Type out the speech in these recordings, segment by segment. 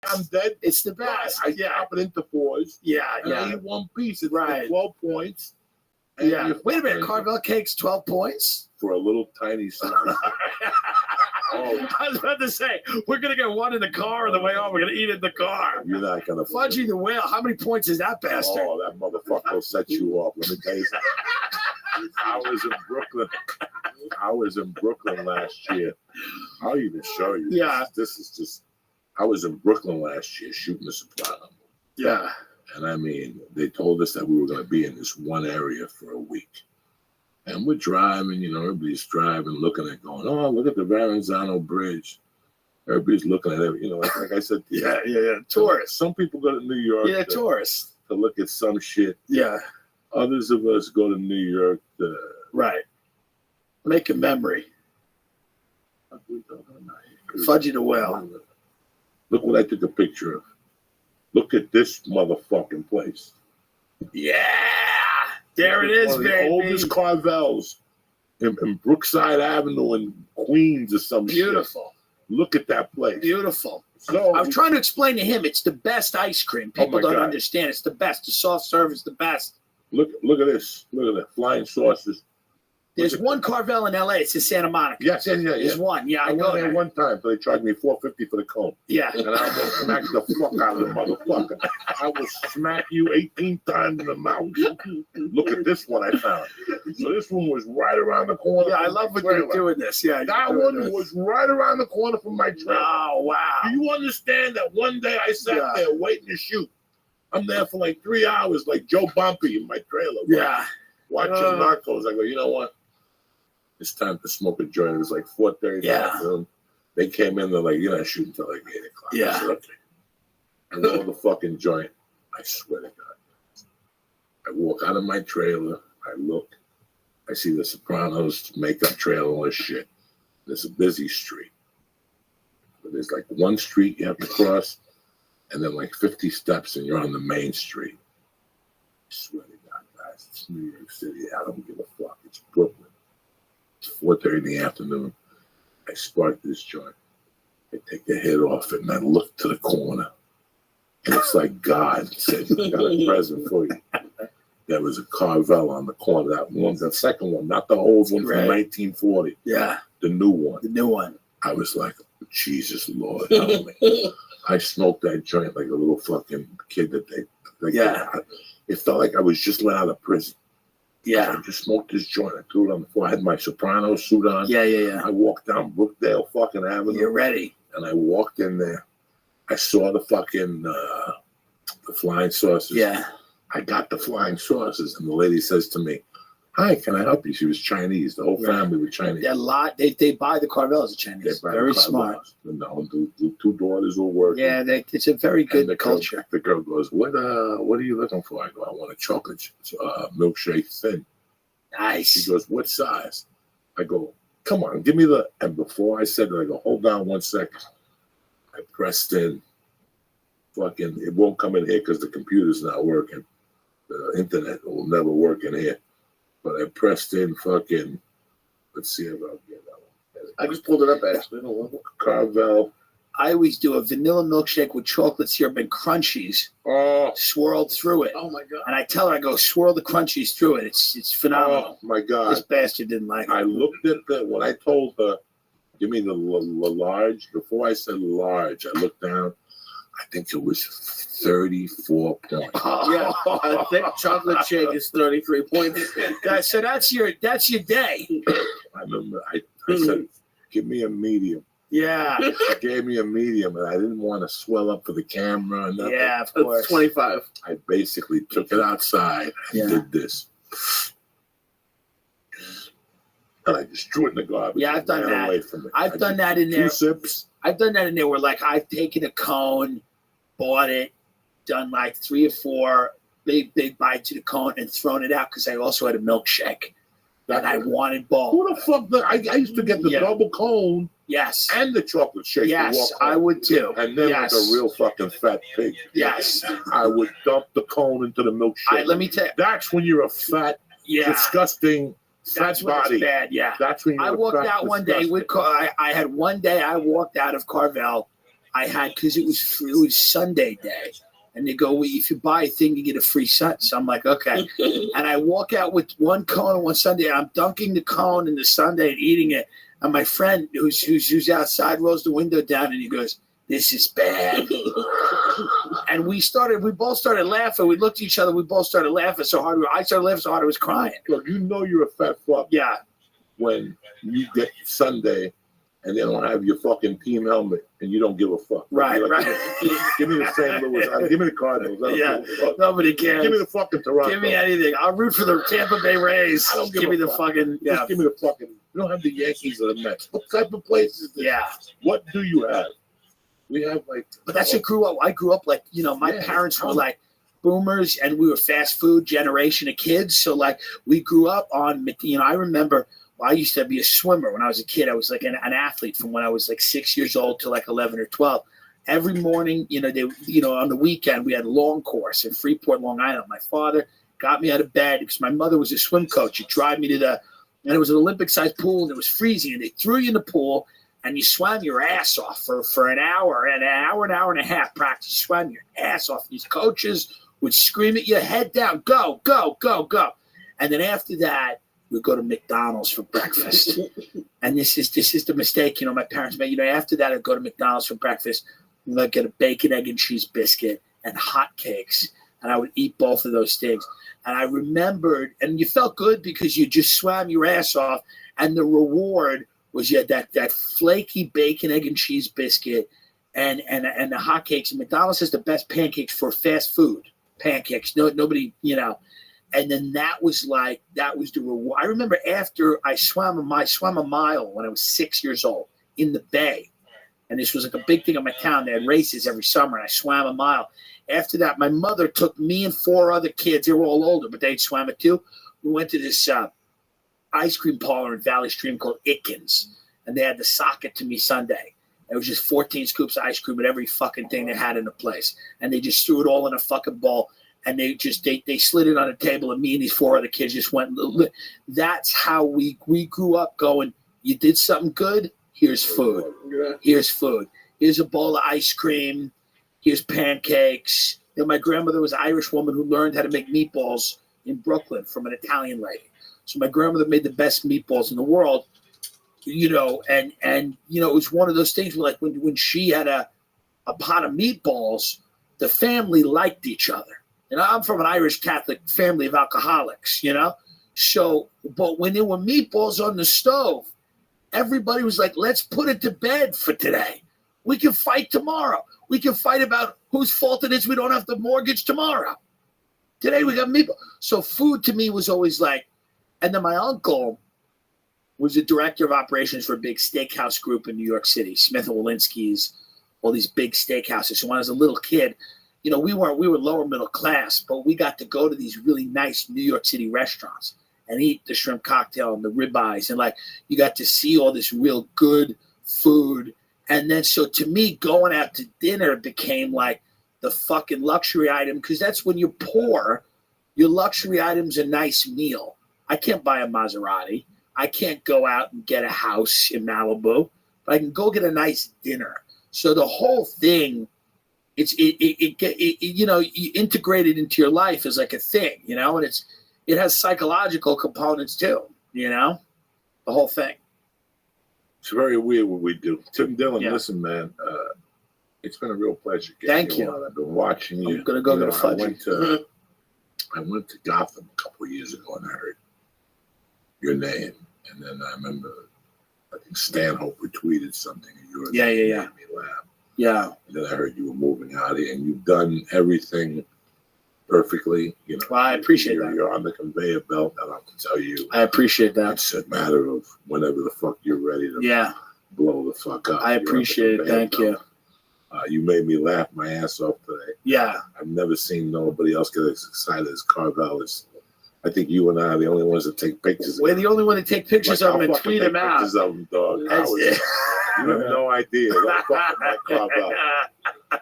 I'm dead. It's the best. I chop it into fours. Yeah, and yeah. I eat one piece. It's Right. like 12 points. And Yeah. Wait a minute. Carvel cakes 12 points? For a little tiny size. I was about to say, we're going to get one in the car on the way home. We're going to eat it in the car. You're not going to. Fudgy the Whale. How many points is that bastard? Oh, that motherfucker will set you up. Let me tell you something. I was in Brooklyn last year. I'll even show you. Yeah. This is just. I was in Brooklyn last year shooting The Sopranos. Yeah. And I mean, they told us that we were going to be in this one area for a week. And we're driving, everybody's driving, looking at going, oh, look at the Verrazano Bridge. Everybody's looking at it, like I said. Yeah. Tourists. Some people go to New York. Yeah, tourists. To look at some shit. Yeah. Others of us go to New York to. Right. Make a memory. Fudgy the Whale. Look what I took a picture of. Look at this motherfucking place. Yeah. There it is, baby. The oldest Carvels in Brookside Avenue in Queens or some Beautiful. Shit. Look at that place. Beautiful. So I was trying to explain to him it's the best ice cream. People don't understand. It's the best. The soft serve is the best. Look at this. Look at that. Flying saucers. There's one Carvel in LA. It's in Santa Monica. Yes. There's one. Yeah, I went there one time, but they charged me $4.50 for the cone. Yeah. And I will smack the fuck out of the motherfucker. I will smack you 18 times in the mouth. Look at this one I found. So this one was right around the corner. Yeah, I love when you're doing this. Yeah. That one was right around the corner from my trailer. Oh, wow. Do you understand that one day I sat there waiting to shoot? I'm there for like 3 hours, like Joe Bumpy in my trailer. Yeah. Watching Narcos. I go, you know what? It's time to smoke a joint. It was like 4:30 in the afternoon. They came in, they're like, you're not shooting until like 8 o'clock. Yeah. I said, okay. I roll the fucking joint. I swear to God. I walk out of my trailer. I look. I see the Sopranos makeup trailer, all this shit. There's a busy street. But there's like one street you have to cross, and then like 50 steps, and you're on the main street. I swear to God, guys, it's New York City. I don't give a fuck. It's Brooklyn. It's 4:30 in the afternoon. I spark this joint. I take the head off it, and I look to the corner. And it's like God said, I got a present for you. There was a Carvel on the corner. That one, the second one, not the old one from 1940. Yeah. The new one. The new one. I was like, Jesus, Lord, help me. I smoked that joint like a little fucking kid that they it felt like I was just let out of prison. Yeah. I just smoked this joint. I threw it on the floor. I had my Soprano suit on. Yeah. I walked down Brookdale fucking Avenue. You're ready. And I walked in there. I saw the fucking the flying saucers. Yeah. I got the flying saucers, and the lady says to me, "Hi, can I help you?" She was Chinese. The whole family was Chinese. A lot. They buy the Carvels as Chinese. Very smart. No, the two daughters will work. Yeah, it's a very good culture. The girl goes, "What are you looking for?" I go, "I want a chocolate milkshake thin." Nice. She goes, "What size?" I go, "Come on, give me the." And before I said it, I go, "Hold on 1 second." I pressed in. Fucking, it won't come in here because the computer's not working. The internet will never work in here. But I pressed in fucking, let's see if I'll get that one. I just pulled it up, actually. Carvel. I always do a vanilla milkshake with chocolate syrup and crunchies swirled through it. Oh, my God. And I tell her, I go, swirl the crunchies through it. It's phenomenal. Oh, my God. This bastard didn't like it. I looked at when I told her, give me the large. Before I said large, I looked down. I think it was 34 points. Yeah, a thick chocolate shake is 33 points. So that's your day. I remember I said, give me a medium. Yeah. She gave me a medium, and I didn't want to swell up for the camera. And nothing. Yeah, of course. 25. I basically took it outside and did this. And I just threw it in the garbage. Yeah, I've done that. Away from it. I've done that in there. 2 sips. I've done that in there where, like, I've taken a cone, bought it, done like 3 or 4 big bites of the cone, and thrown it out because I also had a milkshake. And I wanted both. Who the fuck? I used to get the double cone. Yes. And the chocolate shake. Yes, I would too. And then like a real fucking fat pig. Yes. I would dump the cone into the milkshake. Let me tell you. That's when you're a fat, disgusting fat body. It's bad, yeah. That's when you're I walked out one day with I had one day I walked out of Carvel I had, because it was Sunday day. And they go, well, if you buy a thing, you get a free sundae. So I'm like, okay. And I walk out with one cone on one sundae. I'm dunking the cone in the sundae and eating it. And my friend who's outside rolls the window down and he goes, this is bad. And we both started laughing. We looked at each other. We both started laughing so hard. I started laughing so hard I was crying. Look, you know you're a fat fuck. Yeah. When you get Sunday and they don't have your fucking team helmet and you don't give a fuck. Right, like, right. Give me the St. Louis. Give me the Cardinals. Yeah. Nobody cares. Give me the fucking Toronto. Give me anything. I'll root for the Tampa Bay Rays. I don't give me the fuck. fucking, yeah. Just give me the fucking, you don't have the Yankees or the Mets. What type of place is this? Yeah. What do you have? We have like. But that's what I grew up like, my parents were like boomers and we were fast food generation of kids. So like we grew up on, I remember I used to be a swimmer when I was a kid. I was like an athlete from when I was like 6 years old to like 11 or 12. Every morning, on the weekend, we had a long course in Freeport, Long Island. My father got me out of bed because my mother was a swim coach. She'd drive me and it was an Olympic-sized pool and it was freezing. And they threw you in the pool and you swam your ass off for an hour and a half practice. You swam your ass off. These coaches would scream at you, head down, go, go, go, go. And then after that, we'd go to McDonald's for breakfast. And this is the mistake, my parents made. After that, I'd go to McDonald's for breakfast. And I'd get a bacon, egg, and cheese biscuit and hotcakes. And I would eat both of those things. And I remembered, and you felt good because you just swam your ass off. And the reward was you had that flaky bacon, egg, and cheese biscuit and the hotcakes. And McDonald's has the best pancakes for fast food. Pancakes. Nobody, And then that was the reward. I remember after I swam a mile when I was 6 years old in the bay. And this was like a big thing in my town. They had races every summer and I swam a mile. After that, my mother took me and 4 other kids. They were all older, but they'd swam it too. We went to this ice cream parlor in Valley Stream called Itkins. And they had the sock it to me Sunday. It was just 14 scoops of ice cream and every fucking thing they had in the place. And they just threw it all in a fucking bowl. And they slid it on a table, and me and these 4 other kids just went. That's how we grew up going, you did something good, here's food. Here's food. Here's a bowl of ice cream. Here's pancakes. My grandmother was an Irish woman who learned how to make meatballs in Brooklyn from an Italian lady. So my grandmother made the best meatballs in the world, and it was one of those things where like when she had a pot of meatballs, the family liked each other. I'm from an Irish Catholic family of alcoholics, So, but when there were meatballs on the stove, everybody was like, let's put it to bed for today. We can fight tomorrow. We can fight about whose fault it is we don't have the mortgage tomorrow. Today we got meatballs. So food to me was always like, and then my uncle was the director of operations for a big steakhouse group in New York City, Smith & Wolinski's, all these big steakhouses. So when I was a little kid, we were lower middle class, but we got to go to these really nice New York City restaurants and eat the shrimp cocktail and the ribeyes. And like, you got to see all this real good food. And then, so to me, going out to dinner became like the fucking luxury item. Because that's when you're poor, your luxury item's a nice meal. I can't buy a Maserati. I can't go out and get a house in Malibu, but I can go get a nice dinner. So the whole thing, you integrate it into your life as like a thing, and it has psychological components too, the whole thing. It's very weird what we do. Tim Dillon, Listen, man, it's been a real pleasure. Thank you. I've been watching you. I'm going to go get a fudge. I went to Gotham a couple of years ago and I heard your name. And then I remember, I think Stanhope retweeted something of yours. Yeah. Made me laugh. Yeah. And then I heard you were moving out here and you've done everything perfectly. Well, I appreciate that. You're on the conveyor belt. I don't have to tell you. I appreciate that. It's a matter of whenever the fuck you're ready to blow the fuck up. I appreciate it. Thank you. You made me laugh my ass off today. Yeah. I've never seen nobody else get as excited as Carvel is. I think you and I are the only ones that take pictures. We're the only one that take pictures of them and tweet them out. Pictures of them, dog. You have no idea.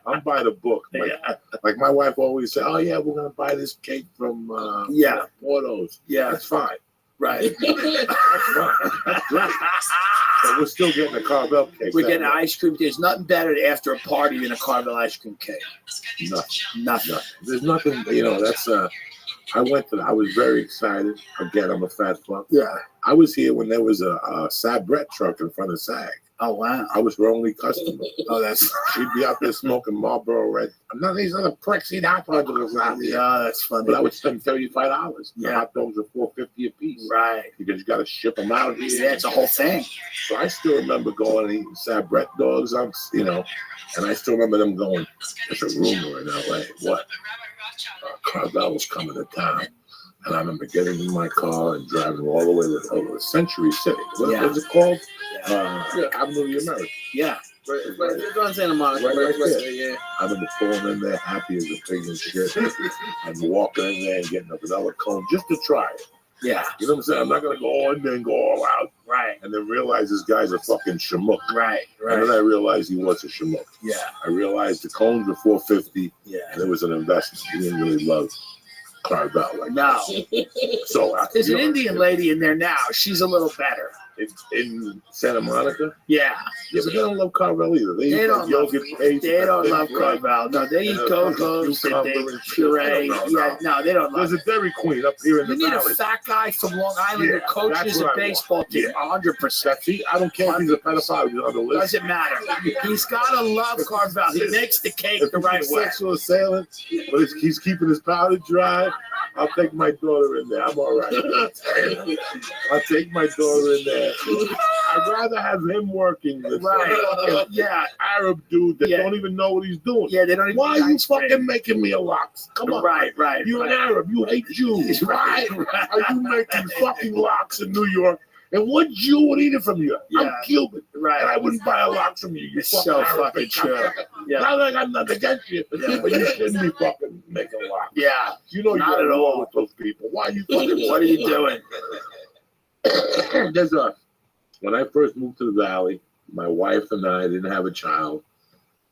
I'm by the book. Like my wife always said, oh, yeah, we're going to buy this cake from Yeah. Porto's. Yeah. That's fine. Right. That's fine. That's great. But we're still getting a Carvel cake. We're getting ice cream. There's nothing better after a party than a Carvel ice cream cake. Nothing. There's nothing. That's I I was very excited. Again, I'm a fat fuck. Yeah. I was here when there was a Sabret truck in front of SAG. Oh, wow. I was her only customer. Oh, that's... She'd be out there smoking Marlboro Red. None of these other pricks eat hot dogs out here. Yeah, that's funny. But I would spend $35. The Yeah. hot dogs are $4.50 a piece. Right. Because you got to ship them out here. Yeah, it's a whole thing. So I still remember going and eating Sabret dogs, and I still remember them going, there's a rumor in L.A. What? Carvel was coming to town. And I remember getting in my car and driving all the way over to Century City. What's it called? Avenue of the Americas. Yeah. Right. You're going to Santa Monica. Right there. Yeah. I remember pulling in there happy as a pig and shit. And walking in there and getting a vanilla cone just to try it. Yeah. You know what I'm saying? I'm not going to go in there and go all out. Right. And then realize this guy's a fucking shamook. Right. And then I realized he was a shamook. Yeah. I realized the cones were $4.50. Yeah. And it was an investment. He didn't really love Carvel like No. that. So there's an Indian lady in there now. She's a little better. In Santa Monica? Yeah. Yeah, but they don't love Carvel either. They don't love Carvel. No, they eat Go-Go's and they puree. Yeah, no, they don't love There's a Dairy Queen up here in the You need valley. a fat guy from Long Island who coaches a baseball team 100%. I don't care if he's a pedophile. He's on the list. Doesn't matter. He's got to love Carvel. He makes the cake if the right he's a way. sexual assailant, but he's keeping his powder dry, I'll take my daughter in there. I'm all right. I'll take my daughter in there. I'd rather have him working than Arab dude that don't even know what he's doing. Yeah, they don't even. Why are you fucking making me a locks? Come on. Right. You're an Arab. You hate Jews. Right. Are you making fucking locks in New York? And what Jew would eat it from you? I'm Cuban. Right. And I wouldn't buy a lock from you. It's so fucking true. Yeah. Not that I got nothing against you, but you shouldn't be fucking making locks. Yeah. You know Not you're at all with those people. Why are you fucking What are you doing? When I first moved to the Valley, my wife and I didn't have a child,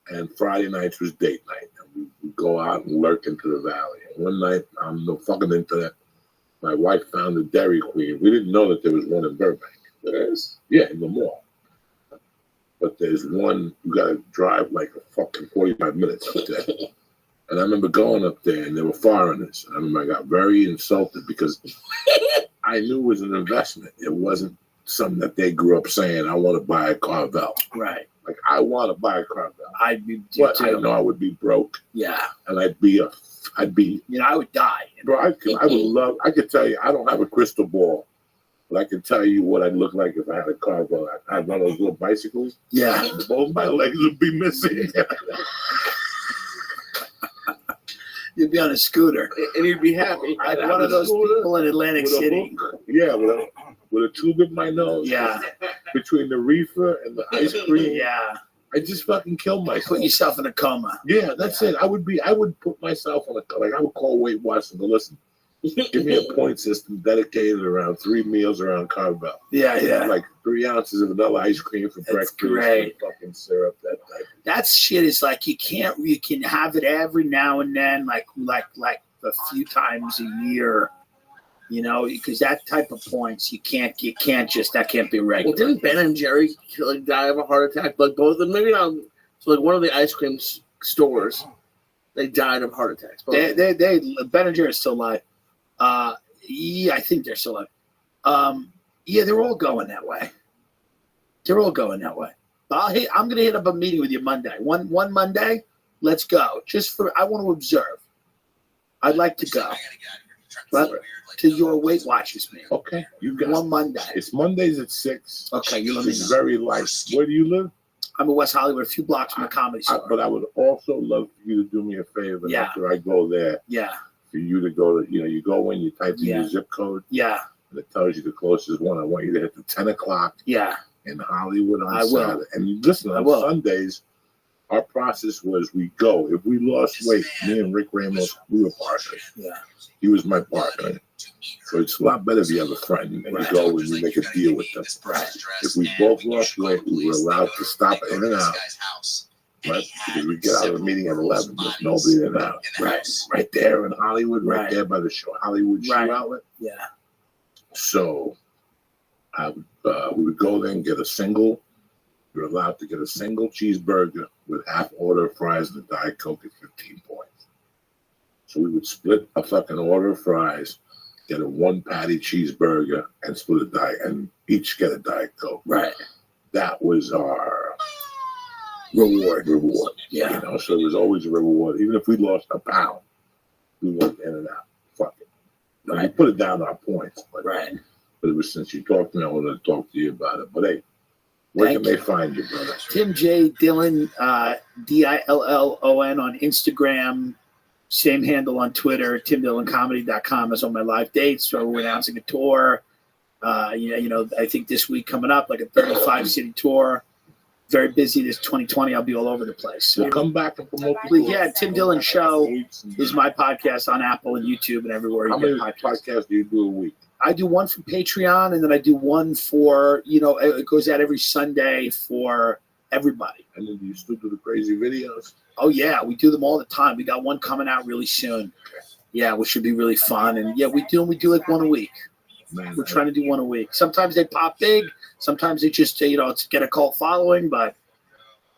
and Friday nights was date night. And we'd go out and lurk into the Valley. And one night, I'm no fucking into that. My wife found a Dairy Queen. We didn't know that there was one in Burbank. There is? Yeah, in the mall. But there's one, you got to drive like a fucking 45 minutes up there. And I remember going up there, and there were foreigners. I remember I got very insulted because I knew it was an investment. It wasn't something that they grew up saying, I want to buy a Carvel. Right. Like, I want to buy a Carvel. I'd be But I know I would be broke. Yeah. And I'd be, I would die. Bro, I could tell you, I don't have a crystal ball, but I can tell you what I'd look like if I had a Carvel. I had one of those little bicycles. Yeah. Both my legs would be missing. You'd be on a scooter. And you'd be happy. Like one of those people in Atlantic City. Yeah, with a tube in my nose. Yeah. Between the reefer and the ice cream. Yeah. I just fucking killed myself. Put yourself in a coma. Yeah, that's it. I would put myself on I would call Weight Watchers and go, listen, give me a point system dedicated around 3 meals around Carvel. Yeah. Like 3 ounces of vanilla ice cream for breakfast. Great. And fucking syrup, that type. That shit is like you can have it every now and then, like a few times a year. You know, because that type of points that can't be regular. Well, didn't Ben and Jerry die of a heart attack? Like both of them, maybe not. So like one of the ice cream stores, they died of heart attacks. They Ben and Jerry is still alive. I think they're still alive. They're all going that way. But I'm going to hit up a meeting with you Monday. One Monday, let's go. I want to observe. I'd like to go. But to your Weight Watchers meeting. Okay, you got one Monday. It's Mondays at 6. Okay, you let me know. It's very light. Where do you live? I'm in West Hollywood, a few blocks from the Comedy Store. But I would also love for you to do me a favor after I go there. Yeah. For you to go to, you go in, you type in your zip code. Yeah. And it tells you the closest one. I want you to hit the 10 o'clock. Yeah. In Hollywood on I Saturday. will. And listen, on Sundays, our process was we go. If we lost weight, me and Rick Ramos, we were partners. Yeah. He was my partner. So it's a lot better if you have a friend and you go and you make a deal with them. Right. If we both lost weight, we were allowed to stop in and out. Right? Because we get out of the meeting at 11, there's nobody in and out. Right there in Hollywood, right there by the show, Hollywood Shoe Outlet. Yeah. So We would go there and get a single. We were allowed to get a single cheeseburger with half order of fries and a Diet Coke at 15 points. So we would split a fucking order of fries, get a 1 patty cheeseburger, and split a Diet, and each get a Diet Coke. Right. That was our Reward. Yeah. You know, so it was always a reward. Even if we lost a pound, we went in and out. Fuck it. Right. We put it down to our points. But, right. But it was since you talked to me, I wanted to talk to you about it. But hey, where can they find you, brother? Tim J. Dillon, Dillon on Instagram. Same handle on Twitter. TimDillonComedy.com is on my live dates. So we're announcing a tour. You know, I think this week coming up, like a 35-city tour. Very busy this 2020. I'll be all over the place. So we'll come back and promote. Yeah, Tim Dillon Show is my podcast on Apple and YouTube and everywhere. How many podcasts do you do a week? I do one for Patreon, and then I do one for, you know, it goes out every Sunday for everybody. And then you still do the crazy videos? Oh, yeah. We do them all the time. We got one coming out really soon. Yeah, which should be really fun. And, yeah, we do like one a week. Man, we're trying to do one a week. Sometimes they pop big. Sometimes they just, you know, it's get a cult following, but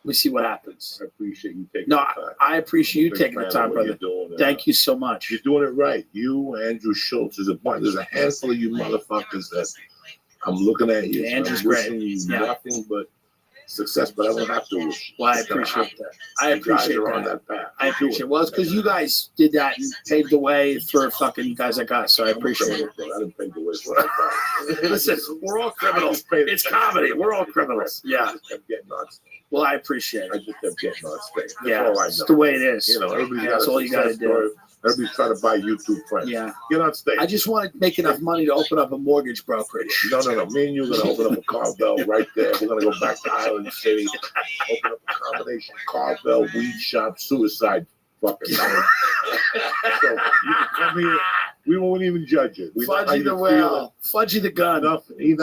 we see what happens. I appreciate you taking the time. I appreciate you taking the time, brother. Thank you so much. You're doing it right. You, Andrew Schultz, there's a handful of you motherfuckers that I'm looking at you. Andrew's so great. Nothing but success, but I don't have to wish. Well, I appreciate that. I appreciate that. On that path. I appreciate it. Well, it's because you guys did that and paved the way for fucking guys like us, so I appreciate it. I didn't pave the way for that. Listen, we're all criminals. It's comedy. We're all criminals. Yeah. I just kept getting on stage. Well, I appreciate it. I just kept getting on stage. That's yeah, all I know. it's the way it is. You know, that's all you got to do. Everybody's trying to buy YouTube friends. Yeah. Get on stage. I just want to make enough money to open up a mortgage brokerage. No. Me and you are going to open up a Carvel right there. We're going to go back to Island City. Open up a combination Carvel, weed shop, suicide fucking thing. So you can come here. We won't even judge it. Fudgy the whale. Fudgy the gun. Nothing.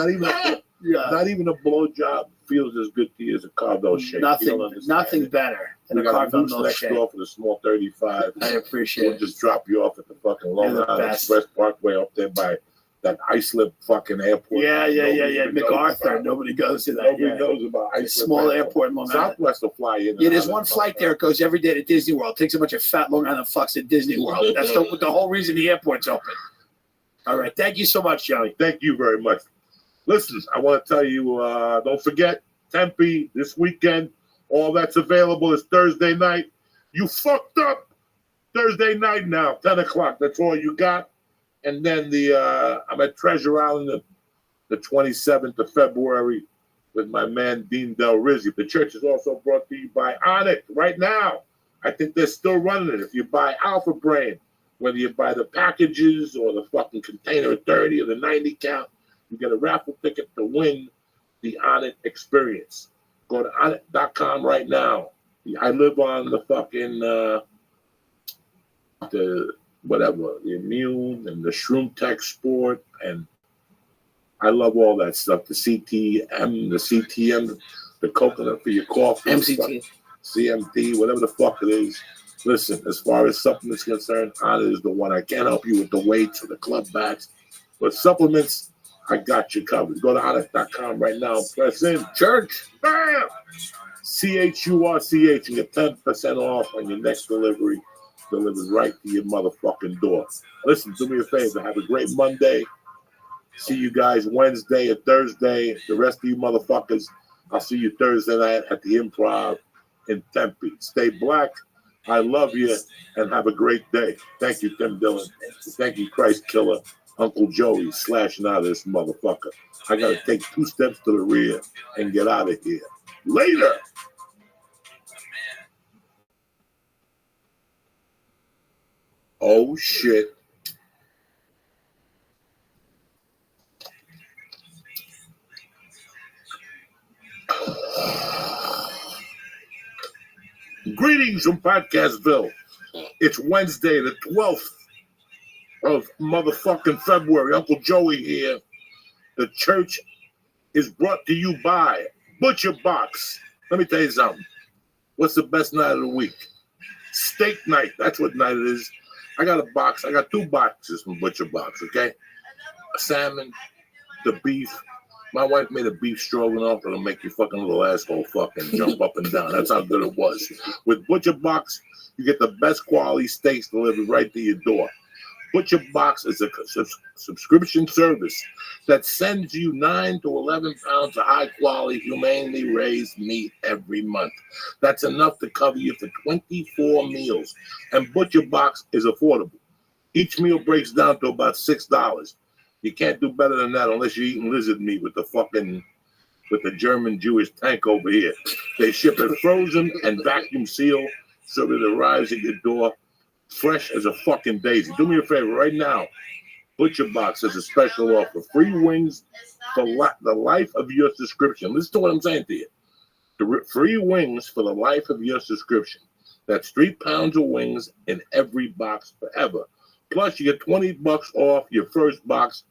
Not even a blowjob feels as good to you as a Carvel shake. Nothing better than a Carvel next shake. door for the small 35. I appreciate it. We'll just drop you off at the fucking Long Island Express Parkway up there by that Islip fucking airport. Yeah. MacArthur. Nobody goes to that. Nobody knows about Islip. Small airport in Long Island. Southwest will fly in. Yeah, there's one flight there. It goes every day to Disney World. Takes a bunch of fat Long Island fucks at Disney World. That's the whole reason the airport's open. All right. Thank you so much, Joey. Thank you very much. Listen, I want to tell you, don't forget, Tempe this weekend. All that's available is Thursday night. You fucked up Thursday night now, 10 o'clock. That's all you got. And then I'm at Treasure Island the 27th of February with my man Dean Del Rizzi. The church is also brought to you by Onyx right now. I think they're still running it. If you buy Alpha Brain, whether you buy the packages or the fucking container of 30 or the 90 count, you get a raffle ticket to win the Onnit experience. Go to Onnit.com right now. I live on the fucking the Immune and the Shroom Tech Sport, and I love all that stuff. The CTM, the coconut for your coffee, MCT, CMT, whatever the fuck it is. Listen, as far as supplements concerned, Onnit is the one. I can't help you with the weights or the club bags, but supplements, I got you covered. Go to Onnit.com right now. Press in. Church. Bam! CHURCH and get 10% off on your next delivery. Delivered right to your motherfucking door. Listen, do me a favor. Have a great Monday. See you guys Wednesday or Thursday. The rest of you motherfuckers, I'll see you Thursday night at the Improv in Tempe. Stay black. I love you and have a great day. Thank you, Tim Dillon. Thank you, Christ Killer. Uncle Joey slashing out of this motherfucker. I got to take 2 steps to the rear and get out of here. Later. Oh, shit. Greetings from Podcastville. It's Wednesday, the 12th of motherfucking February. Uncle Joey here. The church is brought to you by Butcher Box. Let me tell you something. What's the best night of the week? Steak night. That's what night it is. I got a box. I got 2 boxes from Butcher Box, okay? A salmon, the beef, My wife made a beef stroganoff that'll make your fucking little asshole fucking jump up and down. That's how good it was. With Butcher Box, you get the best quality steaks delivered right to your door. Butcher Box is a subscription service that sends you 9 to 11 pounds of high-quality, humanely raised meat every month. That's enough to cover you for 24 meals. And Butcher Box is affordable. Each meal breaks down to about $6. You can't do better than that unless you're eating lizard meat with the German Jewish tank over here. They ship it frozen and vacuum sealed so that it arrives at your door fresh as a fucking daisy. Do me a favor right now. Butcher Box has a special offer. Free wings for the life of your subscription. Listen to what I'm saying to you. Free wings for the life of your subscription. That's 3 pounds of wings in every box forever. Plus, you get $20 off your first box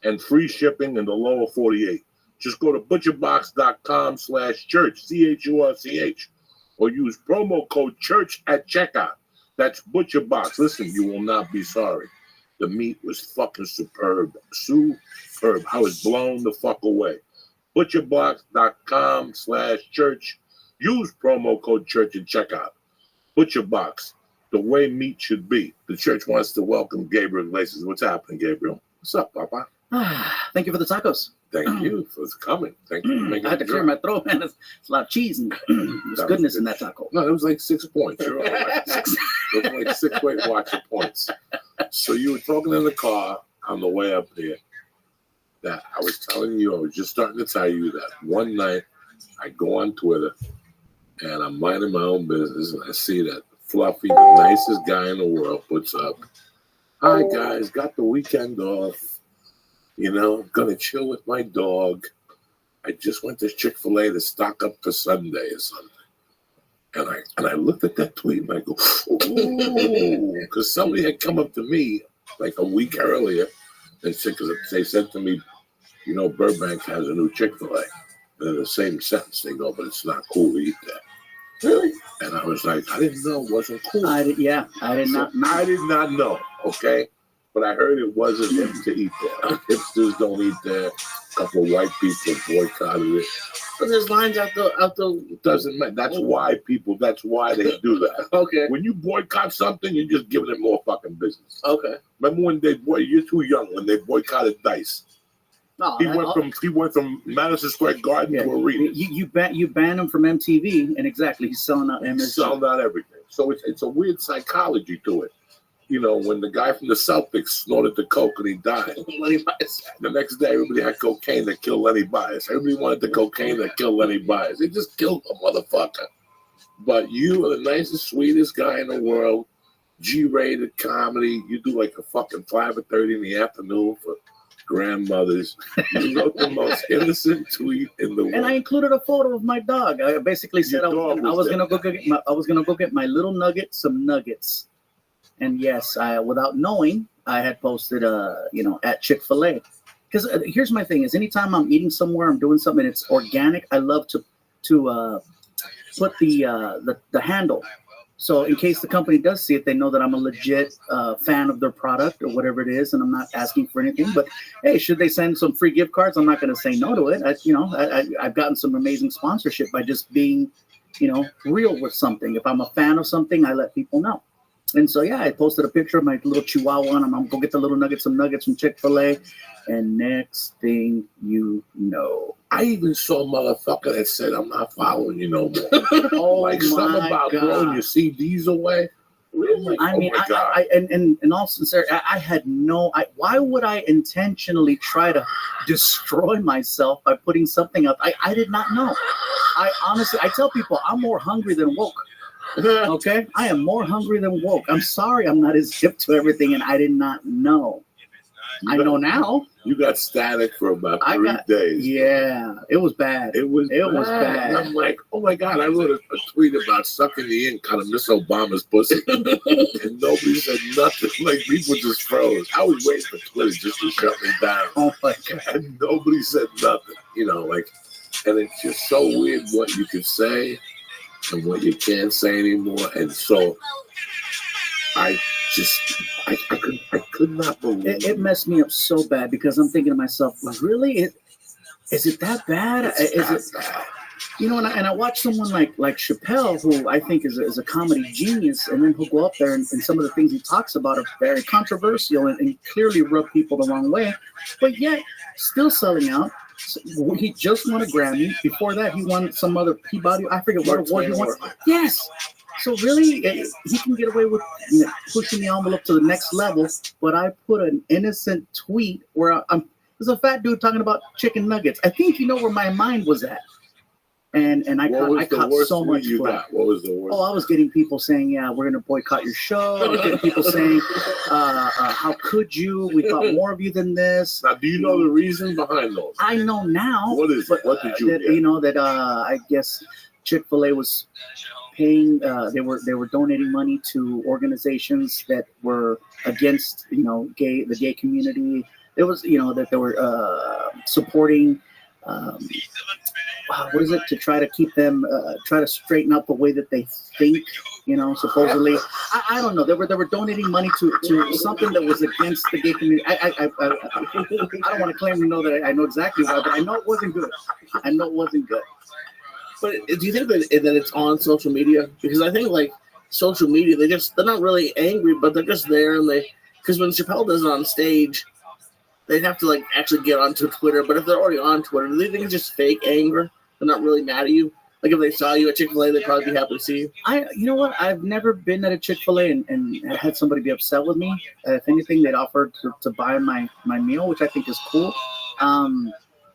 and free shipping in the lower 48. Just go to butcherbox.com/church, CHURCH, or use promo code CHURCH at checkout. That's Butcher Box. Listen, you will not be sorry. The meat was fucking superb. Superb. I was blown the fuck away. Butcherbox.com/church. Use promo code CHURCH at checkout. Butcher Box, the way meat should be. The church wants to welcome Gabriel Iglesias. What's happening, Gabriel? What's up, Papa? Thank you for the tacos. Thank you for coming. Thank you for making I had to clear my throat, man. There's a lot of cheese and there's goodness in that taco. No, it was like 6 points. You're all right. It was like 6 Weight Watcher points. So you were talking in the car on the way up there that I was telling you, I was just starting to tell you that one night I go on Twitter and I'm minding my own business and I see that Fluffy, the nicest guy in the world, puts up, "Hi guys, got the weekend off. You know, gonna chill with my dog. I just went to Chick-fil-A to stock up for Sunday or something." And I looked at that tweet and I go, "Ooh," because somebody had come up to me like a week earlier. They said to me, "You know, Burbank has a new Chick-fil-A." And in the same sentence, they go, "But it's not cool to eat there." Really? And I was like, I didn't know it wasn't cool. I did not know. I did not know. Okay. But I heard it wasn't hip to eat there. Hipsters don't eat there. A couple of white people boycotted it. But there's lines out the. It doesn't matter. That's why they do that. Okay. When you boycott something, you're just giving it more fucking business. Okay. Remember when you're too young when they boycotted Dice. No, He went from Madison Square Garden to Arena. You ban him from MTV, and exactly, he's selling out MSG. Selling out everything. So it's a weird psychology to it. You know, when the guy from the Celtics snorted the coke and he died, the next day everybody had cocaine that killed Lenny Bias. Everybody wanted the cocaine that killed Lenny Bias. They just killed a motherfucker. But you are the nicest, sweetest guy in the world. G-rated comedy. You do like a fucking 5:30 in the afternoon for grandmothers. You wrote the most innocent tweet in the world. And I included a photo of my dog. I basically said I was gonna go get my little nugget some nuggets. And yes, without knowing, I had posted at Chick-fil-A. Because here's my thing: is anytime I'm eating somewhere, I'm doing something, it's organic. I love to put the handle. So in case the company does see it, they know that I'm a legit fan of their product or whatever it is, and I'm not asking for anything. But hey, should they send some free gift cards? I'm not going to say no to it. I've gotten some amazing sponsorship by just being, real with something. If I'm a fan of something, I let people know. And so I posted a picture of my little Chihuahua, and I'm going to get the little some nuggets from Chick-fil-A. And next thing you know, I even saw a motherfucker that said, "I'm not following you no more." Like something about throwing your CDs away. Really? In all sincerity, I had why would I intentionally try to destroy myself by putting something up? I did not know. I tell people I'm more hungry than woke. Okay? I am more hungry than woke. I'm sorry I'm not as hip to everything, and I did not know. I know now. You got static for about 3 days. Yeah, it was bad. It was bad. And I'm like, oh my God, I wrote a tweet about sucking the ink out of Miss Obama's pussy. And nobody said nothing. Like, people just froze. I was waiting for Twitter just to shut me down. Oh my God. And nobody said nothing. And it's just so weird what you could say and what you can't say anymore. And so I could not believe it messed me up so bad because I'm thinking to myself, really? Is it that bad? It's that bad. You know, and I watch someone like Chappelle, who I think is a comedy genius, and then he'll go up there and some of the things he talks about are very controversial and clearly rub people the wrong way, but yet still selling out. So he just won a Grammy. Before that, he won some other Peabody. I forget what award he won. Yes. So really, he can get away with pushing the envelope to the next level. But I put an innocent tweet where there's a fat dude talking about chicken nuggets. I think you know where my mind was at. And I caught so much flack. What was the worst? Oh, I was getting people saying, "Yeah, we're gonna boycott your show." I was getting people saying, "How could you? We thought more of you than this." Now, do you know the reason behind those? I know now. What is it? What did you get? You know that I guess Chick-fil-A was paying. They were donating money to organizations that were against the gay community. It was that they were supporting. What is it, to try to keep them try to straighten out the way that they think, supposedly. I don't know. They were donating money to something that was against the gay community. I don't want to claim that I know exactly why, but I know it wasn't good. But do you think that it's on social media? Because I think like social media, they're not really angry, but they're just there, and because when Chappelle does it on stage, they'd have to like actually get onto Twitter. But if they're already on Twitter, do they think it's just fake anger? They're not really mad at you. Like if they saw you at Chick-fil-A, they'd probably be happy to see you. You know what? I've never been at a Chick-fil-A and had somebody be upset with me. If anything, they'd offer to buy my meal, which I think is cool.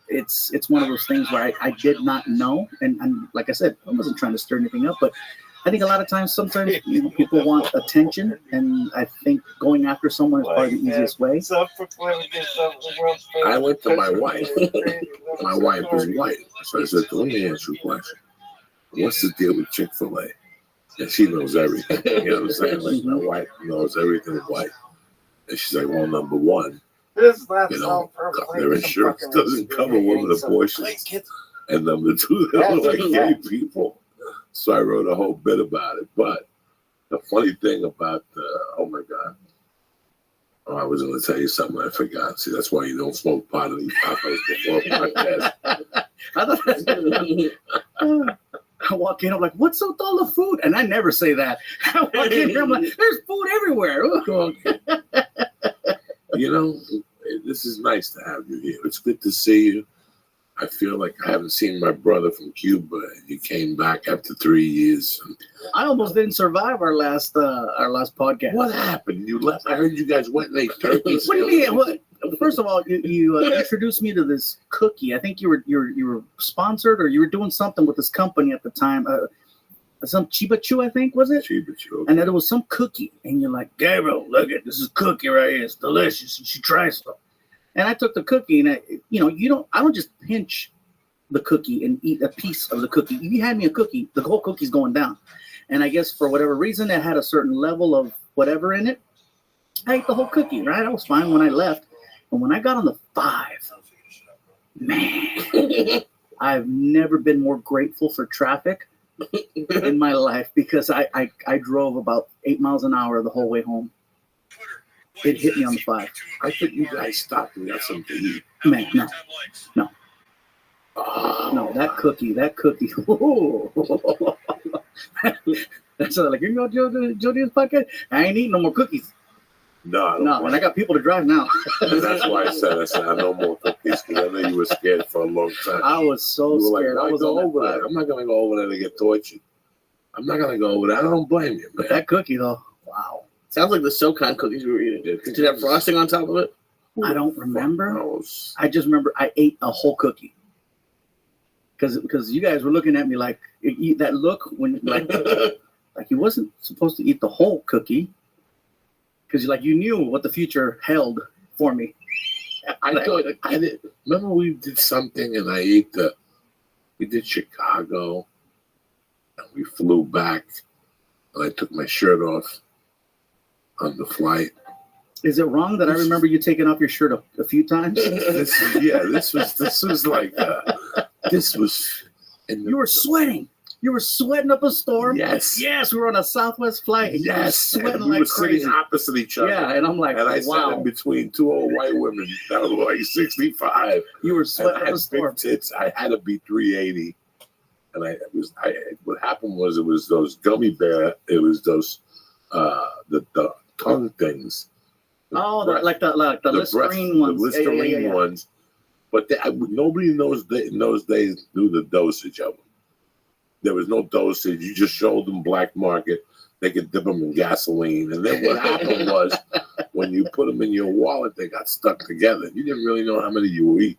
It's one of those things where I did not know, and like I said, I wasn't trying to stir anything up, but I think a lot of times, sometimes people want attention, and I think going after someone is probably the easiest way. I went to my wife. My wife is white, so I said, "Let me answer your question. What's the deal with Chick-fil-A?" And she knows everything. You know what I'm saying? Like my wife knows everything white, and she's like, "Well, number one, their insurance doesn't cover women abortions, and number two, they look like gay people." So I wrote a whole bit about it. But the funny thing about oh my God. Oh, I was going to tell you something I forgot. See, that's why you don't smoke pot in these tacos before podcast. I walk in, I'm like, "What's with all the food?" And I never say that. I walk in here, I'm like, "There's food everywhere." This is nice to have you here. It's good to see you. I feel like I haven't seen my brother from Cuba. He came back after 3 years. I almost didn't survive our last podcast. What happened? You left? I heard you guys went and ate turkeys. What do you mean? What? First of all, you introduced me to this cookie. I think you were sponsored, or you were doing something with this company at the time. Some Chiba Chew, I think, was it? Chiba Chew. And then there was some cookie, and you're like, "Gabriel, look at this is cookie right here. It's delicious. You should try some." And I took the cookie, and I don't just pinch the cookie and eat a piece of the cookie. If you hand me a cookie, the whole cookie's going down. And I guess for whatever reason, it had a certain level of whatever in it. I ate the whole cookie, right? I was fine when I left. And when I got on the 5, man, I've never been more grateful for traffic in my life, because I drove about 8 miles an hour the whole way home. It hit me on the 5. I think you guys stopped and got something to eat. Man, no. Oh. No, that cookie. Ooh. That's like, "You know, Jody's podcast? I ain't eating no more cookies." No, and I got people to drive now. That's why I said no more cookies, because I know you were scared for a long time. I was so scared. Like, I was over there. I'm not going to go over there to get tortured. I'm not going to go over there. I don't blame you, man. But that cookie, though, wow. Sounds like the SoCon cookies we were eating. Did it have frosting on top of it? I don't remember. I just remember I ate a whole cookie. Because you guys were looking at me like, that look when like you wasn't supposed to eat the whole cookie. Because you knew what the future held for me. I did. Remember we did something and I ate we did Chicago and we flew back and I took my shirt off on the flight. Is it wrong that I remember you taking off your shirt a few times? This was like, this was. You were sweating. You were sweating up a storm. Yes. Yes, we were on a Southwest flight. And Yes. you were sweating And we like were crazy. sitting opposite each other. Yeah, and I'm like, And I sat in between two old white women that were like 65. You were And sweating I up had a storm. big tits. I had to be 380. And what happened was it was those gummy bear, it was those the tongue things. Oh, like the Listerine ones. The Listerine Yeah. ones. But nobody in those days knew the dosage of them. There was no dosage. You just showed them black market. They could dip them in gasoline. And then what happened was when you put them in your wallet, they got stuck together. You didn't really know how many you were eating.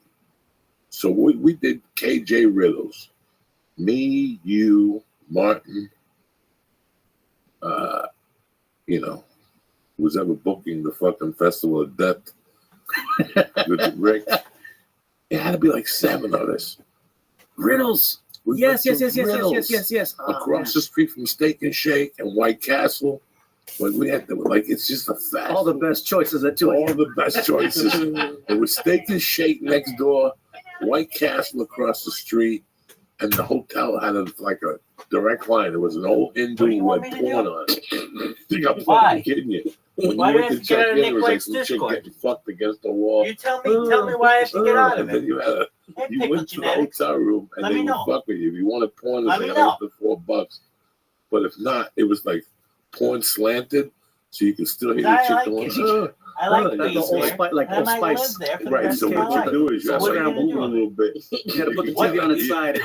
So we did KJ Riddles. Me, you, Martin, who's ever booking the fucking Festival of Death with Rick. It had to be like 7 of us. Riddles. Yes. Across the street from Steak and Shake and White Castle. Like we had to, like, it's just a fact. All the best choices at 2 All a.m. the best choices. It was Steak and Shake next door, White Castle across the street, and the hotel had a direct line. There was an old Hindu who had porn on it. I think I'm fucking kidding you. When Why you do I went have to to get check out of in, Nick it was like White's some chick Discord? getting fucked against the wall. You tell me why I have to get out of And then it. you had you went to the hotel room and Let they me would know. fuck with you. If you wanted porn, Let they me had know. up to $4. But if not, it was like porn slanted, so you could still hear the I chick like going, it. I like Like the being Old there. Spice, like And I Old might live Spice. there for the Right, rest so of my what you life. do is you So have what to are you move gonna a do? little bit. You gotta put the TV on its side.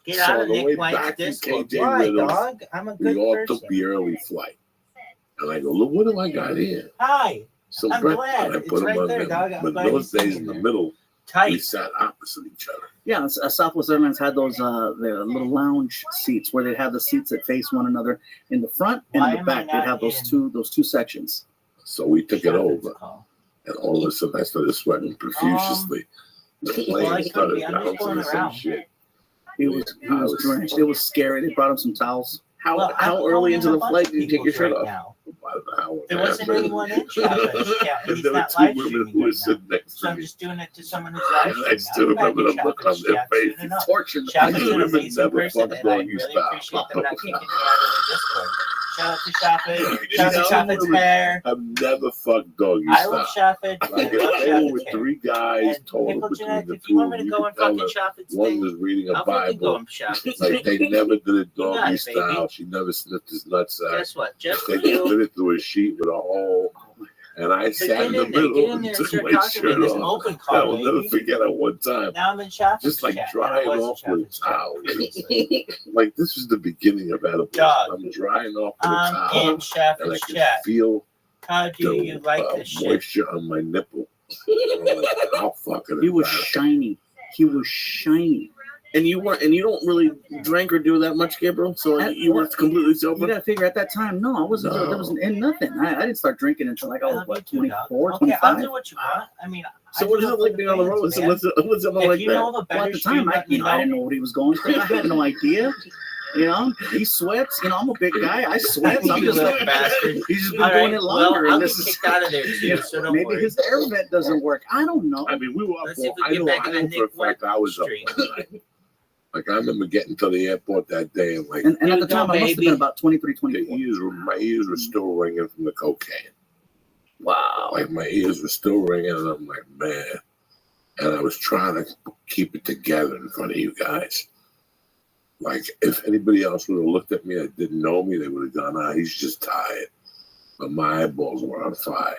Get So out of on the way Nick White's back to Discord. KJ Why, Riddles, dog? I'm a We good all person. took the early flight. And I go, look, what do I got here? Hi. Some I'm breakfast. glad. And I It's put them right on there, them. dog. I'm But glad those you days seen in the it. middle, we Tight. sat opposite each other. Yeah, Southwest Airlines had those the little lounge seats where they'd have the seats that face one another in the front and Why in the am I back. They'd not have those in- two sections. So we took it Shotgun's over. call. And all of a sudden, I started sweating profusely. The well, I plane could started be. I'm just bouncing going and some around. shit. He was drenched. It was scary. They brought him some towels. How Well, I'm how early going into in the a bunch flight of did you take your people's shirt right off? now. About an hour. There and a wasn't half anyone in later. Shotgun's chat. And He's there were not 2 live women streaming who were right now. sitting next So to I'm me. just doing it to someone who's live And I streaming. still remember the look on their faces. Tortured. Shotgun's an Women amazing never person, fuck and I doggy really style. appreciate them not kicking me out of their Discord. Shout out to Shafid. You Shout out to know, Shafid's women hair. I've never fucked doggy I love style. Shafid. I Like love if they were Shafid's with hair. 3 guys And total Nickel between Genetic, the if you 2, want me to you go could and tell fucking that Shafid's one thing, was reading a I'll fucking go Bible. and Shafid's Like thing. they never did it You got doggy it, baby. style. She never snipped his nutsack. Guess what? Just for They just you. did it through a sheet with a hole. And I But sat get in the in there, middle get in and there and took start my talking to me shirt in this off. open I call, will never baby. forget at one time. Now I'm in Shafid's Just like chat. drying And I was off in with a Shafid's chat. towel. Previously. Like this was the beginning of edibles. Dog. I'm drying off with a I'm towel. in And I Shafid's can chat. feel How do you like this shit? moisture on my nipple. I'm like, how fucking He was embarrassing. shiny. He was shiny. And you don't really drink or do that much, Gabriel. So you were completely You sober. gotta figure at that time. No, I wasn't. No. There was in nothing. I didn't start drinking until like I was what, You do, dog. 24, Okay, 25. I'll do what you want. I mean, So I what do is it it for like being on the road? fans, man. What's it If like you know that? of a Well, better at the stream, time, I let me didn't know. know what he was going through. I had no idea. You know, he sweats. You know, I'm a big guy. I sweat. I'm You just little like bastard. he's just been All doing right, it longer. well, I'll and get this is kicked out of there you know, too, so don't maybe worry. his air vent doesn't work. I don't know. I mean, we were up. Let's see if we I get know, back I in know that for a Nick fact I was up stream. all night. Like I remember getting to the airport that day and like And at Here the we go, time, I must have baby. been about 23, the 24. my ears were still ringing from the cocaine. Wow. Like my ears were still ringing, and I'm like, man. And I was trying to keep it together in front of you guys. Like if anybody else would have looked at me that didn't know me, they would have gone, he's just tired. But my eyeballs were on fire.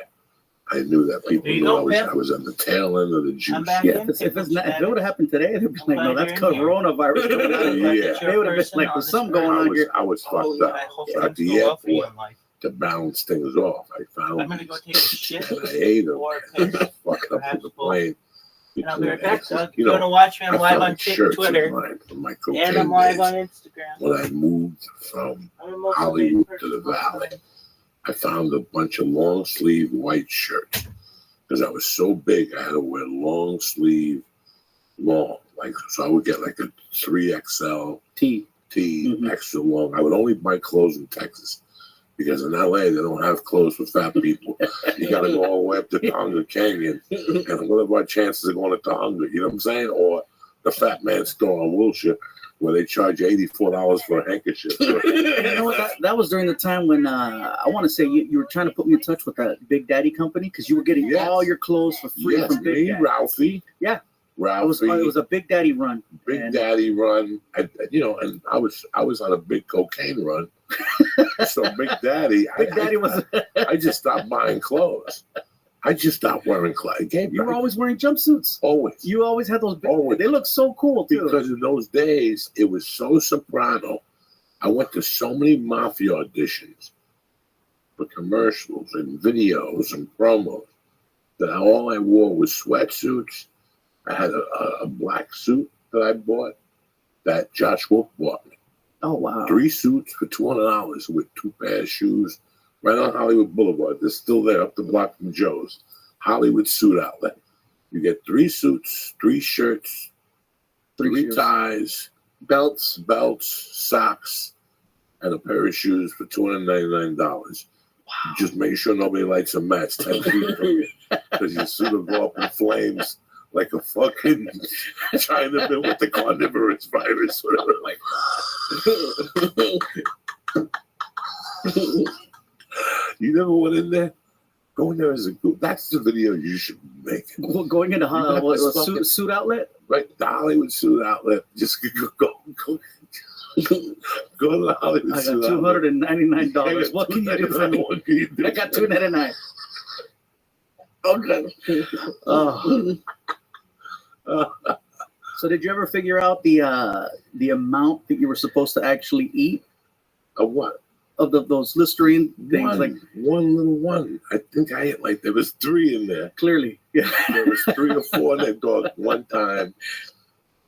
I knew that people There you knew go, I Pip. was on the tail end of the juice. I'm back Yeah, in. if it would have happened today, they'd be like, no, that's Glad you're in here. coronavirus going on. Yeah. They would have been like, there's something going on here. I was Holy, fucked up. I hope So at things the go well for you airport, in life. to balance things off, I found I'm gonna go take a shit and I ate them. or And piss. I fucked up Perhaps with the both. plane. And I'll be right back, Doug. You If you want to know, watch me, I I'm live found on shirts Twitter. of mine from my And cocaine I'm live days. on Instagram. When I moved from I'm a most Hollywood amazing to the person. Valley, I found a bunch of long sleeve white shirts because I was so big. I had to wear long sleeve, long. Like so, I would get like a 3XL T. tee, extra long. I would only buy clothes in Texas because in LA they don't have clothes for fat people. You got to go all the way up to Tonga Canyon, and what are our chances of going to Tonga? You know what I'm saying? Or the Fat Man store on Wilshire, where they charge $84 for a handkerchief. You know what? That was during the time when I want to say you were trying to put me in touch with that Big Daddy company because you were getting Yes. all your clothes for free Yes, from Big me, Daddy. Ralphie. Yeah. Ralphie. It was a Big Daddy run. Big and- Daddy run. And I was on a big cocaine run. So Big Daddy, Big Daddy was. I just stopped buying clothes. I just stopped wearing clothes. You were always wearing jumpsuits. Always. You always had those big. Always. They look so cool too. Because in those days, it was so soprano. I went to so many mafia auditions for commercials and videos and promos that all I wore was sweatsuits. I had a black suit that I bought that Josh Wolf bought me. Oh wow! 3 suits for $200 with 2 pairs of shoes right on Hollywood Boulevard. They're still there up the block from Joe's. Hollywood Suit Outlet. You get 3 suits, 3 shirts, 3 shoes. ties, belts, socks, and a pair of shoes for $299. Wow. Just make sure nobody lights a match 10 feet from you, because your suit will go up in flames like a fucking Chinaman with the carnivorous virus, whatever like that. You never went in there? Go in there as a group. That's the video you should make. Going into got suit outlet. Right, the Hollywood Suit Outlet. Just go to the Hollywood I Suit got Outlet. $299. What can you do for me? What can you do? I got $299. Okay. So did you ever figure out the amount that you were supposed to actually eat Of what? of those Listerine things? One little one. I think I ate there was 3 in there. Clearly, yeah. There was 3 or 4 in that dog one time.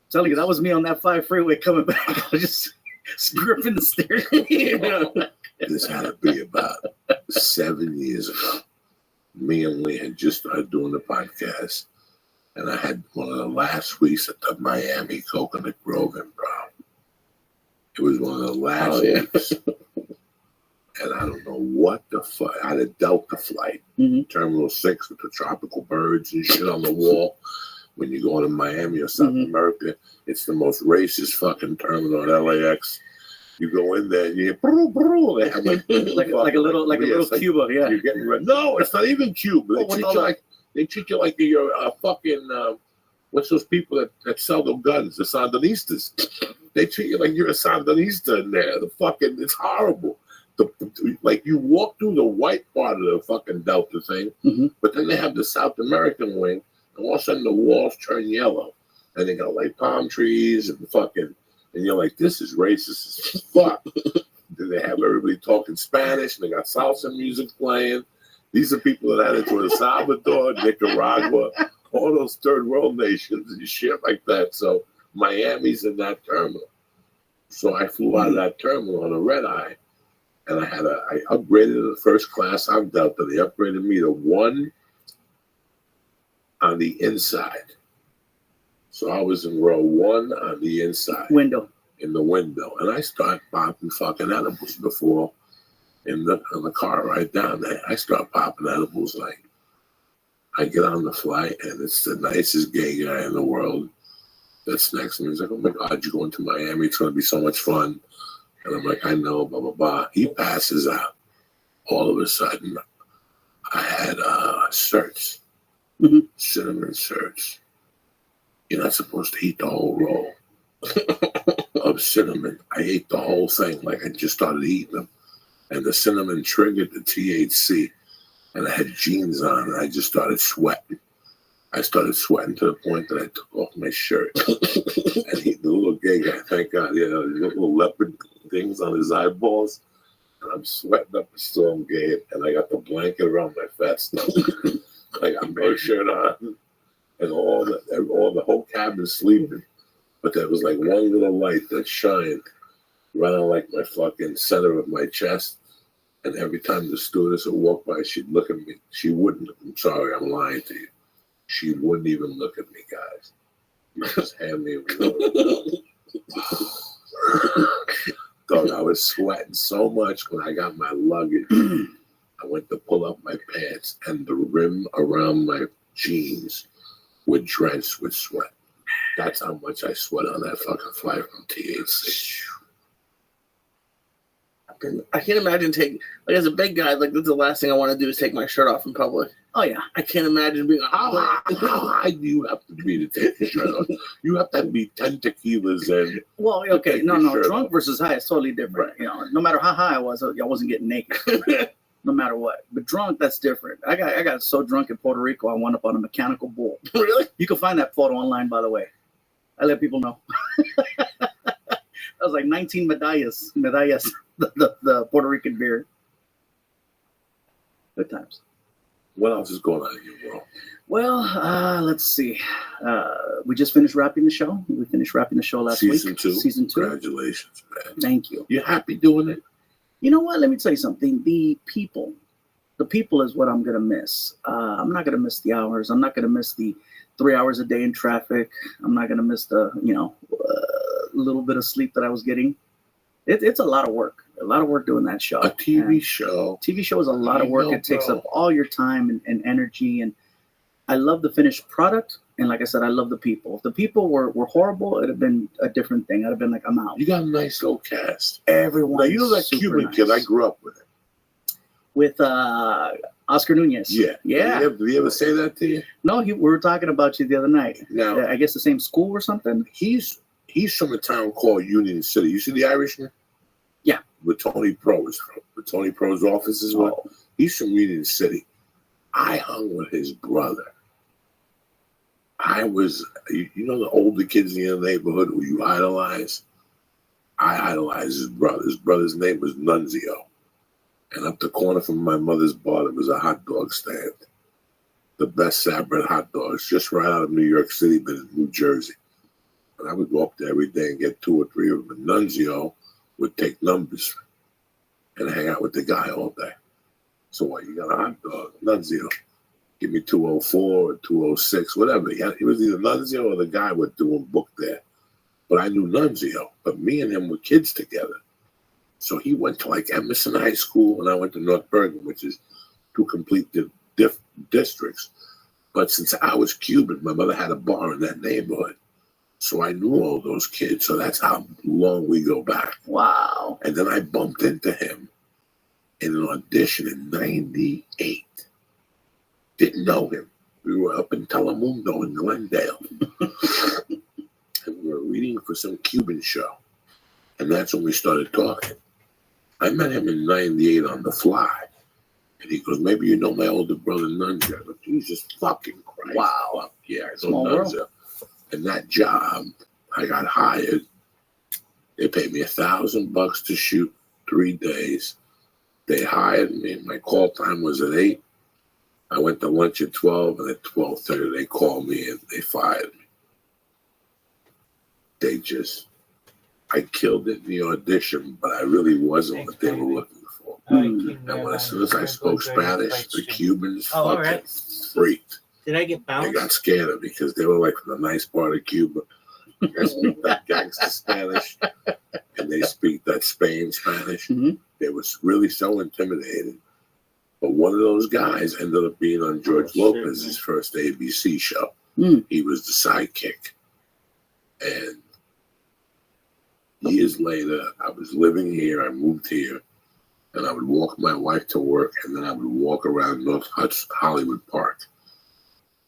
Telling you, that was me on that 5 freeway coming back. I was just gripping the steering wheel. This had to be about 7 years ago. Me and Lee had just started doing the podcast, and I had one of the last weeks at the Miami Coconut Grove Improv. It was one of the last weeks. And I don't know what the fuck. I had a Delta flight, Terminal 6 with the tropical birds and shit on the wall. When you go to Miami or South America, it's the most racist fucking terminal at LAX. You go in there and you hear, brr, brr, they have like a little Cuba, yeah. You're getting ready. No, it's not even Cuba. They treat you like you're a fucking what's those people that sell the guns, the Sandinistas. They treat you like you're a Sandinista in there. It's horrible. Like you walk through the white part of the fucking Delta thing, but then they have the South American wing, and all of a sudden the walls turn yellow, and they got like palm trees and fucking, and you're like, this is racist as fuck. Then they have everybody talking Spanish, and they got salsa music playing. These are people that had it to El Salvador, Nicaragua, all those third world nations and shit like that. So Miami's in that terminal. So I flew out of that terminal on a red eye. And I upgraded to the first class on Delta. They upgraded me to 1 on the inside. So I was in row 1 on the inside. In the window. And I start popping fucking edibles before in the car right down there. I start popping edibles like I get on the flight and it's the nicest gay guy in the world that's next to me. He's like, oh my God, you're going to Miami. It's going to be so much fun. And I'm like, I know, blah, blah, blah. He passes out. All of a sudden, I had certs, cinnamon certs. You're not supposed to eat the whole roll of cinnamon. I ate the whole thing like I just started eating them. And the cinnamon triggered the THC. And I had jeans on, and I just started sweating. I started sweating to the point that I took off my shirt. And the little gay guy, thank God, he had little leopard things on his eyeballs. And I'm sweating up a storm gate, and I got the blanket around my fat stomach. I got my shirt on, and all the whole cabin sleeping. But there was like one little light that shined right on like my fucking center of my chest. And every time the stewardess would walk by, she'd look at me. She wouldn't. I'm sorry, I'm lying to you. She wouldn't even look at me, guys. You just hand me a remote. Dog, I was sweating so much when I got my luggage. I went to pull up my pants, and the rim around my jeans were drenched with sweat. That's how much I sweat on that fucking flight from THC. I can't imagine taking, like, as a big guy, like, that's the last thing I want to do is take my shirt off in public. Oh yeah. I can't imagine being How high do you have to be to take your shirt off? You have to be 10 tequilas in. Well, okay, Take no, your shirt drunk off. versus high is totally different. You know, no matter how high I was, I wasn't getting naked. No matter what. But drunk, that's different. I got so drunk in Puerto Rico, I wound up on a mechanical bull. Really? You can find that photo online, by the way. I let people know. That was like 19 medallas, the Puerto Rican beer. Good times. What else is going on in your world? Well, let's see. We just finished wrapping the show. We finished wrapping the show last week. Season 2. Season 2. Congratulations, man. Thank you. You happy doing it? You know what? Let me tell you something. The people is what I'm going to miss. I'm not going to miss the hours. I'm not going to miss the 3 hours a day in traffic. I'm not going to miss the, little bit of sleep that I was getting. It's a lot of work. A lot of work doing that show. A TV And show. TV show is a lot of I work. know, It takes bro. up all your time and energy. And I love the finished product. And like I said, I love the people. If the people were horrible, it'd have been a different thing. I'd have been like, I'm out. You got a nice little cast. Everyone. Now, you know that super Cuban nice. kid? I grew up with him. With Oscar Nunez. Yeah. Yeah. Did he ever say that to you? No, we were talking about you the other night. Now, I guess the same school or something. he's from a town called Union City. You see the Irishman? Yeah. Where Tony Pro is from. Where Tony Pro's office is what? Oh, He's from Union City. I hung with his brother. I was, you know, the older kids in your neighborhood who you idolize? I idolized his brother. His brother's name was Nunzio. And up the corner from my mother's bar, there was a hot dog stand. The best Sabret hot dogs, just right out of New York City, but in New Jersey. And I would go up there every day and get 2 or 3 of them. And Nunzio would take numbers and hang out with the guy all day. So what, you got a hot dog? Nunzio. Give me 204 or 206, whatever. He was either Nunzio or the guy was doing book there. But I knew Nunzio. But me and him were kids together. So he went to like Emerson High School and I went to North Bergen, which is 2 complete districts. But since I was Cuban, my mother had a bar in that neighborhood. So I knew all those kids. So that's how long we go back. wow. And then I bumped into him in an audition in 98. Didn't know him. We were up in Telemundo in Glendale. And we were reading for some Cuban show. And that's when we started talking. I met him in 98 on the fly. And he goes, maybe you know my older brother Nunzio. I go, Jesus fucking Christ. Wow. Fuck yeah, I know Small world. Nunzio. And that job, I got hired. They paid me $1,000 to shoot 3 days. They hired me. My call time was at 8. I went to lunch at 12, and at 12:30 they called me and they fired me. I killed it in the audition, but I really wasn't what they were looking for. And as soon as I spoke Spanish, the Cubans Oh, all fucking right. freaked. Did I get They bounced? got scared of me because they were like from the nice part of Cuba. I speak that gangster Spanish, and they speak that Spain Spanish. Mhm. They was really so intimidated. But one of those guys ended up being on George shit, Lopez's man. first ABC show. Mm. He was the sidekick. And years later, I was living here. I moved here. And I would walk my wife to work, and then I would walk around North Hollywood Park.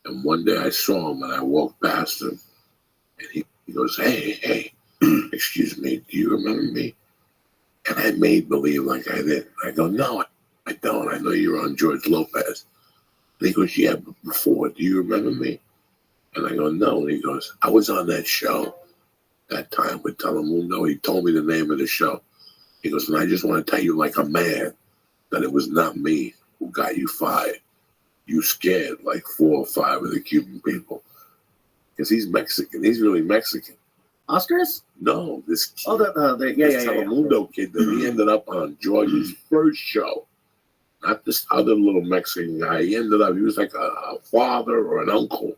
And one day I saw him, and I walked past him. And he goes, hey, excuse me, do you remember me? And I made believe like I did. I go, no, I don't. I know you're on George Lopez. And he goes, yeah, but before, do you remember me? And I go, no. And he goes, I was on that show that time with Telemundo. He told me the name of the show. He goes, and I just want to tell you like a man that it was not me who got you fired. You scared like 4 or 5 of the Cuban people. Because he's Mexican. He's really Mexican. Oscars? No, this Oh, yeah. Telemundo kid that he ended up on George's first show. Not this other little Mexican guy. He was like a father or an uncle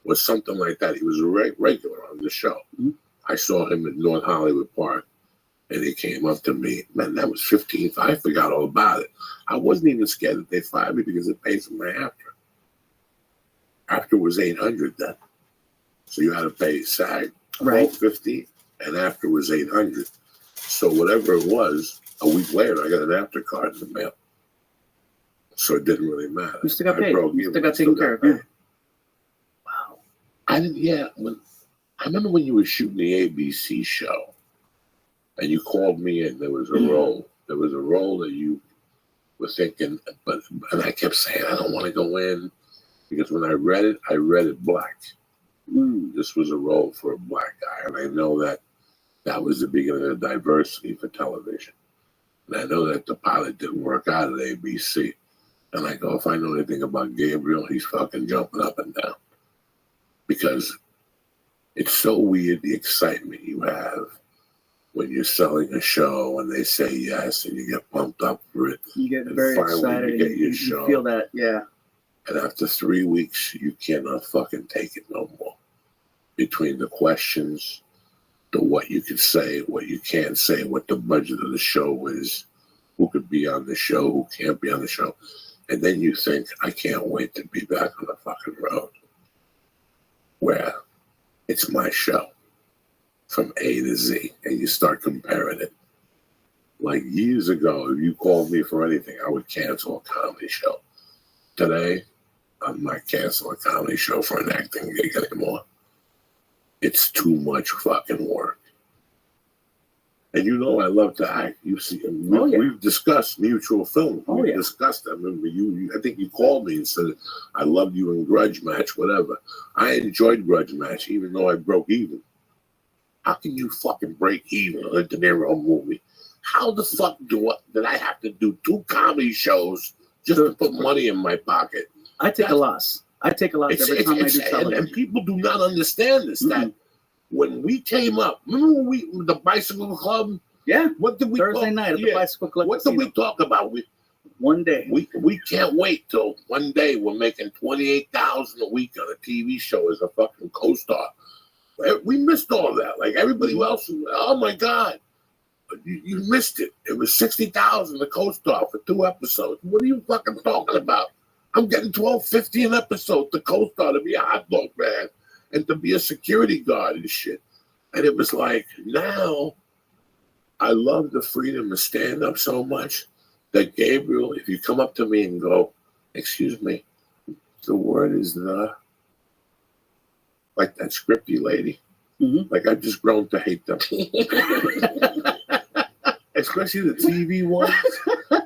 or something like that. He was a regular on the show. Mhm. I saw him at North Hollywood Park, and he came up to me. Man, that was 15th. I forgot all about it. I wasn't even scared that they fired me because it paid for my after. After was $800 then. So you had to pay SAG Right. $12.50, and after was $800. So whatever it was, a week later, I got an aftercard in the mail. So it didn't really matter. You still got I paid. broke You even. still got I taken care of. paid. Yeah. Wow. I didn't. Yeah, I remember when you were shooting the ABC show, and you called me in. There was a role. There was a role that you were thinking, and I kept saying I don't want to go in because when I read it black. This was a role for a black guy, and I know that was the beginning of diversity for television. And I know that the pilot didn't work out at ABC. And I go, if I know anything about Gabriel, he's fucking jumping up and down. Because it's so weird the excitement you have when you're selling a show and they say yes and you get pumped up for it. You get And very finally excited. you get your You show. feel that, yeah. And after 3 weeks, you cannot fucking take it no more. Between the questions, the what you can say, what you can't say, what the budget of the show is, who could be on the show, who can't be on the show. And then you think, I can't wait to be back on the fucking road. Where it's my show from A to Z. And you start comparing it. Like years ago, if you called me for anything, I would cancel a comedy show. Today, I might cancel a comedy show for an acting gig anymore. It's too much fucking work. And you know I love to act. You see, we've discussed mutual films. We've discussed them. I remember I think you called me and said, I loved you in Grudge Match, whatever. I enjoyed Grudge Match, even though I broke even. How can you fucking break even on a De Niro movie? How the fuck did I have to do 2 comedy shows just to put money in my pocket? I take a loss. I take a loss every time I do television. And people do not understand this. That when we came up, remember when the Bicycle Club? Yeah. What did we Thursday talk? night at the Bicycle Club. What did we talk about? One day. We can't wait till one day we're making $28,000 a week on a TV show as a fucking co-star. We missed all that. Like everybody else. Oh my God. You missed it. It was $60,000 a co-star for 2 episodes. What are you fucking talking about? I'm getting $12.50 an episode to co-star, to be a hot dog man and to be a security guard and shit. And it was like, now I love the freedom to stand up so much that Gabriel, if you come up to me and go, excuse me, the word is like that scripty lady. Like I've just grown to hate them. Especially the TV ones.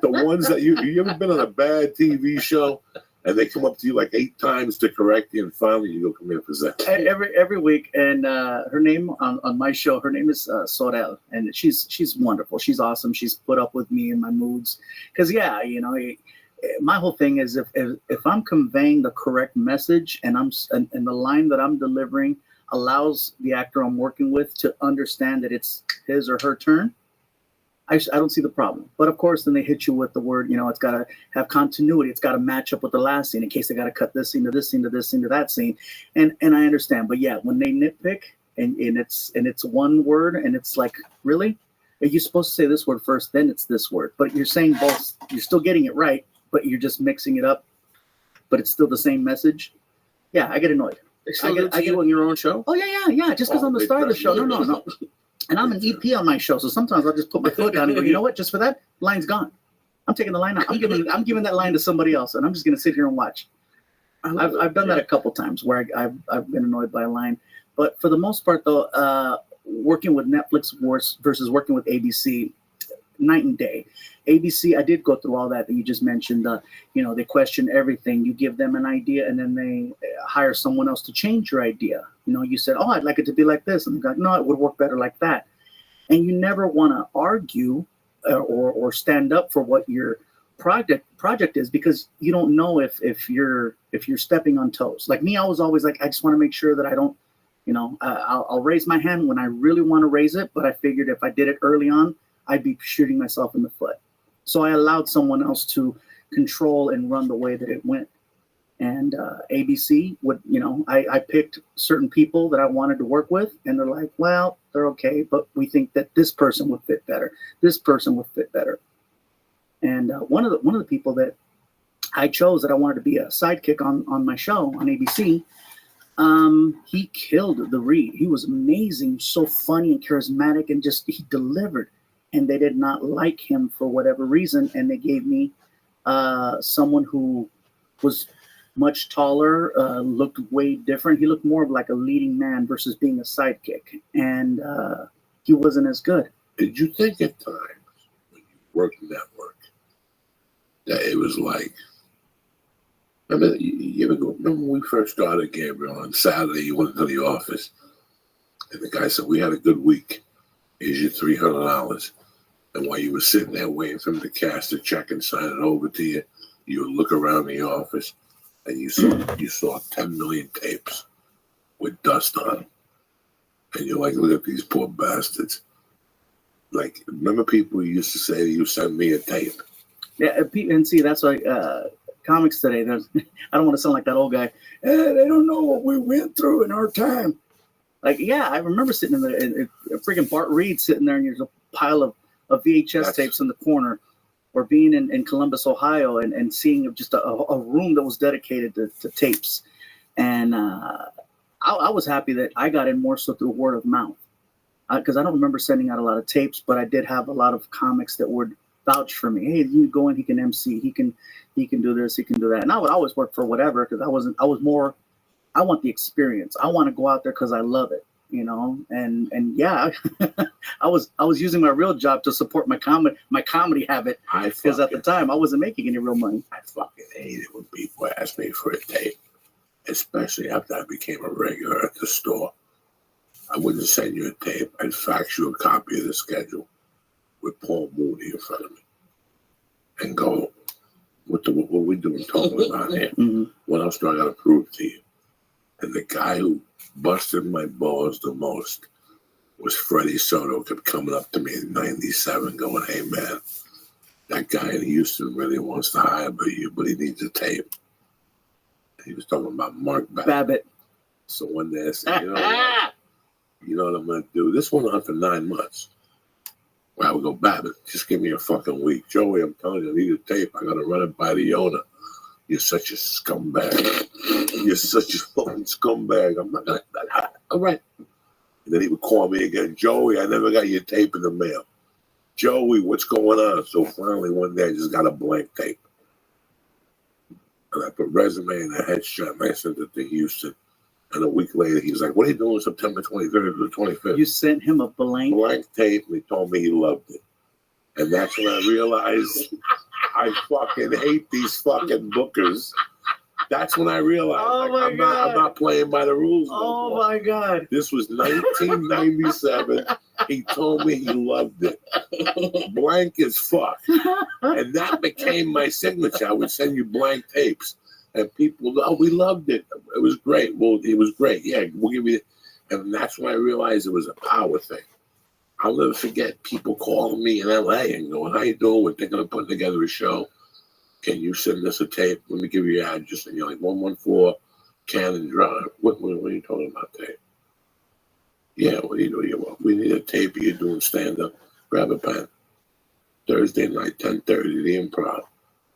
The ones that you ever been on a bad TV show and they come up to you like 8 times to correct you and finally you go, come here for Zach. Every week, and her name on my show, her name is Sorel, and she's wonderful. She's awesome. She's put up with me and my moods. Because my whole thing is if I'm conveying the correct message and the line that I'm delivering allows the actor I'm working with to understand that it's his or her turn, I don't see the problem. But of course, then they hit you with the word, it's got to have continuity. It's got to match up with the last scene in case they got to cut this scene to this scene to this scene to that scene. And I understand. But yeah, when they nitpick and it's one word and it's like, really? Are you supposed to say this word first, then it's this word? But you're saying both. You're still getting it right, but you're just mixing it up. But it's still the same message. Yeah, I get annoyed. I get on your own show? Oh, yeah. Just because I'm the star of the show. No. And I'm an EP on my show, so sometimes I'll just put my foot down and go, you know what? Just for that, line's gone. I'm taking the line out. I'm giving that line to somebody else, and I'm just going to sit here and watch. I've done that a couple times where I've been annoyed by a line. But for the most part, though, working with Netflix versus working with ABC, night and day. ABC, I did go through all that you just mentioned. They question everything. You give them an idea, and then they hire someone else to change your idea. You said, "Oh, I'd like it to be like this," and they're like, "No, it would work better like that." And you never want to argue or stand up for what your project is because you don't know if you're stepping on toes. Like me, I was always like, I just want to make sure that I don't. I'll raise my hand when I really want to raise it, but I figured if I did it early on, I'd be shooting myself in the foot. So I allowed someone else to control and run the way that it went. And ABC would, I picked certain people that I wanted to work with, and they're like, well, they're okay, but we think that this person would fit better. This person would fit better. And one of the people that I chose that I wanted to be a sidekick on my show on ABC, He killed the read. He was amazing, so funny and charismatic, and just he delivered. And they did not like him for whatever reason, and they gave me someone who was much taller, looked way different. He looked more of like a leading man versus being a sidekick, and he wasn't as good. Did you think at times when you worked network that it was like? Remember, remember when we first started, Gabriel, on Saturday, you went to the office, and the guy said, "We had a good week. Here's your $300. And while you were sitting there waiting for him to cash the check and sign it over to you, you would look around the office, and you saw 10 million tapes with dust on them. And you're like, look at these poor bastards. Like, remember people used to say, you send me a tape? Yeah, and see, that's why comics today, I don't want to sound like that old guy. They don't know what we went through in our time. Like, yeah, I remember sitting in the freaking Bart Reed sitting there, and there's a pile of VHS tapes in the corner, or being in Columbus, Ohio, and seeing just a room that was dedicated to tapes. And I was happy that I got in more so through word of mouth, because I don't remember sending out a lot of tapes, but I did have a lot of comics that would vouch for me. Hey, you go in, he can MC, he can do this, he can do that. And I would always work for whatever, because I was more, I want the experience. I want to go out there because I love it, you know. And yeah, I was using my real job to support my comedy habit, because at the time I wasn't making any real money. I fucking hate it when people ask me for a tape, especially after I became a regular at the store. I wouldn't send you a tape. I'd fax you a copy of the schedule with Paul Mooney in front of me and go, what we doing talking about here? Mm-hmm. What else do I got to prove to you? And the guy who busted my balls the most was Freddie Soto. Kept coming up to me in '97 going, hey, man, that guy in Houston really wants to hire you, but he needs a tape. And he was talking about Mark Babbitt. So one day I said, you know what I'm going to do? This went on for 9 months. Well, I would go, Babbitt, just give me a fucking week. Joey, I'm telling you, I need a tape. I got to run it by the owner. You're such a scumbag. You're such a fucking scumbag. I'm not going to. All right. And then he would call me again. Joey, I never got your tape in the mail. Joey, what's going on? So finally one day I just got a blank tape. And I put resume and a headshot and I sent it to Houston. And a week later, he was like, what are you doing September 23rd to the 25th? You sent him a blank tape, and he told me he loved it. And that's when I realized I fucking hate these fucking bookers. That's when I realized I'm not playing by the rules no more. My God. This was 1997. He told me he loved it. Blank as fuck. And that became my signature. I would send you blank tapes. And people, we loved it. It was great. Well, it was great. Yeah, we'll give you. And that's when I realized it was a power thing. I'll never forget people calling me in LA and going, how you doing? We're thinking of putting together a show. Can you send us a tape? Let me give you your address. And you're like, 114 Cannon Drive. What are you talking about, tape? Yeah, what do you do? We need a tape of you doing stand-up. Grab a pen. Thursday night, 10:30, the Improv.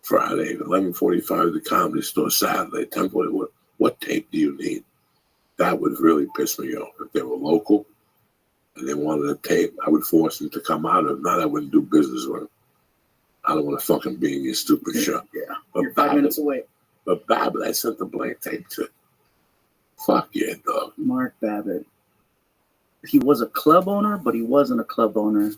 Friday, 11:45, the Comedy Store. Saturday, 10:40. What tape do you need? That would really piss me off. If they were local and they wanted a tape, I would force them to come out. If not, I wouldn't do business with them. I don't want to fucking be in your stupid show. Yeah, but you're 5 minutes away. But Babbitt, I sent the blank tape to. Fuck yeah, dog. Mark Babbitt. He was a club owner, but he wasn't a club owner.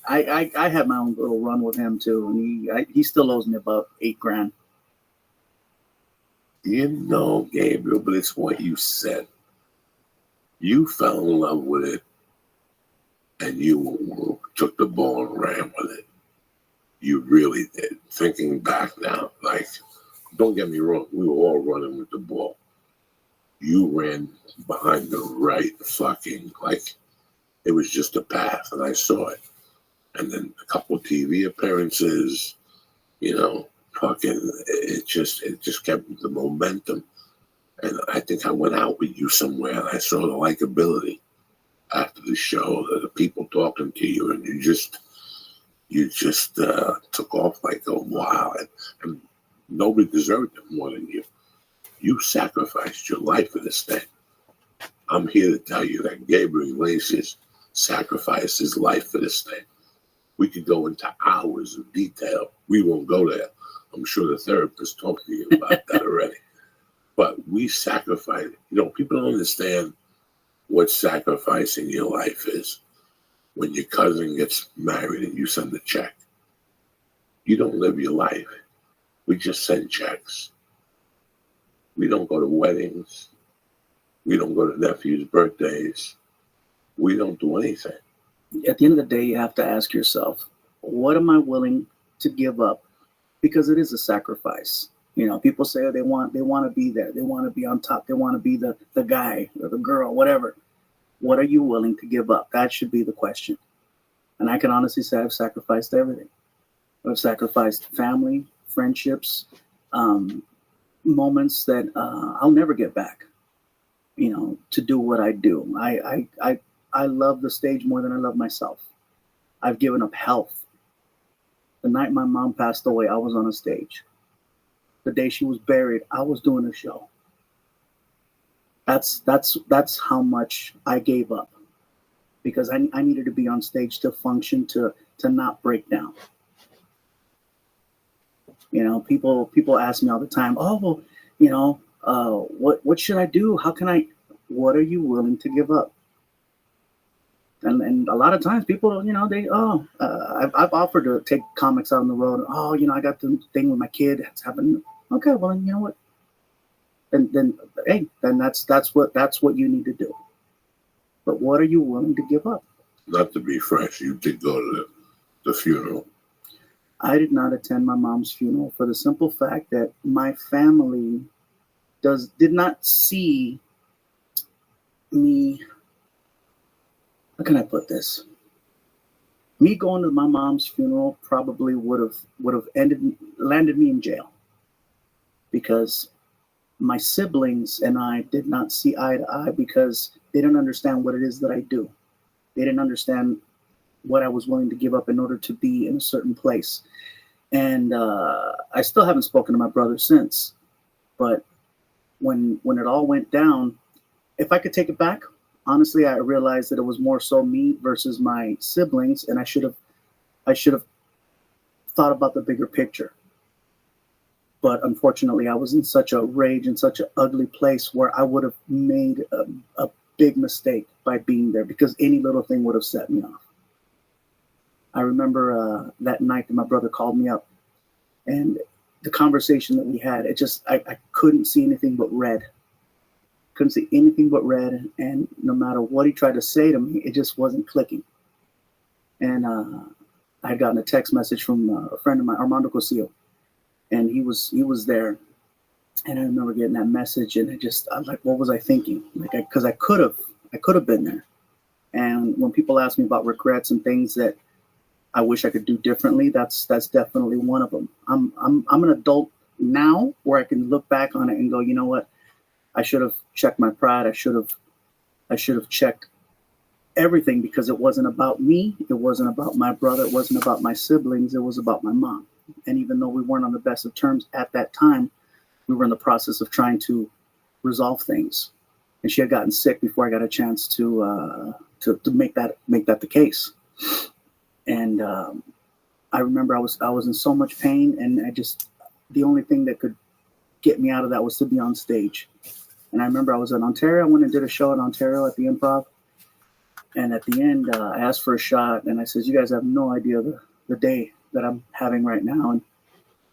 I had my own little run with him too, and he still owes me about $8,000. You know, Gabriel, but it's what you said. You fell in love with it, and you took the ball and ran with it. You really did. Thinking back now, like, don't get me wrong, we were all running with the ball. You ran behind the right fucking, like, it was just a path, and I saw it. And then a couple of TV appearances, you know, fucking, it just kept the momentum. And I think I went out with you somewhere and I saw the likability after the show, the people talking to you, and you just took off like a wow. And nobody deserved it more than you. You sacrificed your life for this thing. I'm here to tell you that Gabriel Iglesias sacrificed his life for this thing. We could go into hours of detail. We won't go there. I'm sure the therapist talked to you about that already. But we sacrifice. People don't understand what sacrificing your life is. When your cousin gets married and you send a check, you don't live your life. We just send checks. We don't go to weddings. We don't go to nephews' birthdays. We don't do anything. At the end of the day, you have to ask yourself, what am I willing to give up? Because it is a sacrifice. People say they want to be there. They want to be on top. They want to be the guy or the girl, whatever. What are you willing to give up? That should be the question. And I can honestly say I've sacrificed everything. I've sacrificed family, friendships, moments that I'll never get back, to do what I do. I love the stage more than I love myself. I've given up health. The night my mom passed away, I was on a stage. The day she was buried, I was doing a show. That's how much I gave up, because I needed to be on stage to function, to not break down. People ask me all the time, oh, well, what should I do? How can I? What are you willing to give up? And a lot of times people, I've offered to take comics out on the road. Oh, I got the thing with my kid. It's happened. Okay, well, then you know what? Then that's what you need to do. But what are you willing to give up? Not to be fresh, you did go to the funeral. I did not attend my mom's funeral for the simple fact that my family did not see me. How can I put this? Me going to my mom's funeral probably would have landed me in jail, because my siblings and I did not see eye to eye, because they didn't understand what it is that I do. They didn't understand what I was willing to give up in order to be in a certain place. And I still haven't spoken to my brother since. But when it all went down, if I could take it back, honestly, I realized that it was more so me versus my siblings, and I should have thought about the bigger picture. But unfortunately, I was in such a rage and such an ugly place where I would have made a big mistake by being there, because any little thing would have set me off. I remember that night that my brother called me up, and the conversation that we had, I couldn't see anything but red. Couldn't see anything but red, and no matter what he tried to say to me, it just wasn't clicking. And I had gotten a text message from a friend of mine, Armando Cosillo, and he was there. And I remember getting that message, and I was like, what was I thinking? Because I could have been there. And when people ask me about regrets and things that I wish I could do differently, that's definitely one of them. I'm an adult now where I can look back on it and go, you know what? I should have checked my pride. I should have checked everything, because it wasn't about me. It wasn't about my brother. It wasn't about my siblings. It was about my mom. And even though we weren't on the best of terms at that time, we were in the process of trying to resolve things. And she had gotten sick before I got a chance to make that the case. And I remember I was in so much pain, and the only thing that could get me out of that was to be on stage. And I remember I was in Ontario. I went and did a show in Ontario at the Improv. And at the end, I asked for a shot, and I said, you guys have no idea the day that I'm having right now.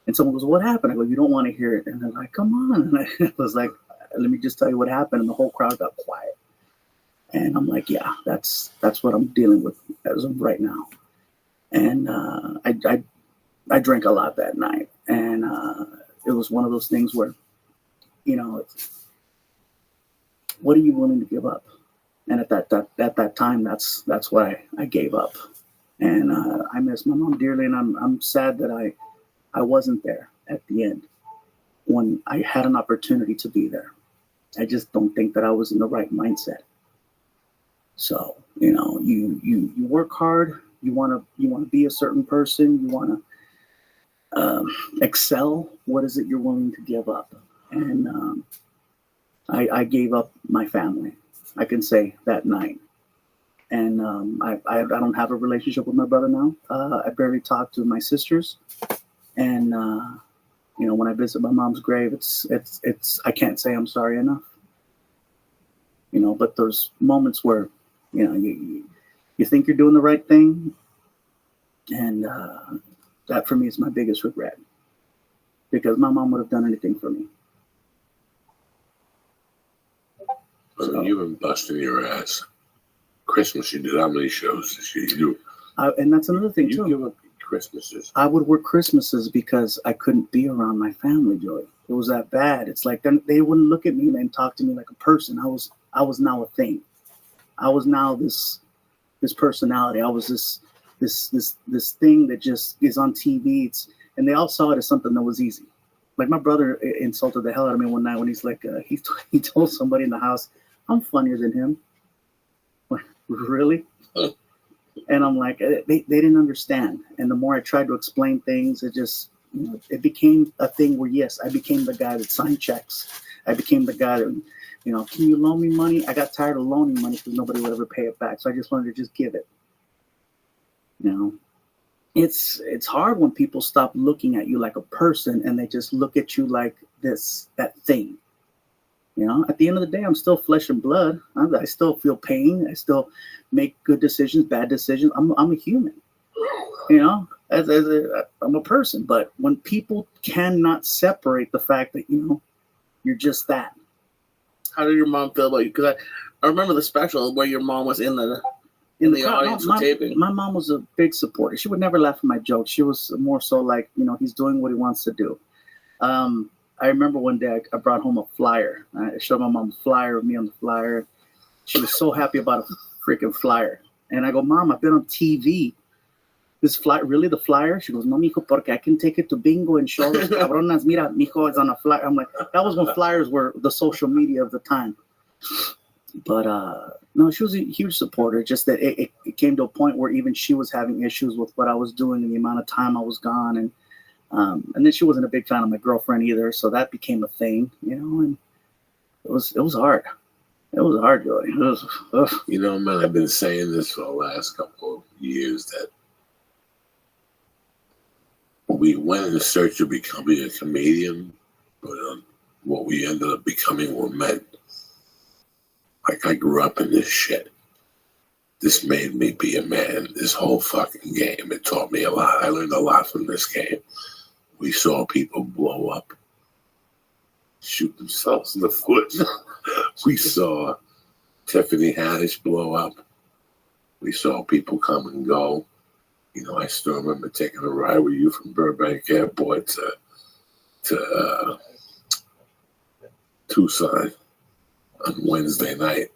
And someone goes, what happened? I go, you don't want to hear it. And they're like, come on. And I was like, let me just tell you what happened. And the whole crowd got quiet. And I'm like, yeah, that's what I'm dealing with as of right now. And I drank a lot that night. And it was one of those things where, what are you willing to give up? And at that time, that's why I gave up. And I miss my mom dearly, and I'm sad that I wasn't there at the end when I had an opportunity to be there. I just don't think that I was in the right mindset. So, you work hard. You want to be a certain person. You want to excel. What is it you're willing to give up? And I gave up my family, I can say, that night. And I don't have a relationship with my brother now. I barely talk to my sisters. And, when I visit my mom's grave, it's I can't say I'm sorry enough. But there's moments where, you think you're doing the right thing. And that for me is my biggest regret. Because my mom would have done anything for me. So, you've been busting your ass. Christmas, you did how many shows this year? You do. And that's another thing, too. You give up Christmases. I would work Christmases because I couldn't be around my family, Joey. It was that bad. It's like they wouldn't look at me and talk to me like a person. I was now a thing. I was now this personality. I was this thing that just is on TV. And they all saw it as something that was easy. Like my brother insulted the hell out of me one night when he's like, he told somebody in the house, I'm funnier than him. Like, really? And I'm like, they didn't understand. And the more I tried to explain things, it just, it became a thing where, yes, I became the guy that signed checks. I became the guy that, can you loan me money? I got tired of loaning money because nobody would ever pay it back. So I just wanted to just give it. It's hard when people stop looking at you like a person and they just look at you like that thing. At the end of the day, I'm still flesh and blood. I still feel pain. I still make good decisions, bad decisions. I'm a human. I'm a person. But when people cannot separate the fact that you're just that. How did your mom feel about you? Because I remember the special where your mom was in the audience for taping. My mom was a big supporter. She would never laugh at my jokes. She was more so like, he's doing what he wants to do. I remember one day I brought home a flyer. I showed my mom a flyer of me on the flyer. She was so happy about a freaking flyer. And I go, Mom, I've been on TV. This flyer, really the flyer? She goes, no, mijo, porque I can take it to bingo and show los cabronas. Mira, mijo, it's on a flyer. I'm like, that was when flyers were the social media of the time. But no, she was a huge supporter. Just that it came to a point where even she was having issues with what I was doing and the amount of time I was gone. And then she wasn't a big fan of my girlfriend either, so that became a thing, and it was hard. It was hard, Joey. It was, man, I've been saying this for the last couple of years that we went in search of becoming a comedian, but what we ended up becoming were men. Like, I grew up in this shit. This made me be a man. This whole fucking game, it taught me a lot. I learned a lot from this game. We saw people blow up, shoot themselves in the foot. We saw Tiffany Haddish blow up. We saw people come and go. I still remember taking a ride with you from Burbank Airport to Tucson on Wednesday night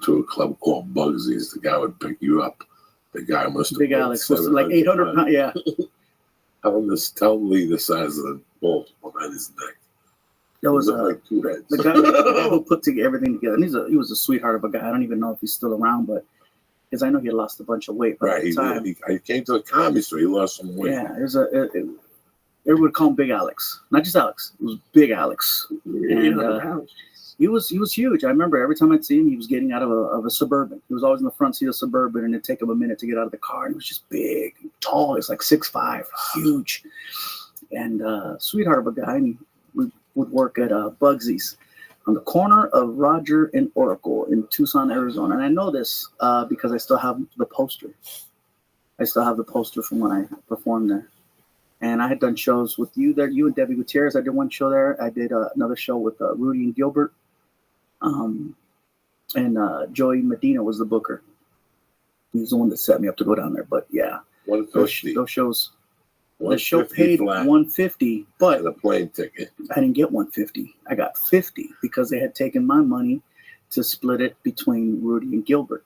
to a club called Bugsy's. The guy would pick you up. The guy must have Big Alex was like 800 pounds. Yeah. Tell Lee the size of the bolt behind his neck. There was like two heads. the guy who put everything together. And he was a sweetheart of a guy. I don't even know if he's still around, but because I know he had lost a bunch of weight. Right, he came to the comedy store. He lost some weight. Yeah, everyone would call him Big Alex, not just Alex. It was Big Alex. And, he was huge. I remember every time I'd see him, he was getting out of a Suburban. He was always in the front seat of Suburban, and it'd take him a minute to get out of the car. He was just big, tall. He's like 6'5", huge, and sweetheart of a guy. And he would work at Bugsy's on the corner of Roger and Oracle in Tucson, Arizona. And I know this because I still have the poster. I still have the poster from when I performed there. And I had done shows with you there, you and Debbie Gutierrez. I did one show there. I did another show with Rudy and Gilbert. And Joey Medina was the booker. He's the one that set me up to go down there. But yeah, those shows. The show paid $150, but the plane ticket. I didn't get $150. I got $50 because they had taken my money to split it between Rudy and Gilbert.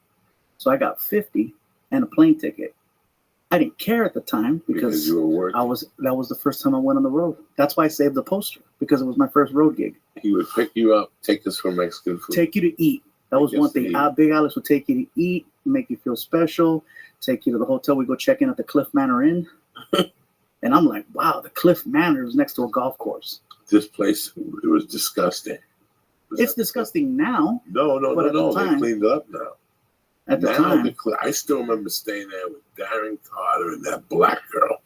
So I got $50 and a plane ticket. I didn't care at the time because you were working. That was the first time I went on the road. That's why I saved the poster, because it was my first road gig. He would pick you up, take us for Mexican food. Take you to eat. That was one thing. Big Alex would take you to eat, make you feel special, take you to the hotel. We go check in at the Cliff Manor Inn. And I'm like, wow, the Cliff Manor is next to a golf course. This place, it was disgusting. It's disgusting now. No. But at the They time- cleaned it up now. At the Now time, I still remember staying there with Darren Carter and that black girl.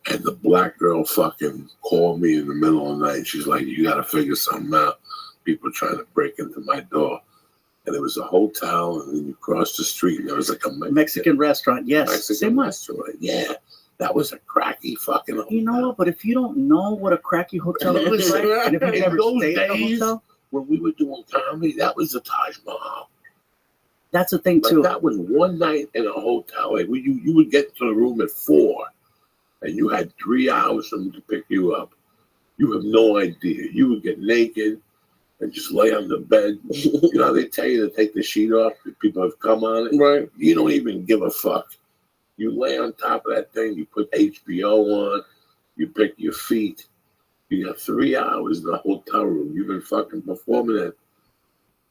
And the black girl fucking called me in the middle of the night. She's like, you got to figure something out. People trying to break into my door. And it was a hotel, and then you crossed the street, and there was like a Mexican restaurant. Yes, Mexican same one. restaurant. Yeah, that was a cracky fucking hotel. You know what? But if you don't know what a cracky hotel looks like, and if you've In never those stayed at a days, hotel, when we were doing comedy, that was the Taj Mahal. that's the thing Like, too. that was one night in a hotel. Like, you would get to the room at 4, and you had 3 hours for them to pick you up. You have no idea. You would get naked and just lay on the bed. You know, they tell you to take the sheet off if people have come on it. Right. You don't even give a fuck. You lay on top of that thing, you put HBO on, you pick your feet. You got 3 hours in the hotel room. You've been fucking performing at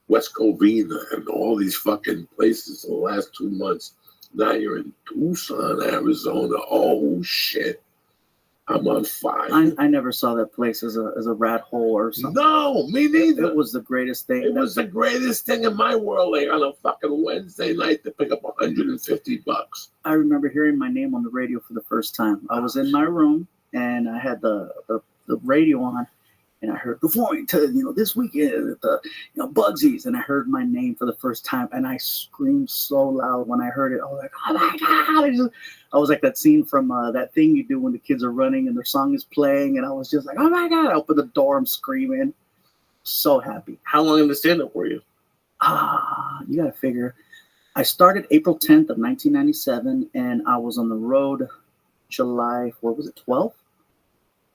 West Covina and all these fucking places for the last 2 months. Now you're in Tucson, Arizona. Oh shit. I'm on fire. I never saw that place as a rat hole or something. No, me neither. It was the greatest thing. It was the greatest thing in my world. Like on a fucking Wednesday night to pick up $150. I remember hearing my name on the radio for the first time. I was in my room and I had the radio on, and I heard good morning to this weekend at the Bugsy's, and I heard my name for the first time, and I screamed so loud when I heard it. I was like, oh my god! I was like that scene from that thing you do when the kids are running and their song is playing, and I was just like, oh my god! I opened the door, I'm screaming, so happy. How long in the stand-up were you? You gotta figure. I started April 10th of 1997, and I was on the road July, 12th?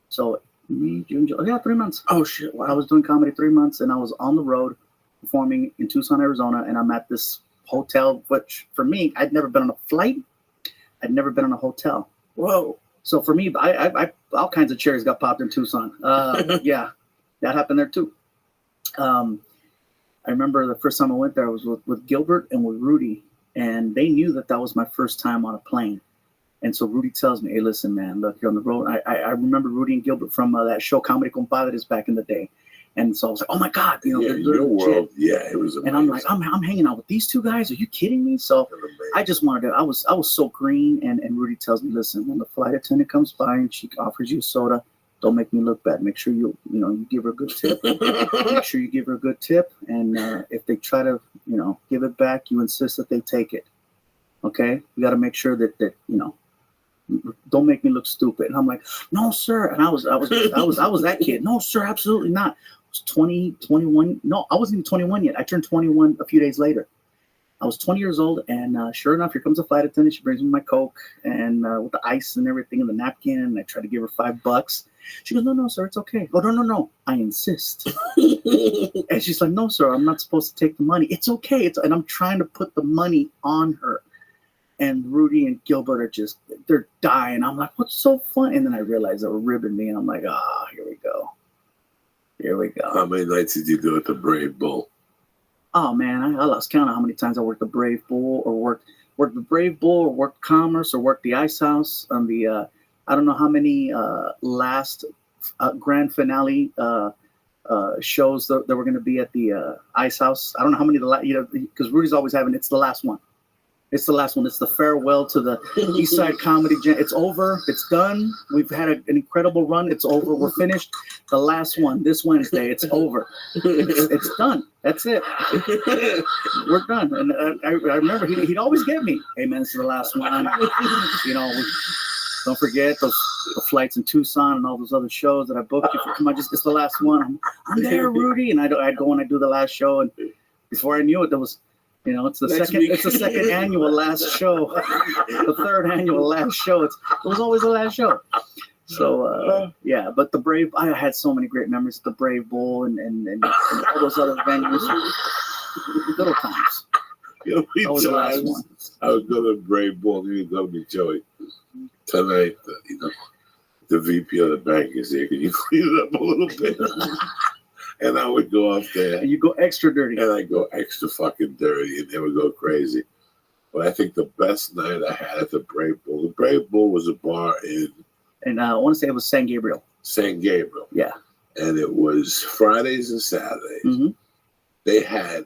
So May, June, July, 3 months. Oh shit! I was doing comedy 3 months, and I was on the road performing in Tucson, Arizona, and I'm at this hotel, which for me, I'd never been on a flight. I'd never been on a hotel. Whoa! So for me, I all kinds of cherries got popped in Tucson. Yeah, that happened there too. I remember the first time I went there, I was with Gilbert and with Rudy, and they knew that was my first time on a plane. And so Rudy tells me, hey, listen, man, look, you're on the road. I remember Rudy and Gilbert from that show, Comedy Compadres, back in the day. And so I was like, oh, my God. Yeah, they're your world, legit. yeah, it was amazing. And I'm like, I'm hanging out with these two guys. Are you kidding me? So I just wanted to, I was so green. And Rudy tells me, listen, when the flight attendant comes by and she offers you a soda, don't make me look bad. Make sure you give her a good tip. Make sure you give her a good tip. And if they try to, give it back, you insist that they take it. Okay? You got to make sure that don't make me look stupid. And I'm like, no, sir. And I was that kid. No, sir, absolutely not. I was 20, 21. No, I wasn't even 21 yet. I turned 21 a few days later. I was 20 years old, and sure enough, here comes a flight attendant. She brings me my Coke and with the ice and everything in the napkin, and I try to give her $5. She goes, no, sir, it's okay. Oh, no, I insist. And she's like, no, sir, I'm not supposed to take the money. It's okay. And I'm trying to put the money on her. And Rudy and Gilbert are they're dying. I'm like, what's so fun? And then I realized they were ribbing me, and I'm like, here we go. How many nights did you do at the Brave Bull? Oh, man, I lost count of how many times I worked the Brave Bull or worked the Brave Bull or worked Commerce or worked the Ice House on the, I don't know how many last grand finale shows that were going to be at the Ice House. I don't know how many, because Rudy's always having, it's the last one. It's the last one. It's the farewell to the East Side Comedy Jam. It's over. It's done. We've had an incredible run. It's over. We're finished. The last one this Wednesday. It's over. It's done. That's it. We're done. And I remember he'd always get me. Hey, man, this is the last one. Don't forget the flights in Tucson and all those other shows that I booked. Come on, it's the last one. I'm there, Rudy. And I'd go and I'd do the last show. And before I knew it, there was... it's the second. It's the second annual last show, the third annual last show. It was always the last show. So yeah, but the Brave. I had so many great memories at the Brave Bowl and all those other venues. Little times. That was the last one. I was going to Brave Bull. You go to me, Joey. Tonight, the VP of the bank is here. Can you clean it up a little bit? And I would go up there. And you go extra dirty. And I go extra fucking dirty, and they would go crazy. But I think the best night I had at the Brave Bull. The Brave Bull was a bar in... And I want to say it was San Gabriel. San Gabriel. Yeah. and it was Fridays and Saturdays. Mhm. They had,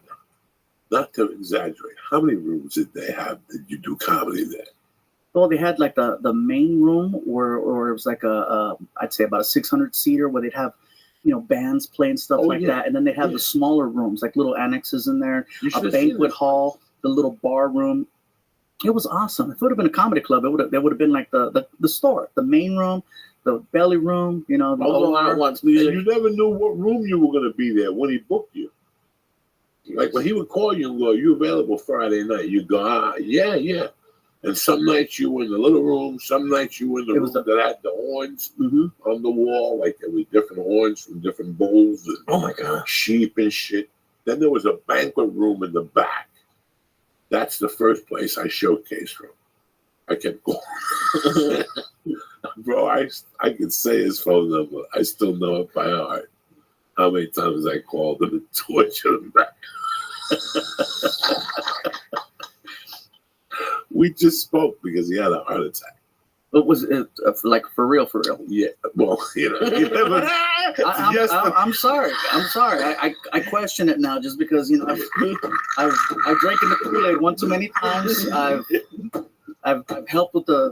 not to exaggerate, how many rooms did they have? Did you do comedy there? Well, they had like the main room where it was like I'd say about a 600 seater where they'd have, bands playing stuff like that, and then they have the smaller rooms like little annexes in there, a banquet hall, the little bar room. It was awesome. If it would have been a comedy club, there would have been like the store, the main room, the belly room, the All once And music. you never knew what room you were going to be there when he booked you. Like when he would call you and go, "You available Friday night?" You go, yeah. And some nights you were in the little room, some nights you were in the room that had the horns on the wall, like there were different horns from different bulls and Oh my god. sheep and shit. Then there was a banquet room in the back. That's the first place I showcased from. I kept going. Bro, I could say his phone number. I still know it by heart. How many times I called him and tortured him back. We just spoke because he had a heart attack. What was it like for real? Yeah, well, you never. I'm sorry. I question it now just because I've drank in the Kool-Aid one too many times. I've helped with the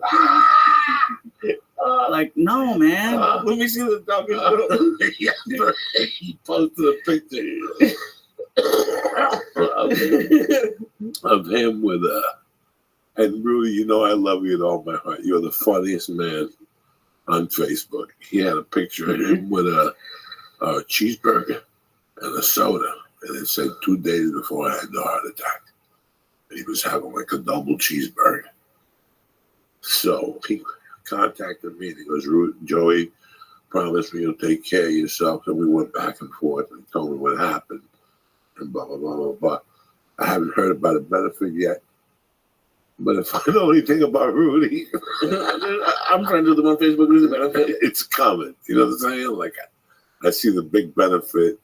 like no man. Let me see the dog. He posted a picture of him with and Rudy, I love you with all my heart. You're the funniest man on Facebook. He had a picture of him with a cheeseburger and a soda, and it said 2 days before I had the heart attack. And he was having like a double cheeseburger. So he contacted me and he goes, "Joey, promise me you'll take care of yourself." And we went back and forth and told me what happened and blah, blah, blah, blah, blah. I haven't heard about a benefit yet. But if I know anything about Rudy, I'm trying to do the one Facebook music benefit. it's coming. You know what I'm saying? Like, I see the big benefit,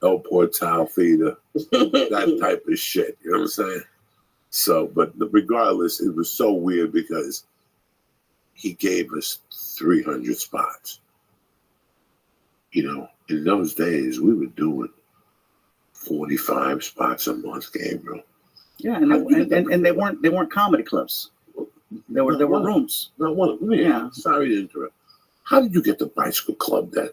El Portal Feeder, that type of shit. You know what I'm saying? So, but regardless, it was so weird because he gave us 300 spots. In those days, we were doing 45 spots a month, Gabriel. Yeah, and they weren't comedy clubs. They were rooms. Not one of them. Yeah. Sorry to interrupt. How did you get the bicycle club then?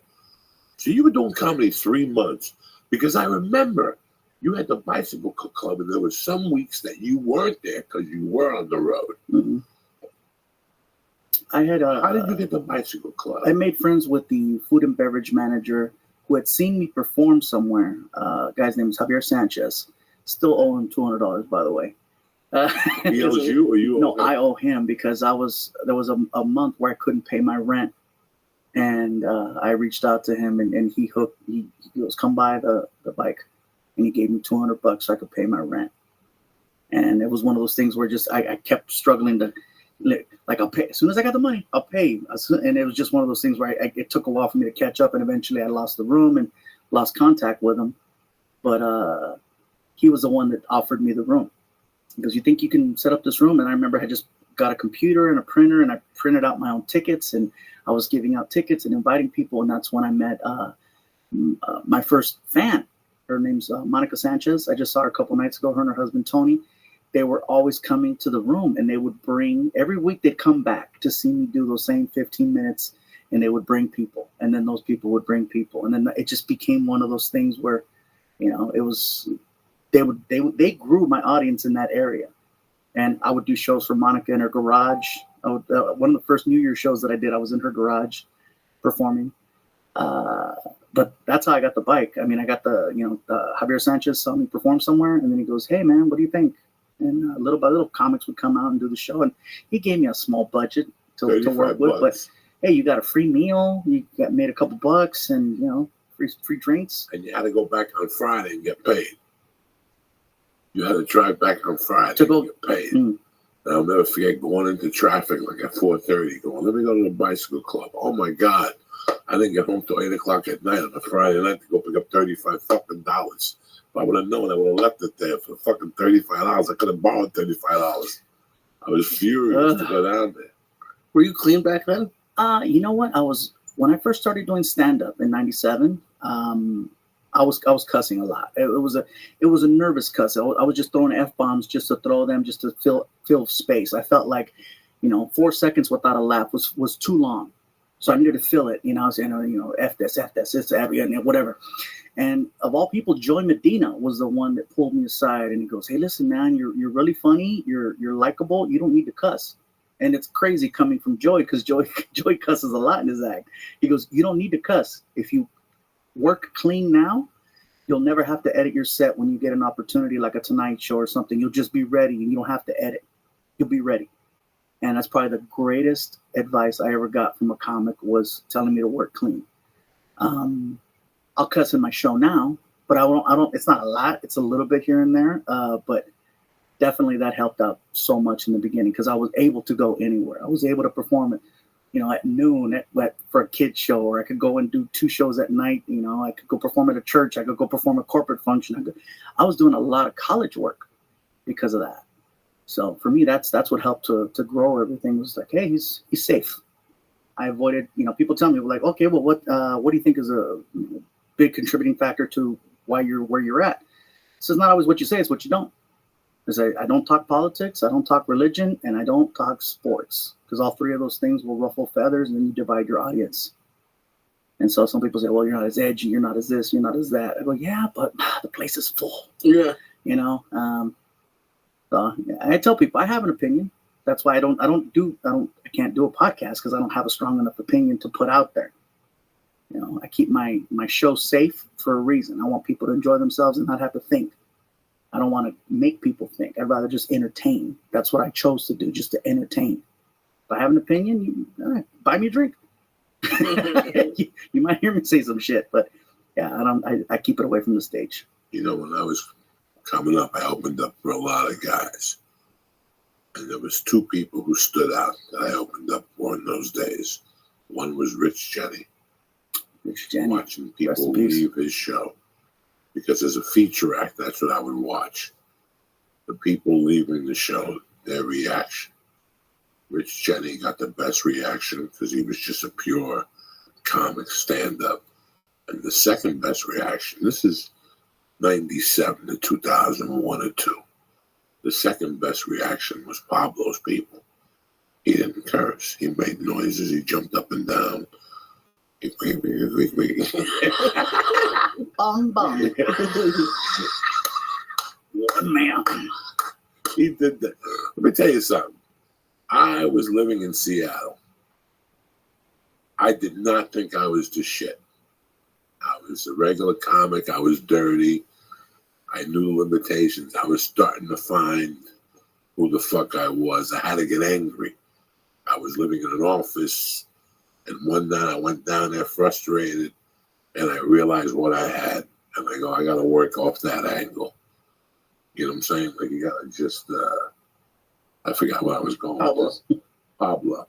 So you were doing comedy 3 months because I remember you had the bicycle club and there were some weeks that you weren't there because you were on the road. Mm-hmm. I had How did you get the bicycle club? I made friends with the food and beverage manager who had seen me perform somewhere. Guy's name is Javier Sanchez. Still owe him $200, by the way. He owes you or you owe No, him? I owe him because there was a month where I couldn't pay my rent. And I reached out to him and he goes, "Come buy the bike." And he gave me $200 so I could pay my rent. And it was one of those things where just I kept struggling to, like, I'll pay. As soon as I got the money, I'll pay. And it was just one of those things where it took a while for me to catch up. And eventually I lost the room and lost contact with him. But he was the one that offered me the room. Because you think you can set up this room? And I remember I just got a computer and a printer and I printed out my own tickets and I was giving out tickets and inviting people. And that's when I met my first fan. Her name's Monica Sanchez. I just saw her a couple nights ago, her and her husband, Tony. They were always coming to the room and they would bring, every week they'd come back to see me do those same 15 minutes and they would bring people. And then those people would bring people. And then it just became one of those things where, it was, they grew my audience in that area. And I would do shows for Monica in her garage. One of the first New Year's shows that I did, I was in her garage performing. But that's how I got the bike. I mean, I got Javier Sanchez saw me perform somewhere, and then he goes, "Hey, man, what do you think?" And little by little, comics would come out and do the show. And he gave me a small budget to work with. But, hey, you got a free meal. You made a couple bucks and, free drinks. And you had to go back on Friday and get paid. You had to drive back on Friday To go- and get paid. And I'll never forget going into traffic like at 4:30, going, "Let me go to the bicycle club." Oh my God. I didn't get home till 8 o'clock at night on a Friday night to go pick up $35 fucking dollars. If I would have known, I would have left it there for fucking $35. I could have borrowed $35. I was furious to go down there. Were you clean back then? You know what? When I first started doing stand-up in 97, I was cussing a lot. It was a nervous cuss. I was just throwing F-bombs just to throw them, just to fill space. I felt like, 4 seconds without a laugh was too long. So I needed to fill it. I was saying, F this, it's whatever. And of all people, Joy Medina was the one that pulled me aside, and he goes, "Hey, listen, man, you're really funny. You're likable. You don't need to cuss." And it's crazy coming from Joy, because Joy cusses a lot in his act. He goes, "You don't need to cuss. If you work clean now, you'll never have to edit your set when you get an opportunity like a Tonight Show or something. You'll just be ready, and you don't have to edit. You'll be ready." And that's probably the greatest advice I ever got from a comic, was telling me to work clean. I'll cuss in my show now, but I don't. It's not a lot. It's a little bit here and there. But definitely that helped out so much in the beginning, because I was able to go anywhere. I was able to perform it, at noon for a kid's show, or I could go and do 2 shows at night. I could go perform at a church. I could go perform a corporate function. I was doing a lot of college work because of that. So for me, that's what helped to grow everything. Was like, hey, he's safe. I avoided, people tell me, like, okay, well, what do you think is a big contributing factor to why you're where you're at? So it's not always what you say, it's what you don't. Because I don't talk politics, I don't talk religion, and I don't talk sports, because all 3 of those things will ruffle feathers, and then you divide your audience. And so some people say, well, you're not as edgy, you're not as this, you're not as that. I go, yeah, but the place is full. Yeah. So I tell people I have an opinion. That's why I can't do a podcast, because I don't have a strong enough opinion to put out there. I keep my show safe for a reason. I want people to enjoy themselves and not have to think. I don't want to make people think. I'd rather just entertain. That's what I chose to do, just to entertain. If I have an opinion, buy me a drink. You might hear me say some shit, but yeah, I keep it away from the stage. When I was coming up, I opened up for a lot of guys. And there was 2 people who stood out that I opened up for in those days. One was Rich Jenny. Watching people leave his show. Because as a feature act, that's what I would watch. The people leaving the show, their reaction. Rich Jenny got the best reaction because he was just a pure comic stand-up. And the second best reaction, this is 97 to 2001 or 2. The second best reaction was Pablo's people. He didn't curse. He made noises. He jumped up and down. Bong bong. Man. He did that. Let me tell you something. I was living in Seattle. I did not think I was the shit. I was a regular comic. I was dirty. I knew the limitations. I was starting to find who the fuck I was. I had to get angry. I was living in an office, and one night I went down there frustrated, and I realized what I had. And I go, I got to work off that angle. You know what I'm saying? Like, you got to just, I forgot what I was going with. Pablo.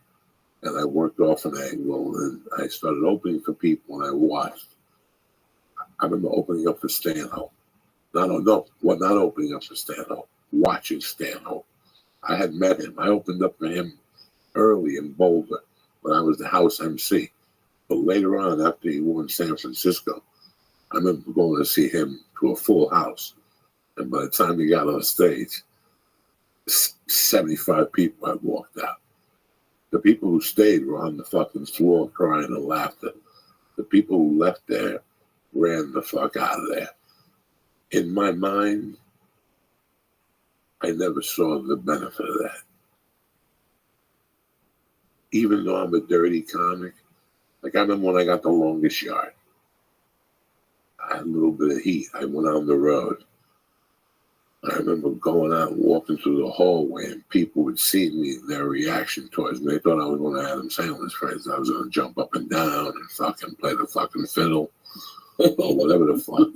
And I worked off an angle, and I started opening for people, and I watched. I remember opening up for Stanhope. Not opening up for Stanhope. Watching Stanhope. I had met him. I opened up for him early in Boulder when I was the house MC. But later on, after he won San Francisco, I remember going to see him to a full house. And by the time he got on stage, 75 people had walked out. The people who stayed were on the fucking floor crying and laughing. The people who left there ran the fuck out of there. In my mind, I never saw the benefit of that. Even though I'm a dirty comic, like I remember when I got The Longest Yard. I had a little bit of heat. I went on the road. I remember going out and walking through the hallway, and people would see me, their reaction towards me. They thought I was going to Adam Sandler's phrase. I was going to jump up and down and fucking play the fucking fiddle or whatever the fuck.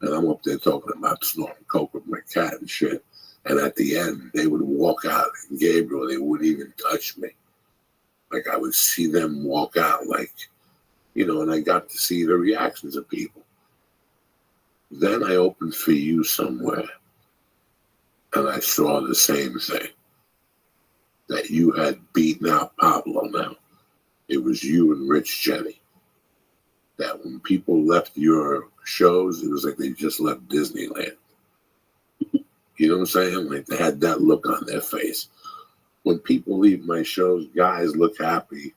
And I'm up there talking about snorting coke with my cat and shit. And at the end, they would walk out, and Gabriel, they wouldn't even touch me. Like I would see them walk out, like, and I got to see the reactions of people. Then I opened for you somewhere. And I saw the same thing, that you had beaten out Pablo now. It was you and Rich Jenny. that when people left your shows, it was like they just left Disneyland. You know what I'm saying? Like they had that look on their face. When people leave my shows, guys look happy.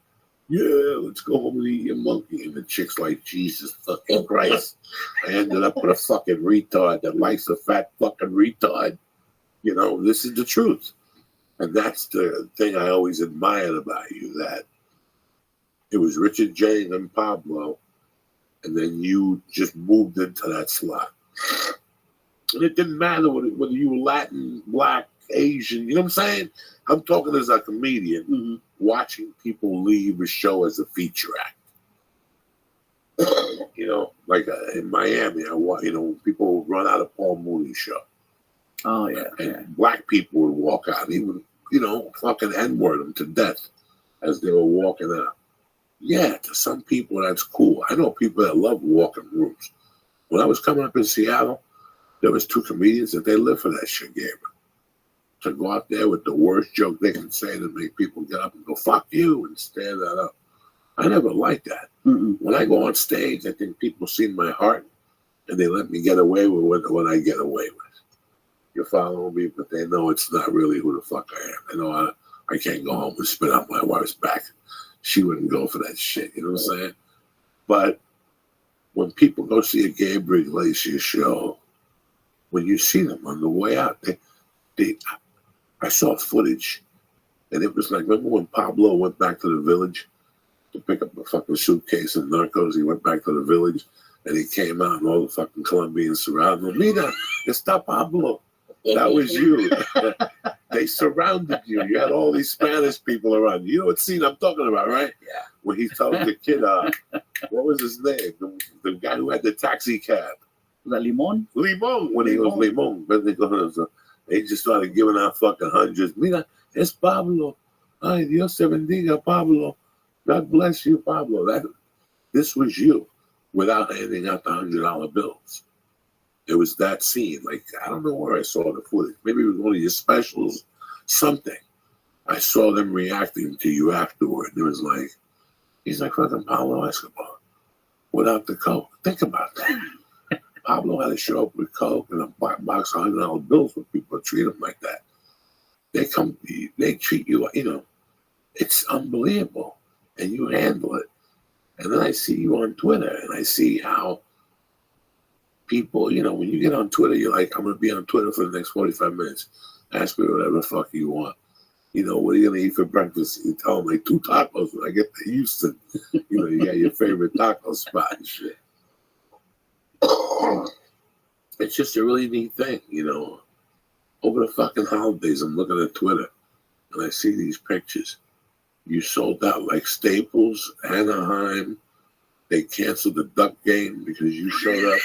Yeah, let's go home and eat your monkey. And the chick's like, Jesus fucking Christ. I ended up with a fucking retard that likes a fat fucking retard. You know, this is the truth. And that's the thing I always admired about you, that it was Richard J. and then Pablo, and then you just moved into that slot. And it didn't matter whether you were Latin, Black, Asian, you know what I'm saying? I'm talking as a comedian, watching people leave a show as a feature act. You know, like in Miami, people would run out of Paul Mooney's show. Oh, yeah. And Black people would walk out. He would, fucking N-word them to death as they were walking out. Yeah, to some people, that's cool. I know people that love walking rooms. When I was coming up in Seattle, there was 2 comedians that they lived for that shit, Gabriel. To go out there with the worst joke they can say to make people get up and go, fuck you, and stand that up. I never liked that. When I go on stage, I think people see my heart, and they let me get away with what I get away with. You follow me, but they know it's not really who the fuck I am. They know I can't go home and spit out my wife's back. She wouldn't go for that shit, you know what I'm saying? But when people go see a Gabriel Iglesias show, when you see them on the way out, I saw footage, and it was like, remember when Pablo went back to the village to pick up a fucking suitcase and narcos? He went back to the village, and he came out, and all the fucking Colombians surrounded him. Mira, está Pablo. That was you. They surrounded you. You had all these Spanish people around you. You know what scene I'm talking about, right? Yeah. When he told the kid, what was his name? The guy who had the taxi cab. Was that Limon? Limon, when he was Limon. But they just started giving out fucking hundreds. Mira, es Pablo. Ay, Dios te bendiga, Pablo. God bless you, Pablo. This was you without handing out the $100 bills. It was that scene. Like, I don't know where I saw the footage. Maybe it was one of your specials, something. I saw them reacting to you afterward. It was like, he's like fucking Pablo Escobar without the coke. Think about that. Pablo had to show up with coke and a box of $100 bills when people treat him like that. They treat you like, it's unbelievable. And you handle it. And then I see you on Twitter, and I see how people, when you get on Twitter, you're like, I'm going to be on Twitter for the next 45 minutes. Ask me whatever the fuck you want. What are you going to eat for breakfast? You tell them, like, 2 tacos when I get to Houston. You got your favorite taco spot and shit. It's just a really neat thing, Over the fucking holidays, I'm looking at Twitter, and I see these pictures. You sold out like Staples, Anaheim. They canceled the Duck game because you showed up.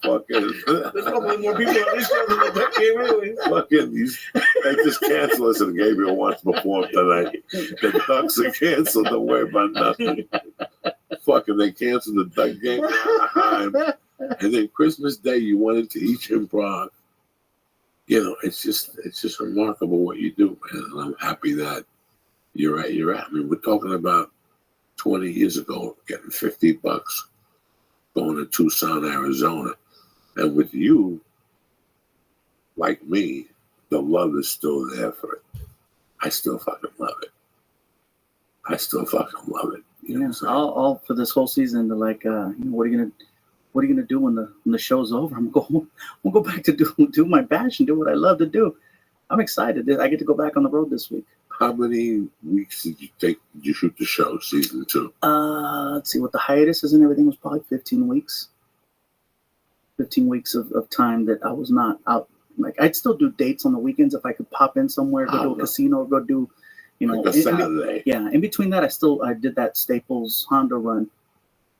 fucking. There's probably more people on this show than the Duck game, really. They just canceled us, and Gabriel wants to perform tonight. The Ducks are canceled. Don't worry about nothing. They canceled the Duck game in Anaheim, and then Christmas Day you went into each improv. It's just remarkable what you do, man. And I'm happy that you're at. I mean, we're talking about 20 years ago, getting $50, going to Tucson, Arizona. And with you, like me, the love is still there for it. I still fucking love it. You know all for this whole season. They're like, what are you gonna do when the show's over? I'm gonna go back to do my bash and do what I love to do. I'm excited. I get to go back on the road this week. How many weeks did you shoot the show, season 2? Let's see, what the hiatuses and everything was probably 15 weeks. 15 weeks of time that I was not out. Like, I'd still do dates on the weekends if I could pop in somewhere, go to a casino, or go do, like a Saturday. In between that, I did that Staples Honda run,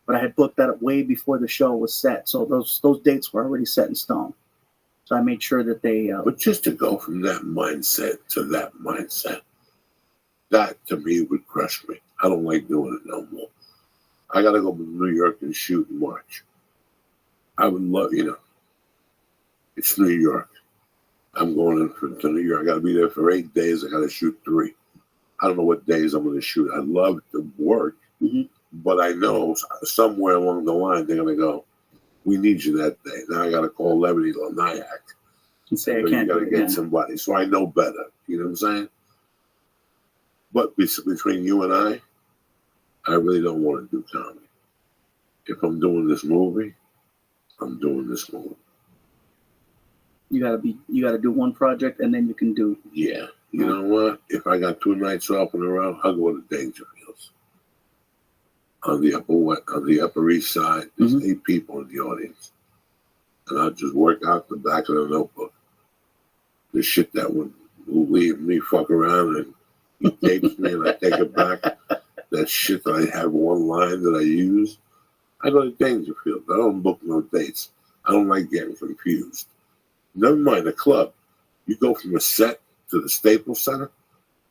but I had booked that way before the show was set. So those dates were already set in stone. So I made sure that they. But just to go from that mindset to that mindset, that to me would crush me. I don't like doing it no more. I got to go to New York and shoot in March. I would love, it's New York. I'm going to New York. I got to be there for 8 days. I got to shoot 3. I don't know what days I'm going to shoot. I love the work, but I know somewhere along the line they're going to go, we need you that day. Now I got to call Levity Lanayak and say I you can't. got to get somebody. So I know better. You know what I'm saying? But between you and I really don't want to do comedy. If I'm doing this movie, I'm doing this movie. You gotta do one project and then you can do. Yeah. You know what? If I got 2 nights off in a row, I'll go to Dangerfields. On the Upper East Side, there's 8 people in the audience. And I'll just work out the back of the notebook. The shit that would leave me fuck around and he tapes me and I take it back. That shit that I have one line that I use. I go to Dangerfield. I don't book no dates. I don't like getting confused. Never mind a club. You go from a set to the Staples Center,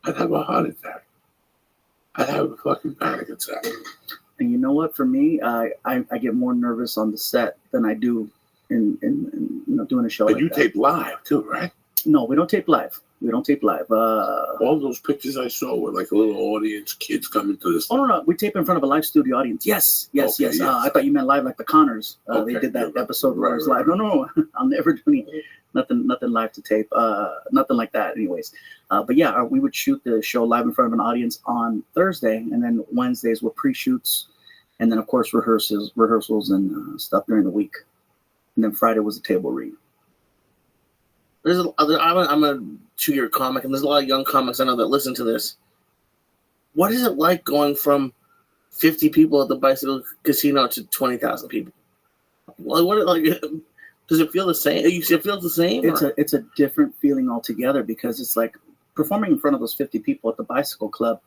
I'd have a heart attack. I'd have a fucking panic attack. And you know what? For me, I get more nervous on the set than I do in doing a show. But like you that. tape live too, right? No, we don't tape live. All those pictures I saw were like a little audience, kids coming to this. Oh no, we tape in front of a live studio audience. Yes. Okay, yes. I thought you meant live, like the Connors. Okay, they did that yeah, episode where it was live. right. No, I'll never do nothing live to tape. Nothing like that. Anyways, but yeah, we would shoot the show live in front of an audience on Thursday, and then Wednesdays were pre-shoots, and then of course rehearsals and stuff during the week, and then Friday was a table read. I'm a 2-year comic, and there's a lot of young comics I know that listen to this. What is it like going from 50 people at the Bicycle Casino to 20,000 people? Does it feel the same? You feel the same? It's a different feeling altogether, because it's like performing in front of those 50 people at the Bicycle Club.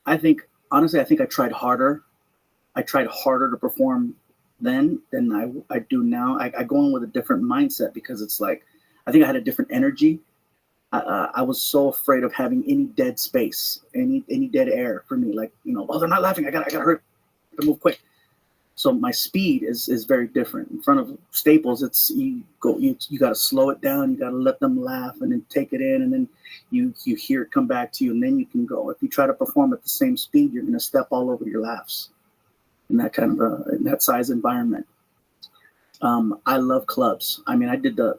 I think I tried harder. I tried harder to perform then than I do now. I go in with a different mindset, because it's like, I think I had a different energy. I was so afraid of having any dead space, any dead air for me. Like, they're not laughing. I gotta hurry to move quick. So my speed is very different. In front of Staples, it's you gotta slow it down. You gotta let them laugh and then take it in, and then you hear it come back to you, and then you can go. If you try to perform at the same speed, you're gonna step all over your laughs in that kind of in that size environment. I love clubs. I mean, I did the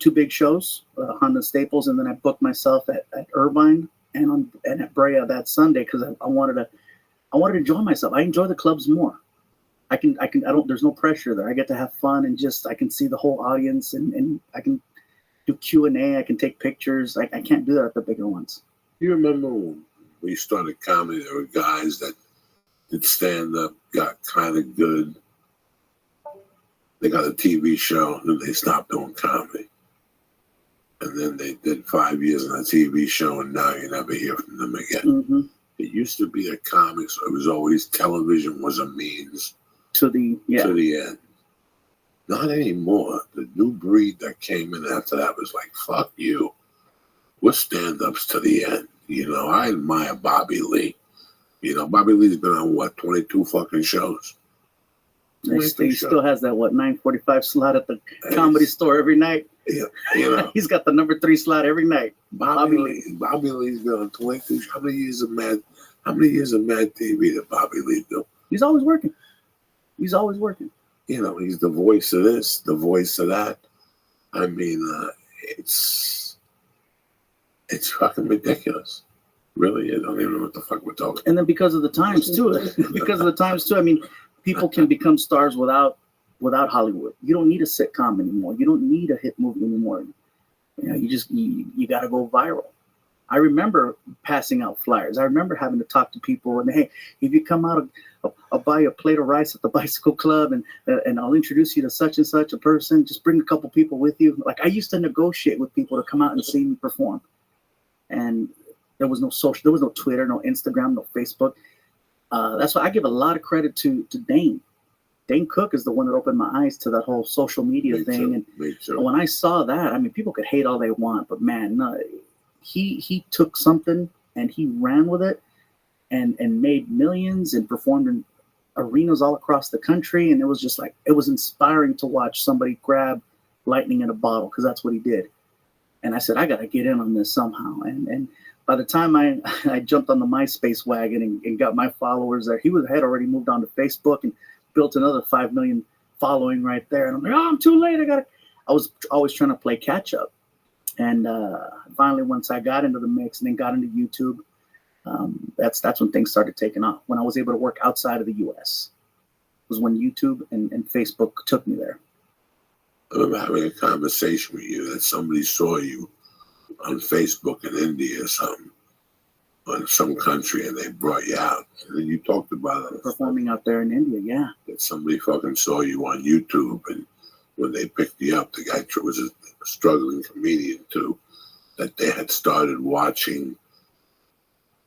2 big shows, Honda Staples, and then I booked myself at Irvine and at Brea that Sunday, because I wanted to enjoy myself. I enjoy the clubs more. There's no pressure there. I get to have fun, and I can see the whole audience, and I can do Q&A. I can take pictures. I can't do that at the bigger ones. You remember when we started comedy, there were guys that did stand up, got kind of good. They got a TV show, and they stopped doing comedy. And then they did 5 years on a TV show, and now you never hear from them again. Mm-hmm. It used to be a comic, so it was always television was a means to the end. Not anymore. The new breed that came in after that was like, fuck you. We're stand-ups to the end. I admire Bobby Lee. Bobby Lee's been on, 22 fucking shows? He still has that 9:45 slot at the Comedy Store every night. Yeah, he's got the number 3 slot every night. Bobby Lee's been on 22. How many years of Mad TV did Bobby Lee do? He's always working. He's He's the voice of this, the voice of that. I mean, it's fucking ridiculous. Really, I don't even know what the fuck we're talking. And then because of the times too. I mean, people can become stars without Hollywood. You don't need a sitcom anymore. You don't need a hit movie anymore. You got to go viral. I remember passing out flyers. I remember having to talk to people and, hey, if you come out, I'll buy you a plate of rice at the Bicycle Club, and I'll introduce you to such and such a person. Just bring a couple people with you. Like, I used to negotiate with people to come out and see me perform. And there was no Twitter, no Instagram, no Facebook. That's why I give a lot of credit to Dane. Dane Cook is the one that opened my eyes to that whole social media thing. Me too. When I saw that, I mean, people could hate all they want, but man, no, he took something and he ran with it and made millions and performed in arenas all across the country. And it was just like, it was inspiring to watch somebody grab lightning in a bottle, because that's what he did. And I said, I got to get in on this somehow. And by the time I jumped on the MySpace wagon and got my followers there, had already moved on to Facebook and built another 5 million following right there. And I'm like, oh, I'm too late. I was always trying to play catch up. And finally, once I got into the mix and then got into YouTube, that's when things started taking off. When I was able to work outside of the U.S. was when YouTube and Facebook took me there. I remember having a conversation with you that somebody saw you on Facebook in India or something, or in some country, and they brought you out. And then you talked about it. Performing out there in India, yeah. That somebody fucking saw you on YouTube, and when they picked you up, the guy was a struggling comedian too, that they had started watching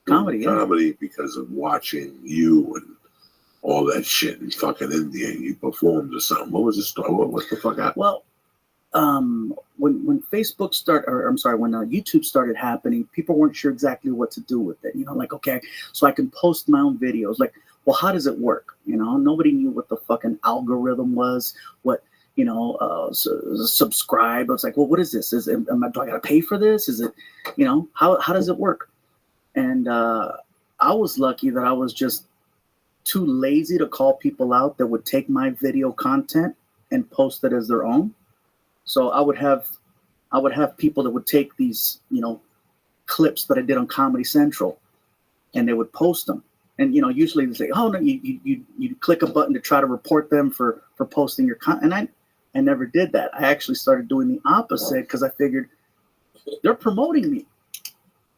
comedy because of watching you and all that shit in fucking India, and you performed or something. What was the story? What the fuck happened? Well, when Facebook when YouTube started happening, people weren't sure exactly what to do with it. Like, okay, so I can post my own videos. Like, well, how does it work? Nobody knew what the fucking algorithm was. What subscribe. It's like, well, what is this? Do I gotta pay for this? Is it, how does it work? And I was lucky that I was just too lazy to call people out that would take my video content and post it as their own. So I would have people that would take these, clips that I did on Comedy Central, and they would post them. And usually they say, oh no, you click a button to try to report them for posting your content. And I never did that. I actually started doing the opposite because I figured they're promoting me.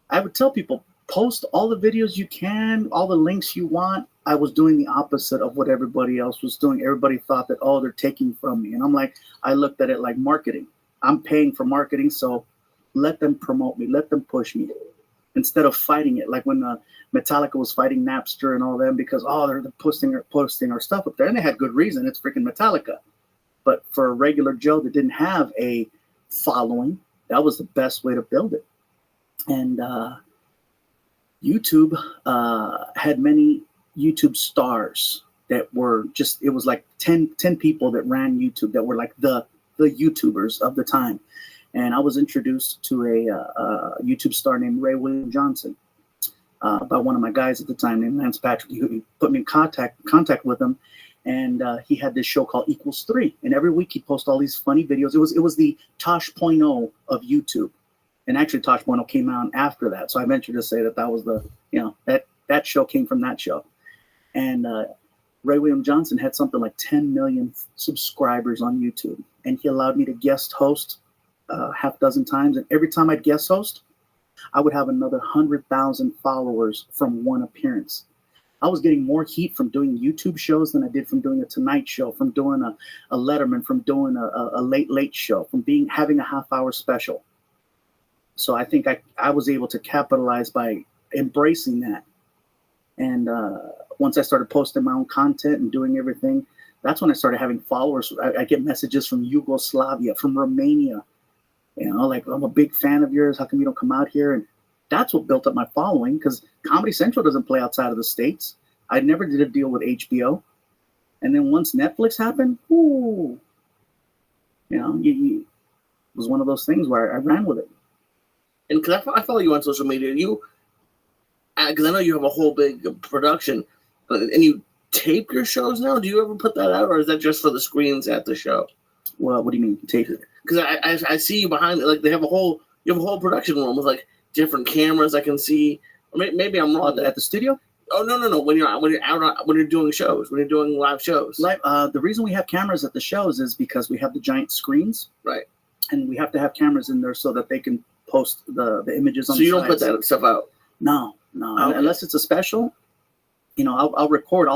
I would tell people, post all the videos you can, all the links you want. I was doing the opposite of what everybody else was doing. Everybody thought that, oh, they're taking from me. And I'm like, I looked at it like marketing. I'm paying for marketing, so let them promote me. Let them push me instead of fighting it. Like when Metallica was fighting Napster and all them because, oh, they're posting our stuff up there. And they had good reason. It's freaking Metallica. But for a regular Joe that didn't have a following, that was the best way to build it. And YouTube had many YouTube stars that were just, it was like 10 people that ran YouTube that were like the YouTubers of the time. And I was introduced to a YouTube star named Ray William Johnson by one of my guys at the time named Lance Patrick. He put me in contact with him. And he had this show called Equals 3. And every week he'd post all these funny videos. It was the Tosh.0 of YouTube. And actually Tosh.0 came out after that. So I venture to say that was the, that show came from that show. And Ray William Johnson had something like 10 million subscribers on YouTube. And he allowed me to guest host half dozen times. And every time I'd guest host, I would have another 100,000 followers from one appearance. I was getting more heat from doing YouTube shows than I did from doing a Tonight Show, from doing a Letterman, from doing a late show, from having a half-hour special. So I think I was able to capitalize by embracing that. And once I started posting my own content and doing everything, that's when I started having followers. I get messages from Yugoslavia, from Romania. Like, I'm a big fan of yours. How come you don't come out here? And that's what built up my following, because Comedy Central doesn't play outside of the States. I never did a deal with HBO. And then once Netflix happened, it was one of those things where I ran with it. And because I follow you on social media, because I know you have a whole big production, and you tape your shows now. Do you ever put that out, or is that just for the screens at the show? Well, what do you mean tape it? Because I see you behind it, like you have a whole production room with like different cameras. I can see. Or maybe I'm wrong. At the studio? Oh no! When you're doing shows, when you're doing live shows. The reason we have cameras at the shows is because we have the giant screens, right? And we have to have cameras in there so that they can post the images on. So you don't put that stuff out? No, okay. Unless it's a special. I'll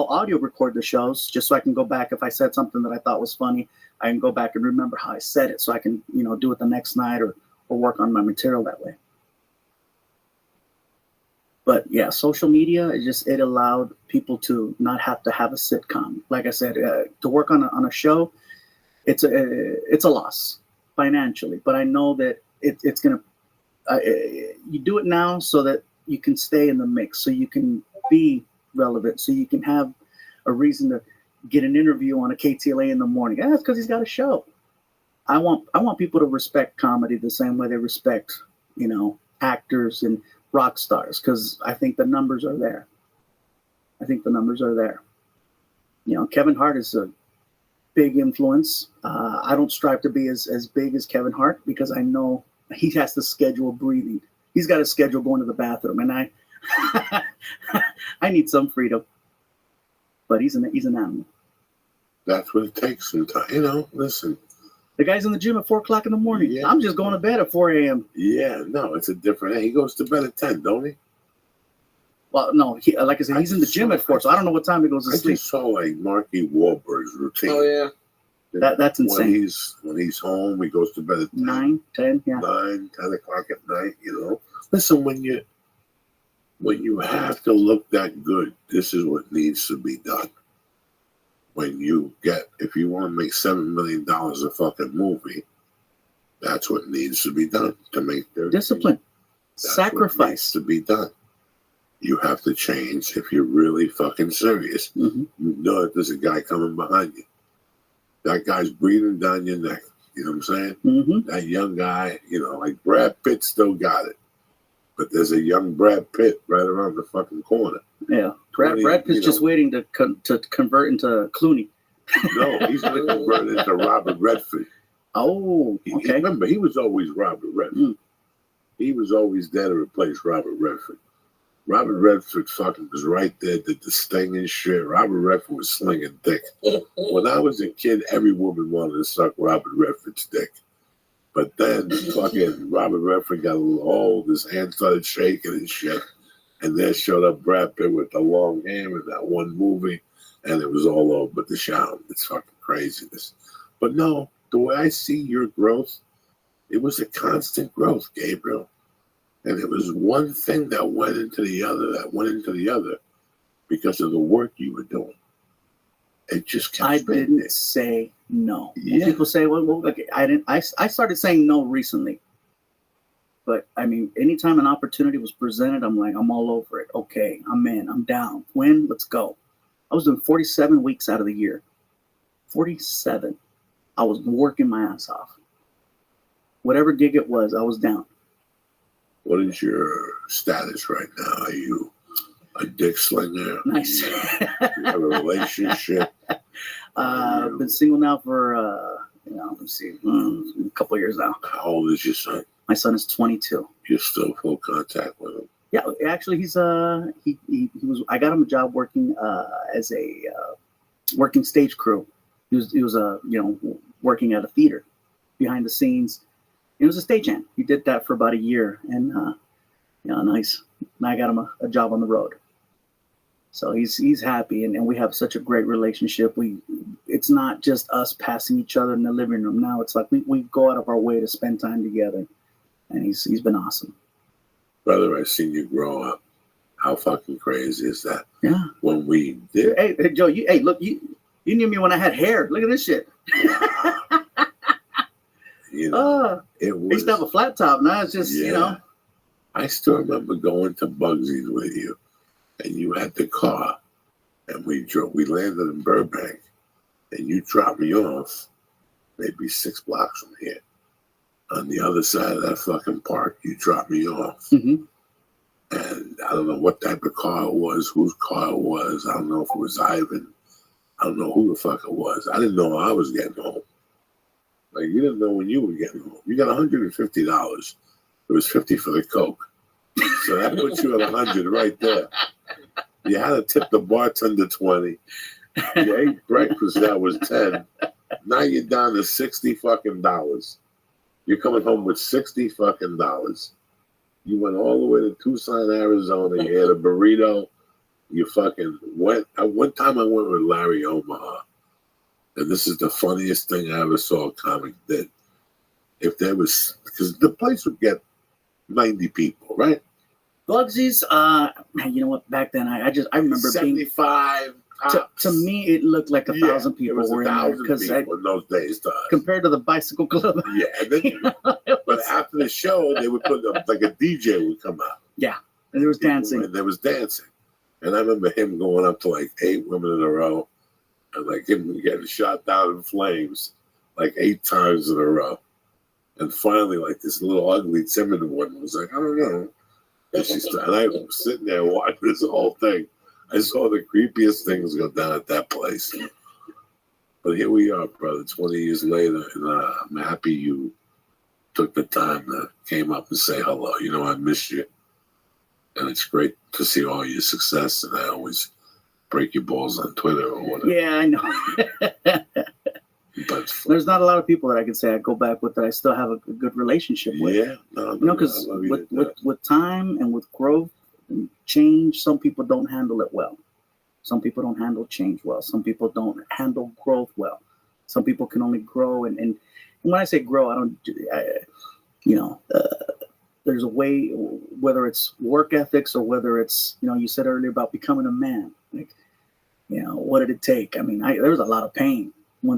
audio record the shows just so I can go back if I said something that I thought was funny. I can go back and remember how I said it, so I can do it the next night or work on my material that way. But yeah, social media, it allowed people to not have to have a sitcom. Like I said, to work on a show, it's a loss financially. But I know that it's gonna. You do it now so that you can stay in the mix, so you can be relevant, so you can have a reason to get an interview on a KTLA in the morning. That's because he's got a show. I want people to respect comedy the same way they respect, actors and rock stars, because I think the numbers are there. Kevin Hart is a big influence. I don't strive to be as big as Kevin Hart because I know he has to schedule breathing. He's got a schedule going to the bathroom, and I I need some freedom. But he's an animal. That's what it takes sometimes. Listen. The guy's in the gym at 4:00 in the morning. Yeah. I'm just going to bed at 4 a.m. Yeah, no, it's a different. He goes to bed at 10, don't he? Well, no, like I said, he's in the gym at 4, so I don't know what time he goes to sleep. I just saw like Marky Wahlberg's routine. Oh yeah. That's insane. When he's home, he goes to bed at 9, 10, yeah. 9, 10 o'clock at night. Listen, when you have to look that good, this is what needs to be done. If you want to make $7 million a fucking movie, that's what needs to be done to make their discipline, sacrifice what needs to be done. You have to change if you're really fucking serious. Mm-hmm. You know that there's a guy coming behind you. That guy's breathing down your neck. You know what I'm saying? Mm-hmm. That young guy, like Brad Pitt still got it. But there's a young Brad Pitt right around the fucking corner. Yeah. Brad Pitt's just waiting to convert into Clooney. No, he's going to convert into Robert Redford. Oh, okay. Remember, he was always Robert Redford. Mm. He was always there to replace Robert Redford. Robert Redford fucking was right there, did the sting and shit. Robert Redford was slinging dick. When I was a kid, every woman wanted to suck Robert Redford's dick. But then fucking Robert Redford got a little old, his hand started shaking and shit. And then showed up Brad Pitt with the long hair in that one movie, and it was all over the shout. It's fucking craziness. But no, the way I see your growth, it was a constant growth, Gabriel. And it was one thing that went into the other, because of the work you were doing. It just kept I didn't say no. Yeah. People say, well, okay, I didn't. I started saying no recently. But, I mean, anytime an opportunity was presented, I'm like, I'm all over it. Okay, I'm in. I'm down. When? Let's go. I was doing 47 weeks out of the year. 47. I was working my ass off. Whatever gig it was, I was down. What is your status right now? Are you a dick slinger? Nice. You have a relationship? I've been single now for, let's see, a couple of years now. How old is your son? My son is 22. You're still full contact with him? Yeah, actually, he was. I got him a job working as a working stage crew. He was working at a theater behind the scenes. He was a stagehand. He did that for about a year, and nice. And I got him a job on the road. So he's happy, and we have such a great relationship. It's not just us passing each other in the living room. Now it's like we go out of our way to spend time together. And he's been awesome. Brother, I've seen you grow up. How fucking crazy is that? Yeah. When we did. Hey Joe, look, you knew me when I had hair. Look at this shit. It was. I used to have a flat top. Now it's just, I still remember going to Bugsy's with you, and you had the car, and we landed in Burbank, and you dropped me off maybe 6 blocks from here. On the other side of that fucking park, you dropped me off. Mm-hmm. And I don't know what type of car it was, whose car it was. I don't know if it was Ivan. I don't know who the fuck it was. I didn't know I was getting home. Like, you didn't know when you were getting home. You got $150. It was $50 for the Coke. So that puts you at $100 right there. You had to tip the bartender $20. You ate breakfast, that was $10. Now you're down to $60 fucking dollars. You're coming home with $60 fucking dollars. You went all the way to Tucson, Arizona. You had a burrito. You fucking went. One time I went with Larry Omaha. And this is the funniest thing I ever saw a comic did. If there was, because the place would get 90 people, right? Bugsy's, you know what? Back then, I remember 75. To me, it looked like 1,000 people were in there because in those days, compared to the bicycle club. Yeah, and then, but after the show, they would put up like a DJ would come out. Yeah, and there was dancing. And there was dancing, and I remember him going up to like 8 women in a row, and like him getting shot down in flames, like 8 times in a row. And finally, like this little ugly, timid one was like, I don't know. And I was sitting there watching this whole thing. I saw the creepiest things go down at that place. But here we are, brother, 20 years later, and I'm happy you took the time to came up and say hello. You know, I miss you. And it's great to see all your success, and I always break your balls on Twitter or whatever. Yeah, I know. But there's not a lot of people that I can say I go back with that I still have a good relationship with. Yeah, no, you know, because with time and with growth and change, some people don't handle it well. Some people don't handle change well. Some people don't handle growth well. Some people can only grow, and when I say grow, there's a way, whether it's work ethics or whether it's, you said earlier about becoming a man. Like, what did it take? I mean, there was a lot of pain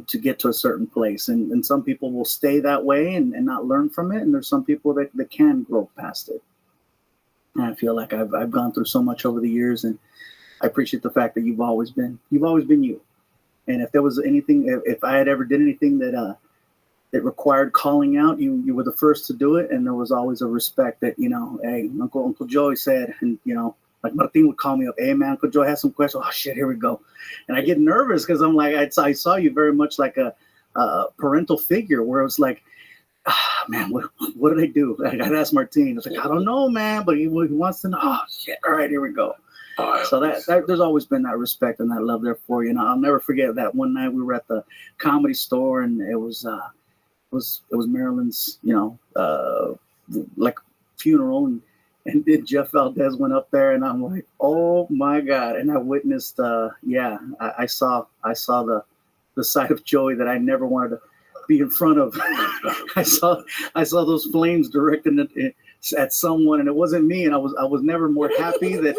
to get to a certain place, and some people will stay that way and not learn from it, and there's some people that can grow past it. And I feel like I've gone through so much over the years, and I appreciate the fact that you've always been you. And if there was anything, if I had ever did anything that required calling out, you were the first to do it, and there was always a respect that, hey, Uncle Joey said, and like Martin would call me up, hey man, Uncle Joey has some questions. Oh shit, here we go. And I get nervous because I'm like, I saw you very much like a parental figure, where it was like, man, what did I do? I'd ask Martin. I was like, I don't know, man, but he wants to know. Oh shit, all right, here we go. So that there's always been that respect and that love there for you. And I'll never forget that one night we were at the Comedy Store, and it was Marilyn's, like funeral, and then Jeff Valdez went up there, and I'm like, oh my God. And I witnessed, I saw the side of Joey that I never wanted to be in front of. I saw those flames directed at someone, and it wasn't me. And I was never more happy that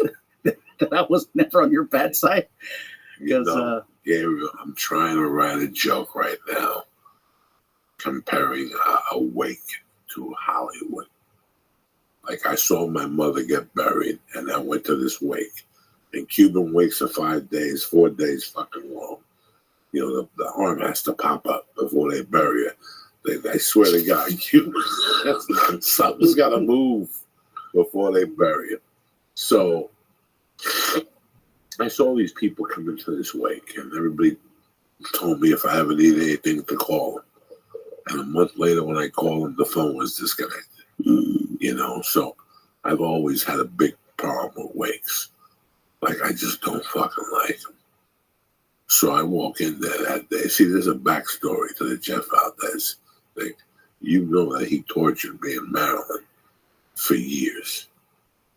I was never on your bad side. Because Gabriel, I'm trying to write a joke right now, comparing a wake to Hollywood. Like, I saw my mother get buried, and I went to this wake. And Cuban wakes are 5 days, 4 days fucking long. The arm has to pop up before they bury it. I swear to God, Cuban, something's got to move before they bury it. So I saw these people come into this wake, and everybody told me if I ever need anything to call them. And a month later, when I called them, the phone was disconnected. So I've always had a big problem with wakes. Like, I just don't fucking like them. So I walk in there that day. See, there's a backstory to the Jeff Valdez thing. You know that he tortured me in Maryland for years.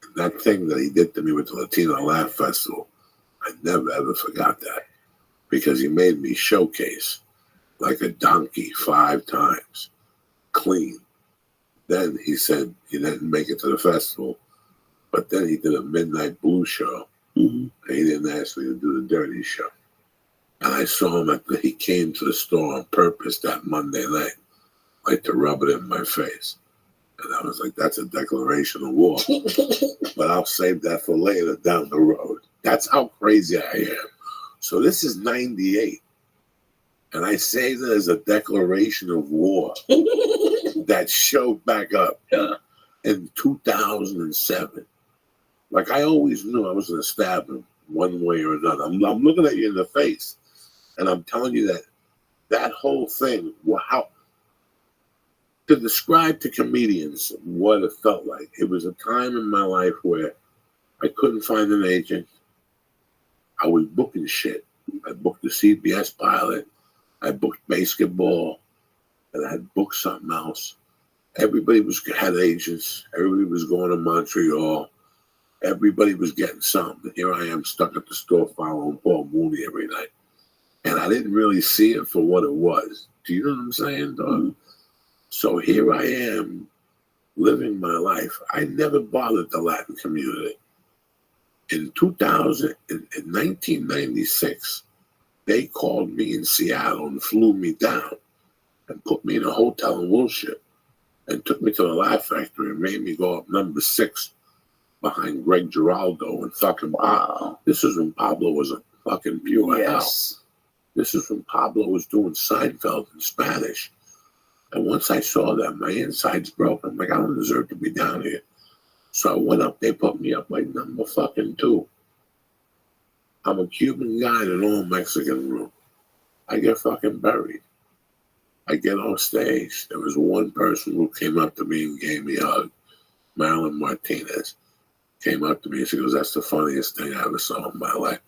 And that thing that he did to me with the Latino Laugh Festival, I never ever forgot that. Because he made me showcase like a donkey 5 times, clean. Then he said he didn't make it to the festival, but then he did a midnight blues show, and he didn't ask me to do the dirty show. And I saw him he came to the store on purpose that Monday night, like to rub it in my face. And I was like, that's a declaration of war. But I'll save that for later down the road. That's how crazy I am. So this is 98. And I say that as a declaration of war that showed back up in 2007. Like, I always knew I was going to stab him one way or another. I'm looking at you in the face, and I'm telling you that whole thing, how to describe to comedians what it felt like. It was a time in my life where I couldn't find an agent. I was booking shit. I booked the CBS pilot. I booked basketball, and I had booked something else. Everybody had agents. Everybody was going to Montreal. Everybody was getting something. Here I am stuck at the store following Paul Mooney every night. And I didn't really see it for what it was. Do you know what I'm saying, dog? So here I am living my life. I never bothered the Latin community. In 1996, they called me in Seattle and flew me down and put me in a hotel in Wilshire and took me to the Laugh Factory and made me go up number 6 behind Greg Giraldo and fucking Pablo. This is when Pablo was a fucking pure house. This is when Pablo was doing Seinfeld in Spanish. And once I saw that, my insides broke. I'm like, I don't deserve to be down here. So I went up. They put me up like number fucking 2. I'm a Cuban guy in an all Mexican room. I get fucking buried. I get on stage. There was one person who came up to me and gave me a hug. Marilyn Martinez came up to me and she goes, "That's the funniest thing I ever saw in my life."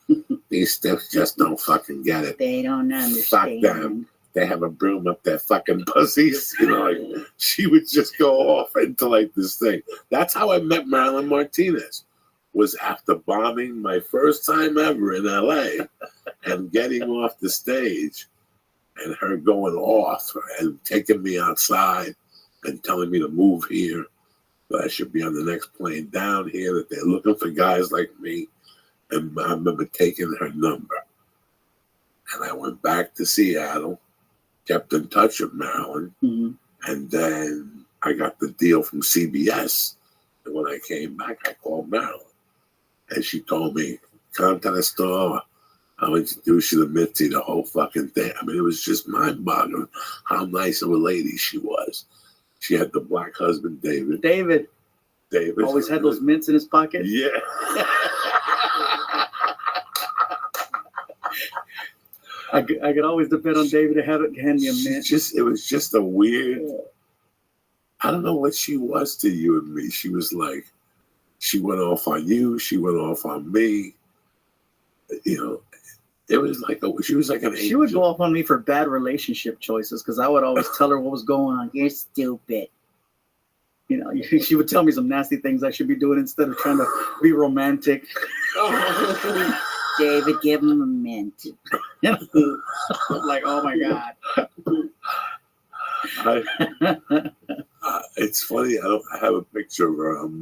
These stiffs just don't fucking get it. They don't understand. Fuck them. They have a broom up their fucking pussies. You know, like, she would just go off into like this thing. That's how I met Marilyn Martinez. Was after bombing my first time ever in LA and getting off the stage and her going off and taking me outside and telling me to move here, that I should be on the next plane down here, that they're looking for guys like me. And I remember taking her number. And I went back to Seattle, kept in touch with Marilyn, and then I got the deal from CBS. And when I came back, I called Marilyn. And she told me, "Come to the store. I'll introduce you to Mitzi," the whole fucking thing. I mean, it was just mind-boggling how nice of a lady she was. She had the black husband, David. David. David. Always had those mints in his pocket. Yeah. I could always depend on David to hand me a mint. It was just a weird, I don't know what she was to you and me. She was like, she went off on you. She went off on me. You know, it was like she was like an angel. She would go off on me for bad relationship choices because I would always tell her what was going on. You're stupid. You know, she would tell me some nasty things I should be doing instead of trying to be romantic. David, give him a mint. You know? I'm like, oh my God. It's funny. I have a picture of her on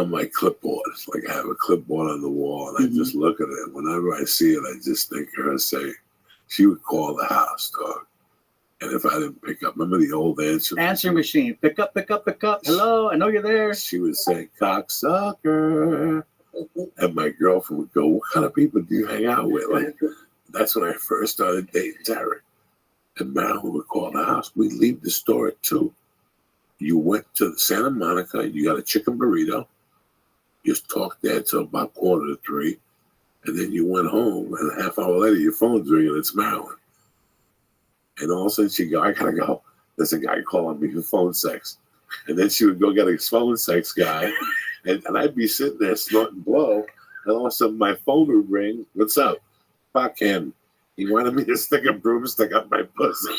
my clipboard. It's like I have a clipboard on the wall, and I just look at it. Whenever I see it, I just think of her saying, she would call the house, dog. And if I didn't pick up, remember the old answering machine? Pick up. Hello, I know you're there. She would say, "Cocksucker." And my girlfriend would go, "What kind of people do you hang out with?" Like, that's when I first started dating Terry. And Marilyn would call the house. We'd leave the store at 2. You went to Santa Monica, you got a chicken burrito. You talked there till about 2:45. And then you went home, and a half hour later, your phone's ringing, it's Marilyn. And all of a sudden, she'd go, "I gotta go. There's a guy calling me for phone sex." And then she would go get a phone sex guy. And I'd be sitting there snorting blow. And all of a sudden, my phone would ring. "What's up?" "Fuck him. He wanted me to stick a broomstick up my pussy."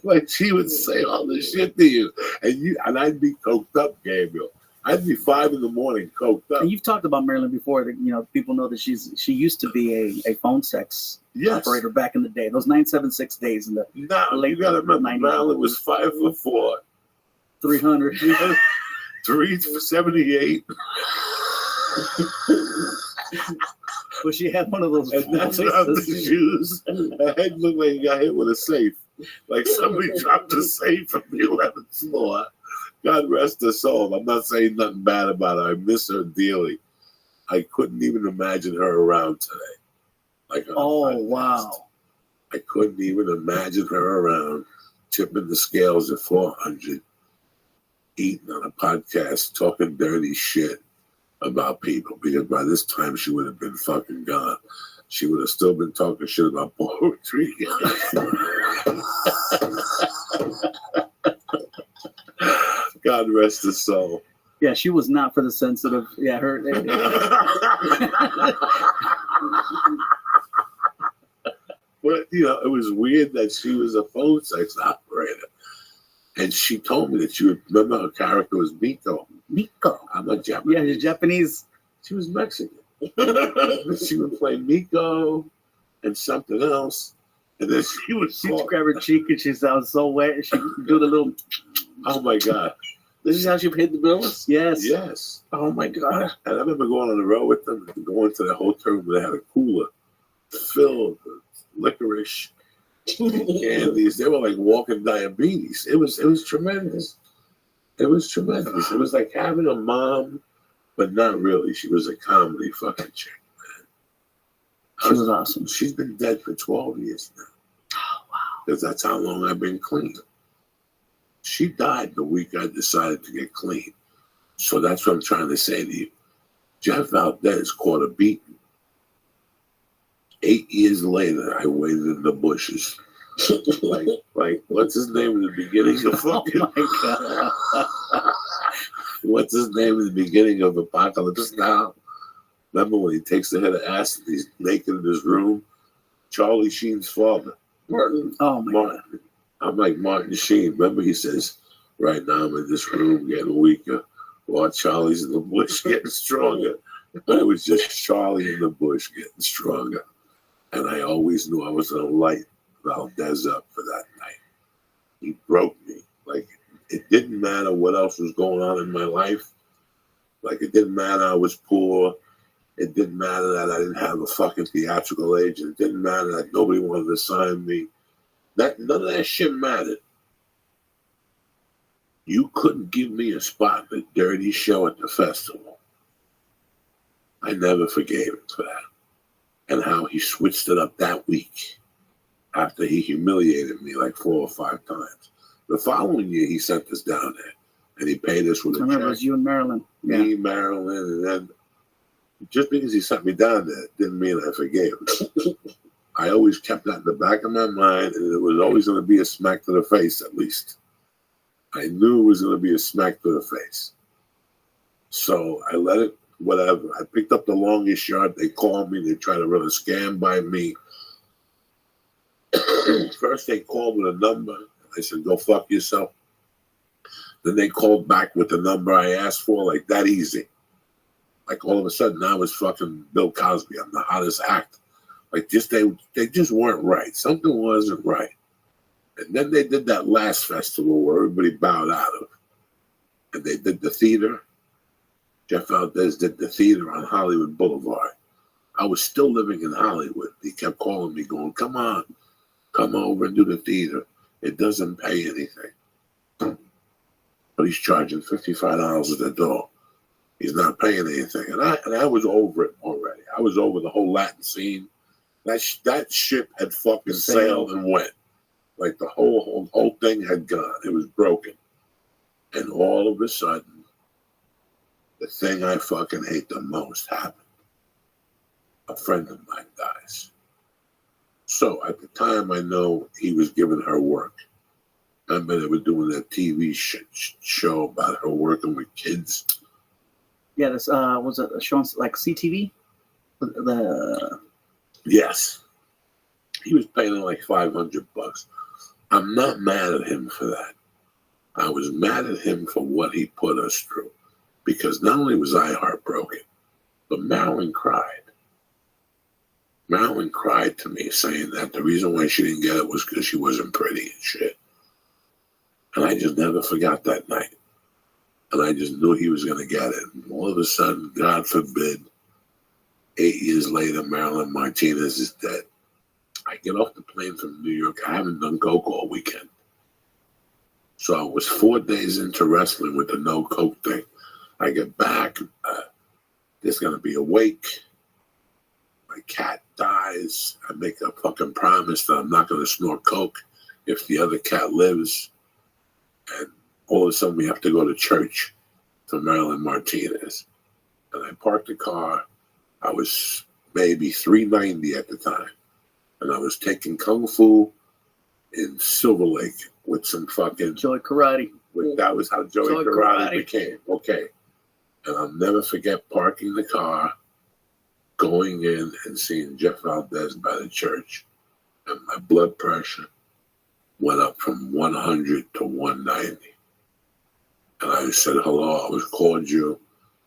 Like, she would say all this shit to you. And I'd be coked up, Gabriel. I'd be 5 a.m, coked up. And you've talked about Marilyn before. That, you know, people know that she used to be a phone sex operator back in the day. Those 976 days in the late. You gotta remember, Marilyn was 5'4", 300, 378. But she had one of those. And that's without the shoes. Her head looked like he got hit with a safe. Like somebody dropped a safe from the 11th floor. God rest her soul. I'm not saying nothing bad about her. I miss her dearly. I couldn't even imagine her around today. Like, oh, wow. I couldn't even imagine her around, tipping the scales at 400, eating on a podcast, talking dirty shit about people. Because by this time, she would have been fucking gone. She would have still been talking shit about poetry. God rest his soul. Yeah, she was not for the sensitive. Yeah, her. But, you know, it was weird that she was a phone sex operator. And she told me that she would remember her character was Miko. Miko. I'm not Japanese. Yeah, she's Japanese. She was Mexican. She would play Miko and something else. And then she'd grab her cheek and she sounds so wet. And she'd do the little. Oh my God. This is how she paid the bills? Yes. Yes. Oh my God. And I remember going on the road with them, going to the hotel room. They had a cooler filled with licorice, candies. They were like walking diabetes. It was tremendous. It was tremendous. It was like having a mom, but not really. She was a comedy fucking chick, man. She was awesome. She's been dead for 12 years now. Oh, wow. Because that's how long I've been clean. She died the week I decided to get clean. So that's what I'm trying to say to you. Jeff Valdez caught a beating. 8 years later, I waited in the bushes. like what's his name in the beginning of fucking... Oh, my God. What's his name in the beginning of Apocalypse Now? Remember when he takes the head of acid, he's naked in his room? Charlie Sheen's father, Martin. Oh, my Martin. God. I'm like Martin Sheen. Remember he says, right now I'm in this room getting weaker while Charlie's in the bush getting stronger. I was just Charlie in the bush getting stronger. And I always knew I was going to light Valdez up for that night. He broke me. Like, it didn't matter what else was going on in my life. Like, it didn't matter I was poor. It didn't matter that I didn't have a fucking theatrical agent. It didn't matter that nobody wanted to sign me. None of that shit mattered. You couldn't give me a spot in a dirty show at the festival. I never forgave him for that. And how he switched it up that week after he humiliated me like 4 or 5 times. The following year, he sent us down there, and he paid us with a I remember check. it was you and Marilyn. Yeah. Me, Marilyn, and then just because he sent me down there didn't mean I forgave him. I always kept that in the back of my mind, and it was always going to be a smack to the face, at least. I knew it was going to be a smack to the face. So I let it, whatever. I picked up the longest yard. They called me. They tried to run a scam by me. First, they called with a number. I said, go fuck yourself. Then they called back with the number I asked for, like that easy. Like all of a sudden, I was fucking Bill Cosby. I'm the hottest act. Like just they just weren't right. Something wasn't right. And then they did that last festival where everybody bowed out of. And they did the theater. Jeff Valdez did the theater on Hollywood Boulevard. I was still living in Hollywood. He kept calling me, going, come on, come over and do the theater. It doesn't pay anything. But he's charging $55 at the door. He's not paying anything. And I was over it already. I was over the whole Latin scene. That ship had fucking sailed and went. Like the whole thing had gone. It was broken. And all of a sudden, the thing I fucking hate the most happened. A friend of mine dies. So at the time, I know he was giving her work. I remember they were doing that TV show about her working with kids. Yeah, this was it a show on like CTV? Yes. He was paying her like $500. I'm not mad at him for that. I was mad at him for what he put us through. Because not only was I heartbroken, but Marilyn cried. Marilyn cried to me saying that the reason why she didn't get it was because she wasn't pretty and shit. And I just never forgot that night. And I just knew he was going to get it. And all of a sudden, God forbid, 8 years later, Marilyn Martinez is dead. I get off the plane from New York. I haven't done coke all weekend. So I was 4 days into wrestling with the no coke thing. I get back. There's going to be a wake. My cat dies. I make a fucking promise that I'm not going to snort coke if the other cat lives. And all of a sudden we have to go to church to Marilyn Martinez. And I parked the car. I was maybe 390 at the time. And I was taking Kung Fu in Silver Lake with some fucking... Joey Karate. That was how Joey Karate became. Okay. And I'll never forget parking the car, going in and seeing Jeff Valdez by the church. And my blood pressure went up from 100 to 190. And I said, hello, I was called you.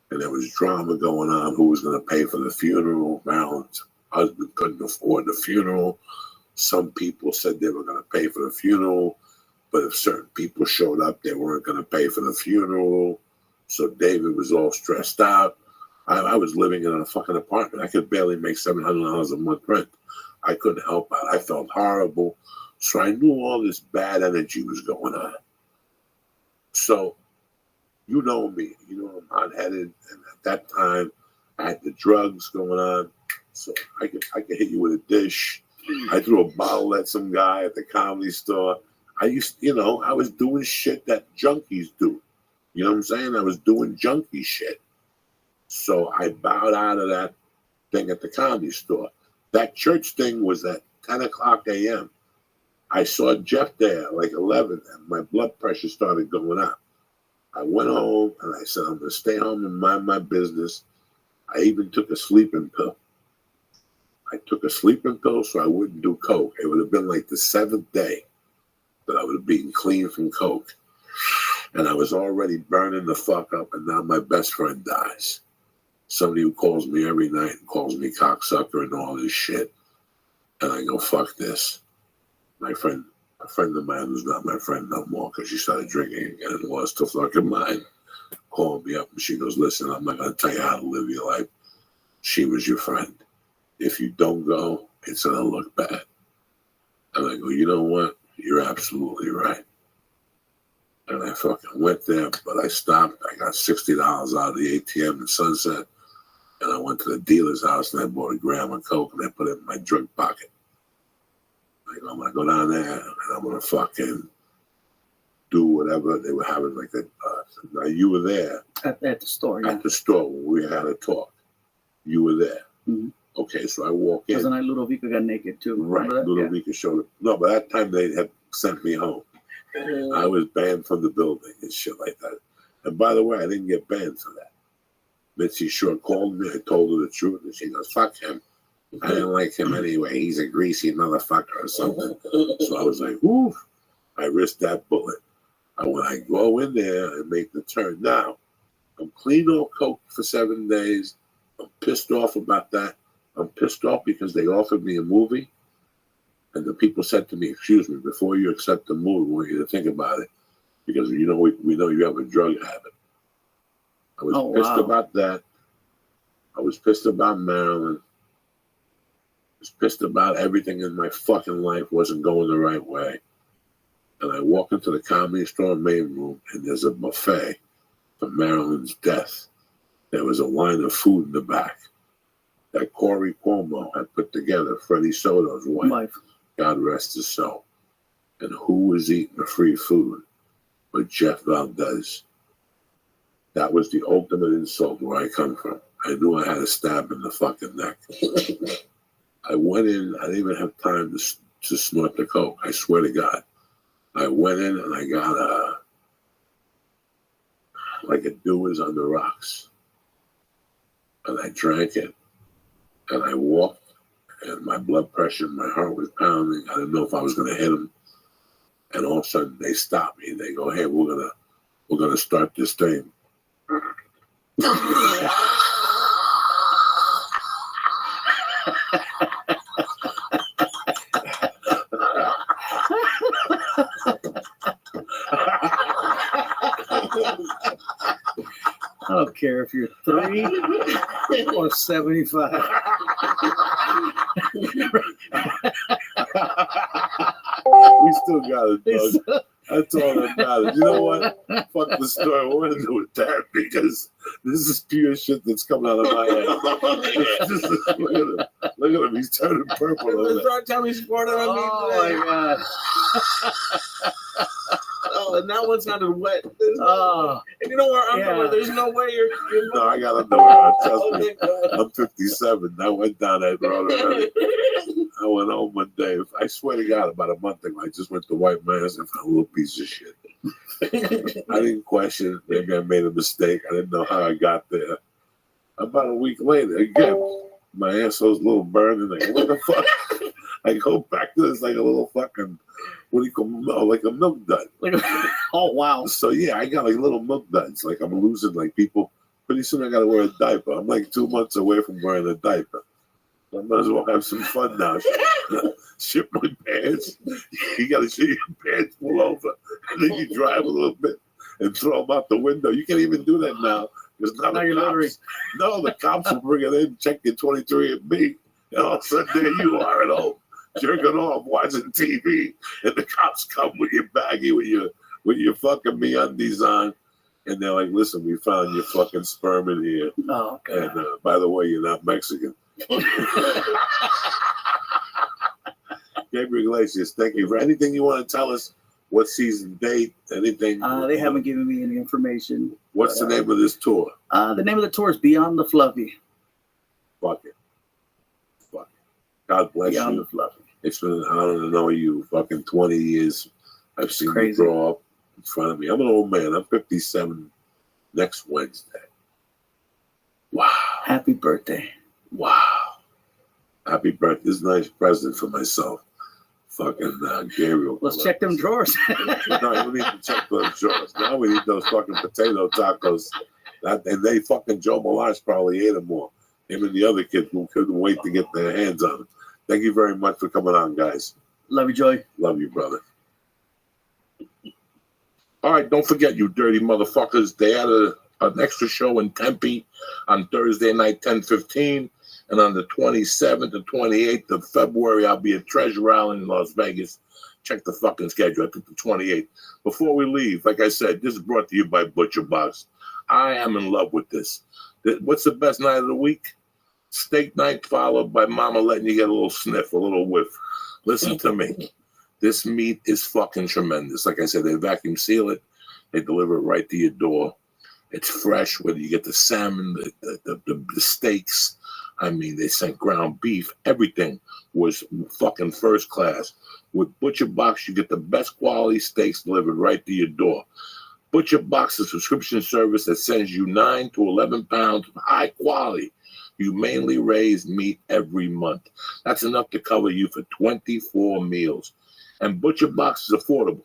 And there was drama going on. Who was going to pay for the funeral? Marilyn's husband couldn't afford the funeral. Some people said they were going to pay for the funeral. But if certain people showed up, they weren't going to pay for the funeral. So David was all stressed out. I was living in a fucking apartment. I could barely make $700 a month rent. I couldn't help it. I felt horrible. So I knew all this bad energy was going on. So, you know me. You know I'm hot-headed. And at that time, I had the drugs going on, so I could hit you with a dish. I threw a bottle at some guy at the comedy store. I was doing shit that junkies do. You know what I'm saying? I was doing junkie shit. So I bowed out of that thing at the comedy store. That church thing was at 10 o'clock a.m. I saw Jeff there at like 11, and my blood pressure started going up. I went home, and I said, I'm going to stay home and mind my business. I even took a sleeping pill. I took a sleeping pill so I wouldn't do coke. It would have been like the 7th day that I would have been clean from coke. And I was already burning the fuck up, and now my best friend dies. Somebody who calls me every night and calls me cocksucker and all this shit. And I go, fuck this. A friend of mine who's not my friend no more because she started drinking again and lost her fucking mind, called me up and she goes, listen, I'm not going to tell you how to live your life. She was your friend. If you don't go, it's going to look bad. And I go, you know what? You're absolutely right. And I fucking went there, but I stopped. I got $60 out of the ATM in Sunset. And I went to the dealer's house and I bought a gram of coke and I put it in my drug pocket. I'm going to go down there and I'm going to fucking do whatever they were having. Like now you were there. At the store, yeah. At the store when we had a talk. You were there. Mm-hmm. Okay, so I walk in. Because then Ludovica got naked too. Right, Ludovica showed up. No, by that time they had sent me home. I was banned from the building and shit like that. And by the way, I didn't get banned for that. Mitzi Short called me. I told her the truth and she goes, fuck him. I didn't like him anyway. He's a greasy motherfucker or something. So I was like, whoo, I risked that bullet. And when I go in there and make the turn, now, I'm clean off coke for 7 days. I'm pissed off about that. I'm pissed off because they offered me a movie. And the people said to me, excuse me, before you accept the movie, we want you to think about it. Because we know you have a drug habit. I was pissed about that. I was pissed about Maryland. Was pissed about everything in my fucking life wasn't going the right way. And I walk into the comedy store main room and there's a buffet for Marilyn's death. There was a line of food in the back that Corey Cuomo had put together, Freddie Soto's wife. God rest his soul. And who was eating the free food but Jeff Valdez? That was the ultimate insult where I come from. I knew I had a stab in the fucking neck. I went in, I didn't even have time to snort the coke. I swear to God. I went in and I got like a Dewar's on the rocks. And I drank it. And I walked and my blood pressure, my heart was pounding. I didn't know if I was gonna hit them. And all of a sudden they stopped me. They go, hey, we're gonna start this thing. I don't care if you're 3 or 75. We still got it, Doug. That's all that matters. You know what? Fuck the story. We're going to do with that because this is pure shit that's coming out of my head. Look at him. Look at him. He's turning purple over there. Third time he squirted on me today. My God. Oh, and that one sounded wet. Oh. And you know where underwear? There's no way you're No, I got underwear. Trust me. I'm 57. I went down that road already. I went home one day. I swear to God, about a month ago, I just went to White Man's and found a little piece of shit. I didn't question it. Maybe I made a mistake. I didn't know how I got there. About a week later, again, my asshole's a little burned. And I go, what the fuck? I go back to this like a little fucking, what do you call it? Like a milk dud. Oh, wow. So, yeah, I got like little milk duds. Like I'm losing like people. Pretty soon I got to wear a diaper. I'm like 2 months away from wearing a diaper. I might as well have some fun now. Shit my pants. You got to shit your pants pull over. And then you drive a little bit and throw them out the window. You can't even do that now. Because now the cops, the cops will bring it in, check your 23andMe. And all of a sudden there you are at home, jerking off, watching TV. And the cops come with your baggie, with your fucking MeUndies on. And they're like, listen, we found your fucking sperm in here. Oh, God. And by the way, you're not Mexican. Gabriel Iglesias, thank you for anything you want to tell us. What season, date, anything? They haven't given me any information. What's the name of this tour? The name of the tour is Beyond the Fluffy. Fuck it. Fuck it. God bless Beyond you. the Fluffy. It's been an honor to know you. Fucking 20 years. I've seen you Crazy. grow up in front of me. I'm an old man. I'm 57 next Wednesday. Wow. Happy birthday. Wow. Happy birthday. This is a nice present for myself. Fucking Gabriel. Let's check them drawers. No, we need to check those drawers. Now we need those fucking potato tacos. And they fucking Joe Milage probably ate them more. Him and the other kid who couldn't wait to get their hands on them. Thank you very much for coming on, guys. Love you, Joy. Love you, brother. All right, don't forget, you dirty motherfuckers. They had an extra show in Tempe on Thursday night, 10:15. And on the 27th and 28th of February, I'll be at Treasure Island in Las Vegas. Check the fucking schedule. I think the 28th. Before we leave, like I said, this is brought to you by Butcher Box. I am in love with this. What's the best night of the week? Steak night, followed by Mama letting you get a little sniff, a little whiff. Listen to me. This meat is fucking tremendous. Like I said, they vacuum seal it. They deliver it right to your door. It's fresh, whether you get the salmon, the steaks. I mean, they sent ground beef. Everything was fucking first class. With Butcher Box, you get the best quality steaks delivered right to your door. Butcher Box is a subscription service that sends you 9 to 11 pounds of high quality, humanely raised meat every month. That's enough to cover you for 24 meals. And Butcher Box is affordable.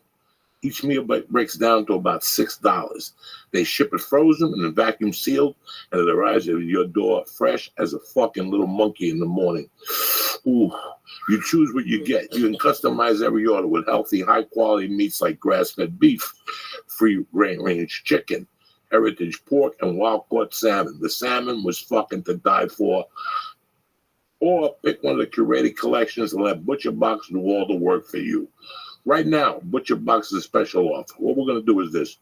Each meal breaks down to about $6. They ship it frozen and vacuum sealed, and it arrives at your door fresh as a fucking little monkey in the morning. Ooh, you choose what you get. You can customize every order with healthy, high-quality meats like grass-fed beef, free-range chicken, heritage pork, and wild-caught salmon. The salmon was fucking to die for. Or pick one of the curated collections and let Butcher Box do all the work for you. Right now, Butcher Box is a special offer. What we're going to do is this.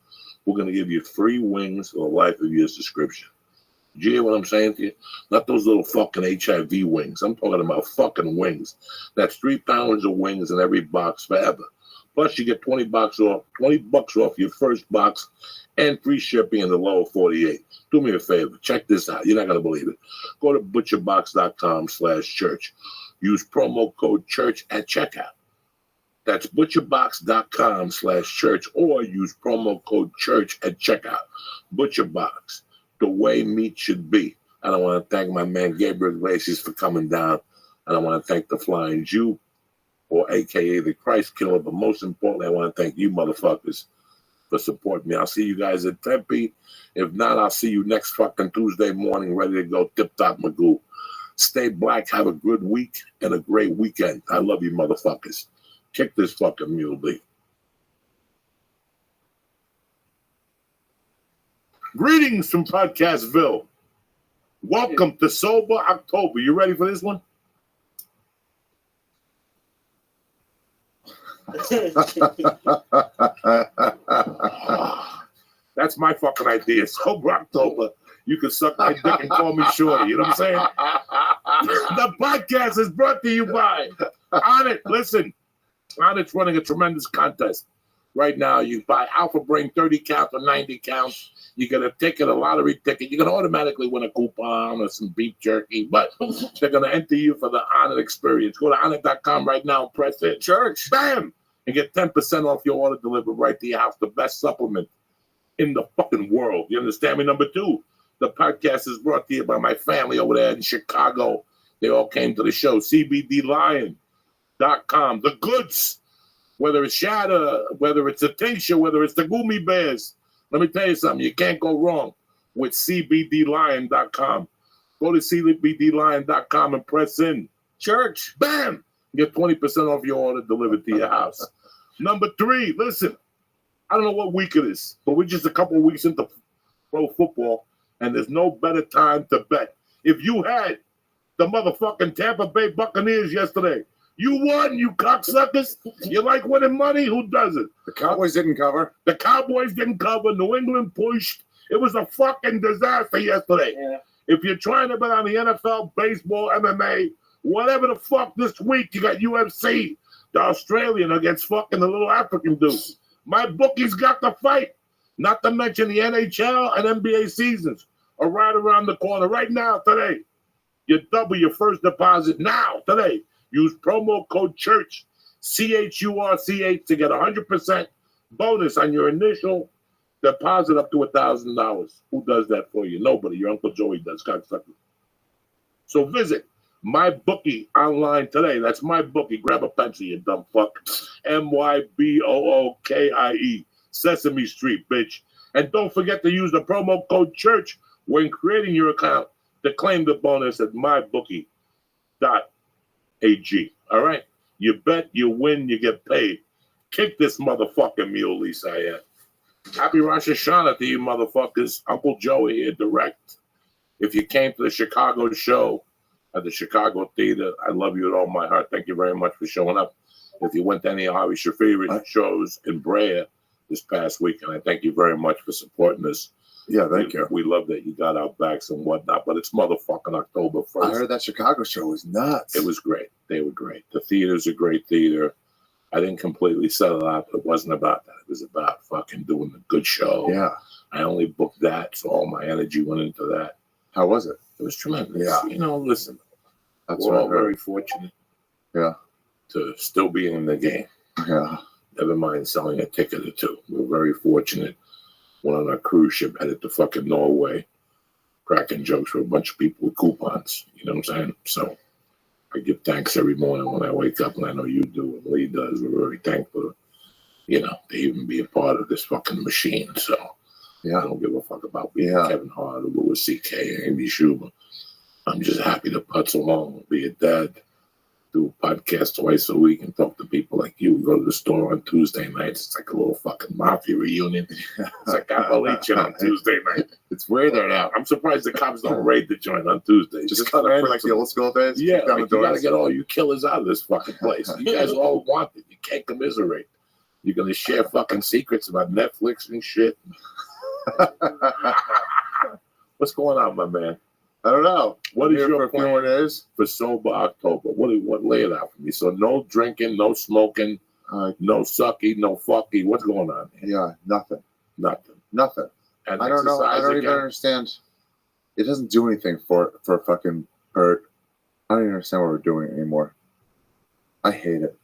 We're going to give you free wings for the life of your subscription. Do you hear what I'm saying to you? Not those little fucking HIV wings. I'm talking about fucking wings. That's 3 pounds of wings in every box forever. Plus, you get $20 off your first box and free shipping in the lower 48. Do me a favor. Check this out. You're not going to believe it. Go to butcherbox.com/church. Use promo code church at checkout. That's butcherbox.com/church or use promo code church at checkout. Butcher Box, the way meat should be. And I want to thank my man Gabriel Iglesias for coming down. And I want to thank the Flying Jew, or AKA the Christ Killer. But most importantly, I want to thank you motherfuckers for supporting me. I'll see you guys at Tempe. If not, I'll see you next fucking Tuesday morning, ready to go tip-top Magoo. Stay black, have a good week, and a great weekend. I love you motherfuckers. Kick this fucking muley. Greetings from Podcastville. Welcome to Sober October. You ready for this one? That's my fucking idea. Sober October. You can suck my dick and call me shorty. You know what I'm saying? The podcast is brought to you by On It. Listen. On It's running a tremendous contest. Right now, you buy Alpha Brain 30 count or 90 counts. You get a ticket, a lottery ticket. You're going to automatically win a coupon or some beef jerky, but they're going to enter you for the On It experience. Go to onit.com right now and press it. Church. Bam! And get 10% off your order delivered right to your house. The best supplement in the fucking world. You understand me? Number 2, the podcast is brought to you by my family over there in Chicago. They all came to the show. CBDLion.com. The goods, whether it's shatter, whether it's a tincture, whether it's the gummy bears. Let me tell you something. You can't go wrong with CBDLion.com. Go to CBDLion.com and press in. Church. Bam! Get 20% off your order delivered to your house. Number 3, listen. I don't know what week it is, but we're just a couple of weeks into pro football, and there's no better time to bet. If you had the motherfucking Tampa Bay Buccaneers yesterday You won, you cocksuckers. You like winning money? Who doesn't? The Cowboys didn't cover. The Cowboys didn't cover. New England pushed. It was a fucking disaster yesterday. Yeah. If you're trying to bet on the NFL, baseball, MMA, whatever the fuck this week, you got UFC, the Australian against fucking the little African dude. My bookies got the fight. Not to mention the NHL and NBA seasons are right around the corner right now, today. You double your first deposit now, today. Use promo code CHURCH, CHURCH, to get 100% bonus on your initial deposit up to $1,000. Who does that for you? Nobody. Your Uncle Joey does, cocksucker. So visit MyBookie online today. That's MyBookie. Grab a pencil, you dumb fuck. MYBOOKIE. Sesame Street, bitch. And don't forget to use the promo code CHURCH when creating your account to claim the bonus at mybookie.ag. All right? You bet, you win, you get paid. Kick this motherfucking mule, Lisa. Happy Rosh Hashanah to you motherfuckers. Uncle Joey here, direct. If you came to the Chicago show at the Chicago Theater, I love you with all my heart. Thank you very much for showing up. If you went to any of Harvey's your favorite shows in Brea this past weekend, I thank you very much for supporting us. Yeah, thank you. We love that you got our backs and whatnot, but it's motherfucking October 1st. I heard that Chicago show was nuts. It was great. They were great. The theater's a great theater. I didn't completely sell it out. It wasn't about that. It was about fucking doing a good show. Yeah. I only booked that, so all my energy went into that. How was it? It was tremendous. Yeah. You know, listen, That's we're what I all heard. very fortunate. Yeah. To still be in the game. Yeah. Never mind selling a ticket or two. We're very fortunate. Went on a cruise ship headed to fucking Norway, cracking jokes for a bunch of people with coupons. You know what I'm saying? So I give thanks every morning when I wake up, and I know you do, and Lee does. We're very thankful, to even be a part of this fucking machine. So Yeah. I don't give a fuck about being Kevin Hart or Louis C.K. or Amy Schumer. I'm just happy to putz along, be a dad, do a podcast twice a week, and talk to people like you. Go to the store on Tuesday nights. It's like a little fucking mafia reunion. It's like Appalachian on Tuesday night. It's weird there now. I'm surprised the cops don't raid the joint on Tuesday. Just come in like the old school days. Yeah, kick down like the you got to doors. get all you killers out of this fucking place. You guys all want it. You can't commiserate. You're going to share fucking secrets about Netflix and shit. What's going on, my man? I don't know. What is Here your for a few plan more days? for sober October? What lay it out for me? So no drinking, no smoking, no sucky, no fucky. What's going on? Yeah, nothing. Nothing. And I don't know. I exercise don't even again? understand. It doesn't do anything for fucking hurt. I don't even understand what we're doing anymore. I hate it.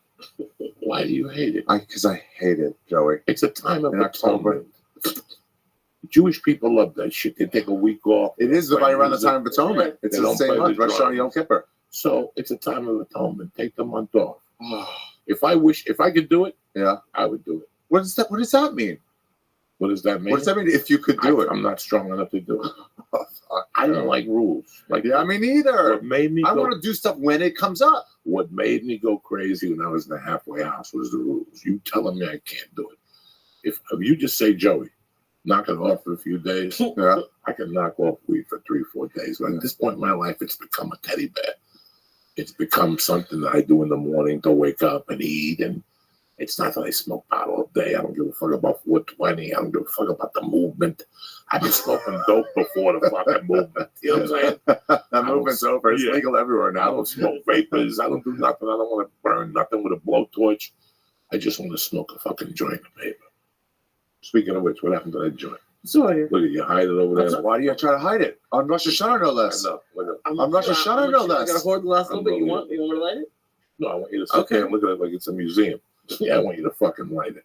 Why do you hate it? Because I hate it, Joey. It's a time of In October. atonement. Jewish people love that shit. They take a week off. It is right around the time of atonement. It's They the don't same play month. the Rosh Hashanah, Yom drums. Kippur. So it's a time of atonement. Take the month off. If I could do it, Yeah. I would do it. What does that mean? What does that mean? What does that mean if you could do it? I'm not strong enough to do it. Oh, fuck. I don't like rules. Like Yeah, me neither. what made me I go, want to do stuff when it comes up. what made me go crazy when I was in the halfway house was the rules. You telling me I can't do it. If you just say, Joey, knock it off for a few days, Yeah. I can knock off weed for 3-4 days. But at this point in my life, it's become a teddy bear. It's become something that I do in the morning to wake up and eat. And it's not that I smoke pot all day. I don't give a fuck about 420. I don't give a fuck about the movement. I've been smoking dope before the fucking movement. You know what I'm saying? That movement's over. It's Yeah. legal everywhere I now. don't smoke vapors. I don't do nothing. I don't want to burn nothing with a blowtorch. I just want to smoke a fucking joint of paper. Speaking of which, what happened to that joint? So here. Look at you, hide it over there. Why do you try to hide it? On Rosh Hashanah, no I less. know. Look at I'm Rosh Hashanah, no I less. gotta hoard the last little bit. You want me to light it? No, I want you to sit there and look at it like it's a museum. Yeah, I want you to fucking light it.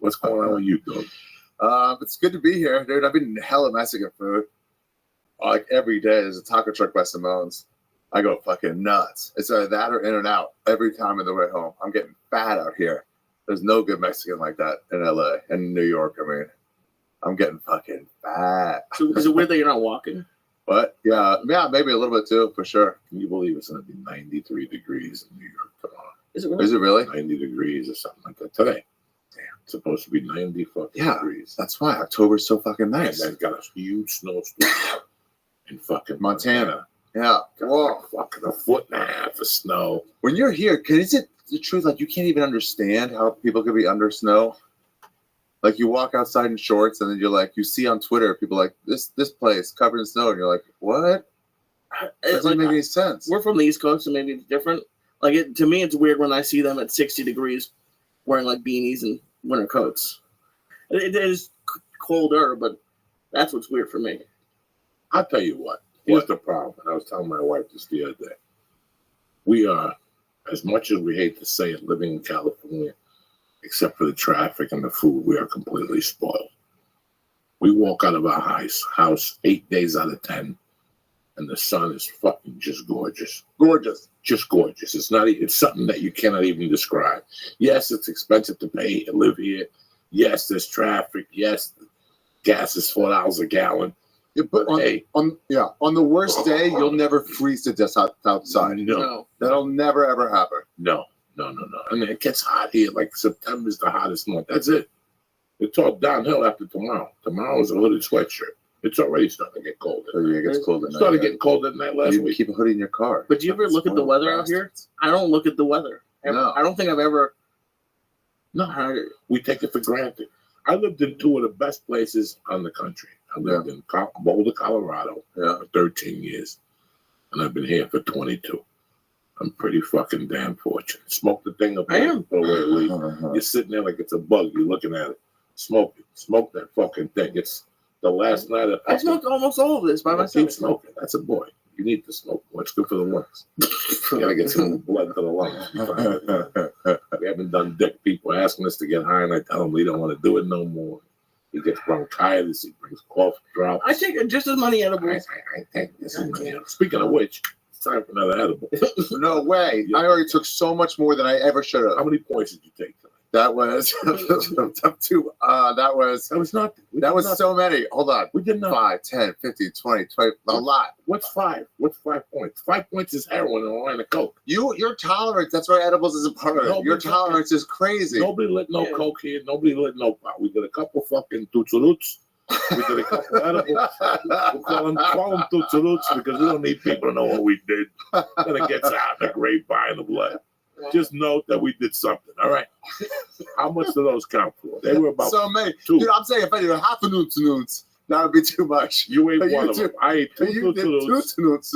What's going on with you, dog? It's good to be here, dude. I've been hella messing with food. Like every day, there's a taco truck by Simone's. I go fucking nuts. It's either that or In-N-Out every time on the way home. I'm getting fat out here. There's no good Mexican like that in LA and New York. I mean, I'm getting fucking fat. So is it weird that you're not walking? But yeah, maybe a little bit too, for sure. Can you believe it's going to be 93 degrees in New York tomorrow? Is it really? Is it really? 90 degrees or something like that today. Damn, it's supposed to be 90 fucking Yeah. degrees. That's why October's so fucking And nice. then got a huge snowstorm in fucking Montana. Yeah. Well, Fucking a foot and a half of snow. when you're here, is it the truth? Like, you can't even understand how people could be under snow. Like, you walk outside in shorts, and then you're like, you see on Twitter people like this place covered in snow, and you're like, what? It doesn't make any sense. We're from the East Coast, so maybe it's different. Like, to me, it's weird when I see them at 60 degrees wearing like beanies and winter coats. It is colder, but that's what's weird for me. I'll tell you what. Here's the problem. And I was telling my wife this the other day. We are, as much as we hate to say it, living in California, except for the traffic and the food, we are completely spoiled. We walk out of our house 8 days out of 10, and the sun is fucking just gorgeous. Gorgeous. Just gorgeous. It's something that you cannot even describe. Yes, it's expensive to pay and live here. Yes, there's traffic. Yes, gas is $4 a gallon. Yeah, but on the worst day, you'll never freeze to death outside. No. That'll never ever happen. No. I mean, it gets hot here. Like September's the hottest month. That's it. It's all downhill after tomorrow. Tomorrow is a hooded sweatshirt. It's already starting to get colder. Oh, yeah, it gets colder. It started getting colder than that last You week. keep a hoodie in your car. But do you ever look at the weather out here? I don't look at the weather. No. I don't think I've ever. No, we take it for granted. I lived in two of the best places on the country. I lived in Boulder, Colorado for 13 years, and I've been here for 22. I'm pretty fucking damn fortunate. Smoke the thing up there. Throw away a leaf. You're sitting there like it's a bug. You're looking at it. Smoke it. Smoke that fucking thing. It's the last night of... I smoked almost all of this by myself. Keep smoking. That's a boy. You need to smoke. It's good for the lungs. You gotta get some blood to the lungs. We haven't done dick. People asking us to get high, and I tell them we don't want to do it no more. He gets bronchitis. He brings cough drops. I take just as many edibles. I take this. Speaking of which, it's time for another edible. No way. I already took so much more than I ever should have. How many points did you take tonight? That was that was so many. Hold on. We did not. 5, 10, 15, 20, a lot. What's 5? What's 5 points? 5 points is heroin and a line of coke. Your tolerance, that's why edibles is a part of it. Your tolerance is crazy. Nobody lit no coke here. Nobody lit no pot. We did a couple fucking tutsuruts. We did a couple edibles. We'll call them tutsuruts because we don't need people to know what we did. Then it gets out in the grapevine of blood. Just note that we did something. All right. How much do those count for? They were about so many. 2. Dude, I'm saying if I did half a newts, that would be too much. You ate one of them. I ate 2 You did 2 newts.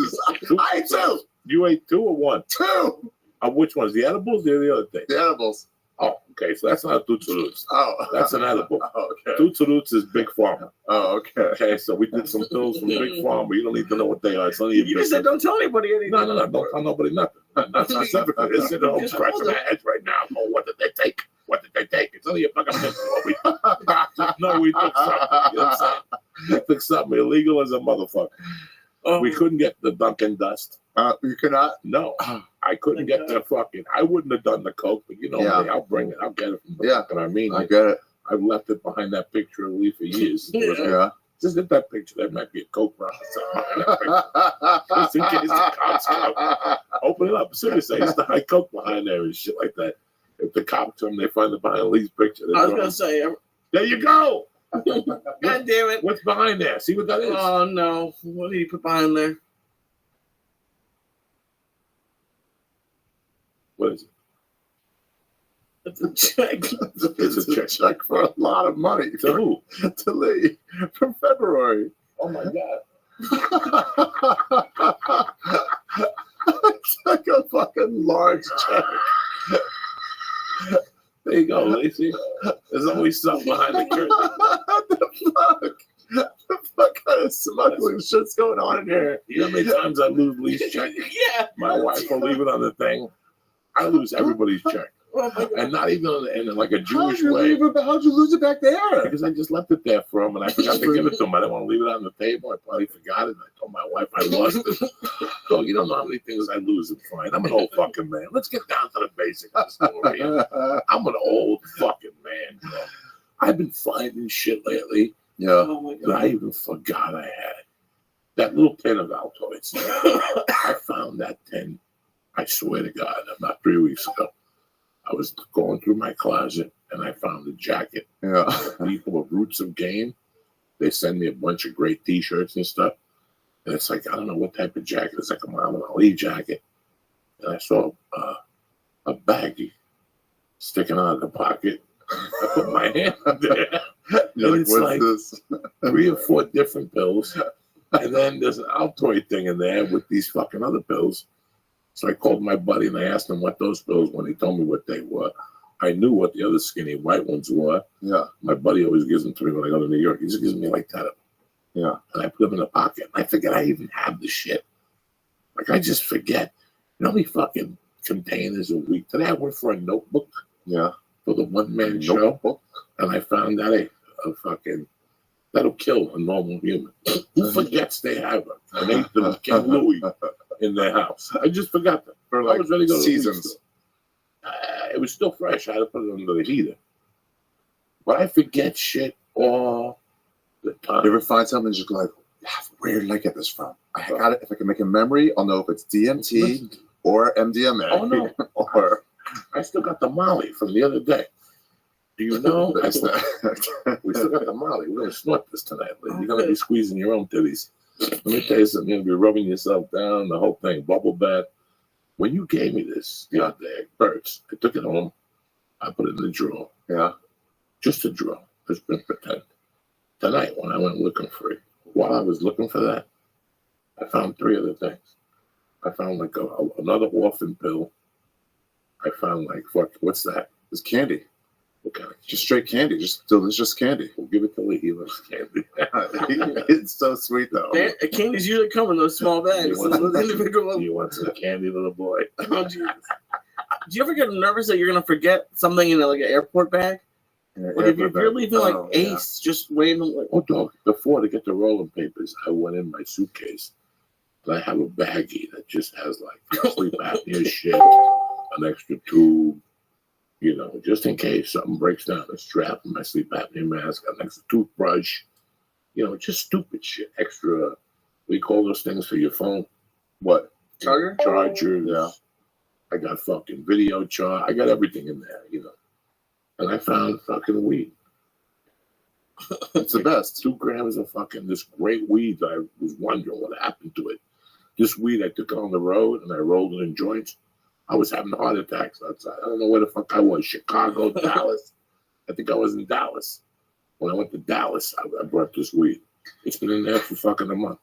I ate 2. You ate 2 or 1? 2. Which ones? The edibles or the other thing? The edibles. Oh, okay. So that's not tutsuruts. Oh. That's an edible. Oh, okay. Tutsuruts is Big Pharma. Oh, okay. Okay, so we did some pills from Big Pharma. You don't need to know what they are. It's none of your You just said business. don't tell anybody anything. No. Don't tell nobody nothing. Not specifically. They're sitting at home scratching their heads right now. Oh, what did they take? What did they take? It's none of your fucking business. No, we took something. You know what I'm saying? We took something illegal as a motherfucker. We couldn't get the Dunkin' Dust. You cannot? No. I couldn't get the fucking... I wouldn't have done the coke, but you know me. I'll bring it. I'll get it from the fucking Armenian. I get it. I've left it behind that picture of Lee for years. Yeah. Just at that picture, there might be a coke round or something behind that picture. Just in case the cops come. Open it up. Seriously, I used to hide coke behind there and shit like that. If the cops come, they find it behind Lee's picture. I was going to say, there you go. God damn it. What's behind there? See what that is? Oh, no. What did he put behind there? What is it? It's a check. It's a check for a lot of money. To who? To Lee. From February. Oh, my God. It's like a fucking large check. There you go, Lacey. There's always something behind the curtain. What the fuck? The fuck kind of smuggling shit's going on in here? You know how many times I lose Lee's check? Yeah. My wife will leave it on the thing. I lose everybody's check. Oh, my God. And not even in like a How'd Jewish you way. lose it back there? Because I just left it there for him and I forgot to give it to him. I didn't want to leave it on the table. I probably forgot it. I told my wife I lost it. So you don't know how many things I lose and find. I'm an old fucking man. Let's get down to the basics of the story. I'm an old fucking man, bro. I've been finding shit lately Yeah. Oh, my that God. I even forgot I had. That little tin of Altoids. I found that tin. I swear to God, about 3 weeks ago. I was going through my closet and I found a jacket. Yeah. People of Roots of Game. They send me a bunch of great T-shirts and stuff. And it's like, I don't know what type of jacket. It's like a Muhammad Ali jacket. And I saw a baggie sticking out of the pocket. I put my hand up there. You're And like, it's what's like this? 3 or 4 different pills. And then there's an Altoid thing in there with these fucking other pills. So I called my buddy and I asked him what those pills, when he told me what they were. I knew what the other skinny white ones were. Yeah. My buddy always gives them to me when I go to New York. He just gives me like 10 of them. Yeah. And I put them in the pocket. And I forget I even have the shit. Like, I just forget. You know how many fucking containers a week? Today I went for a notebook Yeah. for the one-man show. Notebook? And I found out a fucking, that'll kill a normal human. Who forgets they have an 8th of King Louis in their house? I just forgot them. For I like was ready to go to the seasons. store. It was still fresh. I had to put it under the heater. But I forget shit all the time. You ever find something and just go like, where did I get this from? I got it. If I can make a memory, I'll know if it's DMT Listen, or MDMA. Oh, no. Or I still got the Molly from the other day. Do you know? We still got the Molly. We're going to snort this tonight. You're going to be squeezing your own titties. Let me tell you something. You're going to be rubbing yourself down, the whole thing, bubble bath. When you gave me this the other day, Burt's, I took it home. I put it in the drawer. Yeah. Just a drawer. Just been pretend. Tonight, when I went looking for it, while I was looking for that, I found 3 other things. I found like another orphan pill. I found like, fuck, what's that? It's candy. What kind of Just straight candy. Just delicious candy. We'll give it to Lee. He loves candy. It's so sweet though. Candies usually come in those small bags. You want Those individual. You want some candy, little boy? Oh, Jesus. Do you ever get nervous that you're gonna forget something in like an airport bag? Or if you're leaving like Ace, just randomly. Oh, dog. Before to get the rolling papers, I went in my suitcase. And I have a baggie that just has like sleep apnea shit, an extra tube, you know, just in case something breaks down. A strap in my sleep apnea mask, an extra toothbrush, you know, just stupid shit. Extra, we call those things for your phone. What? Charger? Chargers. Yeah. I got fucking video charge. I got everything in there, you know. And I found fucking weed. It's the best. 2 grams of fucking this great weed. I was wondering what happened to it. This weed, I took it on the road and I rolled it in joints. I was having heart attacks outside. I don't know where the fuck I was. Chicago, Dallas. I think I was in Dallas. When I went to Dallas, I brought this weed. It's been in there for fucking a month.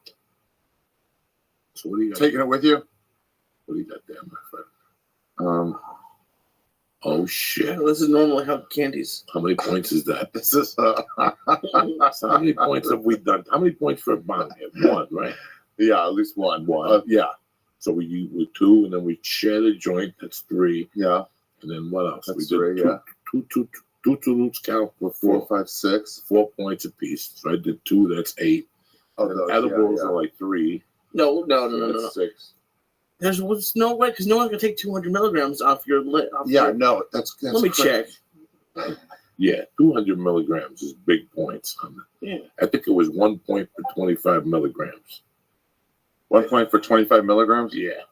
So what do you got? Taking it with you? What do you got there, my friend? Oh shit! This is normally how candies. How many points is that? This is So how many points have we done? How many points for a bond here? 1, right? yeah, at least one. One. Yeah, So we 2, and then we share the joint. That's 3. yeah. And then what else? That's we did 3, yeah. two Toulouse count for 4, 5, 6. 4 points apiece. So I did 2. That's 8. Oh, And those, edibles yeah. are like 3. No. So that's 6. There's no way because no one's gonna take 200 milligrams off your lid. Yeah, no, that's Let me check. Yeah, 200 milligrams is big points on it. Yeah. I think it was 1 point for 25 milligrams. 1 point for 25 milligrams. Yeah.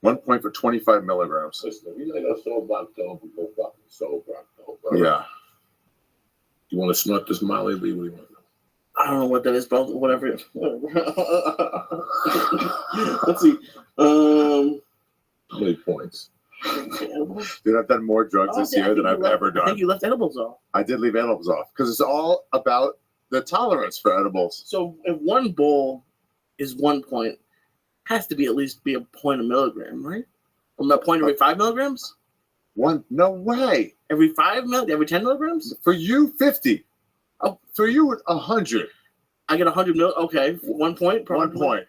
1 point for 25 milligrams. Listen, if you gotta go sober October, go fucking sober October. Yeah. You want to snort this Molly, Lee? What do you want to do? I don't know what that is, but whatever. Let's see. How many points? Dude, I've done more drugs this year than I've ever I think done. you left edibles off. I did leave edibles off because it's all about the tolerance for edibles. So if 1 bowl is 1 point, has to be at least be a point a milligram, right? From a point every 5 milligrams? No way. Every 5 every 10 milligrams? For you, 50. Oh. For you, 100. I get 100 mil. Okay, 1 point. 1 point.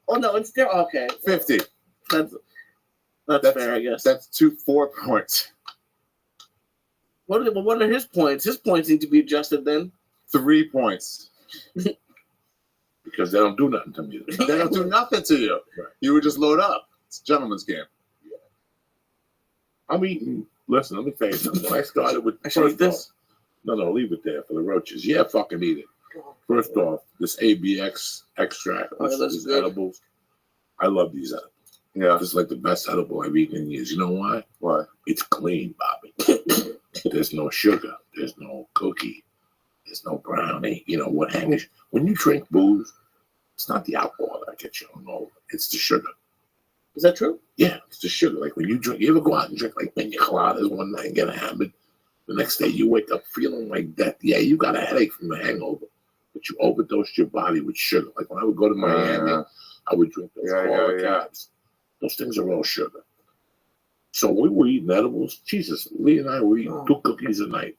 Oh no, it's there. Okay, 50. that's fair, I guess. That's 4 points. What are his points? His points need to be adjusted then. 3 points. Because they don't do nothing to me. They don't do nothing to you. Right. You would just load up. It's a gentleman's game. I'm eating. Listen, let me tell you something. When I started with I should eat first this. off, no, leave it there for the roaches. Yeah, fucking eat it. First off, this ABX extract, Oh, that's these good. edibles. I love these edibles. Yeah. This is like the best edible I've eaten in years. You know why? Why? It's clean, Bobby. There's no sugar. There's no cookie. There's no brownie. You know what happens when you drink booze? It's not the alcohol that gets you hungover. It's the sugar. Is that true? Yeah, it's the sugar. Like when you drink, you ever go out and drink like pina coladas one night and get hammered? The next day you wake up feeling like that. Yeah, you got a headache from the hangover, but you overdosed your body with sugar. Like when I would go to Miami, I would drink those cola cabs. Those things are all sugar. So we were eating edibles. Jesus, Lee and I were eating 2 cookies a night.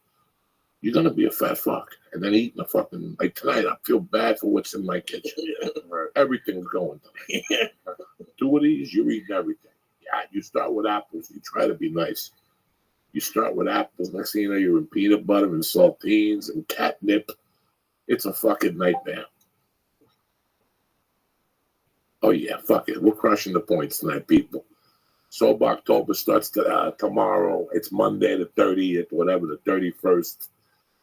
You're gonna be a fat fuck, and then eating a fucking like tonight. I feel bad for what's in my kitchen. Everything's going tonight. 2 of these, you're eating everything. Yeah, you start with apples. You try to be nice. You start with apples. Next thing you know, you're in peanut butter and saltines and catnip. It's a fucking nightmare. Oh yeah, fuck it. We're crushing the points tonight, people. Sober October starts tomorrow. It's Monday the 30th, whatever, the 31st.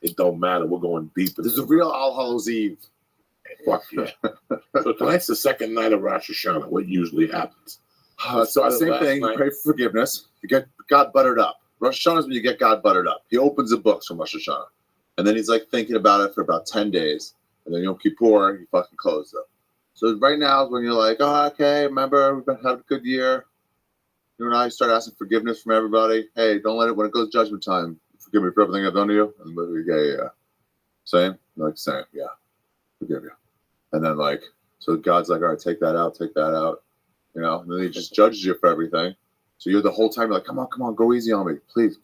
It don't matter. We're going deep. This is a real All Hallows Eve. Fuck yeah. So tonight's the second night of Rosh Hashanah. What usually happens? So same thing. You pray for forgiveness. You get God buttered up. Rosh Hashanah is when you get God buttered up. He opens the books from Rosh Hashanah. And then he's like thinking about it for about 10 days. And then Yom Kippur, he fucking closes them. So right now is when you're like, oh, okay, remember, we've been having a good year. You and I start asking forgiveness from everybody. Hey, don't let it, when it goes judgment time, forgive me for everything I've done to you. And yeah. Same? Like, same, yeah. Forgive you. And then, like, so God's like, all right, take that out. You know, and then he just judges you for everything. So you're the whole time like, come on, go easy on me. Please.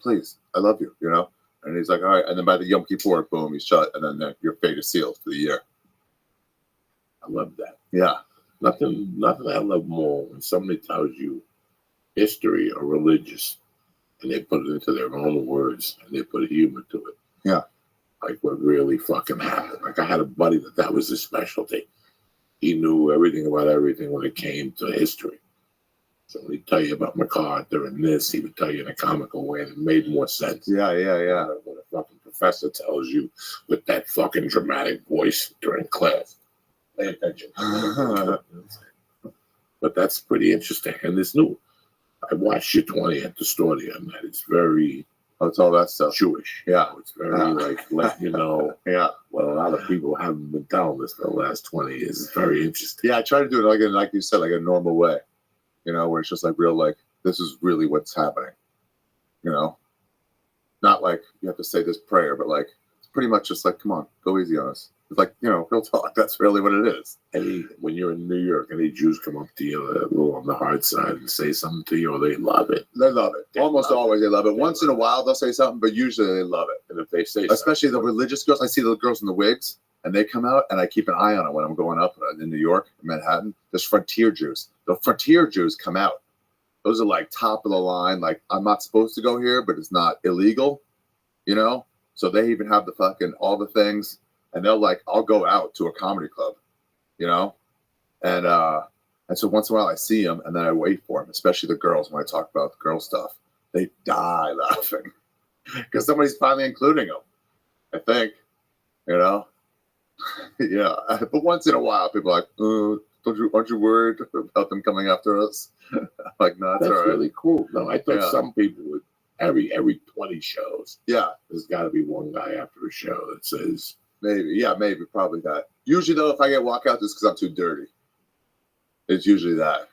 I love you, you know? And he's like, all right. And then by the Yom Kippur, boom, he's shut. And then your fate is sealed for the year. I love that. Yeah. Nothing I love more when somebody tells you history or religious and they put it into their own words and they put humor to it. Yeah. Like what really fucking happened. Like I had a buddy that was his specialty. He knew everything about everything when it came to history. So when he'd tell you about MacArthur and this, he would tell you in a comical way and it made more sense. Yeah. When a fucking professor tells you with that fucking dramatic voice during class. Pay attention. But that's pretty interesting. And it's new. I watched your 20 at the store the other night. It's very it's all that stuff. Jewish. Yeah. It's very like letting you know what a lot of people haven't been telling us for the last 20 years. It's very interesting. Yeah, I try to do it like you said, like a normal way. You know, where it's just like real, like this is really what's happening. You know, not like you have to say this prayer, but like it's pretty much just like, come on, go easy on us. It's like, you know, real talk. That's really what it is. When you're in New York, any Jews come up to you a little on the hard side and say something to you, or they love it. They love it. Almost always they love it. Once in a while they'll say something, but usually they love it. And if they say especially the religious girls, I see the girls in the wigs, and they come out, and I keep an eye on it when I'm going up in New York, in Manhattan. There's frontier Jews. The frontier Jews come out. Those are like top of the line. Like, I'm not supposed to go here, but it's not illegal, you know? So they even have the fucking, all the things. And they'll like, I'll go out to a comedy club, you know? And so once in a while I see them and then I wait for them, especially the girls when I talk about the girl stuff. They die laughing because somebody's finally including them, I think, you know? Yeah. But once in a while, people are like, aren't you worried about them coming after us? I'm like, no, that's all right. Really cool. No, I thought some people would, every 20 shows, there's got to be one guy after a show that says, maybe, probably that. Usually, though, if I get walkouts, it's because I'm too dirty. It's usually that.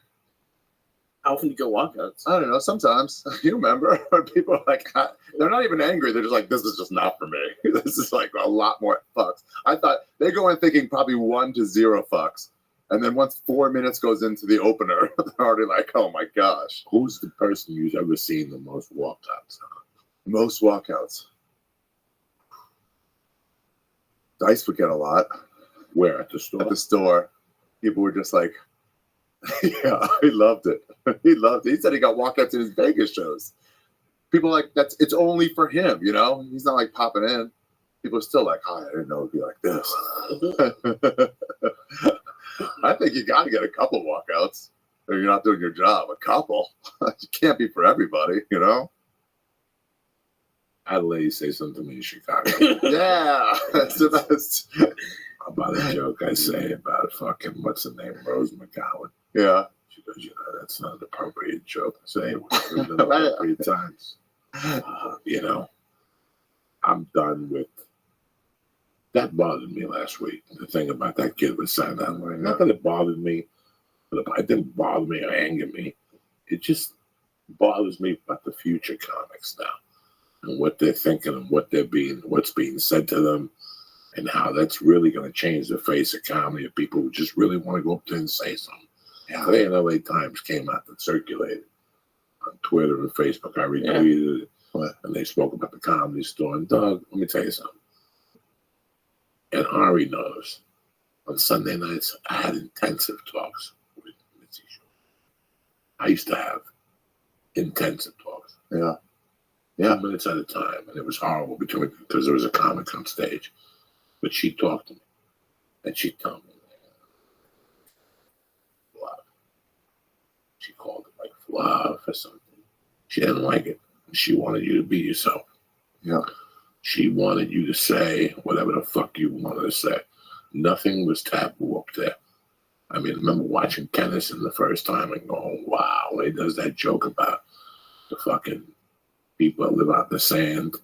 How often do you get walkouts? I don't know. Sometimes. You remember? People are like, they're not even angry. They're just like, this is just not for me. This is like a lot more fucks. I thought they go in thinking probably 1 to 0 fucks. And then once 4 minutes goes into the opener, they're already like, oh my gosh. Who's the person you've ever seen the most walkouts? Most walkouts. Dice would get a lot. Where? At the store? At the store. People were just like, yeah, he loved it. He loved it. He said he got walkouts in his Vegas shows. People like, it's only for him, you know? He's not like popping in. People are still like, oh, I didn't know it'd be like this. I think you got to get a couple walkouts or you're not doing your job. A couple. You can't be for everybody, you know? I had a lady say something to me in Chicago. Yeah, that's the best. About a joke I say about fucking, what's her name, Rose McGowan. Yeah. She goes, that's not an appropriate joke. I say, we've been appropriate times. You know, I'm done with That bothered me last week. The thing about that kid was signed that way. Not that it bothered me, but it didn't bother me or anger me. It just bothers me about the future comics now and what they're thinking and what's being said to them, and how that's really going to change the face of comedy of people who just really want to go up there and say something. Yeah. Today in LA Times came out and circulated on Twitter and Facebook. I retweeted it, and they spoke about the Comedy Store. And Doug, let me tell you something. And Ari knows. On Sunday nights, I had intensive talks with Mitzi Shore. I used to have intensive talks. Yeah. 2 minutes at a time. And it was horrible because there was a comic on stage. But she talked to me. And she told me, fluff. She called it like fluff or something. She didn't like it. She wanted you to be yourself. Yeah. She wanted you to say whatever the fuck you wanted to say. Nothing was taboo up there. I mean, I remember watching Kennison the first time and going, wow, when he does that joke about the fucking people that live out in the sand.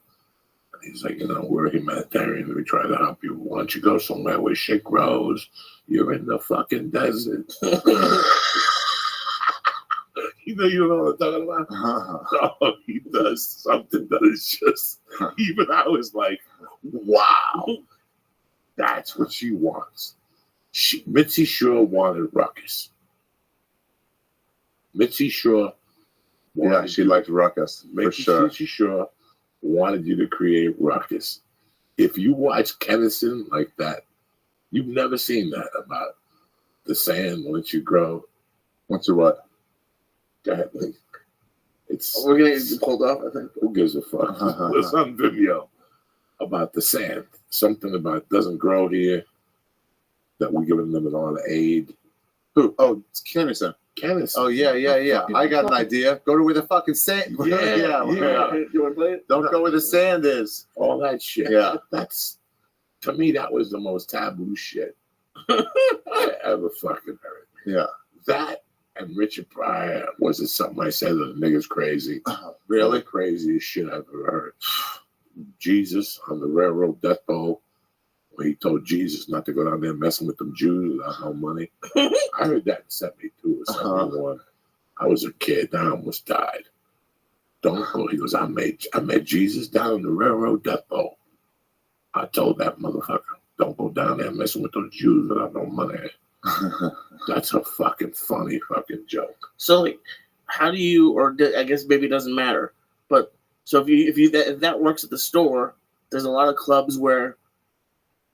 And he's like, we're humanitarian. We try to help you. Why don't you go somewhere where shit grows? You're in the fucking desert. You know what I'm talking about? Oh, he does something that is just, even I was like, wow, that's what she wants. Mitzi Shore wanted ruckus. Mitzi Shore wanted she liked ruckus, for sure. Mitzi Shore wanted you to create ruckus. If you watch Kennison like that, you've never seen that about the sand once you grow. Once you what? We're gonna get pulled off, I think. Who gives a fuck? There's some video about the sand. Something about doesn't grow here. That we're giving them all the aid. Who? Oh, it's Kennison. Kennison. Oh, yeah. I got an idea. Go to where the fucking sand. Yeah. You want to play it? Don't go where the sand is. All that shit. Yeah. That's, to me, that was the most taboo shit I ever fucking heard. Yeah. That and Richard Pryor wasn't something I said that the nigga's crazy. Really? The craziest shit I've ever heard. Jesus on the railroad death bowl, when he told Jesus not to go down there messing with them Jews without no money. I heard that in 72 or 71. I was a kid. I almost died. Don't go. He goes, I met Jesus down on the railroad death bowl. I told that motherfucker, don't go down there messing with those Jews without no money. That's a fucking funny fucking joke. So, like, how do you, or I guess maybe it doesn't matter, but so if that works at the store, there's a lot of clubs where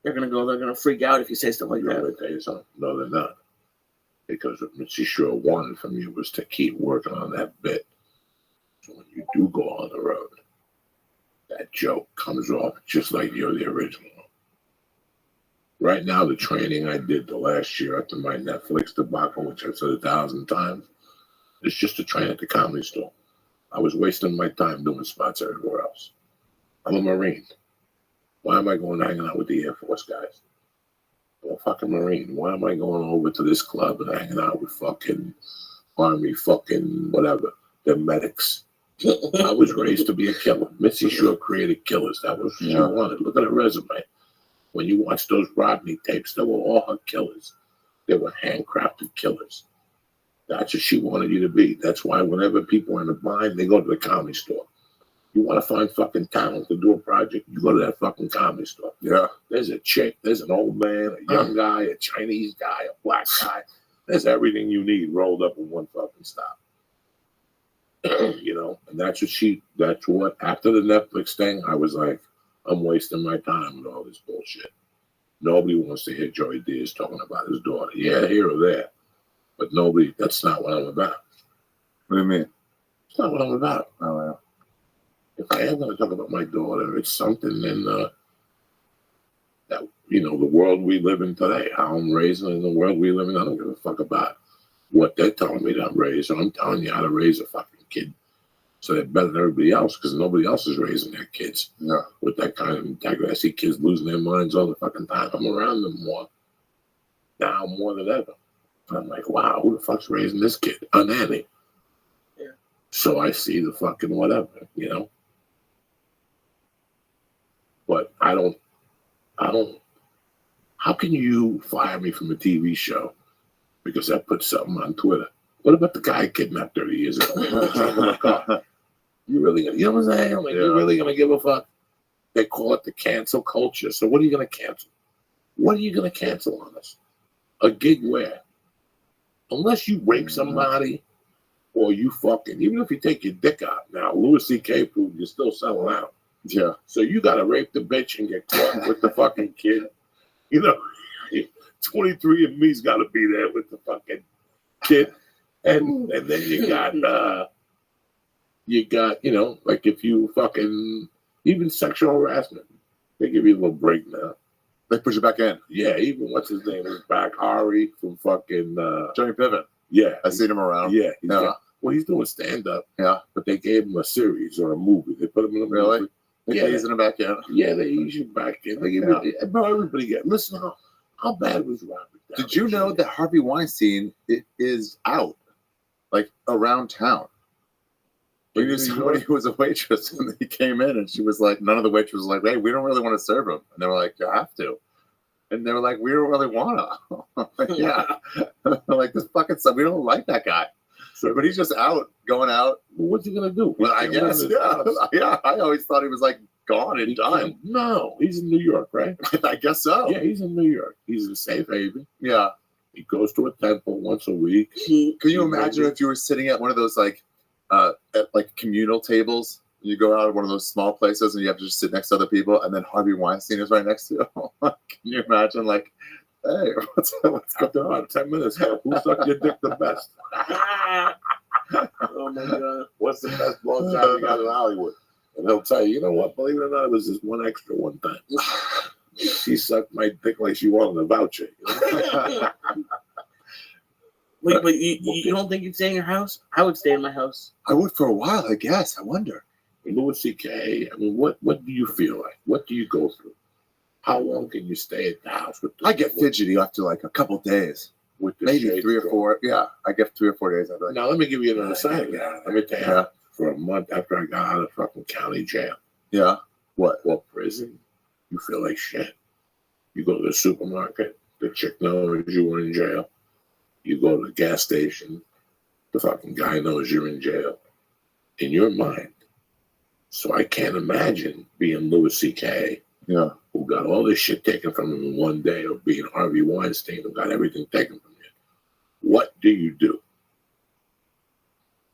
they're gonna freak out if you say stuff like that. Let me tell you something. No, they're not. Because what Mitzi Shore wanted from you was to keep working on that bit. So when you do go on the road, that joke comes off just like you're the original. Right now, the training I did the last year after my Netflix debacle, which I've said 1,000 times, is just to train at the Comedy Store. I was wasting my time doing spots everywhere else. I'm a Marine. Why am I going hanging out with the Air Force guys? I'm a fucking Marine. Why am I going over to this club and hanging out with fucking Army fucking whatever? They're medics. I was raised to be a killer. Mitzi Shore created killers. That was what she wanted. Look at her resume. When you watch those Rodney tapes, they were all her killers. They were handcrafted killers. That's what she wanted you to be. That's why whenever people are in a bind, they go to the Comedy Store. You want to find fucking talent to do a project, you go to that fucking Comedy Store. Yeah. There's a chick, there's an old man, a young guy, a Chinese guy, a black guy. There's everything you need rolled up in one fucking stop. And that's what, after the Netflix thing, I was like, I'm wasting my time with all this bullshit. Nobody wants to hear Joey Diaz talking about his daughter. Yeah, here or there. But that's not what I'm about. What do you mean? It's not what I'm about. Oh, yeah. If I am going to talk about my daughter, it's something in that, the world we live in today, how I'm raising in the world we live in. I don't give a fuck about what they're telling me to raise. So I'm telling you how to raise a fucking kid so they're better than everybody else, because nobody else is raising their kids with that kind of integrity. I see kids losing their minds all the fucking time. I'm around them more now more than ever. And I'm like, wow, who the fuck's raising this kid? A nanny. Yeah. So I see the fucking whatever, But I don't How can you fire me from a TV show because I put something on Twitter? What about the guy kidnapped 30 years ago? In the trunk of my car? You really gonna, you know what I'm saying? Like, you really gonna give a fuck? They call it the cancel culture. So what are you gonna cancel? What are you gonna cancel on us? A gig where? Unless you rape somebody or you fucking, even if you take your dick out. Now, Louis C.K. proved you're still selling out. Yeah. So you gotta rape the bitch and get caught with the fucking kid. You know, 23 and me's gotta be there with the fucking kid. And then you got, you know, like if you fucking, even sexual harassment, they give you a little break now. They push it back in. Yeah, even what's his name is back, Ari from fucking Johnny Piven. Yeah, I seen him around. Yeah, he's doing stand up. Yeah, but they gave him a series or a movie. They put him in a movie. They're easing him back in. Yeah, they ease you back in. They give bro, everybody get. Listen, how bad was Robert? Did you know that Harvey Weinstein is out, like around town? We knew somebody who was a waitress, and they came in, and she was like, none of the waitresses was like, "Hey, we don't really want to serve him," and they were like, "You have to," and they were like, "We don't really want to." Like, yeah, like this fucking stuff. We don't like that guy. So, but he's just out, going out. Well, what's he gonna do? Well, I guess, yeah. I always thought he was like gone and done. No, he's in New York, right? I guess so. Yeah, he's in New York. He's in Safe Haven. Yeah, he goes to a temple once a week. Can you imagine if you were sitting at one of those like communal tables? You go out of one of those small places and you have to just sit next to other people, and then Harvey Weinstein is right next to you. Can you imagine, like, hey, what's going After about 10 minutes, who sucked your dick the best? Oh my god. What's the best blowjob you got in Hollywood? And he'll tell you, you know what, believe it or not, it was just one extra one time. She sucked my dick like she wanted a voucher. You know? Wait, but you don't think you'd stay in your house? I would stay in my house. I would for a while, I guess. I wonder. Louis C.K., I mean, what do you feel like? What do you go through? How long can you stay at the house with the I get fidgety after like a couple days. With the maybe 3 or 4. Yeah, I get 3 or 4 days. I'd be like, now, let me give you another side of that. Let me tell you, for a month after I got out of fucking county jail. Yeah. What? Or prison, you feel like shit. You go to the supermarket, the chick knows you were in jail. You go to the gas station, the fucking guy knows you're in jail. In your mind. So I can't imagine being Louis C.K., who got all this shit taken from him in one day, or being Harvey Weinstein, who got everything taken from you. What do you do?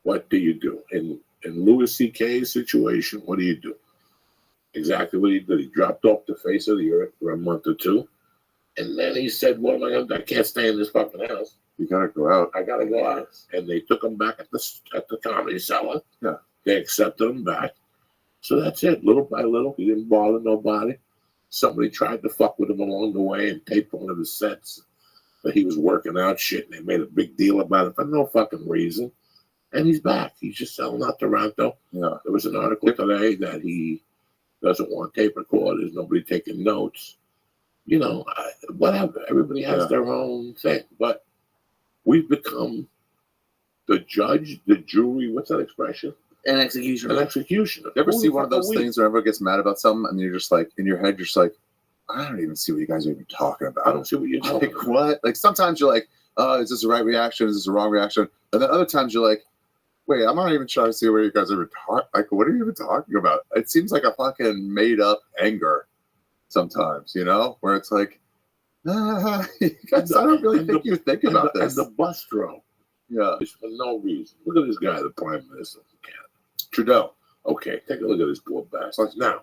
What do you do? In Louis C.K.'s situation, what do you do? Exactly what he did. He dropped off the face of the earth for a month or two. And then he said, what am I going to do? I can't stay in this fucking house. You got to go out. I got to go out. And they took him back at the Comedy Cellar. Yeah. They accepted him back. So that's it. Little by little, he didn't bother nobody. Somebody tried to fuck with him along the way and taped one of his sets. But he was working out shit, and they made a big deal about it for no fucking reason. And he's back. He's just selling out Toronto. Yeah. There was an article today that he doesn't want tape recorders, nobody taking notes. You know, whatever. Everybody has their own thing. But we've become the judge, the jury, what's that expression? An executioner. An executioner. You ever see one of those things where everyone gets mad about something and you're just like, in your head, you're just like, I don't even see what you guys are even talking about. I don't see what you're talking about. What? Like, sometimes you're like, oh, is this the right reaction? Is this the wrong reaction? And then other times you're like, wait, I'm not even trying to see where you guys are even talking. Like, what are you even talking about? It seems like a fucking made up anger sometimes, you know, where it's like, you guys, I don't really think you think about this. And the bus throw. Yeah. It's for no reason. Look at this guy, the Prime Minister of Canada. Trudeau. Okay, take a look at this poor bastard. Now,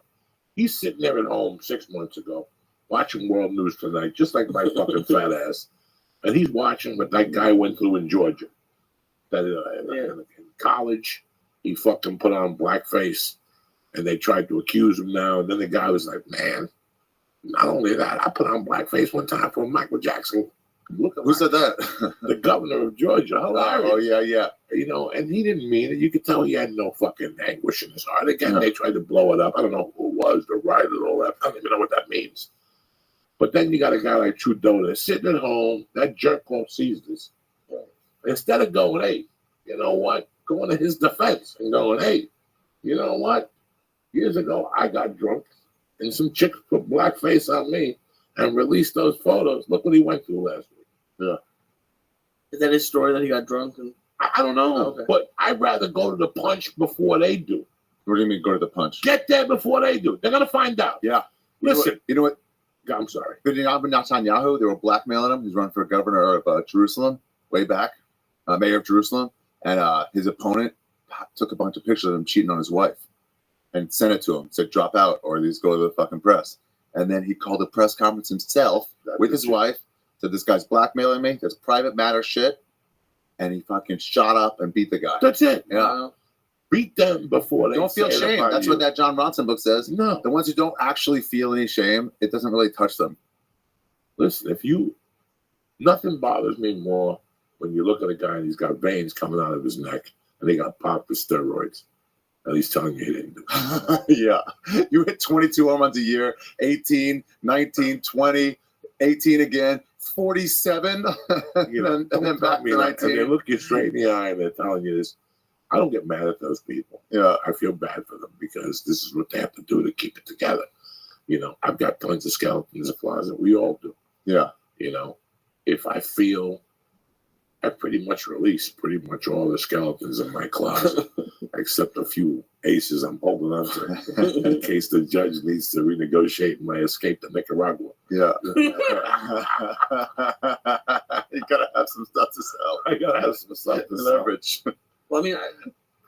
he's sitting there at home 6 months ago, watching World News Tonight, just like my fucking fat ass. And he's watching what that guy went through in Georgia. That in college, he fucking put on blackface, and they tried to accuse him now. And then the guy was like, man, not only that, I put on blackface one time for Michael Jackson. Look at Who said that? The governor of Georgia. Hilarious. Oh, yeah. You know, and he didn't mean it. You could tell he had no fucking anguish in his heart. Again, they tried to blow it up. I don't know who it was, the right or the left. I don't even know what that means. But then you got a guy like Trudeau that's sitting at home. That jerk won't sees this. Instead of going, hey, you know what? Going to his defense and going, hey, you know what? Years ago, I got drunk and some chicks put blackface on me. and release those photos. Look what he went through last week. Is that his story that he got drunk? And I don't know, Okay. but I'd rather go to the punch before they do. What do you mean go to the punch? Get there before they do. They're gonna find out. Yeah. Listen, You know what? I'm sorry. Benjamin Netanyahu, they were blackmailing him. He's running for governor of Jerusalem way back, mayor of Jerusalem. And his opponent took a bunch of pictures of him cheating on his wife and sent it to him. Said, drop out or these go to the fucking press. And then he called a press conference himself with his wife. Said, this guy's blackmailing me. That's private matter shit. And he fucking shot up and beat the guy. That's it. Yeah. Beat them before they Don't feel say it shame. about That's you. what that John Ronson book says. No. The ones who don't actually feel any shame, it doesn't really touch them. Listen, nothing bothers me more when you look at a guy and he's got veins coming out of his neck and he got popped with steroids. And he's telling you he didn't do it. Yeah. You hit 22 home runs a year, 18, 19, 20, 18 again, 47, You know, and then don't back tell me to that. And they 19. look you straight in the eye and they're telling you this. I don't get mad at those people. Yeah. I feel bad for them because this is what they have to do to keep it together. You know, I've got tons of skeletons in the closet. We all do. Yeah. You know, if I feel I pretty much released pretty much all the skeletons in my closet, except a few aces I'm holding on to in case the judge needs to renegotiate my escape to Nicaragua. Yeah. You gotta have some stuff to sell. I gotta have some stuff to sell. Leverage. well, I mean,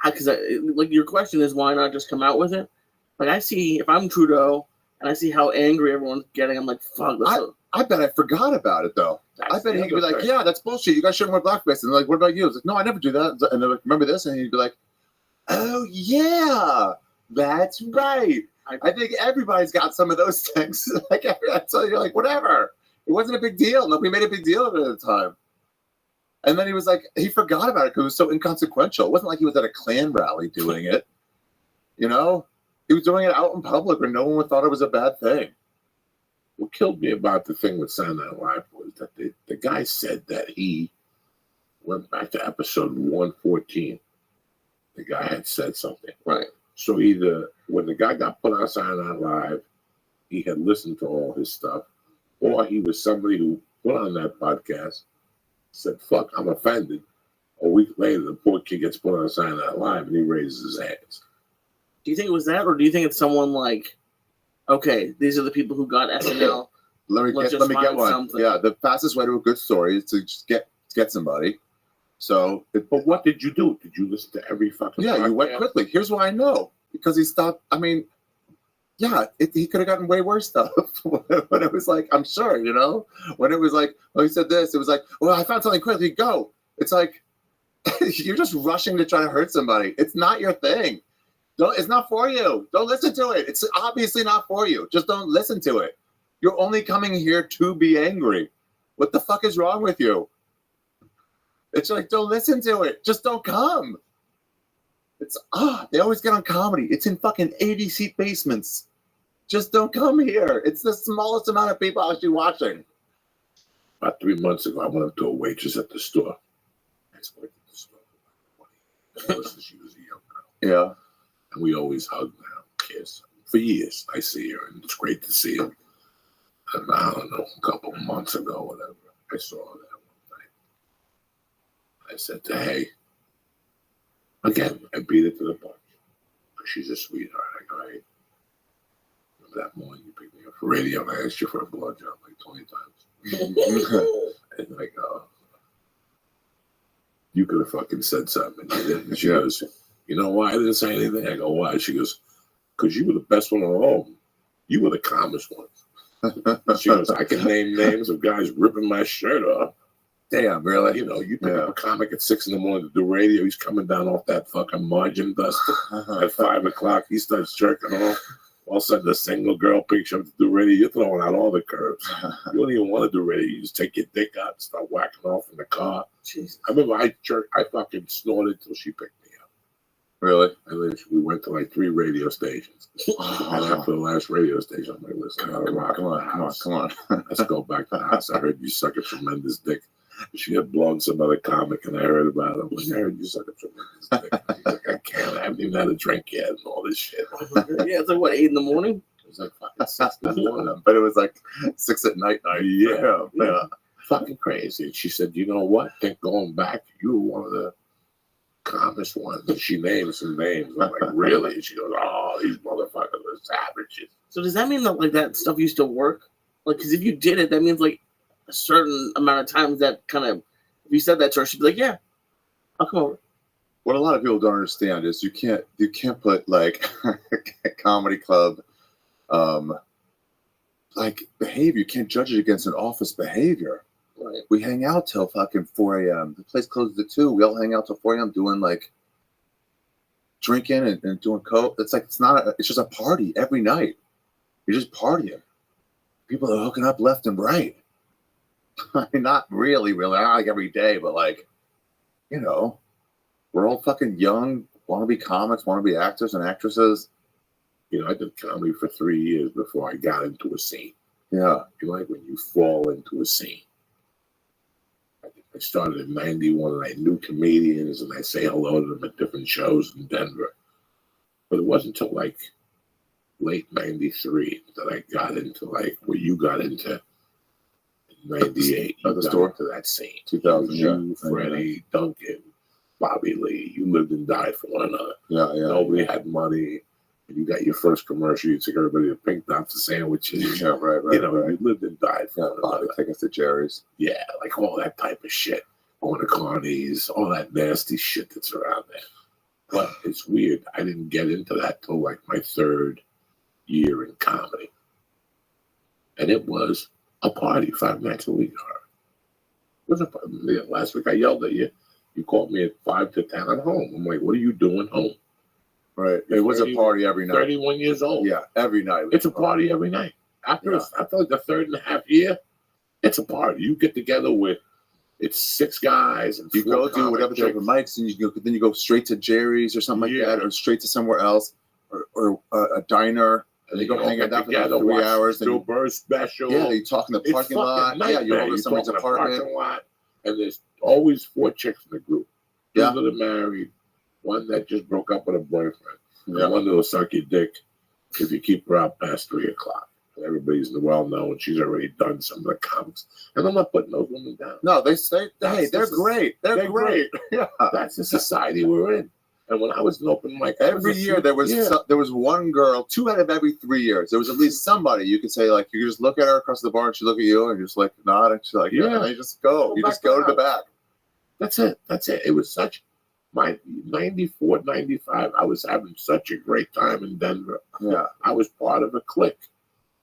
because like your question is why not just come out with it? Like I see if I'm Trudeau and I see how angry everyone's getting, I'm like, fuck. I bet I forgot about it though. I bet he'd be like, yeah, that's bullshit. You guys shouldn't wear blackface. And they're like, what about you? It's like, no, I never do that. And they're like, remember this? And he'd be like, oh yeah, that's right. I think everybody's got some of those things. Like, so you're like, whatever. It wasn't a big deal. Nobody made a big deal of it at the time. And then he was like, he forgot about it because it was so inconsequential. It wasn't like he was at a Klan rally doing it. You know, he was doing it out in public where no one thought it was a bad thing. What killed me about the thing with Saturday Night Live was that the guy said that he went back to episode 114. The guy had said something. Right. So either when the guy got put on Saturday Night Live, he had listened to all his stuff, or he was somebody who put on that podcast, said, fuck, I'm offended. A week later, the poor kid gets put on Saturday Night Live and he raises his hands. Do you think it was that, or do you think it's someone like, okay, these are the people who got SNL? Let me Let's get just one. find something. Yeah, the fastest way to a good story is to just get somebody. So, But what did you do? Did you listen to every fucking yeah, you went podcast? quickly. Here's why I know. Because he stopped. I mean, yeah, he could have gotten way worse stuff. When it was like, I'm sure, you know? When it was like, well, he said this. It was like, well, I found something quickly. Go. It's like, you're just rushing to try to hurt somebody. It's not your thing. It's not for you. Don't listen to it. It's obviously not for you. Just don't listen to it. You're only coming here to be angry. What the fuck is wrong with you? It's like, don't listen to it. Just don't come. It's, they always get on comedy. It's in fucking 80-seat basements. Just don't come here. It's the smallest amount of people actually watching. About 3 months ago, I went up to a waitress at the store. I worked at the store for 20 years. She was a young girl. Yeah. And we always hug now, kiss. For years, I see her, and it's great to see her. And I don't know, a couple of months ago, whatever, I saw her that one night. I said to her, hey, again, I beat it to the punch. She's a sweetheart. I go, hey, remember that morning you picked me up for radio and I asked you for a blowjob like 20 times? And I go, you could have fucking said something. And you didn't. She goes, you know why I didn't say anything? I go, why? She goes, because you were the best one on home. You were the calmest one. She goes, I can name names of guys ripping my shirt off. Damn, really? You know, you pick up a comic at 6 a.m. to do radio. He's coming down off that fucking margin dust at 5 o'clock. He starts jerking off. All of a sudden, a single girl picks you up to do radio. You're throwing out all the curves. You don't even want to do radio. You just take your dick out and start whacking off in the car. Jesus. I remember I fucking snorted till she picked me up. Really? And then we went to like 3 radio stations. And after the last radio station, I'm like, listen, Come on. Let's go back to the house. I heard you suck a tremendous dick. She had blown some other comic, and I heard about it. I'm like, I heard you suck a tremendous dick. He's like, I can't. I haven't even had a drink yet and all this shit. Yeah, it's like, what, 8 in the morning? was like fucking 6 in the morning. But it was like 6 at night. Yeah. Yeah. Fucking crazy. And she said, you know what? Think going back, you were one of the calmest ones. And she named some names. I'm like, really? And she goes, oh, these motherfuckers are savages. So does that mean that like that stuff used to work? Like, because if you did it, that means like a certain amount of times that kind of, if you said that to her, she'd be like, yeah, I'll come over. What a lot of people don't understand is you can't put like a comedy club like behavior. You can't judge it against an office behavior. Right. We hang out till fucking 4 a.m. The place closes at 2. We all hang out till 4 a.m. doing like drinking and doing coke. It's like it's just a party every night. You're just partying. People are hooking up left and right. I mean, not really, not like every day, but like, you know, we're all fucking young, want to be comics, want to be actors and actresses. You know, I did comedy for 3 years before I got into a scene. Yeah. You like when you fall into a scene. I started in 91 and I knew comedians and I say hello to them at different shows in Denver. But it wasn't until like late 93 that I got into like where you got into 98. You got into that scene. 2000, you, Freddie, Duncan, Bobby Lee. You lived and died for one another. Yeah. Nobody had money. You got your first commercial. You took everybody to Pink Dot sandwiches. Yeah, right. You know, you lived and died for one another. Take us to Jerry's. Yeah, like all that type of shit. Going to Carney's, all that nasty shit that's around there. But it's weird. I didn't get into that till like my 3rd year in comedy. And it was a party 5 nights a week. It was a party. Last week I yelled at you. You called me at 5 to 10 at home. I'm like, what are you doing home? Right. It was a party every night. 31 years old. Yeah, every night. It's a party every night. After like the 3rd and a half year, it's a party. You get together with, it's 6 guys and you go do whatever the open mics, and you go straight to Jerry's or something like that, or straight to somewhere else, or a diner, and you go hang out for like 3 hours. Bill Burr special. Yeah, you talk in the parking lot. Yeah, you over somebody's apartment. Lot, and there's always 4 chicks in the group. 2 Yeah. that are married, 1 that just broke up with a boyfriend, Yeah. and 1 that'll suck your dick if you keep her out past 3 o'clock. Everybody's well known. She's already done some of the comics. And I'm not putting those women down. No, they say, hey, they're great. They're great. Yeah. That's the society we're in. And when I was an open mic, every year there was one girl, 2 out of every 3 years. There was at least somebody you could say, like, you could just look at her across the bar and she look at you and just like nod and she's like, yeah, and you just go. You just go to the back. That's it. It was such, my 94, 95, I was having such a great time in Denver. Yeah. I was part of a clique.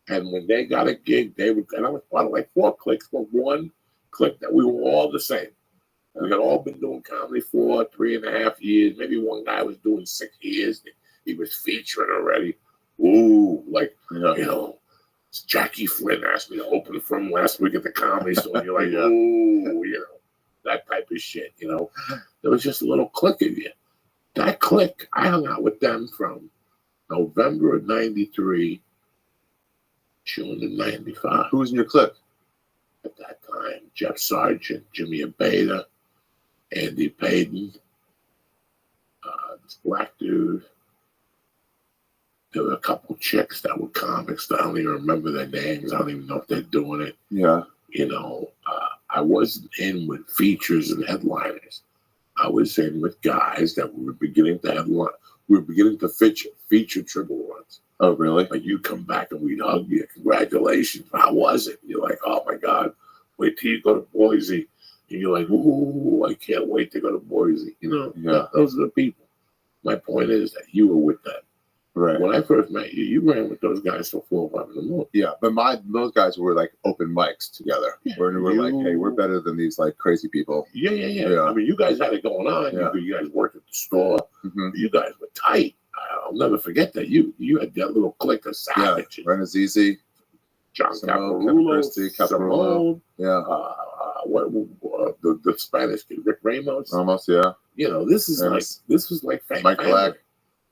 And when they got a gig, and I was part of like 4 cliques, but 1 clique that we were all the same. And we had all been doing comedy for 3.5 years. Maybe 1 guy was doing 6 years. He was featuring already. Ooh, like, you know, Jackie Flynn asked me to open for him last week at the Comedy Store. And you're like, ooh, you know, that type of shit, you know. There was just a little clique of you. That clique, I hung out with them from November of 93, June of 95. Who was in your clique? At that time, Jeff Sargent, Jimmy Abeda, Andy Payton, this black dude. There were a couple chicks that were comics that I don't even remember their names. I don't even know if they're doing it. Yeah. You know, I wasn't in with features and headliners. I was in with guys that we were beginning to headline. We were beginning to feature triple runs. Oh, really? Like you come back and we'd hug you. Congratulations. How was it? You're like, oh my God, wait till you go to Boise. And you're like, ooh, I can't wait to go to Boise. You know, those are the people. My point is that you were with them. Right. When I first met you, you ran with those guys till 4 or 5 in the morning. Yeah, but those guys were like open mics together. Yeah. We're like, hey, we're better than these like crazy people. Yeah. I mean, you guys had it going on. Yeah. You guys worked at the store. Mm-hmm. You guys were tight. I'll never forget that. You had that little clique of savages. Yeah, Renazizi, John Caparulo, Simone. Yeah. The Spanish kid, Rick Ramos. Almost, yeah. You know, this was like Mike Black.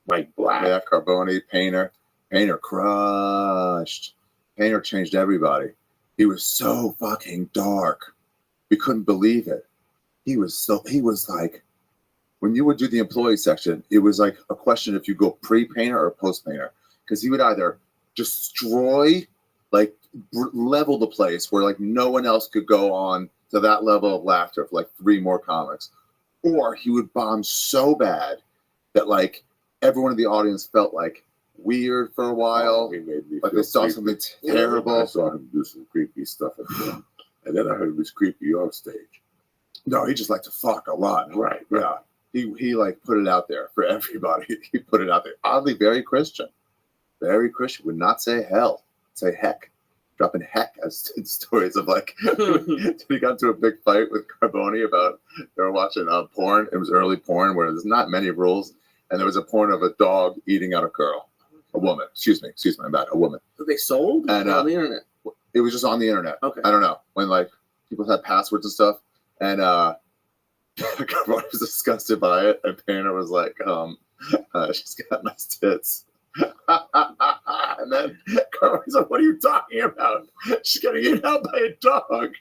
Mike Black. Yeah, Carboni, Painter. Painter crushed. Painter changed everybody. He was so fucking dark. We couldn't believe it. He was like, when you would do the employee section, it was like a question if you go pre-Painter or post-Painter. Because he would either destroy, like level the place where like no one else could go on to that level of laughter for like 3 more comics, or he would bomb so bad that like everyone in the audience felt like weird for a while, He made me like feel they saw creepy. something I terrible. saw him do some creepy stuff at the end. And then I heard he was creepy off stage. No, he just liked to fuck a lot. Right. Yeah. He like put it out there for everybody. He put it out there. Oddly, very Christian. Very Christian. Would not say hell. Say heck. Dropping heck as stories of like he got into a big fight with Carboni about they were watching porn. It was early porn where there's not many rules, and there was a porn of a dog eating out a girl, a woman. Excuse me, I'm bad. A woman. That they sold And, on the internet. It was just on the internet. Okay. I don't know when like people had passwords and stuff, and Carboni was disgusted by it, and Painter was like, she's got nice tits. And then Carboni's like, what are you talking about? She's getting eaten out by a dog.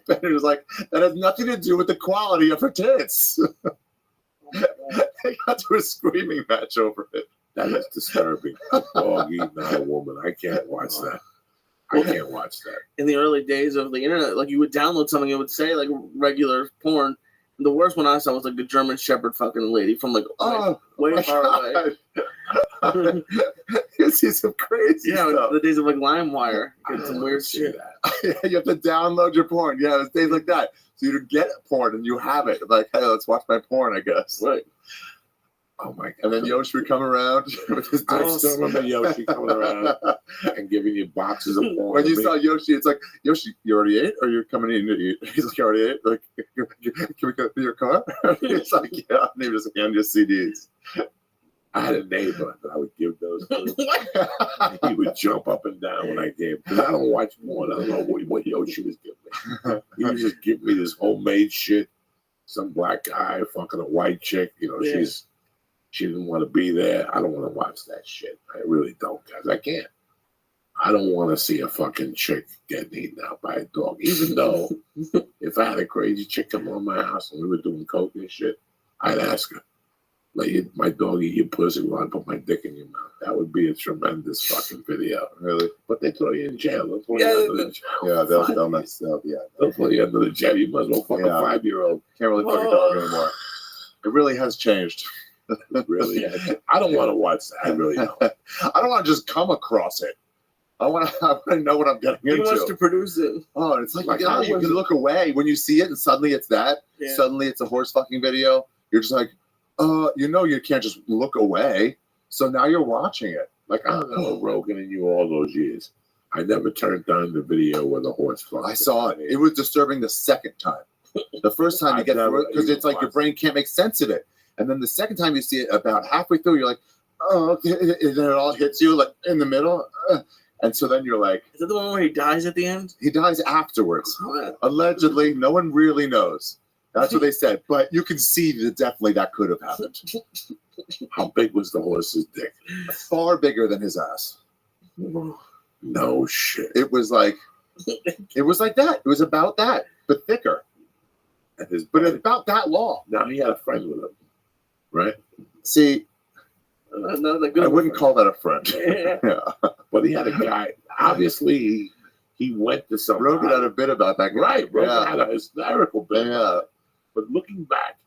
Painter was like, that has nothing to do with the quality of her tits. They got to a screaming match over it. That is disturbing. A dog eating out a woman. I can't watch that. I can't watch that. In the early days of the internet, like you would download something, it would say like regular porn. And the worst one I saw was like the German Shepherd fucking lady from like way far away. You see some crazy Yeah, stuff. the days of like LimeWire, I get some don't weird see shit. that. You have to download your porn. Yeah, it's days like that. So you get porn and you have it. Like, hey, let's watch my porn, I guess. Right. Oh my God. And then Yoshi would come around with his I dose. still remember Yoshi coming around and giving you boxes of porn. When you saw Yoshi, it's like, Yoshi, you already ate, or you're coming in to eat? He's like, you already ate? Like, can we go to your car? He's like, yeah. And he would just hand you CDs. I had a neighbor that I would give those to. He would jump up and down when I gave, because I don't watch porn. I don't know what Yoshi was giving me. He would just give me this homemade shit. Some black guy fucking a white chick. You know, Yeah. she didn't want to be there. I don't want to watch that shit. I really don't, guys. I can't. I don't want to see a fucking chick getting eaten out by a dog. Even though if I had a crazy chick come on my house and we were doing coke and shit, I'd ask her, let my dog eat your pussy while I put my dick in your mouth. That would be a tremendous fucking video. Really? But they throw you in jail. They'll throw you under the jail. Yeah, they'll mess up. Yeah. They'll throw you under the jail. You might as well fuck Yeah. a 5-year-old. Can't really fuck a dog anymore. It really has changed. Really. I don't want to watch that. I really don't. I don't want to just come across it. I want to know what I'm getting He into. wants to produce it. Oh, and it's like, Like, how you was can it? look away when you see it, and suddenly it's that. Yeah. Suddenly it's a horse fucking video. You're just like, you can't just look away. So now you're watching it. Like, I don't know, Rogan and you all those years. I never turned down the video where the horse fucked. I saw it. It was disturbing the second time. The first time you I get never through it, because even it's like your watched brain can't make sense of it. And then the second time you see it, about halfway through, you're like, oh, okay. And then it all hits you like in the middle. And so then you're like, Is that the one where he dies at the end? he dies afterwards. What? Allegedly, no one really knows. That's what they said. But you can see that definitely that could have happened. How big was the horse's dick? Far bigger than his ass. No shit. It was like that. It was about that, but thicker. And his But buddy- about that long. now he had a friend with him, right? See, Another good I wouldn't one. call that a friend. Yeah. Yeah. But he had a guy. Obviously, he went to some. Rogan had a bit about that guy. Right. Rogan Yeah. had a hysterical bit. Yeah. But looking back,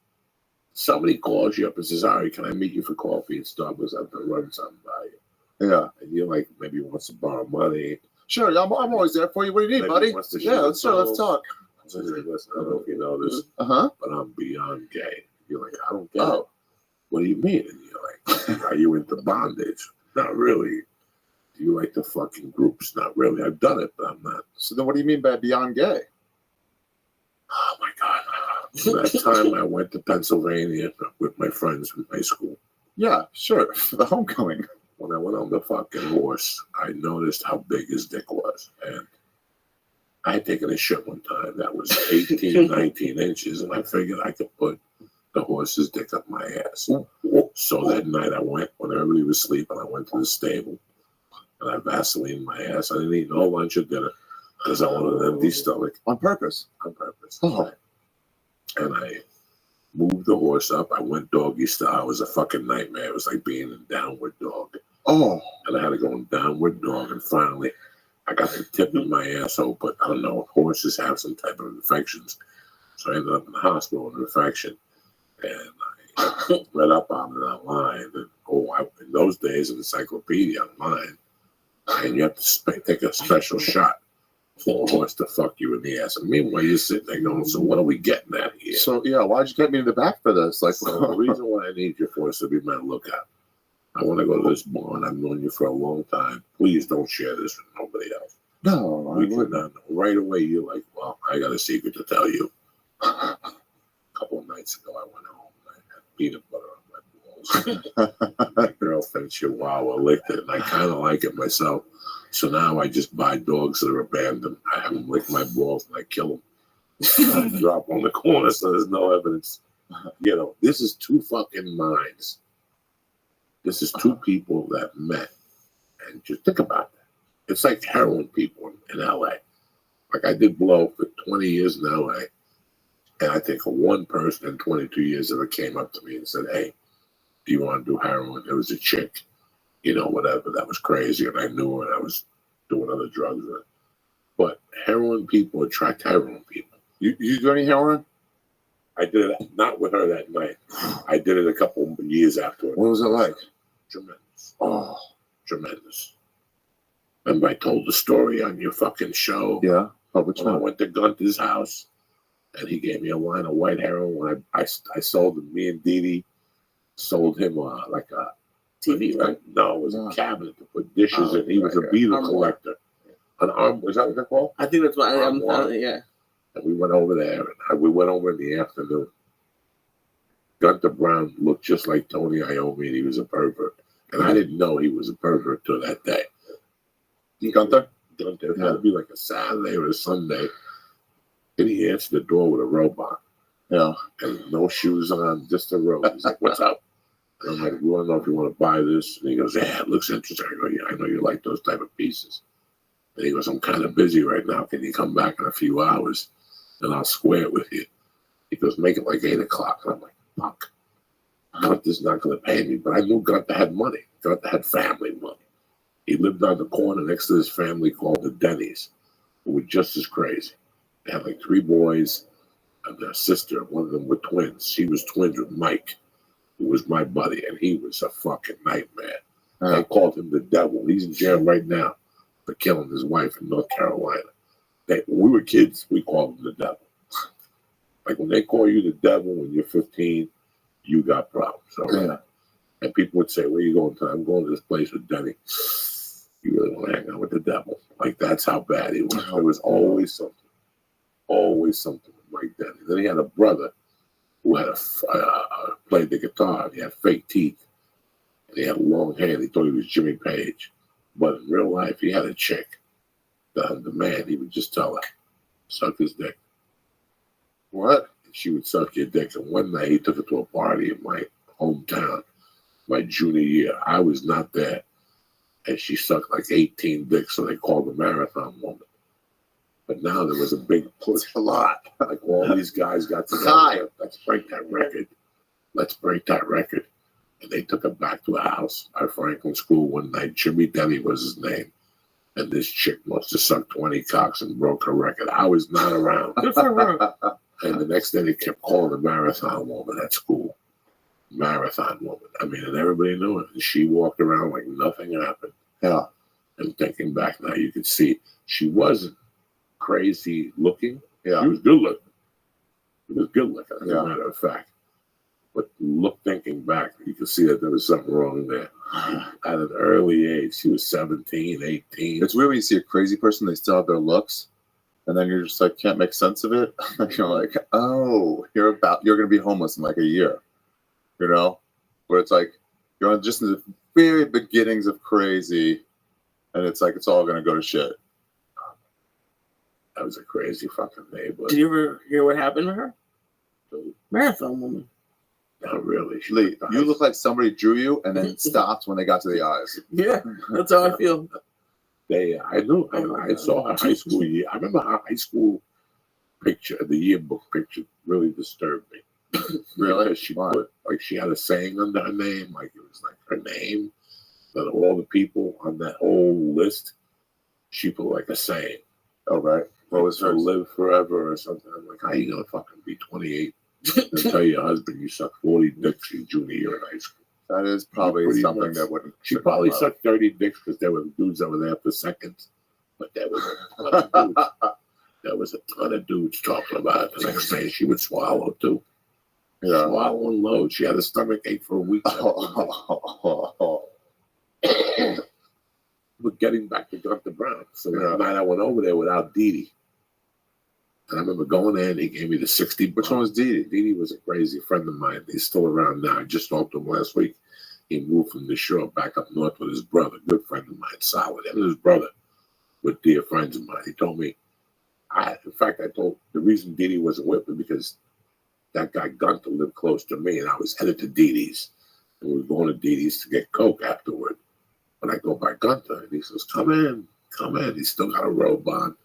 somebody calls you up and says, "Ari, can I meet you for coffee at Starbucks? I'm gonna run something by you." Yeah. And you're like, maybe he wants to borrow money. Sure, I'm always there for you. What do you need, Maybe buddy? he wants to Yeah, shoot let's his talk. So he's like, listen, I don't know if you know this, Uh-huh. but I'm beyond gay. You're like, I don't get it. Oh. What do you mean? And you're like, are you into bondage? Not really. Do you like the fucking groups? Not really. I've done it, but I'm not. So then what do you mean by beyond gay? Oh my God. That time I went to Pennsylvania with my friends from high school. Yeah, sure. For the homecoming. When I went on the fucking horse, I noticed how big his dick was. And I had taken a shit one time that was 18, 19 inches, and I figured I could put the horse's dick up my ass. So that night I went, when everybody was sleeping, I went to the stable, and I Vaseline my ass. I didn't eat no lunch or dinner because I wanted an empty stomach On purpose. on purpose. Oh. And I moved the horse up. I went doggy style. It was a fucking nightmare. It was like being a downward dog. Oh, and I had to go downward dog, and finally I got the tip in my asshole, but I don't know, horses have some type of infections. So I ended up in the hospital with an infection. And I read up on it online. And, in those days, an encyclopedia online, and you have to take a special shot for a horse to fuck you in the ass. And meanwhile, you're sitting there going, so what are we getting at here? so yeah, why'd you get me in the back for this? Like, So the reason why I need your force to be my lookout. I want to go to this barn. I've known you for a long time. Please don't share this with nobody else. no, I We did wouldn't. not know. Right away, you're like, well, I got a secret to tell you. A couple of nights ago, I went home and I had peanut butter on my balls. My girlfriend Chihuahua licked it, and I kind of like it myself. So now I just buy dogs that are abandoned. I have them lick my balls and I kill them. I drop on the corner so there's no evidence. You know, this is two fucking minds. This is two people that met. And just think about that. It's like heroin people in LA. Like I did blow for 20 years in LA. And I think one person in 22 years ever came up to me and said, hey, do you want to do heroin? There was a chick, you know, whatever, that was crazy. And I knew her and I was doing other drugs with her. But heroin people attract heroin people. You do any heroin? I did it not with her that night. I did it a couple of years afterward. What was it like? Tremendous. Oh, Tremendous. Remember I told the story on your fucking show? yeah. Oh, which When I one? went to Gunther's house and he gave me a line of white heroin. When I sold him, me and Dee Dee sold him like a TV, right? No, it was No. a cabinet to put dishes Oh, in. He was right, a beetle Armoire. collector. An arm, was that what they're called? I think that's what Armoire. yeah. And we went over there, and we went over in the afternoon. Gunther Brown looked just like Tony Iommi, and he was a pervert. And I didn't know he was a pervert till that day. Gunther? Gunther, it had to be like a Saturday or a Sunday. And he answered the door with a robot. Yeah. And no shoes on, just a robe. He's like, what's up? And I'm like, we want to know if you want to buy this. And he goes, yeah, it looks interesting. I go, yeah, I know you like those type of pieces. And he goes, I'm kind of busy right now. Can you come back in a few hours? And I'll square it with you. He goes, make it like 8 o'clock. And I'm like, fuck. Gunther's not going to pay me. But I knew Gunther had money. Gunther had family money. He lived on the corner next to his family called the Denny's, who were just as crazy. They had like 3 boys and their sister. One of them were twins. She was twins with Mike, who was my buddy, and he was a fucking nightmare. They called him the devil. He's in jail right now for killing his wife in North Carolina. When we were kids, we called him the devil. Like when they call you the devil when you're 15, you got problems. All right? Yeah. And people would say, where you going to? I'm going to this place with Denny. You really want to hang out with the devil. Like that's how bad he was. There was always something. Always something with Mike Denny. Then he had a brother who had played the guitar. He had fake teeth. And he had long hair. He thought he was Jimmy Page. But in real life, he had a chick. The man, he would just tell her, suck his dick. What? And she would suck your dick. And one night he took her to a party in my hometown, my junior year. I was not there. And she sucked like 18 dicks, so they called her Marathon Woman. But now there was a big push. A lot. Like all these guys got Hi. together. Let's break that record. Let's break that record. And they took her back to a house at Franklin School one night. Jimmy Denny was his name. And this chick must have sucked 20 cocks and broke her record. I was not around. Good for her. And the next day they kept calling her Marathon Woman at school. Marathon Woman. I mean, and everybody knew it. And she walked around like nothing happened. Yeah. And thinking back now, you could see she wasn't crazy looking. Yeah. She was good looking. She was good looking, as Yeah. a matter of fact. But thinking back, you could see that there was something wrong there. At an early age, she was 17, 18. It's weird when you see a crazy person, they still have their looks, and then you're just like, can't make sense of it. You're like, oh, you're going to be homeless in like a year, you know? Where it's like, you're just in the very beginnings of crazy, and it's like, it's all going to go to shit. That was a crazy fucking neighborhood. Did you ever hear what happened to her? Marathon Woman. Not really. She Lee, died. you look like somebody drew you and then stopped when they got to the eyes. Yeah, that's how I feel. I knew. I saw her high school year. I remember her high school picture, the yearbook picture, really disturbed me. Really? Because she Why? put, like, she had a saying under her name, like it was like her name. That all the people on that whole list, she put like a saying. Oh, right. What was to hers? live forever or something. I'm like, how you gonna fucking be 28 and tell your husband you sucked 40 dicks your junior year in high school? That is probably Pretty something much. that wouldn't. She probably sucked 30 dicks because there were dudes that were there for seconds, but there was a ton of dudes. There was a ton of dudes talking about it. The next day she would swallow too. Yeah. Swallow and load. She had a stomach ache for a week. But getting back to Dr. Brown. So that night I went over there without Dee Dee. And I remember going in, he gave me the 60. Which one was Dee Dee? Dee Dee was a crazy friend of mine. He's still around now. I just talked to him last week. He moved from the shore back up north with his brother, good friend of mine, solid. Him and his brother were dear friends of mine. He told me, I told the reason Dee Dee wasn't with me because that guy Gunter lived close to me, and I was headed to Dee Dee's. And we were going to Dee Dee's to get Coke afterward. But I go by Gunter, and he says, come in. He's still got a robe on.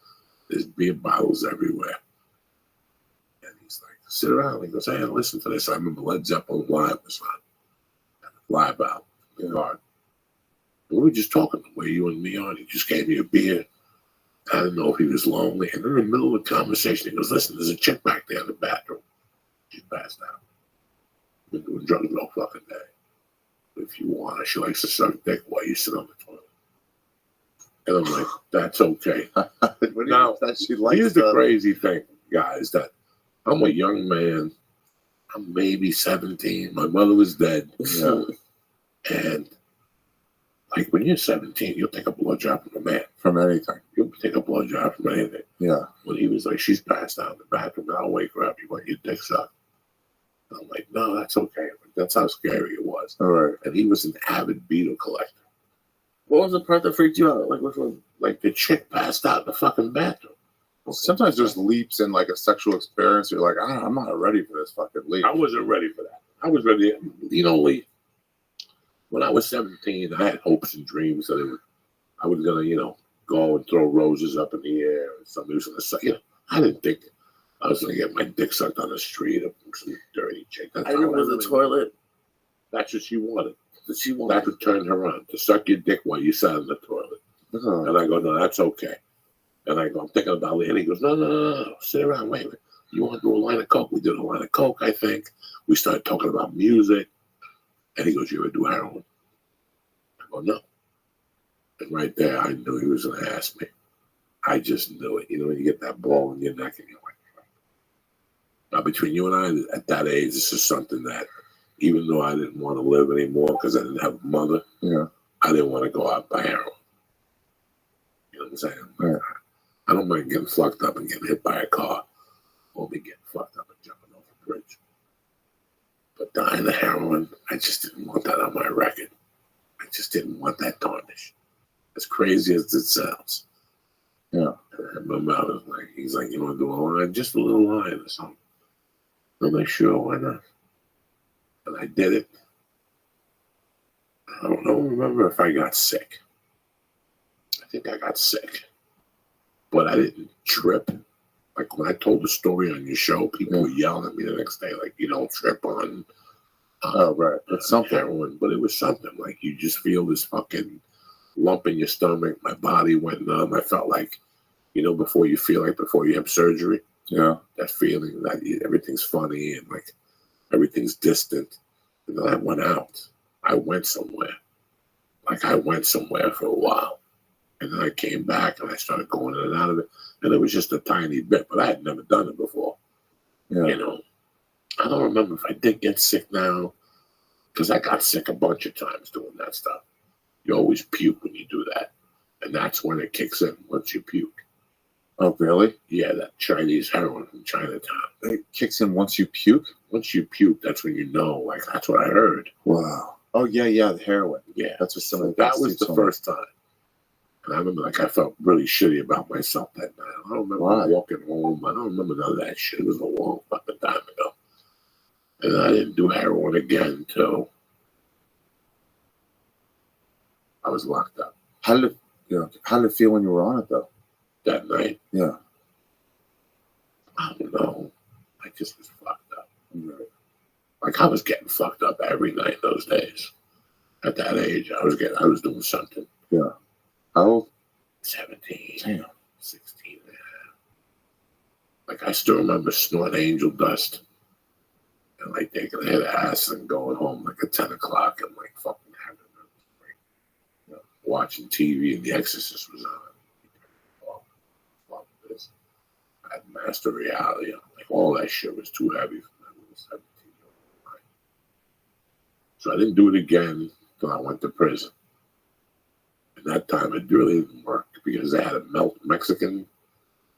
There's beer bottles everywhere. And he's like, sit around. He goes, hey, listen to this. I remember Led Zeppelin Live was on. Live out. Yeah. We were just talking the way you and me on. He just gave me a beer. I didn't know if he was lonely. And in the middle of the conversation, he goes, listen, there's a chick back there in the bathroom. She's passed out. Been doing drugs all fucking day. If you want her, she likes to suck dick while you sit on the toilet. And I'm like, that's okay. Now, here's the crazy thing, guys, that I'm a young man. I'm maybe 17. My mother was dead. Yeah. And like when you're 17, you'll take a blowjob from a man. From anything. You'll take a blowjob from anything. Yeah. When he was like, she's passed out in the bathroom, and I'll wake her up. You want your dick sucked? And I'm like, no, that's okay. That's how scary it was. All right. And he was an avid beetle collector. What was the part that freaked you out? Like which one? Like the chick passed out in the fucking bathroom. Well, sometimes there's leaps in like a sexual experience. You're like, I'm not ready for this fucking leap. I wasn't ready for that. I was ready. You know, Lee, when I was 17, I had hopes and dreams that I was going to, go and throw roses up in the air and somebody was going to suck. I didn't think I was going to get my dick sucked on the street or some dirty chick. I knew it was a toilet. That's what she wanted. That's what turned her on, to suck your dick while you sat in the toilet. Uh-huh. And I go, no, that's okay. And I go, I'm thinking about it. And he goes, no. Sit around. Wait a minute. You want to do a line of coke? We did a line of coke, I think. We started talking about music. And he goes, you ever do heroin? I go, no. And right there, I knew he was going to ask me. I just knew it. When you get that ball in your neck and you're like, now between you and I, at that age, this is something that, even though I didn't want to live anymore because I didn't have a mother, I didn't want to go out by heroin. You know what I'm saying? Yeah. I don't mind getting fucked up and getting hit by a car, or me getting fucked up and jumping off a bridge. But dying of heroin, I just didn't want that on my record. I just didn't want that tarnish. As crazy as it sounds. Yeah. And my mouth was like, he's like, you want to do a line? Just a little line or something. I'm like, sure, why not? And I did it. I don't remember if I got sick. I think I got sick. But I didn't trip. Like when I told the story on your show, people were yelling at me the next day, like, you don't trip on right. It's something. heroin. But it was something. Like you just feel this fucking lump in your stomach. My body went numb. I felt like, before you have surgery. Yeah. That feeling that everything's funny and like everything's distant. And then I went out. I went somewhere. Like I went somewhere for a while. And then I came back and I started going in and out of it. And it was just a tiny bit, but I had never done it before. Yeah. I don't remember if I did get sick now, because I got sick a bunch of times doing that stuff. You always puke when you do that. And that's when it kicks in, once you puke. Oh, really? Yeah, that Chinese heroin from Chinatown. It kicks in once you puke? Once you puke, that's when you know. Like, that's what I heard. Wow. Oh, yeah, the heroin. Yeah. That's what some of That was the first time. And I remember, I felt really shitty about myself that night. I don't remember walking home. I don't remember none of that shit. It was a long fucking time ago. And I didn't do heroin again until I was locked up. How did it feel when you were on it, though? That night? Yeah. I don't know. I just was fucked up. Like, I was getting fucked up every night those days. At that age, I was doing something. How old? 17, Damn. 16. Yeah. Like I still remember snorting angel dust and like taking a hit of acid and going home like at 10 o'clock and like fucking having watching TV and The Exorcist was on. Fuck this. I had Master Reality on. Like all that shit was too heavy for my little 17-year-old mind. So I didn't do it again until I went to prison. And that time it really didn't work because they had to melt Mexican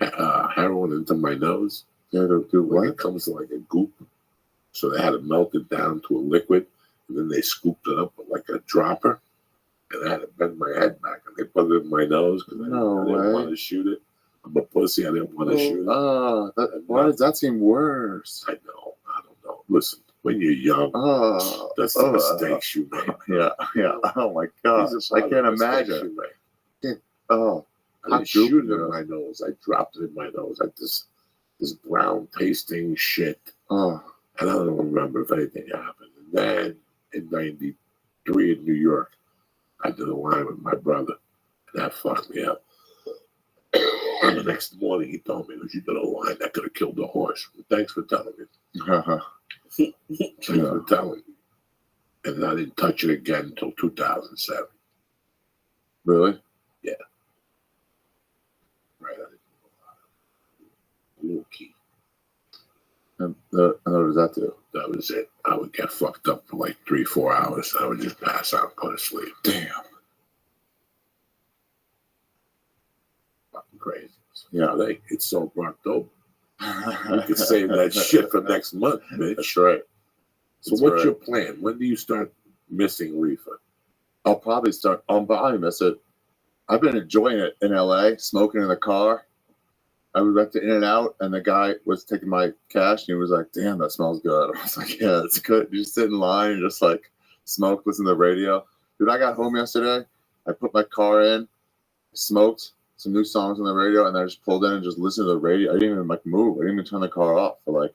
heroin into my nose. They had to do Like what? it comes to like a goop. So they had to melt it down to a liquid, and then they scooped it up with like a dropper, and I had to bend my head back, and they put it in my nose because I didn't want to shoot it. I'm a pussy. I didn't want to shoot it. Why does that seem worse? I know. I don't know. Listen, when you're young, that's the mistakes you make. Yeah. Oh my gosh, These are I some can't of the mistakes imagine. you make. Oh, I didn't shoot it in my nose. I dropped it in my nose like this brown tasting shit. oh, And I don't remember if anything happened. And then in '93 in New York, I did a line with my brother, and that fucked me up. And the next morning, he told me, "You did a line that could have killed the horse." Well, thanks for telling me. Thanks for telling me. And I didn't touch it again until 2007. really? Right? I didn't do a little key. And what does that do? That was it. I would get fucked up for like 3-4 hours, and I would just pass out and go to sleep. Damn. Fucking crazy. Yeah. It's so fucked up. You could save that shit for next month, bitch. That's right. So That's what's right. your plan? When do you start missing reefer? I'll probably miss it. I've been enjoying it in LA, smoking in the car. I would went to In-N-Out, and the guy was taking my cash, and he was like, "Damn, that smells good." I was like, "Yeah, it's good." You just sit in line and just like smoke, listen to the radio. Dude, I got home yesterday. I put my car in, smoked some new songs on the radio, and then I just pulled in and just listened to the radio. I didn't even like move. I didn't even turn the car off for like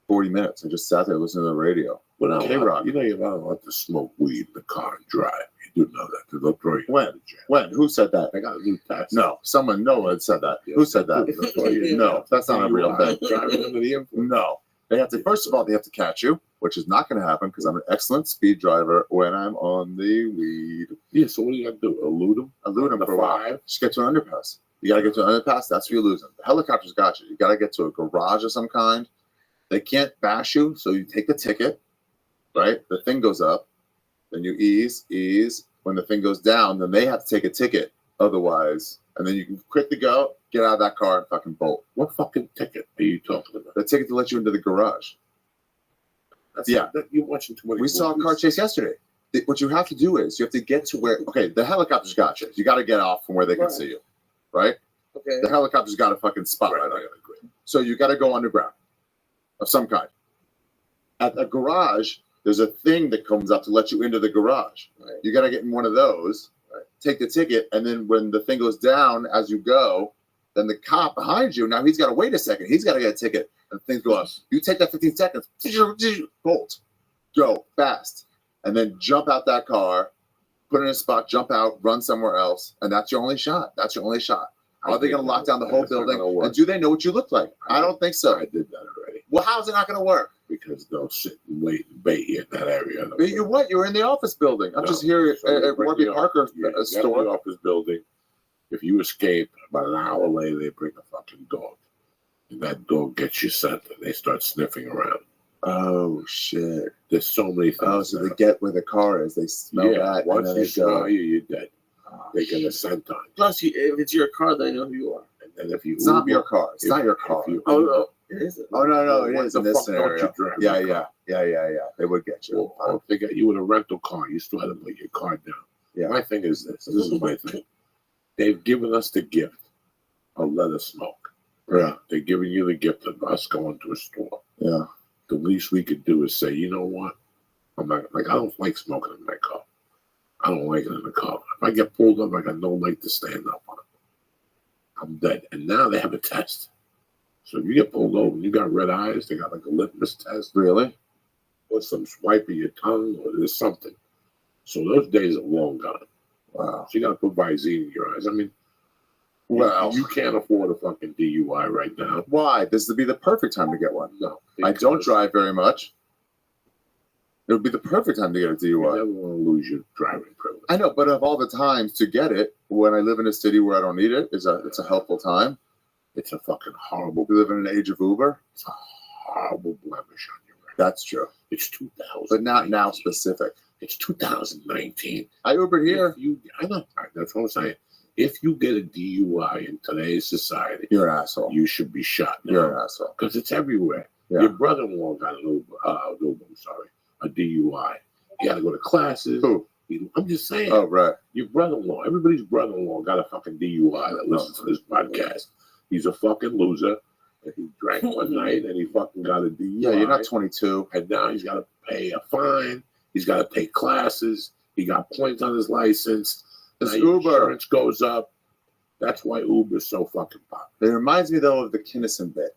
40 minutes. I just sat there listening to the radio. Well, K-Rock. you know you're not allowed to smoke weed in the car and drive. You do know that. They'll throw you When? in jail. When? Who said that? I got a new tax. No, no one said that. Yeah. Who said that? They'll throw you in No, jail. that's not a You real are thing. Driving under the influence. No. They have to, first of all, they have to catch you, which is not going to happen because I'm an excellent speed driver when I'm on the weed. Yeah, so what do you got to do? Elude them? Elude them The for a while. 5? Just get to an underpass. You got to get to an underpass. That's where you lose them. The helicopter's got you. You got to get to a garage of some kind. They can't bash you, so you take the ticket, right? The thing goes up. Then you ease. When the thing goes down, then they have to take a ticket. Otherwise, and then you can quickly go, get out of that car and fucking bolt. What fucking ticket are you talking about? The ticket to let you into the garage. You're watching too many We saw a movies. car chase yesterday. What you have to do is you have to get to where, okay, the helicopter's got you. You got to get off from where they can Right. see you, right? Okay. The helicopter's got a fucking spotlight on you. So you got to go underground of some kind. At a garage, there's a thing that comes up to let you into the garage. Right. You got to get in one of those, take the ticket, and then when the thing goes down as you go, then the cop behind you, now he's got to wait a second. He's got to get a ticket, and things go up. You take that 15 seconds, bolt, go fast, and then jump out that car, put it in a spot, jump out, run somewhere else, and that's your only shot. That's your only shot. Are they going to lock down the whole That's not building? gonna work. And do they know what you look like? I don't think so. I did that already Well, how's it not going to work? because they'll sit and wait and bait you in that area. But you're what? You're in the office building. I'm No. just here So you at bring Warby the Parker Yeah, you got store. the office building. If you escape, about an hour later, they bring a fucking dog. And that dog gets you sent, and they start sniffing around. Oh, shit. There's so many things. Oh, so now. they get where the car is. They smell that. And Once then they they go. smell you, you're dead. Oh, They get a scent on you. Plus, if it's your car, they know who you are. And then if you It's not Uber- your car. It's if- not your if car. you Oh, Uber- no. It is. Oh, no, it What is the in this fuck don't you scenario. drive Yeah, your car? yeah. They would get you. Or if they got you in a rental car, you still had to put your car down. Yeah. My thing is this. This is my thing. They've given us the gift of let us smoke. Yeah. They're giving you the gift of us going to a store. Yeah. The least we could do is say, you know what? I'm not like I don't like smoking in my car. I don't like it in the car. If I get pulled up, I got no leg to stand up on. I'm dead. And now they have a test. So if you get pulled over and you got red eyes, they got like a litmus test, Really? or some swipe of your tongue, or there's something. So those days are long gone. Wow. So you got to put Visine in your eyes. I mean, Well, you can't afford a fucking DUI right now. why? This would be the perfect time to get one. No. I don't because drive very much. It would be the perfect time to get a You DUI. never want to lose your driving privilege. I know, but of all the times to get it, when I live in a city where I don't need it, it's a helpful time. It's a fucking horrible, We live in an age of Uber. it's a horrible blemish on your record. That's true, It's 2000, but not now specific. It's 2019. I Ubered here. I know. That's what I'm saying. If you get a DUI in today's society, You're an asshole. you should be shot. You're an asshole. Because it's everywhere. Yeah. Your brother-in-law got a DUI. He had to go to classes. Who? I'm just saying. Oh, right. Your brother-in-law, everybody's brother-in-law got a fucking DUI that listens to this podcast. He's a fucking loser. And he drank one night and he fucking got a DUI. Yeah, you're not 22. And now he's got to pay a fine. He's got to take classes. He got points on his license. It's Now your Uber. insurance goes up. That's why Uber's so fucking popular. It reminds me, though, of the Kinnison bit.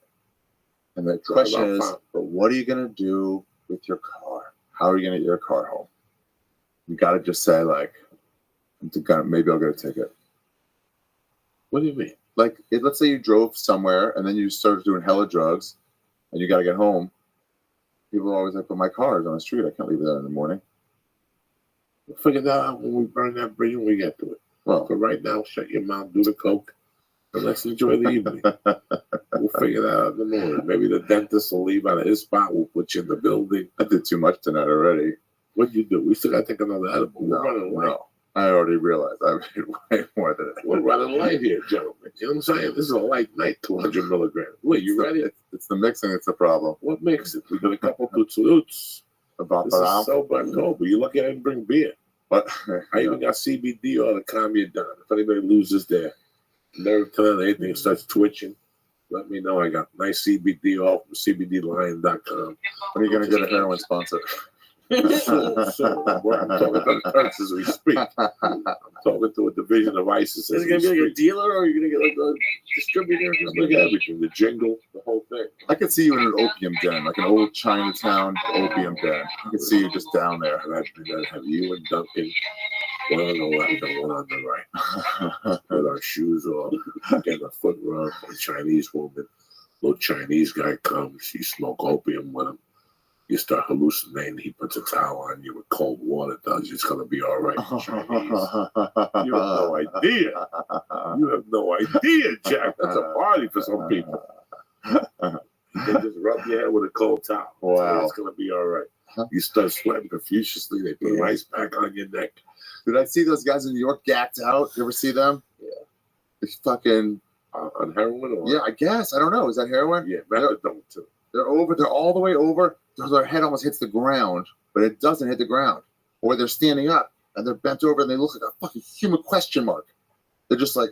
And the question is, but what are you going to do with your car? How are you going to get your car home? You got to just say, like, maybe I'll get a ticket. What do you mean? Like, let's say you drove somewhere and then you started doing hella drugs and you got to get home. People are always like, but my car is on the street. I can't leave it there in the morning. We'll figure that out when we burn that bridge when we get to it. Well, But right now, shut your mouth, do the coke, and let's enjoy the evening. We'll figure that out in the morning. Maybe the dentist will leave out of his spot. We'll put you in the building. I did too much tonight already. What'd you do? We still got to take another edible. We're running late. No. I already realized I made way more than We're running light here, gentlemen. You know what I'm saying? This is a light night, 200 milligrams. Wait, you ready? It's the mixing that's the problem. What makes it? We got a couple Toots. About This is sober October. You lucky I didn't bring beer. But I even got CBD oil to calm you down. If anybody loses their nerve to anything starts twitching, let me know. I got nice CBD oil from CBDlion.com. when are you going to get a heroin sponsor? So, I'm talking to the purse as we speak. I'm talking to a division of ISIS as Is it we gonna be like a speak. dealer, or are you gonna get like a distributor? I'm looking at everything, the jingle, the whole thing. I could see you in an opium den, like an old Chinatown opium den. I could see you just down there. And I'd have you and Duncan, one on the left and one on the right, with our shoes off, getting a foot rub. A Chinese woman, little Chinese guy comes, you smoke opium with him. You start hallucinating. He puts a towel on you with cold water. Tells you it's gonna be all right. Chinese. You have no idea. You have no idea, Jack. That's a party for some people. They just rub your head with a cold towel. Wow. It's gonna be all right. You start sweating profusely. They put an ice pack on your neck. Did I see those guys in New York gacked out? You ever see them? Yeah. It's fucking, On heroin or yeah, I guess. I don't know. Is that heroin? Yeah, methadone too. They're over. They're all the way over. Their head almost hits the ground, but it doesn't hit the ground. Or they're standing up and they're bent over and they look like a fucking human question mark. They're just like,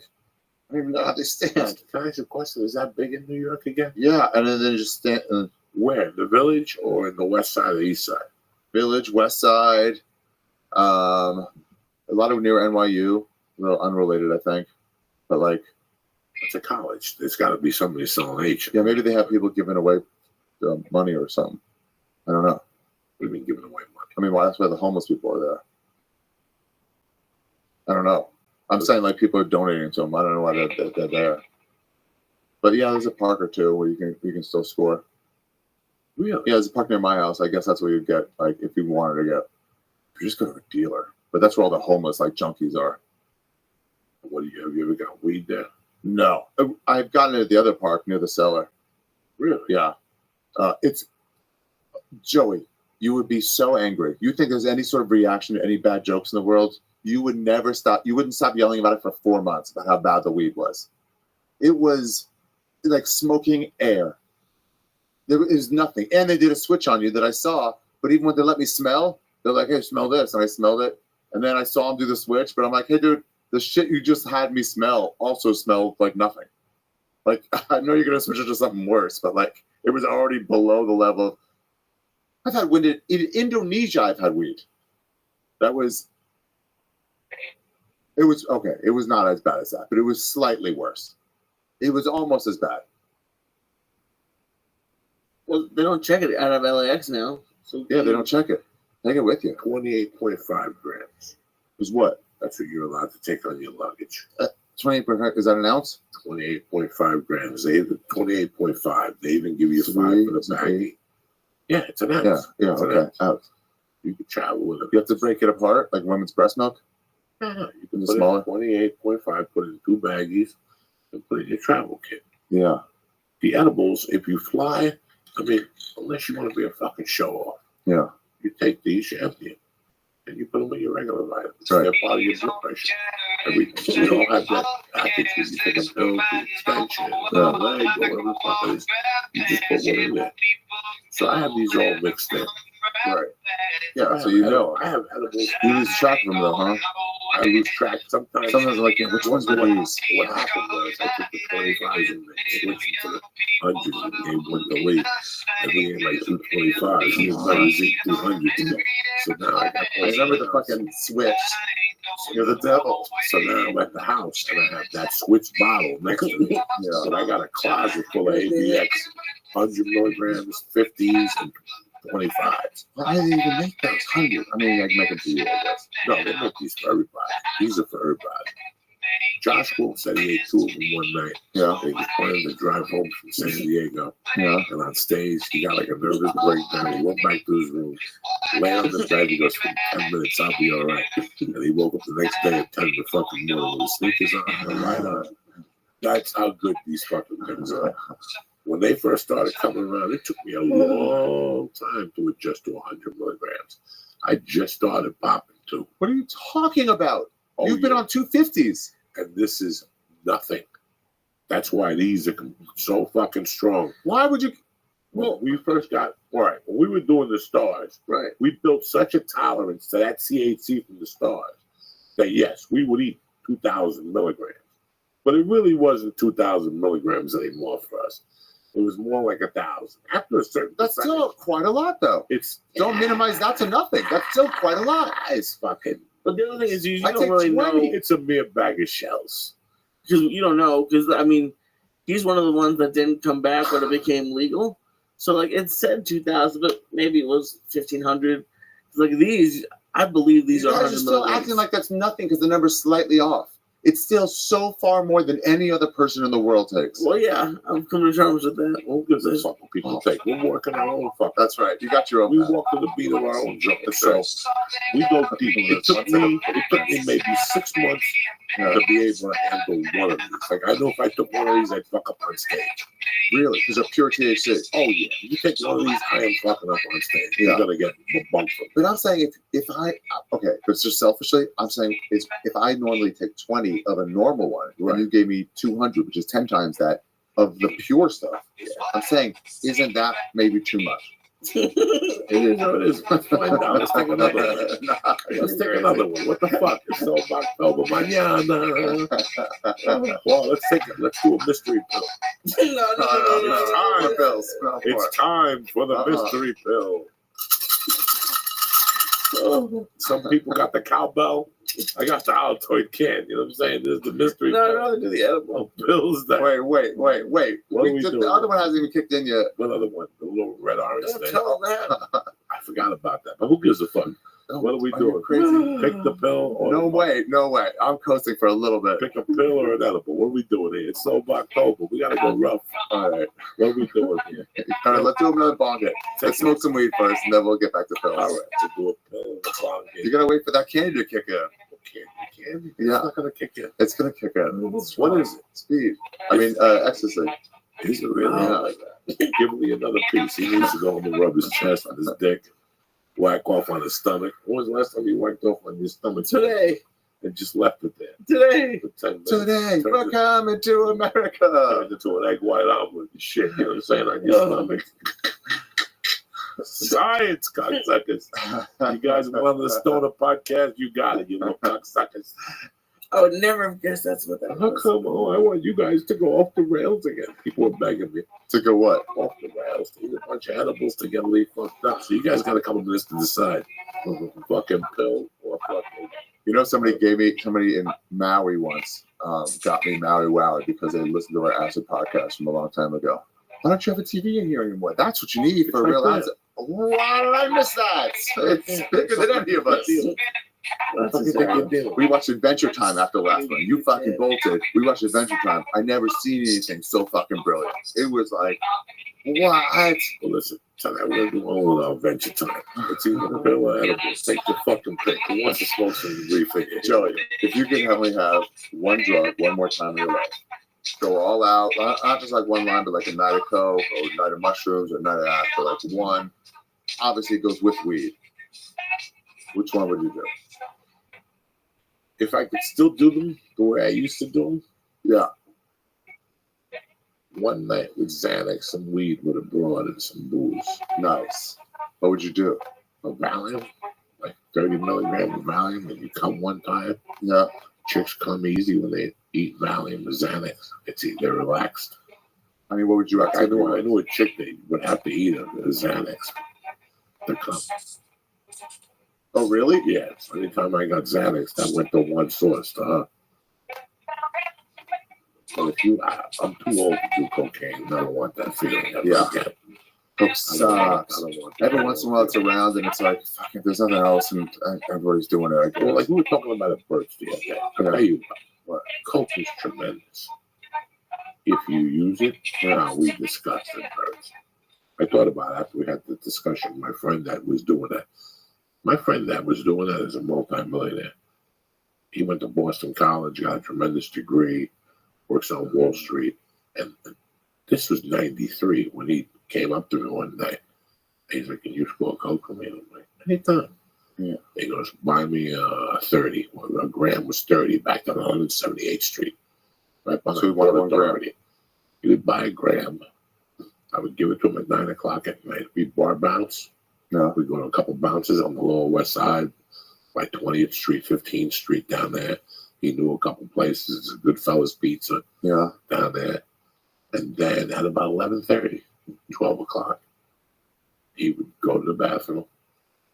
I don't even know how they stand. Can I ask you a question? Is that big in New York again? Yeah, and then they just stand. Where? In the village or in the west side or the east side? Village, West Side, a lot of near NYU. A little unrelated, I think, but like, It's a college. There's got to be somebody selling H. yeah, maybe they have people giving away money or something. I don't know. What do you mean giving away money? I mean, well, that's why the homeless people are there. I don't know. I'm saying like people are donating to them. I don't know why they're there. But yeah, there's a park or two where you can still score. Really? Yeah, there's a park near my house. I guess that's where you get, like, if you wanted to get. You just go to a dealer. But that's where all the homeless, like, junkies are. Have you ever got weed there? No. I've gotten it at the other park near the cellar. Really? Yeah. It's Joey. You would be so angry. You think there's any sort of reaction to any bad jokes in the world? You would never stop. You wouldn't stop yelling about it for 4 months about how bad the weed was. It was like smoking air. There is nothing. And they did a switch on you that I saw. But even when they let me smell, they're like, hey, smell this. And I smelled it. And then I saw them do the switch. But I'm like, hey, dude, the shit you just had me smell also smelled like nothing. Like, I know you're going to switch it to something worse. But, like, it was already below the level of. I've had weed in Indonesia. I've had weed. It was okay. It was not as bad as that, but it was slightly worse. It was almost as bad. Well, they don't check it out of LAX now. So Yeah, they don't check it. Take it with you. 28.5 grams. Is what? That's what you're allowed to take on your luggage. 20%. Is that an ounce? 28.5 grams. They even 28.5. They even give you 5 for the baggie. Yeah, it's an ounce. Yeah. It's an Okay. ounce. Ounce. You can travel with it. You have to break it apart like women's breast milk. You can Is it put smaller? it 28.5. Put it in 2 baggies and put it in your travel kit. Yeah. The edibles, if you fly, I mean, unless you want to be a fucking show off, Yeah. you take these, you empty them, and you put them in your regular vitamins. Right. They're part of your blood pressure. Everything. We all have that package where you take a pill, the extension, Yeah. leg, or whatever the fuck it is. You just put one in there. So I have these all mixed in. Right. Yeah. So you know. I have edibles. You lose track of them though, huh? I lose track sometimes. Sometimes I'm like, yeah, which one's gonna use? What happened was I took the 25s and they switched to the 100s and gave one to Lee. And we had like 2 25s. He was like, he's 200s. So now I got I remember the fucking switch. You're the devil. So now I'm at the house and I have that switch bottle next to me. Yeah. And I got a closet full of ABX, 100 milligrams, 50s, and 25s. Why do they even make those 100? I mean, I can make them for you, I guess. No, they make these for everybody. These are for everybody. Josh Wolf said he ate 2 of them one night. Yeah. He was planning to drive home from San Diego. Yeah. And on stage, he got like a nervous breakdown. He went back to his room, lay on the bed. He goes, for 10 minutes, I'll be all right. And he woke up the next day at 10 in the fucking morning with his sneakers on and a light on. That's how good these fucking things are. When they first started coming around, it took me a long time to adjust to 100 milligrams. I just started popping too. What are you talking about? Oh, You've been yeah. on 250s. And this is nothing. That's why these are so fucking strong. Why would you? Well, we first got, all right, when we were doing the stars, Right. we built such a tolerance to that CHC from the stars that yes, we would eat 2,000 milligrams. But it really wasn't 2,000 milligrams anymore for us. It was more like 1,000. After a certain That's percentage, still quite a lot, though. it's Don't minimize that to nothing. That's still quite a lot. it's fucking, But the other thing is, you I don't take really 20. know it's a mere bag of shells. because you don't know because I mean, he's one of the ones that didn't come back when it became legal. So like it said 2,000, but maybe it was 1,500. Like these, I believe these You are guys 100 are still milligrams. acting like that's nothing because the number's slightly off. It's still so far more than any other person in the world takes. Well, yeah, I'm coming to terms with that. Who gives a fuck what people take? We're working our own fuck. That's right. You got your own. We path. walk to the beat of our own drum. That's So right. we go deep. It took me maybe 6 months Yeah. to be able to handle one of these. Like I know if I took one of these, I'd fuck up on stage. Really? Because they're pure THC. Oh yeah, you take one of these, I am fucking up on stage. Yeah. You're gonna get bumped from. But I'm saying if I okay, but just selfishly, I'm saying is if I normally take 20 of a normal one, Right. and you gave me 200, which is 10 times that of the pure stuff, I'm saying isn't that maybe too much? It is what it is. Let's find out. Let's take another one. Let's take another one. What the fuck? It's so October mañana. Well, let's do a mystery pill. No. Time bills. No, It's time for the mystery pill. Some people got the cowbell. I got the Altoid can. You know what I'm saying? There's the mystery No, pill. no, do the edible. Pills that. Wait. What are we The doing? other one hasn't even kicked in yet. What other one? The little red orange Don't thing. tell them that. I forgot about that. But who gives a fuck? What are we Are you doing? crazy? Pick the pill or No way. I'm coasting for a little bit. pick a pill or an edible. What are we doing here? It's so October. We gotta go rough. All right. What are we doing here? All right, let's do another bong hit. Let's smoke some weed first, and then we'll get back to pills. All right, to do a pill. A long You gotta wait for that candy to kick in. Candy. Yeah. It's not gonna kick in. It's gonna kick in. What is it? Speed. I mean, ecstasy. Is it really? Yeah. Give me another piece. He needs to go home and rub his chest and his dick. Whack off on his stomach. When was the last time you whacked off on your stomach? Today. And just left it there. Today. For 10 minutes. Today, we're coming to America. Turned into an egg white omelet and shit, you know what I'm saying, on your stomach. Science, cocksuckers. You guys want the Stoner podcast? You got it, you little cocksuckers. I would never have guessed that's what that How was. come? Oh, I want you guys to go off the rails again. People are begging me. To go what? Off the rails. To eat a bunch of edibles to get Lee fucked up. So you guys got to come to this to decide. Fucking pill or fucking. You know, somebody in Maui once got me Maui Wowie because they listened to our acid podcast from a long time ago. Why don't you have a TV in here anymore? That's what you need for a It's real right acid. Why did I miss that? It's bigger than any of us. That's a big deal. We watched Adventure Time after the last one. You fucking bolted. We watched Adventure Time. I never seen anything so fucking brilliant. It was like, what? Well, listen, tell that we're going without Adventure Time. It's either a pill or edibles. Take the fucking pick. Who wants to smoke some reefer? Joey, if you could only have one drug one more time in your life, go all out, not just like one line, but like a night of coke or a night of mushrooms or a night of that, but like one. Obviously, it goes with weed. Which one would you do? If I could still do them the way I used to do them, Yeah. one night with Xanax, some weed with a broad and some booze. Nice. What would you do? A Valium, like 30 milligrams of Valium, and you come one time. Yeah. Chicks come easy when they eat Valium or Xanax. They're relaxed. I mean, what would you Like I activate? knew a chick that would have to eat a Xanax to come. Oh, really? Yeah, so anytime I got Xanax, that went to one source, to her. But I'm too old to do cocaine. I don't want that feeling ever Yeah. again. Coke I sucks. don't want that. Every once in a while it's around and it's like, fuck it, there's nothing else and everybody's doing it. I guess. Well, like we were talking about at birds the other day. I'll tell you what, coke is tremendous. If you use it, we discussed at birds. I thought about it after we had the discussion. My friend that was doing that. My friend that was doing that is a multimillionaire. He went to Boston College, got a tremendous degree, works on Wall Street. And this was 93 when he came up to me one night. He's like, can you score coke for me? I'm like, anytime. Yeah. He goes, buy me 30. Well, a gram was 30 back on 178th Street. Right behind So he wanted 1 gram. Authority. He would buy a gram. I would give it to him at 9 o'clock at night. We'd bar bounce. Yeah. We'd go to a couple bounces on the Lower West Side, by 20th Street, 15th Street down there. He knew a couple places, Goodfellas Pizza Yeah. down there. And then at about 11:30, 12 o'clock, he would go to the bathroom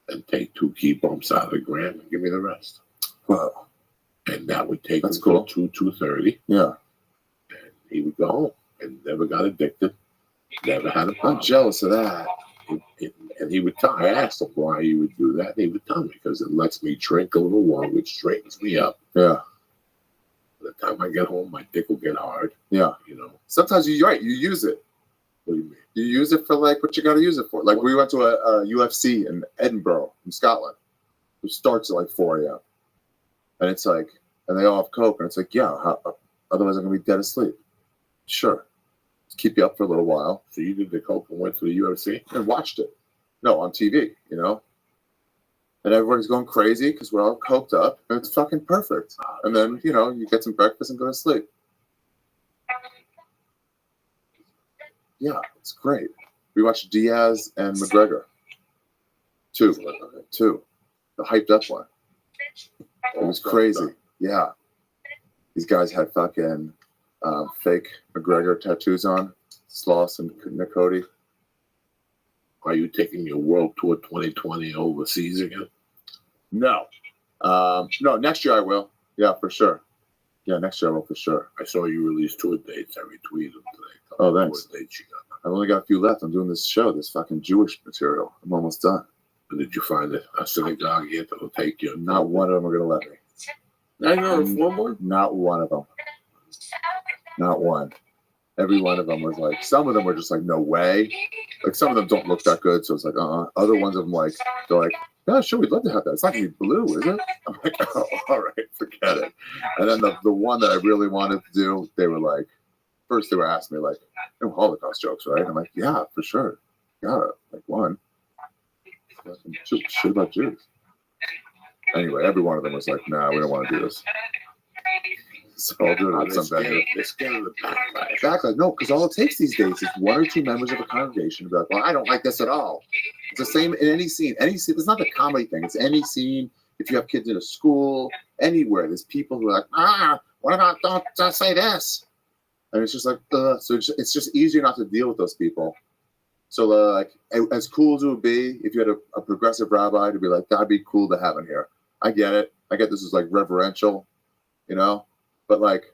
and take 2 key bumps out of the gram and give me the rest. Wow. And that would take That's him cool. till 2:30. Yeah. And he would go home and never got addicted, never had a I'm problem. jealous of that. And he would tell, I asked him why he would do that. And he would tell me because it lets me drink a little longer, which straightens me up. Yeah. By the time I get home, my dick will get hard. Yeah. You know, Sometimes you're right. You use it. what do you mean? You use it for like what you got to use it for. Like we went to a UFC in Edinburgh, in Scotland. It starts at like 4 a.m. And it's like, and they all have coke. And it's like, yeah, otherwise I'm going to be dead asleep. Sure. Keep you up for a little while. So you did the coke and went to the UFC? And watched it. No, on TV, you know? And everybody's going crazy because we're all coked up. And it's fucking perfect. And then, you know, you get some breakfast and go to sleep. Yeah, it's great. We watched Diaz and McGregor. Two. The hyped up one. It was crazy. Yeah. These guys had fucking fake McGregor tattoos on. Sloss and Cody. Are you taking your World Tour 2020 overseas again? No. No, next year I will. Yeah, for sure. Yeah, next year I will for sure. I saw you release tour dates. I retweeted them today. Oh, thanks. Tour dates you got. I've only got a few left. I'm doing this show, this fucking Jewish material. I'm almost done. And did you find a synagogue yet that will take you? Not one of them are going to let me. Now you're on a form one? Not one of them. Not one. Every one of them was like, some of them were just like, no way. Like, some of them don't look that good, so it's like, Other ones of them, like, they're like, yeah, sure, we'd love to have that. It's not going to be blue, is it? I'm like, oh, all right, forget it. And then the one that I really wanted to do, they were like, first they were asking me, like, no Holocaust jokes, right? I'm like, yeah, for sure. Got it. Like, one. Shit about Jews. Anyway, every one of them was like, nah, we don't want to do this. So I'll do it on some venue. They're scared of the backlash. Exactly. No, because all it takes these days is 1 or 2 members of a congregation to be like, well, I don't like this at all. It's the same in any scene. It's not a comedy thing. It's any scene. If you have kids in a school, anywhere, there's people who are like, what about don't say this? And it's just like, so it's just easier not to deal with those people. So, like, as cool as it would be if you had a progressive rabbi to be like, that'd be cool to have in here. I get it. I get this is like reverential, you know? But, like,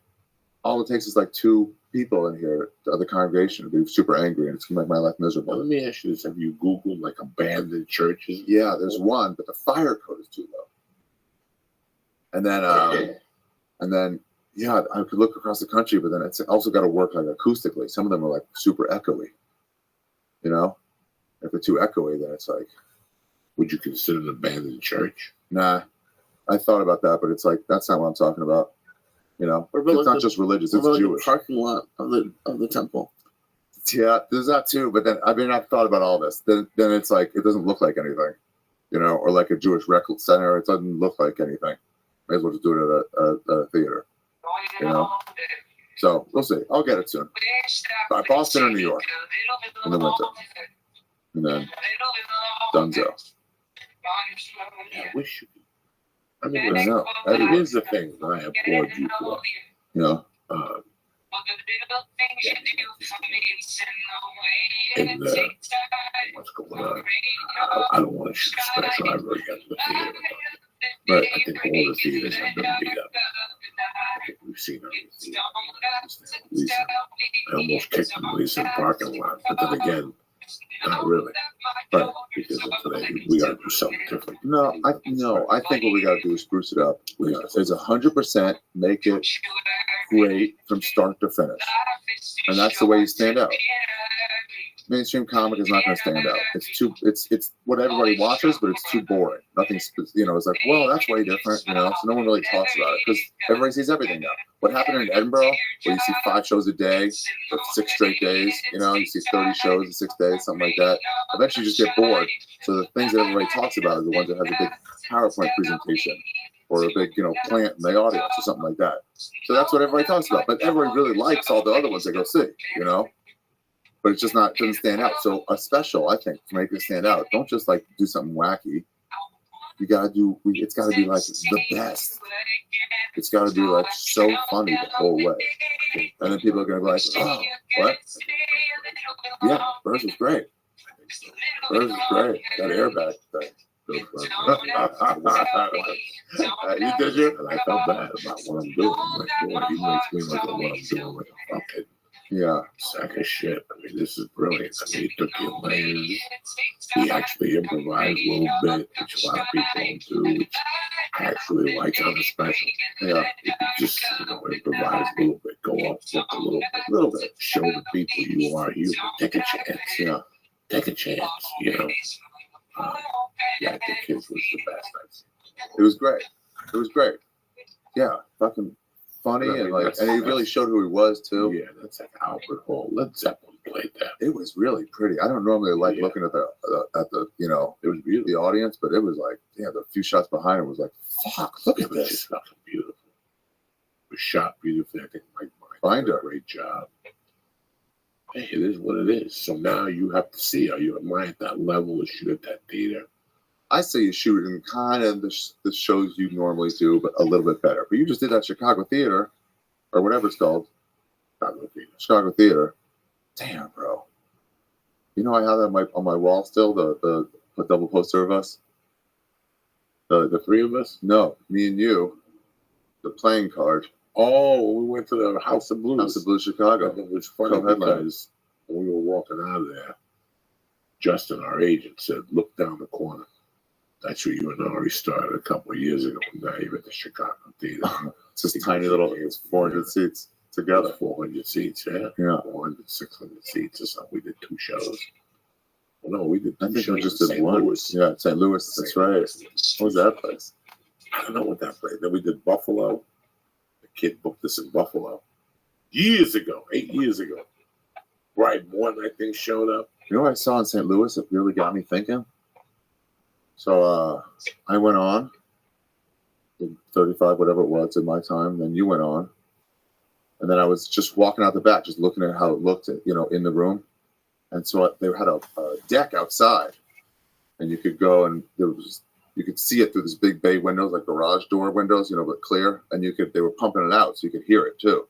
all it takes is like 2 people in here, the other congregation, to be super angry, and it's gonna make my life Now, miserable. let me ask you this: have you Googled like abandoned churches? Yeah, there's one, but the fire code is too low. And then, yeah, I could look across the country, but then it's also got to work like acoustically. Some of them are like super echoey. You know, if they're too echoey, then it's like, Would you consider an abandoned church? nah. I thought about that, but it's like that's not what I'm talking about. You know, What about it's like not the- just religious; What it's about like the Jewish. parking lot of the temple? Yeah, there's that too. But then I've thought about all this. Then it's like it doesn't look like anything, you know, or like a Jewish record center. It doesn't look like anything. May as well just do it at a theater, you know. So we'll see. I'll get it soon. Boston or New York in the winter, and then Dunzo. I wish you. I I mean, know. here's the thing that I applaud you for. You know. And what's going on? I don't want to shoot special. I really got to the theater. Right. I think all the theaters have been beat up. I think we've seen everything. I almost kicked the police in the parking lot, but then again, not really. Right. Because of today, we got to do something different. No, I think what we got to do is spruce it up. It's 100% make it great from start to finish, and that's the way you stand out. Mainstream comic is not going to stand out. It's what everybody watches, but it's too boring. Nothing's, you know, it's like, whoa, that's way different, you know. So no one really talks about it because everybody sees everything now. What happened in Edinburgh, where you see 5 shows a day for 6 straight days, you know, you see 30 shows in 6 days, something like that. Eventually, you just get bored. So the things that everybody talks about are the ones that have a big PowerPoint presentation or a big, you know, plant in the audience or something like that. So that's what everybody talks about. But everybody really likes all the other ones they go see, you know. But it's just not, doesn't stand out. So a special, I think, to make it stand out, don't just like do something wacky. You gotta do, it's gotta be like the best. It's gotta be like so funny the whole way. And then people are gonna be like, oh, what? Yeah, Burrs was great. Burrs was great. That airbag thing. You did you? And I felt bad about what I'm doing. I'm like, boy, he makes me look at what I'm doing like a fucking Yeah. sack of shit. I mean, this is brilliant. I mean, he took your layers. He actually improvised a little bit, which a lot of people don't do, which I actually like on the special. Yeah. You can just, you know, improvise a little bit, go up, look a little bit, show the people you are human. Take a chance, you know. Take a chance, you know. Yeah, I think his was the best I've seen. It was great. It was great. Yeah. Fucking funny and like, and he really showed who he was too. Yeah, that's like Albert Hall. Led Zeppelin played that. It was really pretty. I don't normally like looking at the you know, It was beautiful. the audience, but it was like, yeah, the few shots behind him was like, fuck, look It at was this. just fucking beautiful. It was shot beautifully. I think Mike Binder. did a great job. Hey, it is what it is. So now you have to see, are you at that level to shoot at that theater? I say you shoot in kind of the shows you normally do, but a little bit better. But you just did that Chicago theater, or whatever it's called, Chicago theater. Damn, bro. You know I have that on my wall still, the double poster of us. The three of us? No, me and you. The playing card. Oh, we went to the House of Blues. House of Blues, Chicago. And it was funny Co-headline. because when we were walking out of there, Justin, our agent, said, look down the corner. That's where you and Ari started a couple of years ago. Now you're at the Chicago Theater. It's just tiny little, it's 400 seats together. 400 seats, yeah. Yeah. 400, 600 seats or something. We did 2 shows. Well, no, we did I 2 think we shows just in did St. one. Louis. Yeah, St. Louis, that's right. What was that place? I don't know what that played. Then we did Buffalo. The kid booked us in Buffalo. Years ago, 8 years ago. Brian Morton, I think, showed up. You know what I saw in St. Louis that really got me thinking? So I went on, did 35, whatever it was in my time. Then you went on. And then I was just walking out the back, just looking at how it looked, you know, in the room. And so they had a deck outside. And you could go and you could see it through this big bay windows, like garage door windows, you know, but clear. And they were pumping it out so you could hear it too.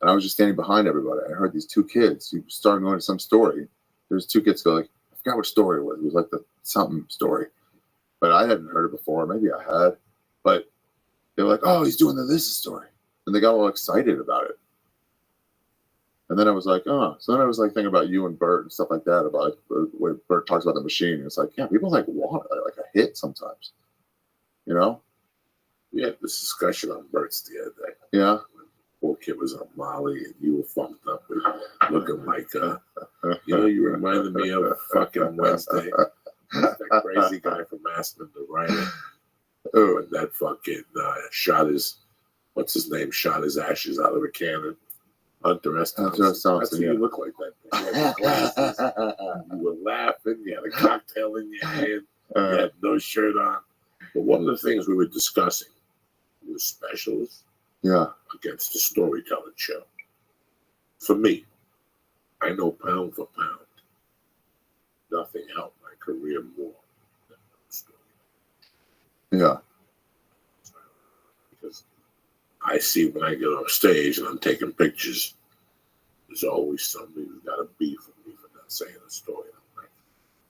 And I was just standing behind everybody. I heard these 2 kids. You started going to some story. There's 2 kids go like, I forgot what story it was. It was like the something story. But I hadn't heard it before. Maybe I had. But they were like, oh, he's doing the this story. And they got all excited about it. And then I was like, oh. So then I was like thinking about you and Bert and stuff like that. About when Bert talks about the machine. It's like, yeah, people like want like a hit sometimes. You know? We had this discussion on Bert's the other day. Yeah. Poor kid was on Molly, and you were funked up with looking like, you reminded me of fucking Wednesday. That crazy guy from Aspen, the writer. Oh, and that fucking shot his ashes out of a cannon. Hunter S. Thompson. That's what you look like that. You had glasses, you were laughing, you had a cocktail in your hand, you had no shirt on. But one of the things we were discussing was specials against the storytelling show. For me, I know pound for pound, nothing helped my career more than story. Yeah. Because I see when I get off stage and I'm taking pictures, there's always somebody who's got a beef with me for not saying a story.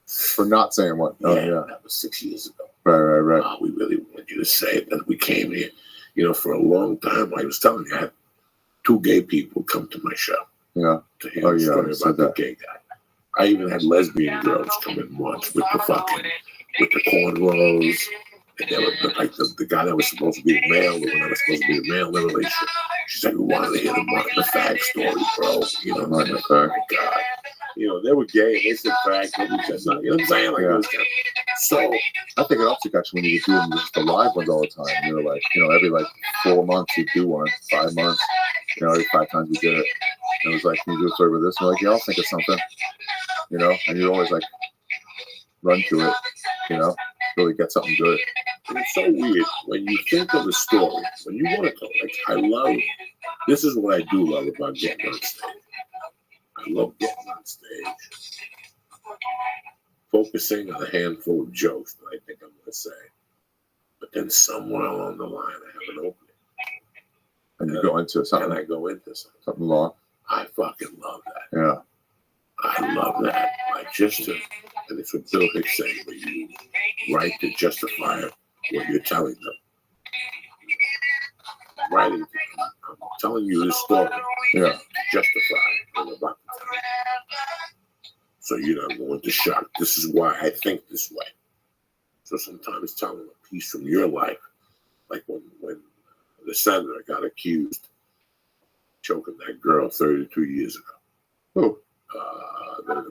For not saying what? Oh, yeah. That was 6 years ago. Right. We really wanted you to say it. That we came here. For a long time, I was telling you, I had 2 gay people come to my show. Yeah. To hear the story about the gay guy. I even had lesbian girls come in once with the cornrows. And they were like the guy that was supposed to be a male, the one that was supposed to be a male in the relationship. She's like, we wanted to hear the fag story, bro. I'm like, oh my God. They were gay and they said fag, nobody said nothing. You know what I'm saying? Like, it was kind of, so I think it also got you when you do them just the live ones all the time. Every 4 months you do one, 5 months, every 5 times you did it. And it was like, can you do a story with this? And we're like, yeah, I'll think of something. And you always like run to it, really get something good. And it's so weird when you think of a story, when you want to tell, this is what I do love about getting on stage. I love getting on stage, focusing on a handful of jokes that I think I'm going to say. But then somewhere along the line, I have an opening. And you go into something. And I go into something long. I fucking love that. Yeah. I love that. And it's what Bill Hicks saying, when you write to justify what you're telling them. I'm telling you this story to justify what I'm about to tell you. So you don't go into shock. This is why I think this way. So sometimes telling a piece from your life, like when the senator got accused of choking that girl 32 years ago. Who?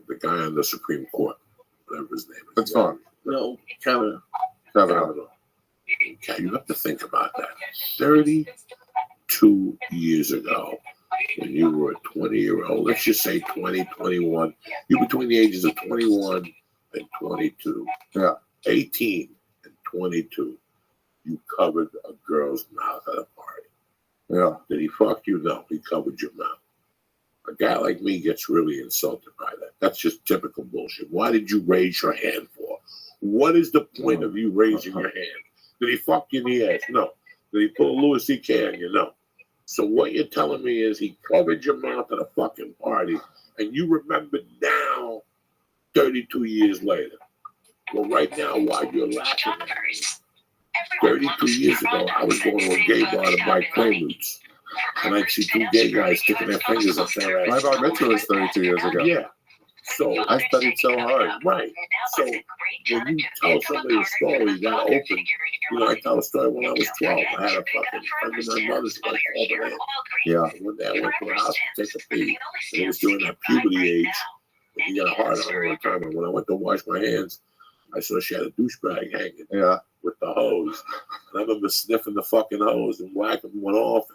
The guy on the Supreme Court, whatever his name is. That's fine. No, Kavanaugh. Okay, you have to think about that. 32 years ago, when you were a 20-year-old, let's just say 20, 21, you're between the ages of 21 and 22. Yeah. 18 and 22, you covered a girl's mouth at a party. Yeah. Did he fuck you? No, he covered your mouth. A guy like me gets really insulted by that. That's just typical bullshit. Why did you raise your hand for? What is the point of you raising your hand? Did he fuck you in the ass? No. Did he pull a Louis C.K. on you? No. So what you're telling me is he covered your mouth at a fucking party, and you remember now, 32 years later. Well, right now, while you're laughing at me, 32 years ago, I was going to a gay bar to buy Quaaludes. And I'd see 2 gay guys sticking their fingers up their ass. My bar mitzvah was 32 years ago. Yeah. So I studied so hard. Right. So when you tell somebody a story, you got to open. I tell a story when I was 12. I had a fucking friend of my mother's like called her in. Yeah. And one day I went to the house to take a pee. And it was during that puberty age. And you got a hard on all the time. And when I went to wash my hands, I saw she had a douchebag hanging with the hose. And I remember sniffing the fucking hose and whacking one off.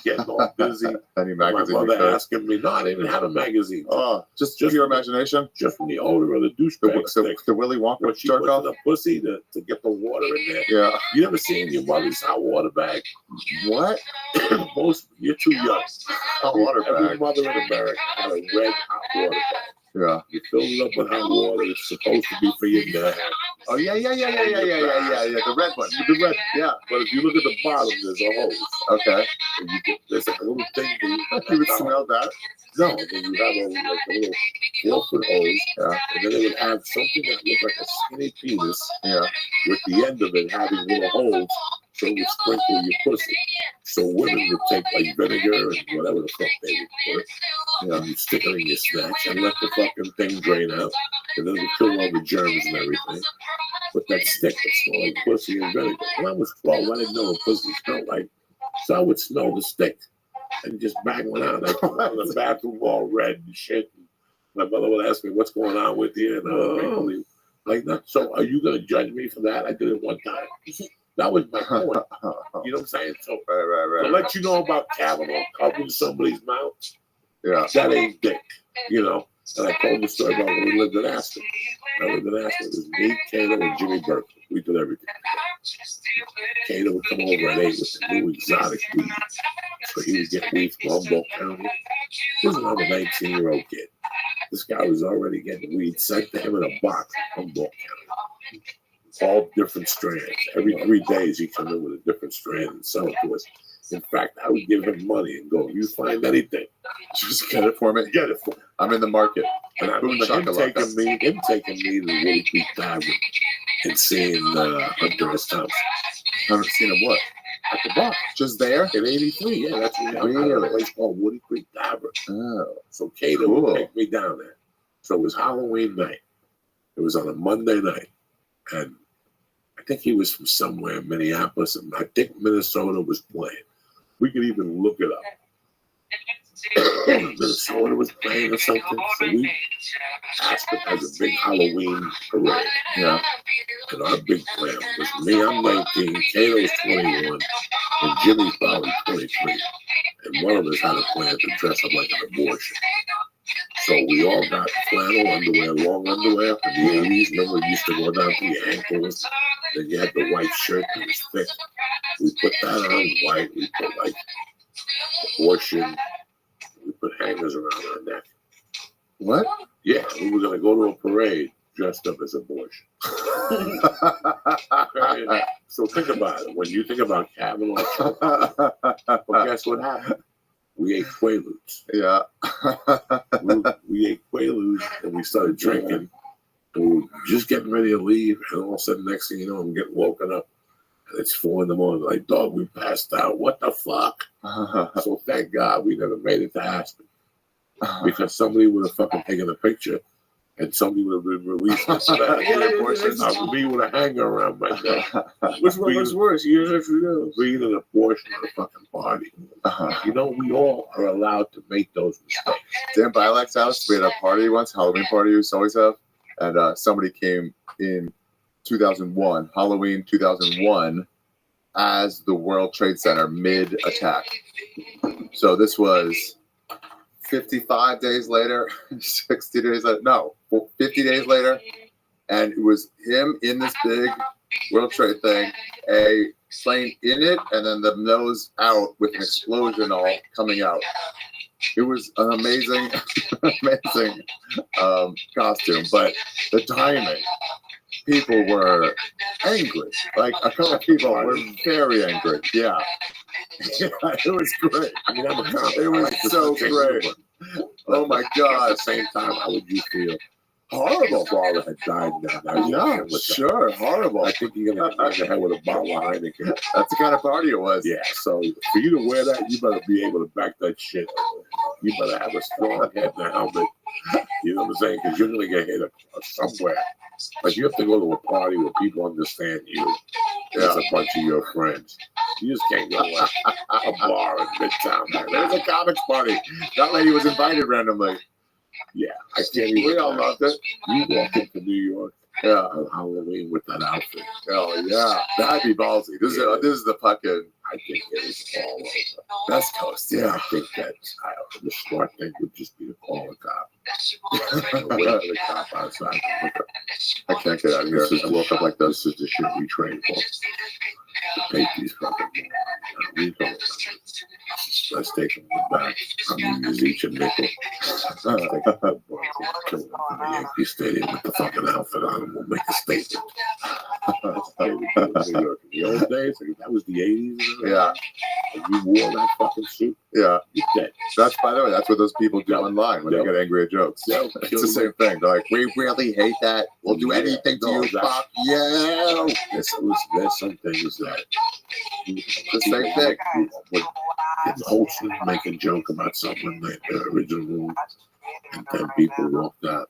Getting all busy. Any My magazine? mother asking me, no, I didn't even have a magazine. Oh, just your imagination? Just from the odor of the douchebag. The Willy Wonka What she jerk put off? to the pussy to get the water in there. Yeah. You never seen your mother's hot water bag? What? You're too young. Hot water Every bag. mother in America had a red hot water bag. Yeah. You fill it up with hot water. It's supposed to be for your dad. Oh, yeah. The red one. The red, yeah. But if you look at the bottom, there's a hose. Okay. And there's like a little thing. You would smell that? No, then you have a little 4-foot hose. Yeah. And then they would have something that looked like a skinny penis. Yeah. With the end of it having little holes so it would sprinkle your pussy. So women would take like vinegar and whatever the fuck they would put, and you stick it in your snacks and let the fucking thing drain out, and then it would kill all the germs and everything. But that stick would smell like pussy and vinegar. When I was 12, I didn't know what pussy smelled like, so I would smell the stick and just bang one out. I'd come out of the bathroom all red and shit. My mother would ask me, "What's going on with you?" And I would wrinkle like that. So are you gonna judge me for that? I did it one time. That was my point. You know what I'm saying? So Right. to let you know about Kavanaugh covering somebody's mouth, Yeah. that ain't dick, you know. And I told the story about when we lived in Aston. I lived in Aston. It was me, Kato, and Jimmy Burke. We did everything. Kato would come over at 8 with the new exotic weed. So he would get weed from Humboldt County. This was another 19-year-old kid. This guy was already getting weed sent to him in a box from Humboldt County. All different strands. Every 3 days he'd come in with a different strand and sell it to us. In fact, I would give him money and go, "You find anything, Just get it for me. get it for me." I'm in the market. And I remember him taking me to the Woody Creek Tavern and seeing Hunter S. Thompson I haven't seen him what? at the bar. Just there? In 83, yeah, that's when I was at a place called Woody Creek Tavern. Oh. So Kato Cool. would take me down there. So it was Halloween night. It was on a Monday night. And I think he was from somewhere in Minneapolis, and I think Minnesota was playing. We could even look it up. Minnesota was playing or something. So we Aspen has a big Halloween parade. Yeah. And our big plan was me, I'm 19, Kato's 21, and Jimmy's probably 23. And one of us had a plan to dress up like an abortion. So we all got flannel underwear, long underwear from the 80s. Remember, it used to go down to your ankles. Then you had the white shirt that was thick. We put that on white. We put like abortion. We put hangers around our neck. What? Yeah, we were going to go to a parade dressed up as abortion. Okay? So think about it. When you think about Kavanaugh, well, guess what happened? We ate Quaaludes. Yeah. We ate Quaaludes and we started drinking. And we were just getting ready to leave. And all of a sudden, next thing you know, I'm getting woken up. And it's 4 in the morning. Like, dog, we passed out. What the fuck? So thank God we never made it to Aspen. Because somebody would have fucking taken a picture and somebody would have been released. Me with a hanger around my neck. Which one was worse, yours or Trudeau's? Being an abortion at a fucking party. You know, we all are allowed to make those mistakes. Dan Bilek's house, we had a party once, Halloween party we used to always have, and somebody came in 2001, Halloween 2001, as the World Trade Center mid-attack. So this was 55 days later, 60 days later, no, 50 days later, and it was him in this big World Trade thing, a plane in it, and then the nose out with an explosion all coming out. It was an amazing, amazing costume, but the timing, people were angry. Like a couple of people were very angry. Yeah. Yeah, it was great. I mean, I'm a comic. It was I like to so take great. over. Oh my God. At the same time, how would you feel? Horrible. Father had died now. Yeah, sure. Horrible. I think you're going to get in the head with a bottle of Heineken. That's the kind of party it was. Yeah, so for you to wear that, you better be able to back that shit. You better have a strong head and a helmet. You know what I'm saying? Because you're going to get hit somewhere. Like you have to go to a party where people understand you. There's a bunch of your friends. You just can't go to a bar in Midtown. There was a comics party. That lady was invited randomly. Yeah, I can't even. We all loved it. You walk into New York on Halloween with that outfit. Oh yeah, that'd be ballsy. This is the fucking. I think it is all over. West Coast. Yeah, Yeah. I think that the smart thing would just be to call a cop. Wait for the cop outside. I can't get out of here. This is I woke up like this. This is the shit we train for. To take these fucking we don't. Let's take them back. I'm gonna use each a nickel. Take a football, kill them in the Yankee Stadium with the fucking outfit on and we'll make a statement. That's the way we do it in New York. In the old days, that was the 80s. Yeah, If you wore that fucking suit, yeah. you're dead. That's, by the way, that's what those people do online when they get angry at jokes. Yeah. It's the same thing. They're like, we really hate that. We'll do anything to No, you. Fuck you. There's some things that The same thing. The host would make a joke about something like the original, and then people walked out.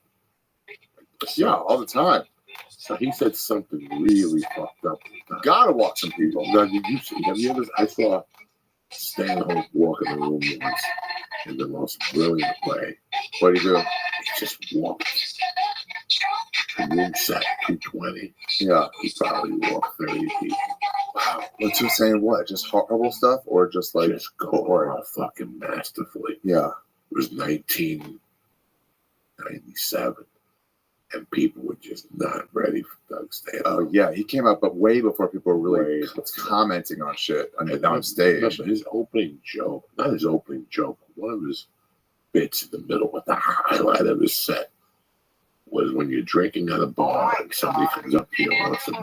Yeah, all the time. So he said something really fucked up. Gotta watch some people. Now, did you see? Have you ever? I saw Stanhope walk in the room once in the most brilliant way. What do you do? He just walked. The room sat 220. Yeah. He probably walked 30 people. Wow. What's he saying? What? Just horrible stuff, or just like Just going off fucking masterfully. Yeah. It was 1997, and people were just not ready for Doug Stanhope. Oh yeah, he came out, but way before people were really Way commenting on shit on And stage. remember his opening joke, not his opening joke, one of his bits in the middle, but the highlight of his set was when you're drinking at a bar and somebody comes up to you and wants to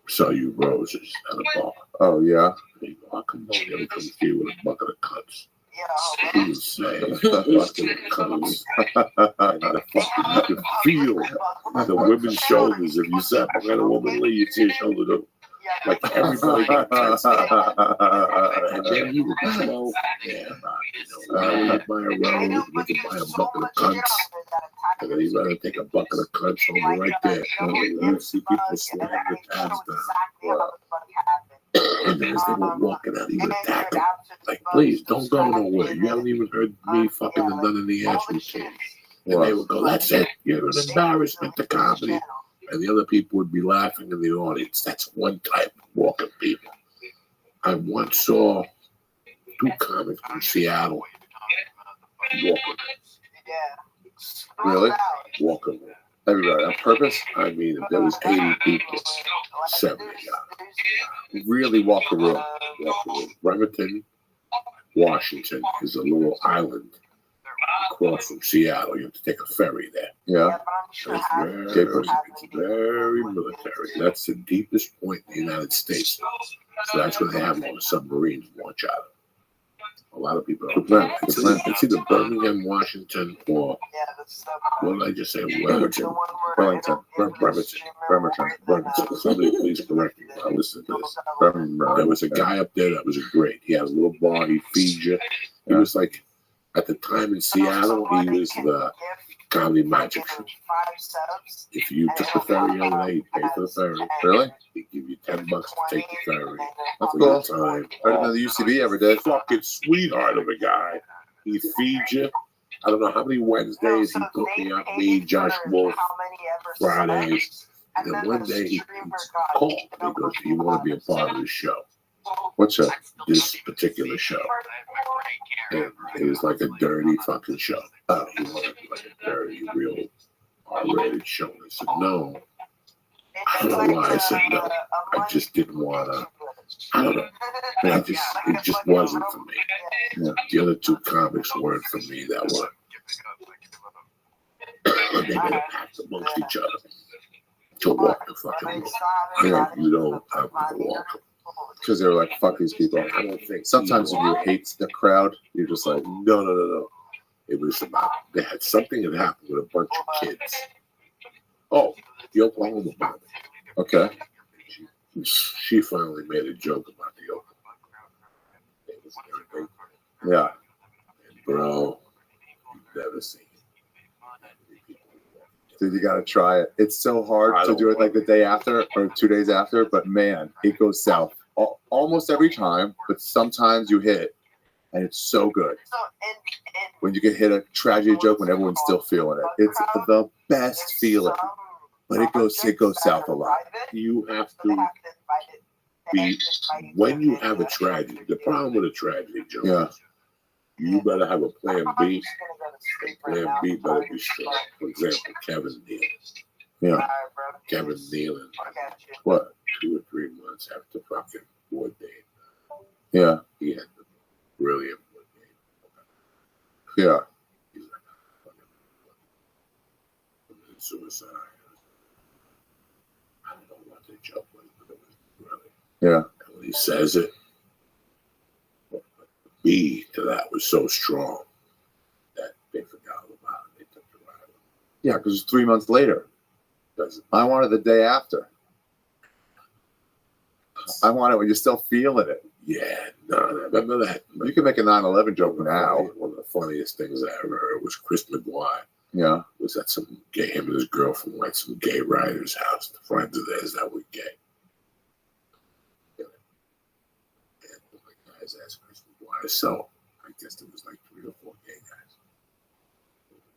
sell you roses at a bar. Oh yeah. And you go, how come nobody ever comes to you with a bucket of cuts? He would say, bucket of cuts. And the fucking, you could feel the women's shoulders. If you sat behind a woman, you'd see her shoulder go, like everybody got cuts. And then he would go, yeah, I would buy a rose, we could buy a bucket of cuts. And then he'd rather take a bucket of cuts over right there. You see people slamming the tabs down. And then as they were walking out, he would attack them. Like, please, don't go nowhere. You haven't even heard me fucking and done any ass routine. And they would go, that's it. You're an embarrassment to comedy. And the other people would be laughing in the audience. That's one type of walking people. I once saw 2 comics from Seattle walking. Really? Walking. Everybody on purpose? I mean, if there was 80 people, 70 got it. Really walk the room. Bremerton, Washington is a little island across from Seattle. You have to take a ferry there. Yeah. It's very military. That's the deepest point in the United States. So that's where they have all the submarines launch out of. A lot of people don't know. It's either Birmingham, Washington, or what did I just say? Wellington. Bremerton. Somebody please correct me while I listen to this. There was a guy up there that was great. He had a little bar. He feed you. He was like, at the time in Seattle, he was the comedy magic. If you took the ferry every day, you'd pay for the ferry. Really? He'd give you $10 to take the ferry. That's For cool. your time. I didn't know the UCB ever did. Fucking sweetheart of a guy. He feeds you. I don't know how many Wednesdays he put me up, me, Josh Wolf, Fridays. And then one day he called. He goes, do you want to be a part of this show? What show? This particular show. And it was like a dirty fucking show. He wanted like a dirty, real R-rated show. I said, no. I don't know why I said no. I just didn't want to. I don't know. It just wasn't for me. Yeah. The other 2 comics weren't for me. That were they made a pact amongst each other to walk the fucking room. Yeah. You don't have to walk. Because they were like, fuck these people. I don't think Sometimes if you hate the crowd, you're just like, no. It was about they had something that happened with a bunch of kids. Oh, the Oklahoma bombing. okay. She finally made a joke about the Oklahoma. It was everything. Yeah. And bro, you've never seen it. Dude, you gotta try it. It's so hard I to don't do it like the want day after or 2 days after, but man, it goes south almost every time. But sometimes you hit, and it's so good when you can hit a tragedy joke when everyone's still feeling it. It's the best feeling, but it goes south a lot. You have to be when you have a tragedy. The problem with a tragedy joke Yeah. is you better have a plan B. And plan B better be strong. For example, Kevin Nealon. Yeah. Kevin Nealon, What? 2 or 3 months after fucking Wood Day, Yeah. he had the brilliant Wood Day. Yeah. He's like, fucking suicide. I don't know what the joke was, but it was really. Yeah. And when he says it, the B to that was so strong that they forgot all about it. They took the ride. Yeah, because it's 3 months later. Doesn't I wanted the day after. nuts. I want it when you're still feeling it. Yeah, no, remember that? You can make a 9/11 joke now. One of the funniest things I ever heard was Chris McGuire Yeah. was at some gay, him and his girlfriend went to some gay writer's house, the friends of theirs that were gay. And one of the guys asked Chris McGuire, so I guess there was like 3 or 4 gay guys.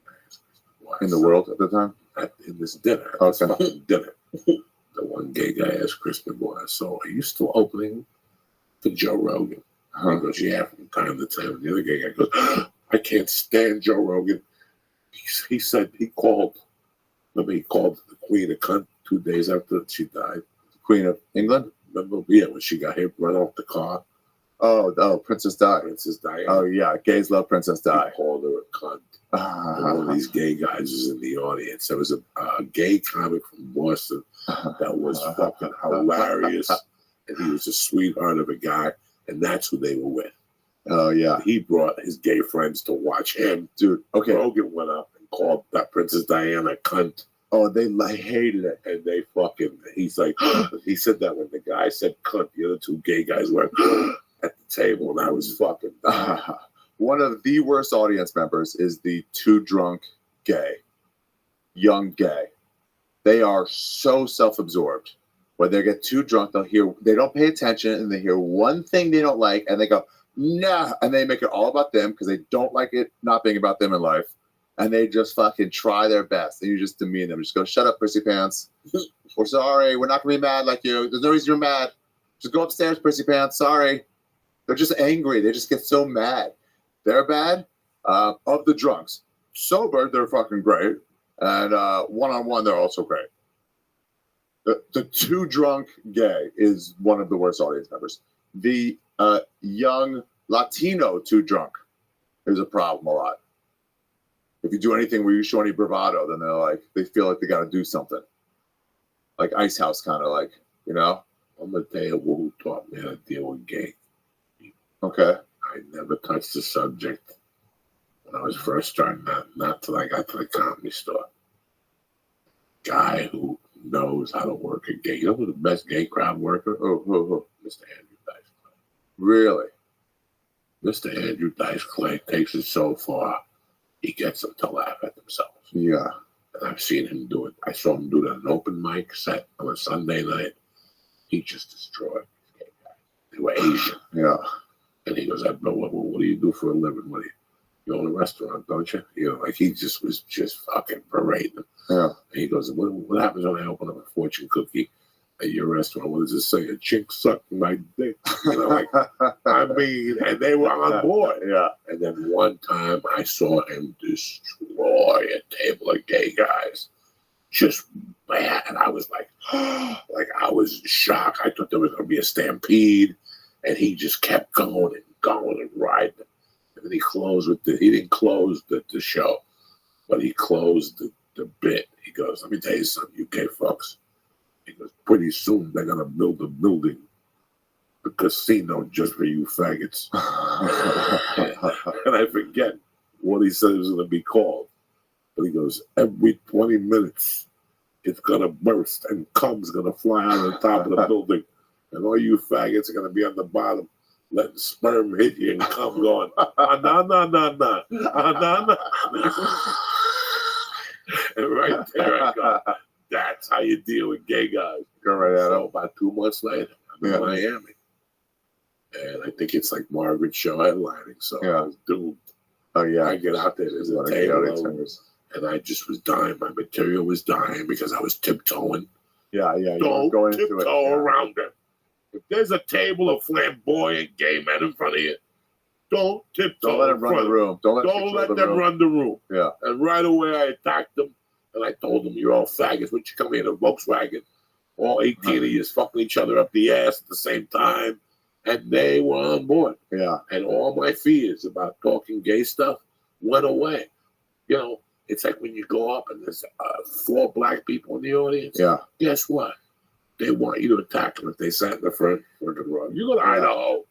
I asked Chris McGuire, In the so, world at the time? in this dinner, at this Okay. fucking dinner. The one gay guy asked Chris McGuire, so are you still opening for Joe Rogan? He goes, yeah, from time to time. The other gay guy goes, I can't stand Joe Rogan. He said he called, remember he called the Queen a cunt 2 days after she died. Queen of England? Remember, yeah, when she got hit, run off the car. Oh, Princess Di. Princess Diana. Oh, yeah. Gays love Princess He Di. called her a cunt. And one of these gay guys was in the audience. There was a gay comic from Boston that was fucking hilarious. And he was a sweetheart of a guy. And that's who they were with. Oh, yeah. He brought his gay friends to watch him. Dude, okay. Rogan went up and called that Princess Diana a cunt. Oh, they hated it. And they fucking, he's like, he said that when the guy said cunt, the other 2 gay guys went at the table. And I was fucking dying. One of the worst audience members is the too drunk gay, young gay. They are so self-absorbed. When they get too drunk, they don't pay attention, and they hear one thing they don't like, and they go, nah, and they make it all about them because they don't like it not being about them in life, and they just fucking try their best, and you just demean them. Just go, shut up, prissy pants. We're sorry, we're not going to be mad like you. There's no reason you're mad. Just go upstairs, prissy pants. Sorry. They're just angry. They just get so mad. They're bad. Of the drunks. Sober, they're fucking great. And one-on-one, they're also great. The too drunk gay is one of the worst audience members. The young Latino too drunk is a problem a lot. If you do anything where you show any bravado, then they feel like they got to do something. Like Ice House, kind of like, you know? I'm going to tell you who taught me how to deal with gay. Okay. I never touched the subject when I was first starting out, not till I got to the comedy store. Guy who knows how to work a gay. You know who the best gay crowd worker? Oh. Mr. Andrew Dice Clay. Really? Mr. Andrew Dice Clay takes it so far, he gets them to laugh at themselves. Yeah. And I've seen him do it. I saw him do it at an open mic set on a Sunday night. He just destroyed these gay guys. They were Asian. Yeah. And he goes, what do you do for a living? You own a restaurant, don't you? You know, like he just was just fucking parading them. Yeah. And he goes, what happens when I open up a fortune cookie at your restaurant? What does it say? A chick sucking my dick. You know, like, I mean, and they were on board. Yeah. And then one time I saw him destroy a table of gay guys. Just, man, and I was like I was shocked. I thought there was going to be a stampede. And he just kept going and riding. And then he closed he didn't close the show, but he closed the bit. He goes, let me tell you something, you gay fucks. He goes, pretty soon they're going to build a building, a casino just for you faggots. And I forget what he said it was going to be called. But he goes, every 20 minutes, it's going to burst and cum's going to fly out of the top of the building. And all you faggots are going to be on the bottom, letting sperm hit you and cum going, nah. And right there I go, that's how you deal with gay guys. Go right at So him. about 2 months later, I'm in Miami. And I think it's like Margaret's show headlining, so I was doomed. Oh, yeah. I get out there, there's a table, and I just was dying. My material was dying because I was tiptoeing. Yeah. Don't Going into tiptoe it. around them. If there's a table of flamboyant gay men in front of you, don't tiptoe. Don't let them run the room. Don't let them run the room. Yeah. And right away I attacked them, and I told them, you're all faggots. What you come in a Volkswagen? All 18 of you is fucking each other up the ass at the same time. And they were on board. Yeah. And all my fears about talking gay stuff went away. You know, it's like when you go up and there's 4 black people in the audience. Yeah. Guess what? They want you to attack them if they sat in the front fucking row. You go to Idaho,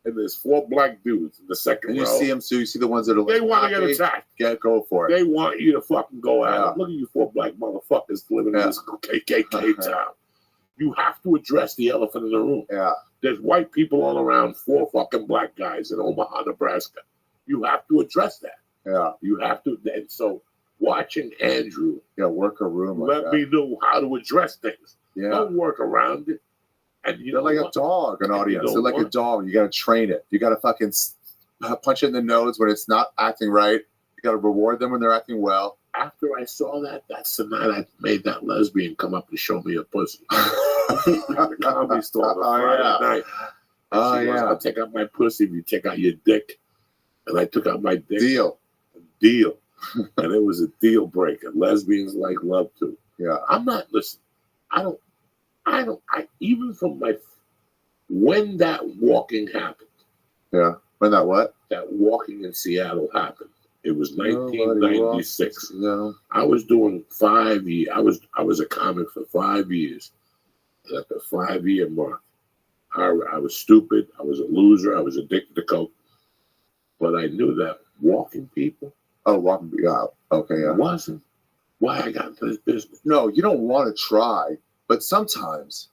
and there's 4 black dudes in the second And row. you see them, so you see the ones that are They want to get attacked. Go for it. They want you to fucking go at them. Look at you 4 black motherfuckers living in this KKK town. You have to address the elephant in the room. Yeah. There's white people all around, 4 fucking black guys in Omaha, Nebraska. You have to address that. Yeah. You have to. And so watching Andrew Work a room like let that. me know how to address things. Yeah. Don't work around it. And you They're know like what? a dog, an And you audience. don't They're like a want- dog. You got to train it. You got to fucking punch it in the nose when it's not acting right. You got to reward them when they're acting well. After I saw that, that's the night I made that lesbian come up and show me a pussy. At the comedy store on Oh, Friday yeah. night. And Oh, she goes, yeah. I'll take out my pussy if you take out your dick. And I took out my dick. Deal. Deal. And it was a deal breaker. Lesbians like love too. Yeah. I'm not, listen, I even from when that walking happened, Yeah. When that what? that walking in Seattle happened, it was Nobody 1996. walks, no. I was doing 5 years. I was a comic for 5 years. And at the 5-year mark, I was stupid. I was a loser. I was addicted to coke. But I knew that walking people Oh, walking. Yeah. Okay. Yeah. wasn't why I got into this business. No, you don't want to try, but sometimes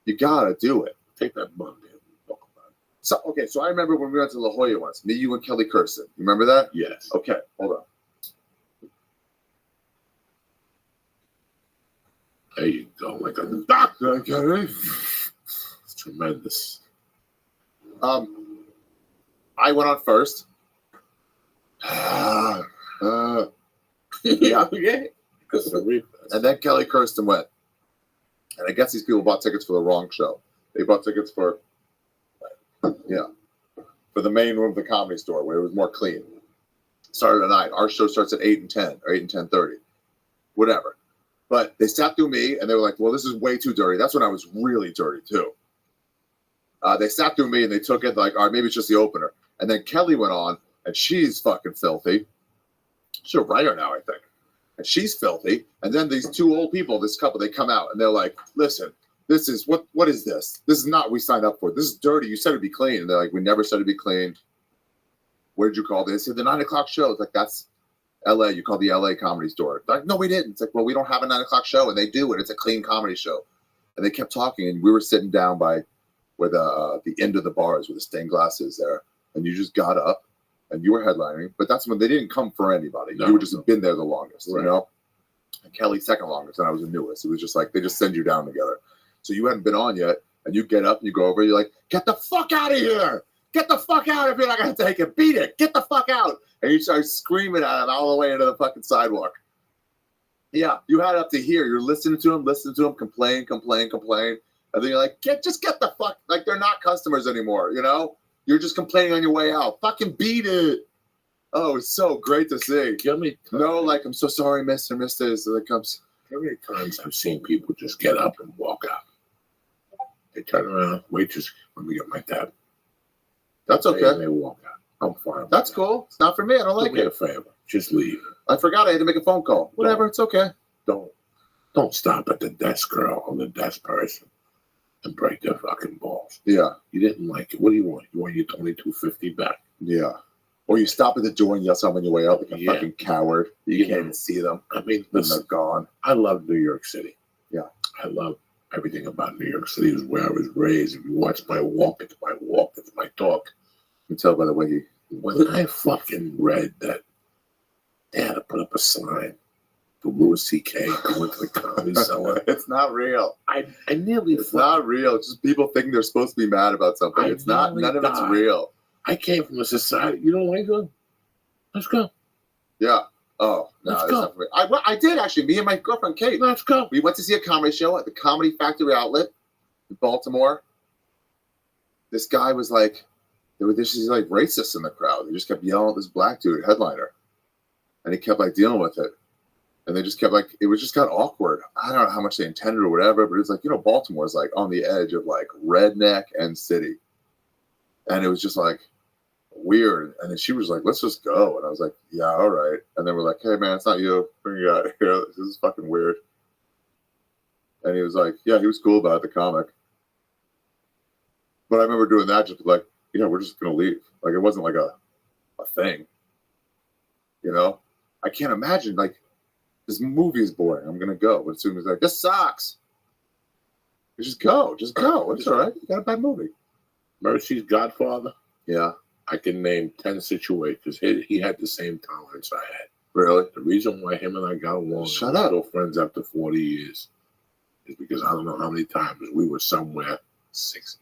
you gotta do it. Take that bum in. Talk about it. So okay, so I remember when we went to La Jolla once, me, you, and Kelly Kirsten. You remember that? Yes. Okay, hold on. There you go. Like a doctor. Okay. It's tremendous. I went on first. Yeah. Okay. And then Kelly Kirsten went. And I guess these people bought tickets for the wrong show. They bought tickets for the main room of the Comedy Store where it was more clean. Started at 9. Our show starts at 8 and 10 or 8 and 10:30. Whatever. But they sat through me and they were like, well, this is way too dirty. That's when I was really dirty too. They sat through me and they took it like, all right, maybe it's just the opener. And then Kelly went on and she's fucking filthy. She's a writer now, I think. And she's filthy. And then these 2 old people, this couple, they come out and they're like, listen, this is what is this? This is not what we signed up for. This is dirty. You said it'd be clean. And they're like, we never said it'd be clean. What did you call this? They said the 9 o'clock show. It's like, that's LA. You called the LA Comedy Store. They're like, no, we didn't. It's like, well, we don't have a 9 o'clock show. And they do it. It's a clean comedy show. And they kept talking. And we were sitting down by where the end of the bars where the stained glass is there. And you just got up and you were headlining. But that's when they didn't come for anybody. No, you would just have been there the longest, right. you know? And Kelly second longest, and I was the newest. It was just like, they just send you down together. So you hadn't been on yet. And you get up and you go over. You're like, get the fuck out of here. Get the fuck out if you're not going to take it. Beat it. Get the fuck out. And you start screaming at him all the way into the fucking sidewalk. Yeah, you had it up to here. You're listening to him, complain. And then you're like, just get the fuck, like they're not customers anymore, you know? You're just complaining on your way out. Fucking beat it. Oh, it's so great to see. How many Like, I'm so sorry, Mr. So that comes. times I've seen people just get up and walk out. They turn around, waitress, let me get my tab. That's And okay. they walk out. I'm fine. with That's that. cool. It's not for me. I don't like Do me a it. favor. Just leave. I forgot I had to make a phone call. Whatever, it's okay. Don't stop at the desk girl or the desk person and break their fucking balls. Yeah. You didn't like it. What do you want? You want your $22.50 back? Yeah. Or you stop at the door and yell something on your way out like a Yeah. fucking coward. You Yeah. can't even see them. I mean, And they're listen, gone. I love New York City. Yeah. I love everything about New York City. It was where I was raised. If you watch my walk, it's my walk, it's my talk. You can tell by the way he. When I fucking read that they had to put up a sign for Louis C.K. going to the Comedy Cellar, It's not real. I nearly It's not real. It's just people think they're supposed to be mad about something. I It's not. nearly None of it's died. real. I came from a society. You don't want to go? Let's go. Yeah. Oh, no. Let's That's go. not for me. I did actually. Me and my girlfriend Kate. Let's go. We went to see a comedy show at the Comedy Factory Outlet in Baltimore. This guy was like, there were this like racists in the crowd. They just kept yelling at this black dude, headliner, and he kept like dealing with it. And they just kept like, it was just got awkward. I don't know how much they intended or whatever, but it's like, Baltimore's like on the edge of like redneck and city, and it was just like weird. And then she was like, let's just go. And I was like, yeah, all right. And then we're like, hey man, it's not you. Bring you out here. This is fucking weird. And he was like, yeah, he was cool about it, the comic. But I remember doing that just like, we're just going to leave. Like, it wasn't like a thing. I can't imagine, like, this movie is boring. I'm going to go. But as soon as like, this sucks. Just go. It's all right. You got a bad movie. Mercy's Godfather. Yeah. I can name 10 situations. He had the same tolerance I had. Really? The reason why him and I got along, Shut and we're up. still friends after 40 years, is because I don't know how many times we were somewhere 6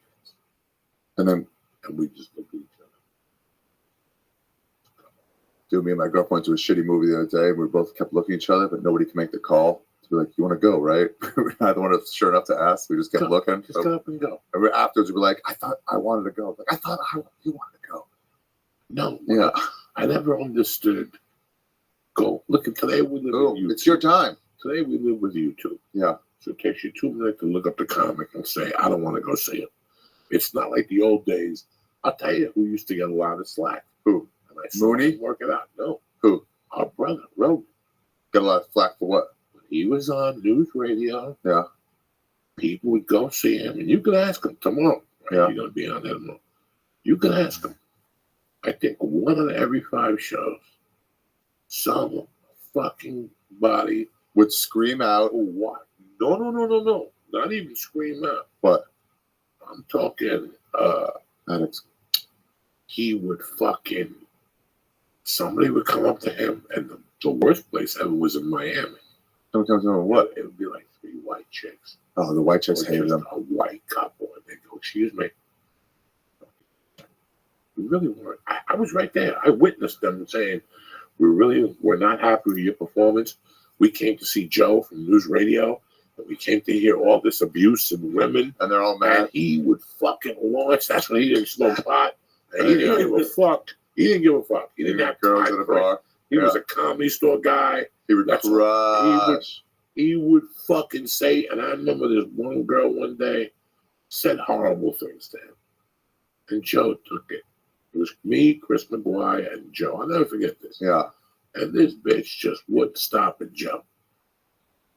minutes, and we just looked at each other. Dude, me and my girlfriend went to a shitty movie the other day. We both kept looking at each other, but nobody could make the call. To be like, you want to go, right? We're not the one that's sure enough to ask. We just kept looking. Just get up and go. And afterwards, we'd be like, I thought I wanted to go. Like, I thought you wanted to go. No, Yeah. I never understood. Go. Look at today we live Oh, with you. it's your time. Today we live with YouTube. Yeah. So it takes you 2 minutes to look up the comic and say, I don't want to go see it. It's not like the old days. I'll tell you who used to get a lot of slack. Who? And I saw Mooney? him work it out. No. Who? Our brother, Roby. Got a lot of flack for what? When he was on news radio, Yeah. people would go see him, and you could ask him tomorrow. Right? Yeah. You're going to be on there tomorrow. You could ask him. I think 1 out of every 5 shows, some fucking body Would scream out. oh, what? No. Not even scream out. What? I'm talking, Alex. he would fucking, somebody would come up to him, and the worst place ever was in Miami. Tell me what? It would be like 3 white chicks. Oh, the white chicks Or hated just them. a white couple, and they go, excuse me. We really weren't. I was right there. I witnessed them saying, we're not happy with your performance. We came to see Joe from News Radio, and we came to hear all this abuse and women. And they're all And mad. he would fucking launch. That's when he didn't smoke pot. And he didn't give a fuck. He didn't give a fuck. He didn't have girls time at a for it. bar. He was a comedy store guy. He would That's crush. He would fucking say, and I remember this one girl one day said horrible things to him. And Joe took it. It was me, Chris McGuire, and Joe. I'll never forget this. Yeah. And this bitch just wouldn't stop at Joe.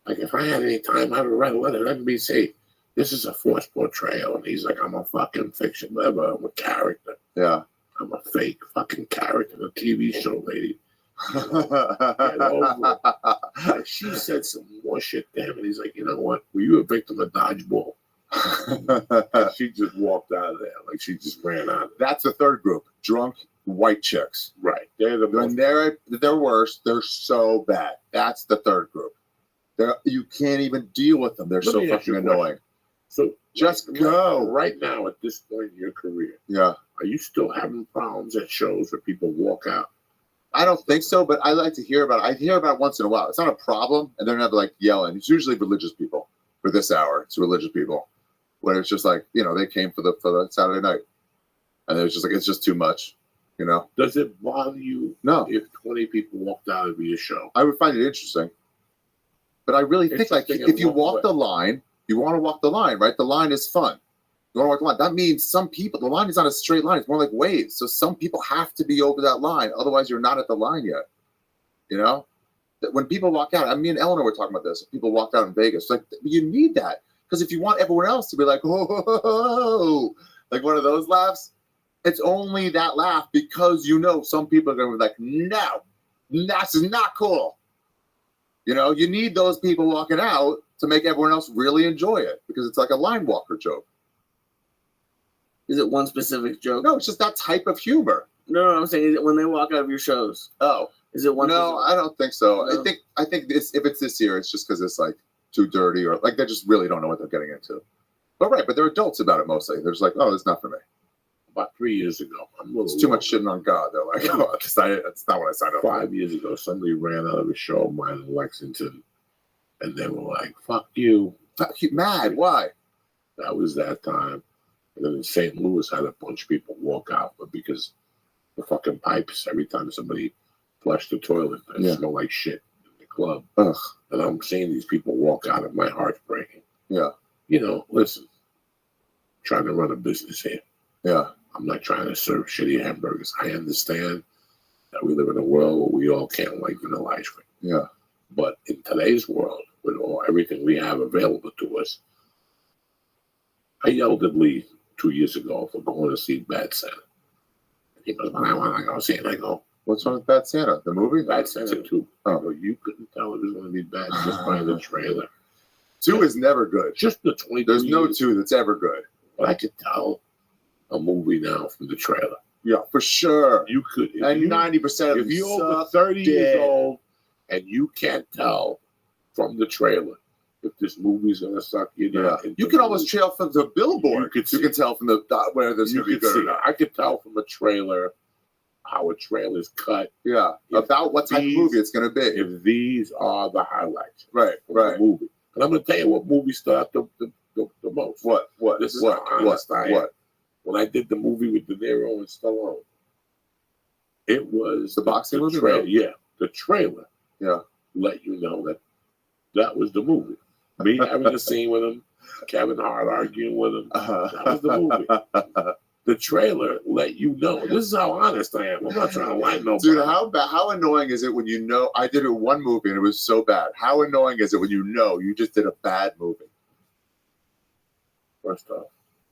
Like, if I had any time, I would write a letter to NBC. This is a forced portrayal. And he's like, I'm a fucking fiction, whatever. I'm a character. Yeah. I'm a fake fucking character, a TV show lady. over Like, she said some more shit to him, and he's like, you know what? Were you a victim of dodgeball? And she just walked out of there. Like, she just ran out. That's the third group. Drunk white chicks. Right. They're the When most. they're worse, they're so bad. That's the third group. You can't even deal with them. They're Let so me ask you fucking a question. annoying. So Just go. Right now, at this point in your career, Yeah. are you still having problems at shows where people walk out? I don't think so, but I like to hear about it. I hear about it once in a while. It's not a problem, and they're never like yelling. It's usually religious people for this hour. It's religious people. Where it's just like, they came for the Saturday night. And it's just like, it's just too much, Does it bother you No. if 20 people walked out of your show? I would find it interesting. But I really think, like, Interesting if you in what walk the line, you want to walk the line, right? The line is fun. You want to walk the line. That means some people, the line is not a straight line. It's more like waves. So some people have to be over that line. Otherwise, you're not at the line yet. When people walk out, me and Eleanor were talking about this. People walked out in Vegas. Like, you need that. Because if you want everyone else to be like, oh, like one of those laughs, it's only that laugh because some people are going to be like, no, that's not cool. You need those people walking out to make everyone else really enjoy it because it's like a line walker joke. Is it one specific joke? No, it's just that type of humor. No, I'm saying is it when they walk out of your shows. Oh, Is it one? no, I don't think so. No. I think this, if it's this year, it's just because it's like too dirty or like they just really don't know what they're getting into. But they're adults about it mostly. They're just like, oh, it's not for me. About 3 years ago, It's too much shitting on God. They're like, oh, that's not what I signed up for. 5 years ago, somebody ran out of a show of mine in Lexington, and they were like, fuck you. Fuck you, mad. Why? That was that time. And then in St. Louis, had a bunch of people walk out, but because the fucking pipes, every time somebody flushed the toilet, it smelled like shit in the club. Ugh. And I'm seeing these people walk out, and my heart's breaking. Yeah. Listen, trying to run a business here. Yeah. I'm not trying to serve shitty hamburgers. I understand that we live in a world where we all can't like vanilla ice cream. Yeah. But in today's world, with everything we have available to us, I yelled at Lee 2 years ago for going to see Bad Santa. And he goes, I want to go see it. And I go, What's wrong with Bad Santa? The movie? Bad Santa 2. Oh. I go, you couldn't tell it was going to be bad just by the trailer. 2 is never good. Just the 20. There's no 2 that's ever good. But I could tell a movie now from the trailer. Yeah, for sure. You could. And 90% of if them you're over suck 30 years dead. old and you can't tell from the trailer if this movie's gonna suck you down. Yeah. You can almost trail from the billboard. You can tell from the whether there's you gonna be could good or see. not. I could tell from a trailer how a trailer's cut. Yeah, about what type of movie it's gonna be. If these are the highlights, Right, of right. the movie. And I'm gonna tell you what movie stood out the most. What? This is what? how honest I am. What? When I did the movie with De Niro and Stallone, it was The boxing movie? Yeah, the trailer. Yeah. Let you know that was the movie. Me having a scene with him, Kevin Hart arguing with him. That was the movie. The trailer let you know. This is how honest I am. I'm not trying to lie nobody. Dude, how annoying is it when you know I did it one movie and it was so bad? How annoying is it when you know you just did a bad movie? First off,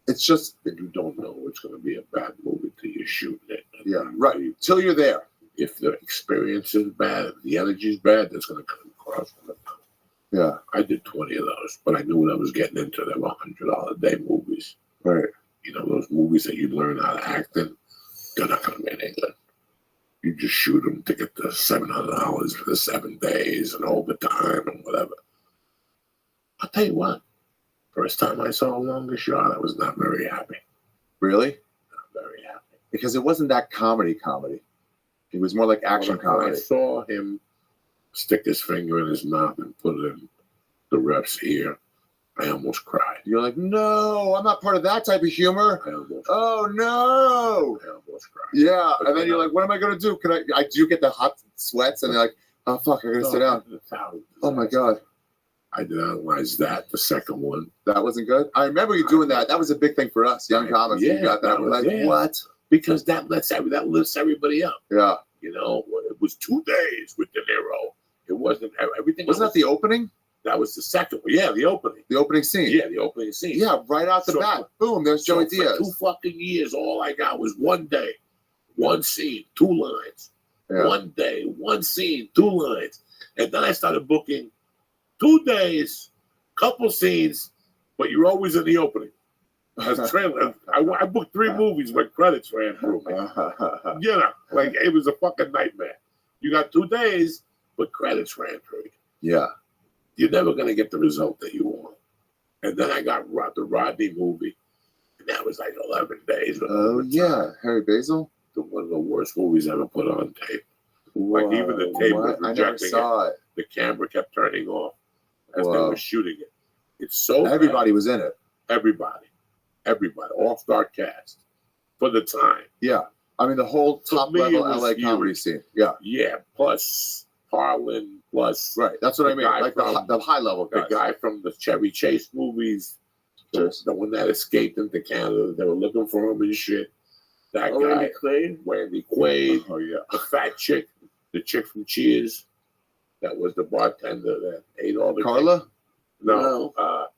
it's just that you don't know it's going to be a bad movie till you're shooting it. Yeah, right. Till you're there. If the experience is bad, if the energy is bad, that's going to come across. Yeah. I did 20 of those, but I knew what I was getting into. They were $100 a day movies. Right. You know, those movies that you learn how to act in, they're not going to be any good. You just shoot them to get the $700 for the 7 days and overtime and whatever. I'll tell you what, first time I saw a longer shot, I was not very happy. Really? Not very happy. Because it wasn't that comedy. It was more like action When comedy. I saw him stick his finger in his mouth and put it in the ref's ear, I almost cried. You're like, no, I'm not part of that type of humor. I almost Oh no! I almost cried. Yeah, and then you're like, what am I gonna do? Can I do get the hot sweats? And they're like, oh fuck, I gotta sit down. Oh my god, I did analyze that. The second one, that wasn't good. I remember you doing that. That was a big thing for us, young comics. Yeah, You got that. that We're was- like, yeah. what? because that lifts everybody up. Yeah. You know, it was 2 days with De Niro. It wasn't everything. Wasn't that the opening? That was the second one. Yeah, the opening. The opening scene. Yeah, the opening scene. Yeah, right out the So- bat. Boom, there's So Joey for Diaz. 2 fucking years, all I got was 1 day, 1 scene, 2 lines. Yeah. 1 day, 1 scene, 2 lines. And then I started booking 2 days, couple scenes, but you're always in the opening. As a trailer, I booked 3 movies when credits ran through me. You know, like it was a fucking nightmare. You got 2 days, but credits ran through you. Yeah. You're never going to get the result that you want. And then I got the Rodney movie, and that was like 11 days. Oh, yeah. Harry Basil? One of the worst movies ever put on tape. Like, even the tape was I never rejecting saw it. The camera kept turning off as they Whoa. were shooting it. It's so Everybody was in it. bad. Everybody, all-star cast for the time. Yeah. I mean, the whole For top me, level it was LA comedy huge. scene. Yeah. Yeah, plus Harlan, plus Right. That's what The I mean. guy Like from- the high level the guys. guy from the Chevy Chase movies, Yes. the one that escaped into Canada. They were looking for him and shit. That guy, Randy Quaid, Oh, yeah. the fat chick, the chick from Cheers, that was the bartender that ate all the Carla? No,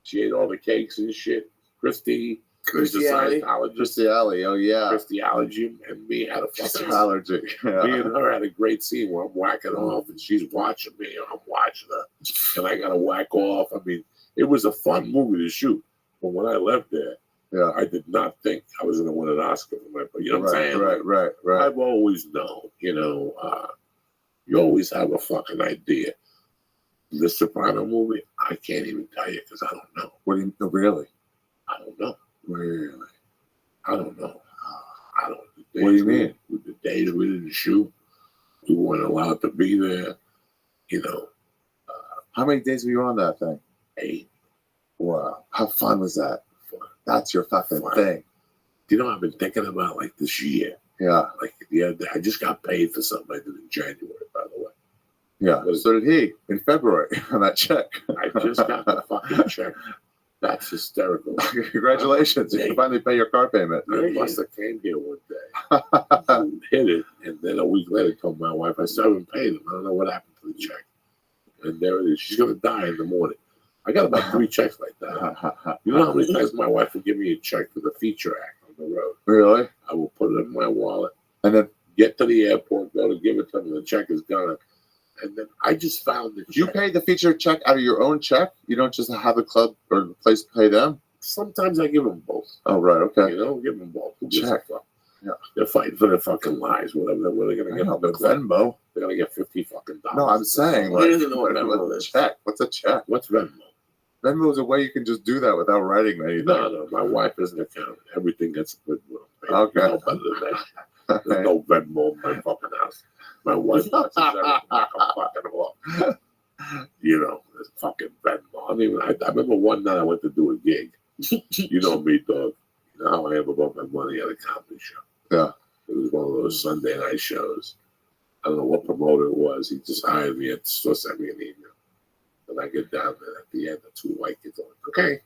she ate all the cakes and shit. Christy, Christy the Alley. Scientologist, Christy Alley. Oh, yeah. Christy Allergy, and me had a Just fucking. allergy. Me Yeah. and her had a great scene where I'm whacking off, and she's watching me, and I'm watching her, and I gotta whack off. I mean, it was a fun movie to shoot, but when I left there, Yeah. I did not think I was gonna win an Oscar for my. You know what I'm saying? Right, Like, right, right. I've always known, you know, you always have a fucking idea. The Soprano movie, I can't even tell you because I don't know. What do you really? I don't know. Really? I don't know. I don't. the What do you days we- mean? The days we didn't shoot, we weren't allowed to be there. You know, How many days were you on that thing? 8. Wow. How fun was that? That's your fucking Fun. thing. You know, I've been thinking about like this year. Yeah. Like the other day, I just got paid for something I did in January, by the way. Yeah. So did he in February on that check. I just got the fucking check. That's hysterical. Congratulations. You can finally pay your car payment. I must have came here one day, hit it, and then a week later told my wife, I still haven't paid him. I don't know what happened to the check. And there it is. She's going to die in the morning. I got about 3 checks like that. You know how many times my wife would give me a check for the feature act on the road? Really? I will put it in my wallet, And then get to the airport, go to give it to them, the check is gone. And then I just found that You pay the feature check out of your own check? You don't just have a club or a place to pay them? Sometimes I give them both. Oh, right. Okay. You know, give them both. Who gives a Check. fuck? Yeah. They're fighting for their fucking lives. Whatever. What are they going to I get? know, but Venmo. They're going to get $50 fucking. No, I'm saying, I like, don't even know what Venmo what's is. a check? What's a check? What's Venmo? Venmo is a way you can just do that without writing anything. No. My wife is an accountant. Everything gets good. Okay. No better than that. There's no Venmo in my fucking house. My wife watches everything like a fucking hawk. You know, there's fucking Venmo. I remember one night I went to do a gig. You know me, dog. You know how I am about my money at a comedy show. Yeah. It was one of those Sunday night shows. I don't know what promoter it was. He just hired me and still sent me an email. And I get down there at the end, the two white kids are like, okay,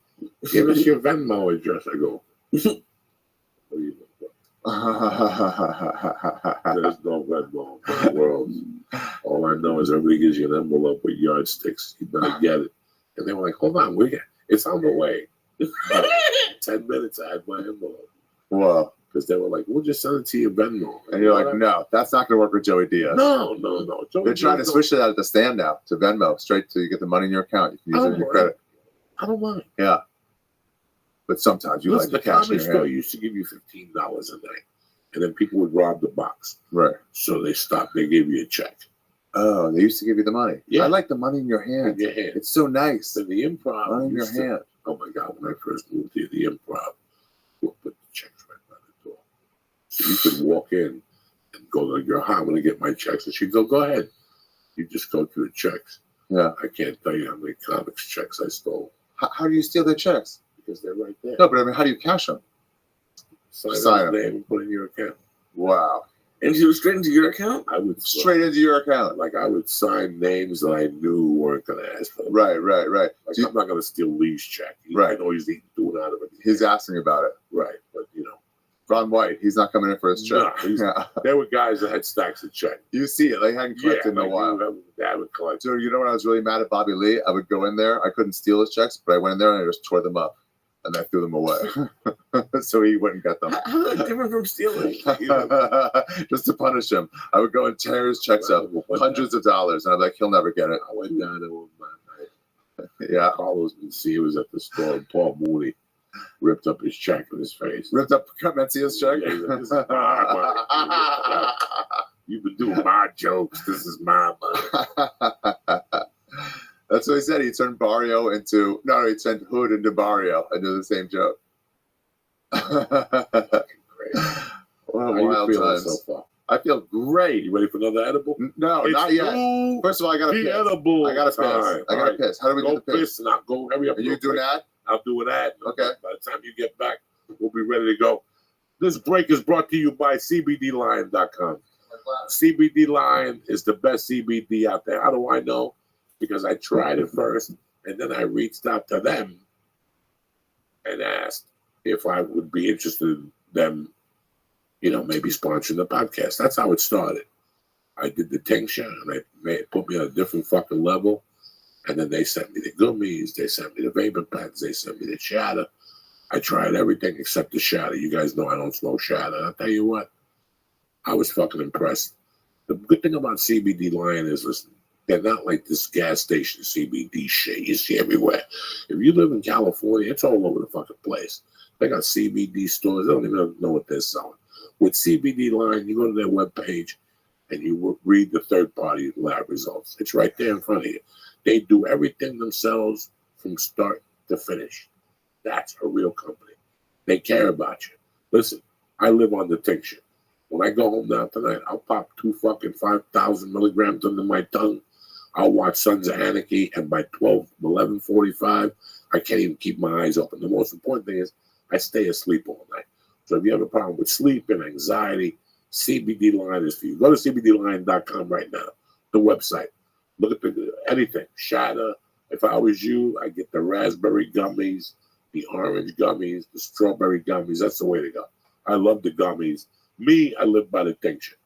give us your Venmo address. I go, what do you mean? There's no Venmo in the world. All I know is everybody gives you an envelope with yardsticks. You better get it. And they were like, hold on, it's on the way. 10 minutes, I had my envelope. Whoa. Because they were like, we'll just send it to your Venmo. And you're like, no, that's not going to work with Joey Diaz. No. They're trying to switch it out at the stand now to Venmo, straight to you get the money in your account. You can use it in your credit. I don't mind. Yeah. But sometimes you like the cash in comedy your store hand. used to give you $15 a night. And then people would rob the box. Right. So they stopped. They gave you a check. Oh, they used to give you the money. Yeah. I like the money in your hand. In your hand. It's so nice. Then the improv. Money in your used to- hand. Oh my God, when I first moved here, the improv will put the checks right by the door. So you could walk in and go to your hi, I'm going to get my checks. And she'd go ahead. You just go through the checks. Yeah. I can't tell you how many comics checks I stole How do you steal their checks? because they're right there. No, but I mean, how do you cash them? Sign sign up, name and put in your account. Wow. And you straight into your account? I would Straight into your account. like I would sign names that I knew weren't going to ask for them. Right. Like Do you- I'm not going to steal Lee's check. Right. I know he's doing out of it. He's asking about it. Right, but you know, Ron White, he's not coming in for his check. No, he's- Yeah. there were guys that had stacks of check. You see it. They hadn't collected in a while. That would collect. So, you know when I was really mad at Bobby Lee? I would go in there. I couldn't steal his checks, but I went in there and I just tore them up. And I threw them away. So he wouldn't get them. How is that different from stealing? Just to punish him. I would go and tear his checks up. Hundreds of dollars. And I'm like, he'll never get it. I went down there one night. Yeah. Carlos Mencia was at the store, and Paul Mooney ripped up his check in his face. Ripped up Mencia's check. Yeah, he's like, "This is my money. You've been doing my jokes. This is my money." That's what he said. He turned Barrio into he turned Hood into Barrio and do the same joke. Great. What How you wild feeling times. so far? I feel great. You ready for another edible? No, It's not yet. through First of all, I gotta the piss. edible. I gotta piss. time. I All gotta right. piss. How do we Go do the piss? piss now. Go hurry up. Are you real doing quick. that? I'll do that. Okay. By the time you get back, we'll be ready to go. This break is brought to you by CBDLion.com. CBD Lion is the best CBD out there. How do I know? Because I tried it first, and then I reached out to them and asked if I would be interested in them, maybe sponsoring the podcast. That's how it started. I did the tincture, and they put me on a different fucking level. And then they sent me the gummies, they sent me the vapor pens, they sent me the shatter. I tried everything except the shatter. You guys know I don't smoke shatter. I'll tell you what, I was fucking impressed. The good thing about CBD Lion is, listen, they're not like this gas station CBD shit you see everywhere. If you live in California, it's all over the fucking place. They got CBD stores. They don't even know what they're selling. With CBD Lion, you go to their webpage and you read the third-party lab results. It's right there in front of you. They do everything themselves from start to finish. That's a real company. They care about you. Listen, I live on the tincture. When I go home now tonight, I'll pop 2 fucking 5,000 milligrams under my tongue. I'll watch Sons of Anarchy, and by 11:45, I can't even keep my eyes open. The most important thing is I stay asleep all night. So if you have a problem with sleep and anxiety, CBD Lion is for you. Go to CBDLion.com right now, the website. Look at anything. Shatter. If I was you, I get the raspberry gummies, the orange gummies, the strawberry gummies. That's the way to go. I love the gummies. Me, I live by the tincture.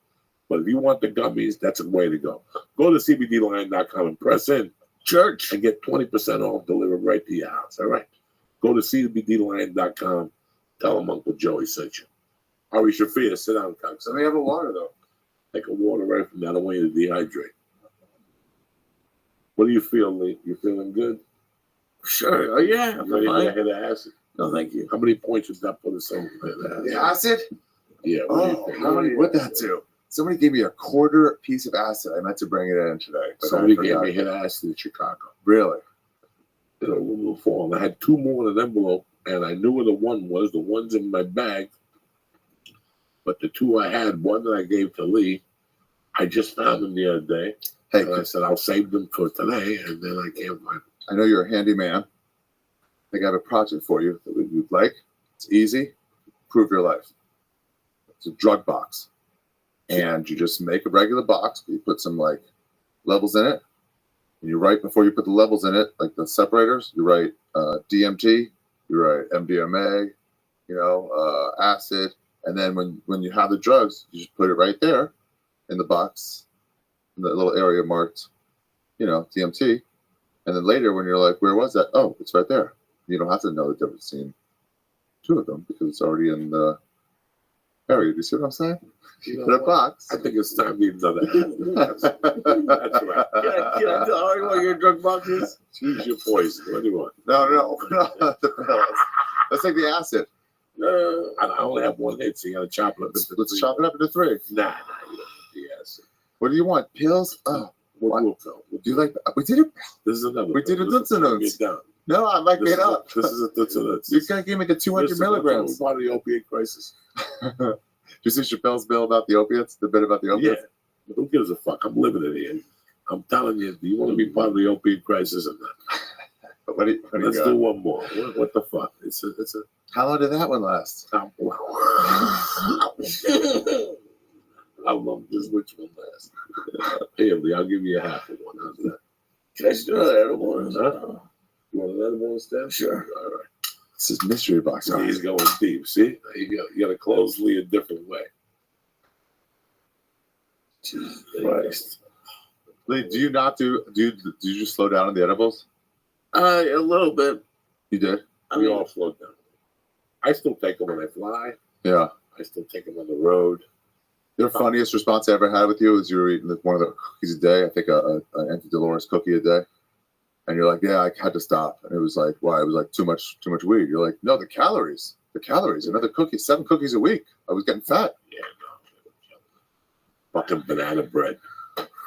But if you want the gummies, that's the way to go. Go to CBDLion.com and press in church and get 20% off delivered right to your house. All right? Go to CBDLion.com. Tell them Uncle Joey sent you. Ari Shafir, sit down, cocksucker. Let me have a water, though. Take a water right from that. I don't want you to dehydrate. What do you feel, Lee? You feeling good? Sure. Oh yeah. I'm You ready to fine. hit acid? No, thank you. How many points was that for the song? The acid? Yeah. What do you Oh, think? how many would that do? Somebody gave me a quarter piece of acid. I meant to bring it in today. But Somebody I gave forgot. me hit acid in Chicago. Really? In a little form. I had 2 more in an envelope, and I knew where the one was. The one's in my bag. But the 2 I had, one that I gave to Lee, I just found them the other day. Hey, And I said, I'll save them for today, and then I can't find them. I know you're a handyman. I think I have a project for you that you'd like. It's easy. Improve your life. It's a drug box. And you just make a regular box, but you put some like levels in it. And you write before you put the levels in it, like the separators, you write DMT, you write MDMA, acid. And then when you have the drugs, you just put it right there in the box, in the little area marked, DMT. And then later when you're like, where was that? Oh, it's right there. You don't have to know the difference between 2 of them because it's already in the area. Do you see what I'm saying? In a box. I think it's time to another That's right. Can I tell Ari what your drug box is? Choose your poison. What do you want? No, not the pills. Let's take the acid. I only have 1 hit, so you gotta chop it up. Let's chop it up into 3. Nah, you don't need the acid. What do you want? Pills? Oh, What what? will go? Do you like? We did it. This is another. We did a This is a Dutzenons. get down. No, I like This it is up. This is a Dutzenons. You can't give me the 200 milligrams. Part of the opiate crisis. Did you see Chappelle's bill about the opiates? The bit about the Yeah, opiates? but who gives a fuck? I'm living it here. I'm telling you, do you want to be part of the opiate crisis or not? What do you Let's got? do one more. What the fuck? It's a How long did that one last? How long does which one last? Here, Lee, I'll give you a half of one. How's that? Can I just do another edible? Huh? You want another one instead? Sure. All right. This is mystery box. So he's going deep. See? You got to close Lee a different way. Jesus Christ. Lee, do you not do you just slow down on the edibles? A little bit. You did? We all slowed down. I still take them when I fly. Yeah. I still take them on the road. The funniest response I ever had with you was you were eating one of the cookies a day. I think an anti-Dolores cookie a day. And you're like, yeah, I had to stop. And it was like, why? It was like too much weed. You're like, no, the calories. Another cookie, 7 cookies a week. I was getting fat. Yeah, no. Fucking banana bread.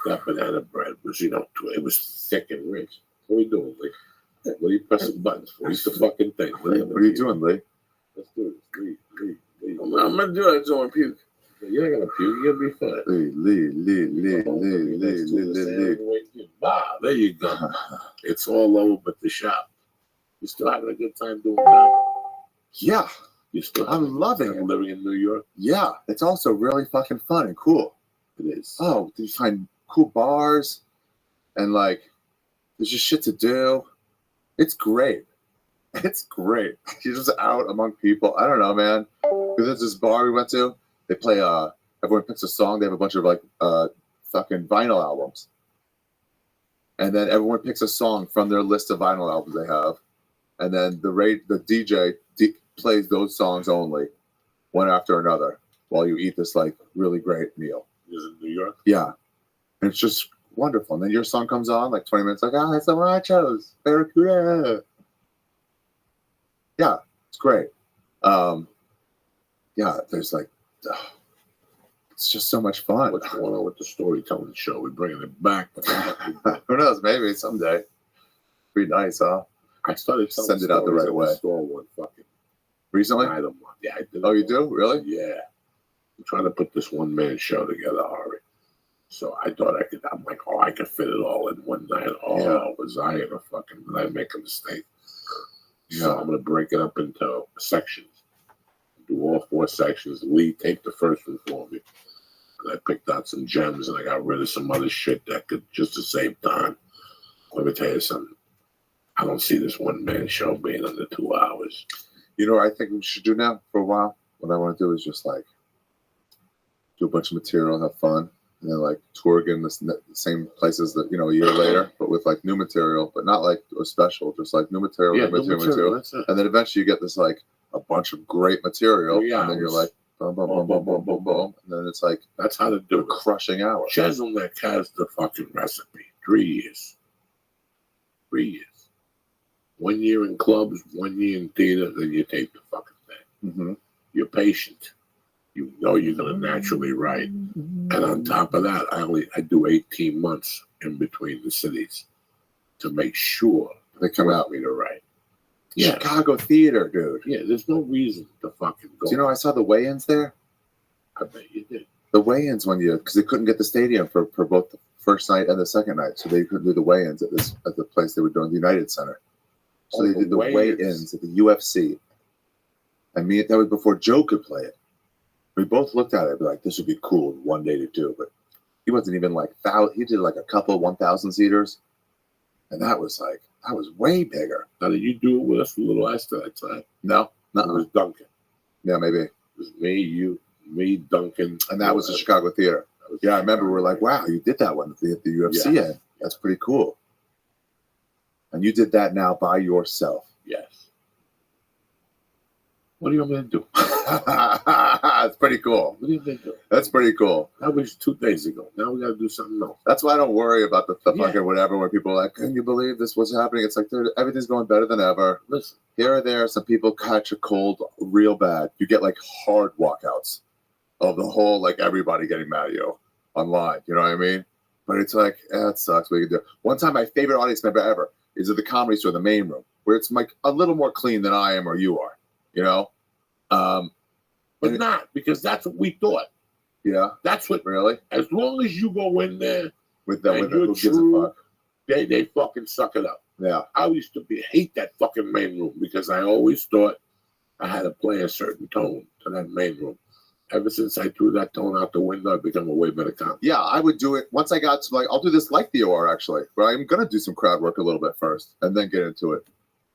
That banana bread was, it was thick and rich. What are we doing, Lee? What are you pressing buttons for? It's the fucking thing. What are you doing, Lee? Let's do it. Lee. I'm gonna do it. I don't want to puke. You're not gonna puke. You're gonna be fine. Lee. There you go. It's all over but the shop. You still having a good time doing that? Yeah, You still I'm loving it. living in New York? Yeah, it's also really fucking fun and cool. It is. Oh, you find cool bars and like there's just shit to do. It's great. It's great. You're just out among people. I don't know, man. There's this bar we went to. They play everyone picks a song. They have a bunch of like fucking vinyl albums. And then everyone picks a song from their list of vinyl albums they have. And then the DJ plays those songs only, one after another, while you eat this like really great meal. Is it New York? Yeah. And it's just wonderful. And then your song comes on like 20 minutes, like, that's the one I chose. Barracuda. Yeah, it's great. Yeah, there's like, it's just so much fun. What's going on with the storytelling show? We're bringing it back. Who knows? Maybe someday. Be nice, huh? I started telling Send it out the stories right at way. Store one fucking Recently? night a month. Yeah, I did. Oh, you do? Really? Yeah. I'm trying to put this one man show together, Ari. So I thought I'm like, I could fit it all in one night. Was I in a fucking, did I make a mistake? So I'm going to break it up into sections. Do all 4 sections. Lee taped the first one for me. And I picked out some gems and I got rid of some other shit that could, just to save time. Let me tell you something. I don't see this one man show being under 2 hours. You know what I think we should do now for a while? What I want to do is just like do a bunch of material, have fun, and then like tour again the same places that, a year later, but with like new material, but not like a special, just like new material, Yeah, new material. That's it. And then eventually you get this like a bunch of great material, Yeah, and then you're like, boom, boom, boom, boom, boom, boom, boom, and then it's like That's how to do a it. crushing hour. Cheselnick has the fucking recipe. 3 years. 3 years. 1 year in clubs, 1 year in theater, then you take the fucking thing. Mm-hmm. You're patient. You know you're gonna naturally write. And on top of that, I do 18 months in between the cities to make sure They come out. me to write. Yeah, Chicago theater, dude. yeah. There's no reason to fucking go. Do you know I saw the weigh-ins there? I bet you did. The weigh-ins one year because they couldn't get the stadium for both the first night and the second night, so they couldn't do the weigh-ins at the place they were doing, the United Center. So they did the weigh-ins at the UFC. I mean, that was before Joe could play it. We both looked at it and be like, this would be cool one day to do, but he wasn't even like he did like a couple 1,000 seaters, and that was way bigger. Now, did you do it with us for Little Esther that time? No, It no, was Duncan. yeah, maybe. It was me, Duncan, And that was the Chicago theater. Yeah, I remember we were like, wow, you did that one at the UFC Yeah. end. That's pretty cool. And you did that now by yourself. Yes. What do you want me to do? That's pretty cool. What do you want me to do? That's pretty cool. That was 2 days ago. Now we got to do something else. That's why I don't worry about the Yeah. fucking whatever where people are like, can you believe this was happening? It's like everything's going better than ever. Listen, Here or there, some people catch a cold real bad. You get like hard walkouts of the whole, like everybody getting mad at you online. You know what I mean? But it's like, that sucks. What you can do. One time, my favorite audience member ever is at the Comedy Store, the main room, where it's like a little more clean than I am or you are. You know? but not because that's what we thought. Yeah. That's what. Really? As long as you go in there, With the, And with the you're who gives a true. fuck? they fucking suck it up. Yeah. I used to hate that fucking main room because I always thought I had to play a certain tone to that main room. Ever since I threw that tone out the window, I've become a way better comic. Yeah, I would do it once I got to I'll do this like the OR actually, but I'm gonna do some crowd work a little bit first and then get into it.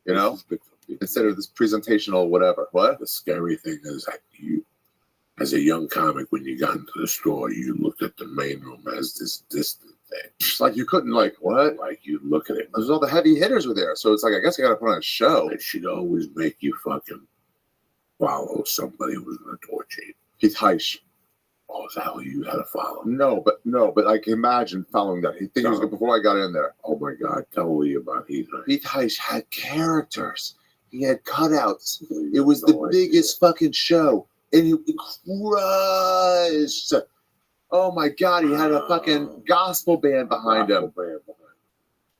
You know, This is big for me. instead of this presentational whatever. What? The scary thing is that you, as a young comic, when you got into the store, you looked at the main room as this distant thing. It's like you couldn't what? Like you look at it, There's all the heavy hitters were there, so it's like I guess I gotta put on a show. it should always make you fucking follow somebody who's going to torture you. Heath Heish. Oh, is that who you had to follow? No, but I can imagine following that. He think he was No. before I got in there. Oh my God, tell me about Heath. Heath Heish had characters. He had cutouts. It You was have the no idea. biggest fucking show, and he crushed. Oh my God, he had a fucking gospel band behind him. Gospel band behind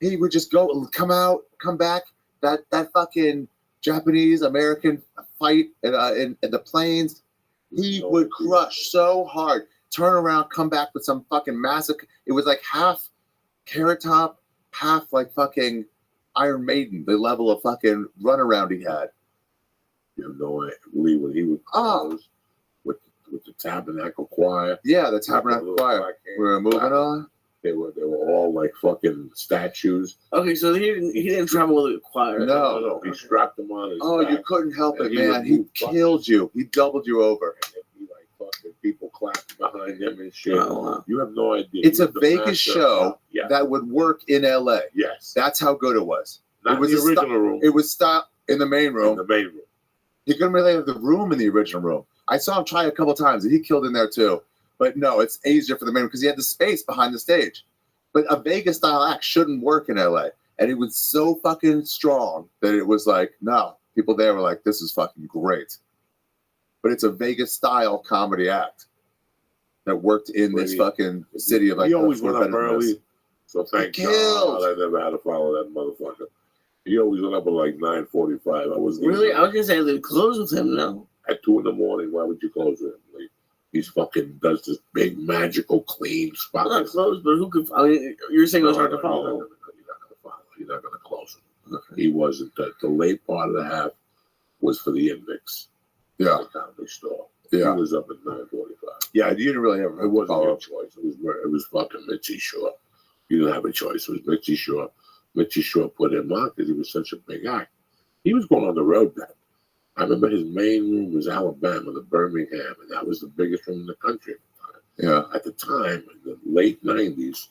He would just go, come back. That fucking Japanese American fight in the plains. He No would idea. crush so hard. Turn around, come back with some fucking massive. It was like half Carrot Top, half like fucking Iron Maiden. The level of fucking runaround he had. You have no idea. Lee, when he would Oh. close with the Tabernacle Choir. Yeah, the Tabernacle Choir. We're moving on. They were all like fucking statues. Okay, so he didn't travel with a choir. No. He strapped them on his Oh, back. you couldn't help And it, he man. would He move fucking- killed you. He doubled you over. And he like fucking people clapping behind him and shit. Oh, wow. You have no idea. It's He a was the Vegas master. show Yeah. that would work in LA. Yes. That's how good it was. Not it was the a sto- original room. It was stopped in the main in room. the main room. He couldn't really have the room in the original room. I saw him try a couple times, and he killed in there too. But no, it's easier for the main room because he had the space behind the stage. But a Vegas style act shouldn't work in LA. And it was so fucking strong that it was like, no. People there were like, this is fucking great. But it's a Vegas style comedy act that worked in this Really? fucking city of like, He always we're went up better than this. early. So thank He killed. God I never had to follow that motherfucker. He always went up at like 9:45. I was Really? I was gonna say they close with him now. at 2 in the morning. Why would you close it? Like, he's fucking does this big magical clean spot. Not closed, but who could? I mean, you're saying it was hard to You're follow. not gonna follow. You're not gonna close it. He wasn't. The late part of the half was for the Invicts. Yeah, The comedy store. yeah. He was up at 9:45. Yeah, you didn't really have It wasn't follow your up. choice. It was fucking Mitzi Shore. You didn't have a choice. It was Mitzi Shore. Mitzi Shore put him on because he was such a big act. He was going on the road then. I remember his main room was Alabama, the Birmingham, and that was the biggest room in the country. Yeah. At the time, in the late 90s,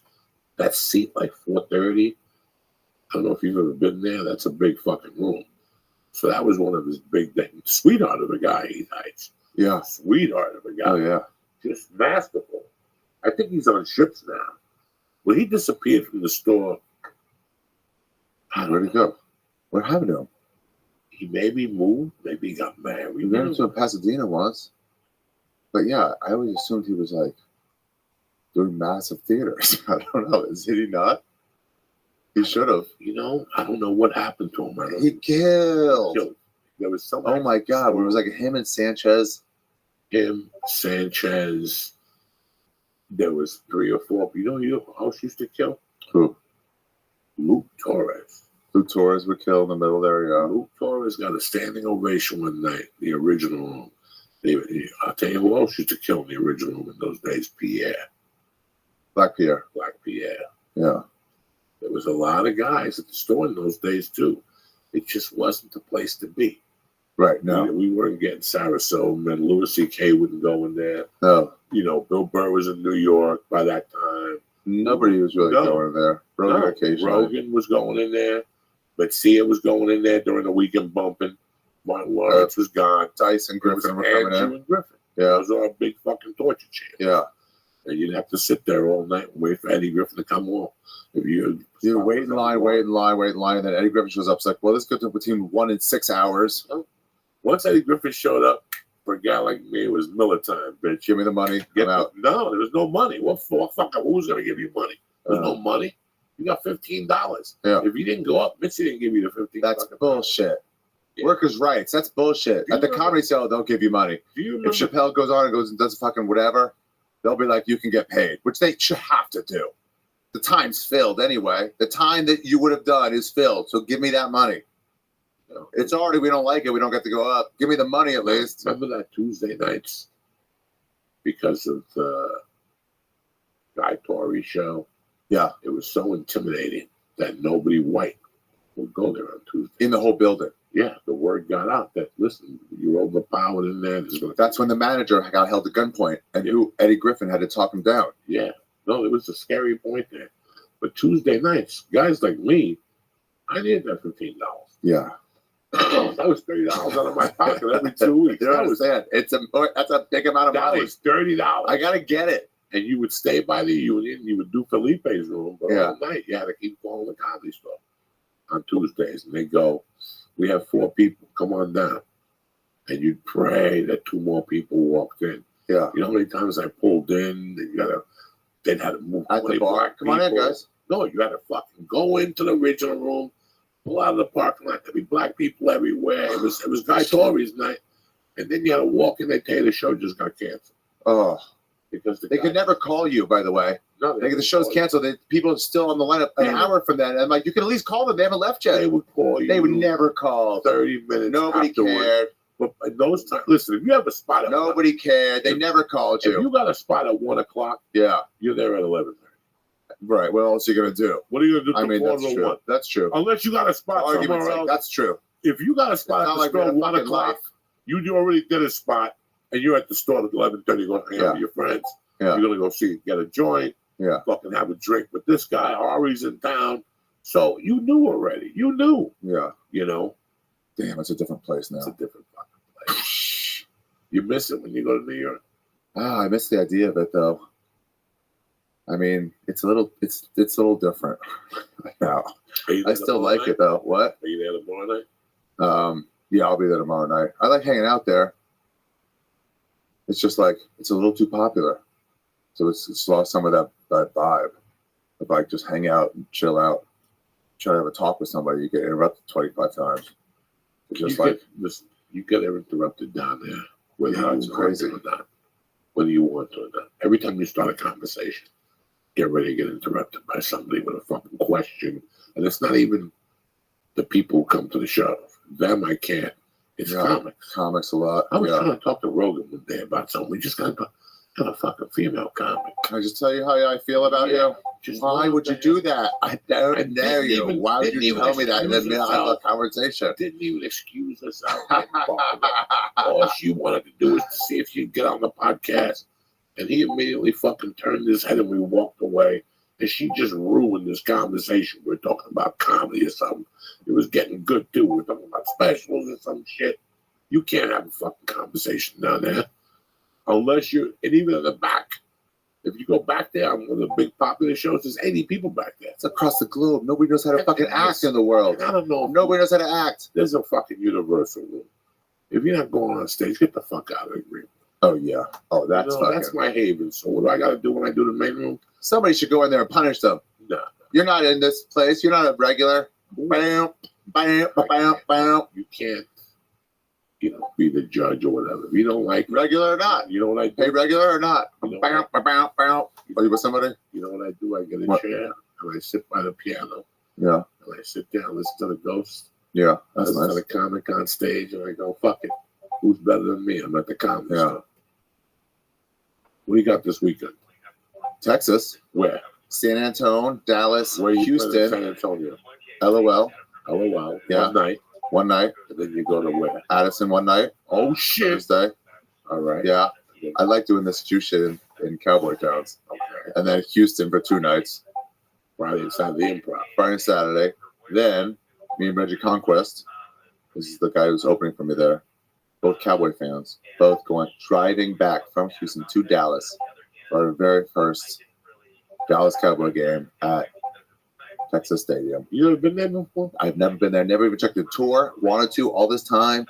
that seat like 430. I don't know if you've ever been there. That's a big fucking room. So that was one of his big things. Sweetheart of a guy, Heath Heights. Yeah. Sweetheart of a guy. Oh, yeah. Just masterful. I think he's on ships now. When he disappeared from the store, I Where'd don't he know. go? What happened to him? He maybe moved. Maybe he got married. We ran into him in Pasadena once. But yeah, I always assumed he was like doing massive theaters. I don't know. Is he not? He should have. You know, I don't know what happened to him. I don't He killed. There was some. Oh my God. It was like him and Sanchez. Him, Sanchez. There was 3 or 4. You know who else used to kill? Who? Luke Torres. Luke Torres would kill in the middle there, yeah. Luke Torres got a standing ovation one night, the original room. I'll tell you who else used to kill in the original room in those days, Pierre. Black Pierre. Black Pierre. Yeah. There was a lot of guys at the store in those days, too. It just wasn't the place to be. Right, no. We weren't getting Sarasota, and Louis C.K. wouldn't go in there. No. You know, Bill Burr was in New York by that time. Nobody was really going there. Rogan occasionally. Rogan was going in there. Sia was going in there during the weekend bumping. Martin Lawrence was gone. Tyson Griffin were coming in. Andrew and Griffin. Yeah. Those are our big fucking torture chairs. Yeah. And you'd have to sit there all night and wait for Eddie Griffin to come on. If you wait in line, and then Eddie Griffin shows up. It's like, well, this could be between 1 and 6 hours. Once Eddie Griffin showed up, for a guy like me, it was Miller time, bitch. Give me the money. Get out. No, there was no money. What for? Fuck, who's going to give you money? There's no money. You got $15. Yeah. If you didn't go up, Mitzi didn't give you the $15. That's bullshit. Yeah. Workers' rights. That's bullshit. At the comedy show, they'll give you money. If Chappelle goes on and does fucking whatever, they'll be like, you can get paid, which they should have to do. The time's filled anyway. The time that you would have done is filled. So give me that money. It's already, we don't like it. We don't get to go up. Give me the money at least. Remember that Tuesday nights? Because of the Guy Torrey show? Yeah. It was so intimidating that nobody white would go there on Tuesday. In the whole building. Yeah, the word got out that, listen, you're overpowered in there. That's when the manager got held at gunpoint and Eddie Griffin had to talk him down. Yeah. No, it was a scary point there. But Tuesday nights, guys like me, I needed that $15. Yeah. That was $30 out of my pocket every 2 weeks. That's a big amount of money. That was $30. I gotta get it. And you would stay by the Union. You would do Felipe's room, but all night you had to keep calling the comedy store on Tuesdays. And they go, we have 4 people. Come on down. And you'd pray that 2 more people walked in. Yeah. You know how many times I pulled in? They'd had to move at the bar. Come on in, guys. No, you had to fucking go into the original room. Pull out of the parking lot. There'd be black people everywhere. It was Guy Torrey's night. And then you had to walk in. They tell you the show just got canceled. Oh. Because they could never call you, by the way. No, the show's canceled. People are still on the lineup an hour from that. And I'm like, you can at least call them. They haven't left yet. They would call you. They would never call. 30 minutes. Nobody cared. But in those times, listen, if you have a spot at nobody cared. They never called you. If you got a spot at 1 o'clock, yeah, you're there at 11:30. Right. What else are you gonna do? What are you gonna do? I mean, that's true. 1? That's true. Unless you got a spot somewhere else. That's true. If you got a spot at the store at 1 o'clock, you already did a spot, and you're at the store at 11:30 going to hang out with your friends. Yeah. You're gonna go get a joint. Yeah. Fucking have a drink with this guy. Ari's in town, so you knew already. You knew. Yeah. You know. Damn, it's a different place now. It's a different fucking place. You miss it when you go to New York. I miss the idea of it though. I mean, it's a little different now. I still like it though. What? Are you there tomorrow night? Yeah, I'll be there tomorrow night. I like hanging out there. It's just like it's a little too popular, so it's lost some of that vibe. If I just hang out and chill out, try to have a talk with somebody, you get interrupted 25 times. It's just you get interrupted down there, whether it's crazy or not, whether you want to or not. Every time you start a conversation, get ready to get interrupted by somebody with a fucking question. And it's not even the people who come to the show. Them, I can't. It's comics. Comics a lot. I was trying to talk to Rogan one day about something. We just got a fucking female comic. Can I just tell you how I feel about you? Why would you do that? I don't know you. Why would you tell me that in the middle of a conversation? Didn't even excuse herself. All she wanted to do was to see if she'd get on the podcast. And he immediately fucking turned his head and we walked away. And she just ruined this conversation. We're talking about comedy or something. It was getting good too. We're talking about specials or some shit. You can't have a fucking conversation down there. Unless and even in the back, If you go back there on one of the big popular shows, there's 80 people back there. It's across the globe. Nobody knows how to fucking act in the world. I don't know. Nobody knows how to act. There's a fucking universal rule. If you're not going on stage, get the fuck out of the green. Oh yeah. Oh, that's fucking. That's my haven. So what do I got to do when I do the main room? Somebody should go in there and punish them. Nah. You're not in this place. You're not a regular. Bam, bam, bam, bam. You can't, be the judge or whatever. If you don't like Regular or not. you know what I do? Hey, regular or not. You know Bam, bam, bam, bam. Are you with somebody? You know what I do? I get a What? chair and I sit by the piano Yeah. and I sit down, listen to the ghosts, Yeah. That's listen to nice. the comic on stage, and I go, fuck it. Who's better than me? I'm at the comedy Yeah. store. What do you got this weekend? Texas, Where? San Antonio, Dallas, Where you playing in Houston, San Antonio. LOL. Oh, wow. Yeah. One night, One night. and then you go to where? Addison one night. Oh, shit. Thursday. All right. Yeah. I like doing this Jew shit in cowboy towns. Okay. And then Houston for 2 nights. Friday and Saturday improv. Friday and Saturday. Then me and Reggie Conquest, this is the guy who's opening for me there. Both Cowboy fans, both driving back from Houston to Dallas for our very first Dallas Cowboy game at Texas Stadium. You ever been there before? I've never been there, never even checked the tour, wanted to all this time.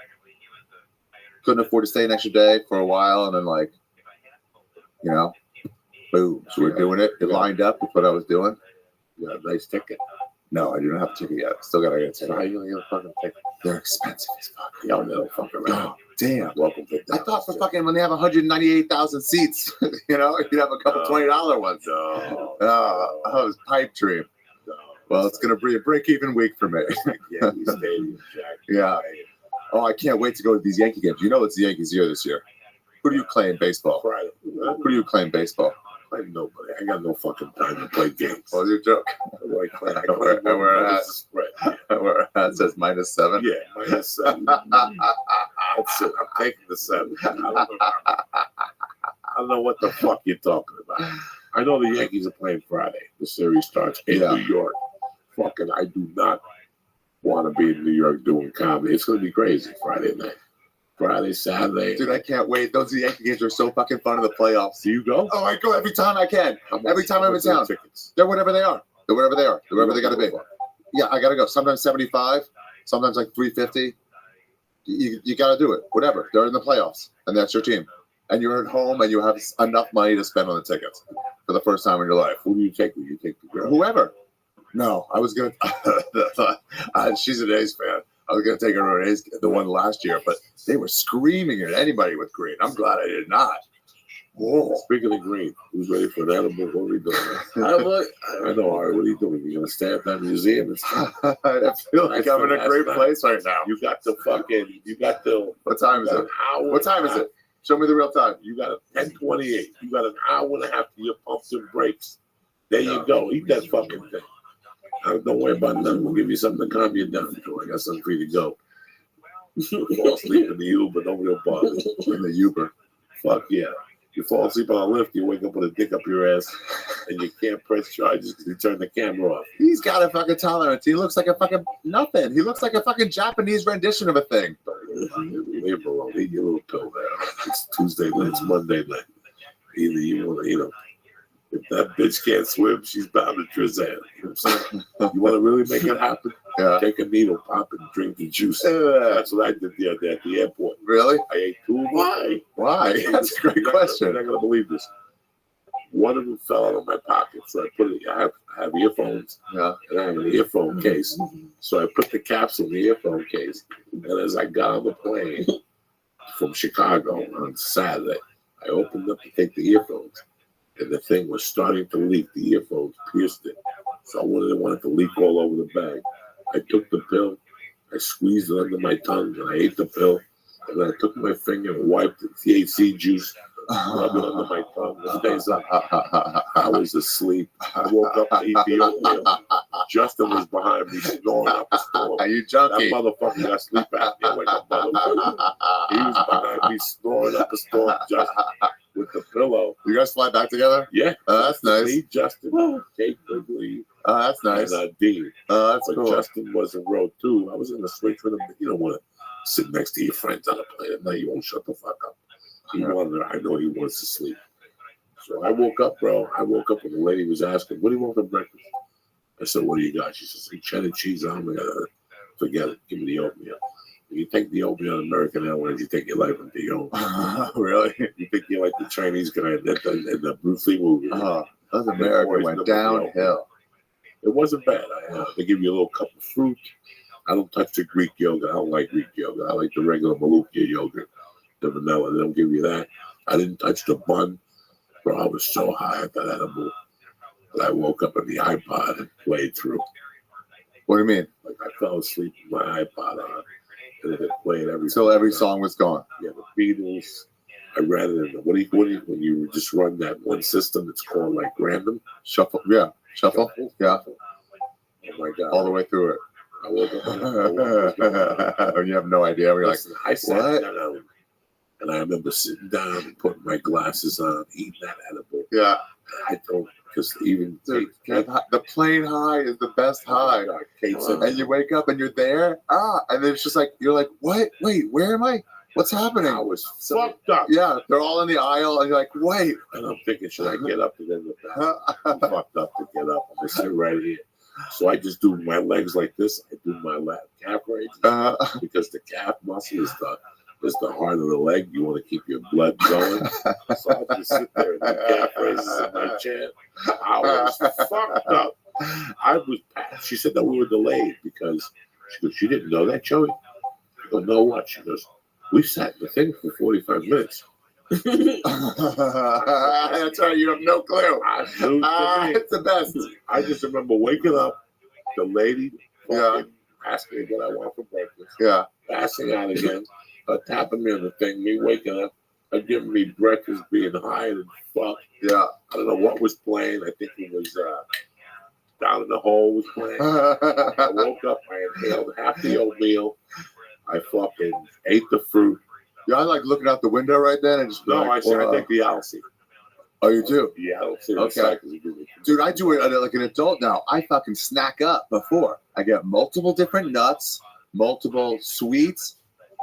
Couldn't afford to stay an extra day for a while, and then boom. So we're doing it. It lined up with what I was doing. You got a nice ticket. No, I do not have a ticket yet. Still gotta get a So how ticket. you gonna get a fucking ticket? They're expensive as fuck. Y'all never fuck around. God damn. Welcome to I thought for fucking when they have 198,000 seats, you'd have a couple No. $20 ones. No. Oh, it was pipe dream. No. Well, it's gonna be a break-even week for me. Yankee Stadium, Jack. Yeah. Oh, I can't wait to go to these Yankee games. You know it's the Yankees' year this year. Who do you claim in baseball? Friday. Who do you claim in baseball? I play nobody. I got no fucking time to play games. What was your joke? I Where where at? spread. Where it says -7. Yeah, -7. That's it. I'm taking the 7. I don't know what the fuck you're talking about. I know the Yankees are playing Friday. The series starts in Yeah. New York. Fucking, I do not want to be in New York doing comedy. It's going to be crazy Friday night. Friday, Saturday. Dude, I can't wait. Those Yankee games are so fucking fun in the playoffs. Do you go? Oh, I go every time I can. How much- Every time how I'm in much are the town. Tickets? They're whatever they are. They're whatever they are. They're wherever they gotta be. Yeah, I gotta go. Sometimes 75, sometimes like 350. You gotta do it. Whatever. They're in the playoffs, and that's your team. And you're at home, and you have enough money to spend on the tickets for the first time in your life. Who do you take? Will you take the girl? Whoever. No, I was gonna. She's an A's fan. I was gonna take her to an A's, the one last year, but they were screaming at anybody with green. I'm glad I did not. Whoa. Speaking of green, who's ready for an edible? What are we doing? I know, all right. What are you doing? You gonna stay at that museum and stuff? I feel like I'm in a great place right now. You got the fucking. You got the. What time is it? An hour. What time is it? Show me the real time. You got a 10:28. You got an hour and a half to your pumps and brakes. There you go. Eat that fucking thing. Don't worry about nothing. We'll give you something to calm you down. So I got something for you to go. Fall asleep in the Uber, nobody will bother. In the Uber. Fuck yeah. You fall asleep on a lift, you wake up with a dick up your ass, and you can't press charges because you turn the camera off. He's got a fucking tolerance. He looks like a fucking nothing. He looks like a fucking Japanese rendition of a thing. Leave him alone. Eat your little pill there. It's Tuesday night. It's Monday night. Either you want to, if that bitch can't swim, she's bound to drizzle. You know what I'm saying? You want to really make it happen? Yeah. Take a needle, pop it, and drink the juice. That's what I did the other day at the airport. Really? I ate 2 of them. Why? Why? That's a great You're question. not gonna believe this. One of them fell out of my pocket, so I put it. I have earphones, Yeah. and I have an earphone case. So I put the capsule in the earphone case, and as I got on the plane from Chicago on Saturday, I opened up to take the earphones, and the thing was starting to leak. The earphones pierced it, so I didn't want it to leak all over the bag. I took the pill, I squeezed it under my tongue, and I ate the pill. And then I took my finger and wiped the THC juice, rubbed it under my tongue. The days up, I was asleep. I woke up to eat the oatmeal. Justin was behind me snoring up a storm. Are you That junkie? motherfucker got sleep apnea like a motherfucker. He was behind me snoring up a storm, Justin, with the pillow. You guys fly back together? Yeah. That's nice. Me, Justin, Kate Quigley, Oh, that's nice. and Dean. That's But cool. Justin was in row 2. I was in the switch with him. You don't want to sit next to your friends on a plane at night. You won't shut the fuck up. He wanted. I know he wants to sleep. So I woke up, bro. I woke up and the lady was asking, "What do you want for breakfast?" I said, "What do you got?" She says, "Cheddar cheese." I'm like, "Forget it. Give me the oatmeal." If you take the oatmeal on American Airlines, you take your life into your own. Really? You think you're like the Chinese guy in the Bruce Lee movie. Those American went downhill. It wasn't bad. They give you a little cup of fruit. I don't touch the Greek yogurt. I don't like Greek yogurt. I like the regular Malukia yogurt, the vanilla. They don't give you that. I didn't touch the bun. Bro, I was so high at that edible that I woke up on the iPod and played through. What do you mean? Like I fell asleep with my iPod on, and it played every. So every song was gone. Yeah, the Beatles. I ran it in. What do you when you just run that one system? It's called like random Shuffle. Yeah, shuffle. Yeah. Oh my god! All the way through it. I woke up. You have no idea. We're like, I sat what? down, and I remember sitting down and putting my glasses on, eating that edible. Yeah. I don't, because even Dude, the plane high is the best high. Kate said, And you wake up and you're there. And then it's just like, you're like, what? Wait, where am I? What's happening? I was fucked up. Yeah, they're all in the aisle, and you're like, wait. And I'm thinking, should I get up and then look back? I'm fucked up to get up. I'm going to sit right here. So I just do my legs like this. I do my calf raises because the calf muscle is the heart of the leg. You want to keep your blood going. So I just sit there and do calf raises in my chair. I was fucked up. She said that we were delayed because she didn't know that, Joey. I go, no, what? She goes, we sat in the thing for 45 minutes. That's right. You have no clue. It's the best. I just remember waking up, the lady asking me what I want for breakfast. Yeah. Passing out again, tapping me on the thing, me waking up, giving me breakfast, being high and fuck. Yeah. I don't know what was playing. I think it was Down in the Hole was playing. I woke up, I inhaled half the oatmeal. I fucking ate the fruit. Yeah, I like looking out the window right then and just I take the Alcee. Oh, you do? Yeah, I don't see okay. Dude, I do it like an adult now. I fucking snack up before. I get multiple different nuts, multiple sweets,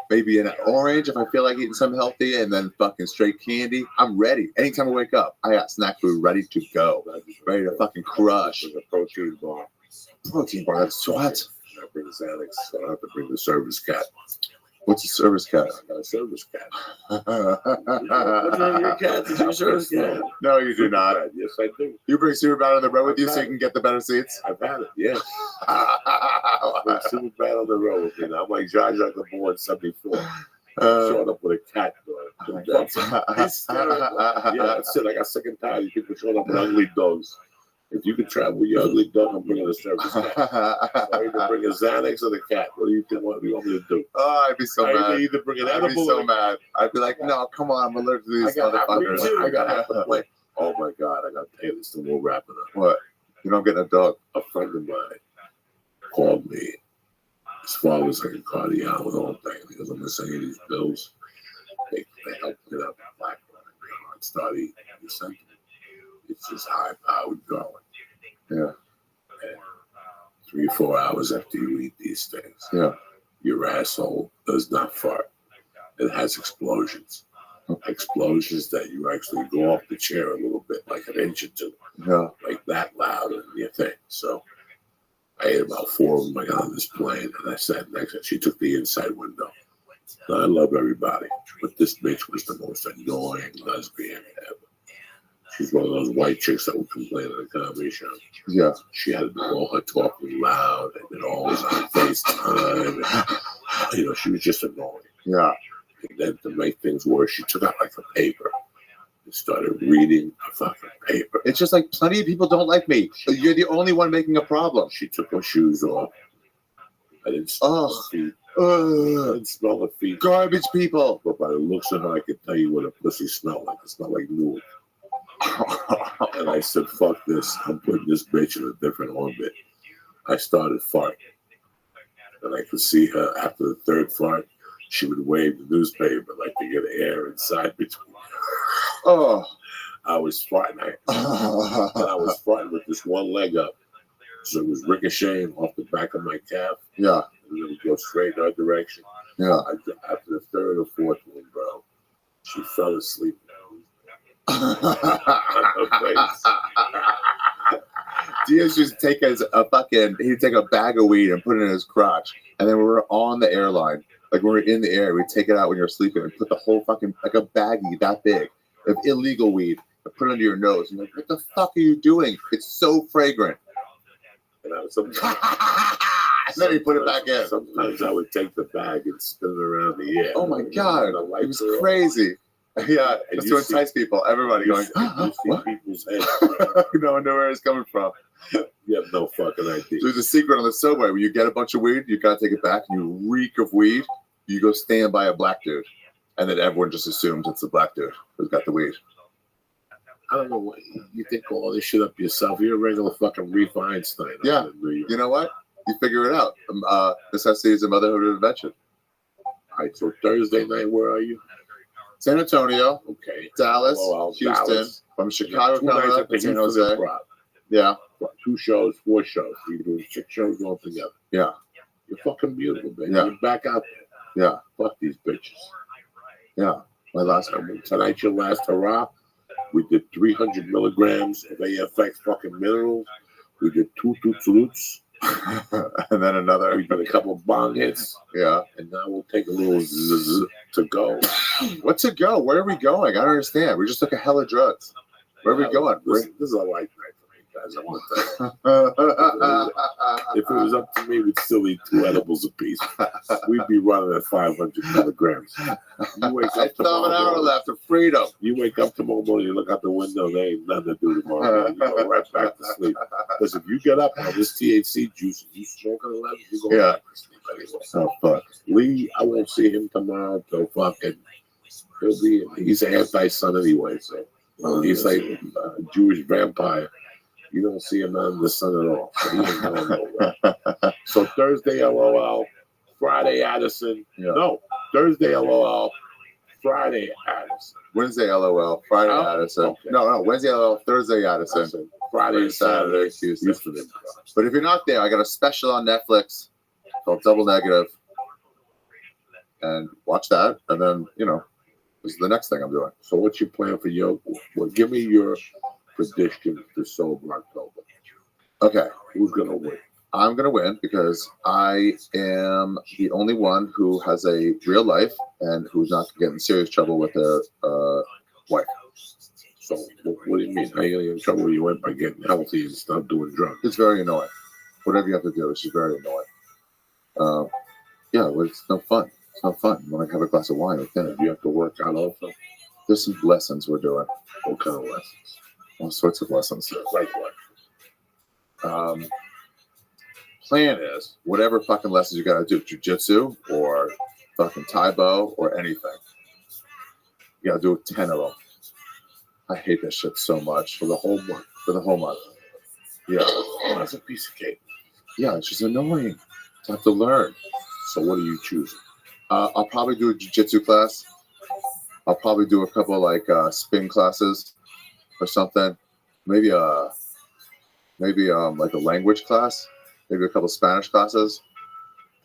maybe an orange if I feel like eating something healthy, and then fucking straight candy. I'm ready. Anytime I wake up, I got snack food ready to go. Ready to fucking crush. A protein bar. Protein bar, that's what? I bring Xanax, so I have to bring the service cat. What's a service cat? I got a service cat. What's wrong with your cat? Is your service cat? No, you do not. Yes, I do. You bring Superbad on the road with you so you can get the better seats? I've had it, yeah. I bring Superbad on the road with me. I'm like Jar Jar the Boy in 74. Showing up with a cat. That's hysterical. Yeah, that's it. I got sick and tired of people showing up with ugly dogs. If you can travel with your ugly dog, I'm bringing a service cat. I either bring a Xanax or the cat. What do you think? What do you want me to do? Oh, I'd be so mad. I'd either bring an I'd be edible. so mad. I'd be like, no, come on, I'm allergic to these motherfuckers. I got half the plate. Oh my God, I got to tell you this, and we'll wrap it up. What? You know, I'm getting a dog. A friend of mine called me. His father's like a cardiologist with all things because I'm going to send you these bills. They help get up black heart start eating. It's just high powered going. Yeah. And 3 or 4 hours after you eat these things, your asshole does not fart. It has explosions. Explosions that you actually go off the chair a little bit, like an inch or two. Yeah. Like that loud in your thing. So I ate about 4 of them. I got on this plane and I sat next to her. She took the inside window. Now, I love everybody, but this bitch was the most annoying lesbian ever. She's one of those white chicks that would complain on the comedy show. Yeah. She had all her talking loud and always on FaceTime. And, you know, she was just annoying. Yeah. And then to make things worse, she took out like a paper and started reading a fucking paper. It's just like plenty of people don't like me. You're the only one making a problem. She took her shoes off. I didn't smell her feet. I didn't smell her feet. Garbage people. But by the looks of her, I could tell you what a pussy smelled like. It smelled like Newark. And I said, fuck this. I'm putting this bitch in a different orbit. I started farting. And I could see her after the third fart, she would wave the newspaper like to get air inside between. Oh. I was farting. And I was farting with this one leg up. So it was ricocheting off the back of my calf. Yeah. And it would go straight in our direction. Yeah. After the third or fourth one, bro, she fell asleep. Diaz used to take he'd take a bag of weed and put it in his crotch. And then we were on the airline, like when we were in the air, we'd take it out when you were sleeping and put the whole fucking, like a baggie that big of illegal weed and put it under your nose. And you're like, what the fuck are you doing? It's so fragrant. And then he put it back in. Sometimes I would take the bag and spin it around the air. Oh my God. The It lights was are crazy. Yeah, And just you to entice people. Everybody You going, see what? people's heads. No one knew where it's coming from. You have no fucking idea. There's a secret on the subway. When you get a bunch of weed, you gotta take it back, and you reek of weed. You go stand by a black dude, and then everyone just assumes it's the black dude who's got the weed. I don't know what you think all this shit up yourself. You're a regular fucking Reef Einstein. Yeah. You know what? You figure it out. Necessity is a motherhood of invention. All right. So Thursday night, where are you? San Antonio, Okay. Dallas, Well, Houston, Dallas. from Chicago, Two nights coming at up, the San Houston Jose. Improv. Yeah, 2 shows, 4 shows. You're doing 6 shows all together. yeah, You're fucking beautiful, baby. Yeah. You're back out there. yeah, Fuck these bitches. yeah. My last time. Tonight's your last hurrah. We did 300 milligrams of AFX fucking minerals. We did 2 Toots. And then another. We did a couple bong hits. Yeah. And now we'll take a little zzz to go. What's it go? Where are we going? I don't understand. We just took a hell of drugs. Where are we going? This is a light night for me, guys. I want that. If it was up to me, we'd still eat 2 edibles apiece. We'd be running at 500 milligrams. You wake I up still have an hour tomorrow, left of freedom. you wake up tomorrow morning, you look out the window, there ain't nothing to do tomorrow morning. You go right back to sleep. Because if you get up on this THC juice and you smoke at 11, you go Yeah. back to sleep anyway. Oh, fuck. Lee, I won't see him tomorrow till fucking, he's an anti-sun anyway, so he's like a Jewish vampire. You don't see him out in the sun at all. So he ain't going nowhere. So Thursday, LOL. Friday, Addison. Yeah. No, Thursday, LOL. Friday, Addison. Wednesday, LOL. Friday, Oh, Addison. okay. No. Wednesday, LOL. Thursday, Addison. Friday, Saturday, Houston. Houston Improv. But if you're not there, I got a special on Netflix called Double Negative. And watch that. And then, this is the next thing I'm doing. So what's your plan for yoga? Well, give me your prediction for Sober October. Okay. Who's going to win? I'm going to win because I am the only one who has a real life and who's not getting in serious trouble with their wife. So what do you mean? How are you going to get in trouble when you went by getting healthy and stop doing drugs? It's very annoying. Whatever you have to do, it's just very annoying. Well, it's no fun. It's not fun when I have a glass of wine with dinner. You have to work out also? There's some lessons we're doing. What kind of lessons? All sorts of lessons. Like what? Plan is whatever fucking lessons you gotta do, jujitsu or fucking Taibo or anything. You gotta do 10 of them. I hate this shit so much. For the whole month. For the whole month. Yeah. Oh, that's a piece of cake. Yeah, it's just annoying to have to learn. So what are you choosing? I'll probably do a jiu-jitsu class. I'll probably do a couple like spin classes or something. Maybe like a language class. Maybe a couple Spanish classes.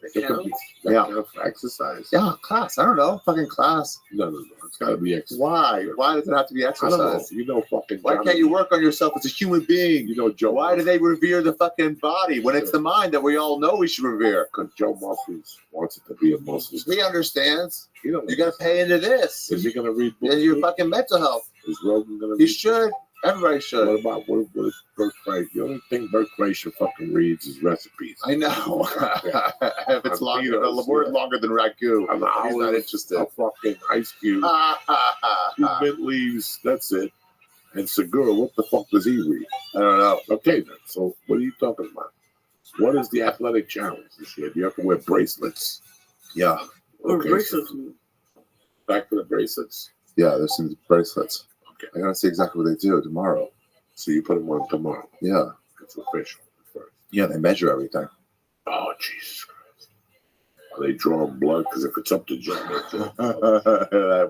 That kind of exercise. Yeah, class. I don't know. Fucking class. No. It's got to be exercise. Why? Why does it have to be I don't know. exercise? Fucking. Why can't you work on yourself as a human being? Joe? Why do they revere the fucking body when it's the mind that we all know we should revere? Because Joe Muscles wants it to be a muscle. He understands. You got to pay into this. Is he going to read books? And your fucking mental health. Is Rogan going to He read? should. Everybody should. What about what is Bert Kreischer? The only thing Bert Kreischer fucking reads is recipes. I know. If it's longer, the Beatles, word yeah. longer than ragu, I'm he's not interested. A fucking ice cube, 2 mint leaves. That's it. And Segura, what the fuck does he read? I don't know. Okay, then. So what are you talking about? What is the athletic challenge this year? Do you have to wear bracelets? Yeah. Okay. Bracelets. Back to the bracelets. Yeah, there's some bracelets. Okay. I gotta see exactly what they do tomorrow. So you put them on tomorrow. Yeah. It's official. First. Yeah, they measure everything. Oh, Jesus Christ. Are they drawing blood? Because if it's up to Joe,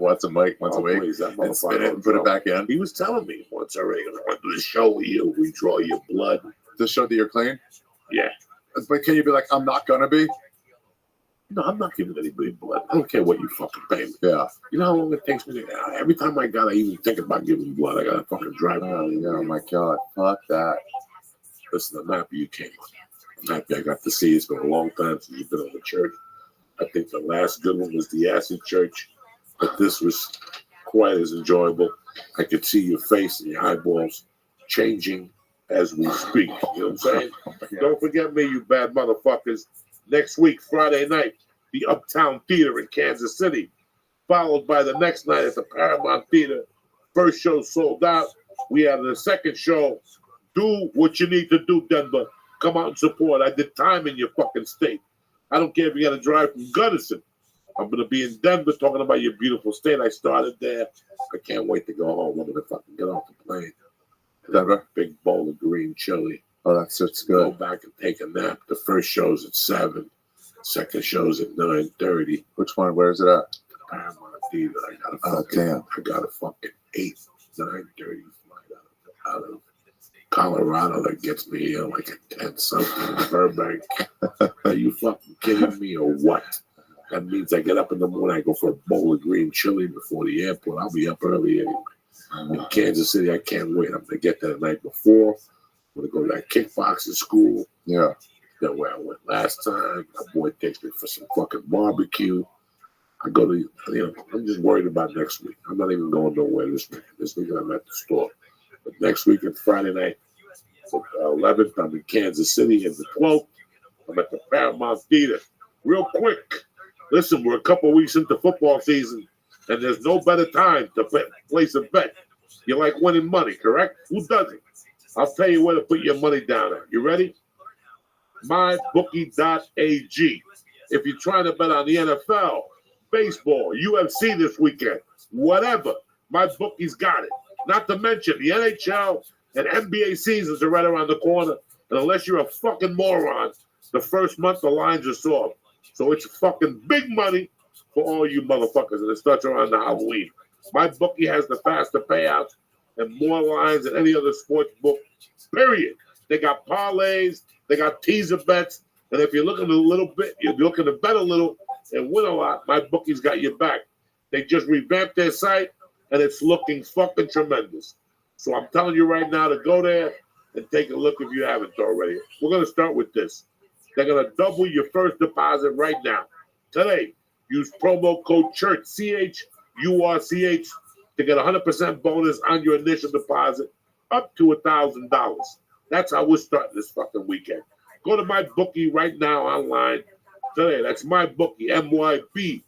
Once a week, once a week. Please, that And spin it motherfucker and put it back in. He was telling me once already, I want to do the show with you. We draw your blood. To show that you're clean? Yeah. But can you be like, I'm not gonna be? No, I'm not giving anybody blood. I don't care what you fucking pay me. Yeah. You know how long it takes me to, every time I even think about giving blood, I gotta fucking drive down. Oh my God. Fuck that. Listen, I'm happy you came on. I'm happy I got to see you. It's been a long time since you've been on the church. I think the last good one was the acid church, but this was quite as enjoyable. I could see your face and your eyeballs changing as we speak. You know what I'm saying? Don't forget me, you bad motherfuckers. Next week, Friday night, the Uptown Theater in Kansas City, followed by the next night at the Paramount Theater. First show sold out. We have the second show. Do what you need to do, Denver. Come out and support. I did time in your fucking state. I don't care if you got to drive from Gunnison. I'm going to be in Denver talking about your beautiful state. I started there. I can't wait to go home. I'm going to fucking get off the plane. Denver, big bowl of green chili. Oh, that's good. Go back and take a nap. The first show's at 7. Second show's at 9:30. Which one? Where is it at? Paramount Theater. Oh, damn. I got a fucking 9:30 flight out of Colorado that gets me here like at 10 something in Burbank. Are you fucking kidding me or what? That means I get up in the morning, I go for a bowl of green chili before the airport. I'll be up early anyway. In Kansas City, I can't wait. I'm going to get there the night before. I'm going to go to that kickboxing school. Yeah. That's where I went last time. My boy takes me for some fucking barbecue. I go to, I'm just worried about next week. I'm not even going nowhere this week. This week I'm at the store. But next week, it's Friday night. So 11th, I'm in Kansas City. And the 12th, I'm at the Paramount Theater. Real quick, listen, we're a couple weeks into football season, and there's no better time to place a bet. You like winning money, correct? Who doesn't? I'll tell you where to put your money down at. You ready? MyBookie.ag. If you're trying to bet on the NFL, baseball, UFC this weekend, whatever, MyBookie's got it. Not to mention the NHL and NBA seasons are right around the corner. And unless you're a fucking moron, the first month the lines are soft. So it's fucking big money for all you motherfuckers. And it starts around the Halloween. MyBookie has the faster payouts and more lines than any other sports book, period. They got parlays, they got teaser bets. And if you're looking a little bit, you're looking to bet a little and win a lot, MyBookie's got your back. They just revamped their site, and it's looking fucking tremendous. So I'm telling you right now to go there and take a look if you haven't already. We're going to start with this. They're going to double your first deposit right now. Today, use promo code CHURCH, CHURCH, to get 100% bonus on your initial deposit up to $1,000. That's how we're starting this fucking weekend. Go to MyBookie right now online today. That's MyBookie, MyBookie.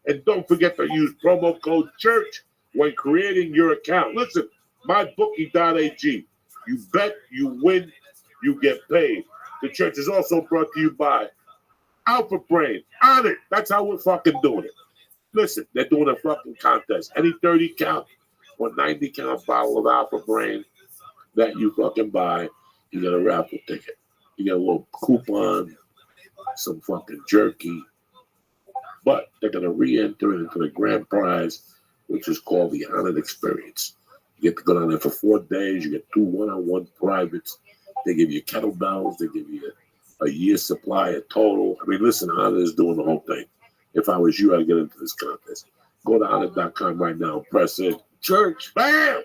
And don't forget to use promo code CHURCH when creating your account. Listen, MyBookie.ag. You bet, you win, you get paid. The church is also brought to you by Alpha Brain. On it. That's how we're fucking doing it. Listen, they're doing a fucking contest. Any 30 count or 90 count bottle of Alpha Brain that you fucking buy, you get a raffle ticket. You get a little coupon, some fucking jerky. But they're going to re-enter it into the grand prize, which is called the Honored Experience. You get to go down there for 4 days. You get 2 one-on-one privates. They give you kettlebells. They give you a year's supply of total. I mean, listen, Honored is doing the whole thing. If I was you, I'd get into this contest. Go to Honored.com right now. Press it. Church. Bam!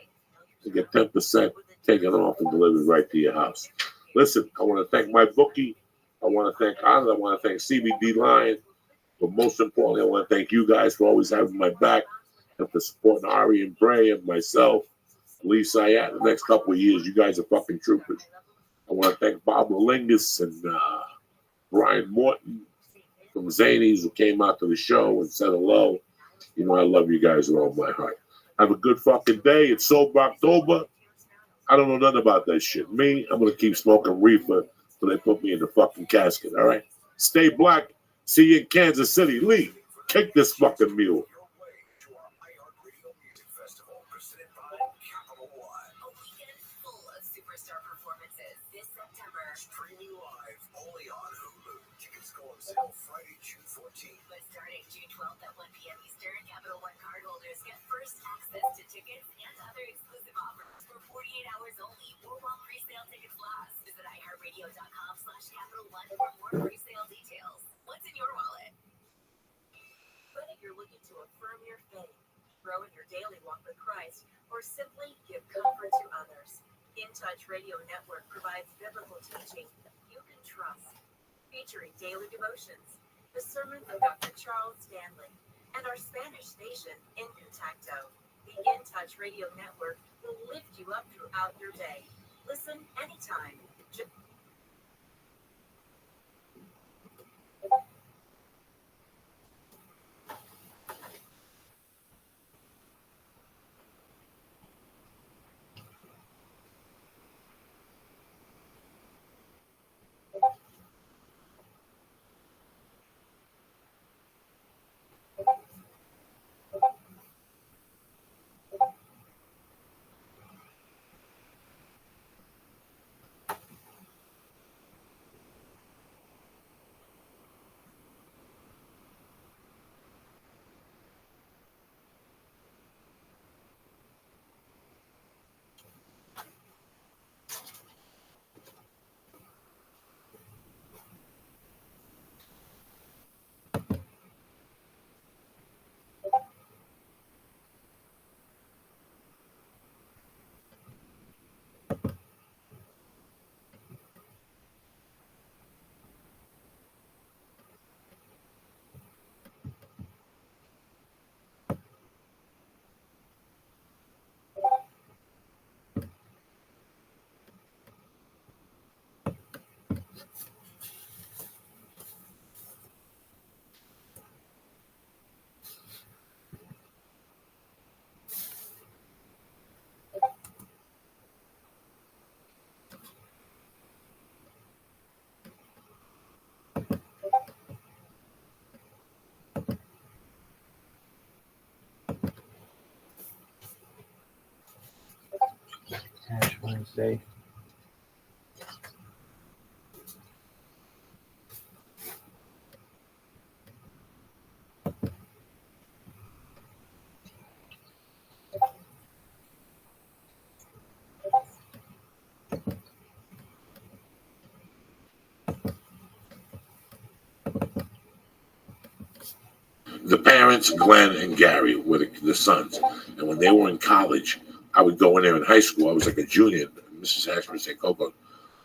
You get 10% taken off and delivered right to your house. Listen, I want to thank MyBookie. I want to thank Honored. I want to thank CBD Lion. But most importantly, I want to thank you guys for always having my back and for supporting Ari and Bray and myself, Lee Sayat. In the next couple of years, you guys are fucking troopers. I want to thank Bob Lalingus and Brian Morton from Zanies who came out to the show and said hello. You know, I love you guys with all my heart. Have a good fucking day. It's Sober October. I don't know nothing about that shit. Me, I'm going to keep smoking reefer till they put me in the fucking casket, all right? Stay black. See you in Kansas City. Lee, kick this fucking mule. Streaming live only on Hulu. Tickets go on sale Friday, June 14th. But starting June 12th at 1 p.m. Eastern, Capital One cardholders get first access to tickets and other exclusive offers for 48 hours only or while pre-sale tickets last. Visit iHeartRadio.com/Capital One for more pre-sale details. you're looking to affirm your faith, grow in your daily walk with Christ, or simply give comfort to others, In Touch Radio Network provides biblical teaching you can trust, featuring daily devotions, the sermon of Dr. Charles Stanley, and our Spanish station, In Contacto. The In Touch Radio Network will lift you up throughout your day. Listen anytime. Ash Wednesday. The parents, Glenn and Gary, were the sons. And when they were in college, I would go in there in high school. I was like a junior. Mrs. Ashford would say, Coco,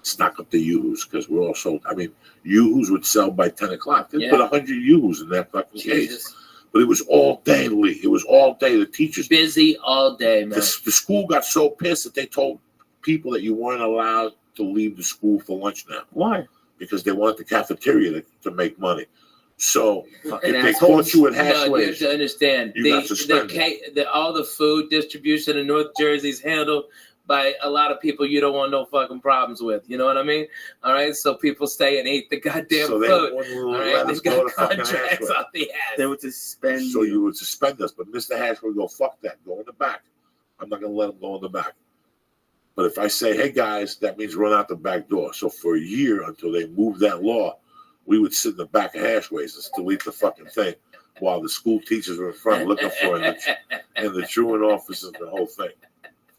stock up the Yoo-hoos because we're all sold. I mean, Yoo-hoos would sell by 10 o'clock. They put 100 Yoo-hoos in that fucking case. But it was all day, Lee. It was all day. The teachers. Busy all day, man. The school got so pissed that they told people that you weren't allowed to leave the school for lunch now. Why? Because they wanted the cafeteria to make money. So Fucking if they assholes. caught you at No, you have Hashways, to understand. you got suspended. All the food distribution in North Jersey is handled by a lot of people you don't want no fucking problems with. You know what I mean? All right, so people stay and eat the goddamn so they food. wouldn't All let right, us they go got to fucking contracts Hashway. out the ass. They would suspend So you. you would suspend us. But Mr. Hash would go, fuck that, go in the back. I'm not going to let him go in the back. But if I say, hey, guys, that means run out the back door. So for a year, until they moved that law, we would sit in the back of Hashways and still eat the fucking thing while the school teachers were in front looking for it and the truant officers, the whole thing.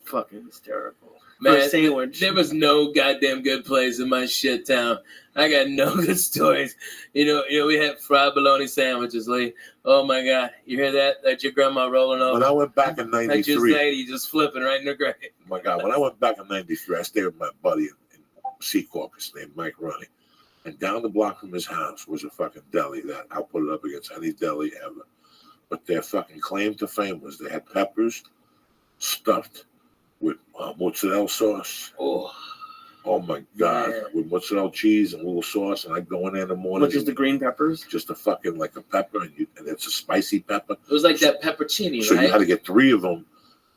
Fucking hysterical. Man, For a sandwich. there was no goddamn good place in my shit town. I got no good stories. You know, we had fried bologna sandwiches, Lee. Oh my God, you hear that? That's your grandma rolling over. When I went back in That's your 93, lady just flipping right in the grave. my God, when I went back in 93, I stayed with my buddy in Secaucus named Mike Ronnie. And down the block from his house was a fucking deli that I'll put it up against any deli ever. But their fucking claim to fame was they had peppers stuffed with mozzarella sauce. Oh my God, Man. with mozzarella cheese and a little sauce. And I'd go in there in the morning. Which is the green peppers? Just a fucking like a pepper, and it's a spicy pepper. It was like that peppercini, So right? you had to get 3 of them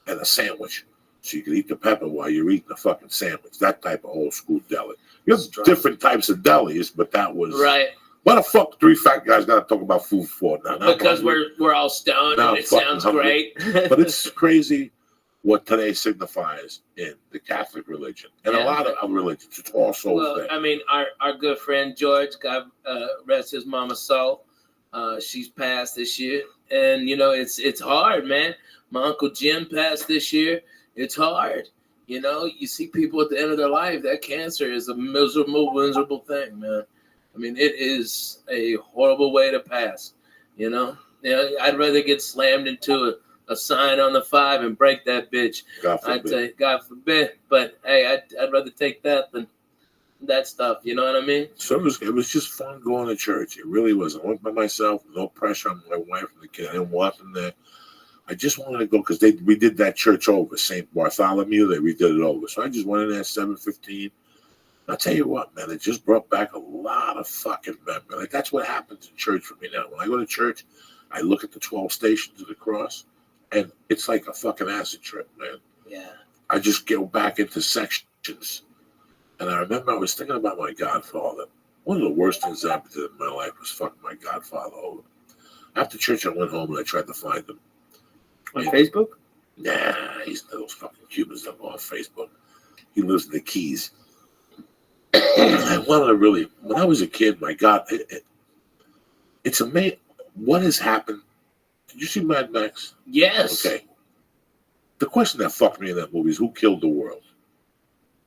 and a sandwich. So you could eat the pepper while you're eating the fucking sandwich. That type of old school deli. You have different types of delis, but that was Right. What the fuck 3 fat guys gotta talk about food for now? Because we're all stoned Now and I'm it fucking sounds hungry. great. But it's crazy what today signifies in the Catholic religion and a lot of religions. It's all soul Well, thing. I mean, our good friend George, God rest his mama's soul. She's passed this year, and you know it's hard, man. My Uncle Jim passed this year. It's hard. You know, you see people at the end of their life. That cancer is a miserable thing, man. I mean, it is a horrible way to pass. You know. You know, I'd rather get slammed into a sign on the 5 and break that bitch. God I'd forbid. say, God forbid. But hey, I'd rather take that than that stuff. You know what I mean? So it was just fun going to church. It really was. I went by myself, no pressure on my wife and the kid. I didn't want them there. I just wanted to go because we did that church over, St. Bartholomew. They redid it over. So I just went in there at 7:15. I'll tell you what, man, it just brought back a lot of fucking memories. Like, that's what happens in church for me now. When I go to church, I look at the 12 stations of the cross, and it's like a fucking acid trip, man. Yeah. I just go back into sections. And I remember I was thinking about my godfather. One of the worst things that happened in my life was fucking my godfather over. After church, I went home and I tried to find him. On Facebook? Nah, he's those fucking Cubans that go on Facebook. He lives in the Keys. I wanted to really, when I was a kid, my God, it's amazing what has happened. Did you see Mad Max? Yes. Okay. The question that fucked me in that movie is who killed the world?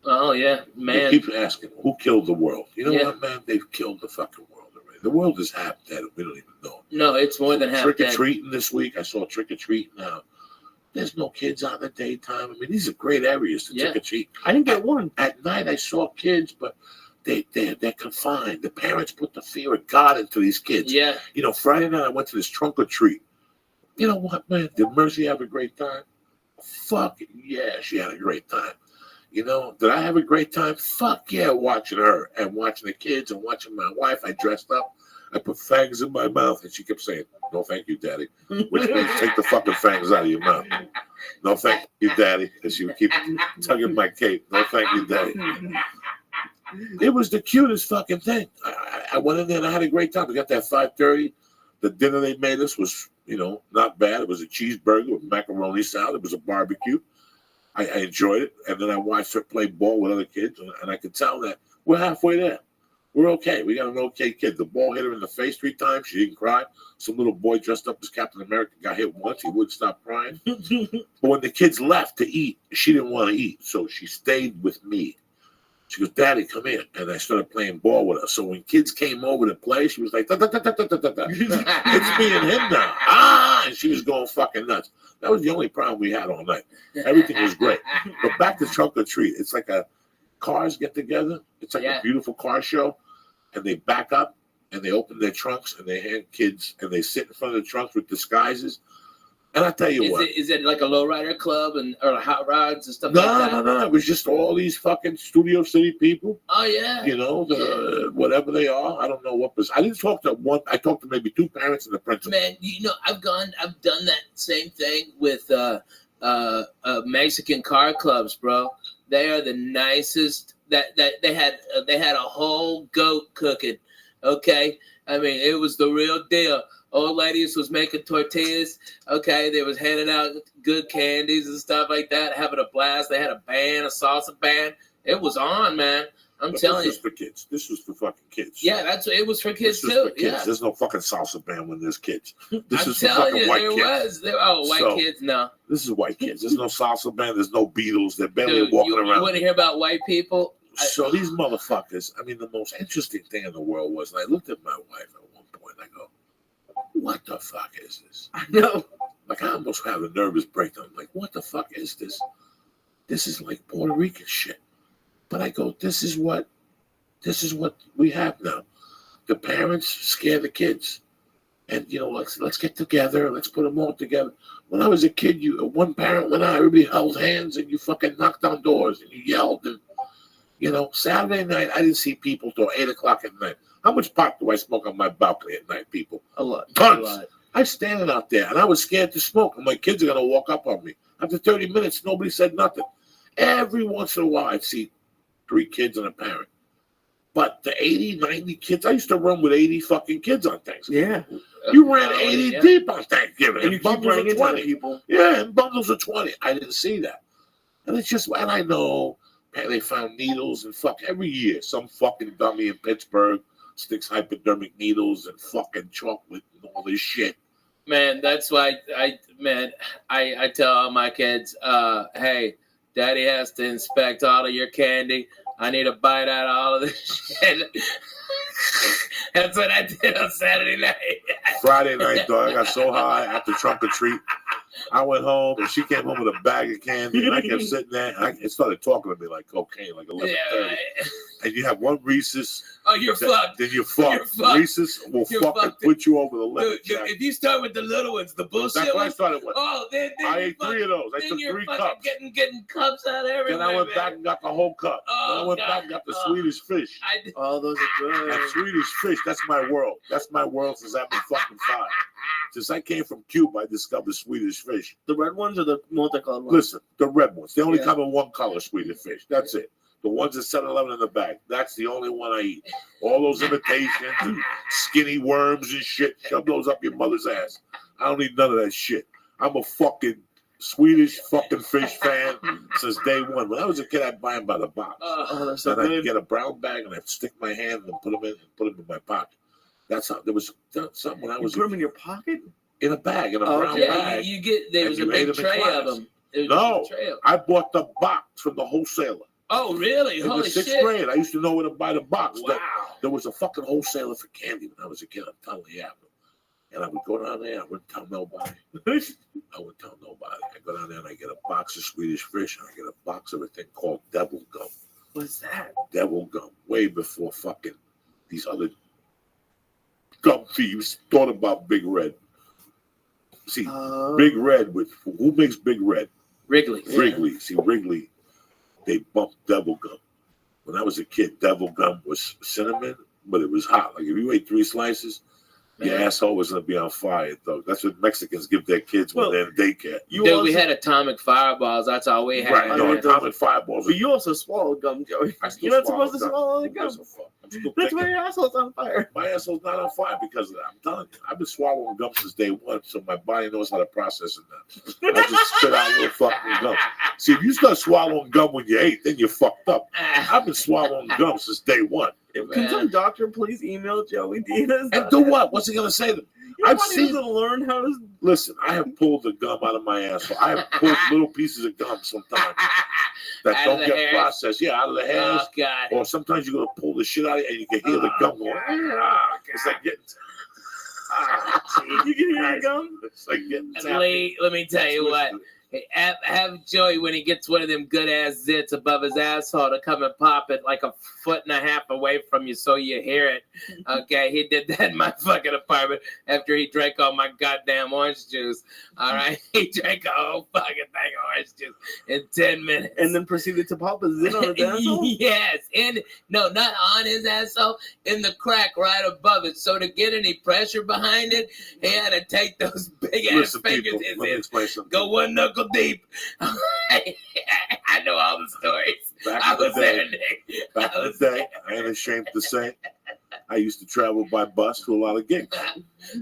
Oh yeah, They man. keep asking who killed the world. You know Yeah. what, man? They've killed the fucking world already. The world is half dead. We don't even know. No, it's more than half Trick or dead. treating this week. I saw trick or treat now. There's no kids out in the daytime. I mean, these are great areas to Yeah. trick or treat. I didn't get one. At night, I saw kids, but they're confined. The parents put the fear of God into these kids. Yeah. You know, Friday night I went to this trunk or treat. You know what, man? Did Mercy have a great time? Fuck yeah, she had a great time. You know, did I have a great time? Fuck yeah, watching her and watching the kids and watching my wife. I dressed up. I put fangs in my mouth, and she kept saying, "No, thank you, Daddy," which means take the fucking fangs out of your mouth. No, thank you, Daddy, and she would keep tugging my cape. No, thank you, Daddy. It was the cutest fucking thing. I went in there and I had a great time. We got there at 5:30. The dinner they made us was, you know, not bad. It was a cheeseburger with macaroni salad. It was a barbecue. I enjoyed it. And then I watched her play ball with other kids, and I could tell that we're halfway there. We're okay. We got an okay kid. The ball hit her in the face 3 times. She didn't cry. Some little boy dressed up as Captain America got hit once. He wouldn't stop crying. But when the kids left to eat, she didn't want to eat. So she stayed with me. She goes, "Daddy, come here." And I started playing ball with her. So when kids came over to play, she was like, "Da, da, da, da, da, da, da. It's me and him now." And she was going fucking nuts. That was the only problem we had all night. Everything was great. But back to trunk or treat. It's like cars get together. It's like a beautiful car show. And they back up and they open their trunks and they hand kids and they sit in front of the trunks with disguises. And I tell you what. Is it like a lowrider club or hot rods and stuff like that? No. It was just all these fucking Studio City people. Oh yeah. You know, whatever they are. I don't know what was. I didn't talk to one. I talked to maybe 2 parents and the principal. Man, you know, I've done that same thing with Mexican car clubs, bro. They are the nicest. That they had a whole goat cooking. Okay, I mean it was the real deal. Old ladies was making tortillas. Okay, they was handing out good candies and stuff like that, having a blast. They had a band, a salsa band. It was on, man. I'm telling you. This was for kids. This was for fucking kids. Yeah, it was for kids this too. For kids. Yeah. There's no fucking salsa band when there's kids. This I'm is for telling fucking you, white there kids. was. White kids, no. This is white kids. There's no salsa band. There's no Beatles. They're barely Dude, walking you around. want to hear about white people? So these motherfuckers, I mean, the most interesting thing in the world was, and I looked at my wife at one point, I go, "What the fuck is this?" I know. Like, I almost have a nervous breakdown. I'm like, what the fuck is this? This is like Puerto Rican shit. But I go, this is what we have now. The parents scare the kids. And, you know, let's get together. Let's put them all together. When I was a kid, one parent went out, everybody held hands, and you fucking knocked on doors, and you yelled. And, you know, Saturday night, I didn't see people till 8 o'clock at night. How much pot do I smoke on my balcony at night, people? A lot. Tons. A lot. I was standing out there, and I was scared to smoke. And my kids are going to walk up on me. After 30 minutes, nobody said nothing. Every once in a while, I'd see 3 kids and a parent. But the 80, 90 kids, I used to run with 80 fucking kids on Thanksgiving. Yeah. You ran 80 deep on Thanksgiving. And you keep running into 20 people. Yeah, in bundles of 20. I didn't see that. And it's just, and I know they found needles and every year, some fucking dummy in Pittsburgh sticks hypodermic needles and fucking chocolate and all this shit. Man, that's why I tell all my kids, hey, Daddy has to inspect all of your candy. I need a bite out of all of this shit. That's what I did on Saturday night. Friday night, dog, I got so high after trunk or treat. I went home and she came home with a bag of candy, and I kept sitting there. And it started talking to me like cocaine, like 11:30. Yeah, right. And you have one Reese's. Oh, you're fucked. Then you're fucked. You're fucked. Reese's will You're fucking fucked. put you over the limit. Dude, Jack. if you start with the little ones, the bullshit That's what I ones. started with. Oh, then I you're ate 3 of those. I then took you're 3 fucking cups. getting cups out everywhere. Then I went man. back and got the whole cup. Oh, Then I went God. back and got the Oh. Swedish fish. Oh, those are good. That Swedish fish, that's my world. That's my world since I've been fucking 5. Since I came from Cuba, I discovered Swedish fish. The red ones or the multicolored ones? Listen, the red ones. They only Yeah. come in one color, Swedish fish. That's it. The ones at 7-Eleven in the bag. That's the only one I eat. All those imitations and skinny worms and shit. Shove those up your mother's ass. I don't need none of that shit. I'm a fucking Swedish fucking fish fan since day one. When I was a kid, I'd buy them by the box. Oh, they're so And I'd good. get a brown bag and I'd stick my hand and put them in my pocket. That's how there was something when I You was put them in your pocket? in a bag, in a Oh, brown okay. Yeah, bag. you get there And was you a ate big them in tray of class. them. There was No. a big tray of 'em. I bought the box from the wholesaler. Oh, really? In Holy the 6th shit! grade, I used to know where to buy the box. Wow. There was a fucking wholesaler for candy when I was a kid. I'm telling you, and I would go down there. I wouldn't tell nobody. I wouldn't tell nobody. I go down there and I get a box of Swedish fish, and I get a box of a thing called devil gum. What's that? Devil gum, way before fucking these other gum thieves thought about Big Red. See, Big Red who makes Big Red? Wrigley. Wrigley. See, Wrigley, they bumped devil gum. When I was a kid, devil gum was cinnamon, but it was hot. Like if you ate 3 slices, your asshole was gonna be on fire, though. That's what Mexicans give their kids when they're in daycare. Dude, we had atomic fireballs. That's all we had. Right, no, man. atomic fireballs. But you also swallowed gum, Joey. I still You're not swallow supposed to swallow the gum. I'm still That's thinking. why your asshole's on fire. My asshole's not on fire because of that. I'm telling you, I've been swallowing gum since day one, so my body knows how to process it now. I just spit out little fucking gum. See, if you start swallowing gum when you're 8, then you're fucked up. I've been swallowing gum since day one. Can some doctor please email Joey Diaz? And do what? What's he gonna say to me? I've seen to learn how to. Listen, I have pulled the gum out of my asshole. I have pulled little pieces of gum sometimes that Out don't of the get hairs? processed. Yeah, out of the hairs. Oh God. Or sometimes you're gonna pull the shit out of it and you can hear the gum going. It's like getting. You can hear the gum. It's like getting. Let me tell you what. Have Joey, when he gets one of them good ass zits above his asshole, to come and pop it like a 1.5 feet away from you so you hear it. Okay, he did that in my fucking apartment after he drank all my goddamn orange juice. All right, he drank a whole fucking thing of orange juice in 10 minutes. And then proceeded to pop a zit on his asshole? Yes, no, not on his asshole, in the crack right above it. So to get any pressure behind it, he had to take those big ass Listen, fingers people, in let me there. explain something. Go one knuckle deep. I know all the stories. Back I in the was day, there, Nick. Back in the day, I ain't ashamed to say, I used to travel by bus to a lot of gigs.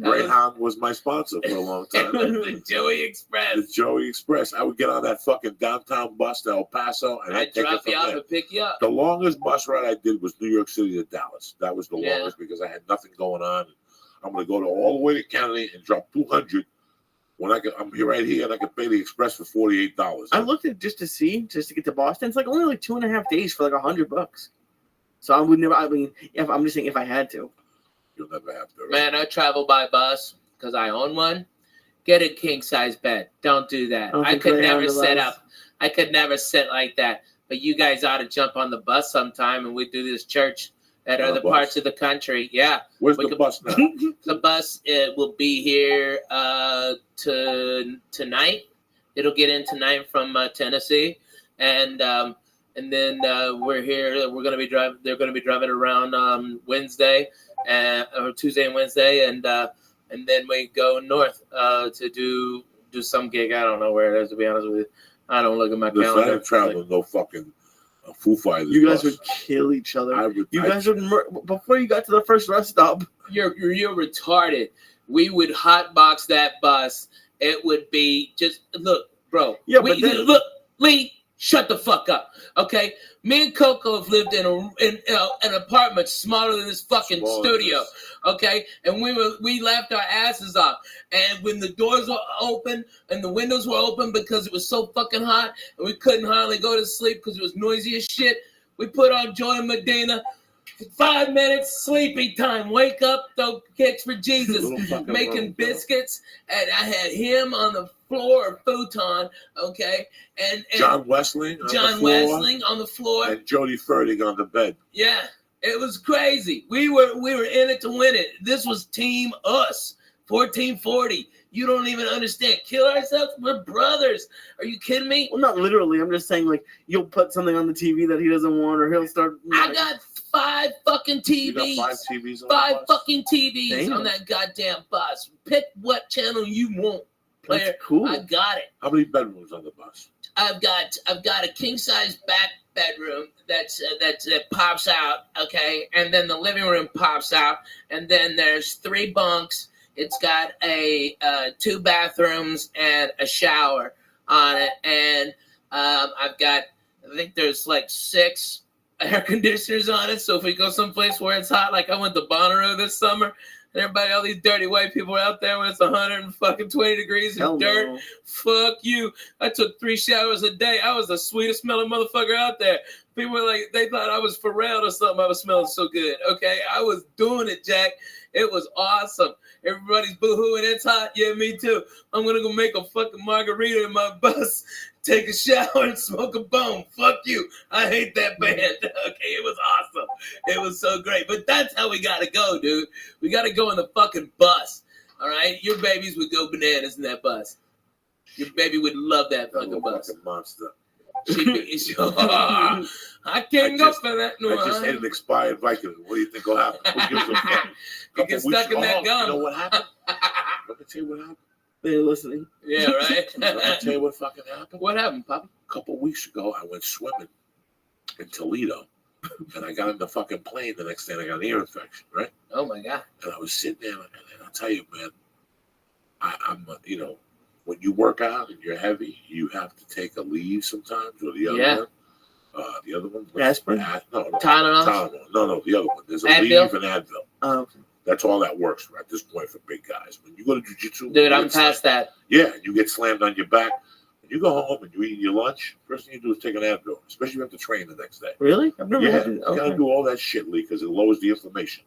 Greyhound was my sponsor for a long time. The Joey Express. The Joey Express. I would get on that fucking downtown bus to El Paso, and I'd I'd take it drop from you off there. and pick you up. The longest bus ride I did was New York City to Dallas. That was the Yeah. longest because I had nothing going on. I'm going to go all the way to Kennedy and drop $200 when I'm here right here and I can pay the express for $48. I looked at just to get to Boston. It's like only like 2.5 days for like $100. So I would never. I mean, if I'm just saying, if I had to, You'll never have to. Right? Man, I travel by bus because I own one. Get a king size bed. Don't do that. I could never set up. I could never sit like that. But you guys ought to jump on the bus sometime and we do this church at other parts of the country. Yeah. Where's the bus now? The bus will be here tonight. It'll get in tonight from Tennessee, and then we're here. We're gonna be driving. They're gonna be driving around Wednesday, or Tuesday and Wednesday, and then we go north to do some gig. I don't know where it is, to be honest with you. I don't look at my Listen, I calendar. ain't traveling no fucking Foo Fighters. you guys bus. would kill each other. You guys would before you got to the first rest stop. You're retarded. We would hotbox that bus. It would be just look, bro. Yeah, but then, look, Lee. Shut the fuck up, okay? Me and Coco have lived in an apartment smaller than this fucking studio, okay? And we laughed our asses off. And when the doors were open and the windows were open because it was so fucking hot and we couldn't hardly go to sleep because it was noisy as shit, we put on Joy and Medina. 5 minutes, sleepy time. Wake up, throw kicks for Jesus. Little fucking Making room, biscuits, and I had him on the floor of futon, okay, and John Wessling on the floor, and Jody Ferdig on the bed. Yeah, it was crazy. We were in it to win it. This was Team Us, 1440. You don't even understand. Kill ourselves? We're brothers. Are you kidding me? Well, not literally. I'm just saying, like, you'll put something on the TV that he doesn't want, or he'll start. I got 5 fucking TVs. You got 5 TVs on 5 the bus? fucking TVs Damn. on that goddamn bus. Pick what channel you want, player. That's cool. I got it. How many bedrooms on the bus? I've got a king size back bedroom that pops out, okay, and then the living room pops out, and then there's 3 bunks. It's got 2 bathrooms and a shower on it, and I've got, I think there's like 6 air conditioners on it. So if we go someplace where it's hot, like I went to Bonnaroo this summer, and everybody, all these dirty white people are out there when it's 120 degrees and dirt. No. Fuck you. I took 3 showers a day. I was the sweetest smelling motherfucker out there. People were like, they thought I was Pharrell or something. I was smelling so good. Okay, I was doing it, Jack. It was awesome. Everybody's boo-hooing. It's hot. Yeah, me too. I'm going to go make a fucking margarita in my bus, take a shower, and smoke a bone. Fuck you. I hate that band. Okay, it was awesome. It was so great. But that's how we got to go, dude. We got to go in the fucking bus. All right? Your babies would go bananas in that bus. Your baby would love that That fucking little bus. fucking monster. I can't go for that. No, I just ate an expired Viking. What do you think will happen? Who gives a fuck? You get stuck in that gum. You know what happened? Let me tell you what happened. They're listening. Yeah, right? Let me tell you what fucking happened. What happened, Papa? A couple weeks ago, I went swimming in Toledo, and I got on the fucking plane. The next day, I got an ear infection, right? Oh, my God. And I was sitting there, and I'll tell you, man, I'm when you work out and you're heavy, you have to take a leave sometimes, or the other one. The other one? Aspirin? No, Tylenol? No, the other one. There's a Advil? leave and Advil. That's all that works for at this point for big guys. When you go to jiu-jitsu, Dude, I'm past that. Yeah, you get slammed on your back. And you go home and you eat your lunch. First thing you do is take an Advil, especially if you have to train the next day. Really? I've never Yeah, had it. you gotta do all that shit, Lee, because it lowers the inflammation.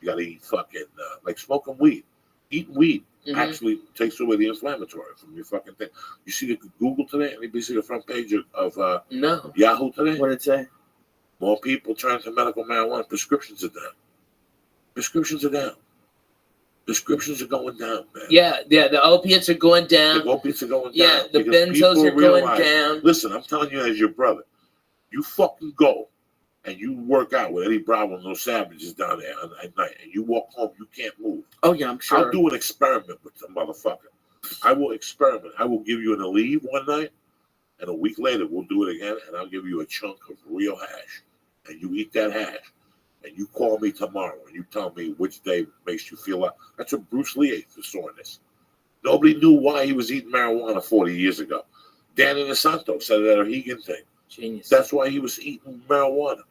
You gotta eat fucking like smoking weed. Eating weed actually takes away the inflammatory from your fucking thing. You see the Google today? Anybody see the front page of No. Yahoo today? What did it say? More people turn to medical marijuana. Prescriptions are down. Prescriptions are down. Prescriptions are going down, man. Yeah, the opiates are going down. The opiates are going down. Yeah, the because benzos people are going realize- down. Listen, I'm telling you as your brother, you fucking go and you work out with Eddie Bravo and those savages down there at night, and you walk home, you can't move. Oh, yeah, I'm sure. I'll do an experiment with the motherfucker. I will experiment. I will give you an Aleve one night, and a week later we'll do it again, and I'll give you a chunk of real hash, and you eat that hash, and you call me tomorrow, and you tell me which day makes you feel like. That's what Bruce Lee ate for soreness. Nobody knew why he was eating marijuana 40 years ago. Danny DeSanto said it at a Hegan thing. Genius. That's why he was eating marijuana,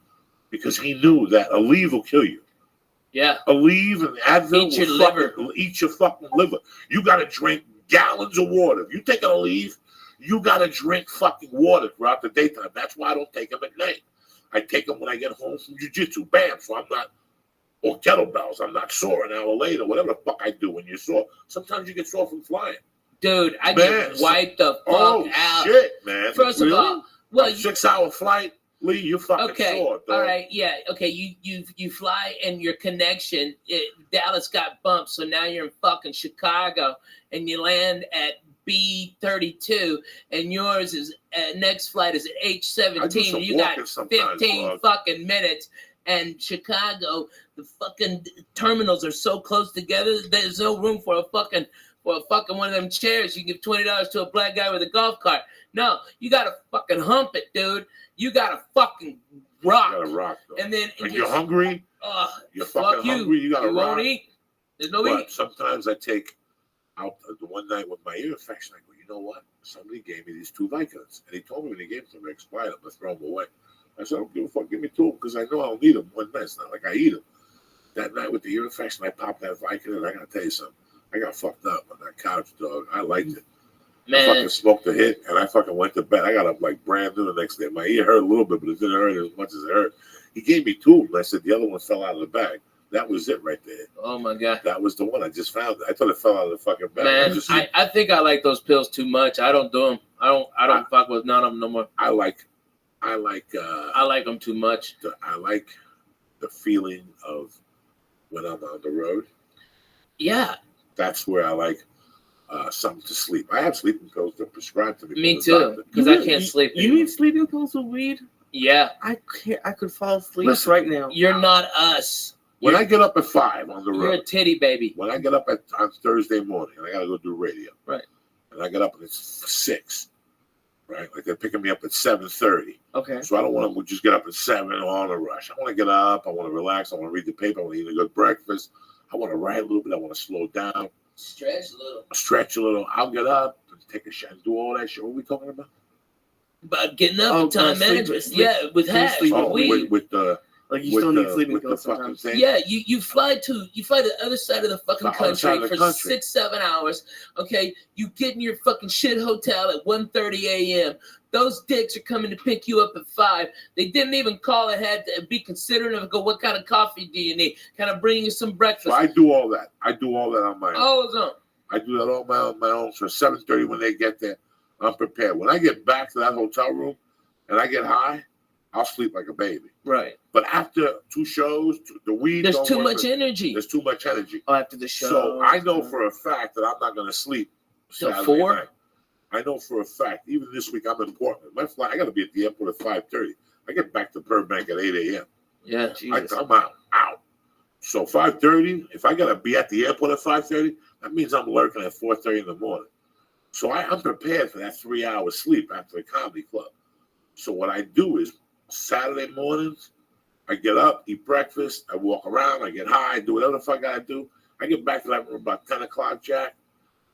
because he knew that Aleve will kill you. Yeah. Aleve and Advil Eat your will liver. eat your fucking liver. You got to drink gallons of water. If you take an Aleve, you got to drink fucking water throughout the daytime. That's why I don't take them at night. I take them when I get home from jiu-jitsu. Bam. So I'm not, or kettlebells. I'm not sore an hour later. Whatever the fuck I do when you're sore. Sometimes you get sore from flying. Dude, I Man, get wiped the fuck Oh, out. shit, man. First of all, well, A 6-hour flight, Lee, you're fucking okay, sore, dog. all right, yeah, okay. You fly and your connection. Dallas got bumped, so now you're in fucking Chicago, and you land at B32, and yours is next flight is at I do H17. some You got walking sometimes, 15 dog. fucking minutes. And Chicago, the fucking terminals are so close together. There's no room for a fucking one of them chairs. You give $20 to a black guy with a golf cart. No, you gotta fucking hump it, dude. You gotta fucking rock. You gotta rock, though. And then And you're hungry. You're fuck fucking hungry. You gotta you rock. won't eat. There's no But eat. sometimes I take out the one night with my ear infection. I go, you know what? Somebody gave me these 2 Vicodins, and he told me when he gave them to me, expired. I'm gonna throw them away. I said, I don't give a fuck. Give me 2 because I know I'll need them one night. It's not like I eat them. That night with the ear infection, I popped that Vicodin. I gotta tell you something. I got fucked up on that couch, dog. I liked it. I Man, fucking smoked a hit, and I fucking went to bed. I got up like brand new the next day. My ear hurt a little bit, but it didn't hurt as much as it hurt. He gave me two of them. I said the other one fell out of the bag. That was it right there. oh my God. That was the one. I just found it. I thought it fell out of the fucking bag. Man, I think I like those pills too much. I don't do them. I don't fuck with none of them no more. I like them too much. I like the feeling of when I'm on the road. Yeah, That's where I like something to sleep. I have sleeping pills that are prescribed to me. me from the too. doctor. Because I can't sleep. You need sleeping pills with weed? Yeah, I can't. I could fall asleep Listen, right now. you're not us. When I get up at 5 on the You're a road, titty baby. when I get up on Thursday morning, and I gotta go do radio. Right. And I get up and it's 6. Right. Like they're picking me up at 7:30. Okay. So I don't want to just get up at 7 all in a rush. I want to get up. I want to relax. I want to read the paper. I want to eat a good breakfast. I want to write a little bit. I want to slow down, Stretch a little. stretch a little. I'll get up and take a shot and do all that shit. What are we talking about? But getting up Oh, and time sleep- management. sleep- Yeah, with sleep- hash, sleep- with Oh, weed. with the Like you with still the, need sleeping with the pills fucking sometimes. thing. Yeah, you fly to the other side of the fucking The other side country of the for country. 6-7 hours. Okay, you get in your fucking shit hotel at 1:30 a.m. Those dicks are coming to pick you up at 5. They didn't even call ahead to be considerate of go, what kind of coffee do you need? Can I bring you some breakfast? So I do all that. I do all that on my own. All of them. I do that all on my own. So 7:30 when they get there, I'm prepared. When I get back to that hotel room and I get high, I'll sleep like a baby. Right. But after 2 shows, the weed There's don't too work much with- energy. There's too much energy. Oh, after the show. So I know for a fact that I'm not going to sleep Till Saturday 4? night. I know for a fact. Even this week, I'm in Portland. My flight, I got to be at the airport at 5:30. I get back to Burbank at 8 a.m. Yeah. Jesus. I'm out. So 5:30. If I got to be at the airport at 5:30, that means I'm lurking at 4:30 in the morning. So I'm prepared for that 3 hours sleep after the comedy club. So what I do is Saturday mornings, I get up, eat breakfast, I walk around, I get high, do whatever the fuck I gotta do. I get back to that room about 10 o'clock, Jack.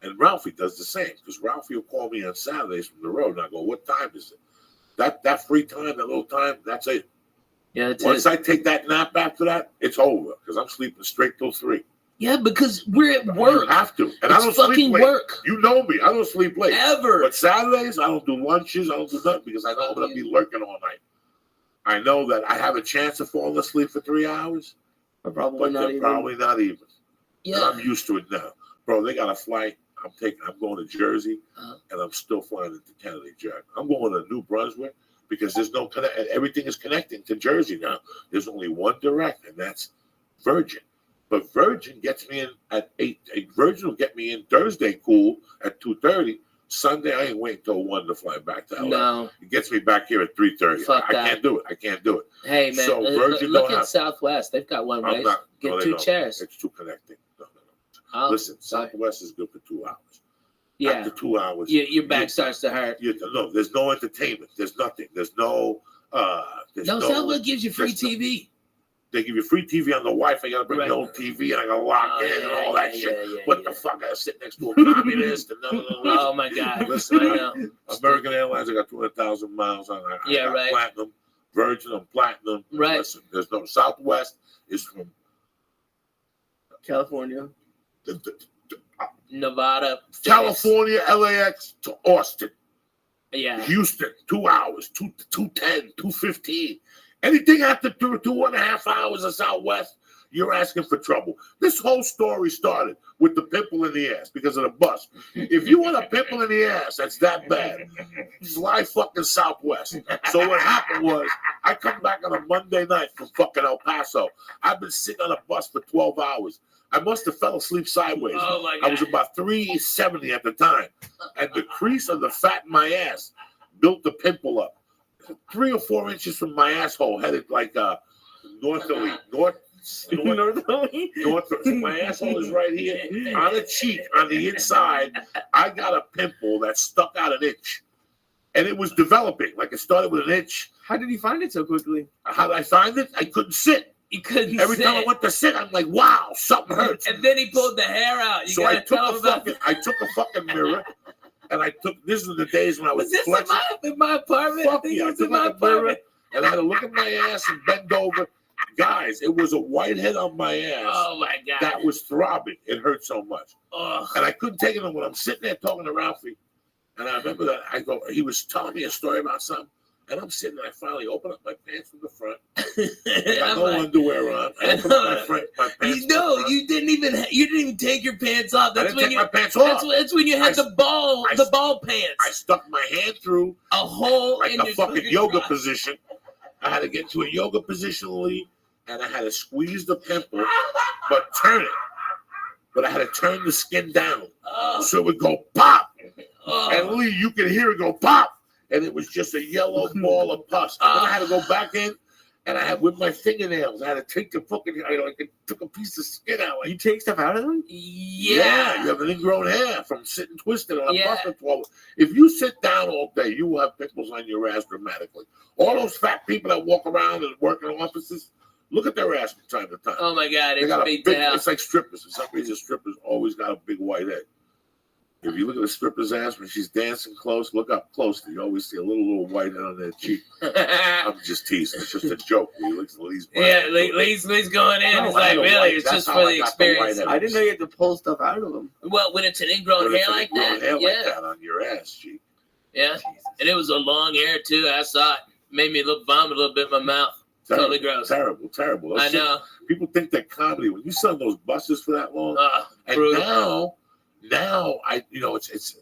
And Ralphie does the same because Ralphie will call me on Saturdays from the road and I go, what time is it? That free time, that little time, that's it. Yeah, that's Once it. I take that nap after that, it's over because I'm sleeping straight till 3. Yeah, because we're at work. You have to. And I It's don't fucking sleep late. work. You know me. I don't sleep late. Ever. But Saturdays, I don't do lunches. I don't do nothing because I know I'm going to be lurking all night. I know that I have a chance of falling asleep for 3 hours, Or probably but not they're even. probably not even. And Yeah. I'm used to it now. Bro, they got a flight. I'm going to Jersey, and I'm still flying into Kennedy, Jack. I'm going to New Brunswick because there's no connect. Everything is connecting to Jersey now. There's only one direct, and that's Virgin. But Virgin gets me in at 8. Virgin will get me in Thursday cool at 2:30. Sunday, I ain't waiting till 1 to fly back to LA. No. It gets me back here at 3:30. Fuck I that. can't do it. I can't do it. Hey, man, So Virgin look don't at have- Southwest. They've got one I'm way. not. Get no, they 2 don't. chairs. It's too connecting. No. Oh, Listen, sorry. Southwest is good for 2 hours. Yeah. After 2 hours, Your back starts to hurt. no, there's no entertainment. There's nothing. There's no. No, Southwest gives you free there's no- TV. They give you free TV on the Wi-Fi. You gotta bring Right. your own TV, and I gotta lock in and all that shit. Yeah, What the fuck? I gotta sit next to a communist and no. Oh my God. Listen, I know. American Airlines, I got 200,000 miles on. I Yeah, got right. Platinum, Virgin, I'm Platinum. Right. Listen, there's no Southwest. Is from California. the Nevada. California, LAX to Austin, Yeah. Houston, 2 hours, 2:10, 2:15. Anything after 2.5 hours of Southwest, you're asking for trouble. This whole story started with the pimple in the ass because of the bus. If you want a pimple in the ass, that's that bad. Fly fucking Southwest. So what happened was, I come back on a Monday night from fucking El Paso. I've been sitting on a bus for 12 hours. I must have fell asleep sideways. Oh my I was God. about 370 at the time. And the crease of the fat in my ass built the pimple up. 3 or 4 inches from my asshole, headed like northerly. So my asshole is right here. On the cheek, on the inside, I got a pimple that stuck out an inch. And it was developing. Like it started with an inch. How did you find it so quickly? How did I find it? I couldn't sit. You couldn't Every sit. time I went to sit, I'm like, wow, something hurts. And then he pulled the hair out. You So I gotta took tell a him about fucking mirror, and this was the days when I was Was this flexing. in my apartment? I Fuck think yeah, it I was in took my like a mirror, apartment. and I had to look at my ass and bend over. Guys, it was a whitehead on my ass Oh my God. that was throbbing. It hurt so much. Ugh. And I couldn't take it on when I'm sitting there talking to Ralphie. And I remember that he was telling me a story about something, and I'm sitting there. I finally open up my pants from the front. I got no underwear on. I open up my pants. No, you didn't even take your pants off. I didn't take my pants off. That's when you had the ball pants. I stuck my hand through a hole like in a your fucking yoga position. I had to get to a yoga position, Lee, and I had to squeeze the pimple, but turn it. But I had to turn the skin down so it would go pop. And Lee, you could hear it go pop. And it was just a yellow ball of pus. And then I had to go back in, and I had with my fingernails. I had to take the fucking, I took a piece of skin out. You take stuff out of them? Yeah, you have an ingrown hair from sitting twisted on a bucket swallow. If you sit down all day, you will have pimples on your ass dramatically. All those fat people that walk around and work in offices, look at their ass from time to time. Oh my God, it's big. It's like strippers. For some reason, strippers always got a big white head. If you look at a stripper's ass when she's dancing close, look up closely. You always see a little white head on their cheek. I'm just teasing. It's just a joke. Lee's going in. It's like, really? It's just for the experience. I didn't know you had to pull stuff out of them. Well, when it's an ingrown hair like that, like that on your ass cheek. Yeah, Jesus. And it was a long hair too. I saw it. Made me vomit a little bit in my mouth. Totally gross. Terrible. I know. People think that comedy when you sit on those buses for that long. And now it's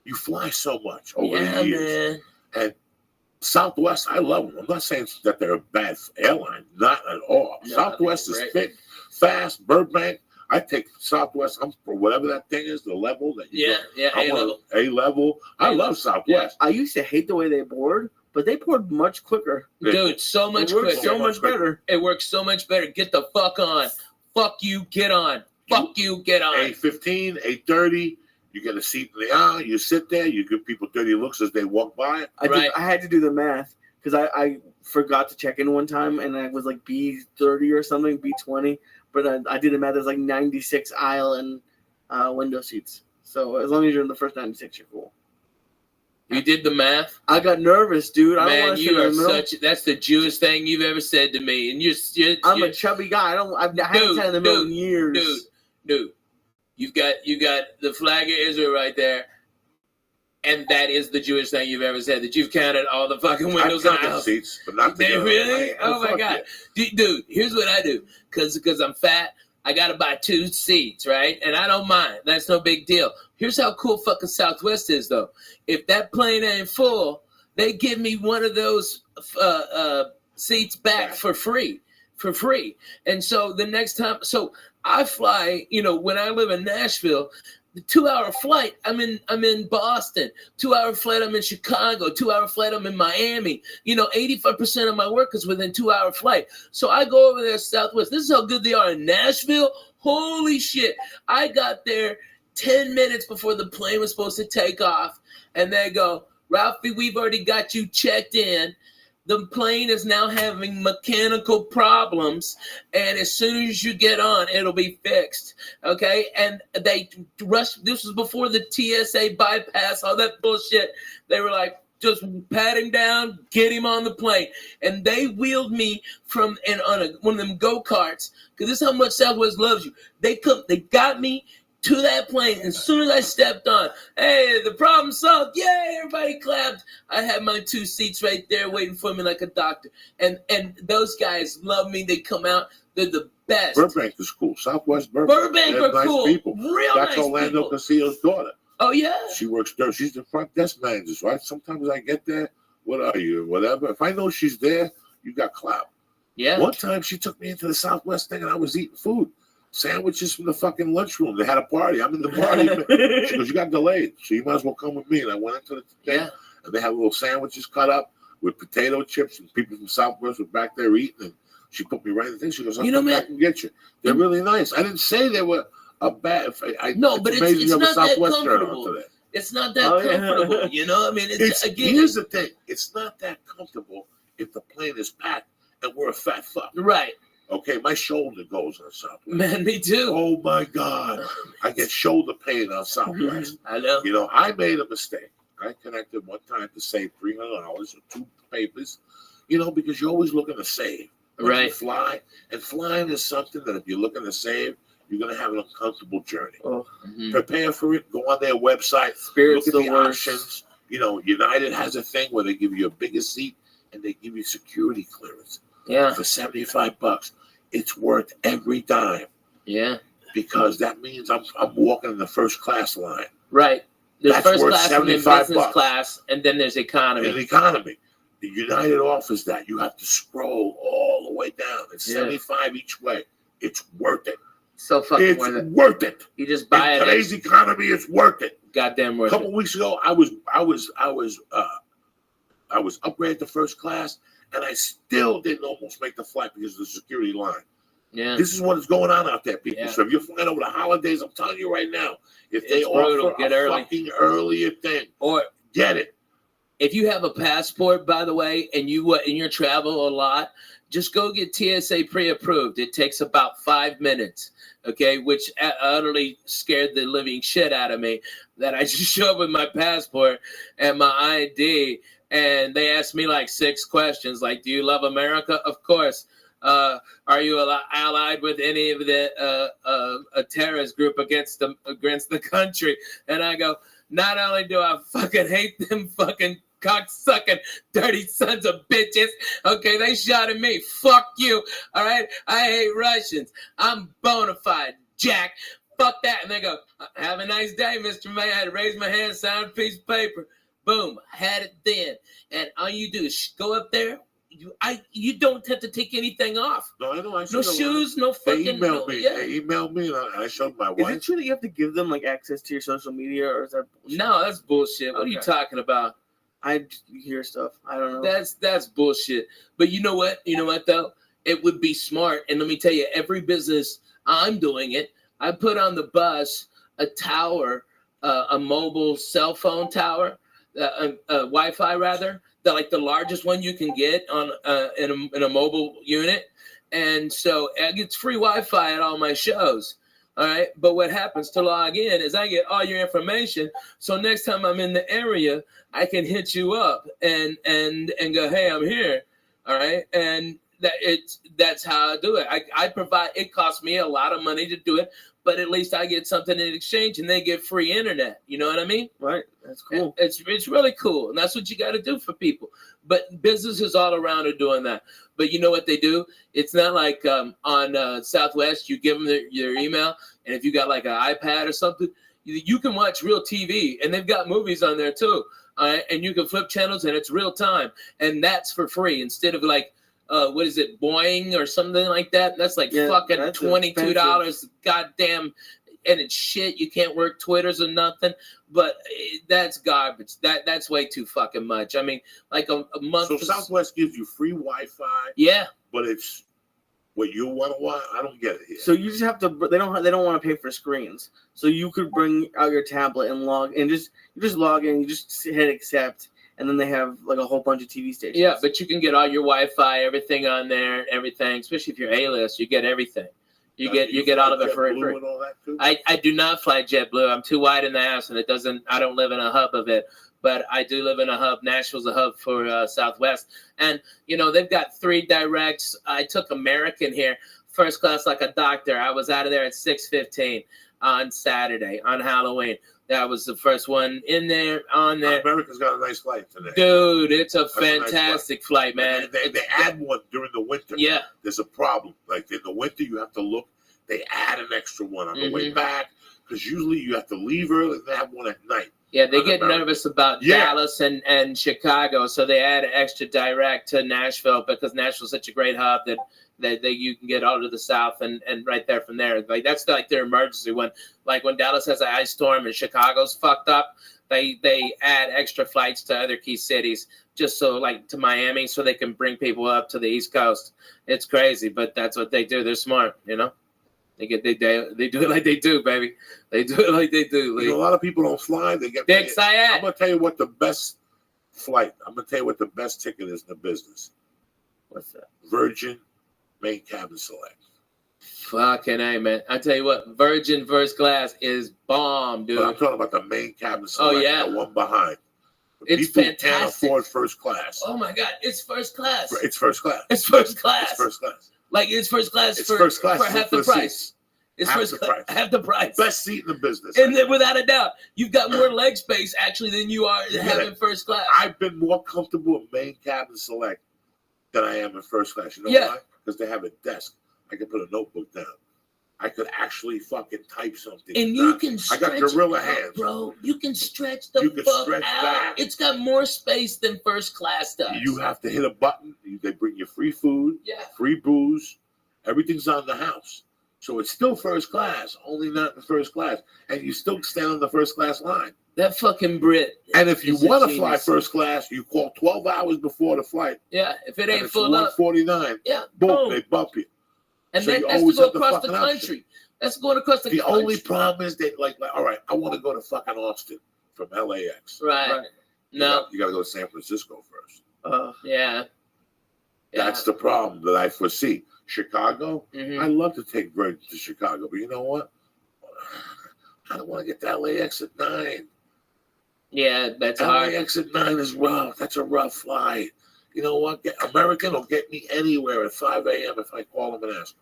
you fly so much over the years. Man. And Southwest, I love them. I'm not saying that they're a bad airline, not at all. No, Southwest is fit, fast. Burbank, I take Southwest. I'm for whatever that thing is, the level that you A level. I love Southwest. Yeah. I used to hate the way they board, but they poured much quicker. Dude, so much quicker. So much better. It works so much better. Get the fuck on. Fuck you, get on. Fuck you, get on. 8:15, 8:30. You get a seat in the aisle. You sit there. You give people dirty looks as they walk by. I had to do the math because I forgot to check in one time, and I was like B30 or something, B20. But I did the math. There's like 96 aisle and window seats. So as long as you're in the first 96, you're cool. You did the math? I got nervous, dude. I don't want to sit in the middle. That's the Jewish thing you've ever said to me. And I'm a chubby guy. I haven't sat in the middle in years. Dude, you got the flag of Israel right there, and that is the Jewish thing you've ever said. That you've counted all the fucking windows in the house. Seats, but not together. Really? Oh my God, dude! Here's what I do, because I'm fat. I gotta buy 2 seats, right? And I don't mind. That's no big deal. Here's how cool fucking Southwest is, though. If that plane ain't full, they give me one of those seats back for free. And so the next time, I fly, when I live in Nashville, the 2-hour flight, I'm in Boston. 2-hour flight, I'm in Chicago. 2-hour flight, I'm in Miami. 85% of my work is within 2-hour flight. So I go over there to Southwest. This is how good they are in Nashville. Holy shit. I got there 10 minutes before the plane was supposed to take off. And they go, Ralphie, we've already got you checked in. The plane is now having mechanical problems, and as soon as you get on, it'll be fixed. Okay? And they rushed. This was before the TSA bypass, all that bullshit. They were like, just pat him down, get him on the plane. And they wheeled me on one of them go-karts, because this is how much Southwest loves you. They got me to that plane. As soon as I stepped on, hey, the problem solved. Yay, everybody clapped. I had my 2 seats right there waiting for me like a doctor. And those guys love me. They come out. They're the best. Burbank is cool. Southwest Burbank are nice cool. People. Real That's nice Orlando people. Casillo's daughter. Oh, yeah? She works there. She's the front desk manager. So sometimes I get there. What are you? Whatever. If I know she's there, you got clout. Yeah. One time she took me into the Southwest thing and I was eating food. Sandwiches from the fucking lunchroom. They had a party. I'm in the party. She goes, you got delayed, so you might as well come with me. And I went into the thing, and they had little sandwiches cut up with potato chips, and people from Southwest were back there eating. And she put me right in the thing. She goes, I'll come back and get you. They're really nice. I didn't say they were a bad. But it's not that comfortable. It's not that comfortable. You know, I mean, here's the thing. It's not that comfortable if the plane is packed and we're a fat fuck. Right. Okay, my shoulder goes on Southwest. Man, me too. Oh my God, I get shoulder pain on Southwest. I know. I made a mistake. I connected one time to save $300 or 2 papers. Because you're always looking to save. When you fly, and flying is something that if you're looking to save, you're going to have an uncomfortable journey. Oh, Prepare for it. Go on their website. Spirit's look at the the worst. options. You know, United has a thing where they give you a bigger seat and they give you security clearance Yeah. for $75. It's worth every dime Yeah. because that means I'm walking in the first class line. Right. There's That's first worth class and then $75 business class, and then there's economy. In the economy, the United offers that. You have to scroll all the way down. It's $75 each way. It's worth it. So fucking It's worth it. worth it. You just buy In it. today's economy, it's worth it. Goddamn A worth couple it. weeks ago, I was upgraded to first class, and I still didn't almost make the flight because of the security line. Yeah. This is what is going on out there, people. Yeah. So if you're flying over the holidays, I'm telling you right now, if they It's brutal. offer Get a early. fucking earlier thing, Or get it. if you have a passport, by the way, and you travel a lot, just go get TSA pre-approved. It takes about 5 minutes, okay, which utterly scared the living shit out of me, that I just show up with my passport and my ID, and they asked me like 6 questions, like, do you love America? Of course. Are you allied with any of the a terrorist group against the country? And I go, not only do I fucking hate them fucking cocksucking dirty sons of bitches, okay, they shot at me. Fuck you. All right, I hate Russians. I'm bona fide, Jack. Fuck that. And they go, have a nice day, Mr. May. I had to raise my hand, sign a piece of paper. Boom, had it then. And all you do is go up there. You don't have to take anything off. No, I know. No shoes, no They fucking. emailed me. Yeah. They emailed me, and I showed my Is wife. it true that you have to give them like access to your social media, or is that bullshit? No, that's bullshit. What are you Okay. talking about? I hear stuff. I don't know. That's bullshit. But you know what? You know what though? It would be smart. And let me tell you, every business I'm doing it. I put on the bus a tower, a mobile cell phone tower, Wi-Fi rather. The largest one you can get on in a mobile unit, and so it gets free Wi-Fi at all my shows. All right, but what happens to log in is I get all your information. So next time I'm in the area, I can hit you up and go, hey, I'm here. All right, and that's how I do it. I provide. It costs me a lot of money to do it, but at least I get something in exchange, and they get free internet. You know what I mean? Right. That's cool. It's really cool, and that's what you got to do for people. But businesses all around are doing that. But you know what they do? It's not like on Southwest, you give them your email, and if you got like an iPad or something, you can watch real TV, and they've got movies on there too. All right, and you can flip channels, and it's real time, and that's for free instead of like. What is it, Boeing or something like that? That's like fucking $22. Goddamn, and it's shit. You can't work Twitters or nothing. But that's garbage. That's way too fucking much. I mean, like a month. So Southwest gives you free Wi-Fi. Yeah. But it's what you want to watch. I don't get it here. So you just have to. They don't want to pay for screens. So you could bring out your tablet and log, and you just log in. You just hit accept. And then they have like a whole bunch of TV stations. Yeah, but you can get all your Wi-Fi, everything on there, everything. Especially if you're A-list, you get everything. You get all of it for free. And all that too? I do not fly JetBlue. I'm too wide in the ass, and I don't live in a hub of it. But I do live in a hub. Nashville's a hub for Southwest, and they've got 3 directs. I took American here, first class like a doctor. I was out of there at 6:15 on Saturday on Halloween. That was the first one in there, on there. America's got a nice flight today. Dude, it's a That's a nice fantastic flight, man. They add one during the winter. Yeah. There's a problem. Like in the winter, you have to look. They add an extra one on the way back because usually you have to leave early and they have one at night. Yeah, they get nervous about Dallas and Chicago, so they add an extra direct to Nashville because Nashville's such a great hub that you can get all to the south and right there from there. Like that's like their emergency one. Like when Dallas has an ice storm and Chicago's fucked up, they add extra flights to other key cities just so like to Miami so they can bring people up to the East Coast. It's crazy, but that's what they do. They're smart, They do it like they do, baby. They do it like they do. A lot of people don't fly. They get Dick Syed. I'm gonna tell you what the best flight. I'm gonna tell you what the best ticket is in the business. What's that? Virgin Main Cabin Select. Fucking A, man. I tell you what, Virgin first class is bomb, dude. But I'm talking about the Main Cabin Select. Oh, yeah. The one behind. It's people fantastic. Can't afford first class. Oh my God, it's first class. It's first class. It's first class. It's first class. Like it's first class It's for first class for half the for price. It's Half first the class. price. Half the price. Best seat in the business. And then, without a doubt, you've got more leg space actually than you are having first class. I've been more comfortable in main cabin select than I am in first class. You know why? Because they have a desk. I can put a notebook down. I could actually fucking type something. And you can stretch, I got gorilla hands, bro. You can stretch the fuck out. Back. It's got more space than first class does. You have to hit a button. They bring you free food, free booze. Everything's on the house. So it's still first class, only not in first class. And you still stand on the first class line. That fucking Brit. And if you want to fly first class, you call 12 hours before the flight. Yeah, if it ain't it's full up. 149. Yeah, boom, they bump you. And so then that's to go across the country. That's going across the country. The only problem is they like, all right, I want to go to fucking Austin from LAX. Right. No. You got to go to San Francisco first. Yeah. That's the problem that I foresee. Chicago, I love to take Virgin to Chicago, but you know what? I don't want to get to LAX at 9. Yeah, that's LAX at 9 is rough. That's a rough flight. You know what? American will get me anywhere at 5 a.m. if I call them and ask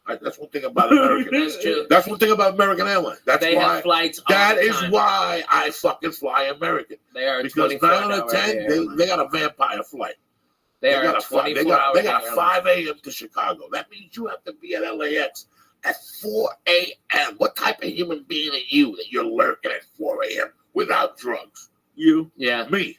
them. That's one thing about American. That's true. That's one thing about American Airlines. That's they why. Have flights that all the is time. why I fucking fly American. They are because 9 out of 10, they got a vampire flight. They got a 24-hour. They got 5 a.m. to Chicago. That means you have to be at LAX at 4 a.m. What type of human being are you that you're lurking at 4 a.m. without drugs? You. Yeah. Me.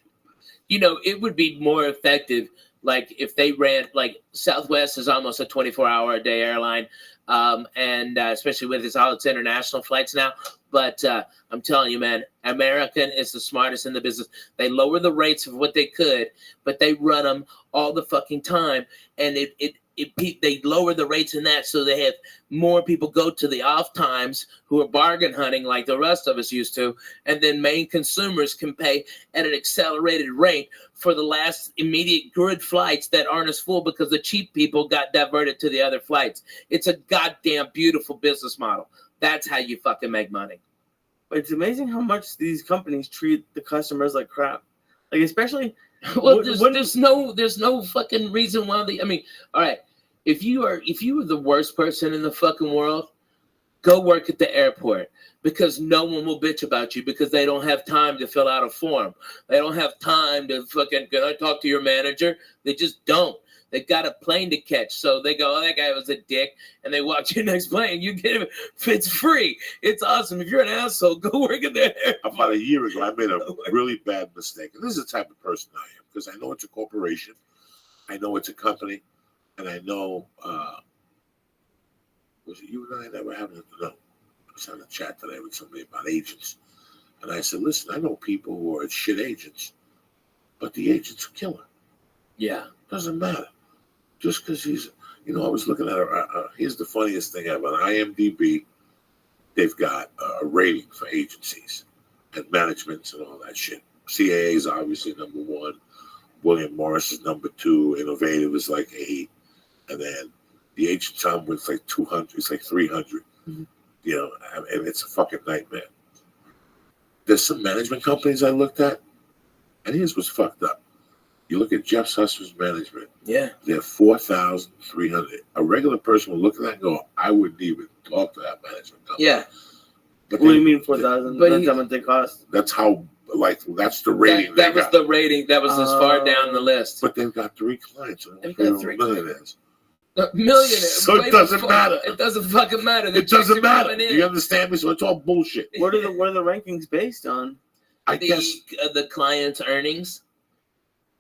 You know, it would be more effective, like, if they ran, like, Southwest is almost a 24-hour-a-day airline, and especially with all its international flights now. But I'm telling you, man, American is the smartest in the business. They lower the rates of what they could, but they run them all the fucking time. And they lower the rates in that so they have more people go to the off times who are bargain hunting like the rest of us used to. And then main consumers can pay at an accelerated rate for the last immediate good flights that aren't as full because the cheap people got diverted to the other flights. It's a goddamn beautiful business model. That's how you fucking make money. It's amazing how much these companies treat the customers like crap. Like, especially well, there's no fucking reason why I mean, all right, if you are the worst person in the fucking world, go work at the airport because no one will bitch about you because they don't have time to fill out a form. They don't have time to fucking, can I talk to your manager? They just don't. They got a plane to catch, so they go, oh, that guy was a dick, and they watch your next plane. You get him. It's free. It's awesome. If you're an asshole, go work in there. About a year ago, I made a really bad mistake. And this is the type of person I am, because I know it's a corporation. I know it's a company. And I know, was it you and I that were having it? No. I was having a chat today with somebody about agents. And I said, listen, I know people who are shit agents, but the agent's a killer. Yeah. Doesn't matter. Just because he's, I was looking at here's the funniest thing ever. On IMDb, they've got a rating for agencies and managements and all that shit. CAA is obviously number 1. William Morris is number 2. Innovative is like 8. And then the agent I'm with is like 200. It's like 300. Mm-hmm. And it's a fucking nightmare. There's some management companies I looked at, and here's what's fucked up. You look at Jeff Susser's management. Yeah. They're 4,300. A regular person will look at that and go, I wouldn't even talk to that management company. Yeah. But what do you mean 4,000? That's how much they cost. That's how, that's the rating. That was the rating. That was as far down the list. But they've got 3 clients. They've got 3 millionaires. Millionaires. So it doesn't matter. It doesn't fucking matter. It doesn't matter. Do you understand me? So it's all bullshit. What are the rankings based on? I guess the client's earnings.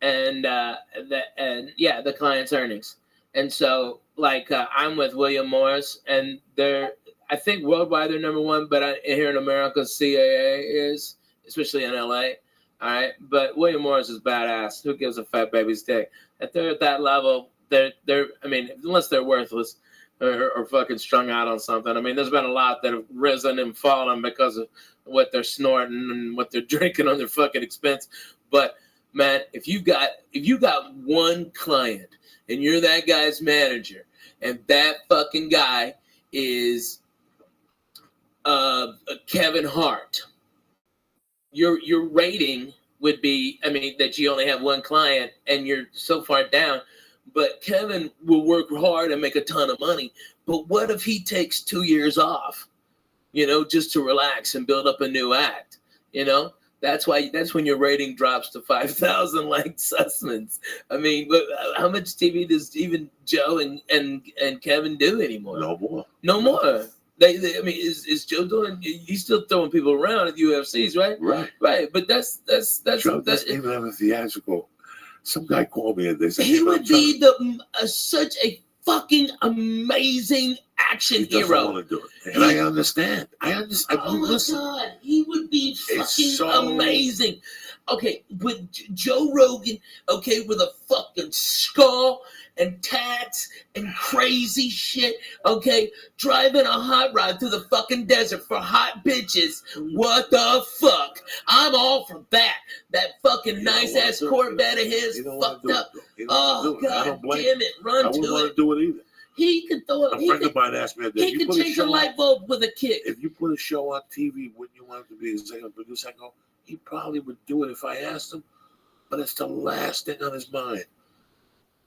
And the client's earnings. And so, like, I'm with William Morris, and I think worldwide they're number 1, but here in America, CAA is, especially in LA. All right, but William Morris is badass. Who gives a fat baby's dick? If they're at that level, they're. I mean, unless they're worthless or fucking strung out on something. I mean, there's been a lot that have risen and fallen because of what they're snorting and what they're drinking on their fucking expense, but. Man, if you got one client and you're that guy's manager, and that fucking guy is Kevin Hart, your rating would be, I mean, that you only have one client and you're so far down, but Kevin will work hard and make a ton of money. But what if he takes 2 years off, just to relax and build up a new act? That's when your rating drops to 5,000 like Sussman's. I mean, but how much TV does even Joe and Kevin do anymore? No more. No more. I mean, is Joe doing? He's still throwing people around at UFCs, right? Right. But that's Joe doesn't even have a theatrical. Some guy called me and they said he would be such a fucking amazing action he hero. Want to do it. And I understand. Oh my God, he would be fucking amazing. Okay, with Joe Rogan, with a fucking skull and tats and crazy shit, driving a hot rod through the fucking desert for hot bitches. What the fuck? I'm all for that. That fucking nice ass Corvette of his fucked up. Oh, God damn it, run to it. I wouldn't want to do it either. He could throw it. A friend of mine asked me that. He could change a light bulb with a kick. If you put a show on TV, wouldn't you want it to be executive producer? I go, he probably would do it if I asked him, but it's the last thing on his mind.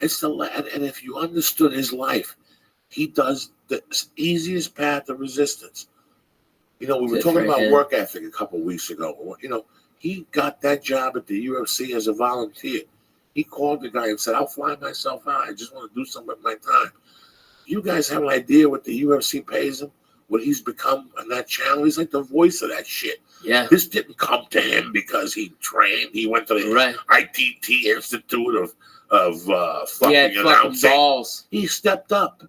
It's the last, and if you understood his life, he does the easiest path of resistance. We were talking about work ethic a couple of weeks ago. He got that job at the UFC as a volunteer. He called the guy and said, I'll fly myself out. I just want to do something with my time. You guys have an idea what the UFC pays him? What he's become on that channel? He's like the voice of that shit. Yeah. This didn't come to him because he trained. He went to the ITT Institute of fucking announcing. Balls. He stepped up.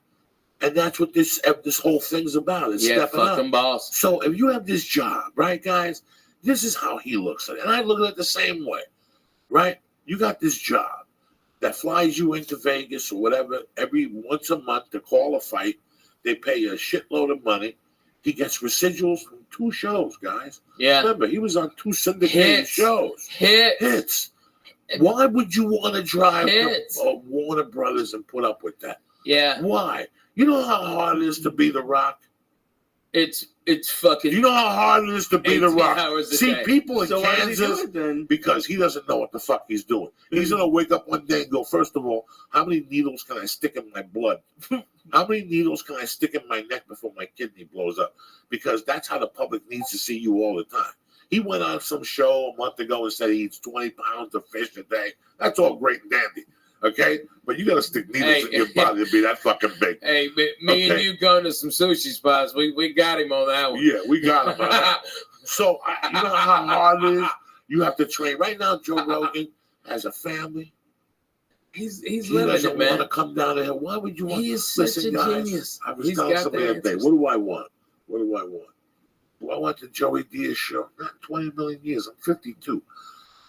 And that's what this whole thing's about. Is stepping fucking up. Balls. So if you have this job, right, guys, this is how he looks at it. And I look at it the same way, right? You got this job that flies you into Vegas or whatever every once a month to call a fight. They pay you a shitload of money. He gets residuals from 2 shows, guys. Yeah. Remember, he was on 2 syndicated shows. Hits. Why would you want to drive to Warner Brothers and put up with that? Yeah. Why? You know how hard it is to be The Rock? It's fucking. You know how hard it is to be The Rock? See, day. people in So why did he do Kansas, it then? because he doesn't know what the fuck he's doing. He's going to wake up one day and go, first of all, how many needles can I stick in my blood? How many needles can I stick in my neck before my kidney blows up? Because that's how the public needs to see you all the time. He went on some show a month ago and said he eats 20 pounds of fish a day. That's all great and dandy. Okay? But you got to stick needles in your body to be that fucking big. Hey, me and you going to some sushi spots. We got him on that one. Yeah, we got him on that. So, you know how hard it is? You have to train. Right now, Joe Rogan has a family. He's He living doesn't it, man. want to come down here. Why would you want? He is such Listen, a guys, genius. I was He's telling got somebody the the other day, answers. what do I want? What do I want? Do I want the Joey Diaz show? Not 20 million years. I'm 52.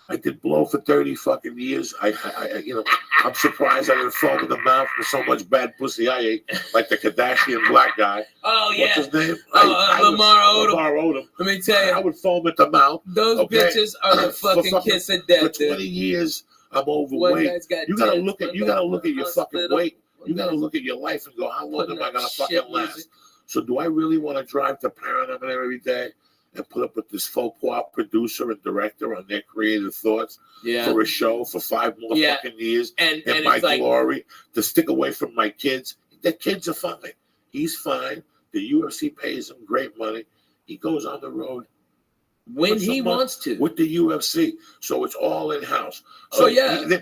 I did blow for 30 fucking years. I'm surprised I didn't foam in the mouth for so much bad pussy I ate, like the Kardashian black guy. Oh, yeah. What's his name? Lamar Odom. Lamar Odom. Let me tell you. I would foam at the mouth. Those bitches are the fucking kiss of death, For 20 dude. years, I'm One overweight. guy's got You gotta tits, look at one you gotta guy's look at in the your fucking hospital. weight. You gotta look at your life and go, how long Putting am I gonna out shit fucking last? music. So do I really want to drive to Paramount every day and put up with this faux pas producer and director on their creative thoughts for a show for 5 more fucking years and in my it's like, glory to stick away from my kids? The kids are fine. He's fine. The UFC pays him great money. He goes on the road when he wants to with the UFC, so it's all in house. So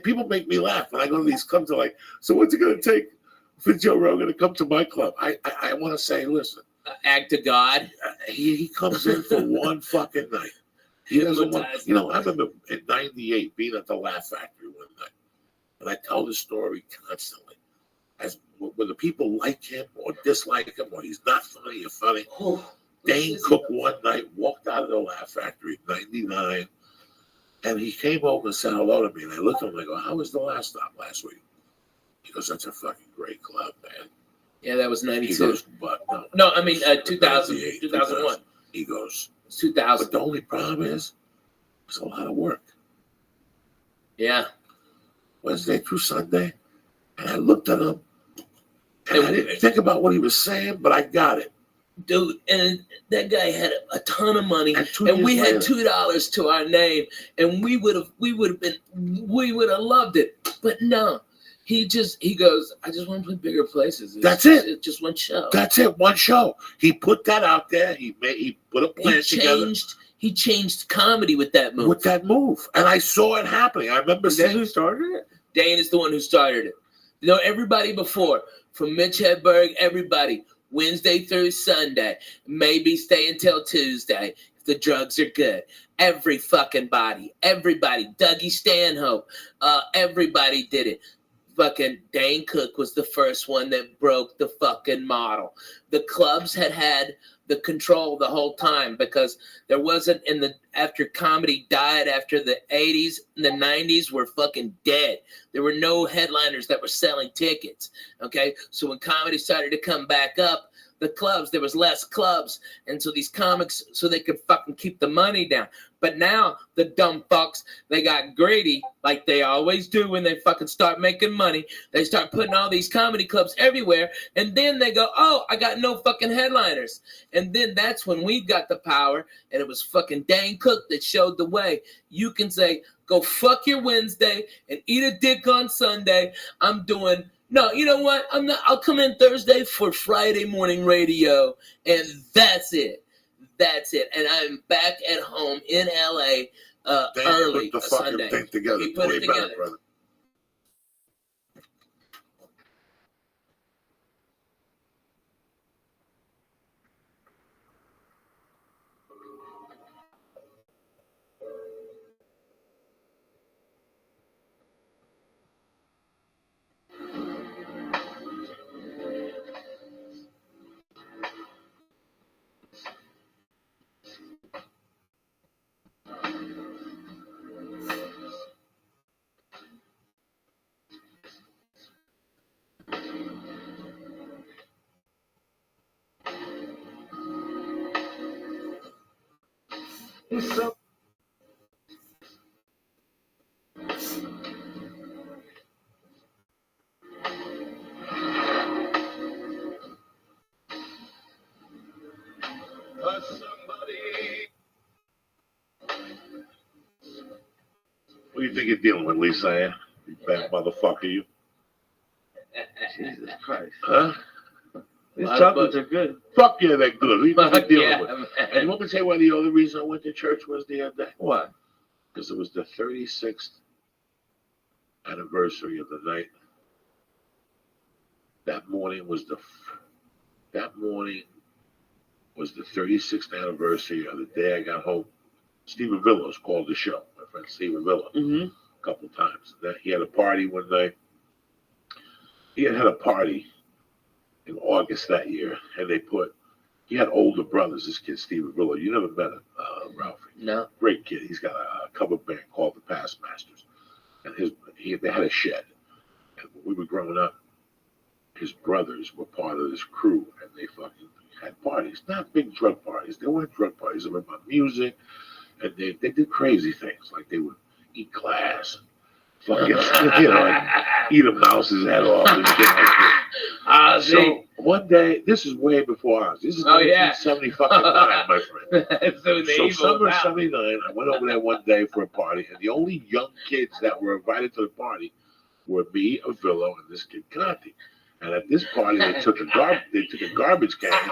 people make me laugh when I go to these clubs. They're like, "So what's it going to take for Joe Rogan to come to my club?" I want to say, listen, act to God. He comes in for one fucking night. He doesn't want. I remember in '98 being at the Laugh Factory one night, and I tell this story constantly. As whether people like him or dislike him, or he's not funny or funny. Dane Cook one night walked out of the Laugh Factory in '99, and he came over and said hello to me. And I looked at him and I go, "How was the last stop last week?" He goes, "That's a fucking great club, man." Yeah, that was '92. He goes, "But no, I mean 2000, 98, 2001. He goes, It's 2000. "But the only problem is, it's a lot of work." Yeah. Wednesday through Sunday, and I looked at him, and I didn't think about what he was saying, but I got it. Dude, and that guy had a ton of money, And and we had $2 to our name, and we would have loved it. But no, He goes, I just want to play bigger places. That's it. It's just one show. That's it. One show. He put that out there. He put a plan together. He changed comedy with that move. And I saw it happening. I remember Is that seeing. who started it? Dane is the one who started it. You know, everybody before, from Mitch Hedberg, everybody, Wednesday through Sunday, maybe stay until Tuesday if the drugs are good. Every fucking body, everybody, Dougie Stanhope, everybody did it. Fucking Dane Cook was the first one that broke the fucking model. The clubs had the control the whole time because there wasn't after comedy died after the 80s and the 90s were fucking dead. There were no headliners that were selling tickets. Okay. So when comedy started to come back up, the clubs, there was less clubs. And so these comics, so they could fucking keep the money down. But now the dumb fucks, they got greedy like they always do when they fucking start making money. They start putting all these comedy clubs everywhere. And then they go, oh, I got no fucking headliners. And then that's when we got the power. And it was fucking Dane Cook that showed the way. You can say, go fuck your Wednesday and eat a dick on Sunday. No, you know what? I'll come in Thursday for Friday morning radio. And that's it. That's it. And I'm back at home in LA early Put the fucking Sunday. thing together. He put it Way back, together. brother. What do you think you're dealing with, Lisa Ann? You bad motherfucker, you. Jesus Christ. Huh? These chocolates are good. Fuck yeah, they're good. What do you think Fuck you're dealing yeah, with? man. And you want me to tell you why the other reason I went to church was the other day? What? Because it was the 36th anniversary of the night. That morning was the 36th anniversary of the day I got home. Stephen Villos called the show. My friend Stephen Villos, Mm-hmm. a couple of times. Then he had a party one night. He had a party in August that year, and he had older brothers. This kid Stephen Villos, you never met him, Ralphie. No. Great kid. He's got a cover band called the Past Masters, and they had a shed. And when we were growing up, his brothers were part of this crew, and they fucking had parties. Not big drug parties. They weren't drug parties. They were about music, and they did crazy things, like they would eat glass, fucking, and eat a mouse's head off and shit like that. So one day, this is way before ours. This is 1979, my friend. So summer of '79, I went over there one day for a party, and the only young kids that were invited to the party were me, Avillo, and this kid Conti. And at this party, they took a garbage can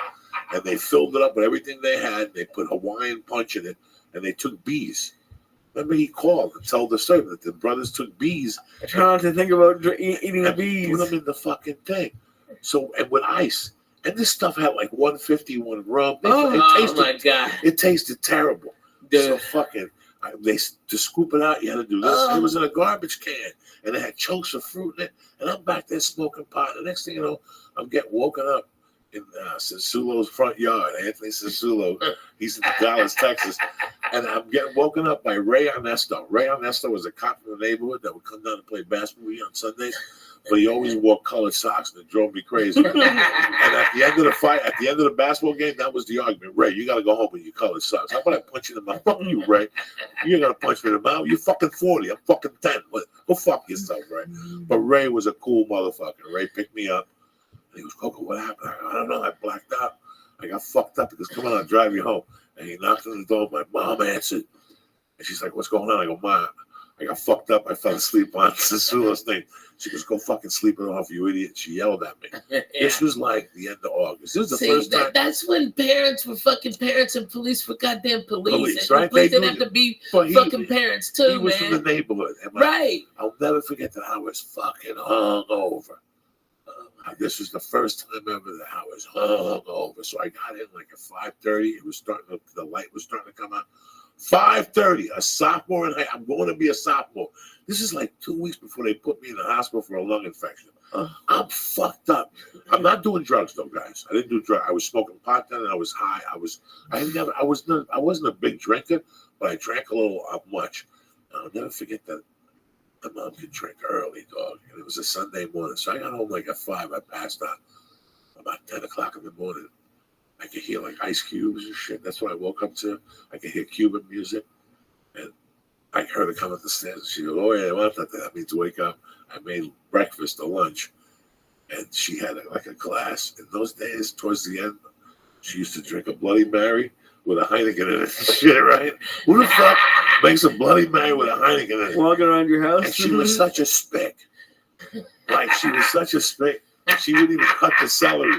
and they filled it up with everything they had. They put Hawaiian punch in it, and they took bees. Remember, he called and told the story that the brothers took bees. I try not to think about eating the and bees. put them in the fucking thing. So, and with ice. And this stuff had like 151 rum. My God. It tasted terrible. Dude. So fucking, to scoop it out, you had to do this. It was in a garbage can, and it had chunks of fruit in it. And I'm back there smoking pot. The next thing you know, I'm getting woken up in Sisulo's front yard. Anthony Sisulo, he's in Dallas, Texas. And I'm getting woken up by Ray Ernesto. Ray Ernesto was a cop in the neighborhood that would come down and play basketball on Sundays. But he always wore colored socks, and it drove me crazy. And at the end of the fight, at the end of the basketball game, that was the argument. Ray, you got to go home with your colored socks. How about I punch you in the mouth? Fuck you, Ray. You're going to punch me in the mouth? You're fucking 40. I'm fucking 10. Go fuck yourself, Ray. But Ray was a cool motherfucker. Ray picked me up. And he goes, Coco, what happened? I don't know. I blacked out. I got fucked up. He goes, come on, I'll drive you home. And he knocked on the door. My mom answered. And she's like, what's going on? I go, Ma, I got fucked up. I fell asleep on the Sula's thing. She goes, go fucking sleep it off, you idiot. She yelled at me. Yeah. This was like the end of August. This was the See, first time. that's when parents were fucking parents and police were goddamn police. Police, And right? police They didn't do- have to be But fucking parents too, he was man. from the neighborhood. And Right. I'll never forget that I was fucking hungover. This was the first time ever that I was hungover. So I got in like at 5:30. It was starting to, the light was starting to come out. 5:30, a sophomore in high. I'm going to be a sophomore. This is like 2 weeks before they put me in the hospital for a lung infection. I'm fucked up. I'm not doing drugs though, guys. I didn't do drugs. I was smoking pot then, and I was high. I wasn't a big drinker, but I drank a little much. I'll never forget that. My mom could drink early, dog, and it was a Sunday morning. So I got home like at 5. I passed out about 10 o'clock in the morning. I could hear like Ice Cubes and shit. That's what I woke up to. I could hear Cuban music, and I heard her come up the stairs. And she goes, "Oh yeah, well, that means wake up." I made breakfast or lunch, and she had like a glass. In those days, towards the end, she used to drink a Bloody Mary with a Heineken in it. Shit, right? Who the fuck makes a Bloody Mary with a Heineken in it? Walking around your house. And she was such a spick. Like, she was such a spick. She wouldn't even cut the celery.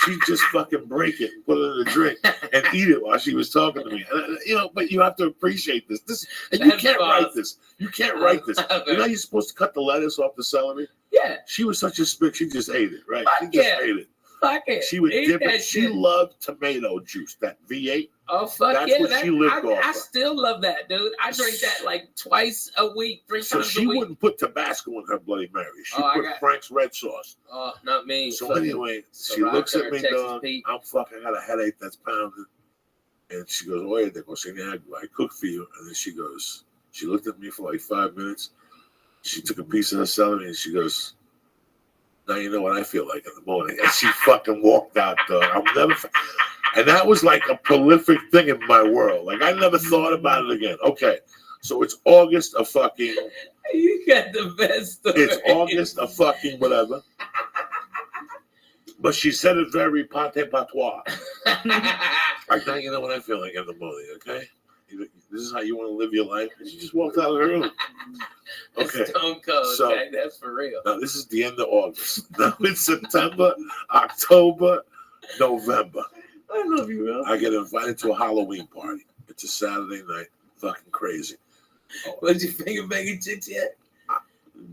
She'd just fucking break it, put it in a drink, and eat it while she was talking to me. And, but you have to appreciate this. And you can't write this. You can't write this. You know how you're supposed to cut the lettuce off the celery? Yeah. She was such a spick. She just ate it, right? She Fuck just yeah. ate it. Fuck it. She would Eat dip that it. She shit. loved tomato juice, that V8. Oh fuck That's yeah! what she lived off I of. still love that, dude. I drink that like twice a week, 3 So times she a week. wouldn't put Tabasco in her Bloody Mary. She Oh, I put got- Frank's red sauce. Oh, not me. So Fucking- anyway, she Rock looks at Star, me, Texas dog. Pete. I got a headache that's pounding. And she goes, "Oh, yeah, I cook for you." And then she goes, she looked at me for like 5 minutes. She took a piece of her celery and she goes, "Now you know what I feel like in the morning." And she fucking walked out, dog. And that was like a prolific thing in my world. Like, I never thought about it again. Okay, so it's August of fucking, You got the best story. it's August of fucking whatever. But she said it very pate patois. Like, now you know what I feel like in the morning, okay? This is how you want to live your life. And she just walked out of the room. Okay. Stone Cold, So- Jack. That's for real. Now, this is the end of August. Now it's September, October, November. I love you, man. I get invited to a Halloween party. It's a Saturday night. Fucking crazy. Was you finger banging chicks yet?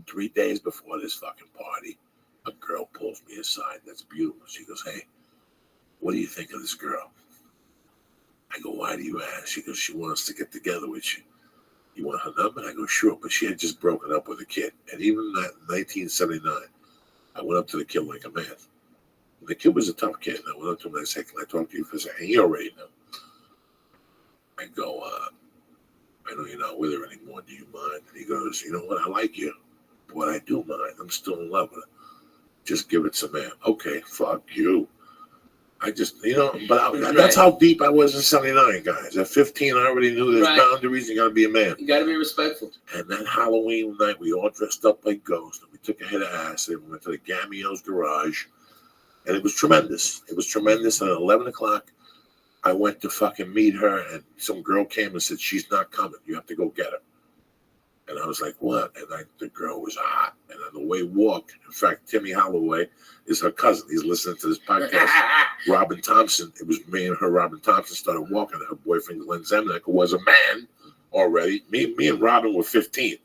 3 days before this fucking party, a girl pulls me aside. That's beautiful. She goes, "Hey, what do you think of this girl?" I go, "Why do you ask?" She goes, "She wants to get together with you. You want her number?" I go, "Sure." But she had just broken up with a kid. And even in 1979, I went up to the kid like a man. The kid was a tough kid. And I went up to him and I said, "Can I talk to you for a second?" He already knew. I go, "I know you're not with her anymore. Do you mind?" And he goes, "You know what? I like you. But I do mind. I'm still in love with her. Just give it some air." Okay, fuck you. I just, but that's how deep I was in 79, guys. At 15, I already knew there's Right. boundaries. You got to be a man. You got to be respectful. And that Halloween night, we all dressed up like ghosts. And we took a hit of acid. We went to the Gamio's garage. And it was tremendous. It was tremendous. And at 11 o'clock, I went to fucking meet her. And some girl came and said, "She's not coming. You have to go get her." And I was like, "What?" And the girl was hot. And on the way walk, in fact, Timmy Holloway is her cousin. He's listening to this podcast. Robin Thompson, it was me and her. Robin Thompson started walking. Her boyfriend, Glenn Zemnick, who was a man already. Me and Robin were 15.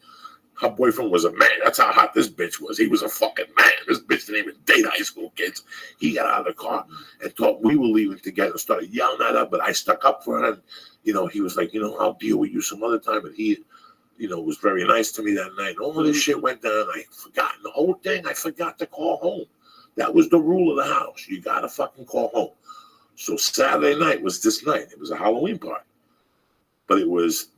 Her boyfriend was a man. That's how hot this bitch was. He was a fucking man. This bitch didn't even date high school kids. He got out of the car and thought we were leaving together and started yelling at her, but I stuck up for her. And, he was like, "I'll deal with you some other time." And he, was very nice to me that night. All of this shit went down. I forgot the whole thing. I forgot to call home. That was the rule of the house. You got to fucking call home. So Saturday night was this night. It was a Halloween party. But it was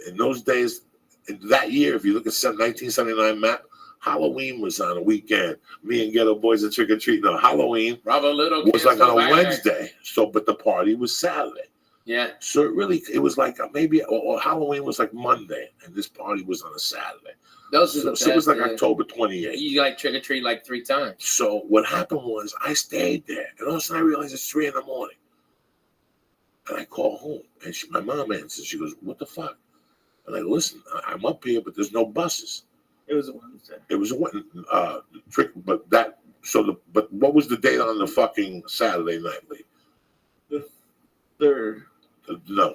in those days, in that year, if you look at 1979 map, Halloween was on a weekend. Me and Ghetto Boys and Trick or Treat. No, Halloween Bravo Little was like on a Back. Wednesday. But the party was Saturday. Yeah. So it was like maybe, or Halloween was like Monday, and this party was on a Saturday. Those are the So it was like best, October 28th. You like trick or treat like 3 times. So what happened was I stayed there, and all of a sudden I realized it's 3 a.m. And I call home, and my mom answers. She goes, "What the fuck?" And I go, listen, I'm up here, but there's no buses. It was a Wednesday. It was a trick, but but what was the date on the fucking Saturday night, Lee? The 3rd. No,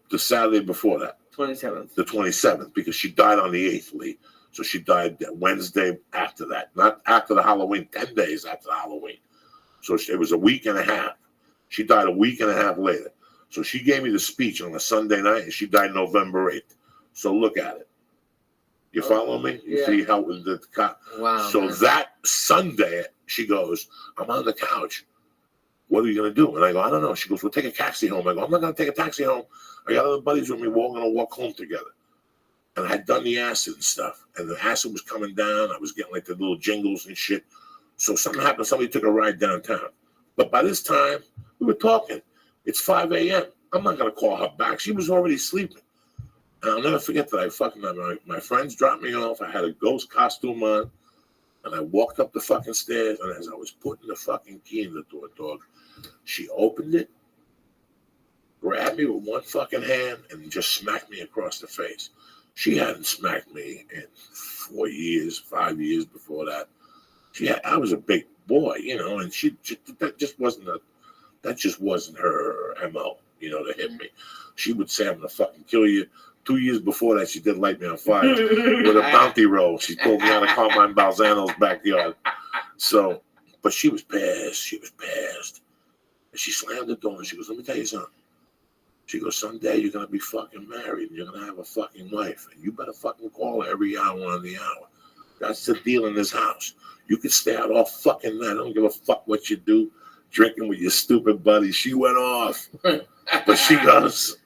the Saturday before that. 27th. The 27th, because she died on the 8th, Lee. So she died Wednesday after that, not after the Halloween, 10 days after the Halloween. So it was a week and a half. She died a week and a half later. So she gave me the speech on a Sunday night, and she died November 8th. So look at it. You follow me? You Yeah. see how the Wow. So man. that Sunday, she goes, I'm on the couch. What are you going to do? And I go, I don't know. She goes, we'll take a taxi home. I go, I'm not going to take a taxi home. I got other buddies with me. We're all going to walk home together. And I had done the acid and stuff. And the acid was coming down. I was getting like the little jingles and shit. So something happened. Somebody took a ride downtown. But by this time, we were talking. It's 5 a.m. I'm not going to call her back. She was already sleeping. And I'll never forget that I fucking, my friends dropped me off. I had a ghost costume on. And I walked up the fucking stairs. And as I was putting the fucking key in the door, dog, she opened it, grabbed me with one fucking hand, and just smacked me across the face. She hadn't smacked me in 4 years, 5 years before that. I was a big boy, you know, and that just wasn't her MO, you know, to hit me. She would say, I'm gonna fucking kill you. 2 years before that, she did light me on fire with a bounty roll. She pulled me out of Carmine Balzano's backyard. So, but she was pissed. She was pissed. And she slammed the door and she goes, let me tell you something. She goes, someday you're going to be fucking married and you're going to have a fucking wife. And you better fucking call her every hour on the hour. That's the deal in this house. You can stay out all fucking night. I don't give a fuck what you do, drinking with your stupid buddies. She went off. But she goes,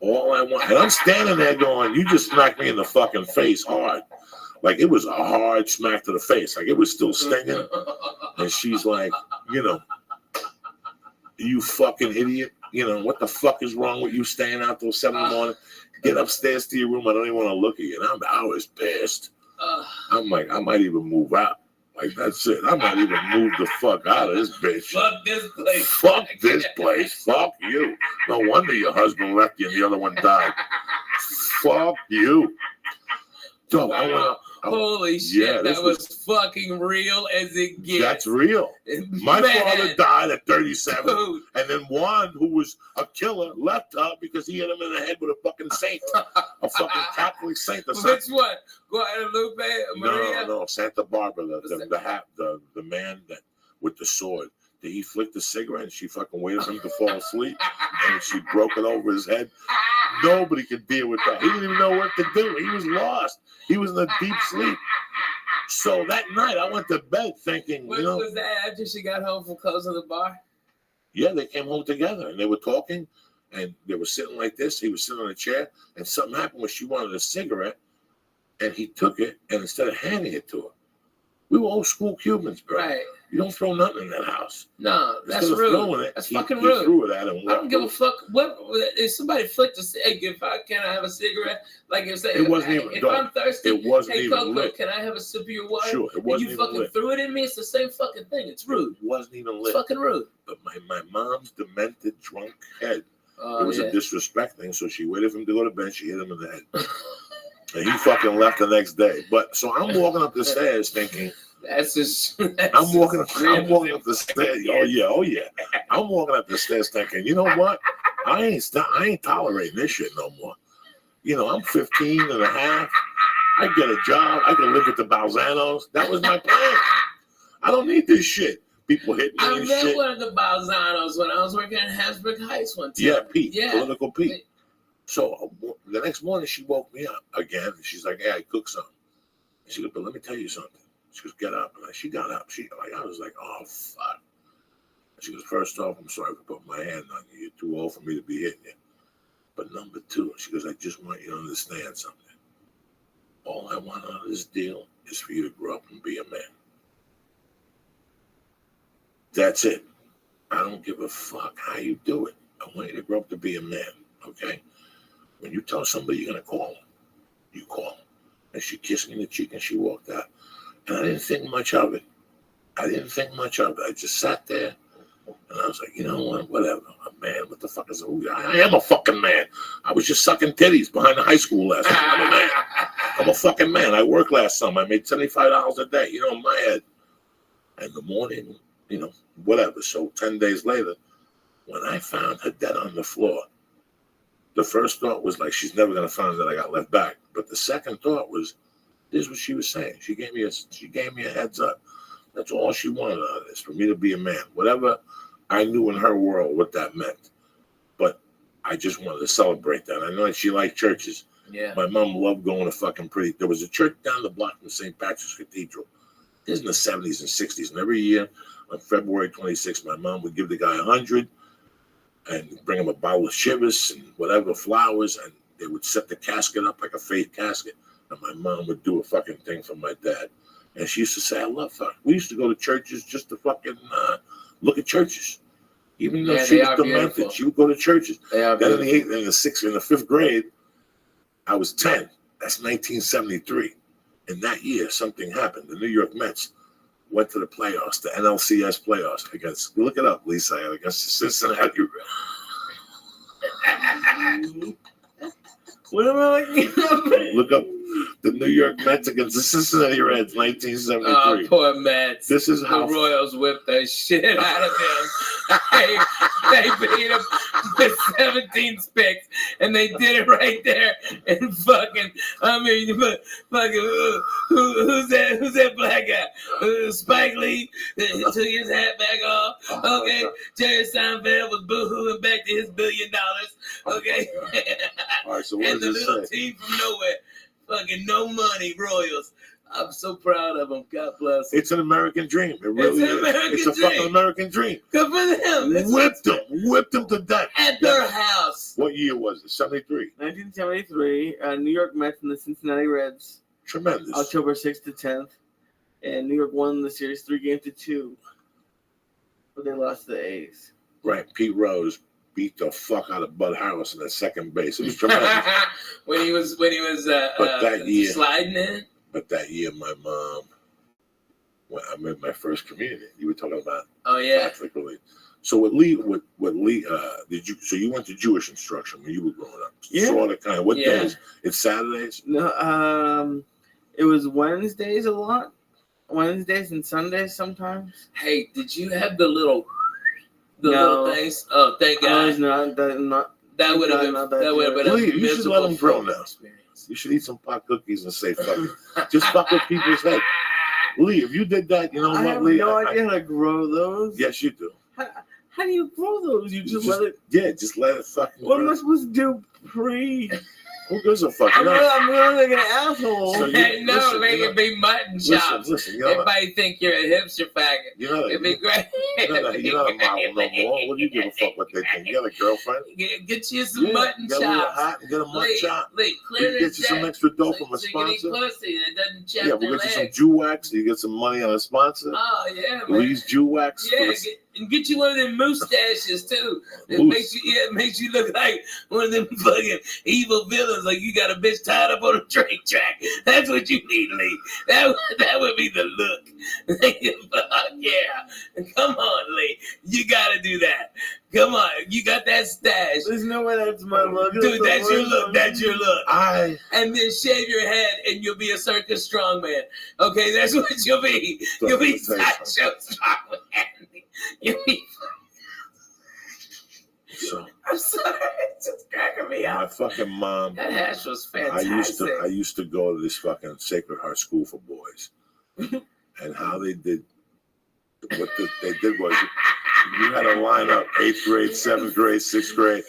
all I want. And I'm standing there going, you just smacked me in the fucking face hard. Like it was a hard smack to the face. Like it was still stinging. And she's like, you know, you fucking idiot. You know, what the fuck is wrong with you staying out till 7 in the morning? Get upstairs to your room. I don't even want to look at you. And I was pissed. I'm like, I might even move out. Like, that's it. I might even move the fuck out of this bitch. Fuck this place. Fuck this place. Fuck you. No wonder your husband left you and the other one died. Fuck you. So Holy shit, that was fucking real as it gets. That's real. My father died at 37, Dude. and then Juan, who was a killer, left her because he hit him in the head with a fucking saint, a fucking Catholic saint. Which one? Guadalupe, Maria? No, Santa Barbara, the man that with the sword. He flicked the cigarette and she fucking waited for him to fall asleep, and she broke it over his head. Nobody could deal with that. He didn't even know what to do. He was lost. He was in a deep sleep. So that night I went to bed thinking, What was that after she got home from closing the bar? Yeah, they came home together and they were talking and they were sitting like this. He was sitting on a chair and something happened where she wanted a cigarette and he took it, and instead of handing it to her, we were old school Cubans, bro. Right. You don't throw nothing in that house. No, that's Instead of rude. throwing it, That's he fucking rude. threw it at him. I don't give a fuck. What if somebody flicked a cigarette? Can I have a cigarette? Like if It wasn't even if dark. I'm thirsty, It wasn't hey even Coco, lit. can I have a sip of your water? Sure, it And wasn't you even fucking lit. threw it in me. It's the same fucking thing. It's rude. It wasn't even It's lit. fucking rude. But my mom's demented, drunk head. Oh, It was yeah. a disrespect thing, so she waited for him to go to bed. She hit him in the head. And he fucking left the next day. But so I'm walking up the stairs thinking, That's just. I'm walking up the stairs. Oh yeah. I'm walking up the stairs thinking, you know what? I ain't tolerating this shit no more. You know, I'm 15 and a half. I get a job. I can live with the Balzanos. That was my plan. I don't need this shit. People hit me I and met shit. one of the Balzanos when I was working in Hasbrook Heights one time. Yeah, Pete. Yeah. Political Pete. So the next morning she woke me up again. She's like, hey, I cooked something. And she goes, but let me tell you something. She goes, get up. And she got up. I was like, oh, fuck. She goes, first off, I'm sorry for putting my hand on you. You're too old for me to be hitting you. But number two, she goes, I just want you to understand something. All I want out of this deal is for you to grow up and be a man. That's it. I don't give a fuck how you do it. I want you to grow up to be a man, okay? When you tell somebody you're going to call them, you call them. And she kissed me in the cheek and she walked out. And I didn't think much of it. I just sat there and I was like, you know what, whatever. I'm man. What the fuck is it? I am a fucking man. I was just sucking titties behind the high school last night. I'm a man. I'm a fucking man. I worked last summer. I made $75 a day, in my head. And the morning, whatever. So 10 days later, when I found her dead on the floor, the first thought was like, she's never gonna find that I got left back. But the second thought was, this is what she was saying. She gave me a heads up. That's all she wanted out of this, for me to be a man. Whatever I knew in her world what that meant. But I just wanted to celebrate that. I know that she liked churches. Yeah. My mom loved going to fucking there was a church down the block from St. Patrick's Cathedral. This is in the 70s and 60s. And every year on February 26th, my mom would give the guy 100 and bring him a bottle of Chivas and whatever, flowers, and they would set the casket up like a faith casket. And my mom would do a fucking thing for my dad. And she used to say, I love her. We used to go to churches just to fucking look at churches. Even though she was demented, she would go to churches. Then in the fifth grade, I was 10. That's 1973. In that year, something happened. The New York Mets went to the playoffs, the NLCS playoffs against, look it up, Lisa, against the Cincinnati. What am I looking Look up the New York Mets against the Cincinnati Reds, 1973. Oh, poor Mets. This is how the Royals whipped the shit out of him. They beat him with 17 picks, and they did it right there. And fucking, who's that black guy? Spike Lee took his hat back off. Okay, Jerry Seinfeld was boohooing back to his $1 billion. Okay, all right, so what and the does it little say? team from nowhere, fucking no money Royals. I'm so proud of them. God bless them. It's an American dream. It really is. It's a fucking American dream. Good for them. Whipped them to death. At their house. What year was it? 73. 1973, New York Mets and the Cincinnati Reds. Tremendous. October 6th to 10th. And New York won the series 3-2. But they lost to the A's. Right. Pete Rose beat the fuck out of Bud Harrelson at second base. It was tremendous. when he was that year, sliding in. But that year, my mom, when I made my first community, you were talking about. Oh yeah. Catholic religion. So what Lee did you? So you went to Jewish instruction when you were growing up? Yeah. Sort of, kind of. What days? It's Saturdays. No, it was Wednesdays a lot. Wednesdays and Sundays sometimes. Hey, did you have the little No. things? Oh, thank God. That would have been Lee, a you should let miserable them grow now. experience. You should eat some pot cookies and say fuck it. Just fuck with people's head. Lee, if you did that, you know I what, have Lee? no idea how to grow those. Yes, you do. How do you grow those? You just let it. Yeah, just let it fucking. What am grow. I supposed to do pre? Who gives a fuck? I'm gonna like an asshole. So No, make it be mutton chops. Listen, Everybody think you're a hipster faggot. It'd be great. You're not a model no more. What do you give a fuck what they think? You got a girlfriend? Get you some mutton get a little chops. hat and get a mutton chop. Clear You get you some extra dough from a so you can eat sponsor. pussy that doesn't chap Yeah, we'll their get you some legs. Jew wax. You get some money on a sponsor. Oh yeah, man. Lee's Jew wax. Yeah, and get you one of them mustaches too. It Moose. makes you look like one of them fucking evil villains, like you got a bitch tied up on a train track. That's what you need, Lee. That would be the look. Fuck yeah. Come on, Lee. You gotta do that. Come on. You got that stash. There's no way that's my look. Dude, that's your look. That's your look. And then shave your head and you'll be a circus strongman. Okay, that's what you'll be. You'll be sideshow strongman. You'll be. So, I'm sorry, it's just cracking me up. my fucking mom. That hash was fantastic. I used to go to this fucking Sacred Heart School for boys, and how they did. What they did was you had to line up 8th grade, 7th grade, 6th grade.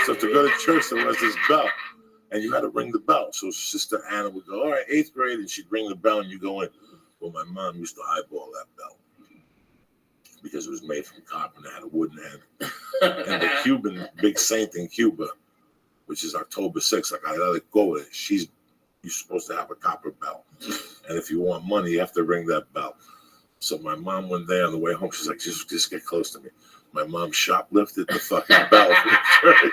So to go to church, there was this bell, and you had to ring the bell. So Sister Anna would go, all right, 8th grade, and she'd ring the bell, and you go in. Well, my mom used to eyeball that bell because it was made from copper and it had a wooden hand. And the Cuban big saint in Cuba, which is October 6th, like I let it go with it. You're supposed to have a copper bell, and if you want money, you have to ring that bell. So my mom one day on the way home, she's like, just get close to me. My mom shoplifted the fucking bell from the church.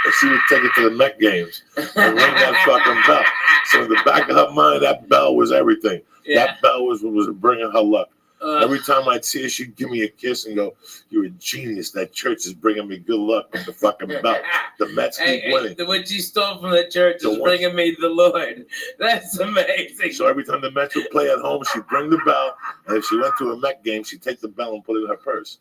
And she would take it to the Met games and ring that fucking bell. So in the back of her mind, that bell was everything. Yeah. That bell was bringing her luck. Every time I'd see her, she'd give me a kiss and go, "You're a genius. That church is bringing me good luck with the fucking belt. The Mets keep winning." What you stole from the church is bringing me the Lord. That's amazing. So every time the Mets would play at home, she'd bring the bell, and if she went to a Met game, she'd take the bell and put it in her purse,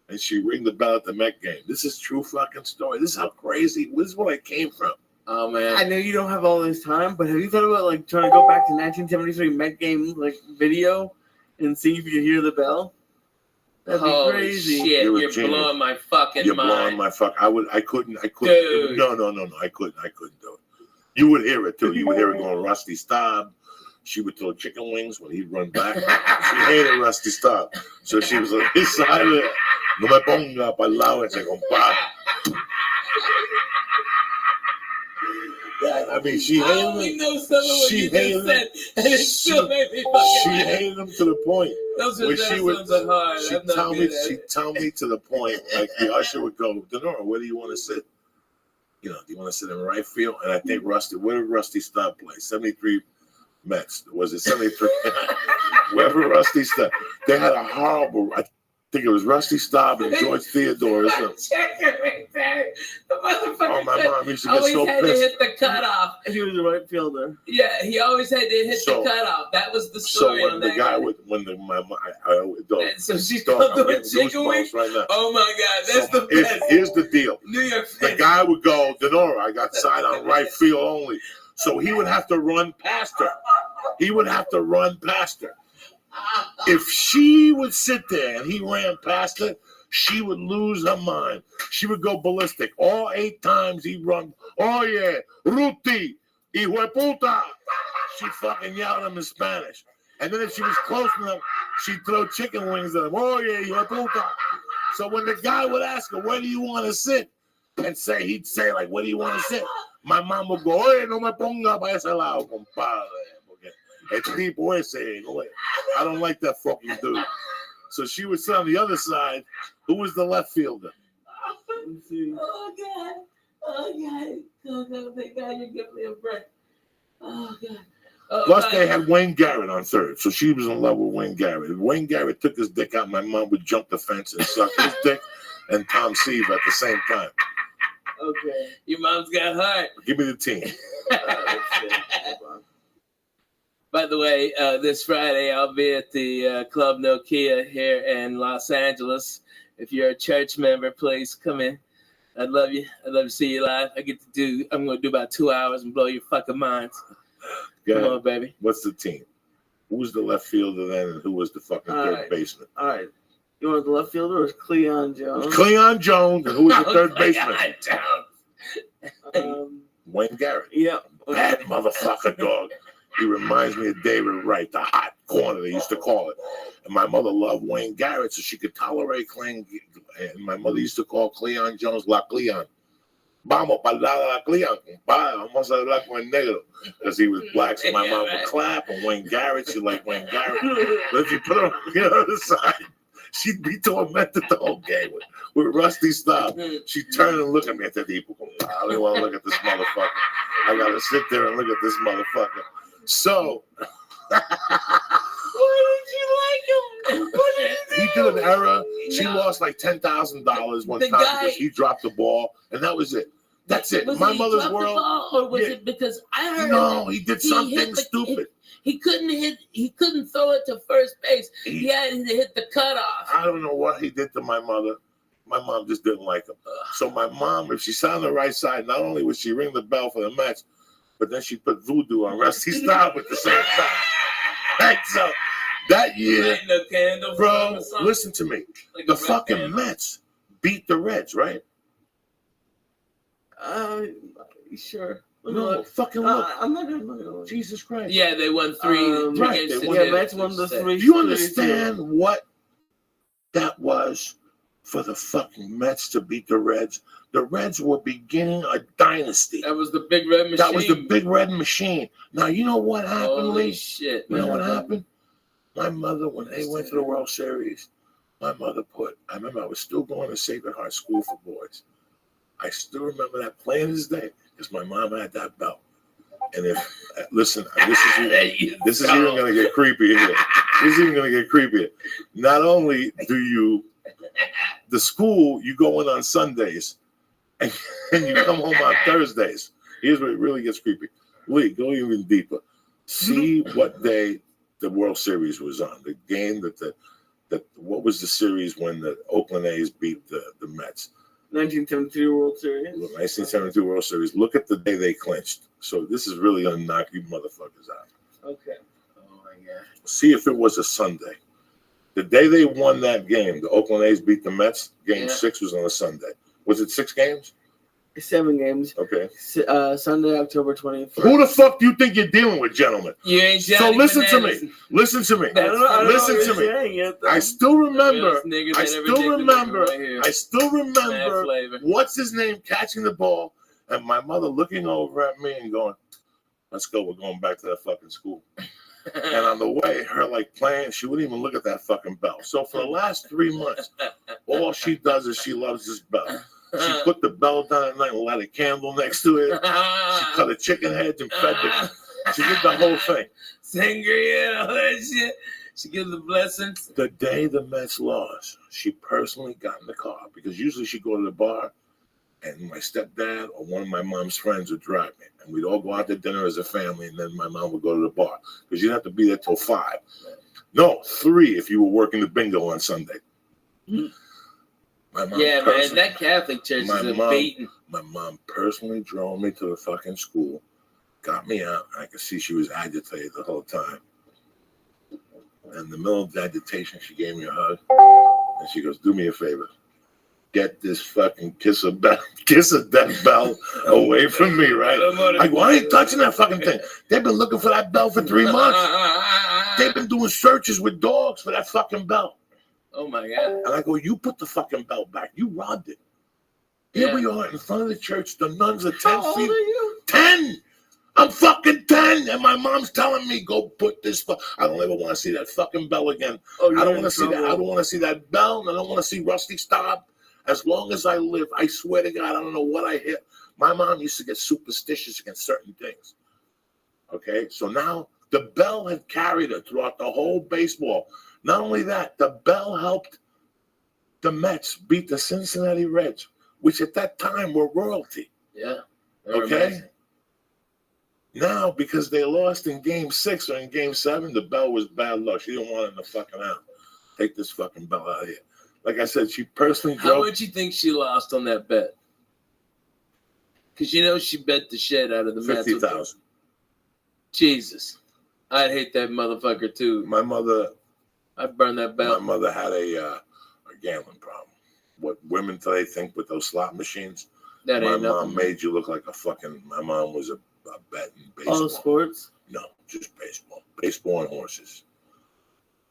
and she'd ring the bell at the Met game. This is true fucking story. This is how crazy. This is where I came from. Oh man, I know you don't have all this time, but have you thought about like trying to go back to 1973 Met game like video and see if you can hear the bell? That'd be holy crazy. shit! You're a You're genius. blowing my fucking You're mind. blowing my fuck. I couldn't. Dude. No. I couldn't do it. You would hear it too. You would hear it going Rusty Staub. She would throw chicken wings when he'd run back. She hated Rusty Staub. So she was on his side of it. No me ponga palabras, compadre. I mean, she I hated only him. know some of what She you hated just said, and it still made me fucking She laugh. hated him to the point. Those When are she would, hard. she'd I'm not tell me, good at she'd it. tell me to the point, like the usher would go, "Denora, where do you want to sit? You know, do you want to sit in right field?" And I think Rusty, where did Rusty Staub play? 73 Mets. Was it 73? Wherever Rusty Staub. They had a horrible, I think it was Rusty Staub and George Theodore or something. Checker right there. The motherfucker Oh, my mom used to get always so had to pissed. hit the cutoff. He was the right fielder. Yeah, he always had to hit So- the cutoff. That was the So story when on the that. guy would, when the my, And so she's dog, still I'm doing getting chicken wings. goosebumps right now. Oh my God, that's So the best. here's the deal. New York The fans. guy would go, "Denora, I got side on right field only." So he would have to run past her. He would have to run past her. If she would sit there and he ran past her, she would lose her mind. She would go ballistic. All 8 times he'd run, "Oh yeah, Ruti, hijo de puta." She fucking yelled at him in Spanish. And then if she was close enough, she'd throw chicken wings at him. "Oh yeah, hijo de puta." So when the guy would ask her, "Where do you want to sit?" and he'd say like, "Where do you want to sit?" My mom would go, "Oye, no me ponga para ese lado, compadre. Porque el tipo ese, I don't like that fucking dude." So she would sit on the other side. Who was the left fielder? Oh God. Oh God. Oh God. Thank God you give me a break. Oh God. Oh, Plus, God. they had Wayne Garrett on third, so she was in love with Wayne Garrett. If Wayne Garrett took his dick out, my mom would jump the fence and suck his dick and Tom Seaver at the same time. Okay. Your mom's got heart. Give me the team. By the way, this Friday I'll be at the Club Nokia here in Los Angeles. If you're a church member, please come in. I'd love you. I'd love to see you live. I'm going to do about 2 hours and blow your fucking minds. Go Come ahead. on, baby. What's the team? Who was the left fielder then, and who was the fucking All third right. baseman? All right. You want the left fielder or is Cleon It Jones? was Cleon Jones, and who was the third Oh, baseman? Um, Wayne Garrett. yeah. Bad motherfucker, dog. He reminds me of David Wright, the hot corner they used to call it. And my mother loved Wayne Garrett, so she could tolerate Cleon. And my mother used to call Cleon Jones La Cleon. Vamos para la Cleon, compadre. Vamos a hablar con el negro. Because he was black, so my mom would clap. And Wayne Garrett, she liked Wayne Garrett. But if you put her on the other side, she'd be tormented the whole game with Rusty Staub. She'd turn and look at me at that people. I don't want to look at this motherfucker. I got to sit there and look at this motherfucker. So, Why did you like him? What did he did an error. She lost like $10,000 one The time guy- because he dropped the ball, and that was it. That's it. Was My he mother's dropped the world. ball, or was Yeah. it because I heard No, that he did he something hit the- stupid. he couldn't throw it to first base. He had to hit the cutoff. I don't know what he did to my mother. My mom just didn't like him. So my mom, if she sat on the right side, not only would she ring the bell for the match, but then she put voodoo on Rusty Staub at the same time. Right, so that year, Lighting a candle for him bro, or something. listen to me. Like The a red fucking candle. Mets beat the Reds, right? Sure. No, fucking look. I'm not gonna look. Jesus Christ. Yeah, they won three right, games they to won. Yeah, two. Mets won the three. Do you understand what that was for the fucking Mets to beat the Reds? The Reds were beginning a dynasty. That was the big red machine. That was the big red machine. Now, you know what happened, Holy Lee? shit. You know what happened? My mother, when they went to the World Series, my mother I remember I was still going to Sacred Heart School for Boys. I still remember that plain as day because my mom had that belt. And if, listen, this is even going to get creepy here. This is even gonna get creepier. Not only do you, the school, you go in on Sundays, and you come home on Thursdays. Here's where it really gets creepy. Lee, go even deeper. See what day the World Series was on. The game that what was the series when the Oakland A's beat the Mets? 1973 World Series. 1972 World Series. Look at the day they clinched. So this is really gonna knock you motherfuckers out. Okay. Oh my god. See if it was a Sunday. The day they won that game, the Oakland A's beat the Mets. Game 6 was on a Sunday. Was it 6 games? 7 games. Okay. Sunday, October 21st. Who the fuck do you think you're dealing with, gentlemen? You ain't So Johnny listen to Bananas. me. Listen to me. I don't know Listen what to you're me. saying yet, though. I still remember. The realest niggas I that ever still did the remember. liquor right here. I still Mad remember. flavor. What's his name catching the ball, and my mother looking over at me and going, "Let's go. We're going back to that fucking school." And on the way, her like playing, she wouldn't even look at that fucking bell. So for the last 3 months, all she does is she loves this bell. She put the bell down at night and lit a candle next to it. She cut a chicken head and fed it. She did the whole thing. Sangria, all that shit. She gives the blessings. The day the Mets lost, she personally got in the car because usually she'd go to the bar and my stepdad or one of my mom's friends would drive me. And we'd all go out to dinner as a family and then my mom would go to the bar because you'd have to be there till 5. No, 3 if you were working the bingo on Sunday. My mom Man, that Catholic church is a beating. My mom personally drove me to the fucking school, got me out. I could see she was agitated the whole time. In the middle of the agitation, she gave me a hug, and she goes, "Do me a favor, get this fucking kiss of death bell away from me, right?" I go, "I ain't touching that fucking thing. They've been looking for that bell for 3 months. They've been doing searches with dogs for that fucking bell." Oh my god. And I go, "You put the fucking bell back. You robbed it." Here we are in front of the church. The nuns are 10 How feet. old are you? 10. I'm fucking 10. And my mom's telling me, "Go put this. I don't ever want to see that fucking bell again. Oh, I don't want to see that. I don't want to see that bell. And I don't want to see Rusty stop. As long as I live, I swear to God, I don't know what I hit." My mom used to get superstitious against certain things. Okay? So now the bell had carried her throughout the whole baseball. Not only that, the bell helped the Mets beat the Cincinnati Reds, which at that time were royalty. Yeah. Okay? Amazing. Now, because they lost in Game 6 or in Game 7, the bell was bad luck. She didn't want it in the fucking out. Take this fucking bell out of here. Like I said, she personally How drove. much you think she lost on that bet? Because she bet the shit out of the Mets. 50,000. Jesus. I'd hate that motherfucker too. My mother I'd burn that bell. My mother had a gambling problem. What women today think with those slot machines. That My ain't mom nothing. made you look like a fucking. My mom was a betting baseball. All sports? No, just baseball. Baseball and horses.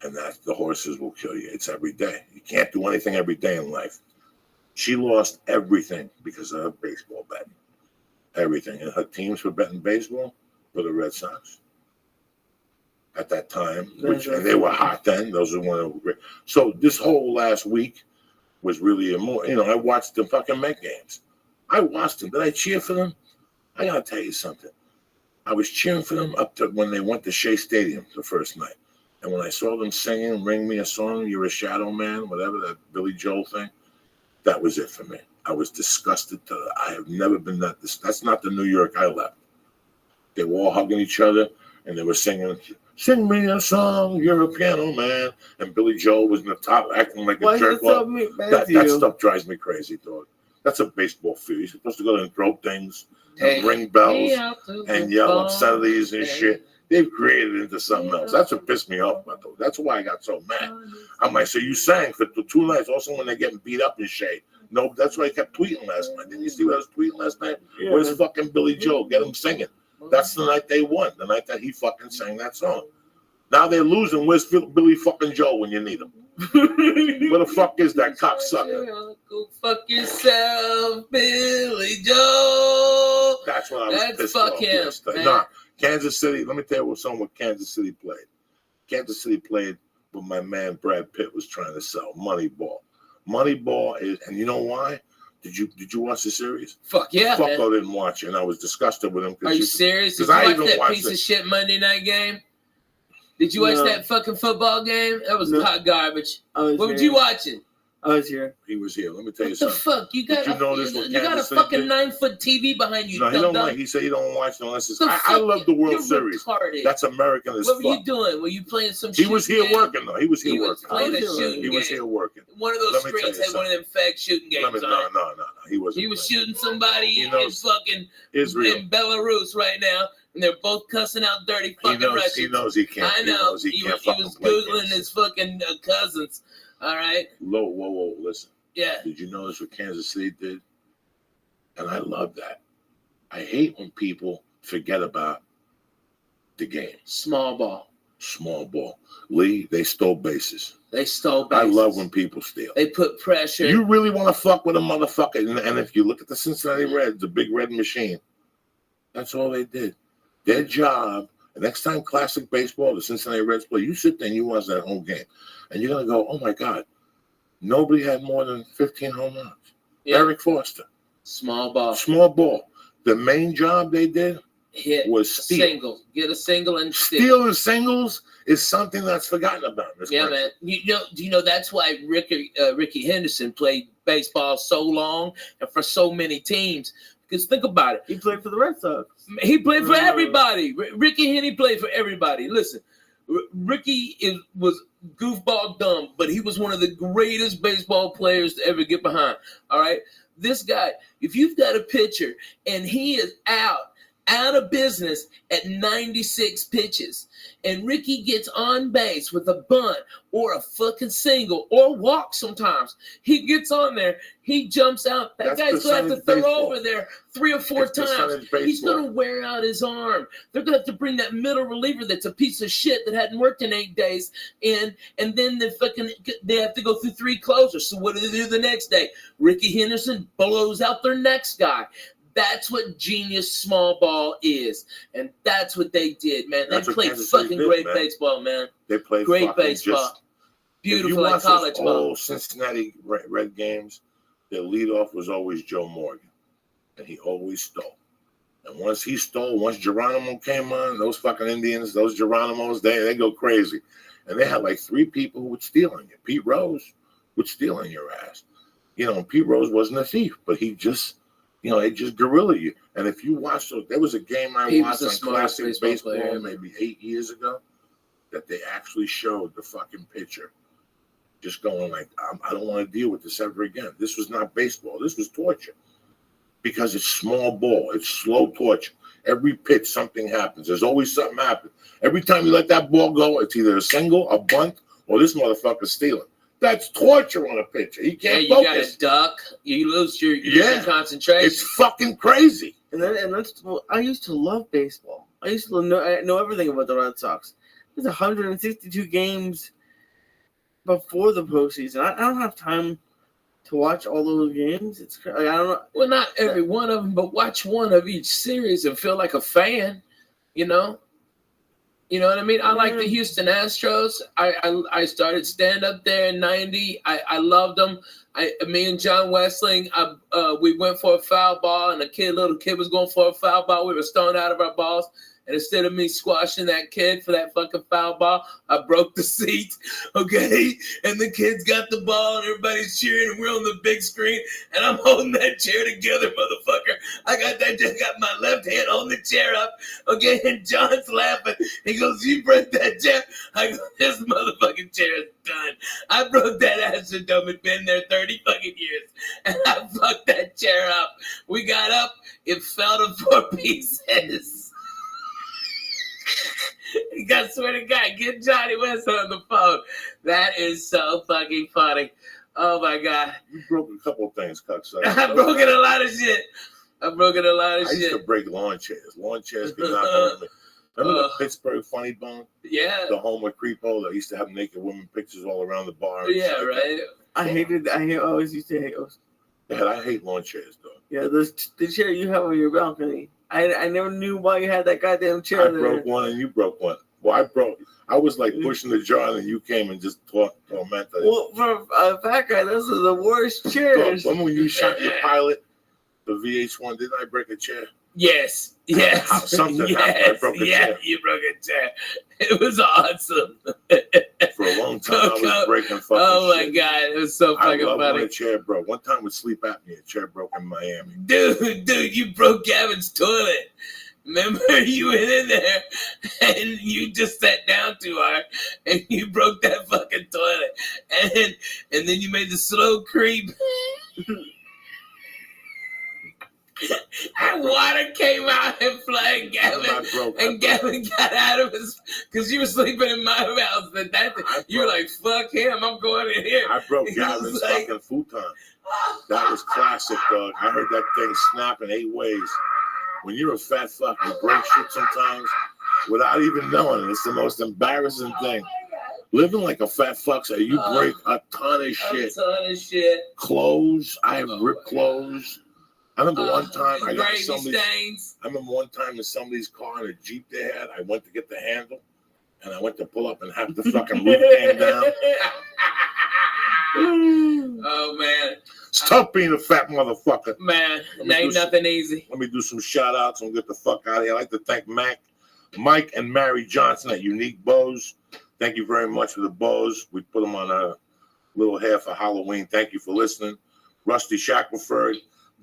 And the horses will kill you. It's every day. You can't do anything every day in life. She lost everything because of baseball betting. Everything. And her teams for betting baseball were the Red Sox. At that time, and they were hot then. Those are one of the great. So this whole last week was really I watched the fucking Met games. I watched them. Did I cheer for them? I gotta tell you something. I was cheering for them up to when they went to Shea Stadium the first night. And when I saw them singing "Ring Me a Song," "You're a Shadow Man," whatever, that Billy Joel thing, that was it for me. I was disgusted. I have never been that. That's not the New York I left. They were all hugging each other and they were singing, "Sing me a song, you're a piano man." And Billy Joel was in the top acting like a jerk. That stuff drives me crazy, dog. That's a baseball field. You're supposed to go there and throw things and ring bells and yell obscenities and shit. They've created it into something else. That's what pissed me off, my dog. That's why I got so mad. I'm like, so you sang for 2 nights, also when they're getting beat up in shade. No, that's why I kept tweeting last night. Didn't you see what I was tweeting last night? Yeah. Where's fucking Billy Joel? Get him singing. That's the night they won. The night that he fucking sang that song. Now they're losing. Where's Billy fucking Joel when you need him? Where the fuck is that cocksucker? Go fuck yourself, Billy Joel. That's what I was That's pissed fuck off him, yesterday. man. Nah, Kansas City. Let me tell you what Kansas City played. Kansas City played what my man Brad Pitt was trying to sell. Moneyball. Moneyball is, and you know why? Did you watch the series? Fuck yeah, man. Fucko didn't watch it, and I was disgusted with him. Are you serious? Did Because you I watch even that watched piece it. of shit Monday night game? Did you watch No. that fucking football game? That was No. hot garbage. I was What were here. you watching? I was here. He was here. Let me tell you What the something. fuck? You got Did you know this was you got a Kansas City fucking did? 9-foot TV behind you. No, he dumb don't dumb. like. He said he don't watch unless it's. The I fuck? love the World You're Series. retarded. That's American as What were fuck. you doing? Were you playing some He shooting was here game? working though. He was here He was working. playing a I was here. shooting He was game. here working. One of those Let me tell screens you had one of them fake shooting games Let me, on it. no. He wasn't. He was playing. shooting somebody He in knows fucking Israel. in Belarus right now, and they're both cussing out dirty He fucking knows. Russians. He knows he can't. I know. He knows he He can't was fucking play googling games. his fucking cousins. All right. Whoa. Listen. Yeah. Did you notice what Kansas City did? And I love that. I hate when people forget about the game. Small ball. Small ball. Lee, they stole bases. They stole bases. I love when people steal. They put pressure. You really want to fuck with a motherfucker. And if you look at the Cincinnati Reds, the big red machine, that's all they did. Their job, the next time classic baseball, the Cincinnati Reds play, you sit there and you watch that whole game. And you're going to go, oh my God, nobody had more than 15 home runs. Yeah. Eric Foster. Small ball. Small ball. The main job they did Hit. was steal. Single. Get a single and steal. Stealing singles is something that's forgotten about in this Yeah, country. man. Do you know that's why Ricky Henderson played baseball so long and for so many teams? Because think about it. He played for the Red Sox. He played for everybody. Ricky Henny played for everybody. Listen, Ricky was goofball dumb, but he was one of the greatest baseball players to ever get behind. All right? This guy, if you've got a pitcher and he is out of business at 96 pitches, and Ricky gets on base with a bunt or a fucking single or walk sometimes, he gets on there, he jumps out. That That's guy's going to have to percentage throw baseball. over there 3 or 4 It's times. percentage He's baseball. going to wear out his arm. They're going to have to bring that middle reliever that's a piece of shit that hadn't worked in 8 days in, and then they have to go through 3 closers. So what do they do the next day? Ricky Henderson blows out their next guy. That's what genius small ball is, and that's what they did, man. They That's what played Kansas City fucking did, great man. baseball, man. They played Great fucking baseball. just- Beautiful If you like watch college those ball. old Cincinnati Red games, their leadoff was always Joe Morgan, and he always stole. And once Geronimo came on, those fucking Indians, those Geronimos, they go crazy. And they had like 3 people who would steal on you. Pete Rose would steal on your ass. Pete Rose wasn't a thief, but he just, they just guerrilla you. And if you watch those, there was a game I He watched was on the smartest Classic baseball Baseball player. maybe 8 years ago that they actually showed the fucking pitcher just going like, I don't want to deal with this ever again. This was not baseball. This was torture because it's small ball. It's slow torture. Every pitch, something happens. There's always something happens. Every time you let that ball go, it's either a single, a bunt, or this motherfucker's stealing. That's torture on a pitcher. He Yeah, can't you got focus. to duck. You lose your Yeah. concentration. It's fucking crazy. And that's I used to love baseball. I used to know everything about the Red Sox. There's 162 games before the postseason. I don't have time to watch all those games. It's I don't know. Well, not every one of them, but watch one of each series and feel like a fan. You know what I mean? I like the Houston Astros. I started stand up there in '90. I loved them. Me and John Westling, we went for a foul ball, and little kid was going for a foul ball. We were stoned out of our balls. And instead of me squashing that kid for that fucking foul ball, I broke the seat, okay? And the kids got the ball, and everybody's cheering, and we're on the big screen, and I'm holding that chair together, motherfucker. I got my left hand on the chair up, okay? And John's laughing. He goes, "You broke that chair?" I go, "This motherfucking chair is done. I broke that ass and dumb. It's been there 30 fucking years, and I fucked that chair up." We got up. It fell to 4 pieces. I swear to God, get Johnny West on the phone. That is so fucking funny. Oh my God. You broke a couple of things, cocksucker. I've broken a lot of shit. I used to break lawn chairs. Lawn chairs could not hurt me. Remember the Pittsburgh Funny Bone? Yeah. The Homer Creepo that used to have naked women pictures all around the bar. and Yeah, shit like that. right. I always used to hate those. Yeah, I hate lawn chairs, though. Yeah, the chair you have on your balcony. I never knew why you had that goddamn chair I there. broke one and you broke one. Well, I was like pushing the jar and you came and just tormented it. Well, for a fat guy, those are the worst chairs. Remember when you shot your pilot, the VH1, didn't I break a chair? Yes. Yes. Something happened. I broke a chair. You broke a chair. It was awesome. For a long time, I was breaking fucking Oh my shit. God, it was so I fucking love when funny. a chair broke. One time with sleep apnea, a chair broke in Miami. Dude, you broke Gavin's toilet. Remember, you went in there and you just sat down too hard and you broke that fucking toilet. And then you made the slow creep. And water came out and flooded Gavin. And Gavin got out of his, because you were sleeping in my house. And you were like, fuck him, I'm going in here. I broke Gavin's fucking futon. That was classic, dog. I heard that thing snap in 8 ways. When you're a fat fuck, you break shit sometimes without even knowing it. It's the most embarrassing thing. Living like a fat fuck, so you break a ton of shit. Clothes, I have ripped clothes. I remember one time I got somebody's. I remember one time in somebody's car in a Jeep they had. I went to get the handle, and I went to pull up, and half the fucking roof came down. Oh man! Stop being a fat motherfucker, man. It ain't nothing easy. Let me do some shout outs and get the fuck out of here. I'd like to thank Mike and Mary Johnson at Unique Bows. Thank you very much for the bows. We put them on a little hair for Halloween. Thank you for listening. Rusty Shackelford,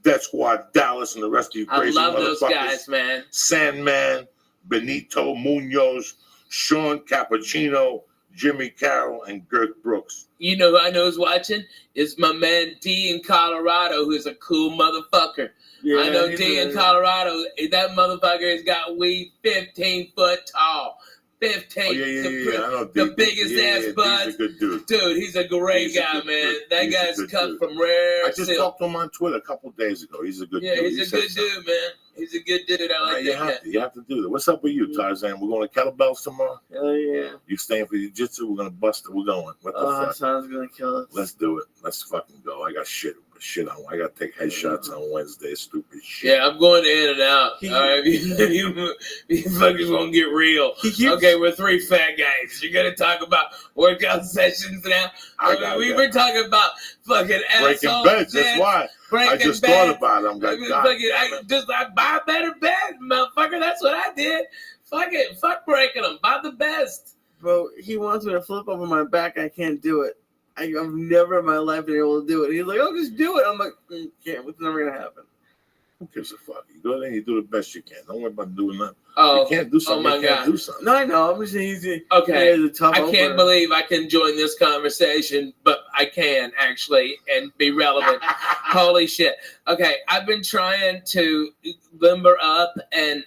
Death Squad Dallas, and the rest of you crazy motherfuckers. I love those guys, man. Sandman, Benito Munoz, Sean Cappuccino, Jimmy Carroll, and Girk Brooks. You know who I know is watching? Is my man D in Colorado, who's a cool motherfucker. Yeah, I know D in Colorado. That motherfucker has got weed 15 foot tall. 15. Oh, yeah. I know the biggest ass bud. He's a good dude. Dude, he's a great guy, man. That guy's cut from rare. I just talked to him on Twitter a couple days ago. He's a good dude. Yeah, he's a good dude, man. He's a good dude. I like that. You have to do that. What's up with you, Tarzan? We're going to kettlebells tomorrow? Hell yeah. You staying for jiu-jitsu? We're going to bust it. We're going. What the fuck? Sounds going to kill us. Let's do it. Let's fucking go. I got shit on. I got to take headshots on Wednesday. Stupid shit. Yeah, I'm going to In and Out. All right, you fuckers won't get real. Okay, we're 3 fat guys. You're going to talk about workout sessions now? We've been talking about fucking breaking asshole beds. shit. That's why. I just thought about it. I'm like, I buy a better bed, motherfucker. That's what I did. Fuck it. Fuck breaking them. Buy the best. Bro, he wants me to flip over my back. I can't do it. I've never in my life been able to do it. He's like, oh, just do it. I'm like, can't. It's never going to happen. Who gives a fuck? You go there and you do the best you can. Don't worry about doing nothing. Oh, you can't do something. You can't do something. No, I know. I'm just easy. Okay. I can't believe I can join this conversation, but I can actually and be relevant. Holy shit. Okay. I've been trying to limber up and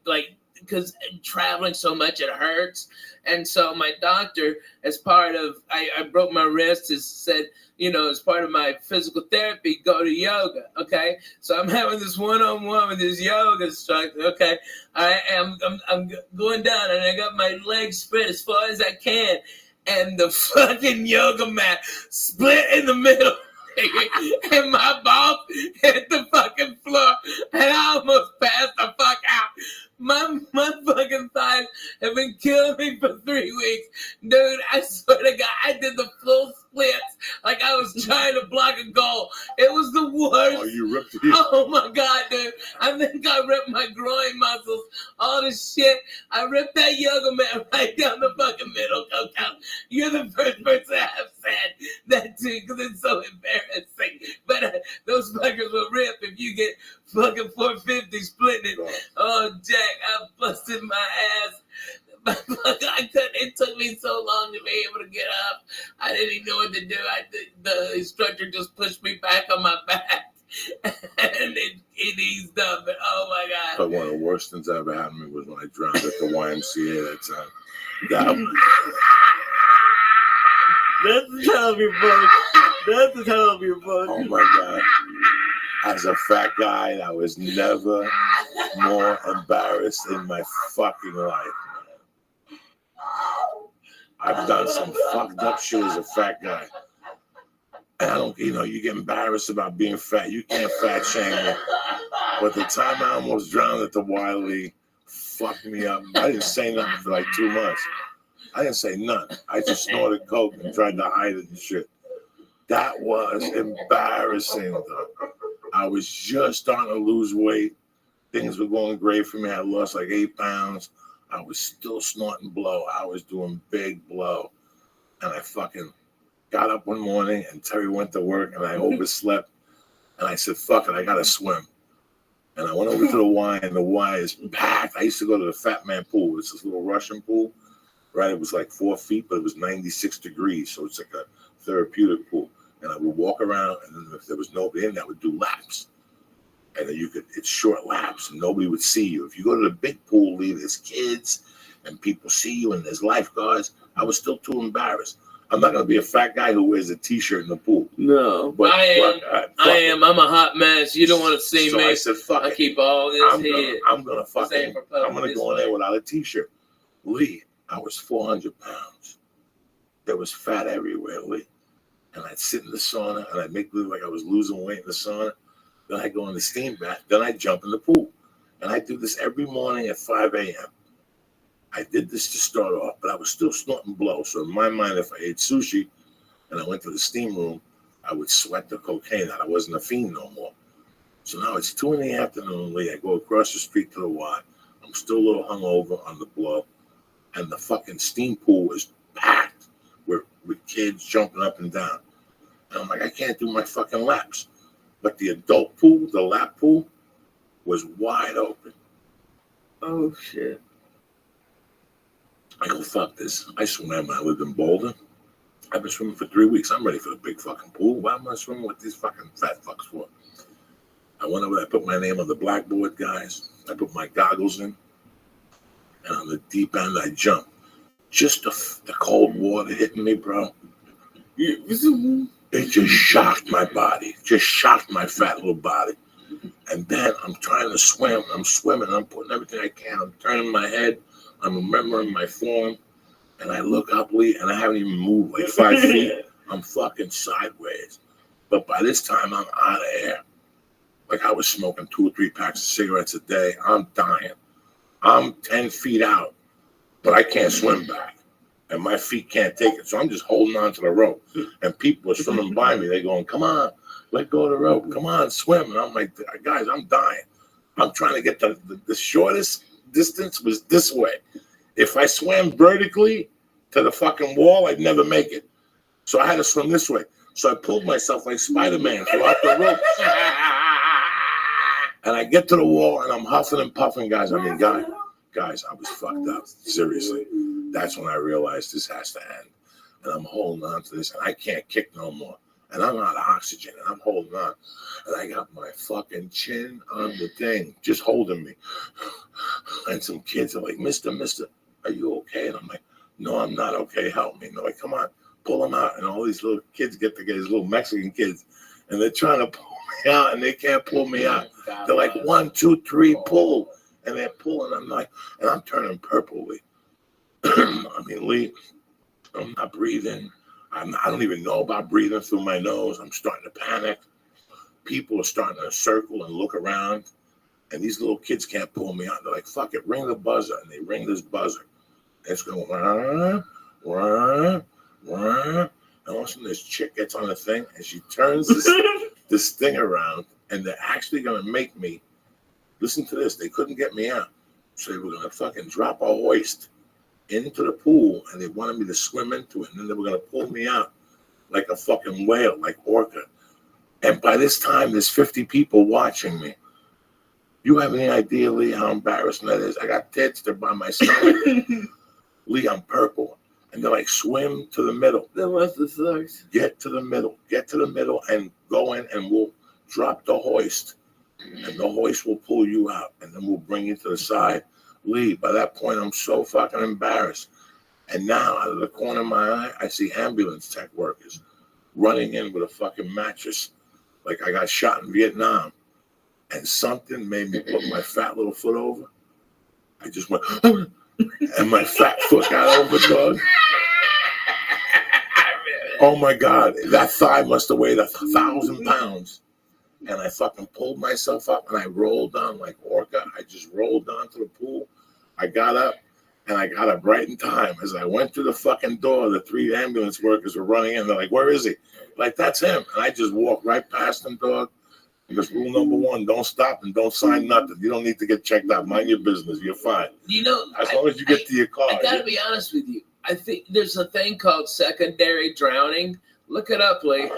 like, because traveling so much, it hurts. And so my doctor, as part of, I broke my wrist, has said, as part of my physical therapy, go to yoga, okay? So I'm having this one-on-one with this yoga instructor, okay? I'm going down, and I got my legs spread as far as I can, and the fucking yoga mat split in the middle. And my balls hit the fucking floor, and I almost passed the fuck out. My fucking thighs have been killing me for 3 weeks. Dude, I swear to God, I did the full splits like I was trying to block a goal. It was the worst. Oh, you ripped it. Oh, my God, dude. I think I ripped my groin muscles, all this shit. I ripped that yoga mat right down the fucking middle, Coco. You're the first person I've said that to because it's so embarrassing. But those fuckers will rip if you get fucking 450 splitting it. Oh, Jack, I busted my ass. I couldn't. It took me so long to be able to get up. I didn't even know what to do. The instructor just pushed me back on my back, and it eased up. And oh my God! But one of the worst things that ever happened to me was when I drowned at the YMCA that time. That's the title of your book. That's the title of your book. Oh my God! As a fat guy, I was never more embarrassed in my fucking life. I've done some fucked up shit as a fat guy. And I don't, you get embarrassed about being fat. You can't fat shame me. But the time I almost drowned at the Wiley fucked me up. I didn't say nothing for like 2 months. I didn't say nothing. I just snorted coke and tried to hide it and shit. That was embarrassing, though. I was just starting to lose weight. Things were going great for me. I lost like 8 pounds. I was still snorting blow. I was doing big blow. And I fucking got up one morning and Terry went to work and I overslept. And I said, fuck it, I got to swim. And I went over to the Y and the Y is packed. I used to go to the Fat Man pool. It's this little Russian pool, right? It was like 4 feet, but it was 96 degrees. So it's like a therapeutic pool. And I would walk around and then if there was nobody in, I would do laps. And then it's short laps and nobody would see you. If you go to the big pool, there's kids and people see you and there's lifeguards. I was still too embarrassed. I'm not going to be a fat guy who wears a t-shirt in the pool. No. But I am. I'm a hot mess. You don't want to see so me. I said, fuck I it. keep all this here. I'm going to go in there without a t-shirt. Lee, I was 400 pounds. There was fat everywhere, Lee. And I'd sit in the sauna and I'd make look like I was losing weight in the sauna. Then I'd go in the steam bath. Then I'd jump in the pool. And I do this every morning at 5 a.m. I did this to start off, but I was still snorting blow. So in my mind, if I ate sushi and I went to the steam room, I would sweat the cocaine out. I wasn't a fiend no more. So now it's 2 p.m. Lee. I go across the street to the Y. I'm still a little hungover on the blow. And the fucking steam pool is packed with kids jumping up and down. And I'm like, I can't do my fucking laps. But the adult pool, the lap pool, was wide open. Oh, shit. I go, fuck this. I swam when I lived in Boulder. I've been swimming for 3 weeks. I'm ready for the big fucking pool. Why am I swimming with these fucking fat fucks for? I went over there, I put my name on the blackboard, guys. I put my goggles in. And on the deep end, I jumped. Just the cold water hitting me, bro. It just shocked my body. Just shocked my fat little body. And then I'm trying to swim. I'm swimming. I'm putting everything I can. I'm turning my head. I'm remembering my form. And I look up, Lee, and I haven't even moved like 5 feet. I'm fucking sideways. But by this time, I'm out of air. Like I was smoking 2 or 3 packs of cigarettes a day. I'm dying. I'm 10 feet out, but I can't swim back. And my feet can't take it. So I'm just holding on to the rope. And people are swimming by me. They're going, come on, let go of the rope. Come on, swim. And I'm like, guys, I'm dying. I'm trying to get the shortest distance was this way. If I swam vertically to the fucking wall, I'd never make it. So I had to swim this way. So I pulled myself like Spider-Man throughout the rope. And I get to the wall and I'm huffing and puffing, guys. I mean, guys, I was fucked up. Seriously. That's when I realized this has to end. And I'm holding on to this and I can't kick no more. And I'm out of oxygen and I'm holding on. And I got my fucking chin on the thing, just holding me. And some kids are like, Mister, are you okay? And I'm like, no, I'm not okay. Help me. And they're like, come on, pull them out. And all these little kids get together, these little Mexican kids, and they're trying to pull me out and they can't pull me out. They're like, 1, 2, 3, pull. And they're pulling. I'm like, and I'm turning purple, Lee. I mean, Lee, I'm not breathing. I don't even know about breathing through my nose. I'm starting to panic. People are starting to circle and look around. And these little kids can't pull me out. They're like, fuck it, ring the buzzer. And they ring this buzzer. And it's going, wah, wah, wah. And all of a sudden this chick gets on the thing and she turns this thing around. And they're actually going to make me, listen to this, they couldn't get me out. So they were going to fucking drop a hoist into the pool and they wanted me to swim into it. And then they were going to pull me out like a fucking whale, like orca. And by this time, there's 50 people watching me. You have any idea, Lee, how embarrassing that is? I got tits, they're by my stomach. Lee, I'm purple. And they're like, swim to the middle. That must have sucked. Get to the middle and go in and we'll drop the hoist. And the hoist will pull you out and then we'll bring you to the side. Lee, by that point, I'm so fucking embarrassed. And now, out of the corner of my eye, I see ambulance tech workers running in with a fucking mattress like I got shot in Vietnam. And something made me put my fat little foot over. I just went, and my fat foot got over, dog. Oh, my God. That thigh must have weighed 1,000 pounds. And I fucking pulled myself up and I rolled down like orca. I just rolled down to the pool. I got up and I got up right in time. As I went through the fucking door, the 3 ambulance workers were running in. They're like, where is he? Like, that's him. And I just walked right past him, dog. Because rule number one, don't stop and don't sign nothing. You don't need to get checked out. Mind your business. You're fine. You know, As long as you get to your car. I gotta be honest with you. I think there's a thing called secondary drowning. Look it up, Lee.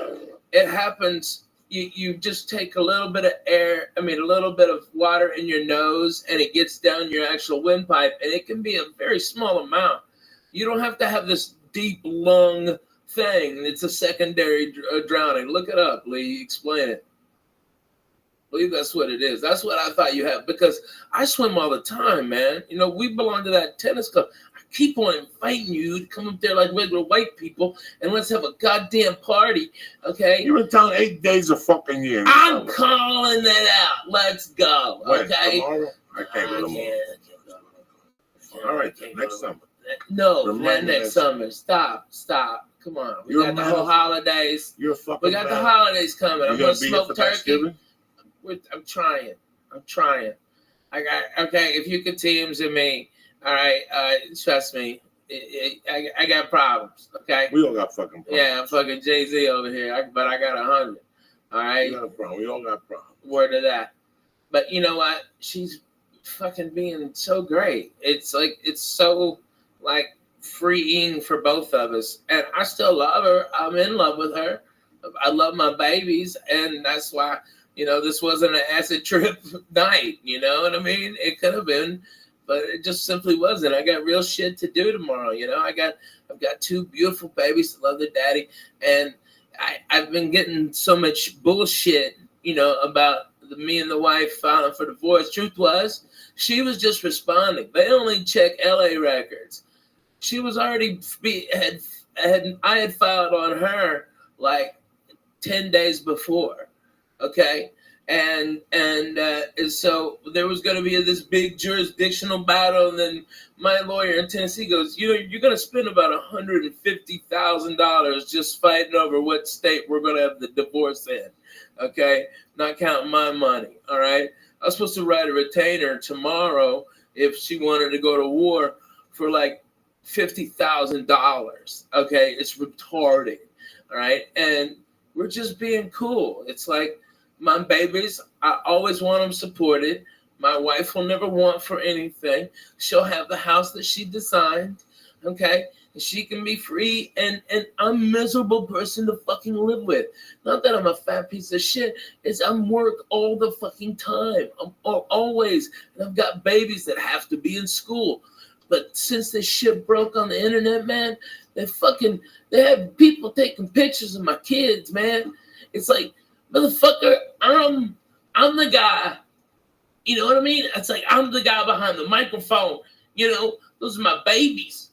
It happens. You just take a little bit of a little bit of water in your nose, and it gets down your actual windpipe, and it can be a very small amount. You don't have to have this deep lung thing. It's a secondary drowning. Look it up, Lee. Explain it. I believe that's what it is. That's what I thought you had, because I swim all the time, man. You know, we belong to that tennis club. I keep on inviting you to come up there like regular white people and let's have a goddamn party, okay? You're in town 8 days a fucking year. I'm calling that out. Let's go, When, okay? tomorrow? I can't go tomorrow. All right, next summer. No, Remind not me next summer. Stop. Come on. We You're got a the man whole of- holidays. You're a fucking We got the man. holidays coming. You I'm gonna gonna be here smoke for turkey. Thanksgiving? I'm trying. I got okay. If you could teams in me, all right. Trust me, I got problems. Okay. We all got fucking problems. Yeah, I'm fucking Jay-Z over here, but I got 100. All right. We got a problem. We all got problems. Word of that. But you know what? She's fucking being so great. It's like it's so like freeing for both of us, and I still love her. I'm in love with her. I love my babies, and that's why. You know, this wasn't an acid trip night, you know what I mean? It could have been, but it just simply wasn't. I got real shit to do tomorrow, you know? I've got two beautiful babies that love their daddy, and I've been getting so much bullshit, you know, about me and the wife filing for divorce. Truth was, she was just responding. They only check LA records. She was already, I had filed on her like 10 days before. Okay, and so there was going to be this big jurisdictional battle, and then my lawyer in Tennessee goes, you know, you're going to spend about $150,000 just fighting over what state we're going to have the divorce in. Okay, not counting my money. All right, I was supposed to write a retainer tomorrow if she wanted to go to war for like $50,000. Okay, it's retarded. All right, and we're just being cool. It's like. My babies, I always want them supported. My wife will never want for anything. She'll have the house that she designed, okay? And she can be free, and I'm a miserable person to fucking live with. Not that I'm a fat piece of shit. It's I'm work all the fucking time. I'm always. And I've got babies that have to be in school. But since this shit broke on the internet, man, they have people taking pictures of my kids, man. It's like, motherfucker, I'm the guy. You know what I mean? It's like I'm the guy behind the microphone. You know, those are my babies.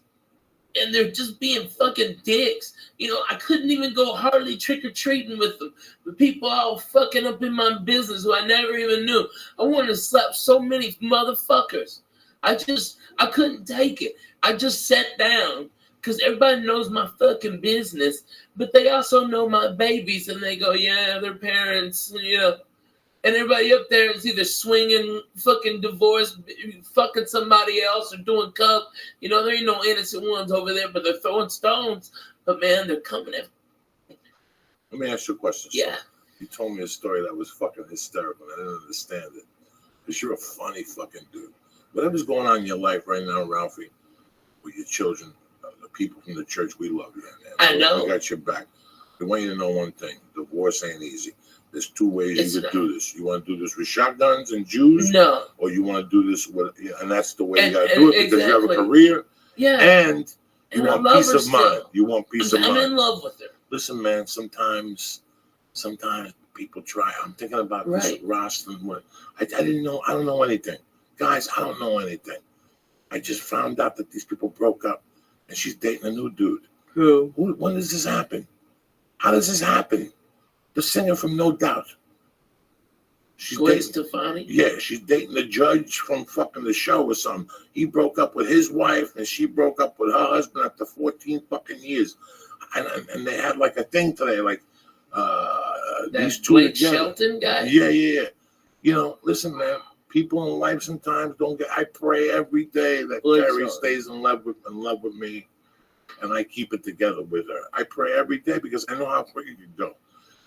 And they're just being fucking dicks. You know, I couldn't even go hardly trick-or-treating with them. The people all fucking up in my business who I never even knew. I wanted to slap so many motherfuckers. I couldn't take it. I just sat down. Because everybody knows my fucking business, but they also know my babies, and they go, yeah, their parents, you know. And everybody up there is either swinging, fucking divorced, fucking somebody else, or doing coke. You know, there ain't no innocent ones over there, but they're throwing stones. But, man, they're coming in. Let me ask you a question. Yeah. So you told me a story that was fucking hysterical. I didn't understand it. Because you're a funny fucking dude. Whatever's going on in your life right now, Ralphie, with your children, people from the church, we love you, man. I know. We got your back. We want you to know one thing. Divorce ain't easy. There's two ways you could do this. You want to do this with shotguns and Jews? No. Or you want to do this with, and that's the way And- you got to do it because exactly. you have a career Yeah. and you And I want love peace her of mind. still. You want peace of I'm mind. in love with her. Listen, man, sometimes people try. I'm thinking about this Right. Rothschild. I didn't know. I don't know anything. Guys, I don't know anything. I just found out that these people broke up and she's dating a new dude. Who? When does this happen? How does this happen? The singer from No Doubt. She's Gwen dating, Stefani? yeah, she's dating the judge from fucking the show or something. He broke up with his wife and she broke up with her husband after 14 fucking years. And they had like a thing today, like these That two Blake together. Shelton guy? Yeah. You know, listen, man. People in life sometimes don't get. I pray every day that Blake Carrie Shelton. stays in love with me, and I keep it together with her. I pray every day because I know how quick it can go.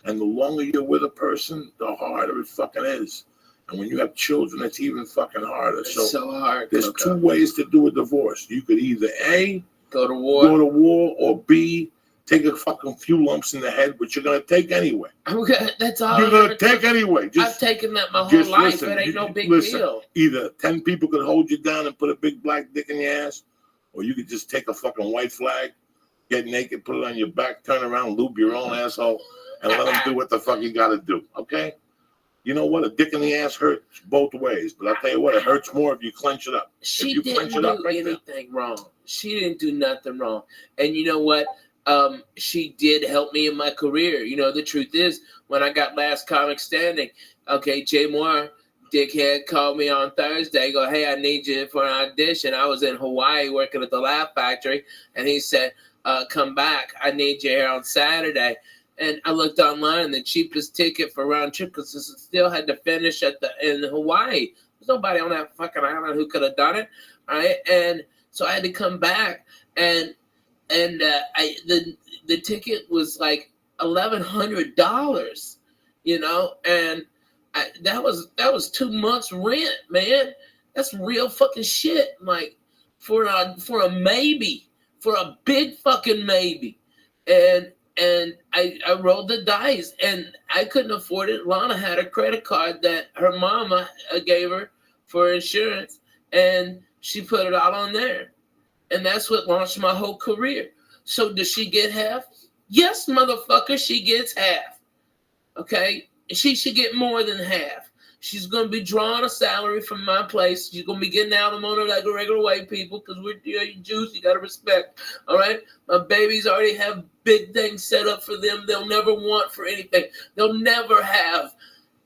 And the longer you're with a person, the harder it fucking is. And when you have children, it's even fucking harder. It's so hard. There's Coco. 2 ways to do a divorce. You could either A, Go to go war. to war, or B, take a fucking few lumps in the head, which you're gonna take anyway. That's all. You're I gonna ever take took. anyway. I've Just taken that my whole just life. listen. It ain't no big Listen. deal. Either 10 people could hold you down and put a big black dick in your ass, or you could just take a fucking white flag, get naked, put it on your back, turn around, lube your own asshole, and let them do what the fuck you gotta do. Okay? You know what? A dick in the ass hurts both ways, but I'll tell you what, it hurts more if you clench it up. She if you didn't clench it do up right there. anything wrong. She didn't do nothing wrong. And you know what? She did help me in my career. You know, the truth is, when I got Last Comic Standing, okay, Jay Moore, dickhead, called me on Thursday, go, hey, I need you for an audition. I was in Hawaii working at the Laugh Factory, and he said, come back. I need you here on Saturday. And I looked online, the cheapest ticket for round trip, because I still had to finish in Hawaii. There's nobody on that fucking island who could have done it, right? And so I had to come back, and the ticket was like $1,100, you know, and that was 2 months rent, man. That's real fucking shit. Like for a maybe, for a big fucking maybe, and I rolled the dice, and I couldn't afford it. Lana had a credit card that her mama gave her for insurance, and she put it all on there. And that's what launched my whole career. So does she get half? Yes, motherfucker, she gets half. Okay? She should get more than half. She's going to be drawing a salary from my place. She's going to be getting alimony like a regular white people, because we're Jews. You got to respect. All right? My babies already have big things set up for them. They'll never want for anything. They'll never have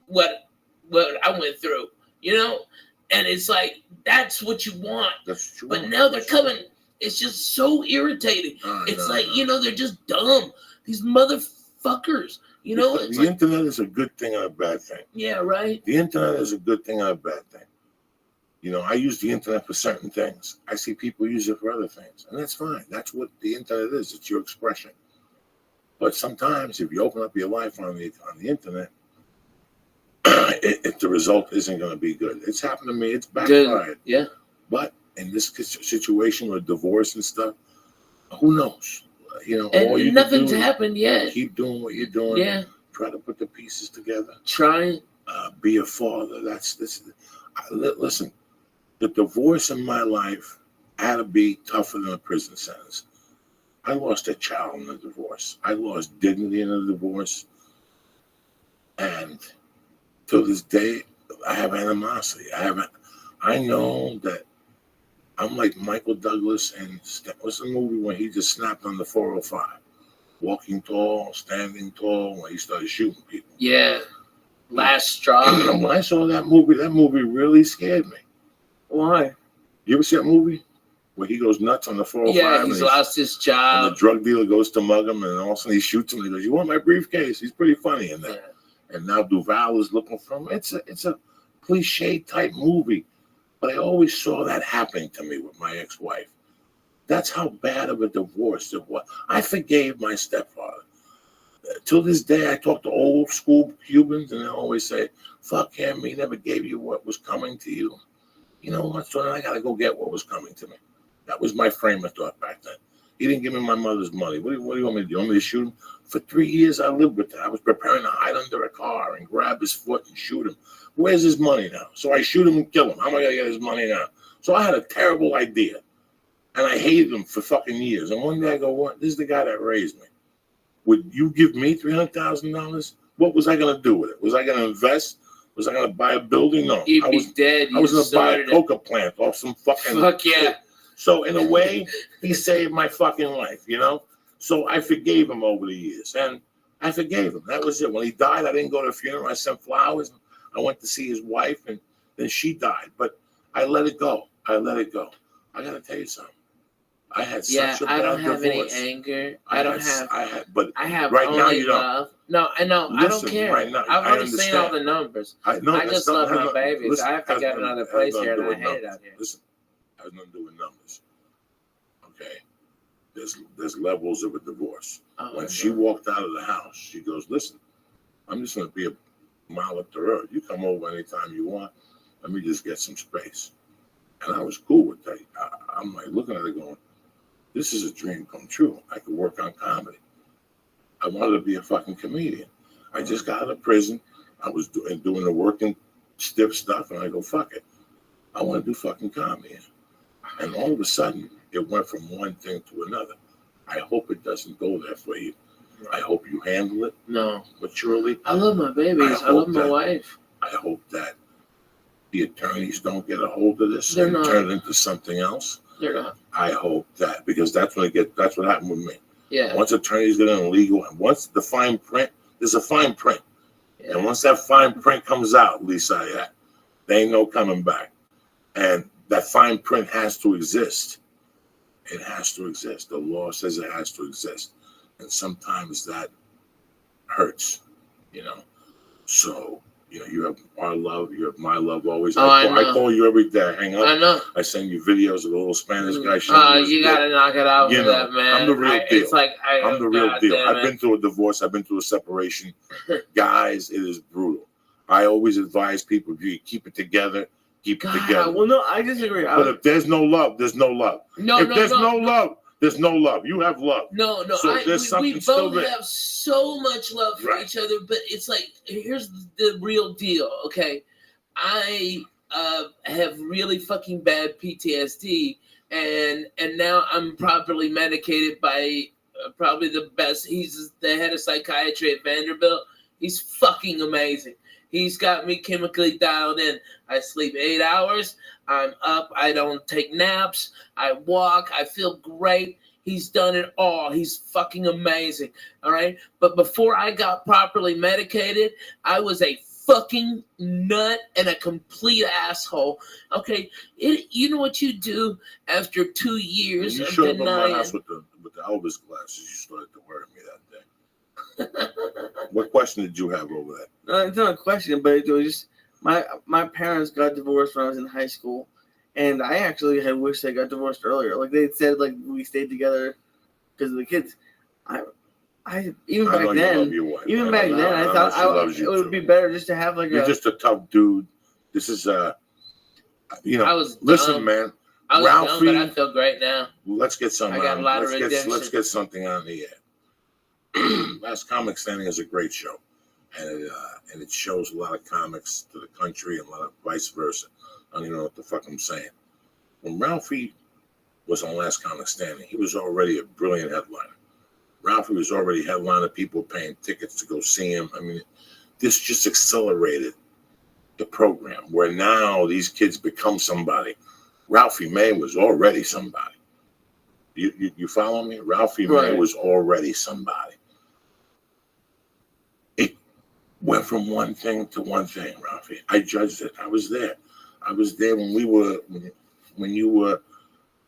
what I went through, you know? And it's like, that's what you want. That's true. But now they're coming. It's just so irritating. You know, they're just dumb. These motherfuckers. You know, the internet is a good thing and a bad thing. Yeah, right. The internet is a good thing and a bad thing. You know, I use the internet for certain things. I see people use it for other things, and that's fine. That's what the internet is. It's your expression. But sometimes, if you open up your life on the internet, the result isn't going to be good. It's happened to me. It's backfired. Yeah. But in this situation with divorce and stuff, who knows? You know, and all you nothing's can do happened yet. Keep doing what you're doing. Yeah. Try to put the pieces together. Trying. Be a father. Listen, the divorce in my life had to be tougher than a prison sentence. I lost a child in the divorce. I lost dignity in the divorce. And to this day, I have animosity. I know that I'm like Michael Douglas in what's the movie when he just snapped on the 405? Walking tall, standing tall, when he started shooting people. Yeah. Last straw. When I saw that movie really scared me. Why? You ever see that movie? Where he goes nuts on the 405? Yeah, he's lost his job. And the drug dealer goes to mug him, and all of a sudden he shoots him, and he goes, "You want my briefcase?" He's pretty funny in that. Yeah. And now Duval is looking for him. It's a cliche type movie. But I always saw that happening to me with my ex-wife. That's how bad of a divorce it was. I forgave my stepfather. Till this day, I talk to old school Cubans, and they always say, "Fuck him, he never gave you what was coming to you." You know what? So then I got to go get what was coming to me. That was my frame of thought back then. He didn't give me my mother's money. What do you want me to do? You want me to shoot him? For 3 years, I lived with that. I was preparing to hide under a car and grab his foot and shoot him. Where's his money now? So I shoot him and kill him. How am I going to get his money now? So I had a terrible idea. And I hated him for fucking years. And one day I go, "What? This is the guy that raised me. Would you give me $300,000? What was I going to do with it? Was I going to invest? Was I going to buy a building? No. You'd be dead. I was going to buy a coca plant off some fucking... Fuck yeah. So in a way, he saved my fucking life, you know? So I forgave him over the years. And I forgave him. That was it. When he died, I didn't go to the funeral. I sent flowers. I went to see his wife, and then she died. But I let it go. I got to tell you something. I had such a bad divorce. I don't have any anger. I have right only now you love. No, I know. Listen, I don't care. Right now, I've already seen all the numbers. I just love my babies. Listen, I have to get another place here, and I hate it out here. Listen, it has nothing to do with numbers. Okay? There's levels of a divorce. When she walked out of the house, she goes, "Listen, I'm just going to be a mile up the road. You come over anytime you want. Let me just get some space. And I was cool with that. I'm like looking at it going, this is a dream come true. I could work on comedy. I wanted to be a fucking comedian. I just got out of prison. I was doing the working stiff stuff, and I go, fuck it. I want to do fucking comedy. And all of a sudden, it went from one thing to another. I hope it doesn't go there for you. I hope you handle it maturely. I love my babies. I love my wife. I hope that the attorneys don't get a hold of this They're and not. turn it into something else. They're not. I hope that, because that's what happened with me. Yeah. Once attorneys get in legal, and once the fine print, there's a fine print. Yeah. And once that fine print comes out, Lisa, there ain't no coming back. And that fine print has to exist. It has to exist. The law says it has to exist. And sometimes that hurts, you know. So, you know, you have our love, you have my love always. Oh, I call you every day. I hang up. I know. I send you videos of the little Spanish guy showing his You dick. gotta knock it out You for know, that, man. I'm the real deal. It's like I'm the real God deal. damn I've it. been through a divorce. I've been through a separation. Guys, it is brutal. I always advise people, if you keep it together, keep it together. Well, no, I disagree. But if there's no love, there's no love. If there's no love, there's no love. You have love. No, So there's we something still both there. have so much love for Right. each other, but it's like, here's the real deal, okay? I have really fucking bad PTSD, and now I'm properly medicated by probably the best. He's the head of psychiatry at Vanderbilt. He's fucking amazing. He's got me chemically dialed in. I sleep 8 hours. I'm up. I don't take naps. I walk. I feel great. He's done it all. He's fucking amazing. All right. But before I got properly medicated, I was a fucking nut and a complete asshole. Okay. You know what you do after 2 years You of showed up at my denying? house with the Elvis glasses. You started to worry me that day. What question did you have over that? It's not a question, but it was just my parents got divorced when I was in high school, and I actually had wished they got divorced earlier. Like they said, like we stayed together because of the kids. I even I back know you then, love your wife. even I back know- then, I know thought she loves you it would too. be better just to have like You're a. just a tough dude. This is you know. I was listen, dumb. man. I was Ralphie, dumb, but I feel great now. Let's get something. I got a lot of redemption. Let's get something on the air. Last Comic Standing is a great show, and it shows a lot of comics to the country and a lot of vice versa. I don't even know what the fuck I'm saying. When Ralphie was on Last Comic Standing, he was already a brilliant headliner. Ralphie was already headlining, people paying tickets to go see him. I mean, this just accelerated the program where now these kids become somebody. Ralphie May was already somebody. You follow me? Ralphie May Right. was already somebody. It went from one thing to one thing, Ralphie. I judged it. I was there. I was there when you were,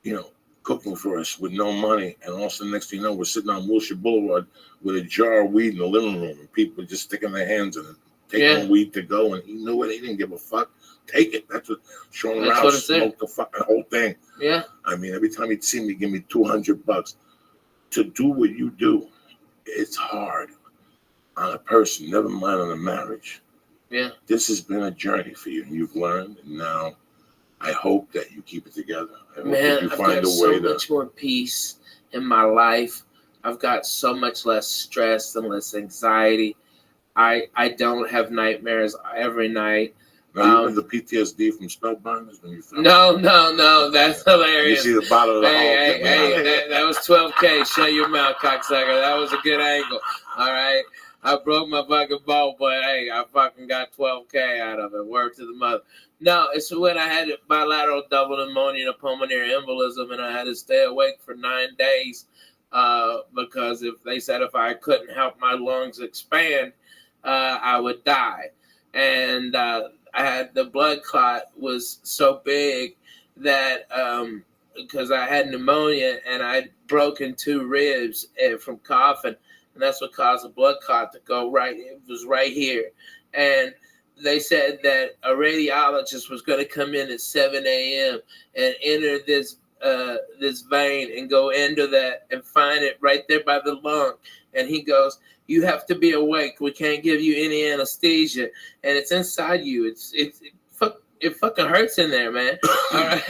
you know, cooking for us with no money, and also next thing you know, we're sitting on Wilshire Boulevard with a jar of weed in the living room, and people just sticking their hands in it, taking weed to go, and he knew it. He didn't give a fuck. Take it. That's what Sean That's Rouse what it's there. smoked the fucking whole thing. Yeah. I mean, every time he'd see me, give me $200 to do what you do. It's hard on a person, never mind on a marriage. Yeah. This has been a journey for you, and you've learned, and now I hope that you keep it together. I hope that Man, you I've find got a so way to. much more peace in my life. I've got so much less stress and less anxiety. I don't have nightmares every night. Now, you have the PTSD from Spellbinders when you fell? No, that's You hilarious. see the bottom of the Hey, that was 12K. Shut your mouth, cocksucker. That was a good angle. All right. I broke my fucking bone, but hey, I fucking got 12K out of it. Word to the mother. No, it's when I had bilateral double pneumonia and a pulmonary embolism, and I had to stay awake for 9 days because if I couldn't help my lungs expand, I would die. And I had the blood clot was so big that because I had pneumonia and I'd broken 2 ribs from coughing, and that's what caused the blood clot to go right. It was right here, and they said that a radiologist was going to come in at 7 a.m. and enter this this vein and go into that and find it right there by the lung. And he goes, you have to be awake. We can't give you any anesthesia, and it's inside you. It fucking hurts in there, man. All right,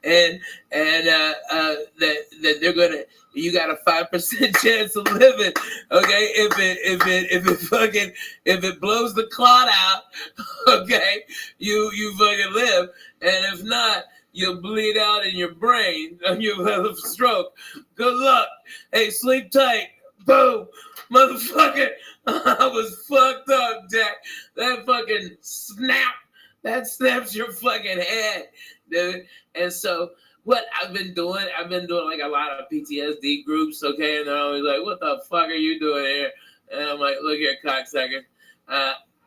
and that they're gonna. You got a 5% chance of living. Okay, if it blows the clot out, okay, you fucking live, and if not, you'll bleed out in your brain and you'll have a stroke. Good luck. Hey, sleep tight. Boom, motherfucker. I was fucked up, Jack. That fucking snap. That snaps your fucking head, dude. And so what I've been doing like a lot of PTSD groups, okay? And they're always like, what the fuck are you doing here? And I'm like, look here, cocksucker.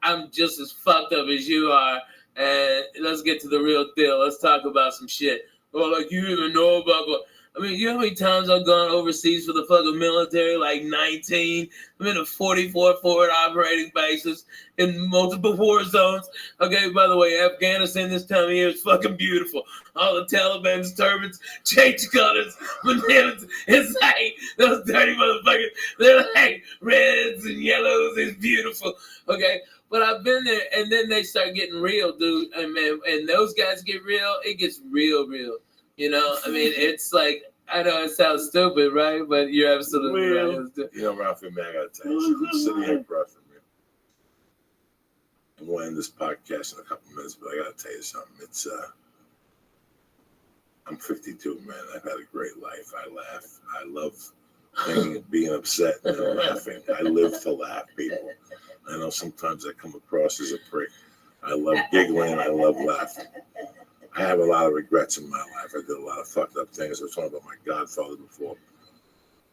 I'm just as fucked up as you are. And let's get to the real deal. Let's talk about some shit. Oh, like you even know about what? I mean, you know how many times I've gone overseas for the fucking military? Like 19. I'm in a 44 forward operating bases in multiple war zones. Okay, by the way, Afghanistan this time of year is fucking beautiful. All the Taliban's turbans change colors. Bananas. It's like those dirty motherfuckers. They're like reds and yellows. It's beautiful. Okay, but I've been there, and then they start getting real, dude. And man, and those guys get real. It gets real. You know, I mean, it's like, I know it sounds stupid, right? But you're absolutely right. You know, Ralphie, man, I got to tell you, I'm sitting here across from you. I'm going to end this podcast in a couple minutes, but I got to tell you something. It's, I'm 52, man. I've had a great life. I laugh. I love being upset and laughing. I live to laugh, people. I know sometimes I come across as a prick. I love giggling. I love laughing. I have a lot of regrets in my life. I did a lot of fucked up things. I was talking about my godfather before.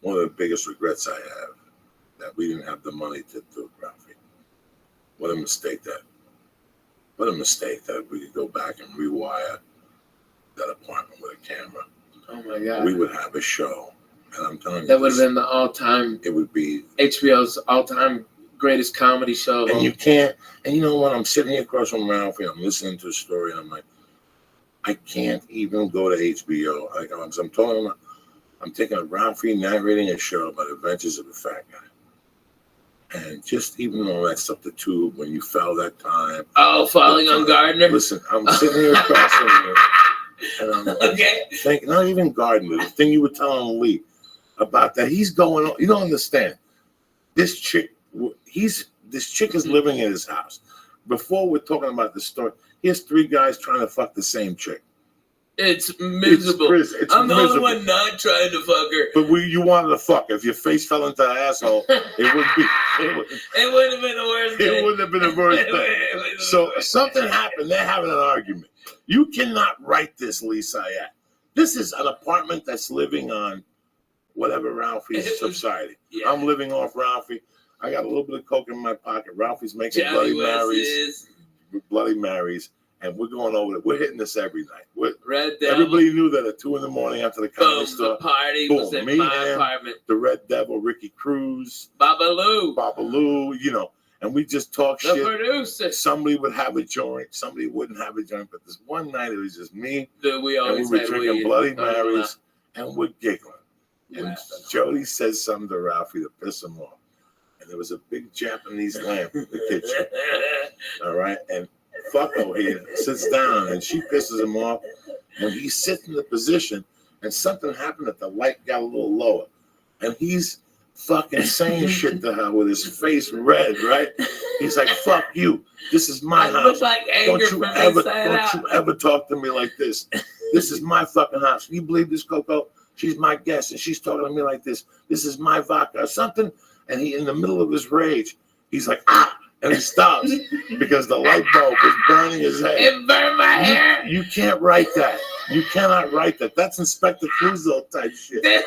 One of the biggest regrets I have, that we didn't have the money to do, Ralphie. What a mistake that we could go back and rewire that apartment with a camera. Oh my God. We would have a show. And I'm telling you, that would have been the all-time, it would be HBO's all-time greatest comedy show. And you can't, and you know what? I'm sitting here across from Ralphie, I'm listening to a story, and I'm like, I can't even go to HBO. Like I'm telling him, I'm taking a Ralphie narrating a show about adventures of a fat guy. And just even all that stuff, the tube, when you fell that time. Oh, falling on Gardner? Listen, I'm sitting here across from you, and I'm thinking, not even Gardner, the thing you were telling Lee about that, he's going on, you don't understand. This chick is living in his house. Before we're talking about the story, he has 3 guys trying to fuck the same chick. It's miserable. I'm the only one not trying to fuck her. But you wanted to fuck. If your face fell into the asshole, it wouldn't have been the worst thing. It wouldn't have been the worst thing. So something happened. They're having an argument. You cannot write this, Lee Sayat. This is an apartment that's living on whatever Ralphie's society. Yeah. I'm living off Ralphie. I got a little bit of coke in my pocket. Ralphie's making Bloody Marys, and we're going over it. We're hitting this every night. Red Devil. Everybody knew that at 2 a.m. after the comedy store. The party was at my apartment. The Red Devil, Ricky Cruz, Babalu, you know, and we just talk shit. The producer. Somebody would have a joint, somebody wouldn't have a joint, but this one night it was just me. Dude, we were drinking Bloody Marys, and we're giggling. And Jody says something to Ralphie to piss him off. And there was a big Japanese lamp in the kitchen. All right. And fucko here sits down and she pisses him off. And he sits in the position and something happened that the light got a little lower. And he's fucking saying shit to her with his face red, right? He's like, fuck you. This is my house. Like anger don't you ever talk to me like this. This is my fucking house. Can you believe this, Coco? She's my guest and she's talking to me like this. This is my vodka or something. And he, in the middle of his rage, he's like, ah, and he stops because the light bulb is burning his head. It burned my hair. You can't write that. You cannot write that. That's Inspector Clouseau type shit. I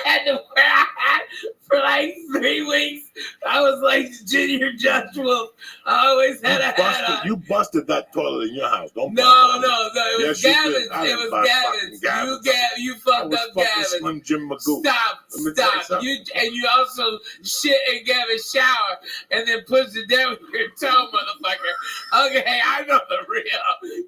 had to wear a hat for like 3 weeks. I was like Junior Josh Wolf. I always had a hat on. You busted that toilet in your house. Don't No, bother. it was Yes, you Gavin's. did. I It didn't was buy Gavin's. fucking Gavin's. You I fucked was up fucking Gavin's. Slim Jim Magoo. Stop. Let me tell you something. You also shit in Gavin's shower and then pushed it down with your toe, motherfucker. Okay, I know the real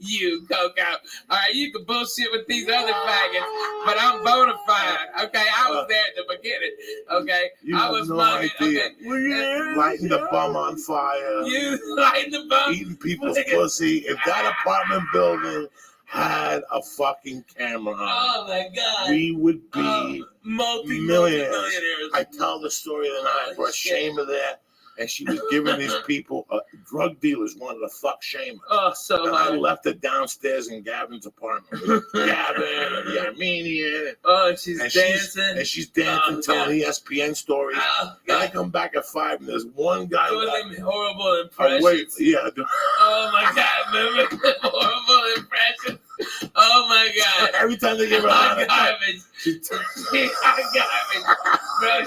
you, Coco. All right, you can bullshit with these other faggots, but I'm bona fide. Okay, I was there at the beginning. Okay, You I have was no mugging. idea. Okay. Lighting the bum on fire. You lighting the bum. Eating people's pussy. If that apartment building had a fucking camera on, Oh my God. we would be Multi-millionaires. I tell the story the night I brought shit. Shayma there, and she was giving these people, drug dealers wanted to fuck Shayma. Oh, so And I hard. left her downstairs in Gavin's apartment with Gavin and the Armenian. Oh, she's And dancing. she's dancing, Oh, telling ESPN stories. Oh, And I God. come back at 5, and there's one guy Doing left. them horrible Oh, impressions. wait, yeah. Oh my God, remember the horrible impressions? Oh my God. Every time they give her a heart attack, garbage. she Garbage. Bro,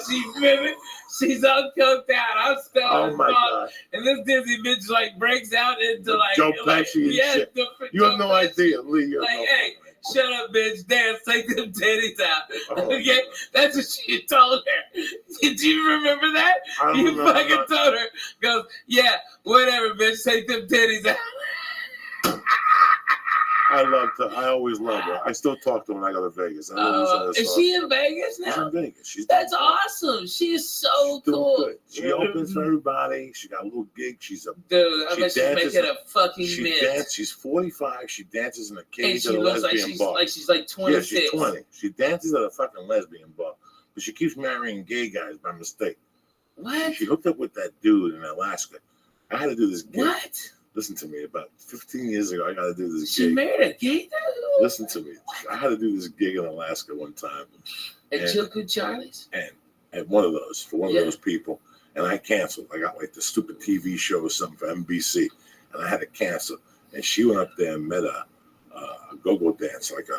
she's all coked out. I'm still oh my God. And this Disney bitch like breaks out into like Joe Pesci and yes, shit. the- You have Joe no Pesci. idea, Lee. You have Like, no hey, shut up, bitch. Dance, take them titties out. Oh. Okay? That's what she told her. Did you remember that? I don't You remember fucking that. told her. Goes, yeah, whatever, bitch. Take them titties out. I loved her. I always loved her. I still talk to her when I go to Vegas. I always had a Is soft she spot. in Vegas She's now? in Vegas. She's That's doing good. awesome. She is so She's doing cool. good. She opens for everybody. She got a little gig. She's a Dude, I She bet she's dances- making a fucking she mint. dances. She's 45. She dances in a And cage she at a looks like lesbian she's bar. like she's like Yeah, 26. she's 20. She dances at a fucking lesbian bar, but she keeps marrying gay guys by mistake. What? She hooked up with that dude in Alaska. I had to do this gig. What? Listen to me. About 15 years ago, I got to do this She gig. married a gay dude? Listen to me. I had to do this gig in Alaska one time. At And- Chilkoot Charlie's? At one of those, for one Yeah. of those people. And I canceled. I got like the stupid TV show or something for NBC. And I had to cancel. And she went up there and met a go-go dancer, like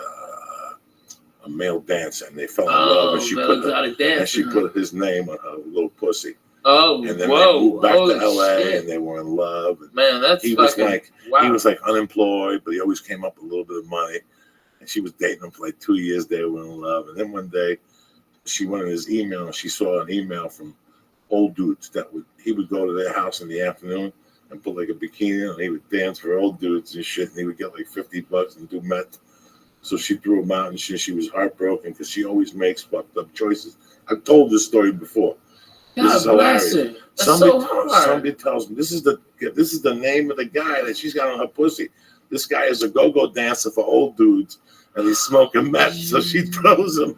a male dancer. And they fell in love. And she put his name on her little pussy. Oh, And then whoa. they moved back to Holy LA shit. and they were in love. And Man, that's he was fucking like wow. he was like unemployed, but he always came up with a little bit of money. And she was dating him for like 2 years. They were in love. And then one day she went in his email and she saw an email from old dudes he would go to their house in the afternoon and put like a bikini on and he would dance for old dudes and shit, and he would get like $50 and do meth. So she threw him out and she was heartbroken because she always makes fucked up choices. I've told this story before. This is God bless hilarious. her. That's so hard. Somebody tells me this is the name of the guy that she's got on her pussy. This guy is a go-go dancer for old dudes, and he's smoking meth. So she throws him.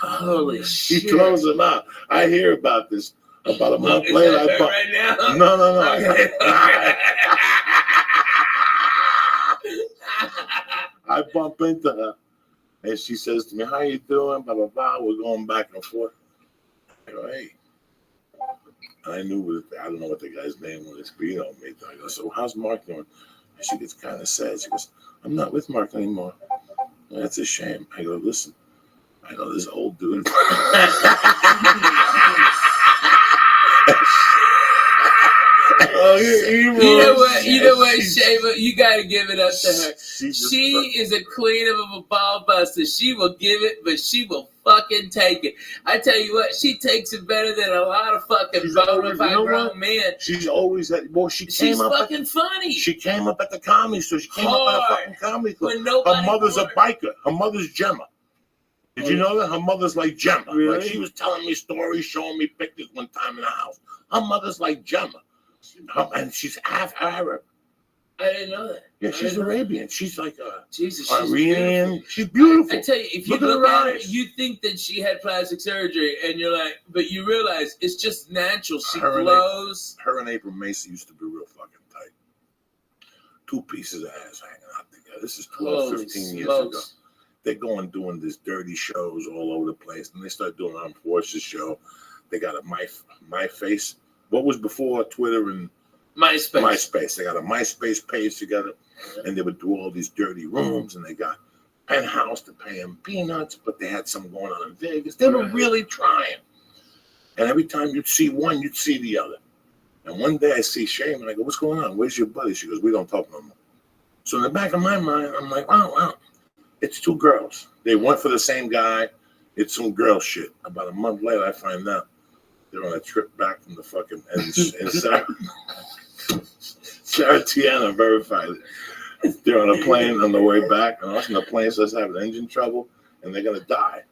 Holy She shit. throws him out. I hear about this. About a month Is later, that I her bump. right now? No. Okay. I bump into her, and she says to me, "How you doing?" Blah blah blah. We're going back and forth. I go, "Hey." I knew I don't know what the guy's name was, but you know me. I go, "So how's Mark doing?" And she gets kind of sad. She goes, "I'm not with Mark anymore." That's a shame. I go, "Listen, I know this old dude." You know what, Shayma? You got to give it up to her. She is a queen of a ball buster. She will give it, but she will fucking take it. I tell you what, she takes it better than a lot of fucking bona fide grown men. She's always had. Well, she's fucking funny. She came up at the comedy store. She came up at a fucking comedy club. When nobody Her mother's a wanted- biker. Her mother's Gemma. Did you know that? Her mother's like Gemma. Really? Like she was telling me stories, showing me pictures one time in the house. Her mother's like Gemma. And she's half Arab. I didn't know that. Yeah, she's Arabian. She's like a Jesus, she's Iranian. beautiful. She's beautiful. I tell you, if you Look at look her at her, eyes. you think that she had plastic surgery, and you're like, but you realize it's just natural. She Her and glows. Her and April Macy used to be real fucking tight. 2 pieces of ass hanging out together. This is 12, Holy 15 years ago. smokes. They go and doing these dirty shows all over the place. And they start doing Armed Forces show. They got a My Face. What was before Twitter and MySpace. They got a MySpace page together. And they would do all these dirty rooms. And they got Penthouse to pay them peanuts. But they had some going on in Vegas. They were really trying. And every time you'd see one, you'd see the other. And one day I see Shane, and I go, "What's going on? Where's your buddy?" She goes, "We don't talk no more." So in the back of my mind, I'm like, wow, it's two girls. They went for the same guy. It's some girl shit. About a month later, I find out they're on a trip back from the fucking and Sarah Tiana verified it. They're on a plane on the way back, and all of a sudden the plane starts having engine trouble, and they're gonna die.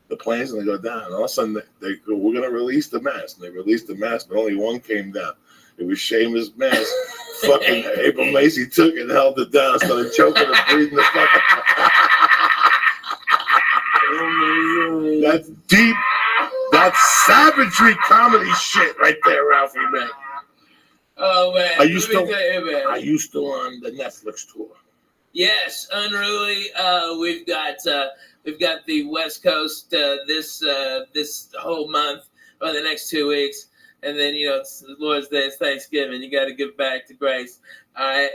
The plane's gonna go down, and all of a sudden they go, "We're gonna release the mask." And they released the mask, but only one came down. It was Seamus' mask. Fucking April Macy took it and held it down, started choking and breathing the fucking. That's deep. That's savagery comedy shit right there, Ralphie, man. Oh man, Are you still man. On the Netflix tour? Yes, unruly. We've got the West Coast this whole month or the next 2 weeks, and then it's Lord's Day, it's Thanksgiving. You got to give back to Grace. All right,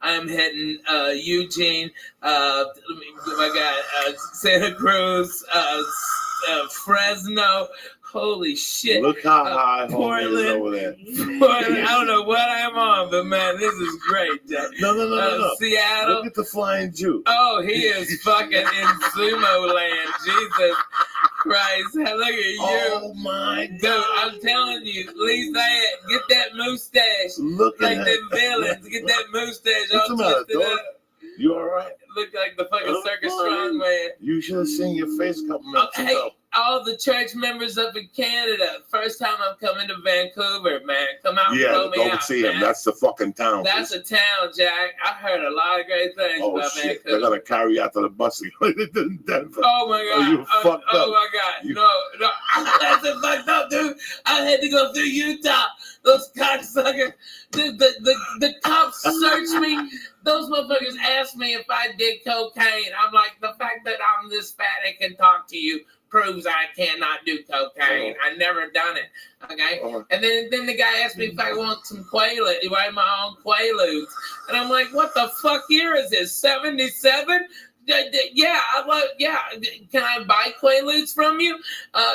I'm heading Eugene. I got Santa Cruz, Fresno. Holy shit! Look how high Portland homie is over there. Portland, I don't know what I'm on, but man, this is great. No. Seattle. Look at the flying Jew. Oh, he is fucking in sumo land. Jesus Christ. Look at you. Oh my Dude, God. I'm telling you, Lisa, get that mustache. Look Like at them villains. Get that mustache What's all the matter, twisted dog? up. You all right? Look like the fucking Oh, circus boy. strongman. You should have seen your face a couple minutes Hey, ago. all the church members up in Canada. First time I'm coming to Vancouver, man. Come out and Yeah, blow me go out, see man. him. That's the fucking town. That's a town, Jack. I heard a lot of great things Oh about shit! Vancouver. They're gonna carry you out to the bus in Denver. Oh my God! Oh, you fucked oh up. my God! You- No, that's a fucked up, dude. I had to go through Utah. Those cocksuckers, the cops searched me. Those motherfuckers asked me if I did cocaine. I'm like, the fact that I'm this fat and can talk to you proves I cannot do cocaine. I never done it. Okay. And then the guy asked me if I want some Quaaludes, write my own Quaaludes, and I'm like, what the fuck year is this? 77? Yeah, I'm like, yeah. Can I buy Quaaludes from you?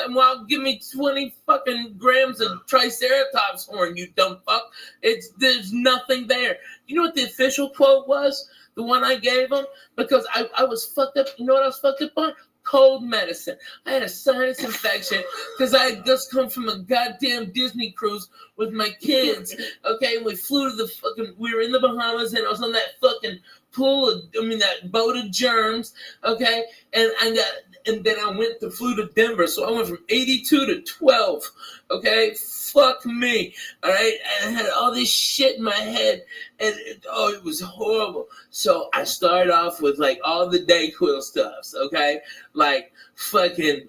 Well, give me 20 fucking grams of Triceratops horn, you dumb fuck. There's nothing there. You know what the official quote was? The one I gave him? Because I was fucked up. You know what I was fucked up on? Cold medicine. I had a sinus infection because I had just come from a goddamn Disney cruise with my kids. Okay, we flew to we were in the Bahamas, and I was on that fucking that boat of germs. Okay, and then I flew to Denver, so I went from 82 to 12. Okay, fuck me. All right, and I had all this shit in my head, and it was horrible. So I started off with like all the Dayquil stuffs. Okay, like fucking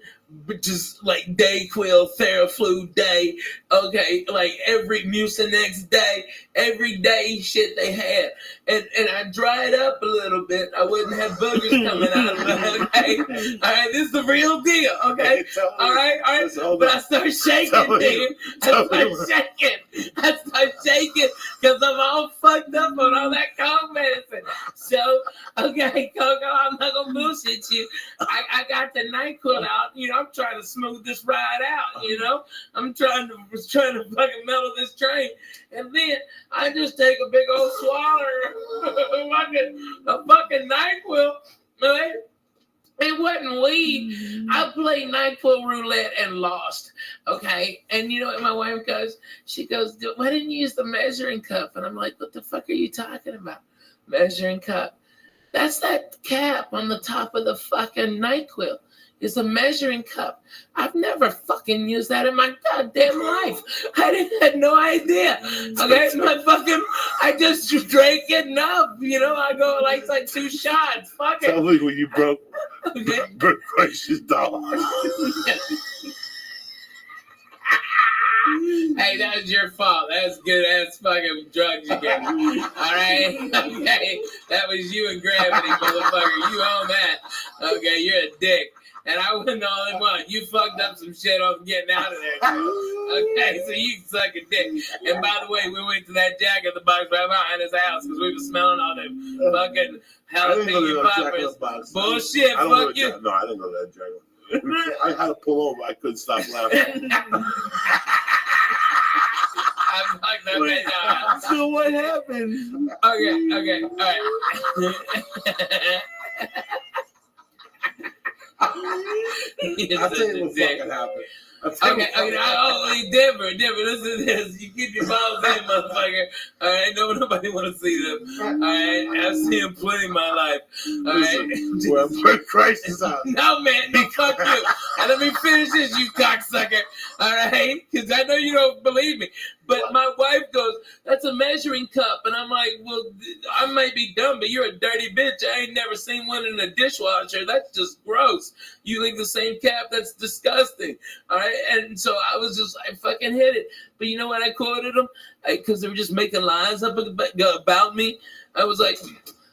just like Dayquil, Theraflu Day. Okay, like every Mucinex day, every day shit they had, and I dried up a little bit. I wouldn't have boogers coming out of it. Okay, all right, this is the real deal. Okay, all right. But I started shaking, dude. I started shaking because I'm all fucked up on all that cold medicine. So, okay, Coco, I'm not gonna bullshit you. I got the NyQuil out. I'm trying to smooth this ride out. I'm trying to fucking mellow this train, and then I just take a big old swallow of fucking NyQuil. Right? It wasn't weed. I played NyQuil roulette and lost. Okay. And you know what my wife goes? She goes, why didn't you use the measuring cup? And I'm like, what the fuck are you talking about? Measuring cup. That's that cap on the top of the fucking NyQuil. It's a measuring cup. I've never fucking used that in my goddamn life. I had no idea. Okay, I just drank it enough. I go like 2 shots. Fuck it. Tell me when you broke. Okay. Good gracious, dog. Hey, that was your fault. That's good ass fucking drugs you gave me. All right? Okay. That was you and gravity, motherfucker. You own that. Okay, you're a dick. And I wasn't the only one. You fucked up some shit on getting out of there. Okay, so you can suck a dick. And by the way, we went to that Jack in the Box right behind his house because we were smelling all them fucking jalapeno poppers. Bullshit, fuck you. No, I didn't go to that Jack. I had to pull over. I couldn't stop laughing. what happened. Okay, all right. I'll tell you what fucking happened. Okay, Denver, listen to this. You keep your balls in, motherfucker. All right, nobody want to see them. All right, I've seen them plenty in my life. All right. Well, put Christ is out. No, man, no, fuck you. And let me finish this, you cocksucker. All right, because I know you don't believe me. But my wife goes, "That's a measuring cup," and I'm like, "Well, I might be dumb, but you're a dirty bitch. I ain't never seen one in a dishwasher. That's just gross. You think the same cap? That's disgusting." All right, and so I was just, I fucking hit it. But you know what I quoted them? Because they were just making lies up about me. I was like,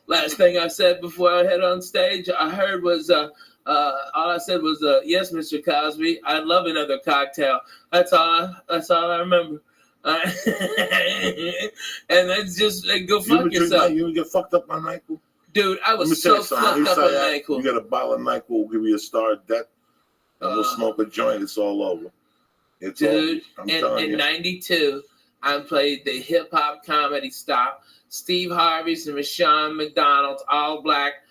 last thing I said before I head on stage, I heard was, all I said was, "Yes, Mr. Cosby, I'd love another cocktail." That's all I remember. And that's just like, go fuck yourself. You get fucked up on NyQuil? Dude, I was so fucked up on NyQuil. You get a bottle of NyQuil, we'll give you a star of death, and we'll smoke a joint. It's all over. It's dude, over. in 92, I played the hip-hop comedy stop. Steve Harvey's and Rashawn McDonald's, all black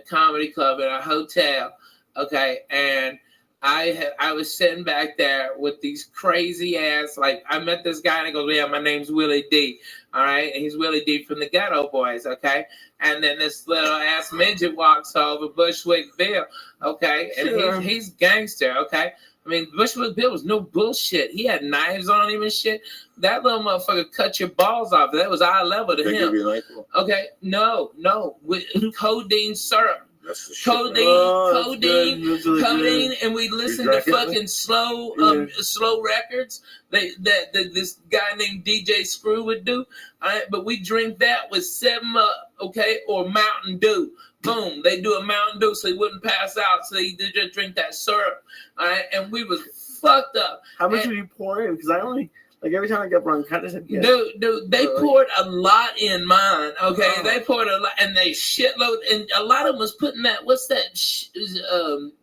comedy club in a hotel. Okay, and I was sitting back there with these crazy ass, like, I met this guy and he goes, "Yeah, my name's Willie D." All right, and he's Willie D from the Ghetto Boys, okay? And then this little ass midget walks over, Bushwick Bill, okay? And Sure. he's gangster, okay? I mean, Bushwick Bill was no bullshit. He had knives on him and shit. That little motherfucker cut your balls off. That was eye level to They him. give you NyQuil? Okay, no, with codeine syrup. That's the shit. Codeine, Good. and we listened to drank it? fucking slow records that this guy named DJ Screw would do. All right, but we drink that with 7-Up, okay, or Mountain Dew. Boom, they do a Mountain Dew so he wouldn't pass out, so they just drink that syrup. All right, and we was fucked up. How much would you pour in? Because I only, like, every time I get bronchitis, I'd get. Dude, they poured a lot in mine, okay? Oh. They poured a lot, and they shitload, and a lot of them was putting that, what's that,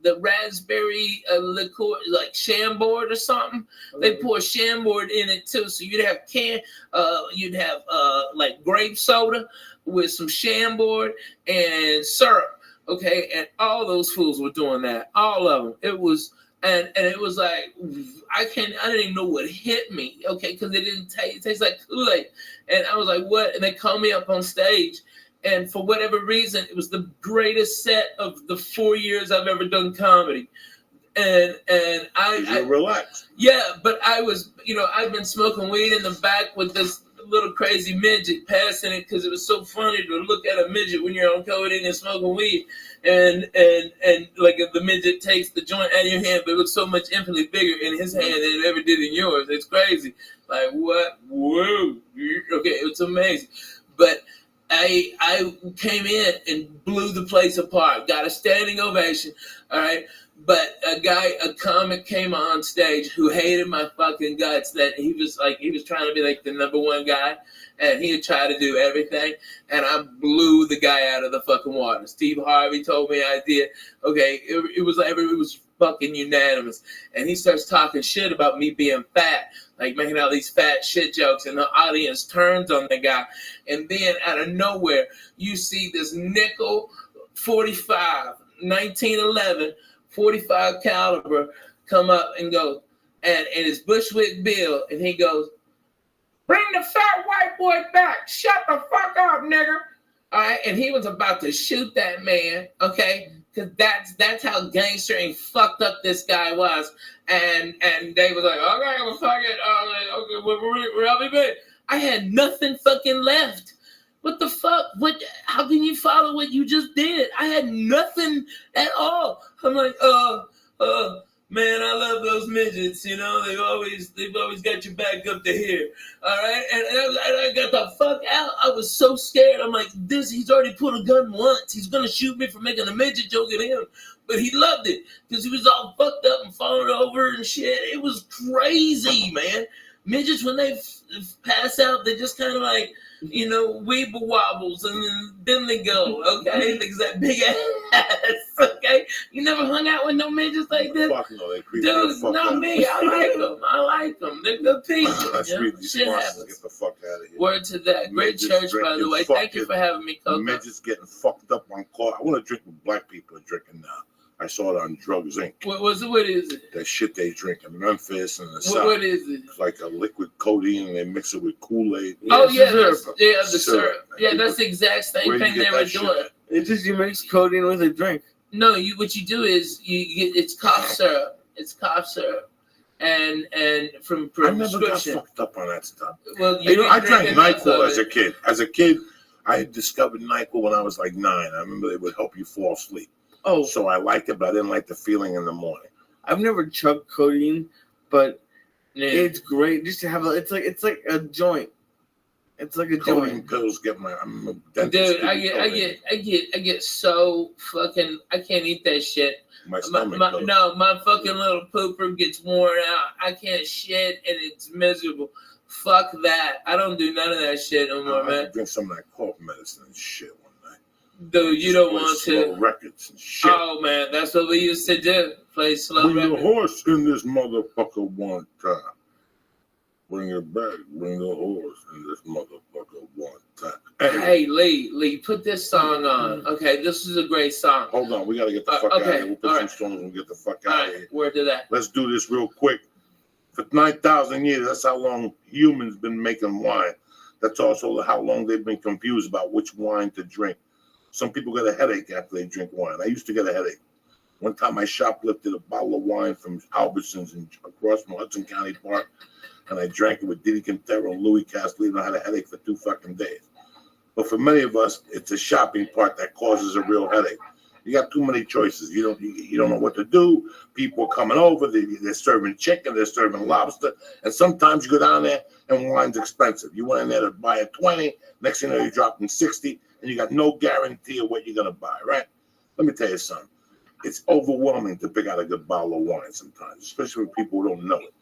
the raspberry liqueur, like Chambord or something? They pour Chambord in it, too, so you'd have like grape soda with some Chambord and syrup, okay? And all those fools were doing that, all of them. It was... And it was like, I didn't even know what hit me, okay, because it didn't taste, it tastes like Kool-Aid. And I was like, what? And they called me up on stage. And for whatever reason, it was the greatest set of the 4 years I've ever done comedy. And I relaxed. Yeah, but I was, I've been smoking weed in the back with this little crazy midget passing it because it was so funny to look at a midget when you're on codeine and smoking weed. And like if the midget takes the joint out of your hand, but it looks so much infinitely bigger in his hand than it ever did in yours. It's crazy. Like, what? Whoa. Okay, it's amazing. But I came in and blew the place apart. Got a standing ovation. All right. But a comic came on stage who hated my fucking guts, that he was trying to be like the number one guy, and he would try to do everything, and I blew the guy out of the fucking water. Steve Harvey told me I did. Okay, it was fucking unanimous. And he starts talking shit about me being fat, like making all these fat shit jokes, and the audience turns on the guy. And then out of nowhere, you see this nickel 45, 1911, 45 caliber come up and go, and it's Bushwick Bill, and he goes, "Bring the fat white boy back. Shut the fuck up, nigger." All right, and he was about to shoot that man, okay? Because that's how gangster and fucked up this guy was. And they was like, "Okay, well, fuck it. Okay, Rabbi, I had nothing fucking left. What the fuck? How can you follow what you just did? I had nothing at all." I'm like, man, I love those midgets, they've always got your back up to here. All right. And I got the fuck out. I was so scared. I'm like, he's already put a gun once. He's gonna shoot me for making a midget joke at him. But he loved it because he was all fucked up and falling over and shit. It was crazy, man. Midgets, when they pass out, they just kind of like, weeble wobbles, and then they go, okay? They got big ass, okay? You never hung out with no midgets like this? Fuck no, they creep Dude, the fuck not out. me. I like them. They're good people. Let's read these Shit sponsors. happens. Get the fuck out of here. Word to that. Great Midgets church, by the drinking way. Thank you fucking- for having me, Coco. Midgets getting fucked up on coffee. I want to drink what black people are drinking now. I saw it on Drugs Inc. What is it? That shit they drink in Memphis and the South. What is it? It's like a liquid codeine and they mix it with Kool-Aid. Oh, it's yeah, syrup. the Syrup. syrup. Yeah, that's the exact same Where'd you thing get they were that shit doing. at? It's just you mix codeine with a drink. No, what you do is it's cough syrup. It's cough syrup, and from I never got prescription. fucked up on that stuff. Well, I drank enough NyQuil of as it. a kid. As a kid, I had discovered NyQuil when I was like 9. I remember it would help you fall asleep. Oh, So I liked it, but I didn't like the feeling in the morning. I've never chugged codeine, but Yeah. it's great just to have it's like a joint. It's like a Codeine joint. pills get my. I'm a dentist. Dude, give me codeine. I get so fucking. I can't eat that shit. My stomach. goes. My fucking little pooper gets worn out. I can't shit, and it's miserable. Fuck that. I don't do none of that shit no more, I man. drink some of that cough medicine and shit one night. Dude, you don't Play want slow to. records and shit. Oh man, that's what we used to do. Play slow Bring the records. horse in this motherfucker one time. Bring it back. Bring the horse in this motherfucker one time. Hey Lee, put this song on. Okay, this is a great song. Hold on, we gotta get the fuck out of okay, here. We'll put all some right. songs and get the fuck All out of right, here. word to that. Let's do this real quick. For 9,000 years, that's how long humans been making wine. That's also how long they've been confused about which wine to drink. Some people get a headache after they drink wine. I used to get a headache. One time I shoplifted a bottle of wine from Albertsons across from Hudson County Park, and I drank it with Diddy Quintero and Louis Castellino, and I had a headache for 2 fucking days. But for many of us, it's the shopping part that causes a real headache. You got too many choices. You don't know what to do. People are coming over. They're serving chicken. They're serving lobster. And sometimes you go down there and wine's expensive. You went in there to buy a 20. Next thing you know, you're dropping 60, and you got no guarantee of what you're gonna buy. Right? Let me tell you something. It's overwhelming to pick out a good bottle of wine sometimes, especially with people who don't know it.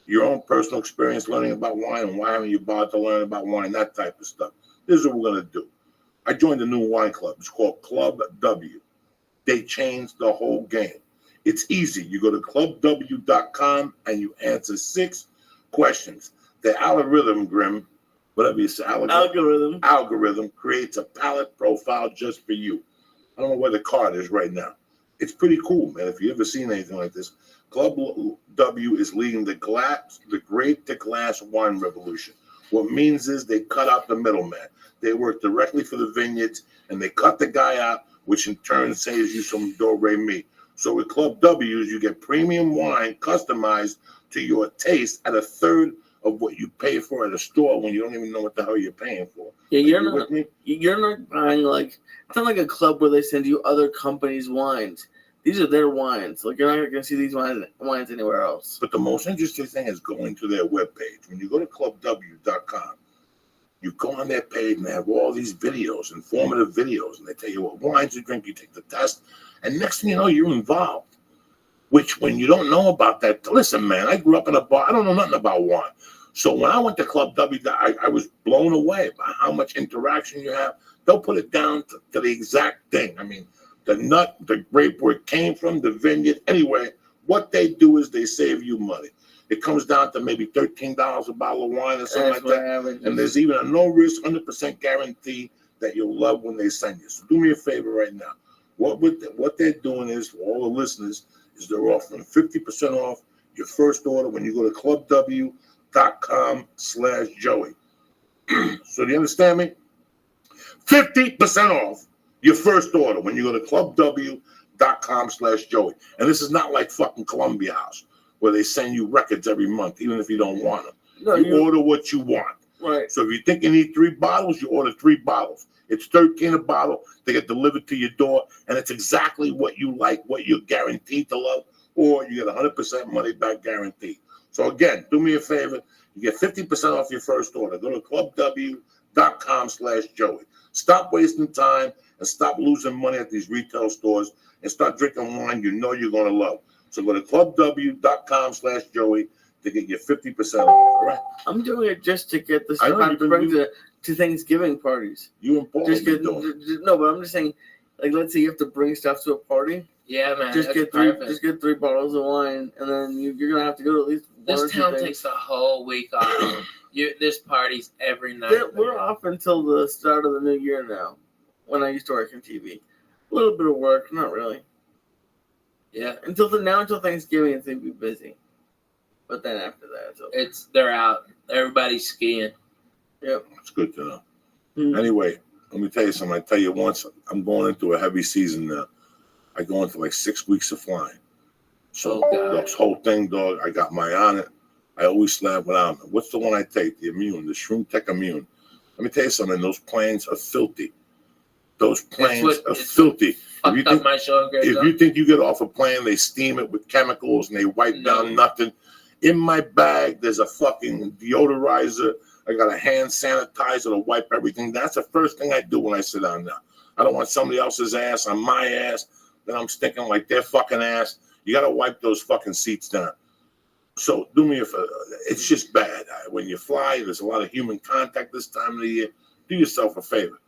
Your own personal experience learning about wine and why haven't you bothered to learn about wine, that type of stuff. This is what we're gonna do. I joined a new wine club. It's called Club W. They changed the whole game. It's easy. You go to clubw.com and you answer 6 questions. The algorithm, Grim, whatever you say, algorithm creates a palette profile just for you. I don't know where the card is right now. It's pretty cool, man. If you ever seen anything like this, Club W is leading the grape to glass wine revolution. What means is they cut out the middleman. They work directly for the vineyards and they cut the guy out, which in turn saves you some do-re-mi. So with Club W's, you get premium wine customized to your taste at a third of what you pay for at a store when you don't even know what the hell you're paying for. Yeah, Are you with me? you're not buying like it's not like a club where they send you other companies' wines. These are their wines. Like you're not gonna see these wines anywhere else. But the most interesting thing is going to their webpage. When you go to clubw.com, you go on their page and they have all these videos, informative videos, and they tell you what wines you drink, you take the test, and next thing you know, you're involved. Which, when you don't know about that, listen, man, I grew up in a bar. I don't know nothing about wine. So when I went to Club W, I was blown away by how much interaction you have. They'll put it down to the exact thing. I mean, the nut, the grape, where it came from, the vineyard. Anyway, what they do is they save you money. It comes down to maybe $13 a bottle of wine or something like that. And there's even a no-risk, 100% guarantee that you'll love when they send you. So do me a favor right now. What they're doing is, for all the listeners, is they're offering 50% off your first order when you go to clubw.com/Joey. So do you understand me? 50% off your first order when you go to clubw.com/Joey. And this is not like fucking Columbia House, where they send you records every month, even if you don't want them. No, you order what you want. Right. So if you think you need 3 bottles, you order 3 bottles. It's $13 a bottle. They get delivered to your door, and it's exactly what you like, what you're guaranteed to love, or you get 100% money back guarantee. So again, do me a favor. You get 50% off your first order. Go to clubw.com/Joey. Stop wasting time and stop losing money at these retail stores and start drinking wine you know you're going to love. So go to clubw.com/Joey. to get you 50% off. All right. I'm doing it just to get the I know stuff you've to been bring to Thanksgiving parties. You and Paul Just been get doing. no, but I'm just saying, like, let's say you have to bring stuff to a party. Yeah, man. Just that's get perfect. Just get 3 bottles of wine, and then you're gonna have to go to at least one or This two town things. takes a whole week off. There's parties every night. We're off until the start of the new year now. When I used to work in TV, a little bit of work, not really. Yeah, Until Thanksgiving, it's gonna be busy. But then after that, they're out. Everybody's skiing. Yep. It's good to know. Mm-hmm. Anyway, let me tell you something. I tell you once, I'm going into a heavy season now. I go into like 6 weeks of flying. So this whole thing, dog, I got my on it. I always slab without it. What's the one I take? The Immune, the Shroom Tech Immune. Let me tell you something. Those planes are filthy. Those planes are filthy. If you think you get off a plane, they steam it with chemicals and they wipe down nothing. In my bag, there's a fucking deodorizer. I got a hand sanitizer to wipe everything. That's the first thing I do when I sit down now. I don't want somebody else's ass on my ass. Then I'm stinking like their fucking ass. You got to wipe those fucking seats down. So do me a favor. It's just bad. When you fly, there's a lot of human contact this time of the year. Do yourself a favor.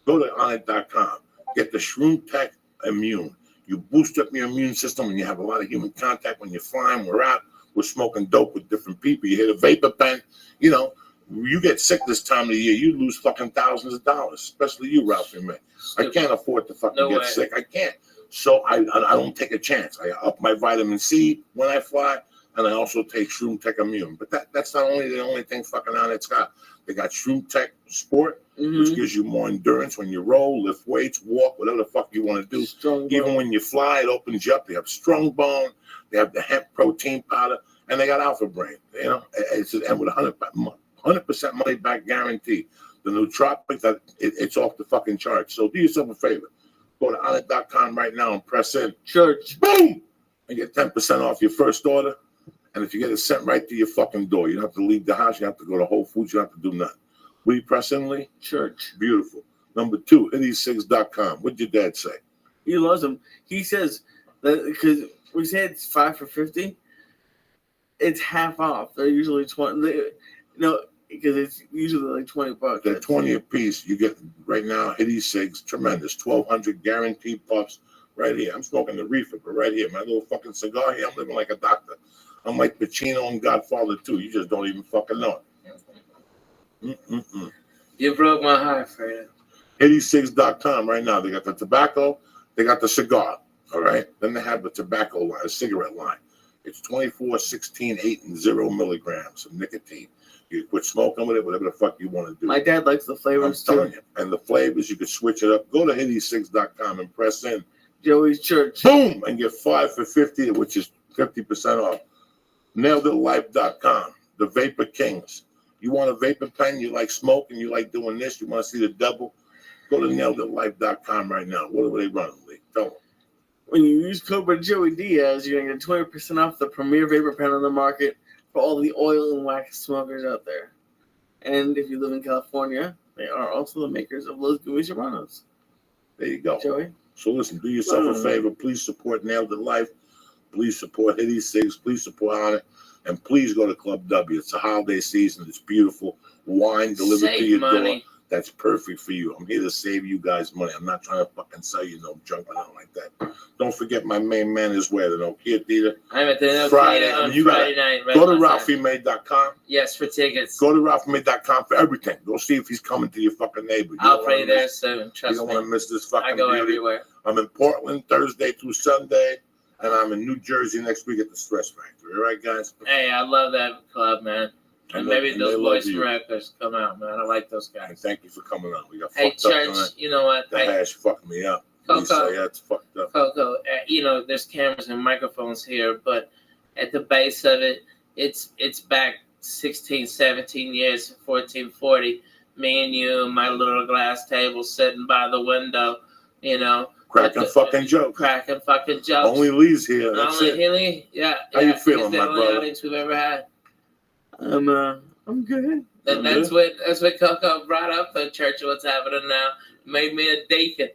Go to onit.com. Get the Shroom Tech Immune. You boost up your immune system when you have a lot of human contact. When you're flying, we're out. We're smoking dope with different people. You hit a vapor pen. You know, you get sick this time of the year, you lose fucking thousands of dollars, especially you, Ralphie, man. I can't afford to fucking get sick. I can't. So I don't take a chance. I up my vitamin C when I fly, and I also take Shroom Tech Immune. But that's not only the only thing fucking on it's got. They got Shroom Tech Sport, which gives you more endurance when you roll, lift weights, walk, whatever the fuck you want to do. Even when you fly, it opens you up. They have Strong Bone. They have the hemp protein powder, and they got Alpha Brain. You know, and with 100% money back guarantee. The nootropics, it's off the fucking charts. So do yourself a favor. Go to onit.com right now and press in. Church. Boom! And get 10% off your first order. And if you get it sent right to your fucking door, you don't have to leave the house. You don't have to go to Whole Foods. You don't have to do nothing. What do you press in, Lee? Church. Beautiful. Number 2, hitty6.com. What'd your dad say? He loves them. He says that because we say it's 5 for $50. It's half off. They're usually 20. Because it's usually like $20. They're 20 a piece. You get right now Hitty Cigs, tremendous, 1,200 guaranteed puffs right here. I'm smoking the reefer, but right here, my little fucking cigar here. I'm living like a doctor. I'm like Pacino and Godfather too. You just don't even fucking know it. You broke my heart, Fredo. Hitty6.com right now. They got the tobacco. They got the cigar. All right. Then they have the tobacco line, a cigarette line. It's 24, 16, 8, and 0 milligrams of nicotine. You quit smoking with it, whatever the fuck you want to do. My dad likes the flavors I'm telling you. And the flavors, you can switch it up. Go to hitty6.com and press in. Joey's Church. Boom! And get 5 for $50, which is 50% off. NailedItLife.com. The Vapor Kings. You want a vapor pen? You like smoking? You like doing this? You want to see the double? Go to NailedItLife.com right now. What are they running, Lee? Tell them. When you use code Joey Diaz, you're going to get 20% off the premier vapor pen on the market for all the oil and wax smokers out there. And if you live in California, they are also the makers of Los Gummies Hermanos. There you go. Joey. So listen, do yourself a favor. Please support Nailed It Life. Please support Hitty Cigs. Please support On It. And please go to Club W. It's a holiday season. It's beautiful. Wine delivered to your door. That's perfect for you. I'm here to save you guys money. I'm not trying to fucking sell you no junk or nothing like that. Don't forget my main man is where the Nokia Theater. I'm at the Friday on you Friday night. Right, go to RalphieMay.com. Yes, for tickets. Go to RalphieMay.com for everything. Go see if he's coming to your fucking neighbor. I'll pray there soon. Trust me. You don't want to miss this fucking I go beauty. everywhere. I'm in Portland Thursday through Sunday, and I'm in New Jersey next week at the Stress Factory. All right, guys? Hey, I love that club, man. And maybe those boys from Records come out, man. I like those guys. And thank you for coming on. We got hey, fucked up Church, tonight. you know what? The hash fucked me up. Coco, yeah, it's fucked up. Coco, there's cameras and microphones here, but at the base of it, it's back 16, 17 years, 1440. Me and you, my little glass table sitting by the window, Cracking fucking jokes. Cracking fucking jokes. Only Lee's here. That's Only it. Hilly, yeah. How you feeling, He's the my only brother? audience we've ever had. I'm good. And that's what Coco brought up at church. What's happening now? Made me a deacon.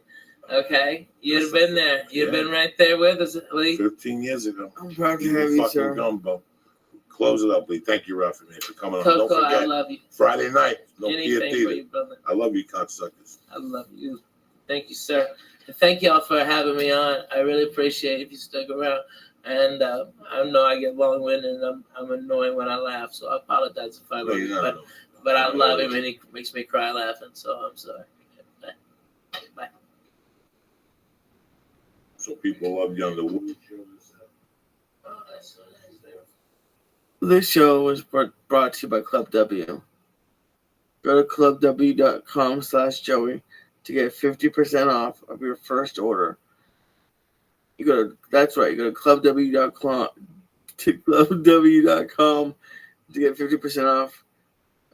Okay, you'd have been there. You'd have been right there with us, Lee. 15 years ago. I'm proud to have you, sir. Gumbo. Close it up, Lee. Thank you, Ralphie, man, for coming on. Coco, Don't I forget, love you. Friday night, no Anything Kia for Theater. you, brother. I love you, cocksuckers. I love you. Thank you, sir. And thank y'all for having me on. I really appreciate it if you stuck around. And I know I get long-winded and I'm annoying when I laugh, so I apologize if I No, you're love not. but I love him and he makes me cry laughing, so I'm sorry. Bye. So people love you on the Wood Show. Oh, that's so nice there. This show was brought to you by Club W. Go to clubw.com/Joey to get 50% off of your first order. That's right. You go to clubw.com to get 50% off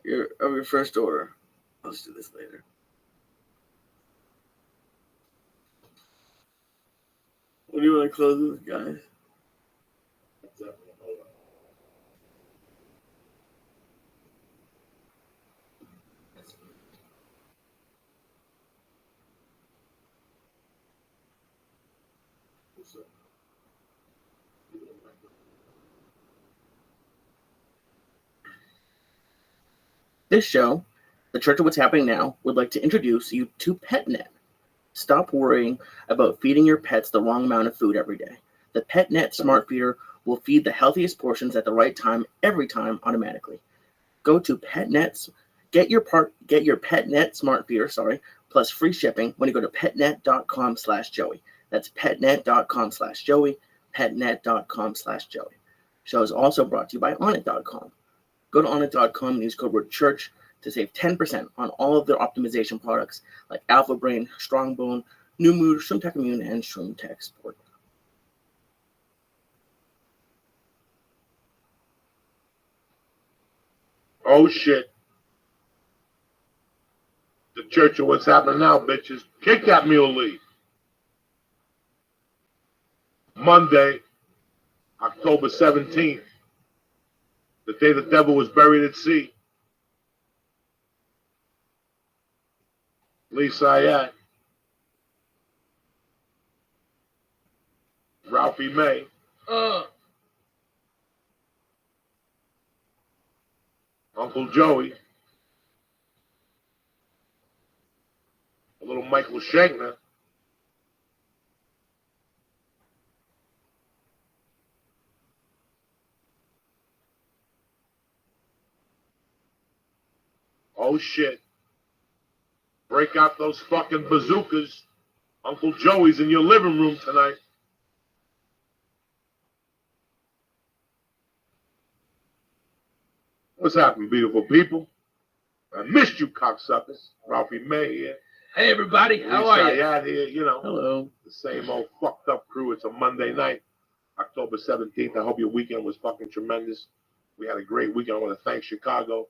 your first order. Let's do this later. What do you want to close with, guys? This show, The Church of What's Happening Now, would like to introduce you to PetNet. Stop worrying about feeding your pets the wrong amount of food every day. The PetNet Smart Feeder will feed the healthiest portions at the right time, every time, automatically. Go to PetNet, get your PetNet Smart Feeder, plus free shipping when you go to petnet.com/Joey. That's petnet.com/Joey, petnet.com/Joey. Show is also brought to you by Onnit.com. Go to Onnit.com and use code word CHURCH to save 10% on all of their optimization products like Alpha Brain, Strong Bone, New Mood, Shroom Tech Immune, and Shroom Tech Sport. Oh shit. The Church of What's Happening Now, bitches. Kick that mule, Lee. Monday, October 17th. The day the devil was buried at sea. Lee Syatt. Ralphie May. Uncle Joey. A little Michael Shankner. Oh shit. Break out those fucking bazookas. Uncle Joey's in your living room tonight. What's happening, beautiful people? I missed you, cocksuckers. Ralphie May here. Hey, everybody. How are you? Out here, you know. Hello. The same old fucked up crew. It's a Monday night, October 17th. I hope your weekend was fucking tremendous. We had a great weekend. I want to thank Chicago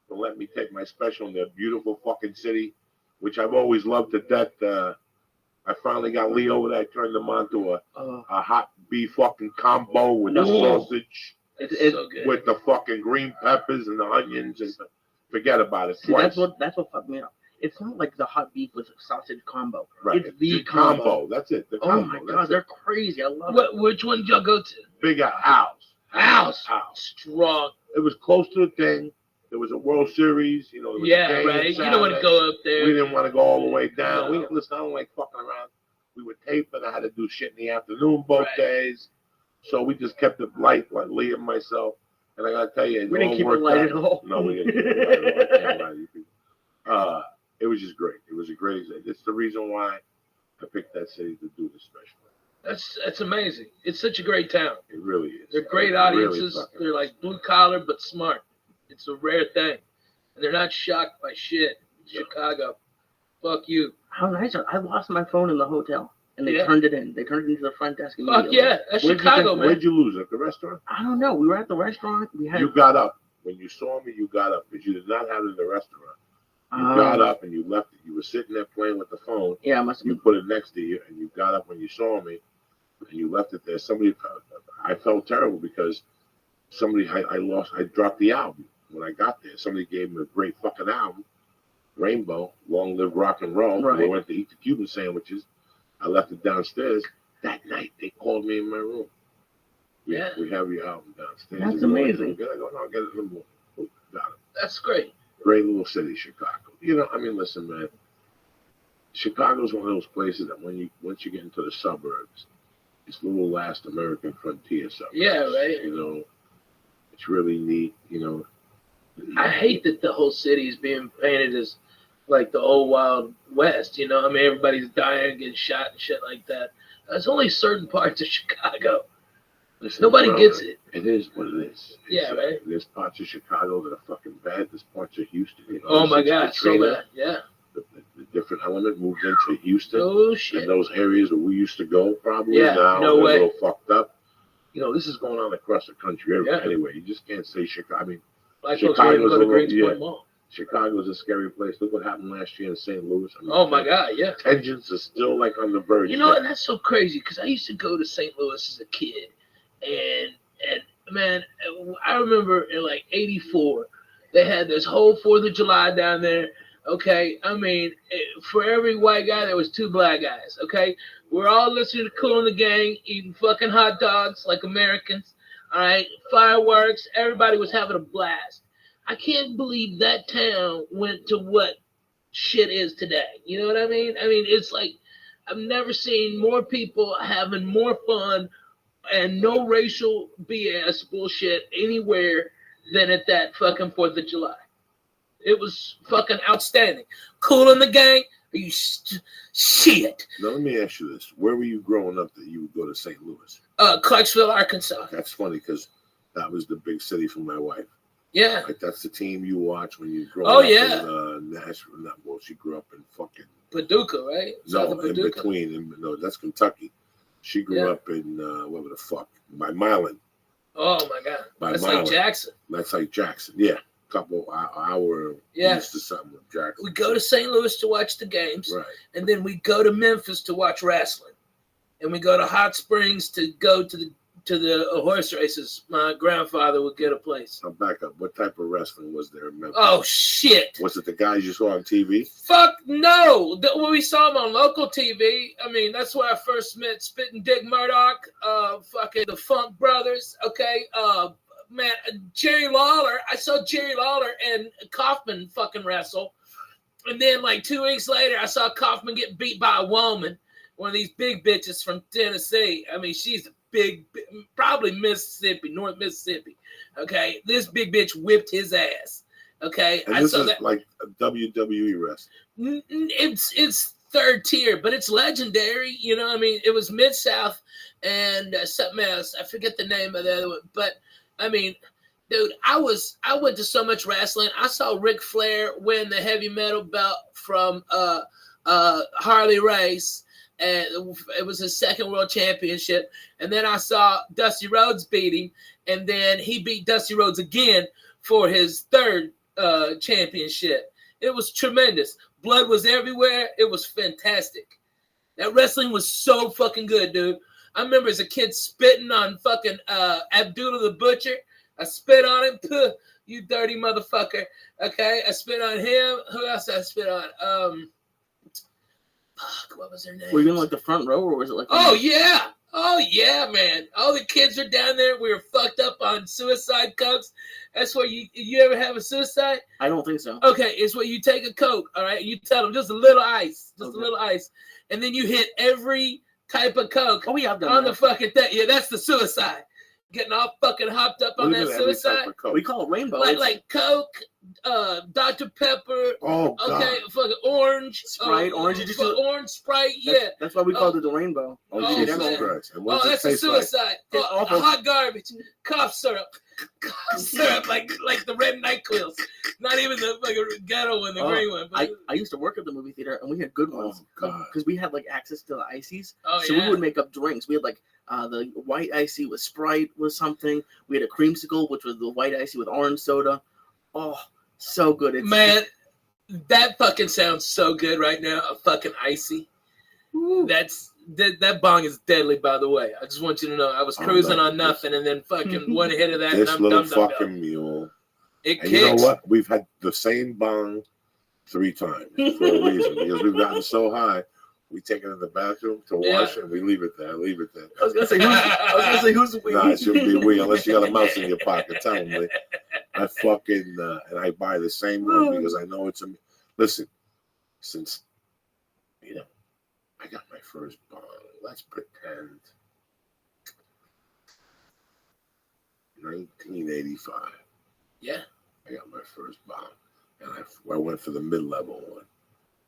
for letting me take my special in their beautiful fucking city, which I've always loved to death. I finally got Lee over there. I turned them on to a hot beef fucking combo with the sausage. It's so good. With the fucking green peppers and the onions, and forget about it. See, that's what fucked me up. It's not like the hot beef with sausage combo. Right. It's the combo. That's it. The combo. Oh my god, they're crazy. I love it. Which one did y'all go to? Big House. House. Strong. It was close to the thing. There was a World Series. You know. There was Yeah, a game right. You Saturday. don't want to go up there. We didn't want to go all the way down. No. Listen, I don't like fucking around. We were taping. I had to do shit in the afternoon both days. So we just kept it light, like Lee and myself. And I gotta tell you, We didn't keep it light at all. No, we didn't keep it light at all. I can't lie to you people. It was just great. It was a great. It's the reason why I picked that city to do the special. That's amazing. It's such a great town. It really is. They're great Really audiences. fucking They're like blue collar but smart. It's a rare thing, and they're not shocked by shit. Chicago, fuck you. How nice are I lost my phone in the hotel and they turned it in. They turned it into the front desk. Fuck yeah, that's Chicago, man. Where'd you lose it? At the restaurant? I don't know. We were at the restaurant. You got up. When you saw me, you got up because you did not have it in the restaurant. You got up and you left it. You were sitting there playing with the phone. Yeah, I must have You put it next to you and you got up when you saw me and you left it there. I felt terrible because I dropped the album when I got there. Somebody gave me a great fucking album, Rainbow, Long Live Rock and Roll. Right. We went to eat the Cuban sandwiches. I left it downstairs. That night, they called me in my room. Yeah. We have your album downstairs. That's You go, amazing. Get it, I'll get it in the morning. Oh, got it. That's great. Great little city, Chicago. You know, I mean, listen, man. Chicago's one of those places that once you get into the suburbs, it's little last American frontier suburbs. Yeah, right. You know, it's really neat. You know, I hate that the whole city is being painted as like the old Wild West. You know, I mean, everybody's dying, getting shot and shit like that. There's only certain parts of Chicago. Listen, Nobody gets it. It is what it is. Yeah, right. There's parts of Chicago that are fucking bad. There's parts of Houston. You know, Oh my since God, so Katrina, bad. Yeah. The different element moved into Houston. Oh And shit. those areas where we used to go, probably Yeah, now no they're way. a little fucked up. You know, this is going on across the country Yeah. anyway. You just can't say Chicago. I mean, Black folks don't even go to Greenspoint Mall. Chicago's a scary place. Look what happened last year in St. Louis. I mean, Oh my God, yeah. tensions are still like on the verge. You know, and that's so crazy because I used to go to St. Louis as a kid, and man, I remember in like '84, they had this whole 4th of July down there. Okay, I mean, for every white guy, there was 2 black guys. Okay, we're all listening to Kool and the Gang, eating fucking hot dogs like Americans. All right, fireworks. Everybody was having a blast. I can't believe that town went to what shit is today. You know what I mean? I mean, it's like I've never seen more people having more fun and no racial BS bullshit anywhere than at that fucking 4th of July. It was fucking outstanding. Kool and the Gang, are you shit? Now, let me ask you this. Where were you growing up that you would go to St. Louis? Clarksville, Arkansas. That's funny because that was the big city for my wife. Yeah. Like, that's the team you watch when you grow Oh, up yeah. in Nashville. Well, she grew up in fucking... Paducah, right? South of No, in Paducah. between. No, that's Kentucky. She grew up in, what the fuck? By Milan. Oh, my God. By That's Milan. like Jackson. That's like Jackson. Yeah. Couple hour Yeah. east to something with Jackson. We go to St. Louis to watch the games, Right. and then we go to Memphis to watch wrestling, and we go to Hot Springs to go to the horse races. My grandfather would get a place. I'll back up. What type of wrestling was there in Memphis? Oh shit! Was it the guys you saw on TV? Fuck no! When we saw him on local TV, I mean that's where I first met Spittin' Dick Murdoch, fucking the Funk Brothers. Okay, man, Jerry Lawler. I saw Jerry Lawler and Kaufman fucking wrestle, and then like 2 weeks later, I saw Kaufman get beat by a woman, one of these big bitches from Tennessee. I mean, she's a big, probably Mississippi, North Mississippi. Okay, this big bitch whipped his ass. Okay, And I this saw is that. like a WWE wrestling. It's third tier, but it's legendary. You know, I mean, it was Mid South and something else. I forget the name of the other one, but I mean, dude, I went to so much wrestling. I saw Ric Flair win the heavy metal belt from Harley Race, and it was his second world championship. And then I saw Dusty Rhodes beat him, and then he beat Dusty Rhodes again for his third championship. It was tremendous. Blood was everywhere. It was fantastic. That wrestling was so fucking good, dude. I remember as a kid spitting on fucking Abdullah the Butcher. I spit on him. Puh, you dirty motherfucker. Okay, I spit on him. Who else did I spit on? Fuck, what was her name? Were you in like the front row or was it like? Oh yeah, man. All the kids are down there. We were fucked up on suicide cokes. That's where you ever have a suicide? I don't think so. Okay, it's where you take a Coke, all right? You tell them just a little ice, Okay. a little ice. And then you hit every type of Coke Oh, yeah, I've done on that. the fucking thing. Yeah, that's the suicide. Getting all fucking hopped up on What do you that mean every suicide. type of Coke? We call it rainbow. Like Coke, Dr. Pepper, Oh, God. okay, fucking orange. Sprite, orange, you just fuck, do- orange, Sprite, That's, yeah. that's why we called it the rainbow. Oh, Oh, Jesus man. Christ. And Oh, what's it that's a taste like? suicide. It's Oh, awful. hot garbage, cough syrup, like the red NyQuils. Not even the fucking ghetto one, the Oh, green one. But, I used to work at the movie theater and we had good ones God. because we had like access to the ices. oh So yeah. we would make up drinks. We had like the white icy with Sprite was something. We had a creamsicle, which was the white icy with orange soda. Oh, so good. Man, that fucking sounds so good right now. A fucking icy. That bong is deadly, by the way. I just want you to know. I was Oh, cruising no. on nothing, and then fucking one hit of that, and This I'm little dum-dum-dum. fucking mule. It And kicks. you know what? We've had the same bong 3 times for a reason. Because we've gotten so high, We take it in the bathroom to Yeah. wash it, and we leave it there. Leave it there. I was gonna say who's we? Nah, it shouldn't be we unless you got a mouse in your pocket. Tell them, Lee. I fucking and I buy the same one because I know it's a. Listen, since I got my first bond. Let's pretend 1985. Yeah. I got my first bond, and I went for the mid-level one.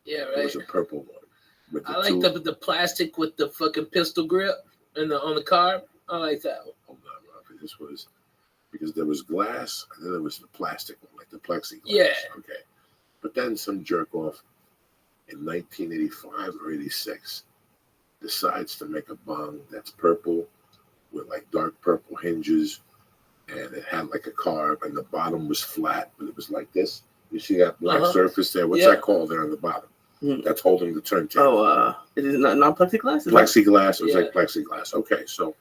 Yeah, It right. was a purple one. With I like the plastic with the fucking pistol grip and on the car. I like that one. Hold on, Robbie. This was because there was glass, and then there was the plastic one, like the plexiglass. Yeah. Okay. But then some jerk off in 1985 or 86 decides to make a bong that's purple with like dark purple hinges, and it had like a carb, and the bottom was flat, but it was like this. You see that black surface there? What's that called there on the bottom? That's holding the turntable. It is not plexiglass. Plexiglass. It was like plexiglass. Okay, so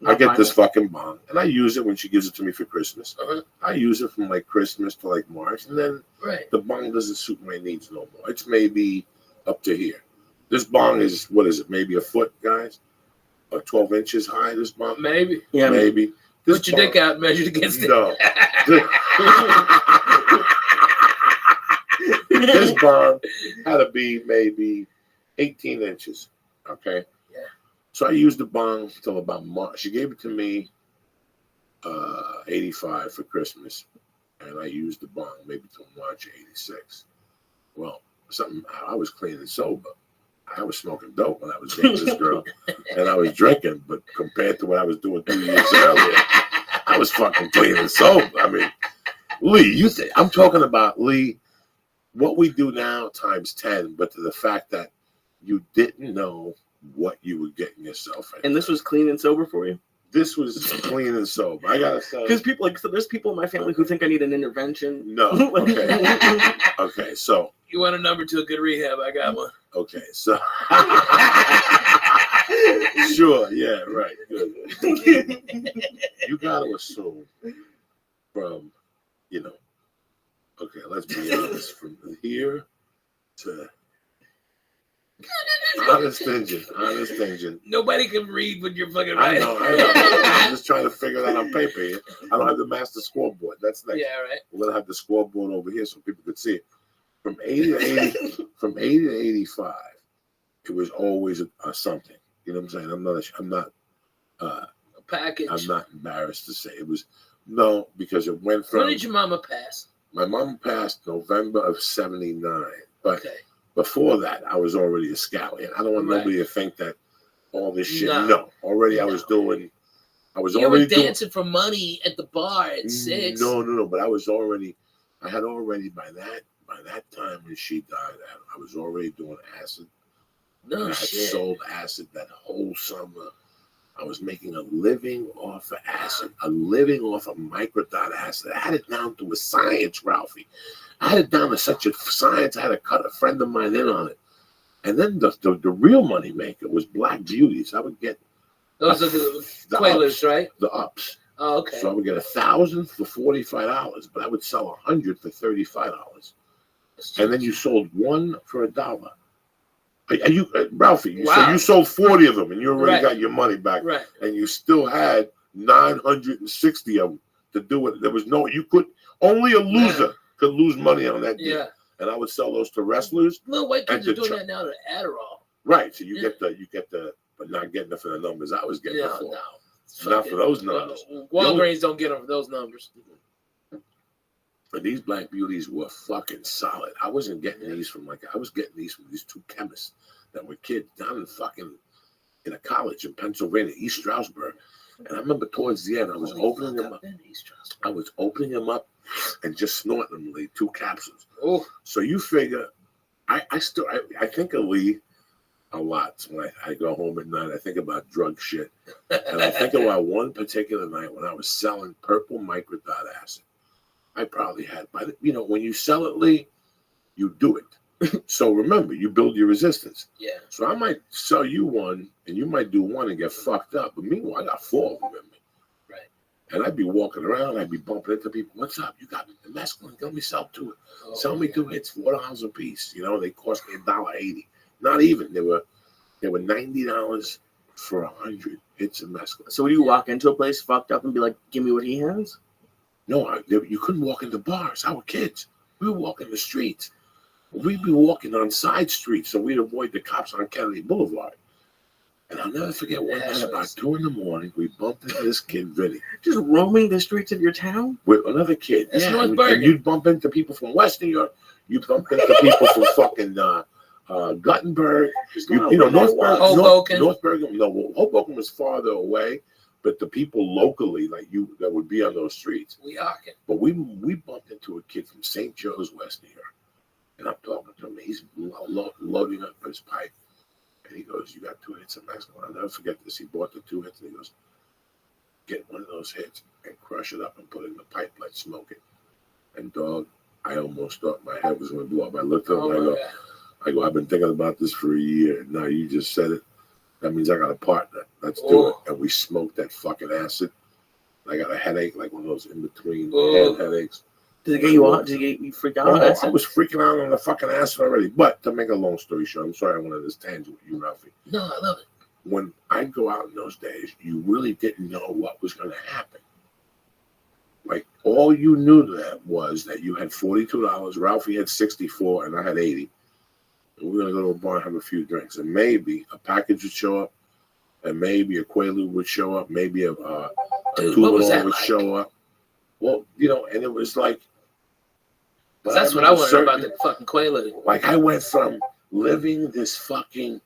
I get this fucking bong, and I use it when she gives it to me for Christmas. I use it from like Christmas to like March, and then the bong doesn't suit my needs no more. It's maybe up to here. This bong is, what is it, maybe a foot, guys? Or 12 inches high, this bong? Maybe. Yeah, maybe. This Put your dick out, measured against it. No. This bong had to be maybe 18 inches, okay? Yeah. So I used the bong till about March. She gave it to me 85 for Christmas, and I used the bong maybe till March 86. Well, I was clean and sober. I was smoking dope when I was dating this girl, and I was drinking, but compared to what I was doing 2 years earlier, I was fucking clean and sober. I mean, Lee, I'm talking about, Lee, what we do now times 10, but to the fact that you didn't know what you were getting yourself into. And this was clean and sober for you? This was clean and sober. I gotta say, because there's people in my family who think I need an intervention. No. Okay. Okay. So you want a number to a good rehab? I got one. Okay. So sure. Yeah. Right. Good. You gotta assume from, okay. Let's be honest. From here to. Honest engine. Nobody can read when you're fucking I writing. know. I'm just trying to figure that on paper here. I don't have the master scoreboard. That's next. Yeah, right. We're gonna have the scoreboard over here so people could see it. From 80 to 85, it was always a something. You know what I'm saying? I'm not a package. I'm not embarrassed to say it was because it went from. When did your mama pass? My mom passed November of '79, but. Okay. Before that, I was already a scallion. I don't want nobody to think that all this shit. No. Already I was already dancing for money at the bar at 6. No. But I had already by that time when she died, I was already doing acid. No and shit. I had sold acid that whole summer. I was making a living off of acid, a living off of microdot acid. I had it down to a science, Ralphie. I had it down to such a science. I had to cut a friend of mine in on it. And then the real money maker was Black Beauties. I would get those are the Quaaludes, right? The ups. Oh, okay. So I would get 1,000 for $45, but I would sell 100 for $35. And then you sold one for $1. Are you, Ralphie? Wow. So you sold 40 of them, and you already got your money back, right? And you still had 960 of them to do it. There was only a loser could lose money on that deal. Yeah. And I would sell those to wrestlers. Little white kids are doing that now to Adderall. Right. So you get the, but not getting it for the numbers I was getting it for. No. Not for those numbers. Walgreens don't get them for those numbers. But these Black Beauties were fucking solid. I wasn't getting these I was getting these from these two chemists that were kids down in a college in Pennsylvania, East Stroudsburg. And I remember towards the end, I was opening them up. I was opening them up and just snorting them, Lee, 2 capsules. Oh. So you figure, I think of Lee a lot. When I go home at night, I think about drug shit. And I think about one particular night when I was selling purple microdot acid. I probably had, when you sell it, Lee, you do it. So remember, you build your resistance. Yeah. So I might sell you one, and you might do one and get fucked up. But meanwhile, I got 4 of them in me. Right. And I'd be walking around, I'd be bumping into people. What's up? You got the mescaline? Let me sell 2. Sell me 2 hits, $4 a piece. They cost me $1.80. Not even. They were $90 for 100 hits of mescaline. So would you walk into a place fucked up and be like, "Give me what he has"? No, you couldn't walk into bars. Our kids, we would walk in the streets. We'd be walking on side streets, so we'd avoid the cops on Kennedy Boulevard. And I'll never forget one night about 2 a.m, we bumped into this kid, Vinny. Just roaming the streets of your town? With another kid. That's North and Bergen. you'd bump into people from West New York. You'd bump into people from fucking Guttenberg. North Bergen. Hoboken. North Bergen. No, Hoboken was farther away, but the people locally, like you, that would be on those streets. But we bumped into a kid from St. Joe's, West New York. And I'm talking to him. He's loading up his pipe. And he goes, "You got 2 hits of mescaline." I'll never forget this. He bought the 2 hits and he goes, "Get one of those hits and crush it up and put it in the pipe, let smoke it." And dog, I almost thought my head was going to blow up. I looked at him I go, "I've been thinking about this for a year. And now you just said it. That means I got a partner. Let's do it." And we smoked that fucking acid. I got a headache, like one of those in-between headaches. Did it get you out? Did it get you freaked out? I was freaking out on the fucking acid already. But to make a long story short, I'm sorry I went on this tangent with you, Ralphie. No, I love it. When I go out in those days, you really didn't know what was going to happen. Like, all you knew that was that you had $42, Ralphie had 64, and I had 80. And we were going to go to a bar and have a few drinks. And maybe a package would show up, and maybe a Quaalude would show up, maybe a Tubalon would show up. Well, and it was like, that's what I wanted about the fucking Quaalude. Like, I went from living this fucking,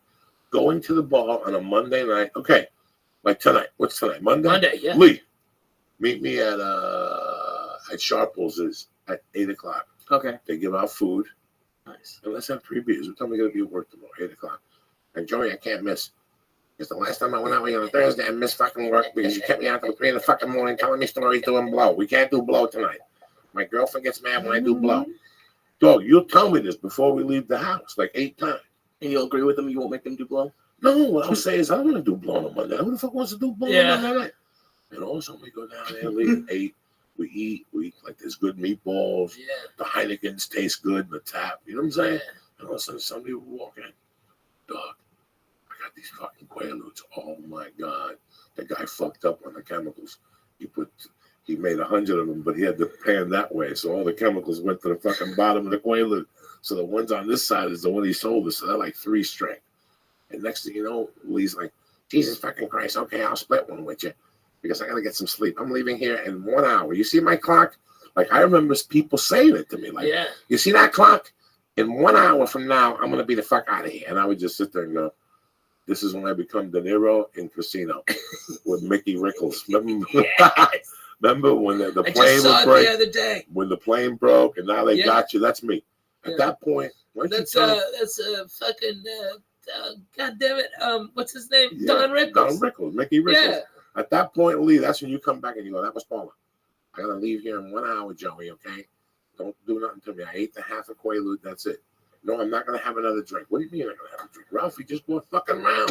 going to the bar on a Monday night. Okay, like tonight. What's tonight? Monday, yeah. Lee, meet me at Sharples at 8:00. Okay. They give out food. Nice. And let's have 3 beers. What time are we going to be at work tomorrow? 8:00. And Joey, I can't miss. Because the last time I went out with you on a Thursday, I missed fucking work because you kept me out till 3 in the fucking morning telling me stories doing blow. We can't do blow tonight. My girlfriend gets mad when I do blow. Dog, you'll tell me this before we leave the house, like 8 times. And you'll agree with them? You won't make them do blow? No, what I'll say is I don't want to do blow on Monday. Who the fuck wants to do blow on Monday night? And all of a sudden we go down there, leave at 8. We eat like there's good meatballs. Yeah. The Heinekens taste good in the tap. You know what I'm saying? And all of a sudden somebody will walk in. Dog, I got these fucking Quaaludes. Oh my God. The guy fucked up on the chemicals. He made 100 of them, but he had the pan that way. So all the chemicals went to the fucking bottom of the Quaalude. So the ones on this side is the one he sold us. So they're like 3 strength. And next thing you know, Lee's like, "Jesus fucking Christ. Okay, I'll split one with you because I got to get some sleep. I'm leaving here in 1 hour. You see my clock?" Like, I remember people saying it to me. Like, "You see that clock? In 1 hour from now, I'm going to be the fuck out of here." And I would just sit there and go, this is when I become De Niro in Casino with Mickey Rickles. Remember when the plane would break? The other day. When the plane broke and now they got you. That's me. At that point, that's fucking God damn it. What's his name? Don Rickles. Don Rickles, Mickey Rickles. Yeah. At that point, Lee, that's when you come back and you go, "That was Paula. I gotta leave here in 1 hour, Joey, okay? Don't do nothing to me. I ate the half a Quaalude, that's it. No, I'm not gonna have another drink." "What do you mean you're not gonna have a drink?" "Ralphie just bought fucking round.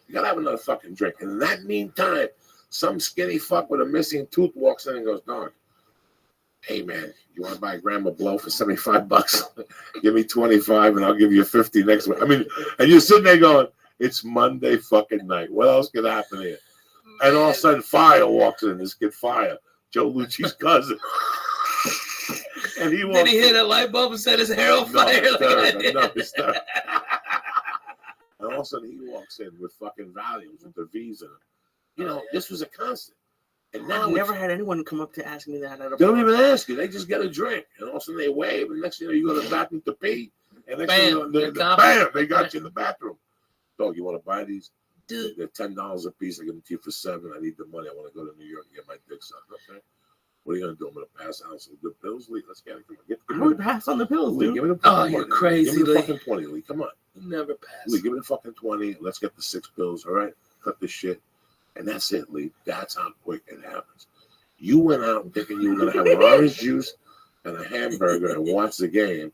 You gotta have another fucking drink." And in that meantime, some skinny fuck with a missing tooth walks in and goes, "Dog, hey man, you want to buy a gram of blow for $75? Give me 25 and I'll give you 50 next week." I mean, and you're sitting there going, it's Monday fucking night. What else could happen here? And all of a sudden, Fire walks in. This kid, Fire, Joe Lucci's cousin. And he walks Did he hit a light bulb and set his hair on fire? It's terrible. And all of a sudden, he walks in with fucking volumes with the V's in him. You know, this was a constant. And now I've never had anyone come up to ask me that. They don't even ask you. They just get a drink. And all of a sudden, they wave. And next thing you know, you go to the bathroom to pee. And next thing you know, bam, they got you in the bathroom. "Dog, you want to buy these? Dude. They're $10 a piece. I give them to you for $7. I need the money. I want to go to New York and get my dick sucked." "Okay. What are you going to do? I'm going to pass out some good pills, Lee. Let's get it. Come on. I would pass on the pills, Lee, dude. give me the fucking money. You're crazy, Give me the Lee. fucking 20, Lee. Come on. Never pass. Lee, give me the fucking 20. Let's get the 6 pills, all right? Cut this shit." And that's it, Lee. That's how quick it happens. You went out thinking you were going to have an orange juice and a hamburger and watch the game,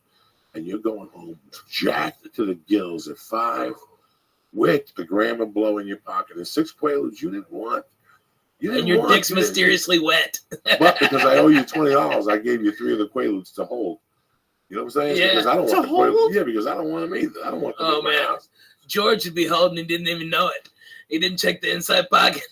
and you're going home jacked to the gills at 5 with a gram of blow in your pocket and 6 Quaaludes you didn't want. And your dick's mysteriously wet. But because I owe you $20, I gave you 3 of the Quaaludes to hold. You know what I'm saying? Yeah. Because I don't It's want a to put whole- it, yeah, because I don't want them either. I don't want them Oh, in my man. house. George would be holding and didn't even know it. He didn't check the inside pocket.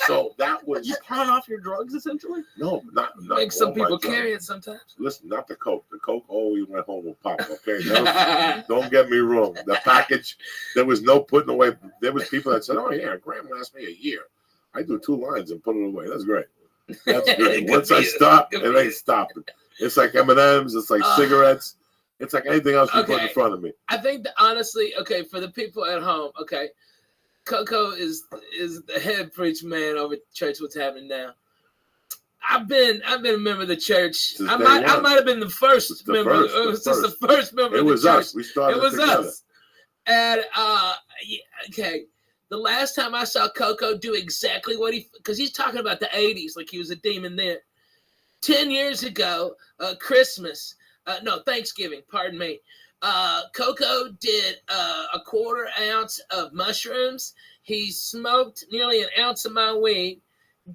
So that was You pawn off your drugs essentially. no, not Make some all my people drugs. carry it sometimes. Listen, not the coke. The coke always went home with Pop. Okay, don't get me wrong. The package, there was no putting away. There was people that said, "Oh yeah, a gram lasts me a year." I do 2 lines and put it away. That's great. That's great. Good Once for I you. stop, Good it for ain't you. stopping. It's like M&Ms. It's like cigarettes. It's like anything else you put in Okay. front of me. I think that honestly, okay, for the people at home, okay, Coco is the head preacher man over at church. What's happening now? I've been a member of the church. Since I day might one. have been the first It's the member. first, It the was just the first. first member It of the was church. us. We started It was together. us. And yeah, okay, the last time I saw Coco do exactly what because he's talking about the 80s like he was a demon then. 10 years ago, Christmas, no, Thanksgiving, pardon me. Coco did a 1/4 ounce of mushrooms. He smoked nearly an ounce of my weed,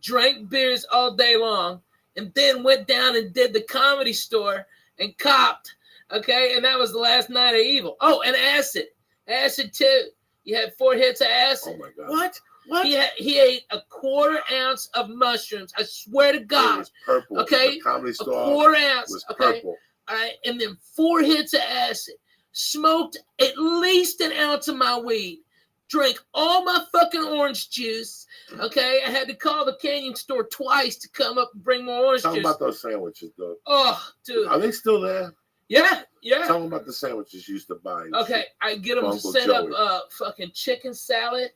drank beers all day long, and then went down and did the Comedy Store and copped. Okay, and that was the last night of evil. Oh, and acid too. You had 4 hits of acid. Oh my God. What? What? He ate a 1/4 ounce of mushrooms. I swear to It God, was purple. Okay, The Comedy a Store 1/4 ounce. was Okay. purple. All right, and then 4 hits of acid, smoked at least an ounce of my weed, drank all my fucking orange juice. Okay, I had to call the Canyon store twice to come up and bring more orange Tell them juice. about those sandwiches, though. Oh, dude. Are they still there? Yeah. Tell them about the sandwiches you used to buy. and Okay, shit. I get them to Uncle set Joey. up fucking chicken salad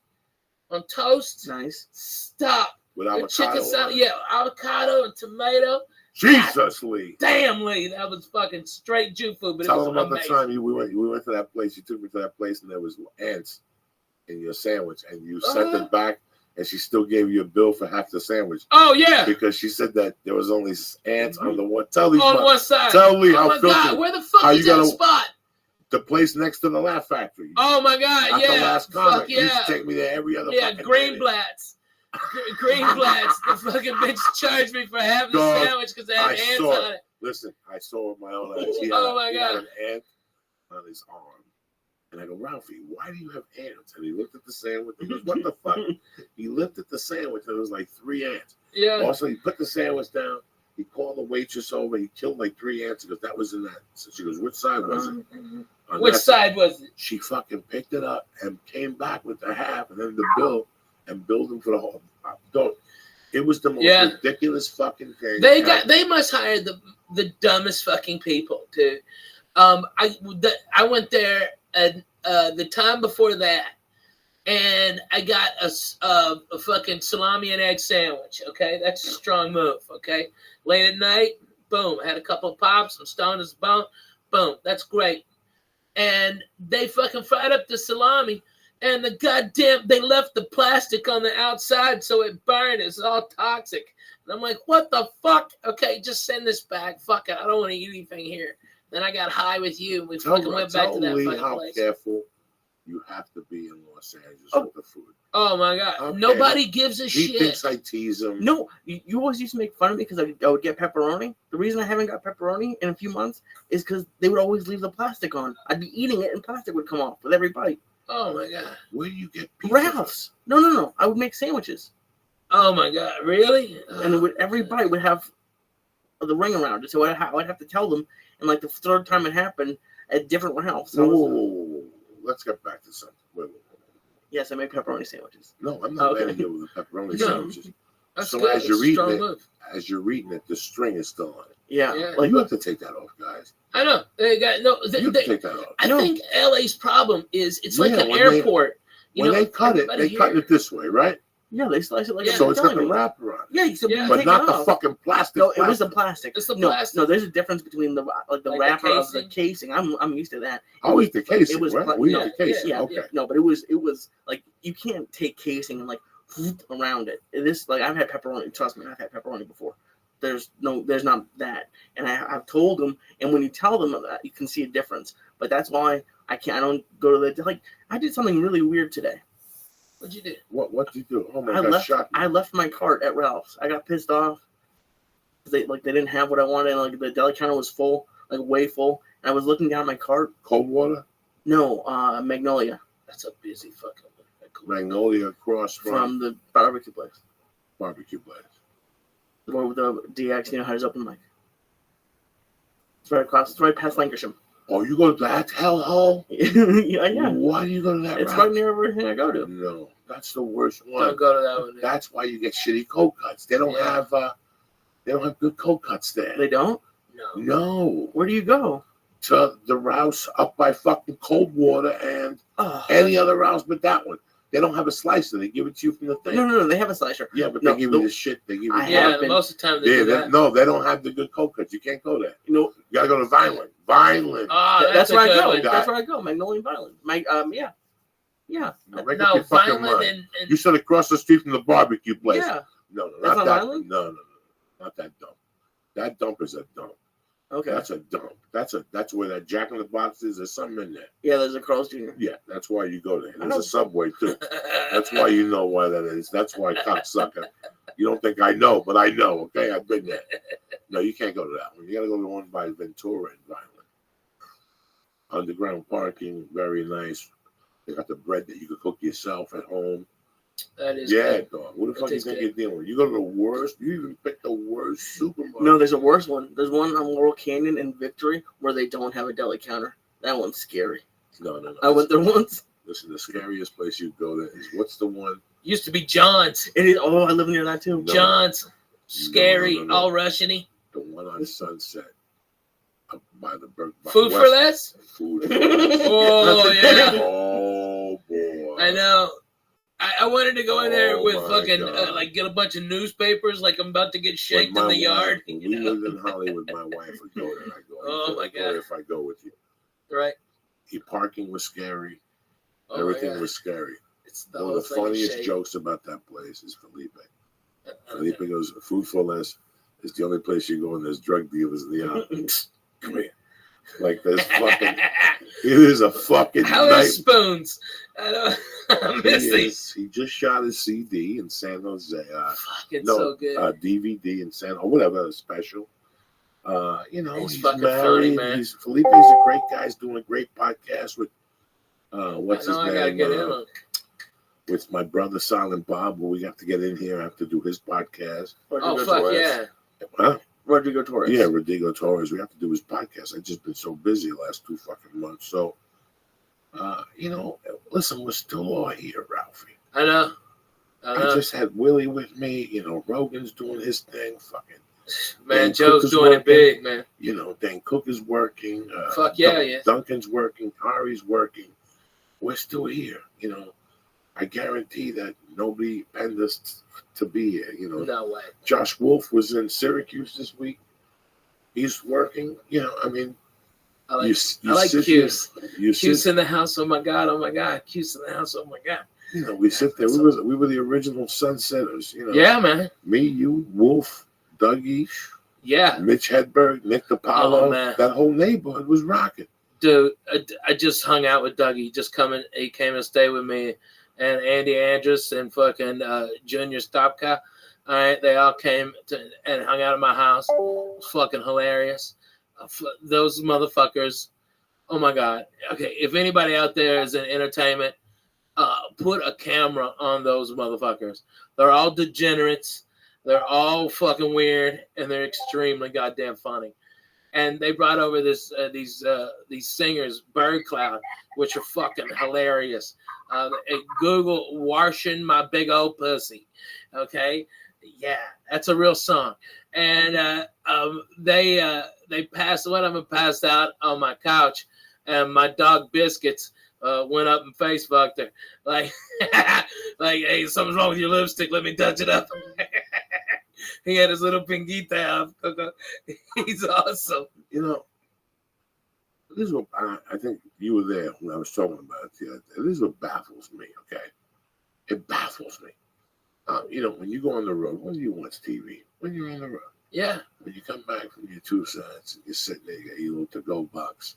on toast. Nice. Stop. With The chicken avocado. salad, on it. yeah, avocado and tomato. Jesus, Lee. Damn, Lee, that was fucking straight Jew food, but Tell it them was about amazing. the time we went to that place. You took me to that place, and there was ants in your sandwich, and you sent it back, and she still gave you a bill for half the sandwich Oh yeah, because she said that there was only ants on the one. Tell these on one side. tell Lee Oh how my filthy God, where the fuck how is you that gotta- spot? the place next to the Laugh Factory. Oh my God, At the yeah, last comic, fuck you used yeah, to take me there every other yeah, fucking day. Greenblatt's. Greenblatt's. The fucking bitch charged me for having the Dog, sandwich because it had I ants saw on it. Listen, I saw with my own eyes. He had, Oh my he had God. an ant on his arm. And I go, Ralphie, why do you have ants? And he looked at the sandwich. He goes, what the fuck? He lifted the sandwich and it was like 3 ants. Yeah. Also, he put the sandwich down. He called the waitress over. He killed like 3 ants because that was in that. So she goes, which side was it? On Which that side was it? She fucking picked it up and came back with the half and then the bill and billed him for the whole. Don't. It was the most Yeah. ridiculous fucking thing. They must hire the dumbest fucking people, dude. I went there the time before that, and I got a fucking salami and egg sandwich. Okay, that's a strong move. Okay, late at night, boom, had a couple of pops, I'm stoned as a bone, boom, that's great. And they fucking fried up the salami, and they left the plastic on the outside so it burned. It's all toxic. And I'm like, what the fuck? Okay, just send this back. Fuck it, I don't want to eat anything here. Then I got high with you, and we fucking went back to that Lee fucking how place. careful you have to be in Los Angeles with the food. Oh my God, Okay. nobody gives a He shit. thinks I tease him. No, you always used to make fun of me because I would get pepperoni. The reason I haven't got pepperoni in a few months is because they would always leave the plastic on. I'd be eating it and plastic would come off with every bite. Oh my God. Where do you get pizza? Ralph's. No. I would make sandwiches, Oh my God, really? and it would every bite would have the ring around it. So I'd have to tell them. And like the third time it happened at different Ralph's. I was, Whoa. Let's get back to something. Wait. yes, I make pepperoni sandwiches. No, I'm not Okay. letting you with the pepperoni No. sandwiches. That's So good. as you're It's a eating strong it- move. As you're reading it, the string is still on it. Yeah, Yeah. like You have to take that off, guys. I know. They got no. You have to take that off. I No. think LA's problem is it's like Yeah, an when airport. When they cut it, everybody they cut here- it this way, right? yeah, they slice it like Yeah. So it's got the telling me. wrapper on it. Yeah, so Yeah. you But take not it the off. fucking plastic. No, it was the plastic. It's the no, plastic. No, there's a difference between the Like the wrapper of the casing? casing. I'm used to that. Oh, it's the casing, It was right? pla- We yeah, eat the casing. yeah, Okay. yeah. No, but it was like you can't take casing and like around it. This like I've had pepperoni. Trust me, I've had pepperoni before. There's not that, and I've told them. And when you tell them that, you can see a difference. But that's why I don't go to the like. I did something really weird today. What'd you do? What did you do? Oh my I God, left. shot me. I left my cart at Ralph's. I got pissed off. They didn't have what I wanted. And, like the deli counter was full. like way full. And I was looking down at my cart. Cold water? No, Magnolia That's a busy fucking one. Magnolia across from the barbecue place. barbecue place. The one with the DX, you know how it's open mic. It's right across. It's right past Lancashire. Oh, you go to that hellhole? yeah. Why do you go to that It's route? right near everything I go to. No, that's the worst one. Don't go to that one. That's why you get shitty cold cuts. They don't have good cold cuts there. They don't? No. No. Where do you go? To the Rouse up by fucking Cold Water and Oh. any other Rouse but that one. They don't have a slicer. They give it to you from the thing. No, they have a slicer. Yeah, but No, they give you the shit. They give you I Yeah, have been- most of the time they do that. no, they don't have the good cold cuts. You can't go there. You know, You gotta go to Vineland. Vineland. Oh, that's a where I good go. one. That's where I go. Magnolia Violent. Yeah. Make up No, your fucking Vineland mind. and You said across the street from the barbecue place. Yeah. No, That's not not that. Vineland? No, not that dump. That dump is a dump. Okay. That's a dump. That's where that Jack in the Box is. There's something in there. Yeah, there's a Carl's Jr. Yeah, that's why you go there. I There's know. a Subway too. That's why you know why that is. That's why cocksucker. You don't think I know, but I know. Okay, I've been there. No, you can't go to that one. You got to go to the one by Ventura and Vineland. Underground parking, very nice. They got the bread that you could cook yourself at home. that is Yeah, good. dog. What the That fuck you tastes think good. you're dealing with? You go to the worst. You even pick the worst supermarket. No, there's a worse one. There's one on Laurel Canyon and Victory where they don't have a deli counter. That one's scary. No. I went there once. Listen, the scariest place you go to is what's the one? Used to be John's. It is. Oh, I live near that too. No. John's. Scary, No. all Russian-y. The one on Sunset. Up by the by Food for West- less? Food for less. Oh, yeah. Oh boy. I know. I wanted to go in there Oh, with my fucking, God. like, get a bunch of newspapers, like I'm about to get When shaked my in the yard. wife- when you we know? lived in Hollywood, my wife would go there. And I go. Oh, my God. If I go with you, Right? the parking was scary. Oh, Everything yeah. was scary. It's the One whole of the thing is funniest shake. jokes about that place is Felipe. Felipe goes, "Food for less is the only place you go and there's drug dealers in the office." Come here. Like there's fucking. It is a fucking How night. is spoons? I don't. I'm missing. He just shot his CD in San Jose. Fucking No, so good. DVD in San or whatever special. He's He's fucking married. funny, man. Felipe's a great guy. He's doing a great podcast with what's I know his I gotta name? get in on. With my brother Silent Bob, who we have to get in here. I have to do his podcast. Oh fuck yeah! Huh? Rodrigo Torres. Yeah, Rodrigo Torres. We have to do his podcast. I've just been so busy the last 2 fucking months. So, listen, we're still all here, Ralphie. I know. I just had Willie with me. Rogan's doing his thing. Fucking Man, Dan Joe's Cook is doing it working. big, man. Dan Cook is working. Fuck yeah, yeah. Duncan's working. Ari's working. We're still here. I guarantee that nobody penned us to be here. No way. Josh Wolf was in Syracuse this week. He's working. I mean, I like, you I like sit Cuse. there, you Cuse sit, in the house. Oh my god. Oh my god. Cuse in the house. Oh my god. we sit there. We were the original Sunsetters. Yeah, man. Me, you, Wolf, Dougie, Yeah, Mitch Hedberg, Nick DiPaolo. Oh, man. That whole neighborhood was rocking. dude. I just hung out with Dougie. He came and stayed with me, and Andy Andrus and fucking Junior Stopka. All right, they all came and hung out at my house. It was fucking hilarious. Those motherfuckers. Oh my god. Okay, if anybody out there is in entertainment, put a camera on those motherfuckers. They're all degenerates. They're all fucking weird, and they're extremely goddamn funny. And they brought over these singers, Bird Cloud, which are fucking hilarious. Google "Washing My Big Old Pussy," okay? Yeah, that's a real song. And they passed. One of them passed out on my couch, and my dog Biscuits went up and face fucked her, like, hey, something's wrong with your lipstick. Let me touch it up. He had his little pinguita off. He's awesome. This is what I think you were there when I was talking about it the other day. This is what baffles me, okay? It baffles me. When you go on the road, when do you watch TV? When you're on the road. Yeah. When you come back from your 2 cents and you're sitting there, you got your little to-go box,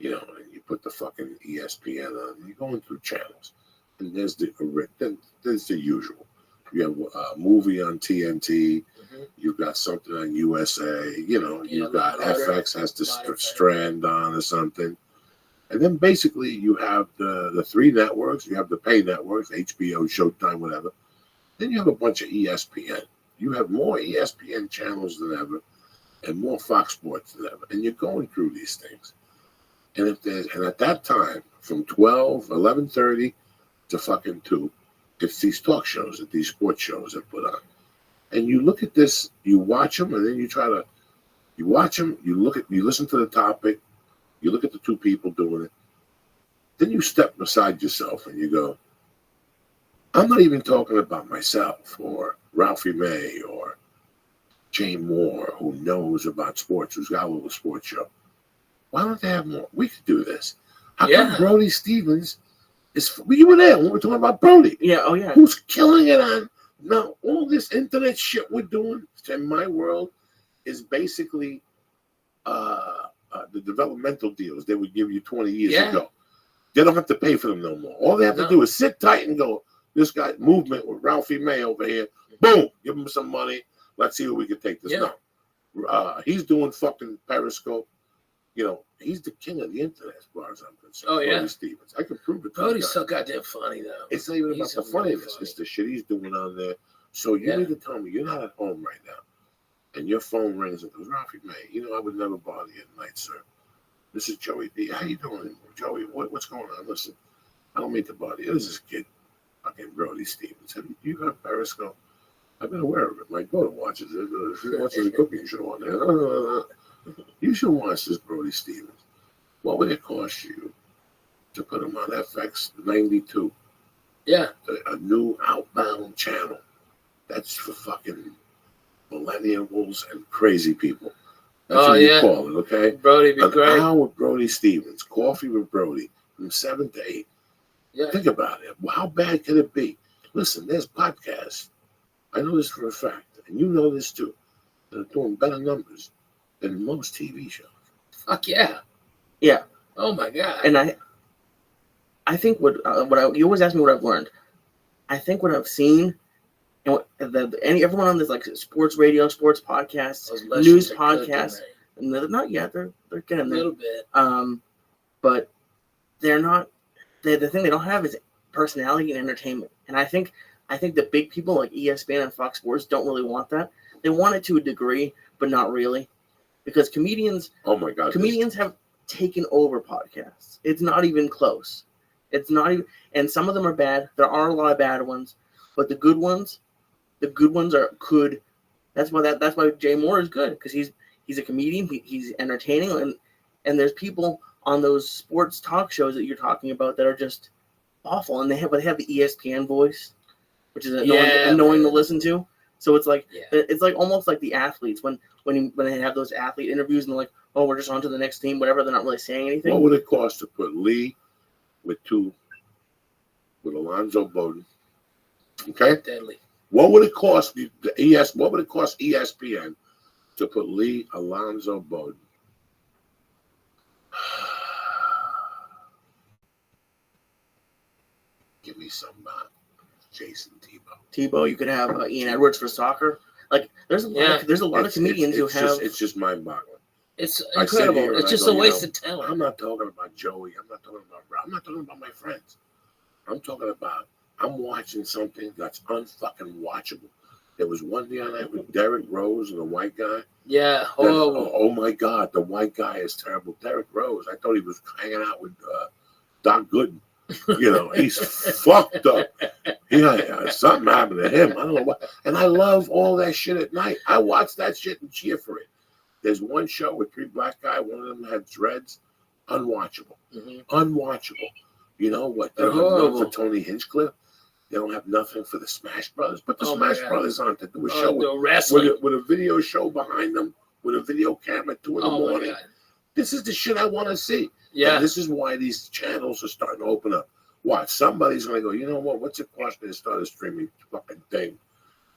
and you put the fucking ESPN on, and you're going through channels, and there's the usual. You have a movie on TNT. Mhm. You've got something on USA. You know, Yeah, you've got Louder. FX has the Louder. Strand on or something. And then basically you have the three networks. You have the pay networks, HBO, Showtime, whatever. Then you have a bunch of ESPN. You have more ESPN channels than ever and more Fox Sports than ever. And you're going through these things. And at that time, from 11:30 to fucking 2, it's these talk shows that these sports shows are put on. And you look at this, you watch them, and then you watch them, you listen to the topic, you look at the two people doing it. Then you step beside yourself and you go, I'm not even talking about myself or Ralphie May or Jay Moore, who knows about sports, who's got a little sports show. Why don't they have more? We could do this. How come Brody Stevens you were there when we were talking about Brody. Yeah, oh yeah. Who's killing it on now? All this internet shit we're doing in my world is basically the developmental deals they would give you 20 years ago. They don't have to pay for them no more. All they have to do is sit tight and go, this guy movement with Ralphie May over here. Boom, give him some money. Let's see where we can take this now. He's doing fucking Periscope. You know, he's the king of the internet as far as I'm concerned. Oh, yeah. Brody Stevens. I can prove it. Brody's so goddamn funny, though. It's not even about He's the really funniness. funny. It's the shit he's doing on there. So you need to tell me you're not at home right now, and your phone rings and goes, Ralphie May, you know I would never bother you at night, sir. This is Joey D. How you doing, Joey? What's going on? Listen, I don't mean to bother you. This is kid, fucking Brody Stevens. Have you got Periscope? I've been aware of it. My daughter watches it. She watches a cooking show on there. You should watch this Brody Stevens. What would it cost you to put him on FX 92? Yeah. A new outbound channel. That's for fucking millennials and crazy people. That's what you call it, okay? Brody be great. An hour with Brody Stevens. Coffee with Brody from 7 to 8. Yeah. Think about it. How bad could it be? Listen, there's podcasts. I know this for a fact, and you know this too. They're doing better numbers than most TV shows. Fuck yeah. Yeah. Oh my god. And I think you always ask me what I've learned. I think what I've seen, and everyone on this like sports radio, sports podcasts, news podcasts, and they're not yet. They're getting there a little bit. But they're not. The thing they don't have is personality and entertainment. And I think the big people like ESPN and Fox Sports don't really want that. They want it to a degree, but not really, because comedians. Oh my god. Comedians have taken over podcasts. It's not even close. It's not even, and some of them are bad. There are a lot of bad ones, but the good ones are good. That's why Jay Moore is good, because he's a comedian. He's entertaining, and there's people on those sports talk shows that you're talking about that are just awful, and they have the ESPN voice, which is annoying to listen to. So it's like it's like almost like the athletes when they have those athlete interviews and they're like, oh, we're just on to the next team, whatever. They're not really saying anything. What would it cost to put Lee with Alonzo Bowden? Okay. Deadly. What would it cost What would it cost ESPN to put Lee Alonzo Bowden? Give me some Jason Tebow. You could have Ian Edwards for soccer. Like there's a lot of comedians who have. It's just mind-boggling. It's incredible. It's just a waste of talent. I'm not talking about Joey. I'm not talking about Rob. I'm not talking about my friends. I'm watching something that's unfucking watchable. There was one the other night with Derrick Rose and the white guy. Yeah, horrible. Oh my God, the white guy is terrible. Derrick Rose, I thought he was hanging out with Doc Gooden. You know, he's fucked up. Yeah, something happened to him. I don't know what. And I love all that shit at night. I watch that shit and cheer for it. There's one show with 3 black guys. One of them had dreads. Unwatchable. Mm-hmm. Unwatchable. You know what? They don't have nothing for Tony Hinchcliffe. They don't have nothing for the Smash Brothers. Put the Smash Brothers on to do a show with a video show behind them, with a video camera at 2 in the morning. This is the shit I want to see. Yeah. And this is why these channels are starting to open up. Watch, somebody's going to go, you know what? What's it cost me to start a streaming fucking thing?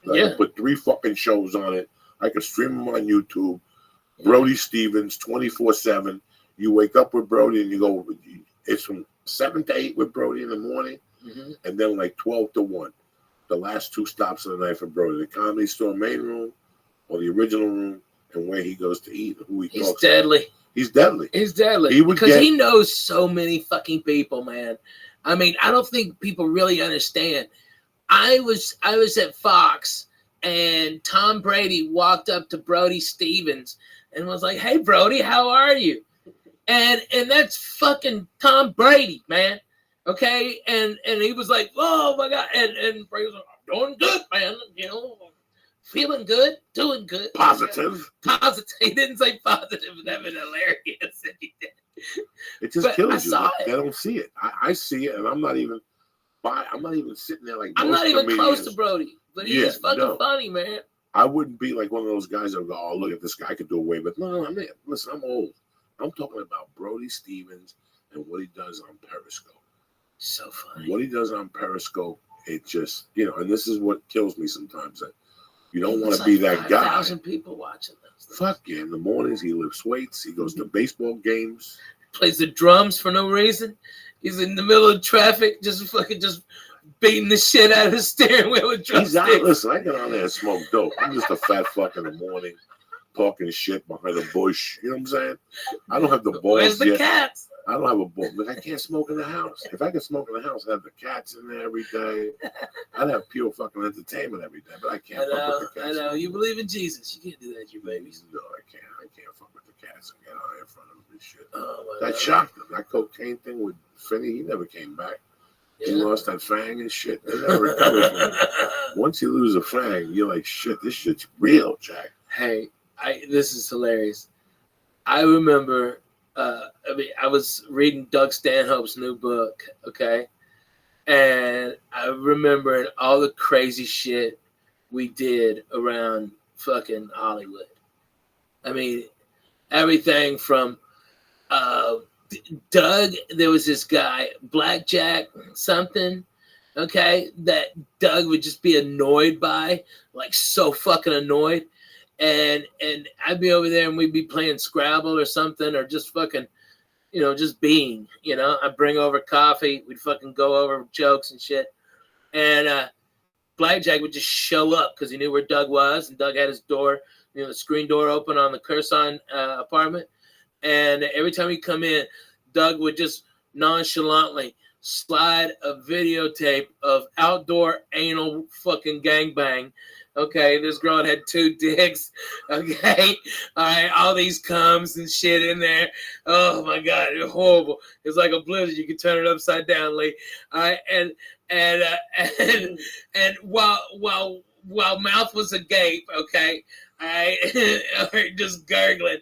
I can put 3 fucking shows on it. I can stream them on YouTube. Brody Stevens, 24/7. You wake up with Brody and you go, it's from 7 to 8 with Brody in the morning, and then like 12 to 1. the last two stops of the night for Brody? The Comedy Store main room or the original room, and where he goes to eat, who he He's talks deadly. to. He's deadly. He's deadly. He would because get- he knows so many fucking people, man. I mean, I don't think people really understand. I was at Fox, and Tom Brady walked up to Brody Stevens and was like, "Hey, Brody, how are you?" And that's fucking Tom Brady, man. Okay, and he was like, "Oh my god," and Brady was like, "I'm doing good, man. You know, feeling good, doing good, Positive. positive." He didn't say positive, but that was hilarious. It just But kills I you. saw They it. don't see it. I see it, and I'm not even sitting there like I'm most not even close comedians. to Brody, but Yeah, he's fucking no. funny, man. I wouldn't be like one of those guys that go, "Oh, look at this guy, I could do away." But no, listen, I'm old. I'm talking about Brody Stevens and what he does on Periscope. So funny. What he does on Periscope, it just, and this is what kills me sometimes. That you don't want to be that guy. 5,000 people watching this. Fuck yeah! In the mornings, he lifts weights. He goes to baseball games. Plays the drums for no reason. He's in the middle of traffic, just beating the shit out of the steering wheel with He's out. drumsticks. Listen, I get on there and smoke dope. I'm just a fat fuck in the morning, talking shit behind a bush. You know what I'm saying? I don't have the balls Where's the yet. cats? I don't have a ball. But I can't smoke in the house. If I could smoke in the house, I'd have the cats in there every day. I'd have pure fucking entertainment every day. But I can't fuck with the I cats. know. You believe in Jesus. You can't do that to your babies. No, I can't. I can't fuck with the cats and get on in front of them and shit. Oh, my That God. shocked him. That cocaine thing with Finney, he never came back. He Yeah. lost that fang and shit. They never recovered from it. Once you lose a fang, you're like, shit, this shit's real, Jack. Hey, this is hilarious. I remember, I was reading Doug Stanhope's new book, okay? And I remember all the crazy shit we did around fucking Hollywood. I mean, everything from Doug, there was this guy, Blackjack something, okay, that Doug would just be annoyed by, like so fucking annoyed. And I'd be over there and we'd be playing Scrabble or something, or just fucking, just being, I'd bring over coffee. We'd fucking go over jokes and shit. And Blackjack would just show up because he knew where Doug was. And Doug had his door, the screen door open on the Curson apartment. And every time he'd come in, Doug would just nonchalantly slide a videotape of outdoor anal fucking gangbang. Okay, this girl had 2 dicks. Okay, all right, all these cums and shit in there. Oh my God, it was horrible. It's like a blizzard. You could turn it upside down, Lee. All right, and while mouth was agape, okay, all right, just gurgling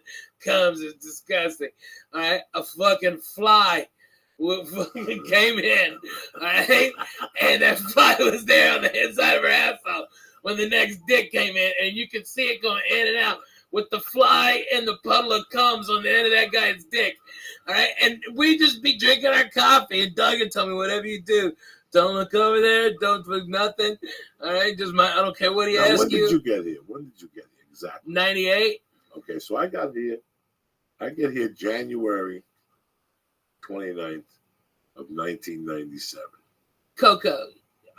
comes. It's disgusting. All right, a fucking fly fucking came in. All right, and that fly was there on the inside of her asshole when the next dick came in, and you could see it going in and out with the fly and the puddle of cums on the end of that guy's dick. All right, and we just be drinking our coffee, and Doug would tell me, whatever you do, don't look over there, don't look nothing. All right, I don't care what he Now, asks when you. did you get here? When did you get here exactly? 98. Okay, so I get here January 29th of 1997. Coco.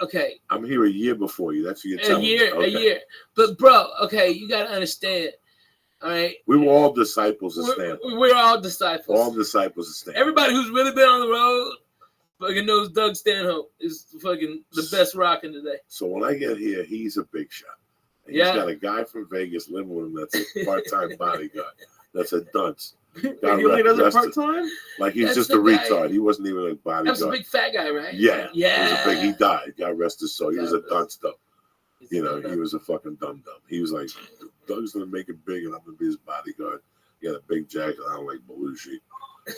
Okay, I'm here a year before you. That's what you're telling me. a Okay. year. But bro, okay, you gotta understand. All right, We were all disciples of Stanford. we're all disciples. All disciples of Stanford. Everybody who's really been on the road fucking knows Doug Stanhope is fucking the best rocking today. So when I get here, he's a big shot. And Yeah. He's got a guy from Vegas living with him that's a part-time bodyguard. That's a dunce. He only does it part time. Like he's That's just the a guy. retard. He wasn't even a bodyguard. That was a big fat guy, right? Yeah. Yeah. He was a big. He died. God rest his soul. He was a God dunce though. He's He a was a fucking dum-dum. He was like, Doug's gonna make it big and I'm gonna be his bodyguard. He had a big jacket. I don't like Belushi.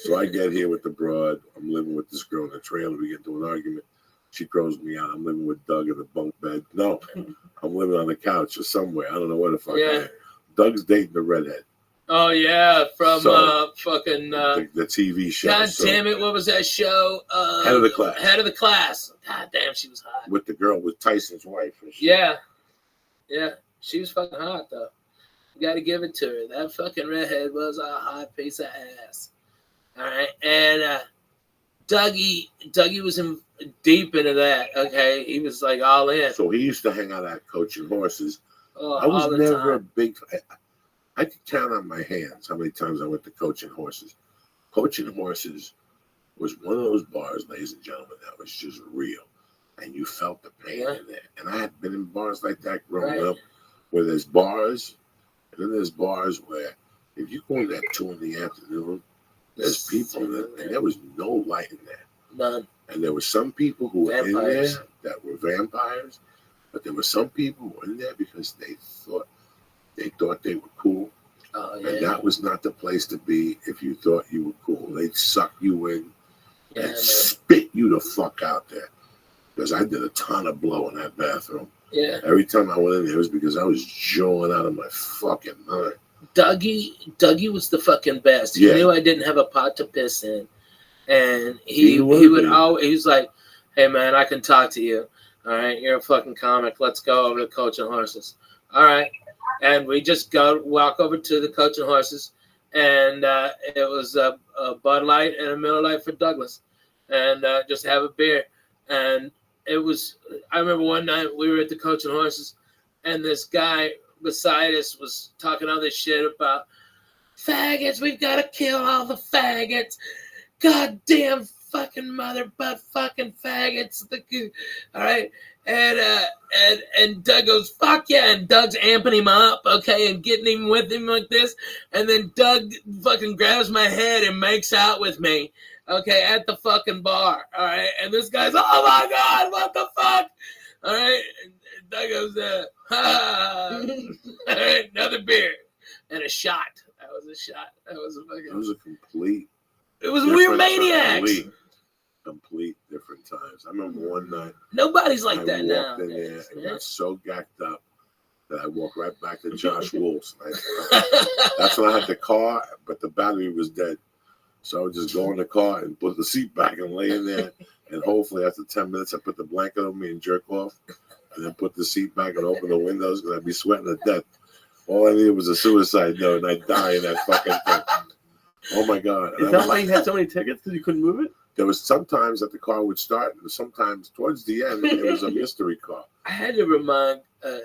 So I get here with the broad. I'm living with this girl in the trailer. We get into an argument. She throws me out. I'm living with Doug in the bunk bed. No, I'm living on the couch or somewhere. I don't know where the fuck I am. Doug's dating the redhead. Oh yeah, from So, fucking the TV show. God So, damn it, what was that show? Head of the Class. Head of the Class. God damn, she was hot. with the girl with Tyson's wife. And shit. Yeah, she was fucking hot though. You gotta give it to her. That fucking redhead was a hot piece of ass. All right, and Dougie was deep into that. Okay, he was like all in. So he used to hang out at Coaching Horses. Oh, I was all the never a time. big. I could count on my hands how many times I went to Coaching Horses. Coaching Horses was one of those bars, ladies and gentlemen, that was just real, and you felt the pain in there. And I had been in bars like that growing up, where there's bars, and then there's bars where if you go in at 2 PM, there's people in there, and there was no light in there. None. And there were some people who were Vampires. in there that were vampires, but there were some people who were in there because they thought they were cool. Oh, And that was not the place to be if you thought you were cool. They'd suck you in and spit you the fuck out there. Because I did a ton of blow in that bathroom. Yeah. Every time I went in there, it was because I was jawing out of my fucking mind. Dougie was the fucking best. He knew I didn't have a pot to piss in. And he would always, he was like, hey man, I can talk to you. All right, you're a fucking comic. Let's go over to Coaching Horses. All right. And we just walk over to the Coaching Horses, and it was a Bud Light and a Miller Lite for Douglas, and just have a beer. And it was, I remember one night we were at the Coaching Horses, and this guy beside us was talking all this shit about faggots. We've got to kill all the faggots. Goddamn fucking mother butt fucking faggots. All right. And Doug goes, fuck yeah. And Doug's amping him up, okay, and getting him with him like this. And then Doug fucking grabs my head and makes out with me, okay, at the fucking bar. All right. And this guy's, oh my God, what the fuck? All right. And Doug goes, all right, another beer and a shot. That was a shot. That was a fucking. It was a complete. It was weird maniacs. Complete different times. I remember one night. Nobody's like that now. I walked in there and got so gacked up that I walked right back to Josh Wolf's. That's when I had the car, but the battery was dead. So I would just go in the car and put the seat back and lay in there. And hopefully after 10 minutes, I put the blanket on me and jerk off. And then put the seat back and open the windows because I'd be sweating to death. All I needed was a suicide note, and I'd die in that fucking thing. Oh, my God. Is that why you had so many tickets? Because you couldn't move it? There was sometimes that the car would start, and sometimes towards the end, it was a mystery car. I had to remind, I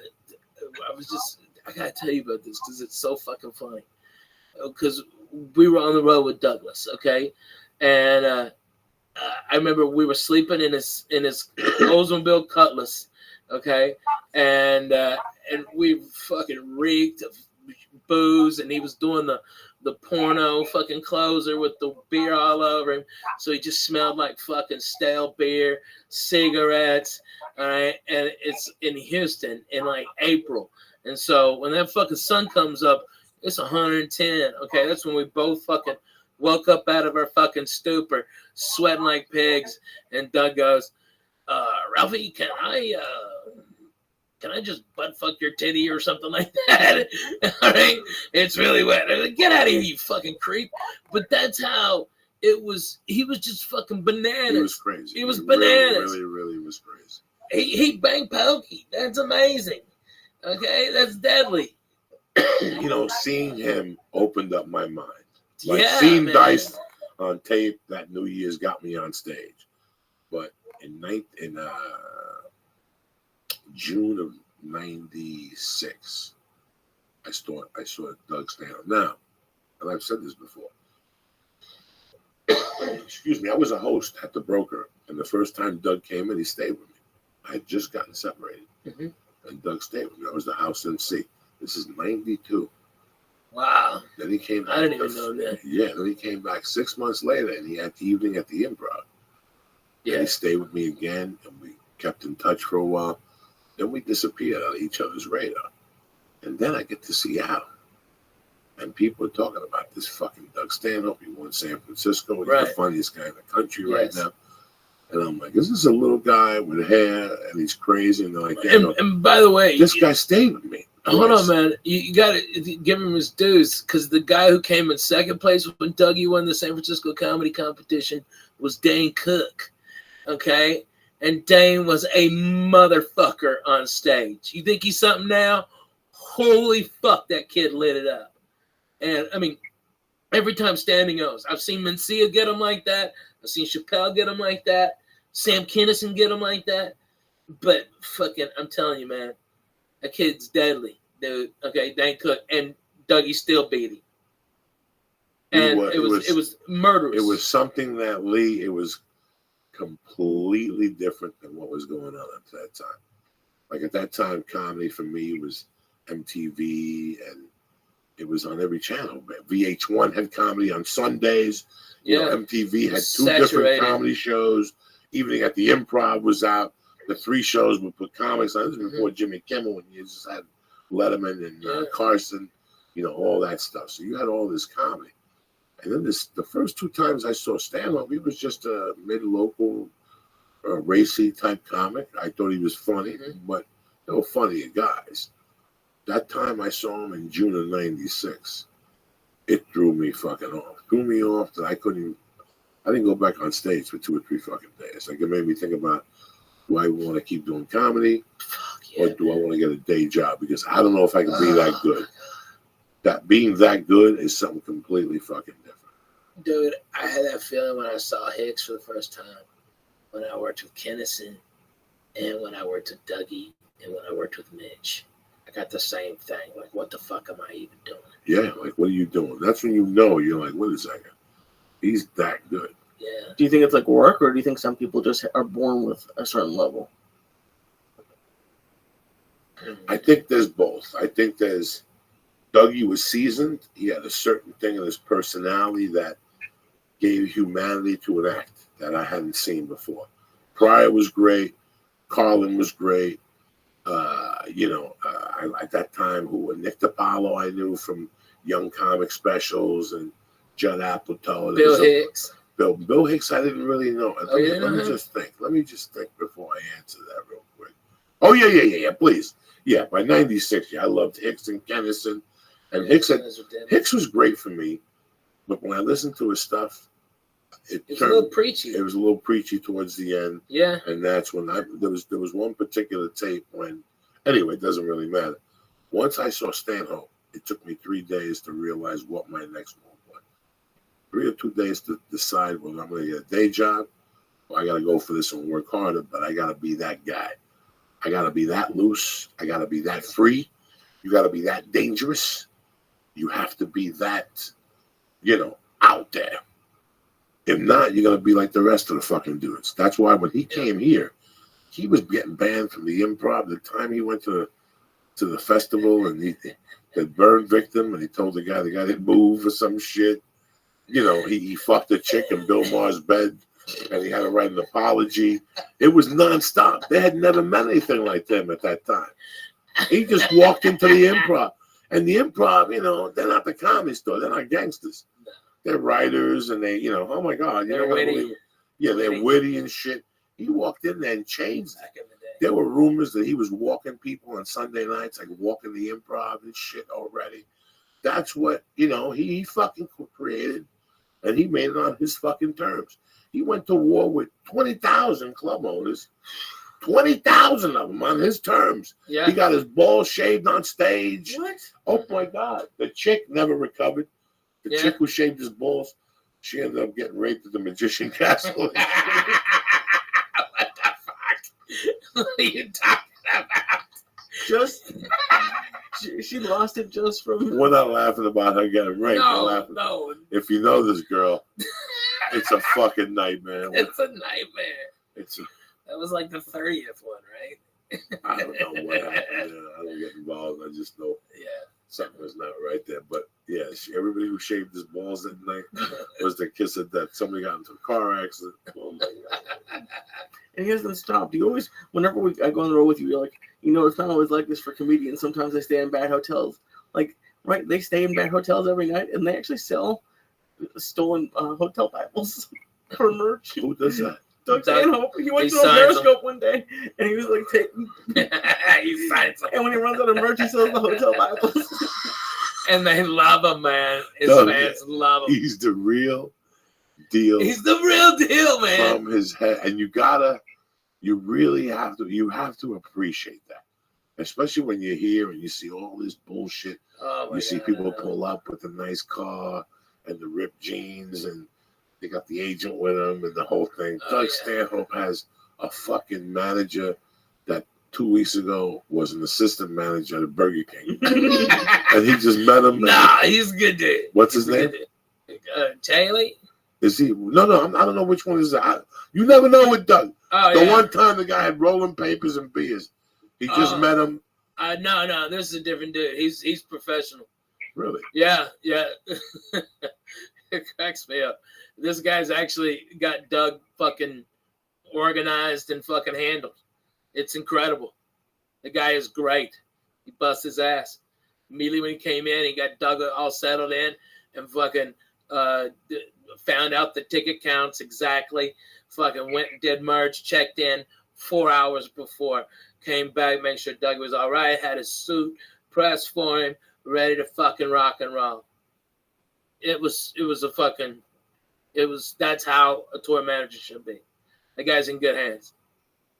got to tell you about this because it's so fucking funny. Because we were on the road with Douglas, okay? And I remember we were sleeping in his Oldsmobile Cutlass, okay? And we fucking reeked of booze, and he was doing the porno fucking closer with the beer all over him. So he just smelled like fucking stale beer, cigarettes, all right? And it's in Houston in like April. And so when that fucking sun comes up, it's 110, okay? That's when we both fucking woke up out of our fucking stupor, sweating like pigs. And Doug goes, Ralphie, can I just butt fuck your titty or something like that? All right, it's really wet. I'm like, get out of here, you fucking creep. But that's how it was. He was just fucking bananas. He was crazy. He was bananas. Really was crazy. He banged Pokey. That's amazing. Okay, that's deadly. You know, seeing him opened up my mind. Like Yeah, seeing man. Dice on tape that New Year's got me on stage. But in June of '96, I saw Doug stand up. Now, and I've said this before. Excuse me, I was a host at the Broker, and the first time Doug came in, he stayed with me. I had just gotten separated, and Doug stayed with me. I was the house MC. This is '92. Wow. Then he came back. I didn't even know that. Yeah, then he came back 6 months later, and he had the evening at the Improv. Yeah. And he stayed with me again, and we kept in touch for a while. Then we disappeared out of each other's radar. And then I get to Seattle, and people are talking about this fucking Doug Stanhope. He won San Francisco. He's the funniest guy in the country right now. And I'm like, is this a little guy with hair, and he's crazy? And they're like, yeah, and by the way, this guy stayed with me. Hold on, man. You got to give him his dues, because the guy who came in second place when Dougie won the San Francisco comedy competition was Dane Cook, okay? And Dane was a motherfucker on stage. You think he's something now? Holy fuck, that kid lit it up. And, I mean, Every time standing O's. I've seen Mencia get them like that. I've seen Chappelle get them like that. Sam Kinison get them like that. But fucking, I'm telling you, man, that kid's deadly, dude. Okay, Dan Cook and Dougie still beat him. And it was murderous. It was something that Lee. It was completely different than what was going on at that time. Like at that time, comedy for me was MTV, and it was on every channel. VH1 had comedy on Sundays. You know, MTV had two different comedy shows. Evening at the Improv was out. The three shows would put comics on. This was before Jimmy Kimmel, when you just had Letterman and Carson, you know, all that stuff. So you had all this comedy. And then the first two times I saw stand-up, he was just a mid-local, racy type comic. I thought he was funny, but they were funny guys. That time I saw him in June of '96, it threw me fucking off. Threw me off that I didn't go back on stage for 2 or 3 fucking days. Like, it made me think about, do I want to keep doing comedy? Or do I want to get a day job? Because I don't know if I can be that good. That being that good is something completely fucking different. Dude, I had that feeling when I saw Hicks for the first time, when I worked with Kennison, and when I worked with Dougie, and when I worked with Mitch. I got the same thing. Like, what the fuck am I even doing? Yeah, like, what are you doing? That's when you know, you're like, wait a second. He's that good. Yeah. Do you think it's like work, or do you think some people just are born with a certain level? I think there's both. I think there's Dougie was seasoned. He had a certain thing in his personality that gave humanity to an act that I hadn't seen before. Pryor was great. Carlin was great. At that time, Nick DiPaolo I knew from Young Comic Specials, and Judd Apatow. Bill Hicks. Bill Hicks I didn't really know. Let me just think. Let me just think before I answer that real quick. Oh, yeah, please. Yeah, by '96, I loved Hicks and Kennison. And Hicks was great for me, but when I listened to his stuff, it was a little preachy. It was a little preachy towards the end. Yeah. And that's when there was one particular tape when, anyway, it doesn't really matter. Once I saw Stanhope, it took me 3 days to realize what my next move was. 3 or 2 days to decide whether I'm going to get a day job, or I got to go for this and work harder, but I got to be that guy. I got to be that loose. I got to be that free. You got to be that dangerous. You have to be that, out there. If not, you're going to be like the rest of the fucking dudes. That's why when he came here, he was getting banned from the Improv. The time he went to the festival and he had burned victim, and he told the guy didn't move or some shit. He fucked a chick in Bill Maher's bed, and he had to write an apology. It was nonstop. They had never met anything like them at that time. He just walked into the Improv. And the Improv, they're not the Comedy Store. They're not gangsters. They're writers, and they, oh my God. They're witty. They're witty and shit. He walked in there and changed it. There were rumors that he was walking people on Sunday nights, like walking the Improv and shit already. That's what, he fucking created, and he made it on his fucking terms. He went to war with 20,000 club owners, 20,000 of them on his terms. Yeah. He got his balls shaved on stage. What? Oh my God. The chick never recovered. The chick who shaved his balls, she ended up getting raped at the Magician Castle. What the fuck? What are you talking about? She lost it just from. We're not laughing about her getting raped. No. If you know this girl, it's a fucking nightmare. It's a nightmare. That was like the 30th one, right? I don't know what happened. I don't get involved. I just know something was not right there. But yeah, everybody who shaved his balls that night was the kiss of death. Somebody got into a car accident. Oh my God. And he hasn't stopped. You always, whenever I go on the road with you, you're like, it's not always like this for comedians. Sometimes they stay in bad hotels. Like, right, they stay in bad hotels every night, and they actually sell stolen hotel Bibles for merch. Who does that? Doug Stanhope. He went to a Periscope one day, and he was like taking. He signs them. And when he runs out of merch, he sells the hotel Bibles. And they love him, man. His fans love him. He's the real deal. He's the real deal, man. From his head, and you really have to appreciate that, especially when you're here and you see all this bullshit. Oh my God, see people pull up with a nice car, and the ripped jeans, and they got the agent with him and the whole thing. Oh, Doug yeah. Stanhope has a fucking manager that 2 weeks ago was an assistant manager at Burger King. And he just met him. Nah, he's a good dude. What's his name? Taylor? Is he? No, I don't know which one is that. You never know with Doug. Oh, The yeah. one time the guy had rolling papers and beers. He just met him. No, this is a different dude. He's professional. Really? Yeah. It cracks me up. This guy's actually got Doug fucking organized and fucking handled. It's incredible. The guy is great. He busts his ass. Immediately when he came in, he got Doug all settled in and fucking found out the ticket counts exactly. Fucking went and did merge, checked in 4 hours before, came back, made sure Doug was all right, had his suit pressed for him, ready to fucking rock and roll. That's how a tour manager should be. The guy's in good hands.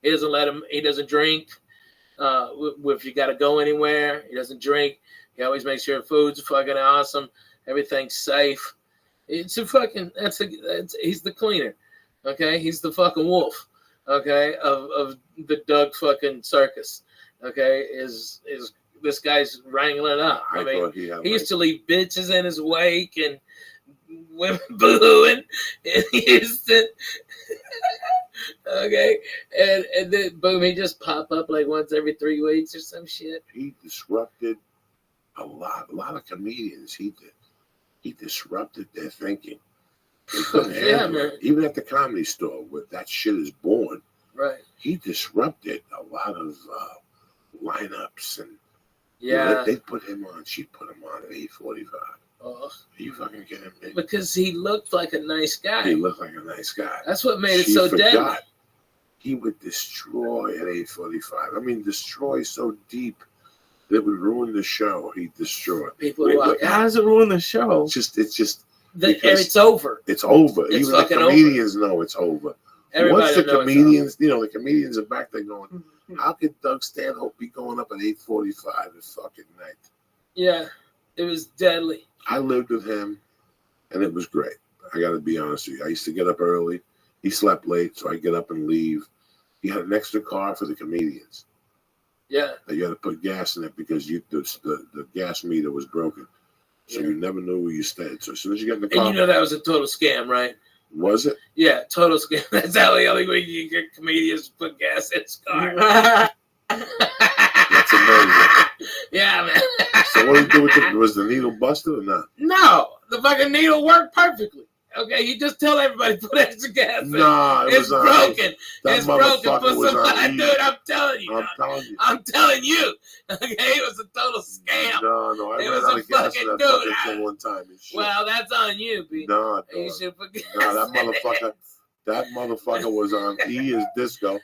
He doesn't drink. If you got to go anywhere, he doesn't drink. He always makes sure food's fucking awesome. Everything's safe. He's the cleaner. Okay. He's the fucking wolf. Okay. Of the Doug fucking circus. Okay. Is this guy's wrangling up. I mean, he used to leave bitches in his wake and women booing in Houston. Okay, and then boom, he just pop up like once every 3 weeks or some shit. He disrupted a lot of comedians. He disrupted their thinking. They couldn't handle it. Even at the Comedy Store, where that shit is born. Right. He disrupted a lot of lineups, and they put him on. She put him on at 8:45. Oh. Are you fucking kidding me? Because he looked like a nice guy. He looked like a nice guy. That's what made it so deadly. He would destroy at 8:45. I mean, destroy so deep that it would ruin the show. He'd destroy. People would walk How out. does it ruin the show? It's just It's over. It's over. It's Even the fucking comedians know it's over. Everybody Once the knows comedians, the comedians are back there going, how could Doug Stanhope be going up at 8:45 at fucking night? Yeah, it was deadly. I lived with him, and it was great. I got to be honest with you. I used to get up early. He slept late, so I get up and leave. He had an extra car for the comedians. Yeah. That you had to put gas in it because the gas meter was broken. So you never knew where you stayed. So as soon as you get in the car. And that was a total scam, right? Was it? Yeah, total scam. That's how the only way you get comedians to put gas in his car. That's amazing. Yeah, man. So what did you do with it? Was the needle busted or not? No, the fucking needle worked perfectly. Okay, you just tell everybody put extra gas in. No, it's broken. That it's broken. motherfucker Put was some on E. dude, I'm telling you. I'm telling you. Okay, it was a total scam. No, I it ran was out a of gas fucking in that dude. fucking thing one time. Well, that's on you, B. No, you should put gas that motherfucker was on E as disco.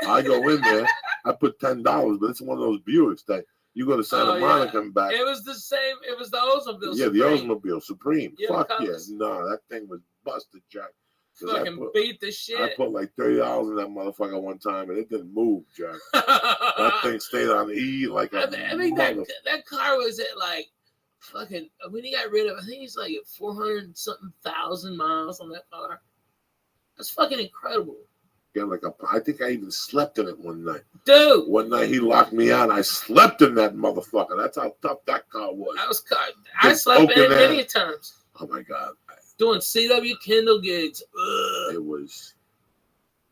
I go in there, I put $10, but it's one of those Buicks that you go to Santa Monica and back. It was the same. It was the Oldsmobile. Yeah, the Oldsmobile Supreme. Yeah, Fuck yeah. No, that thing was busted, Jack. Fucking beat the shit. I put like $30 in that motherfucker one time, and it didn't move, Jack. That thing stayed on E like a I mean, that car was at like fucking, when he got rid of, I think he's like at 400-something thousand miles on that car. That's fucking incredible. Yeah, I think I even slept in it one night. Dude! One night he locked me out. I slept in that motherfucker. That's how tough that car was. I slept in it many times. Oh my God. Doing CW Kindle gigs. Ugh. It was.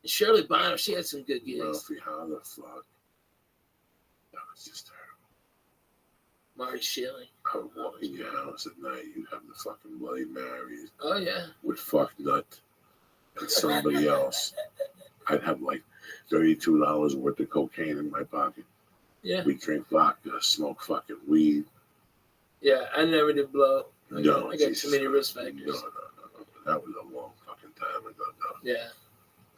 Shirley Bonner, she had some good gigs. Murphy, how the fuck? That was just terrible. Marty Shelley. I would walk in your house at night. You'd have the fucking Bloody Marys. Oh, yeah. With fuck nut and somebody else. I'd have like $32 worth of cocaine in my pocket. Yeah. We drink vodka, smoke fucking weed. Yeah, I never did blow. No, I got too many risk factors. No. That was a long fucking time ago, though. Yeah.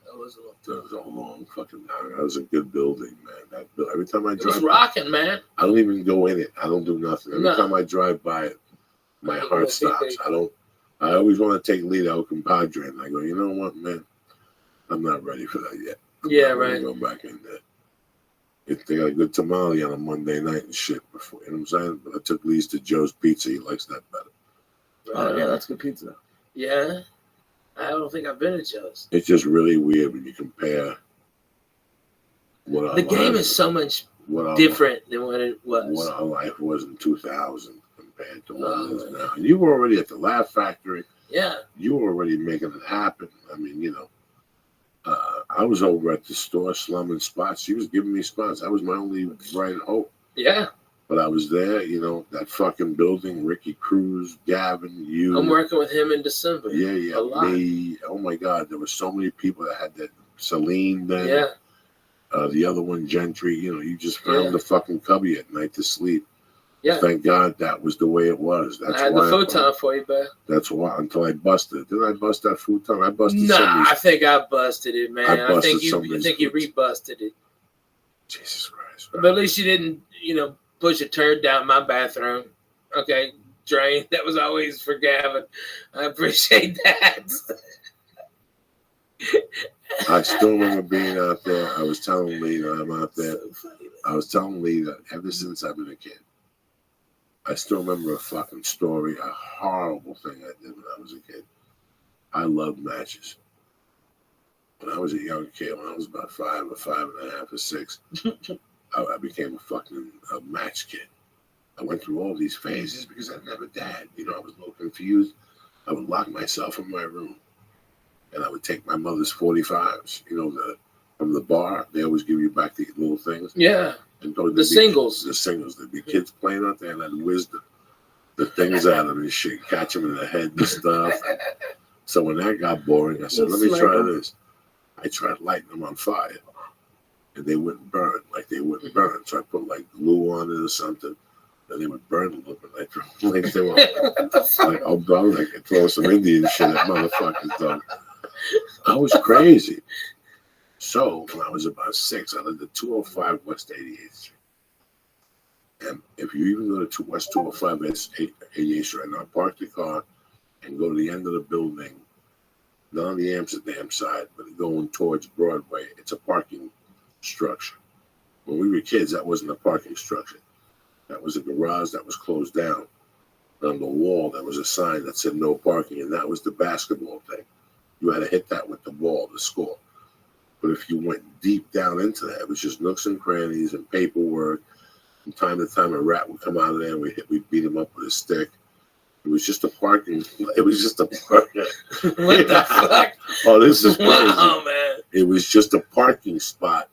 That was a long time. That was a long fucking time. That was a good building, man. Every time I drive, it was rocking, man. I don't even go in it. I don't do nothing. Every time I drive by it, my heart stops. I always want to take lead out compadre, and I go, you know what, man? I'm not ready for that yet. I'm not go back in there. If they got a good tamale on a Monday night and shit before, you know what I'm saying? But I took Lee's to Joe's Pizza. He likes that better. Oh yeah, that's good pizza. Yeah. I don't think I've been to Joe's. It's just really weird when you compare what our The game lives- is so much what our, different than what it was. what our life was in 2000 compared to what it is Oh, now. And you were already at the Laugh Factory. Yeah. You were already making it happen. I mean, I was over at the store slumming spots. She was giving me spots. That was my only bright hope. Yeah. But I was there, that fucking building, Ricky Cruz, Gavin, you. I'm working with him in December. Yeah, A lot. me. Oh my God, there were so many people that had that. Celine then. Yeah. The other one, Gentry. You just found the fucking cubby at night to sleep. Yeah. Thank God that was the way it was. That's I had why the futon for you, babe. That's why until I busted. Didn't I bust that futon? I busted Nah, somebody's. I think I busted it, man. I busted think you somebody's rebusted it. Jesus Christ. But at least you didn't, push a turd down my bathroom. Okay, drain. That was always for Gavin. I appreciate that. I still remember being out there. I was telling Lee that I'm out there. So funny, man. I was telling Lee that ever since I've been a kid, I still remember a fucking story, a horrible thing I did when I was a kid. I loved matches. When I was a young kid, when I was about 5 or 5.5 or 6, I became a match kid. I went through all these phases because I never dad. I was a little confused. I would lock myself in my room, and I would take my mother's 45s. From the bar, they always give you back the little things. Yeah. And The singles. The singles. There'd be kids playing out there, and I'd whiz the things out of them and shit, catch them in the head and stuff. So when that got boring, I said, let me try this. I tried lighting them on fire, and they wouldn't burn. So I put glue on it or something, and they would burn a little bit. I throw them I could throw some Indian shit at motherfuckers, though. I was crazy. So when I was about 6, I lived at 205 West 88th Street. And if you even go to West 205 West 88th Street, and I park the car and go to the end of the building, not on the Amsterdam side, but going towards Broadway, it's a parking structure. When we were kids, that wasn't a parking structure. That was a garage that was closed down. On the wall, there was a sign that said no parking, and that was the basketball thing. You had to hit that with the ball to score. But if you went deep down into that, it was just nooks and crannies and paperwork. From time to time, a rat would come out of there, and we'd beat him up with a stick. It was just a parking. It was just a parking. What the fuck? Oh, this is crazy. Oh, man. It was just a parking spot,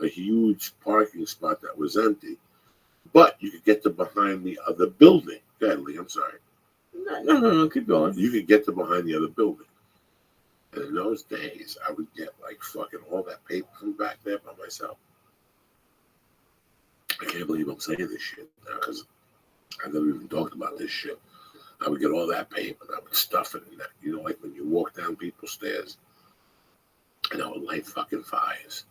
a huge parking spot that was empty. But you could get to behind the other building. Go ahead, Lee. I'm sorry. No. Keep going. You could get to behind the other building. And in those days, I would get fucking all that paper from back there by myself. I can't believe I'm saying this shit now because I never even talked about this shit. I would get all that paper and I would stuff it in that. Like when you walk down people's stairs, and I would light fucking fires.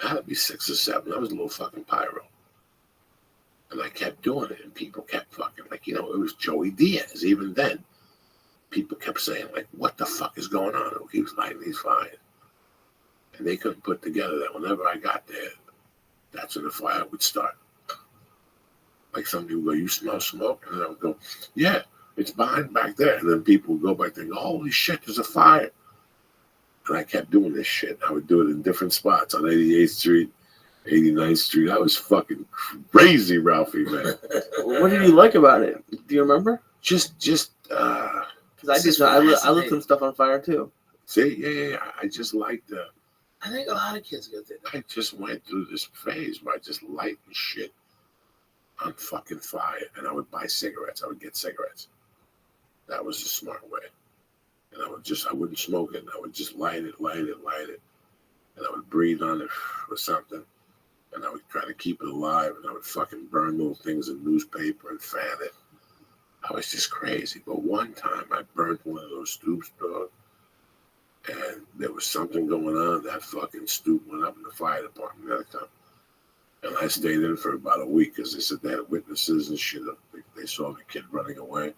I had to be 6 or 7. I was a little fucking pyro. And I kept doing it, and people kept fucking, it was Joey Diaz. Even then, people kept saying, what the fuck is going on? Who keeps lighting these fires? And they couldn't put together that whenever I got there, that's when the fire would start. Some people go, you smell smoke? And I would go, yeah, it's behind back there. And then people would go back there and go, holy shit, there's a fire. And I kept doing this shit. I would do it in different spots on 88th Street, 89th Street. I was fucking crazy, Ralphie, man. What did you like about it? Do you remember? Because Because I lit some stuff on fire too. See, yeah. I just liked the. I think a lot of kids go through that. I just went through this phase where I just lighting shit on fucking fire, and I would buy cigarettes. I would get cigarettes. That was the smart way. And I wouldn't smoke it. I would just light it, and I would breathe on it or something, and I would try to keep it alive, and I would fucking burn little things in newspaper and fan it. I was just crazy. But one time I burned one of those stoops, dog, and there was something going on. That fucking stoop went up in the fire department that time. And I stayed in for about a week because they said they had witnesses and shit. They saw the kid running away.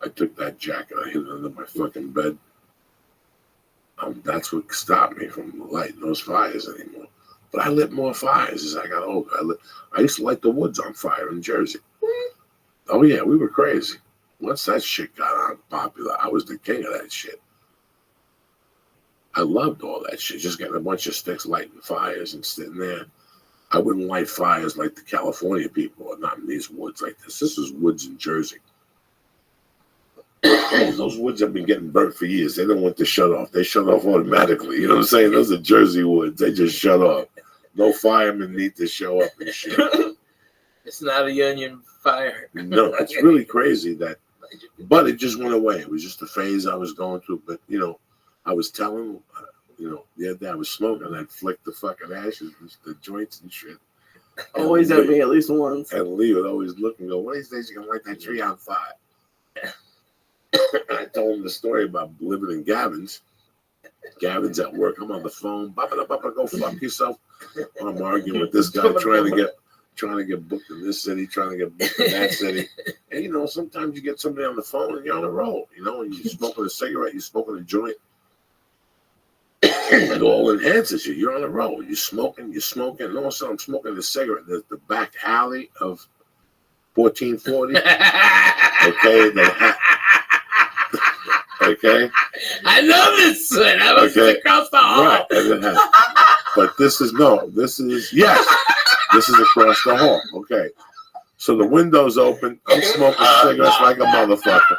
I took that jacket, I hid it under my fucking bed. That's what stopped me from lighting those fires anymore. But I lit more fires as I got older. I used to light the woods on fire in Jersey. Oh, yeah, we were crazy. Once that shit got on popular, I was the king of that shit. I loved all that shit. Just getting a bunch of sticks, lighting fires, and sitting there. I wouldn't light fires like the California people, or not in these woods like this. This is woods in Jersey. Those woods have been getting burnt for years. They don't want to shut off. They shut off automatically. You know what I'm saying? Those are Jersey woods. They just shut off. No firemen need to show up and shit. It's not a union fire. No, it's really crazy that. But it just went away. It was just a phase I was going through. But, you know, I was telling, you know, the other day I was smoking and I'd flick the fucking ashes, the joints and shit. Always at me at least once. And Lee would always look and go, one of these days you're going to light that tree on fire. And I told him the story about living in Gavin's. Gavin's at work. I'm on the phone. Go fuck yourself. I'm arguing with this guy trying to get booked in this city, trying to get booked in that city. And, you know, sometimes you get somebody on the phone and you're on a roll, you know, and you're smoking a cigarette, you're smoking a joint. It all enhances you. You're on a roll. You're smoking, and all of a sudden I'm smoking a cigarette. There's the back alley of 1440. Okay, okay. I know this one. I was across the hall. Right, and it but this is yes. This is across the hall. Okay. So the window's open. I'm smoking cigarettes like a motherfucker.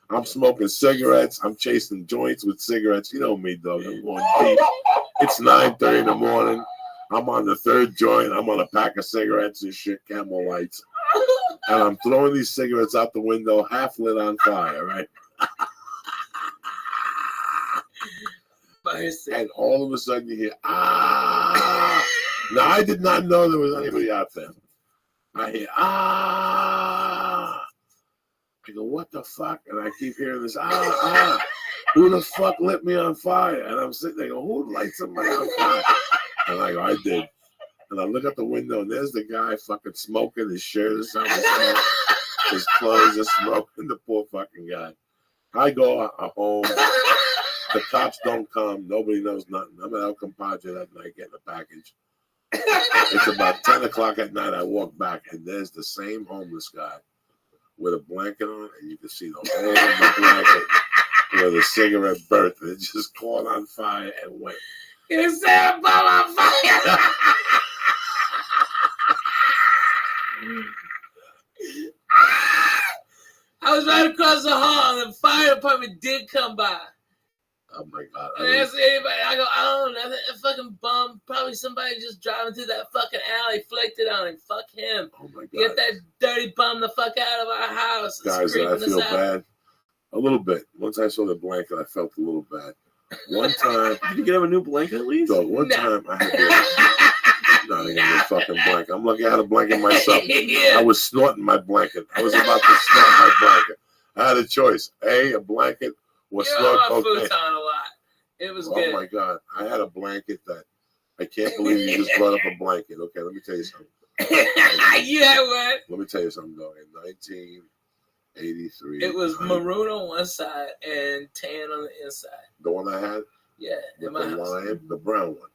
I'm smoking cigarettes. I'm chasing joints with cigarettes. You know me, dog. I'm going deep. It's 9:30 in the morning. I'm on the third joint. I'm on a pack of cigarettes and shit, Camel Lights. And I'm throwing these cigarettes out the window, half lit on fire, right? And all of a sudden you hear, ah. Now, I did not know there was anybody out there. I hear, ah. I go, what the fuck? And I keep hearing this, ah. Who the fuck lit me on fire? And I'm sitting there, who lit somebody on fire? And I go, I did. And I look out the window, and there's the guy fucking smoking. His shirt is on his clothes are smoking, the poor fucking guy. I go home. The cops don't come. Nobody knows nothing. I'm at El Compadre that night getting a package. It's about 10 o'clock at night. I walk back, and there's the same homeless guy with a blanket on, and you can see the hole in the blanket where the cigarette burnt. It just caught on fire and went. You set a bomb on fire! I was right across the hall, and the fire department did come by. Oh my God! And ask anybody, I go, I don't know, that fucking bum, probably somebody just driving through that fucking alley, flicked it on him. Fuck him. Oh my God! Get that dirty bum the fuck out of our house. Guys, I feel bad. A little bit. Once I saw the blanket, I felt a little bad. One time, did you get him a new blanket at least? So one time I had to. No, I didn't get a fucking blanket. I'm lucky I had a blanket myself. I was snorting my blanket. I was about to snort my blanket. I had a choice: a blanket. Was snort cocaine. A lot. It was good. Oh my God! I had a blanket that I can't believe you just brought up a blanket. Okay, let me tell you something. You had what? Let me tell you something, though. In 1983, it was maroon on one side and tan on the inside. The one I had. Yeah, with the lion, the brown one.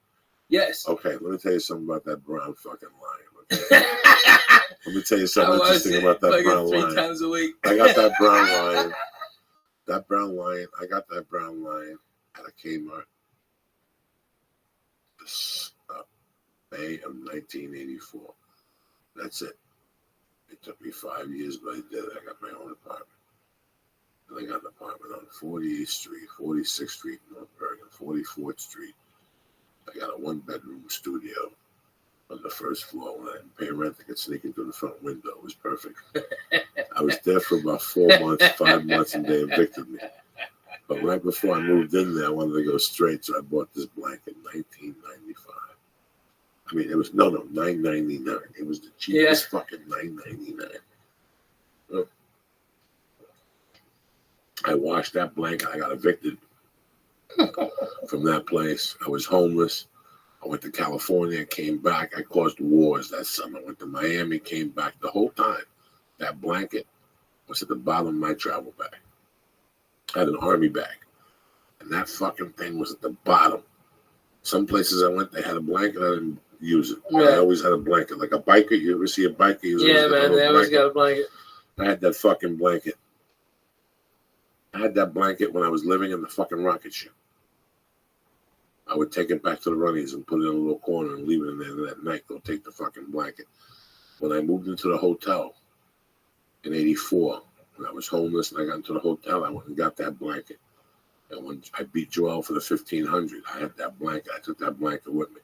Yes. Okay, let me tell you something about that brown fucking lion. Okay? Let me tell you something interesting about that brown lion. 3 times a week. I got that brown lion. That brown lion, I got that brown lion at a Kmart. This May of 1984. That's it. It took me 5 years, but I did it. I got my own apartment. And I got an apartment on 48th Street, 46th Street, North Bergen, 44th Street. I got a 1-bedroom studio on the first floor. When I didn't pay rent, I could sneak into the front window. It was perfect. I was there for about 4 months, 5 months, and they evicted me. But right before I moved in there, I wanted to go straight, so I bought this blanket in 1995. I mean, it was, $9.99. It was the cheapest fucking $9.99. Oh. I washed that blanket. I got evicted from that place. I was homeless. I went to California, came back. I caused wars that summer. I went to Miami, came back. The whole time, that blanket was at the bottom of my travel bag. I had an army bag. And that fucking thing was at the bottom. Some places I went, they had a blanket. I didn't use it. Right. I always had a blanket. Like a biker. You ever see a biker? Yeah, man. They always got a blanket. I had that fucking blanket. I had that blanket when I was living in the fucking rocket ship. I would take it back to the runnies and put it in a little corner and leave it in there that night. Go take the fucking blanket. When I moved into the hotel in '84, when I was homeless and I got into the hotel, I went and got that blanket. And when I beat Joel for the 1500, I had that blanket. I took that blanket with me.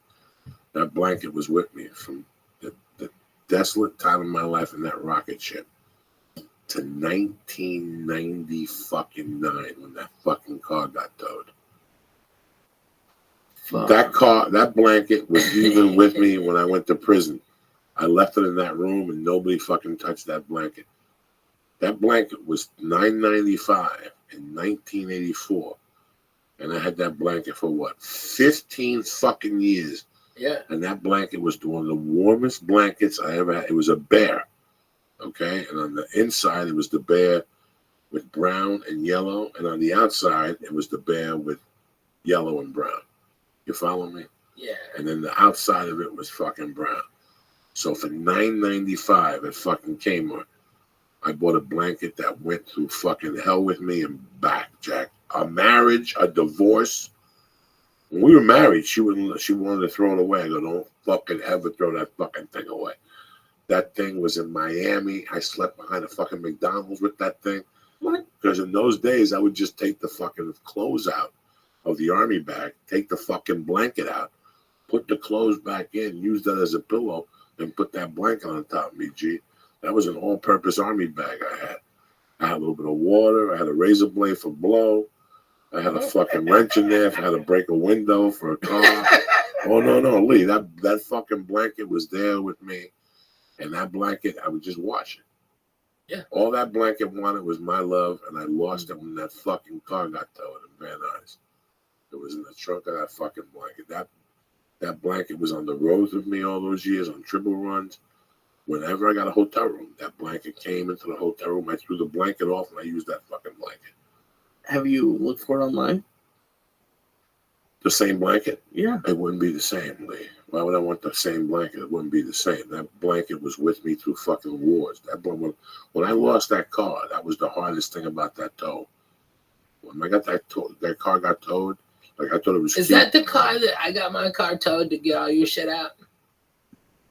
That blanket was with me from the desolate time of my life in that rocket ship to 1990 fucking 9 when that fucking car got towed. That blanket was even with me when I went to prison. I left it in that room and nobody fucking touched that blanket. That blanket was $9.95 in 1984. And I had that blanket for what? 15 fucking years. Yeah. And that blanket was one of the warmest blankets I ever had. It was a bear. Okay? And on the inside, it was the bear with brown and yellow. And on the outside, it was the bear with yellow and brown. You follow me? Yeah. And then the outside of it was fucking brown. So for $9.95 at fucking Kmart, I bought a blanket that went through fucking hell with me and back, Jack. A marriage, a divorce. When we were married, she wanted to throw it away. I go, don't fucking ever throw that fucking thing away. That thing was in Miami. I slept behind a fucking McDonald's with that thing. What? Because in those days, I would just take the fucking clothes out of the army bag, take the fucking blanket out, put the clothes back in, use that as a pillow, and put that blanket on top of me, G. That was an all-purpose army bag I had. I had a little bit of water. I had a razor blade for blow. I had a fucking wrench in there if I had to break a window for a car. Oh, no, Lee. That fucking blanket was there with me. And that blanket, I would just wash it. Yeah. All that blanket wanted was my love, and I lost it when that fucking car got towed in Van Nuys. It was in the trunk of that fucking blanket. That blanket was on the road with me all those years on triple runs. Whenever I got a hotel room, that blanket came into the hotel room. I threw the blanket off, and I used that fucking blanket. Have you looked for it online? The same blanket? Yeah. It wouldn't be the same, Lee. Why would I want the same blanket? It wouldn't be the same. That blanket was with me through fucking wars. When I lost that car, that was the hardest thing about that tow. When I got that car got towed, like I thought it was Is cute. that the car that I got my car towed to get all your shit out?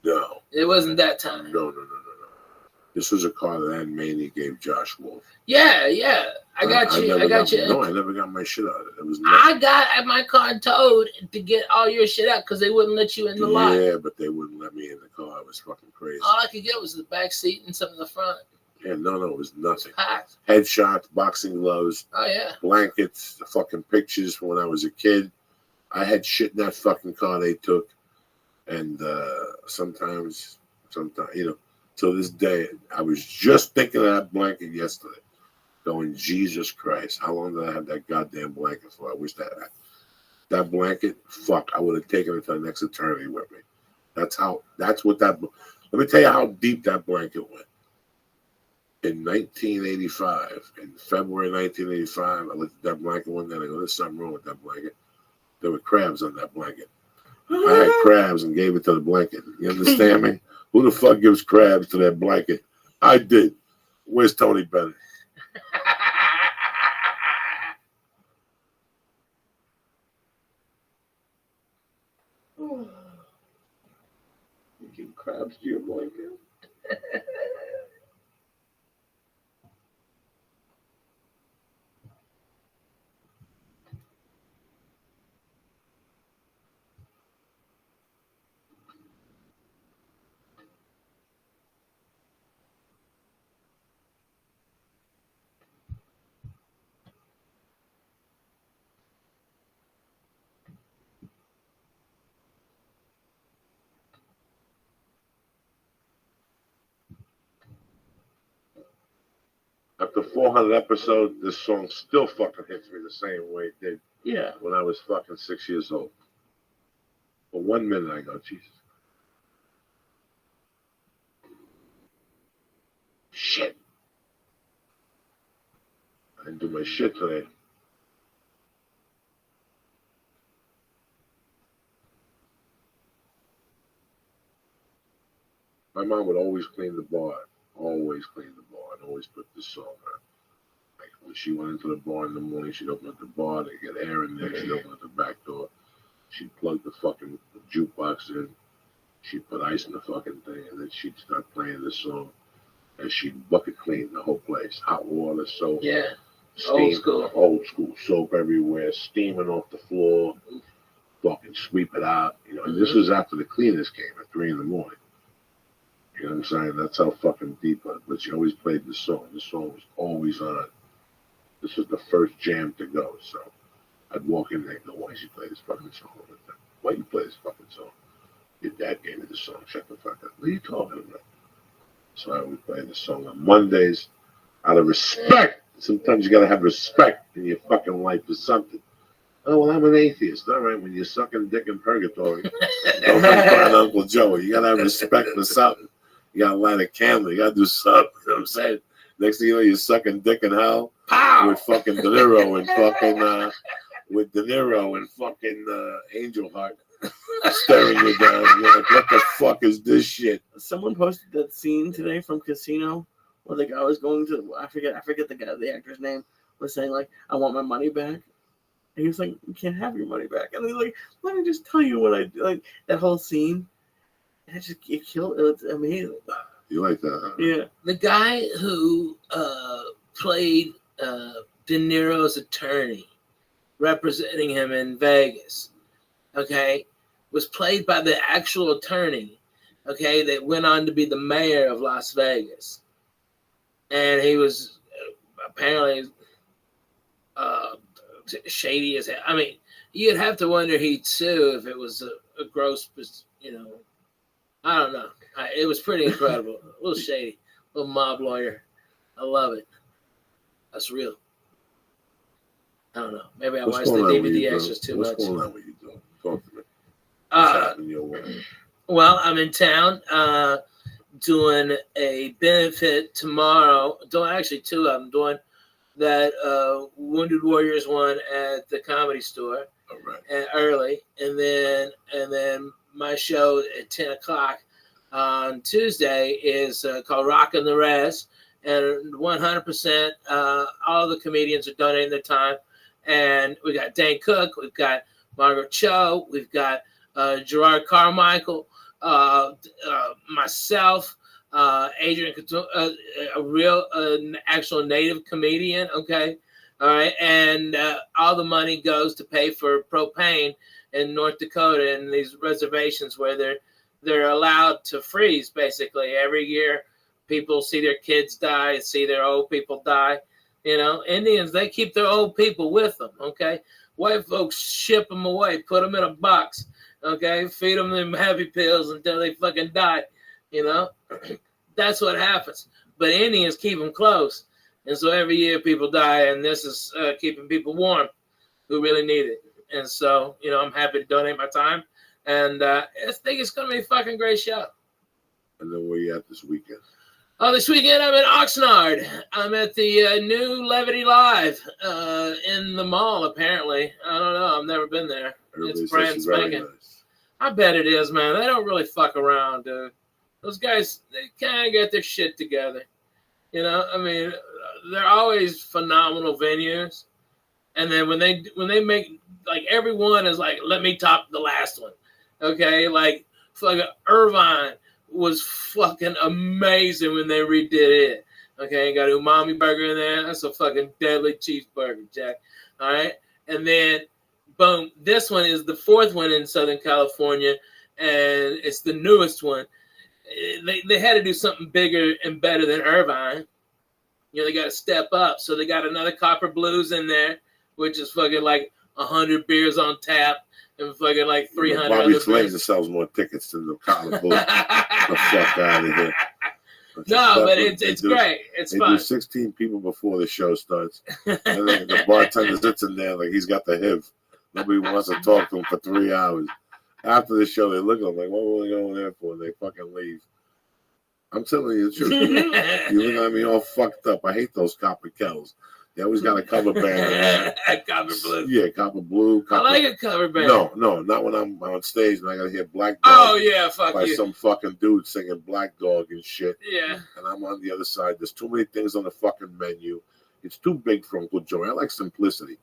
No. It wasn't that time. No. This was a car that Aunt Mamie gave Josh Wolf. Yeah. I got you. No, I never got my shit out of it. It was I got my car towed to get all your shit out because they wouldn't let you in the lot. Yeah, but they wouldn't let me in the car. It was fucking crazy. All I could get was the back seat and some of the front. Yeah, no, it was nothing. Packed. Headshots, boxing gloves, Oh yeah. blankets, the fucking pictures from when I was a kid. I had shit in that fucking car they took. And sometimes, till this day, I was just thinking of that blanket yesterday. Going, Jesus Christ, how long did I have that goddamn blanket for? I wish that blanket, fuck, I would have taken it to the next eternity with me. Let me tell you how deep that blanket went. In 1985, in February 1985, I looked at that blanket one day and I go, there's something wrong with that blanket. There were crabs on that blanket. I had crabs and gave it to the blanket. You understand me? Who the fuck gives crabs to that blanket? I did. Where's Tony Bennett? You give crabs to your blanket? After 400 episodes, this song still fucking hits me the same way it did when I was fucking 6 years old. For 1 minute, I go, Jesus. Shit. I didn't do my shit today. My mom would always clean the bar. Always clean the bar and always put this song on. Like She went into the bar in the morning. She'd open up the bar. They get air in there. She'd open up the back door. She'd plug the fucking jukebox in. She'd put ice in the fucking thing, and then she'd start playing the song. And she'd bucket clean the whole place. Hot water, soap. Yeah. Steam, old school soap everywhere, steaming off the floor. Fucking sweep it out. You know, and this was after the cleaners came at 3 in the morning. You know what I'm saying? That's how fucking deep it was. But she always played the song. The song was always on. This was the first jam to go. So I'd walk in there and go, why did you play this fucking song? Why you play this fucking song? Your dad gave me the song. Shut the fuck up. What are you talking about? So I would play the song on Mondays out of respect. Sometimes you gotta have respect in your fucking life for something. Oh, well, I'm an atheist. All right, when you're sucking dick in purgatory, don't make fun of Uncle Joe. You gotta have respect for something. You gotta light a candle. You gotta do something. You know what I'm saying? Next thing you know, you're sucking dick in hell with fucking De Niro and fucking with De Niro and fucking Angel Heart staring you down. You're like, what the fuck is this shit? Someone posted that scene today from Casino where the guy was going to, I forget the actor's name, was saying like, I want my money back. And he was like, you can't have your money back. And he's like, let me just tell you what I do. Like that whole scene, it killed. It's amazing. You like that? Huh? Yeah. The guy who played De Niro's attorney, representing him in Vegas, okay, was played by the actual attorney, okay, that went on to be the mayor of Las Vegas. And he was apparently shady as hell. I mean, you'd have to wonder he'd sue if it was a gross, you know, I don't know. It was pretty incredible. A little shady. A little mob lawyer. I love it. That's real. I don't know. Maybe I watched the DVD extras too much. What's going on with you, though? Talk to me. What's happening your way? Well, I'm in town doing a benefit tomorrow. Doing actually two of them. Doing that Wounded Warriors one at the Comedy Store. All right. And early, and then my show at 10 o'clock on Tuesday is called Rockin' the Rest, and 100% all the comedians are donating their time. And we got Dane Cook, we've got Margaret Cho, we've got Gerard Carmichael, myself, Adrian, a real actual native comedian, okay? All right, and all the money goes to pay for propane in North Dakota and these reservations where they're allowed to freeze, basically. Every year, people see their kids die, see their old people die. You know, Indians, they keep their old people with them, okay? White folks ship them away, put them in a box, okay? Feed them them happy pills until they fucking die, you know? That's what happens. But Indians keep them close. And so every year people die, and this is keeping people warm who really need it. And so, you know, I'm happy to donate my time. And I think it's going to be a fucking great show. And then where you at this weekend? Oh, this weekend I'm in Oxnard. I'm at the new Levity Live in the mall, apparently. I don't know. I've never been there. Everybody It's brand says it's very spanking. nice. I bet it is, man. They don't really fuck around, dude. Those guys, they kind of get their shit together. You know, I mean, they're always phenomenal venues. And then when they make, like, everyone is like, let me top the last one. Okay? Like, fucking Irvine was fucking amazing when they redid it. Okay? You got umami burger in there. That's a fucking deadly cheeseburger, Jack. All right? And then, boom, this one is the fourth one in Southern California, and it's the newest one. They had to do something bigger and better than Irvine. You know, they got to step up. So they got another Copper Blues in there, which is fucking like 100 beers on tap and fucking like 300 Bobby other Flames beers. sells more tickets than the Copper Blues. The fuck out of here. No, but it's great. It's They fun. do 16 people before the show starts. And then the bartender sits in there like he's got the HIV. Nobody wants to talk to him for 3 hours. After the show, they look at him like, what were we going there for? And they fucking leave. I'm telling you the truth. You look at me all fucked up. I hate those copper kettles. They always got a cover band. Copper Blue. Yeah, Copper Blue. I like a cover band. No, not when I'm on stage and I gotta hear Black Dog. Oh, yeah, fuck by you. some fucking dude singing Black Dog and shit. Yeah. And I'm on the other side. There's too many things on the fucking menu. It's too big for Uncle Joey. I like simplicity.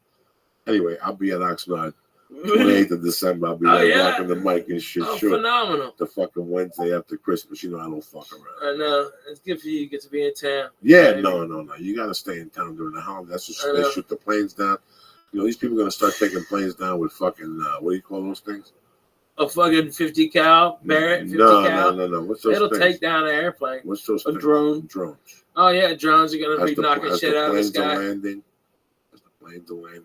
Anyway, I'll be at Oxnard 28th of December. I'll be rocking the mic and shit. Oh, sure. phenomenal. The fucking Wednesday after Christmas. You know I don't fuck around. I know. It's good for you. You get to be in town. Yeah, Maybe. no. You got to stay in town during the holiday. That's what they shoot the planes down. You know, these people are going to start taking planes down with fucking, what do you call those things? A fucking 50 cal Barrett, 50 cal. No. What's those It'll things? take down an airplane. What's those things? Drone. Drones. Oh yeah, drones are gonna As be the knocking shit out of the planes sky. are landing, as the planes are landing,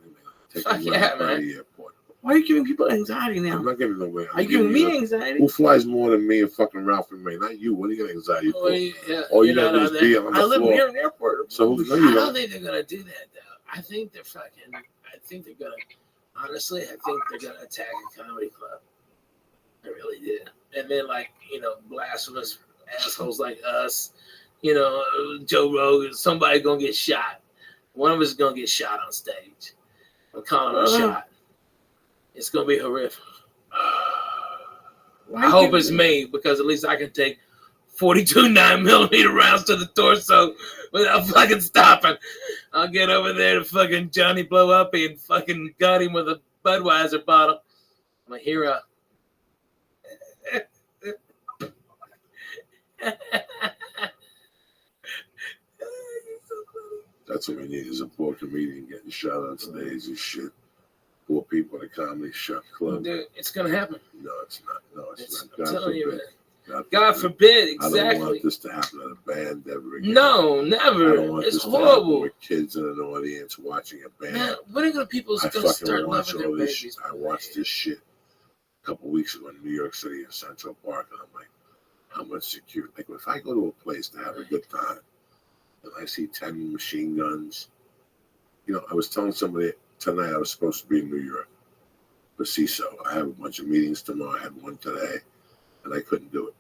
they're Fuck going to take yeah, them right out of man. the airport. Why are you giving people anxiety I'm now? not giving no way. Are you giving me anxiety? Who flies more than me and fucking Ralph and Ray? Not you. What are you got anxiety for? Oh, yeah, All you you're got to do not is on be there. on the I live floor. near an airport. So no, I you don't don't. think they're gonna do that though. I think they're honestly, I think they're gonna attack a comedy club. I really did. And then blasphemous assholes like us, Joe Rogan, somebody gonna get shot. One of us is gonna get shot on stage. I'm calling it a shot. It's gonna be horrific. I hope it's me because at least I can take 42 9mm rounds to the torso without fucking stopping. I'll get over there to fucking Johnny Blow Up and fucking got him with a Budweiser bottle. I'm a hero. That's what we need is a poor comedian getting shot on stage and shit. Poor people in a comedy shop club. Dude, it's gonna happen. No, it's not. No, it's not. I'm God telling you, forbid. man. God forbid, I don't exactly. want this to happen at a band ever again. No, I never. don't want It's this to happen horrible. with kids in an audience watching a band. Man, when are gonna people I gonna fucking start watch loving all their this babies? shit. I watched this shit a couple weeks ago in New York City in Central Park, and I'm like, how much security? Like, if I go to a place to have a good time, and I see 10 machine guns, I was telling somebody tonight I was supposed to be in New York for CISO. I have a bunch of meetings tomorrow. I had one today, and I couldn't do it.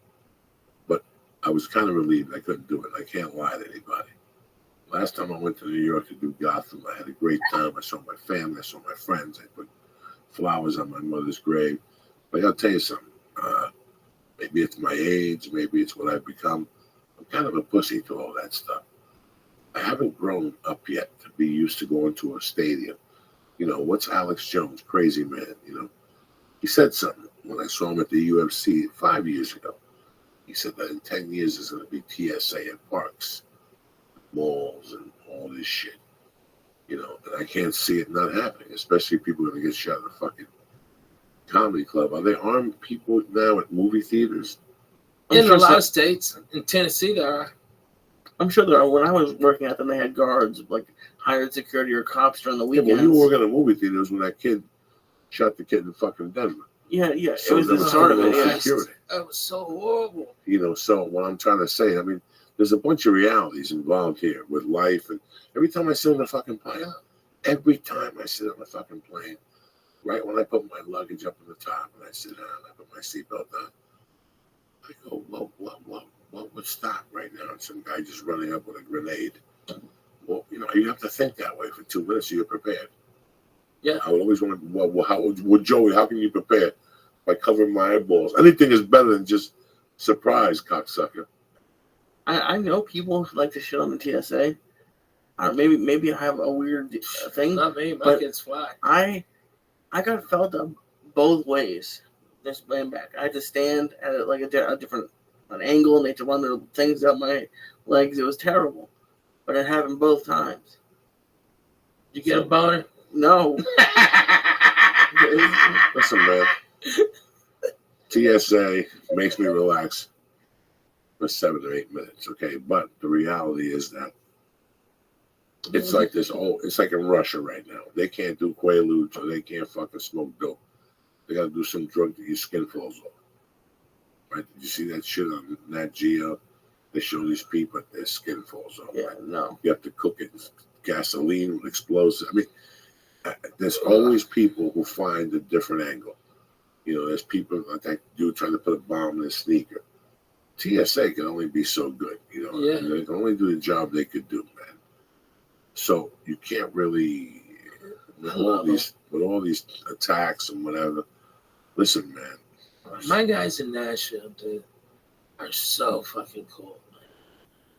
But I was kind of relieved I couldn't do it. I can't lie to anybody. Last time I went to New York to do Gotham, I had a great time. I saw my family. I saw my friends. I put flowers on my mother's grave. But I got to tell you something. Maybe it's my age. Maybe it's what I've become. I'm kind of a pussy to all that stuff. I haven't grown up yet to be used to going to a stadium. What's Alex Jones, crazy man? He said something when I saw him at the UFC 5 years ago. He said that in 10 years there's going to be TSA at parks, malls, and all this shit. And I can't see it not happening, especially if people are going to get shot at a fucking comedy club. Are there armed people now at movie theaters? In a lot of states. In Tennessee, there are. I'm sure there are. When I was working at them, they had guards, like hired security or cops during the Yeah, weekends. well, you were working at a movie theater when that kid shot the kid in fucking Denver. Yeah. So It was the there start of no it. Yeah. security. That was so horrible. So what I'm trying to say, I mean, there's a bunch of realities involved here with life. And every time I sit on the fucking plane, right when I put my luggage up on the top and I sit down, I put my seatbelt on, I go, what would stop right now? And some guy just running up with a grenade. Well, you have to think that way for 2 minutes so you're prepared. Yeah. I would always want, Joey, how can you prepare? By covering my eyeballs. Anything is better than just surprise, cocksucker. I know people like to shit on the TSA. Maybe I have a weird thing. Not me. My but kids fly. I got felt up both ways. Just laying back. I had to stand at a different angle, and they had to run their things up my legs. It was terrible, but it happened both times. You get a boner? No. Listen, man. TSA makes me relax for 7 or 8 minutes, okay? But the reality is that it's like it's like in Russia right now. They can't do Quaaludes or they can't fucking smoke dope. They got to do some drug that your skin falls off. Right? Did you see that shit on Nat Geo? They show these people, their skin falls off. Yeah, right? no. You have to cook it in gasoline with explosives. I mean, there's always people who find a different angle. There's people like that dude trying to put a bomb in his sneaker. TSA can only be so good, Yeah. And they can only do the job they could do, man. So you can't really, with all these attacks and whatever. Listen, man. My guys in Nashville, dude, are so fucking cool.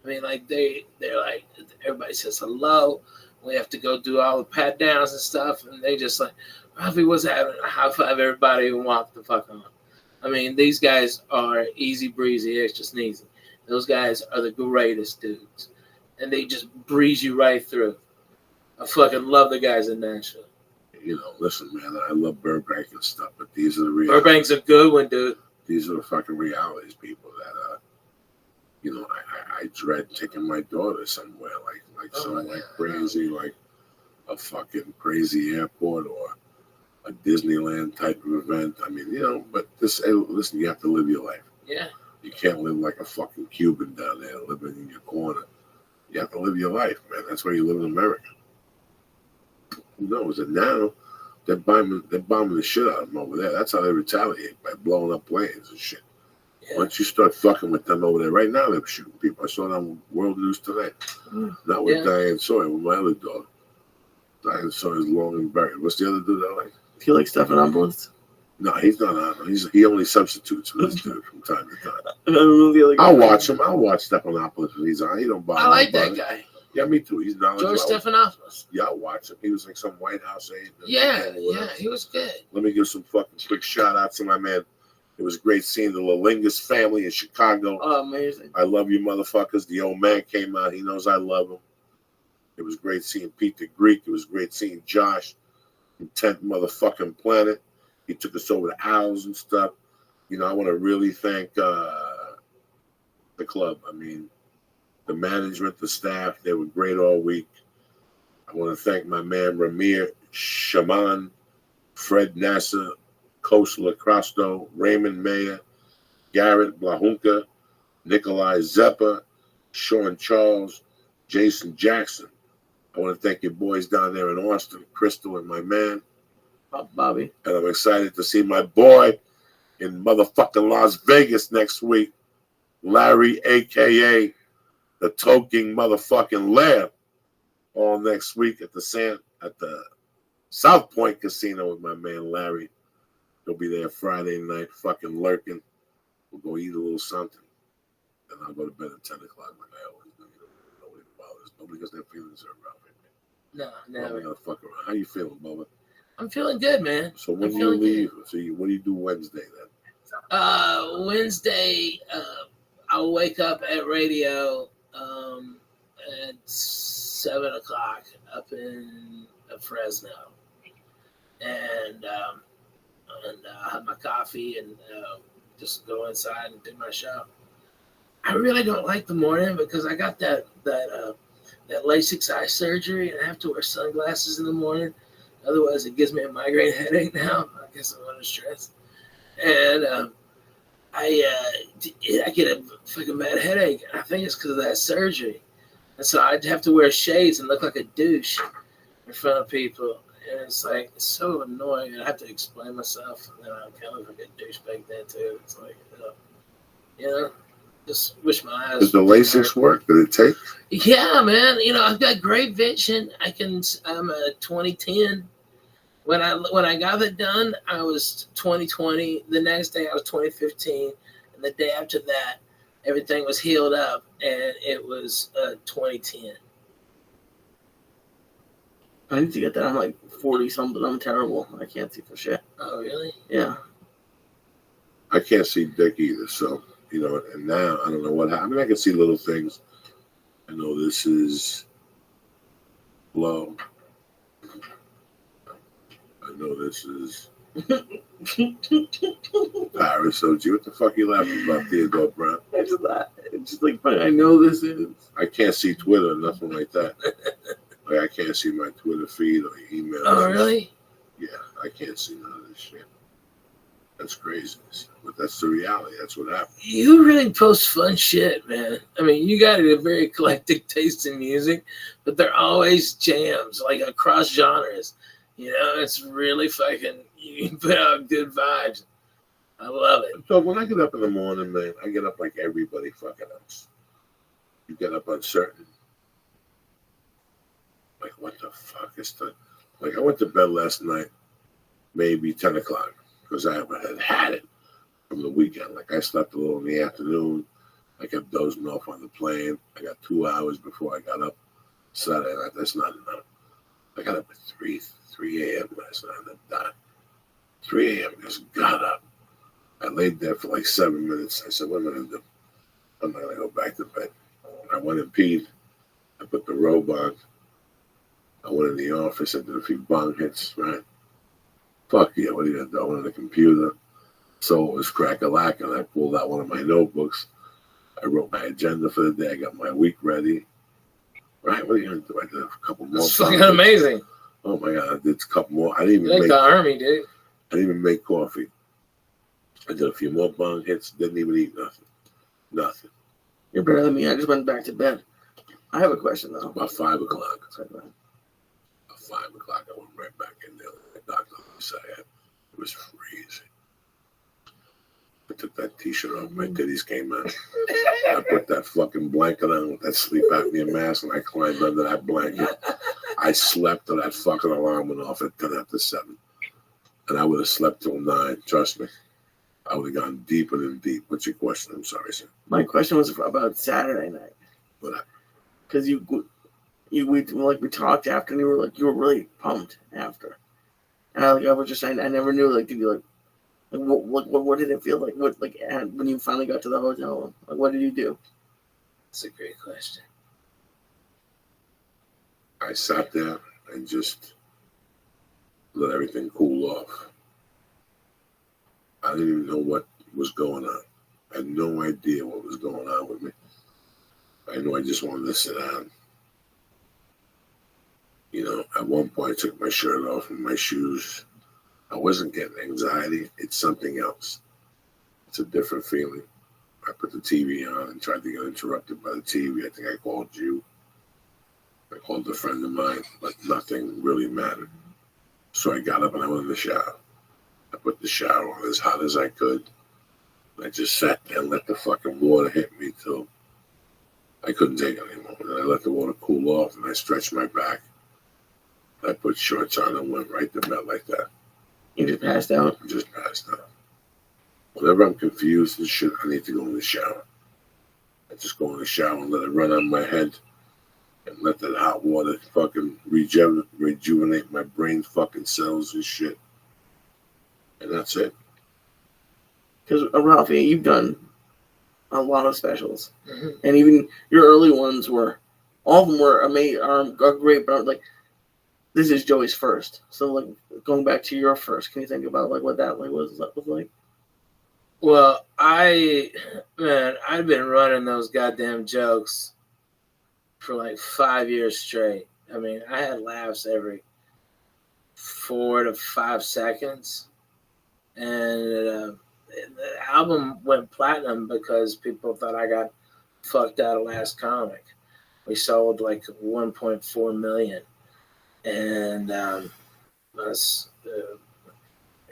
I mean, like they're like everybody says hello. We have to go do all the pat downs and stuff, and they just like, Rafi, what's happening? High five everybody and walk the fuck on. I mean, these guys are easy breezy, extra sneezy. Those guys are the greatest dudes, and they just breeze you right through. I fucking love the guys in Nashville. You know, listen, man, I love Burbank and stuff, but these are the real. Burbank's a good one, dude. These are the fucking realities, people. That you know, I dread taking my daughter somewhere like somewhere like crazy, like a fucking crazy airport or a Disneyland type of event. I mean, you know, but this, hey, listen, you have to live your life. Yeah. You can't live like a fucking Cuban down there living in your corner. You have to live your life, man. That's why you live in America. Who knows? And now they're bombing the shit out of them over there. That's how they retaliate, by blowing up planes and shit. Yeah. Once you start fucking with them over there, right now they're shooting people. I saw it on World News today. Not with Diane Sawyer, with my other dog. Diane Sawyer's long and buried. What's the other dude I like? Do you like Stephanopoulos? No, he's not on. He only substitutes for this dude from time to time. I don't know the other guy. I'll watch him. I'll watch Stephanopoulos when he's on. He don't bother. I like that guy. Yeah, me too. He's not George Stephanopoulos. Yeah, I'll watch him. He was like some White House aide. Yeah, he was good. Let me give some fucking quick shout out to my man. It was great seeing the Lalingas family in Chicago. Oh, amazing. I love you, motherfuckers. The old man came out. He knows I love him. It was great seeing Pete the Greek. It was great seeing Josh from 10th motherfucking planet. He took us over to Owls and stuff. You know, I want to really thank the club. I mean, the management, the staff, they were great all week. I want to thank my man Ramir Shaman, Fred Nasser, Coach Lacrosto, Raymond Mayer, Garrett Blahunka, Nikolai Zeppa, Sean Charles, Jason Jackson. I want to thank your boys down there in Austin, Crystal and my man, Bobby. And I'm excited to see my boy in motherfucking Las Vegas next week, Larry, a.k.a. the Toking motherfucking Lamb, all next week at the South Point Casino with my man Larry. He'll be there Friday night, fucking lurking. We'll go eat a little something, and I'll go to bed at 10 o'clock like I always do. Nobody bothers. Nobody gets their feelings hurt about me. No, never. I'm gonna fuck around. How you feeling, Bubba? I'm feeling good, man. So when do you leave? So what do you do Wednesday then? Wednesday, I'll wake up at radio at 7 o'clock up in Fresno, and I'll have my coffee and just go inside and do my show. I really don't like the morning because I got that LASIK eye surgery and I have to wear sunglasses in the morning. Otherwise, it gives me a migraine headache now. I guess I'm under stress. And I get a fucking bad headache. I think it's because of that surgery. And so I'd have to wear shades and look like a douche in front of people. And it's like, it's so annoying. I have to explain myself. And then I'm kind of like a douchebag then, too. It's like, just wish my eyes. Does the LASIK work? Did it take? Yeah, man. I've got great vision. I'm a 2010. When I got it done, I was 2020. The next day, I was 2015. And the day after that, everything was healed up, and it was 2010. I need to get that. I'm like 40 something. I'm terrible. I can't see for shit. Oh, really? Yeah. I can't see dick either. So, and now I don't know what happened. I mean, I can see little things. I know this is low. I know this is Paris. So, what the fuck are you laughing about, Theodore Brown? It's just like funny. I know this is. I can't see Twitter, nothing like that. Like, I can't see my Twitter feed or email. Oh, really? Yeah, I can't see none of this shit. That's crazy. But that's the reality. That's what happens. You really post fun shit, man. I mean, you got a very eclectic taste in music, but they're always jams, like across genres. It's really fucking, you can put out good vibes. I love it. So when I get up in the morning, man, I get up like everybody fucking else. You get up uncertain. Like, what the fuck is that? Like, I went to bed last night, maybe 10 o'clock, because I had it from the weekend. Like, I slept a little in the afternoon. I kept dozing off on the plane. I got 2 hours before I got up Saturday night. That's not enough. I got up at 3 a.m. last night. I died. 3 a.m. Just got up. I laid there for like 7 minutes. I said, what am I going to do? I'm not going to go back to bed. I went and peed. I put the robe on. I went in the office. I did a few bong hits, right? Fuck yeah, what are you going to do? I went on the computer. So it was crack-a-lack, and I pulled out one of my notebooks. I wrote my agenda for the day. I got my week ready. Right? What are you going to do? I did a couple more. That's fucking amazing. Oh, my God. I did a couple more. I didn't even Like make the army, dude. I didn't even make coffee. I did a few more bong hits. Didn't even eat nothing. Nothing. You're better than me. I just went back to bed. I have a question though. About 5 o'clock. Sorry, go ahead. About 5 o'clock, I went right back in there. The doctor said it was freezing. I took that t-shirt off. My titties came out. I put that fucking blanket on with that sleep apnea mask, and I climbed under that blanket. I slept till that fucking alarm went off at 10 after 7. And I would have slept till 9. Trust me. I would have gone deeper than deep. What's your question? I'm sorry, sir. My question was about Saturday night. What? Because we talked after, and you were really pumped after. And I was just saying, I never knew did you what did it feel like? When you finally got to the hotel? Like, what did you do? That's a great question. I sat there and just let everything cool off. I didn't even know what was going on. I had no idea what was going on with me. I knew I just wanted to sit down. You know, at one point I took my shirt off and my shoes. I wasn't getting anxiety. It's something else. It's a different feeling. I put the TV on and tried to get interrupted by the TV. I think I called you. I called a friend of mine, but nothing really mattered. So I got up and I went in the shower. I put the shower on as hot as I could. I just sat there and let the fucking water hit me till I couldn't take it anymore. And I let the water cool off and I stretched my back. I put shorts on and went right to bed like that. You just passed out? I just passed out. Whenever I'm confused and shit, I need to go in the shower. I just go in the shower and let it run on my head and let that hot water fucking rejuvenate my brain fucking cells and shit. And that's it. Because, Ralphie, you've done a lot of specials. Mm-hmm. And even your early ones all of them were amazing, are great, but this is Joey's first. So, going back to your first, can you think about, what that was like? Well, I've been running those goddamn jokes for 5 years straight. I mean, I had laughs every 4 to 5 seconds. And the album went platinum because people thought I got fucked out of Last Comic. We sold 1.4 million. And it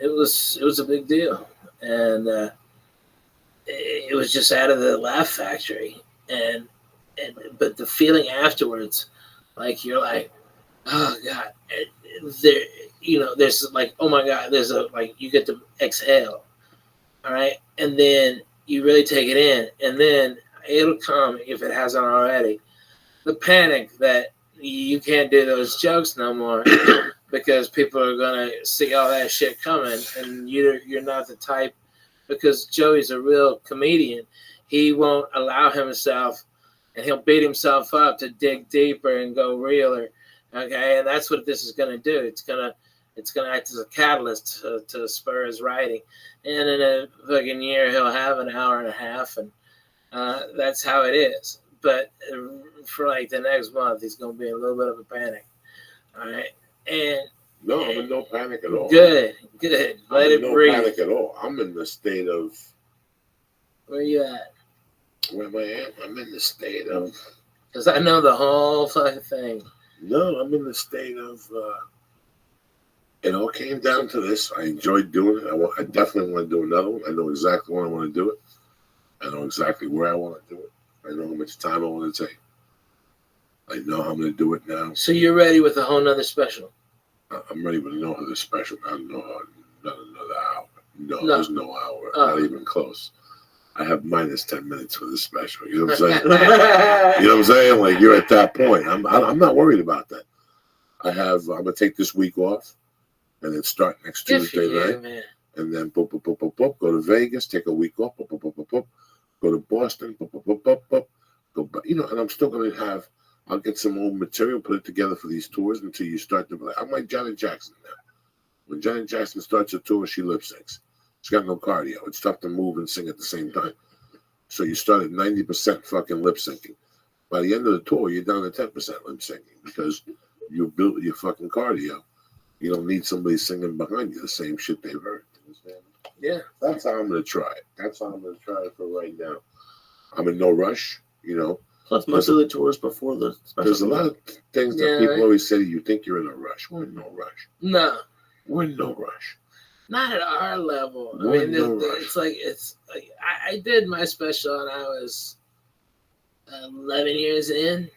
was a big deal. And it was just out of the Laugh Factory. But the feeling afterwards, you're oh God, there's oh my God, there's you get to exhale, all right, and then you really take it in, and then it'll come, if it hasn't already, the panic that you can't do those jokes no more because people are gonna see all that shit coming, and you're not the type, because Joey's a real comedian. He won't allow himself, and he'll beat himself up to dig deeper and go realer. Okay, and that's what this is going to do. It's gonna act as a catalyst to spur his writing. And in a fucking year, he'll have an hour and a half, and that's how it is. But for the next month, he's going to be in a little bit of a panic. All right, and no, I'm in no panic at all. Good. Let it breathe. No panic at all. I'm in the state of. Where you at? Where am I at? I'm in the state of. Because I know the whole fucking thing. No, I'm in the state of. It all came down to this. I enjoyed doing it. I definitely want to do another one. I know exactly when I want to do it. I know exactly where I want to do it. I know how much time I want to take. I know how I'm going to do it now. So you're ready with a whole nother special? I'm ready with no other special. I don't know, not another hour. No, there's no hour. Not even close. I have minus 10 minutes for this special. You know what I'm saying? You know what I'm saying? Like, you're at that point. I'm not worried about that. I'm gonna take this week off, and then start next Tuesday night, man. and then boop, boop, boop, boop, boop, go to Vegas, take a week off, boop, boop, boop, boop, boop, go to Boston, boop, boop, boop, boop, boop, go back. You know, and I'm still gonna have. I'll get some old material, put it together for these tours until you start to be like, I'm like Janet Jackson now. When Janet Jackson starts a tour, she lip syncs. She's got no cardio. It's tough to move and sing at the same time. So you start at 90% fucking lip syncing. By the end of the tour, you're down to 10% lip syncing because you built your fucking cardio. You don't need somebody singing behind you the same shit they've heard. Yeah. That's how I'm going to try it. That's how I'm going to try it for right now. I'm in no rush, you know. Plus, most of the tours before the special. There's a lot of things that people always say, you think you're in a rush. We're in no rush. No. We're in no rush. Not at our level. We're I mean, in no rush. it's like I did my special and I was 11 years in.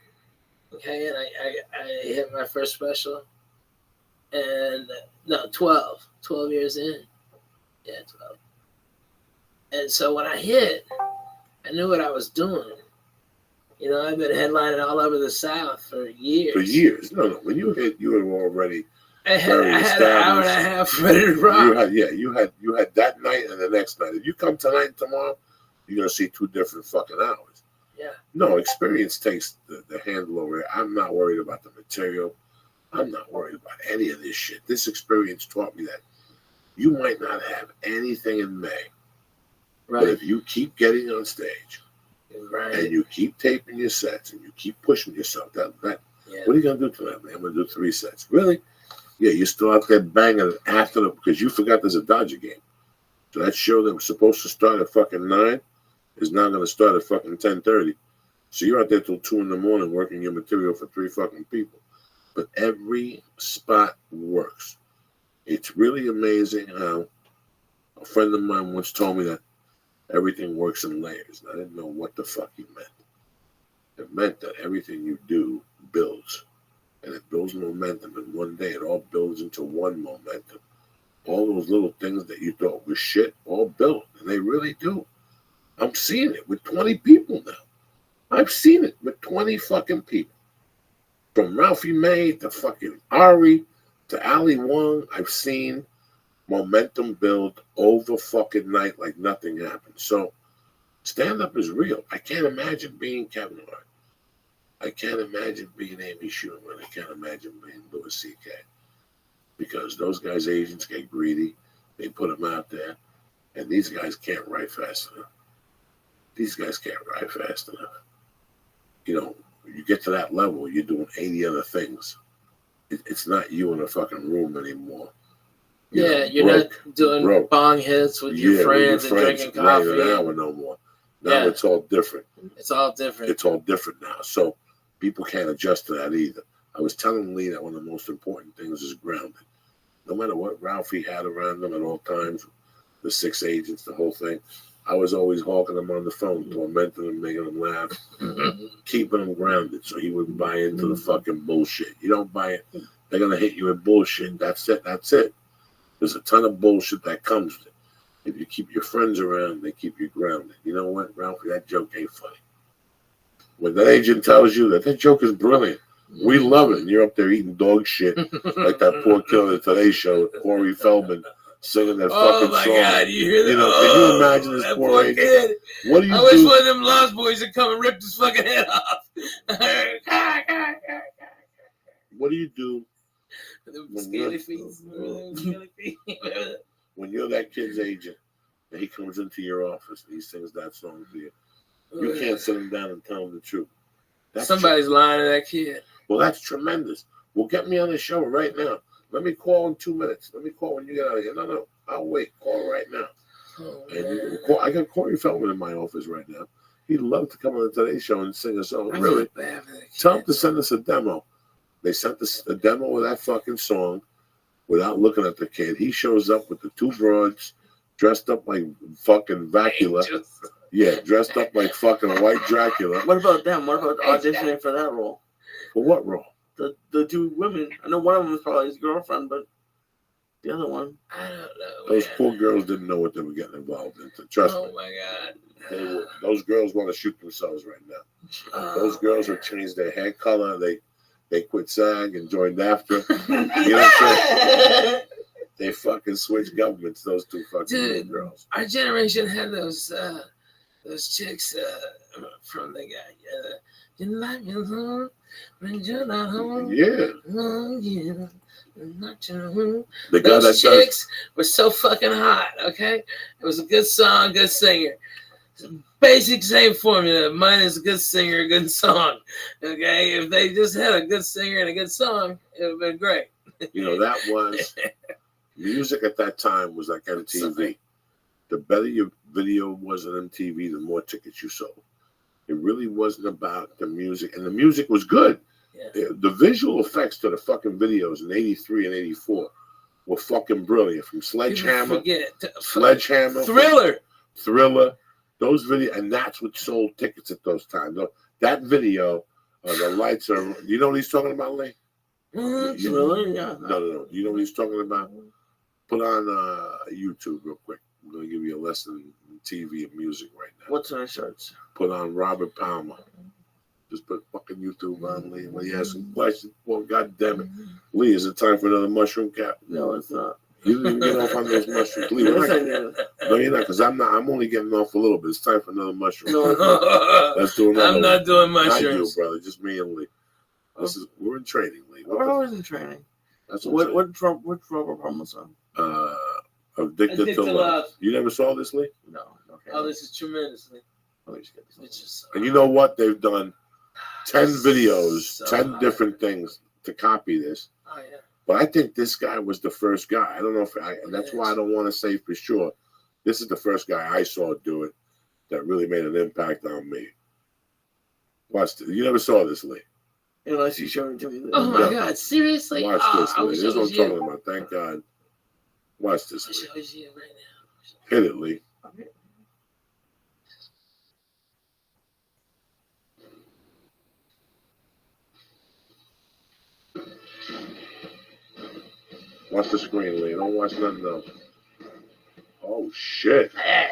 Okay, and I hit my first special. And no, 12 years in. Yeah, 12. And so when I hit, I knew what I was doing. You know, I've been headlining all over the South for years. For years. No. When you hit, you were already I had an hour and a half ready to rock. You had that night and the next night. If you come tonight and tomorrow, you're gonna see 2 different fucking hours. Yeah. No, experience takes the handle over it. I'm not worried about the material. I'm not worried about any of this shit. This experience taught me that you might not have anything in May. Right. But if you keep getting on stage, right, and you keep taping your sets and you keep pushing yourself, what are you gonna do tonight, man? I'm gonna do 3 sets. Really? Yeah, you're still out there banging after because you forgot there's a Dodger game. So that show that was supposed to start at fucking 9 is now gonna start at fucking 10:30. So you're out there till 2 in the morning working your material for 3 fucking people. But every spot works. It's really amazing how a friend of mine once told me that everything works in layers. And I didn't know what the fuck he meant. It meant that everything you do builds. And it builds momentum. And one day it all builds into one momentum. All those little things that you thought were shit all build. And they really do. I'm seeing it with 20 people now. I've seen it with 20 fucking people. From Ralphie May to fucking Ari to Ali Wong, I've seen momentum build over fucking night like nothing happened. So stand-up is real. I can't imagine being Kevin Hart. I can't imagine being Amy Schumer. I can't imagine being Louis C.K. Because those guys' agents get greedy. They put them out there. And these guys can't write fast enough. These guys can't write fast enough. You know, when you get to that level, you're doing 80 other things. It's not you in a fucking room anymore. You're not doing bong hits with your friends and drinking coffee. An hour no more. Now it's all different. It's all different. It's all different now. So people can't adjust to that either. I was telling Lee that one of the most important things is grounded. No matter what Ralphie had around them at all times, the 6 agents, the whole thing, I was always hawking them on the phone, tormenting them, making them laugh, keeping them grounded so he wouldn't buy into the fucking bullshit. You don't buy it, they're going to hit you with bullshit. That's it. That's it. There's a ton of bullshit that comes with it. If you keep your friends around, they keep you grounded. You know what, Ralphie, that joke ain't funny. When that agent tells you that joke is brilliant, we love it. And you're up there eating dog shit like that poor kid on the Today Show, Corey Feldman, singing that fucking song. Oh my God, you hear that? You know, can you imagine this poor agent? Kid. What do you do? I wish one of them Lost Boys would come and rip his fucking head off. What do you do when you're that kid's agent and he comes into your office and he sings that song to you? You can't sit him down and tell him the truth. Somebody's lying to that kid. Well, that's tremendous. Well, get me on the show right now. Let me call in 2 minutes. Let me call when you get out of here. No, I'll wait. Call right now. I got Corey Feldman in my office right now. He'd love to come on the Today Show and sing a song. Really? Tell him to send us a demo. They sent us a demo of that fucking song without looking at the kid. He shows up with the 2 broads dressed up like fucking Vacula. Yeah, dressed up like fucking white Dracula. What about them? What about auditioning for that role? For what role? The 2 women. I know one of them is probably his girlfriend, but The other one. I don't know. Those man. poor girls didn't know what they were getting involved into. Trust Oh me. my God. Those girls want to shoot themselves right now. Those girls have changed their hair color. They quit SAG and joined AFTRA. You know what I'm saying? They fucking switched governments. Those two fucking little girls. Our generation had those chicks from the guy. You like me home when you're not home. Yeah. Oh, yeah. Not you. The guy Those that chicks were so fucking hot. Okay, it was a good song, good singer. Basic same formula. Mine is a good singer, good song. Okay, if they just had a good singer and a good song, it would have been great. You know, that was music at that time was like MTV. The better your video was on MTV, the more tickets you sold. It really wasn't about the music, and the music was good. Yeah. The visual effects to the fucking videos in '83 and '84 were fucking brilliant. From Sledgehammer, Thriller, those videos, and that's what sold tickets at those times. That video, the lights are. You know what he's talking about, Lee? Really? Yeah. No. You know what he's talking about? Put on YouTube real quick. I'm going to give you a lesson in TV and music right now. What's in our shirts? Put on Robert Palmer. Just put fucking YouTube on, Lee. When you ask some questions, well, God damn it. Lee, is it time for another mushroom cap? No, it's not. You didn't even get off on those mushrooms. Lee, Yes, we're I not, did. no, you're not, because I'm only getting off a little bit. It's time for another mushroom. No, it's not. Let's do another I'm not one. doing Not you, mushrooms. brother. Just me and Lee. We're in training, Lee. We're always in training. That's Which Robert Palmer song? Addicted to Love. You never saw this, Lee? No. Okay. Oh, this is tremendously. Let me just get this one. It's just And you know what? They've done 10 videos, So 10 hot. different things to copy this. Oh yeah. But I think this guy was the first guy. I don't know and that's why I don't want to say for sure. This is the first guy I saw do it that really made an impact on me. Watch this. You never saw this, Lee. Unless you showed it to me. Oh my Yeah. God! Seriously? Watch Oh, this, I Lee. wish This it is what was I'm you. talking about. Thank God. Watch this, I wish Lee. it was you right now. Hit it, Lee. Watch the screen, Lee. Don't watch nothing else. Oh, shit. Bad,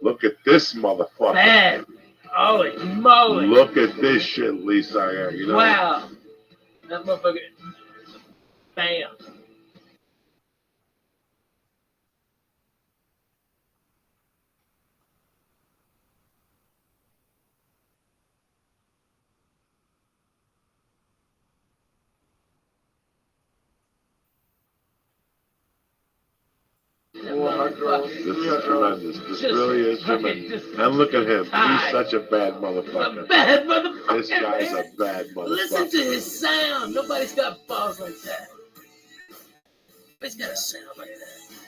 Look at this motherfucker. bad. Holy moly! Look at this shit, Lee Sayer. You know? Wow. That motherfucker. Bam. This is tremendous. This really is tremendous. And look at him. He's such a bad A motherfucker. bad motherfucker. This guy's man. a bad motherfucker. Listen to his sound. Nobody's got balls like that. Nobody's got a sound like that.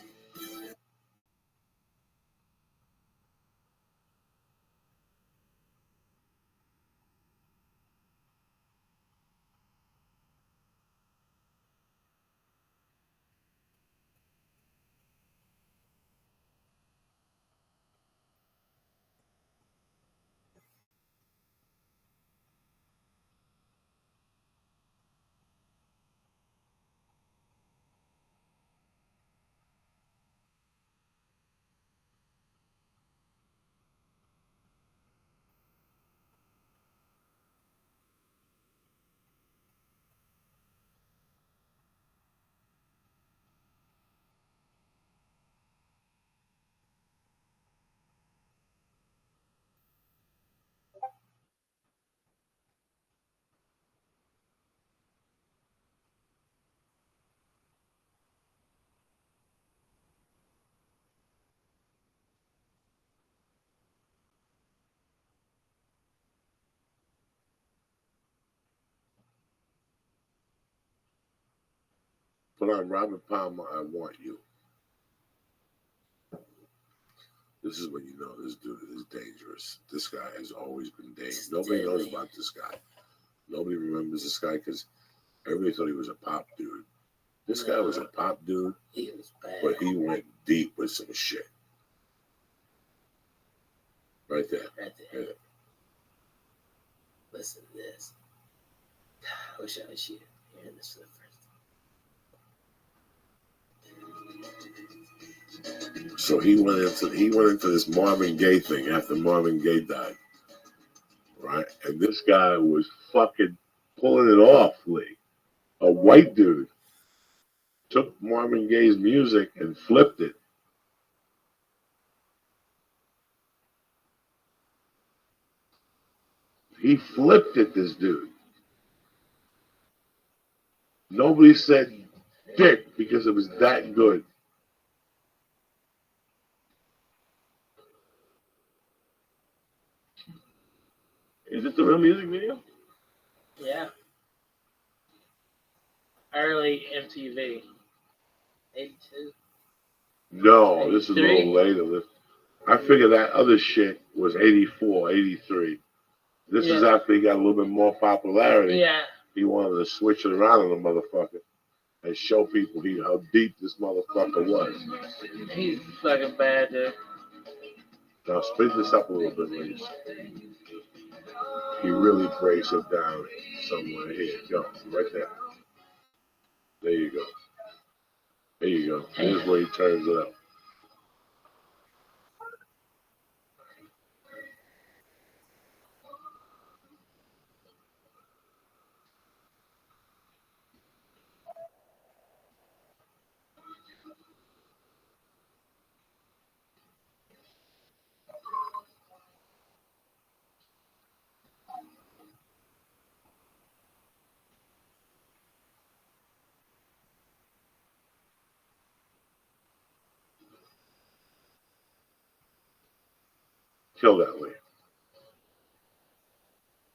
Put on Robert Palmer, I Want You. This is when you know this dude is dangerous. This guy has always been dangerous. Nobody knows about this guy. Nobody remembers this guy because everybody thought he was a pop dude. This guy was a pop dude, He was bad. but he went deep with some shit. Right there. Right there. Listen to this. I wish I was you hearing this for the first time. So he went into this Marvin Gaye thing after Marvin Gaye died, right? And this guy was fucking pulling it off, Lee. A white dude took Marvin Gaye's music and flipped it. He flipped it, this dude. Nobody said dick because it was that good. Is this the real music video? Yeah. Early MTV. 82. No, this is a 83? little later. I figure that other shit was 84, 83. This is after he got a little bit more popularity. Yeah. He wanted to switch it around on the motherfucker and show people how deep this motherfucker was. He's fucking bad, dude. Now speed this up a little bit, please. He really breaks it down somewhere. Here, go. Right there. There you go. There you go. Here's where he turns it up. Kill that way.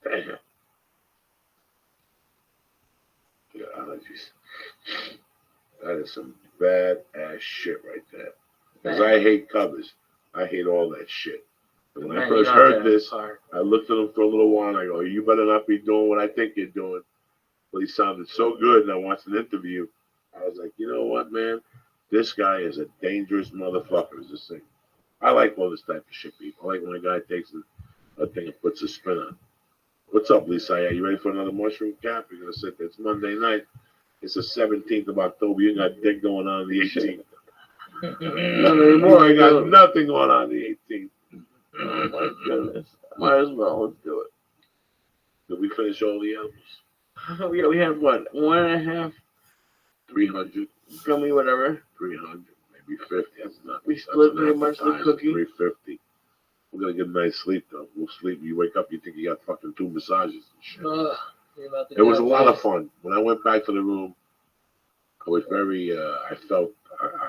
Damn. Yeah, allergies. That is some bad ass shit right there. Because I hate covers. I hate all that shit. And when I first heard this, I looked at him for a little while and I go, you better not be doing what I think you're doing. But he sounded so good and I watched an interview. I was like, you know what, man? This guy is a dangerous motherfucker as a singer. I like all this type of shit, people. I like when a guy takes a thing and puts a spin on it. What's up, Lisa? Are you ready for another mushroom cap? You're going to sit there. It's Monday night. It's the 17th of October. You got dick going on the 18th. Not anymore. I got nothing going on the 18th. Oh my goodness. Might as well. Let's do it. Did we finish all the albums? Yeah, we had what? 1.5? 300. Gummy, whatever. 300. Maybe 50. That's not. We split pretty much the cookie. 350. We're going to get a nice sleep, though. We'll sleep. You wake up, you think you got fucking 2 massages and shit. It was a lot of fun. When I went back to the room, I was very, I felt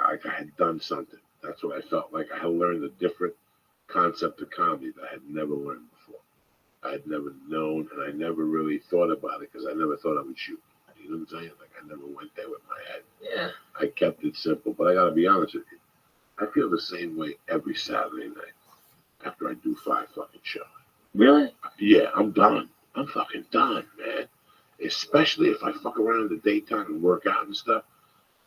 like I had done something. That's what I felt like. I had learned a different concept of comedy that I had never learned before. I had never known, and I never really thought about it because I never thought I would shoot. You know what I'm saying? Like, I never went there with my head. Yeah. I kept it simple, but I got to be honest with you. I feel the same way every Saturday night after I do 5 fucking shows. Really? Yeah, I'm done. I'm fucking done, man. Especially if I fuck around in the daytime and work out and stuff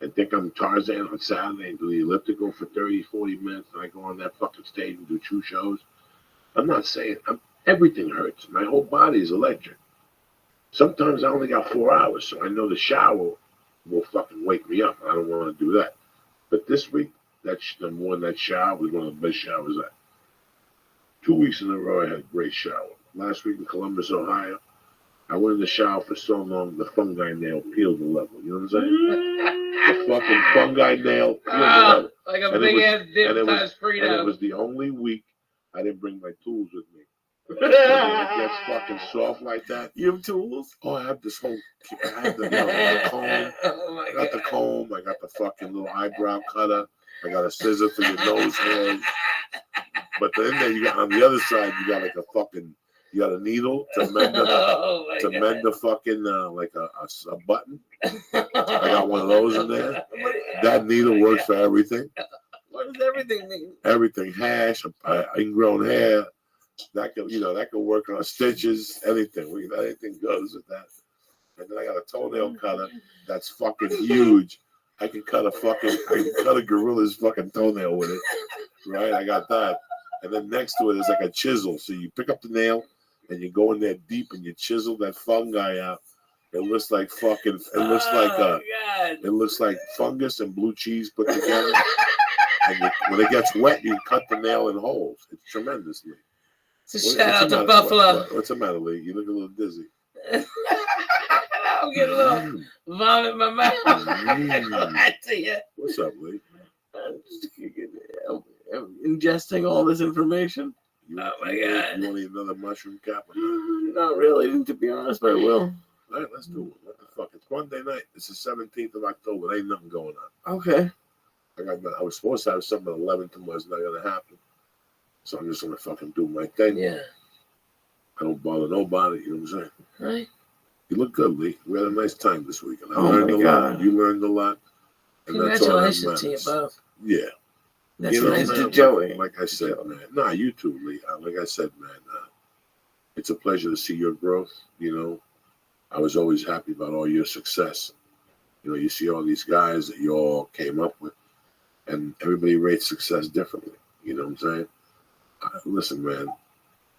and think I'm Tarzan on Saturday and do the elliptical for 30, 40 minutes and I go on that fucking stage and do 2 shows. I'm not saying, everything hurts. My whole body is electric. Sometimes I only got 4 hours, so I know the shower will fucking wake me up. I don't want to do that. But this week, that shower was one of the best showers 2 weeks in a row, I had a great shower. Last week in Columbus, Ohio, I went in the shower for so long, the fungi nail peeled the level. You know what I'm saying? The fucking fungi nail peeled the level. Like a big ass dip size Frito. And it was the only week I didn't bring my tools with me. When it gets fucking soft like that. You have tools? Oh, I have this whole, I have the comb. Oh my I got the comb. I got the fucking little eyebrow cutter. I got a scissor for your nose hairs. But then you got on the other side, you got like a fucking, you got a needle to mend the, mend the fucking like a button. I got one of those in there. That needle works for everything. What does everything mean? Everything, hash, ingrown hair. That could, that could work on stitches, anything. Anything goes with that. And then I got a toenail cutter that's fucking huge. I can cut a gorilla's fucking toenail with it. Right? I got that. And then next to it is like a chisel. So you pick up the nail and you go in there deep and you chisel that fungi out. It looks like fucking. It looks like fungus and blue cheese put together. And when it gets wet, you cut the nail in holes. It's tremendous, Lee. It's a shout out to Buffalo. What's the matter, Lee? You look a little dizzy. I'm getting a little vomit in my mouth. I tell you. What's up, Lee? I'm ingesting all this information. Oh my God. You want to eat another mushroom cap? Not really, to be honest, but I will. All right, let's do it. What the fuck? It's Monday night. It's the 17th of October. There ain't nothing going on. Okay. I was supposed to have something at 11th and was not going to happen. So I'm just going to fucking do my thing. Yeah. I don't bother nobody. You know what I'm saying? Right. You look good, Lee. We had a nice time this weekend. I Oh learned my a God. lot. You learned a lot. And Congratulations to you both. Yeah. That's You know, nice man, to Joey. Like I said, man. Nah, you too, Lee. Like I said, man, it's a pleasure to see your growth. You know, I was always happy about all your success. You know, you see all these guys that you all came up with, and everybody rates success differently. You know what I'm saying? Listen, man,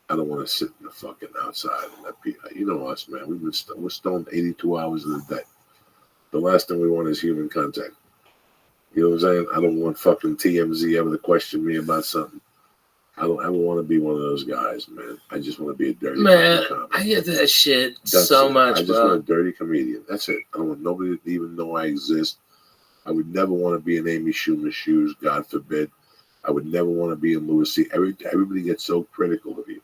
I don't want to sit in the fucking outside and let people, you know us, man. We're stoned 82 hours of the day. The last thing we want is human contact. You know what I'm saying? I don't want fucking TMZ ever to question me about something. I don't ever want to be one of those guys, man. I just want to be a dirty Man, fucking I get that shit That's so it. much, I just bro. want a dirty comedian. That's it. I don't want nobody to even know I exist. I would never want to be in Amy Schumer's shoes, God forbid. I would never want to be in Louis C. Everybody gets so critical of you.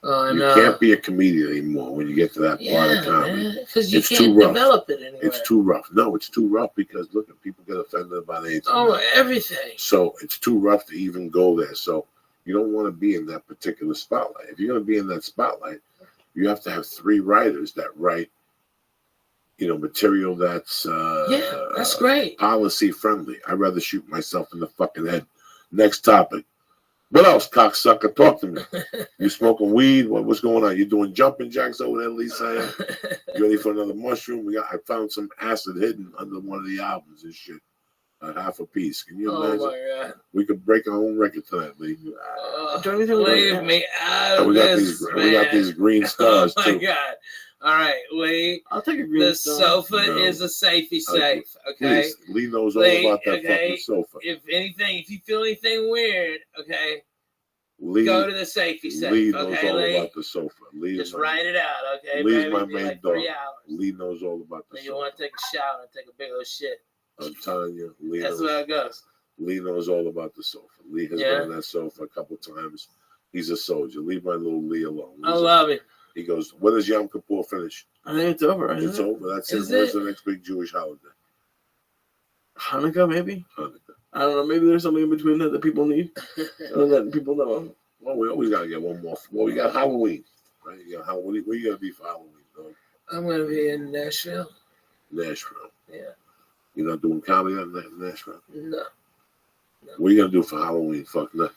Oh, You no. can't be a comedian anymore when you get to that part of comedy. Because you It's can't too rough. develop it anyway. It's too rough. No, it's too rough because, look, people get offended about anything. Oh, everything. So it's too rough to even go there. So you don't want to be in that particular spotlight. If you're going to be in that spotlight, you have to have 3 writers that write, you know, material that's that's great. policy friendly. I'd rather shoot myself in the fucking head. Next topic. What else, cocksucker? Talk to me. You smoking weed? What's going on? You doing jumping jacks over there, Lisa? You ready for another mushroom? I found some acid hidden under one of the albums and shit. Half a piece. Can you imagine? Oh my God. We could break our own record tonight, Lee. Leave me out of we got this, these. We got these green stars Oh my too. God. All right, Lee. I'll take a green The star. sofa No. is a safety safe, okay? Please, Lee knows all Lee, about that okay, fucking sofa. If you feel anything weird, okay, Lee, go to the safety safe, Lee knows okay, all Lee? about the sofa. Lee Just is my, write it out, okay, Lee's baby? my It'll be main like dog. 3 hours. Lee knows all about the Then you sofa. want to take a shower and take a big old shit. I'm telling you, Lee That's knows, how it goes. Lee knows all about the sofa. Lee has been on that sofa a couple times. He's a soldier. Leave my little Lee alone. I love it. He goes, when does Yom Kippur finish? I think it's over. It's over. That's it. Is When's it? the next big Jewish holiday? Hanukkah, maybe? Hanukkah. I don't know. Maybe there's something in between that people need or that people know. Well, we always got to get one more. Well, we got Halloween. Right? You got Halloween. Where you going to be for Halloween, dog? I'm going to be in Nashville. Nashville. Yeah. You're not doing comedy in Nashville? No. What are you going to do for Halloween? Fuck nothing.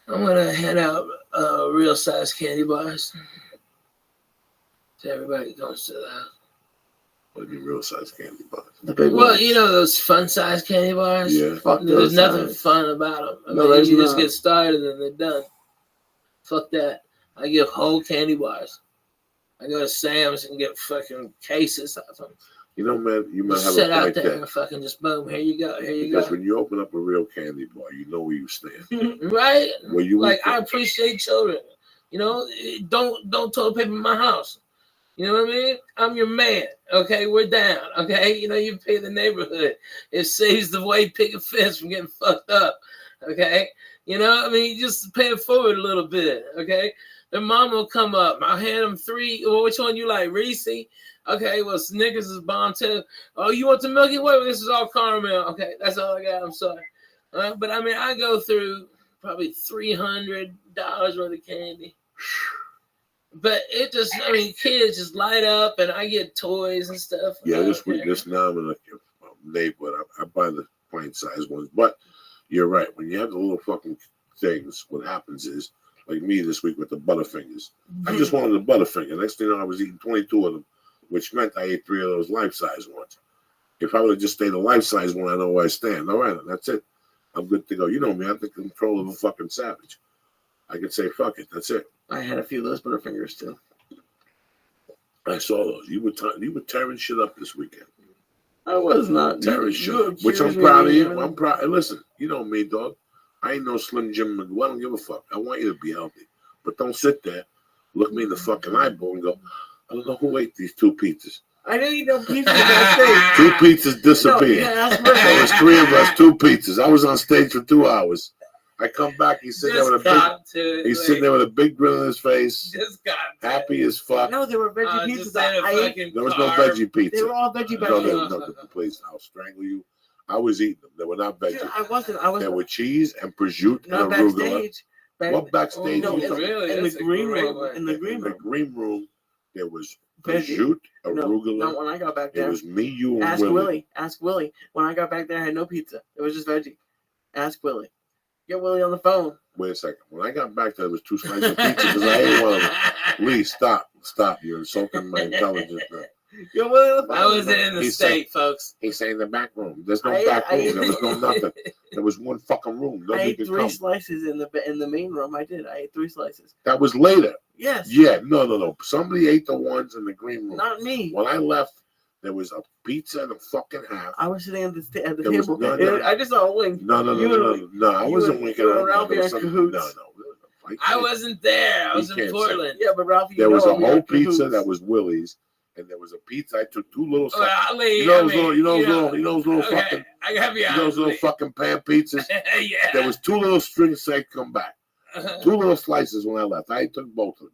I'm going to hand out real size candy bars to everybody that comes to the house. What do you mean real size candy bars? The big Well, ones. you know those fun size candy bars? Yeah. Fuck There's those nothing size. fun about them. I No, mean, there's you just not. get started and they're done. Fuck that. I give whole candy bars. I go to Sam's and get fucking cases of them. You know, man, you might Just have sit a out point there there. and fucking just boom, here you go, here you Because go. when you open up a real candy bar, you know where you stand. Right? Where you Like, eat I them. appreciate children. You know, don't toilet paper in my house. You know what I mean? I'm your man. Okay, we're down. Okay, you know, you pay the neighborhood. It saves the white picket fence from getting fucked up. Okay, you know, I mean, just pay it forward a little bit. Okay, their mom will come up. I'll hand them 3. Well, which one you like, Reese? Okay, well, Snickers is bomb too. Oh, you want the Milky Way? This is all caramel. Okay, that's all I got. I'm sorry. But I mean, I go through probably $300 worth of candy. But it just, I mean, kids just light up and I get toys and stuff. Yeah, this Okay. week, this now I'm in a neighborhood. I buy the pint size ones. But you're right. When you have the little fucking things, what happens is, like me this week with the Butterfingers. I just wanted a Butterfinger. Next thing you know, I was eating 22 of them, which meant I ate 3 of those life-size ones. If I would have just stayed a life-size one, I know where I stand. All right, that's it. I'm good to go. You know me. I have the control of a fucking savage. I could say, fuck it. That's it. I had a few of those Butterfingers too. I saw those. You were tearing shit up this weekend. I was not. Tearing shit up, which I'm proud of you. I'm proud. Hey, listen, you know me, dog. I ain't no Slim Jim McGill. I don't give a fuck. I want you to be healthy. But don't sit there, look me in the fucking eyeball and go, I don't know who ate these 2 pizzas. I didn't eat no pizza that 2 pizzas disappeared. There was 3 of us, 2 pizzas. I was on stage for 2 hours. I come back, he's sitting there with a big grin on his face, happy as fuck. No, there were veggie pizzas. There was no veggie pizza. They were all veggie No, please, I'll strangle you. I was eating them. They were not veggie. Dude, I wasn't. There were cheese and prosciutto and arugula. Backstage. What backstage? No, Really? in That's the a green great room. one. In the green In the room. green room, there was Veggie. prosciutto, arugula. No, when I got back It there. was me, you, and Ask Willie. Willie. Ask Willie. When I got back there, I had no pizza. It was just veggie. Ask Willie. Get Willie on the phone. Wait a second. When I got back there, there was 2 slices of pizza because I ate one of them. Lee, stop. You're insulting my intelligence now. Get Willie on the phone. I was in the He state, folks. He's saying the back room. There's no I back room. ate- There was no nothing. There was one fucking room. I Nobody ate could 3 come. slices in the main room. I did. I ate 3 slices. That was later. Yes. Yeah, no. Somebody ate the ones in the green room. Not me. When I left, there was a pizza and a fucking half. I was sitting at the There was table. no. I just saw a wink. No. I you wasn't and- winking you and at Ralphie him. are cahoots. No. I wasn't there. I was You in can't Portland. Yeah, but Ralphie, There was a we are whole pizza cahoots. that was Willie's, and there was a pizza. I took 2 little. Ali, Those little okay, fucking. I gotta be honest. Those little fucking pan pizzas. Yeah. There was 2 little strings that come back. 2 little slices when I left. I took both of them.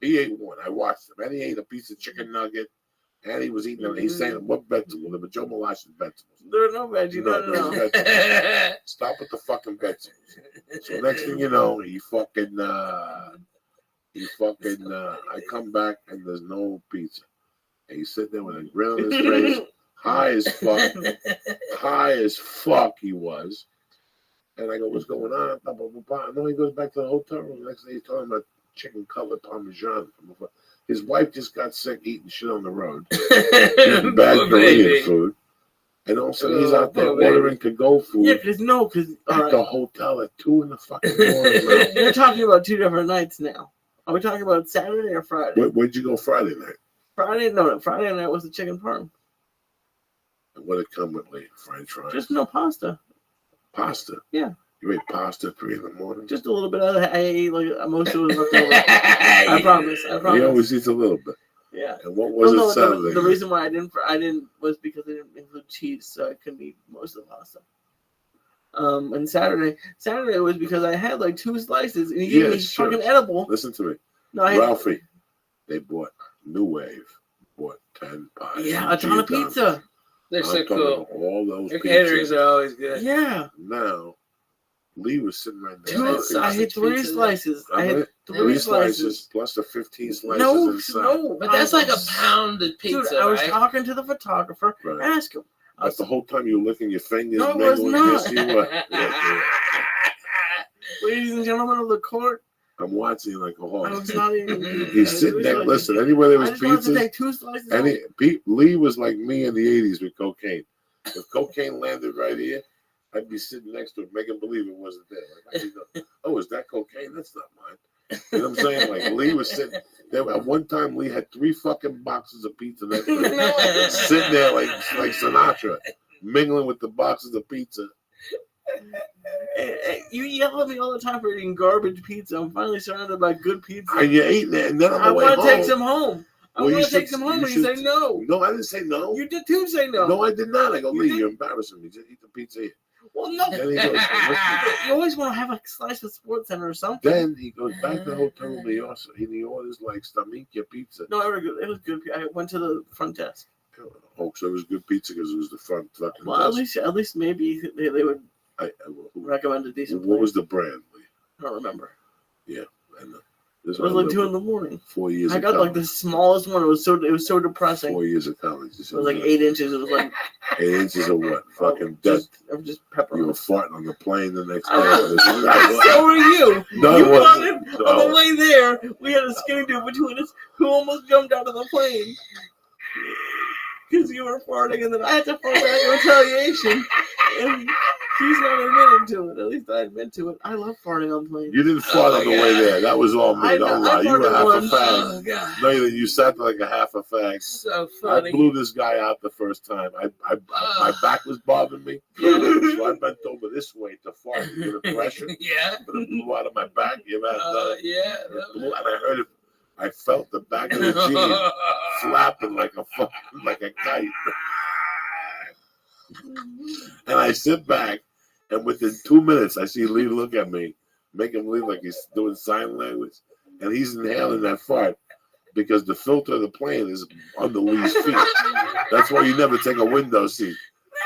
He ate 1. I watched him. And he ate a piece of chicken nugget. And he was eating them. He's saying, what vegetables? There were Joe Malash's vegetables. There are no veggie. No. there's vegetables. Stop with the fucking vegetables. So next thing you know, I come back and there's no pizza. And he's sitting there with a grin on his face, high as fuck he was. And I go, what's going on? Blah, blah, blah, blah. And then he goes back to the hotel room. The next day he's talking about chicken cutlet parmesan. His wife just got sick eating shit on the road. Eating bad Korean food. And all of a sudden he's out there ordering to-go food. Yeah, because at the hotel at 2 in the fucking morning. You're talking about 2 different nights now. Are we talking about Saturday or Friday? Where'd you go Friday night? Friday night was the chicken parm. And what did it come with, Lee? French fries? Just no pasta. Pasta? Yeah. You ate pasta at 3 in the morning? Just a little bit of it. I ate most of it was left over. I promise. He always eats a little bit. Yeah. And what was it Saturday? The reason why I didn't was because I didn't include cheese, so I couldn't eat most of the pasta. And Saturday was because I had 2 slices, and he gave me fucking edible. Listen to me. No, Ralphie, they bought New Wave, bought 10 pies. Yeah, a ton of pizza. They're so I'm talking cool. about all those Their pizzas. caterings are always good. Yeah. Now, Lee was sitting right there. I had 3 slices. I had 3 3 slices. slices plus the 15 slices No, inside. But that's like a pound of pizza, Dude, I was right? talking to the photographer. Right. Ask him. But the whole time you were licking your fingers, No, it was mingling, not. kissing, what? Yeah. Ladies and gentlemen of the court, I'm watching like a I hawk. was not even. He's sitting there. Listen, anywhere there was I just wanted to pizzas, take 2 slices. Lee was like me in the 80s with cocaine. If cocaine landed right here, I'd be sitting next to it, making believe it wasn't there. Like, I'd be going, oh, is that cocaine? That's not mine. You know what I'm saying? Like Lee was sitting there. At one time, Lee had 3 fucking boxes of pizza next to him, sitting there like Sinatra, mingling with the boxes of pizza. You yell at me all the time for eating garbage pizza. I'm finally surrounded by good pizza. And you're eating it, and then on I the way want to home, take some home. I Well, you want to take should- some home, you and you say should- no. No, I didn't say no. You did too say no. No, I did not. I go, You Lee, did. you're embarrassing me. Just eat the pizza here. Well, no. Then he goes, listen. You always want to have a slice of Sports Center or something. Then he goes back to the hotel room. He orders like Stamikia pizza. No, it was good. I went to the front desk. Oh, so it was good pizza because it was the front fucking Well, desk. at least maybe they would Who- recommend a decent what place. was the brand, Lee? I don't remember. And this It was like 2 in the morning. 4 years. I of got like college. the smallest one. It was so depressing. 4 years of college. It was like 8 inches. It was like 8 inches of what? Fucking dead. just pepper. You were farting on the plane the next day. So were you. No, You it wasn't. wanted, on the way there, we had a skinny dude between us who almost jumped out of the plane because you were farting, and then I had to fall back in retaliation. And He's not admitting to it. At least I admit to it. I love farting on planes. You didn't fart Oh on the my way God. there. That was all me. I Don't know, lie. I You were farted half a once. fag. Oh God. No, you sat like a half a fag. So I funny. blew this guy out the first time. My back was bothering me, Yeah. so I bent over this way to fart with the pressure, Yeah. but it blew out of my back. You ever had that? Yeah. It blew, and I heard it. I felt the back of the jeans flapping like a kite. And I sit back, and within 2 minutes, I see Lee look at me, make him believe like he's doing sign language, and he's inhaling that fart because the filter of the plane is under Lee's feet. That's why you never take a window seat,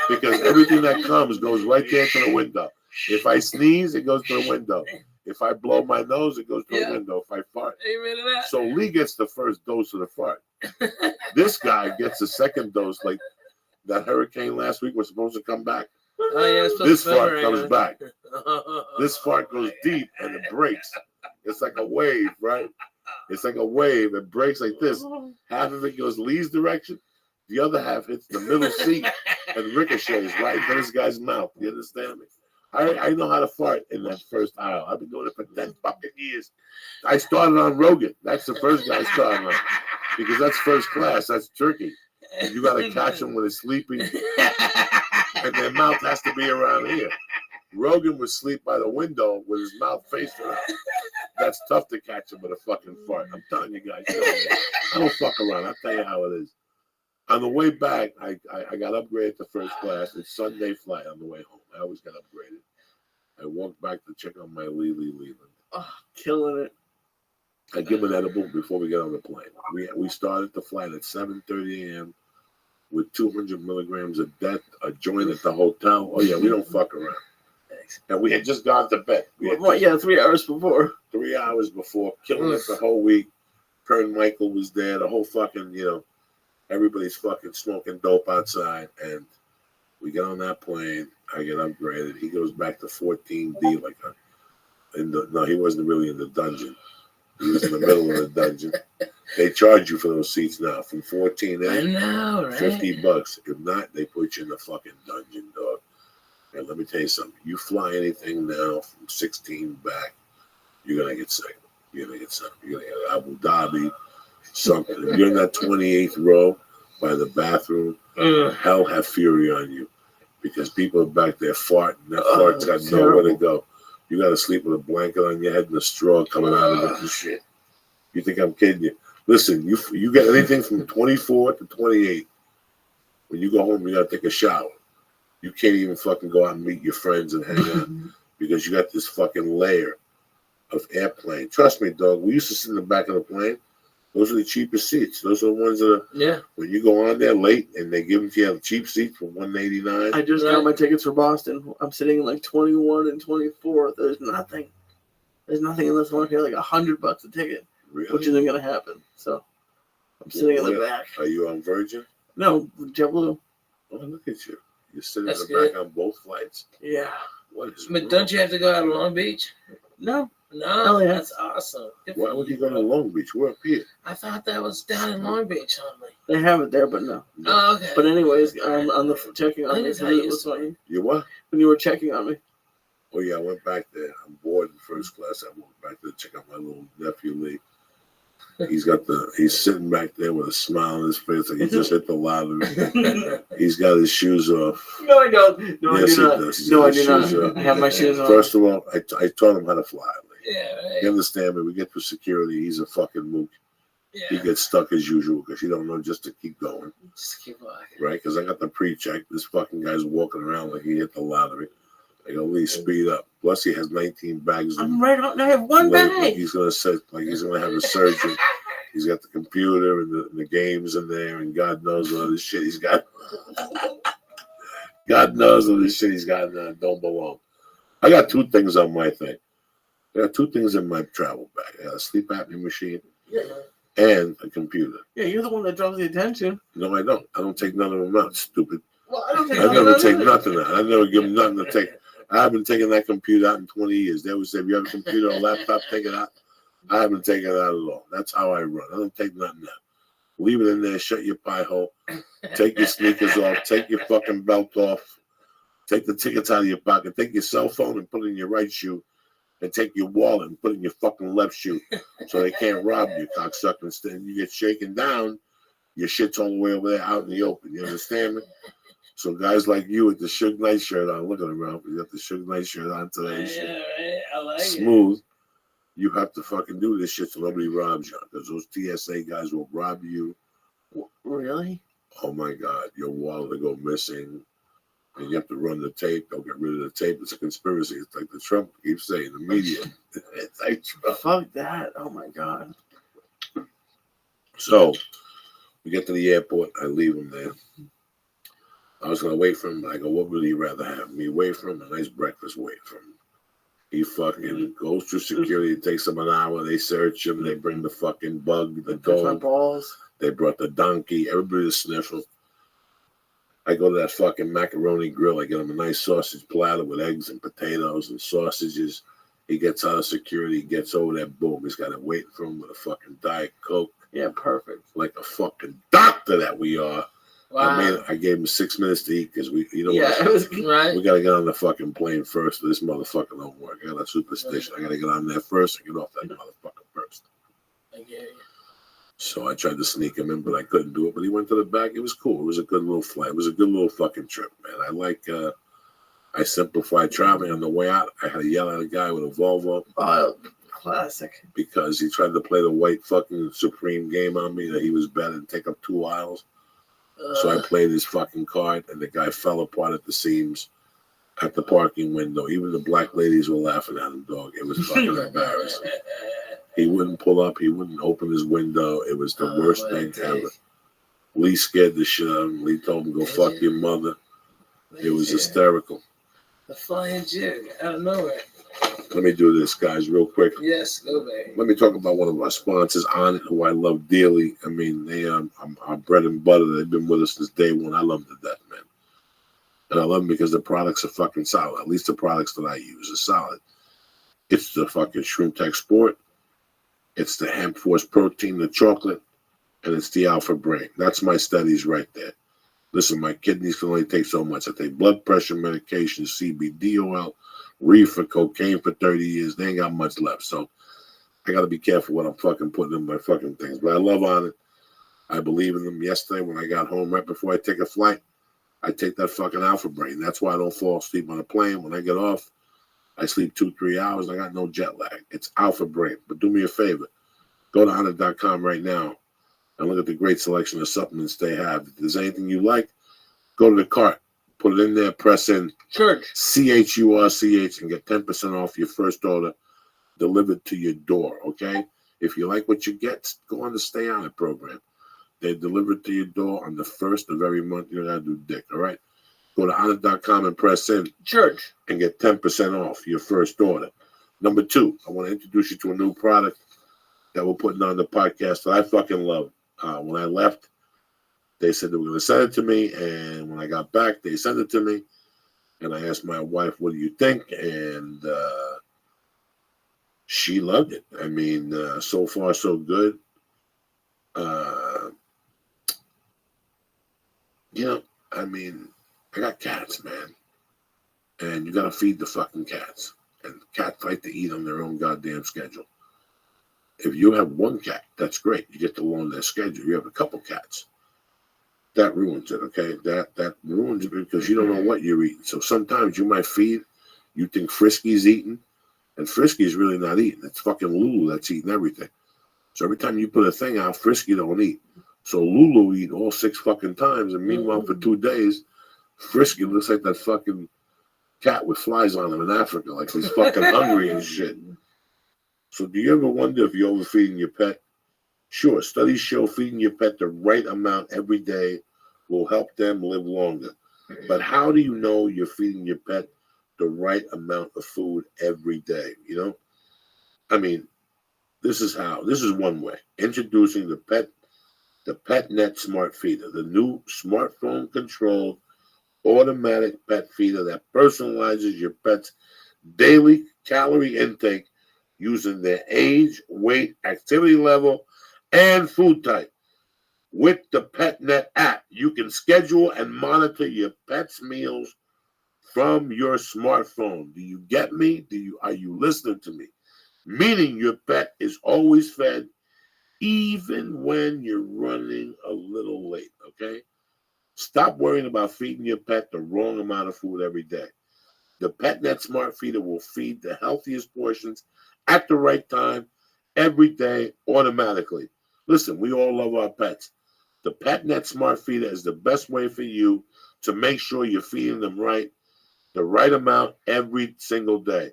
because everything that comes goes right there to the window. If I sneeze, it goes to the window. If I blow my nose, it goes to the window. If I fart. Amen to that. So Lee gets the first dose of the fart. This guy gets the second dose, like that hurricane last week was supposed to come back. Oh, yeah, it's supposed This to film fart right comes now. back. This fart goes deep and it breaks. It's like a wave, right? It's like a wave. It breaks like this. Half of it goes Lee's direction. The other half hits the middle seat and ricochets right into this guy's mouth. You understand me? I know how to fart in that first aisle. I've been doing it for 10 fucking years. I started on Rogan. That's the first guy I started on. Because that's first class. That's turkey. And you got to catch them when they're sleeping. And their mouth has to be around here. Rogan would sleep by the window with his mouth facing up. That's tough to catch him with a fucking fart. I'm telling you guys. I don't fuck around. I'll tell you how it is. On the way back, I got upgraded to first class. It's Sunday flight on the way home. I always get upgraded. I walked back to check on my Leland. Oh, killing it. I give an edible before we get on the plane. We started the flight at 7:30 a.m. with 200 milligrams of death, a joint at the hotel. Oh, yeah, we don't fuck around. And we had just gone to bed. We had 3 hours before. 3 hours before, killing it the whole week. Kern Michael was there, the whole fucking, everybody's fucking smoking dope outside. And we get on that plane. I get upgraded. He goes back to 14D. No, he wasn't really in the dungeon. He was in the middle of the dungeon. They charge you for those seats now from 14 I know, right? $50. If not, they put you in the fucking dungeon, dog. And let me tell you something. You fly anything now from 16 back, you're gonna get sick. You're gonna get Abu Dhabi, something. If you're in that 28th row by the bathroom, hell have fury on you. Because people are back there farting. That fart's got nowhere to go. You got to sleep with a blanket on your head and a straw coming out of it and shit. You think I'm kidding you? Listen, you get anything from 24 to 28. When you go home, you got to take a shower. You can't even fucking go out and meet your friends and hang out because you got this fucking layer of airplane. Trust me, dog. We used to sit in the back of the plane. Those are the cheapest seats. Those are the ones that are, when you go on there late and they give them to you a cheap seat for $189. I just got my tickets for Boston. I'm sitting in like 21 and 24. There's nothing in this one here, like $100 a ticket, Really? which isn't gonna happen. So I'm sitting in the back. Are you on Virgin? No, JetBlue. Oh, look at you. You're sitting That's in the good. back on both flights. Yeah. What is But wrong? don't you have to go out to Long Beach? No. No, Hell yeah. that's awesome. Good Why for would you go to Long Beach? We're up here. I thought that was down in Long Beach only. They have it there, but no. Oh, okay. But anyways, on the checking on I me. think I used What's to. funny? You what? When you were checking on me. Oh, yeah, I went back there. I'm bored in first class. I went back there to check out my little nephew, Lee. He's sitting back there with a smile on his face like he just hit the lottery. He's got his shoes off. No, I don't. No, Yes, I do he not. does. He's No, got I his do shoes not. off. I have my shoes on. First of all, I taught him how to fly. Lee. Yeah, right. You understand me? We get through security. He's a fucking mook. He Yeah. gets stuck as usual because you don't know just to keep going, Just keep walking. right? Because I got the pre-check. This fucking guy's walking around like he hit the lottery. I go, Lee, speed up. Plus, he has 19 bags. I'm right on. I have one bag. He's gonna sit like he's gonna have a surgeon. He's got the computer and the games in there, and God knows what other shit he's got. God knows what other shit he's got that don't belong. I got two things on my thing. I got two things in my travel bag. I got a sleep apnea machine and a computer. Yeah, you're the one that draws the attention. No, I don't. I don't take none of them out, stupid. Well, I don't take I never take nothing. nothing out. I never give them nothing to take. I haven't taken that computer out in 20 years. They always say, if you have a computer or a laptop, take it out. I haven't taken it out at all. That's how I run. I don't take nothing out. Leave it in there, shut your pie hole, take your sneakers off, take your fucking belt off, Take the tickets out of your pocket. Take your cell phone and put it in your right shoe. And take your wallet and put it in your fucking left shoe so they can't rob you, cocksucker. Instead, you get shaken down, your shit's all the way over there out in the open. You understand me? So guys like you with the Suge Knight shirt on, look at him, Ralph. You got the Suge Knight shirt on today. Yeah, right. I like Smooth. You have to fucking do this shit so nobody robs you. Because those TSA guys will rob you. Really? Oh my God, your wallet will go missing. And you have to run the tape. Don't get rid of the tape. It's a conspiracy. It's like the Trump keeps saying, the media. It's like Trump. Fuck that. Oh my God. So we get to the airport. I leave him there. I was going to wait for him. I go, what would he rather have? Me wait for him? A nice breakfast wait for him. He fucking goes through security. It takes him an hour. They search him. They bring the fucking bug, the dog. Balls. They brought the donkey. Everybody to sniff him. I go to that fucking macaroni grill. I get him a nice sausage platter with eggs and potatoes and sausages. He gets out of security, gets over there, boom. He's got it waiting for him with a fucking Diet Coke. Yeah, perfect. Like a fucking doctor that we are. Wow. I gave him 6 minutes to eat because we Right. we got to get on the fucking plane first. This motherfucker don't work. I got a superstition. I got to get on there first and get off that motherfucker first. I get it. So I tried to sneak him in, but I couldn't do it. But he went to the back. It was cool. It was a good little flight. It was a good little fucking trip, man. I simplified traveling. On the way out, I had to yell at a guy with a Volvo. Oh, classic. Because he tried to play the white fucking Supreme game on me that he was better and take up 2 aisles. So I played his fucking card, and the guy fell apart at the seams at the parking window. Even the black ladies were laughing at him, dog. It was fucking embarrassing. He wouldn't pull up. He wouldn't open his window. It was the worst thing ever. Lee scared the shit out of him. Lee told him, go fuck your mother. It was hysterical. The flying jig out of nowhere. Let me do this, guys, real quick. Yes, go back. Let me talk about one of our sponsors, On It, who I love dearly. I mean, they are our bread and butter. They've been with us since day one. I love them to death, man. And I love them because the products are fucking solid. At least the products that I use are solid. It's the fucking Shroom Tech Sport. It's the Hemp Force Protein, the chocolate, and it's the Alpha Brain. That's my studies right there. Listen, my kidneys can only take so much. I take blood pressure medication, CBD oil, reefer, cocaine for 30 years. They ain't got much left. So I got to be careful what I'm fucking putting in my fucking things. But I love On It. I believe in them. Yesterday when I got home, right before I take a flight, I take that fucking Alpha Brain. That's why I don't fall asleep on a plane. When I get off, I sleep 2-3 hours. I got no jet lag. It's Alpha Brain. But do me a favor. Go to honor.com right now and look at the great selection of supplements they have. If there's anything you like, go to the cart. Put it in there. Press in CHURCH and get 10% off your first order delivered to your door, okay? If you like what you get, go on the Stay On It program. They deliver it to your door on the first of every month. You don't got to do dick, all right? Go to honor.com and press in Church. and get 10% off your first order. Number 2, I want to introduce you to a new product that we're putting on the podcast that I fucking love. When I left, they said they were going to send it to me, and when I got back, they sent it to me, and I asked my wife, what do you think? And she loved it. I mean, so far, so good. I mean, I got cats, man. And you got to feed the fucking cats. And cats like to eat on their own goddamn schedule. If you have one cat, that's great. You get to learn their schedule. You have a couple cats. That ruins it, okay? That ruins it because you don't know what you're eating. So sometimes you might feed, you think Frisky's eating, and Frisky's really not eating. It's fucking Lulu that's eating everything. So every time you put a thing out, Frisky don't eat. So Lulu eat all 6 fucking times, and meanwhile for 2 days, Frisky looks like that fucking cat with flies on him in Africa, like he's fucking hungry and shit. So do you ever wonder if you're overfeeding your pet? Sure, studies show feeding your pet the right amount every day will help them live longer. But how do you know you're feeding your pet the right amount of food every day, you know? I mean, this is one way. Introducing the PetNet Smart Feeder, the new smartphone-controlled automatic pet feeder that personalizes your pet's daily calorie intake using their age, weight, activity level, and food type. With the PetNet app, you can schedule and monitor your pet's meals from your smartphone. Do you get me? Are you listening to me? Meaning your pet is always fed even when you're running a little late, okay? Stop worrying about feeding your pet the wrong amount of food every day. The PetNet Smart Feeder will feed the healthiest portions at the right time every day automatically. Listen, we all love our pets. The PetNet Smart Feeder is the best way for you to make sure you're feeding them the right amount every single day.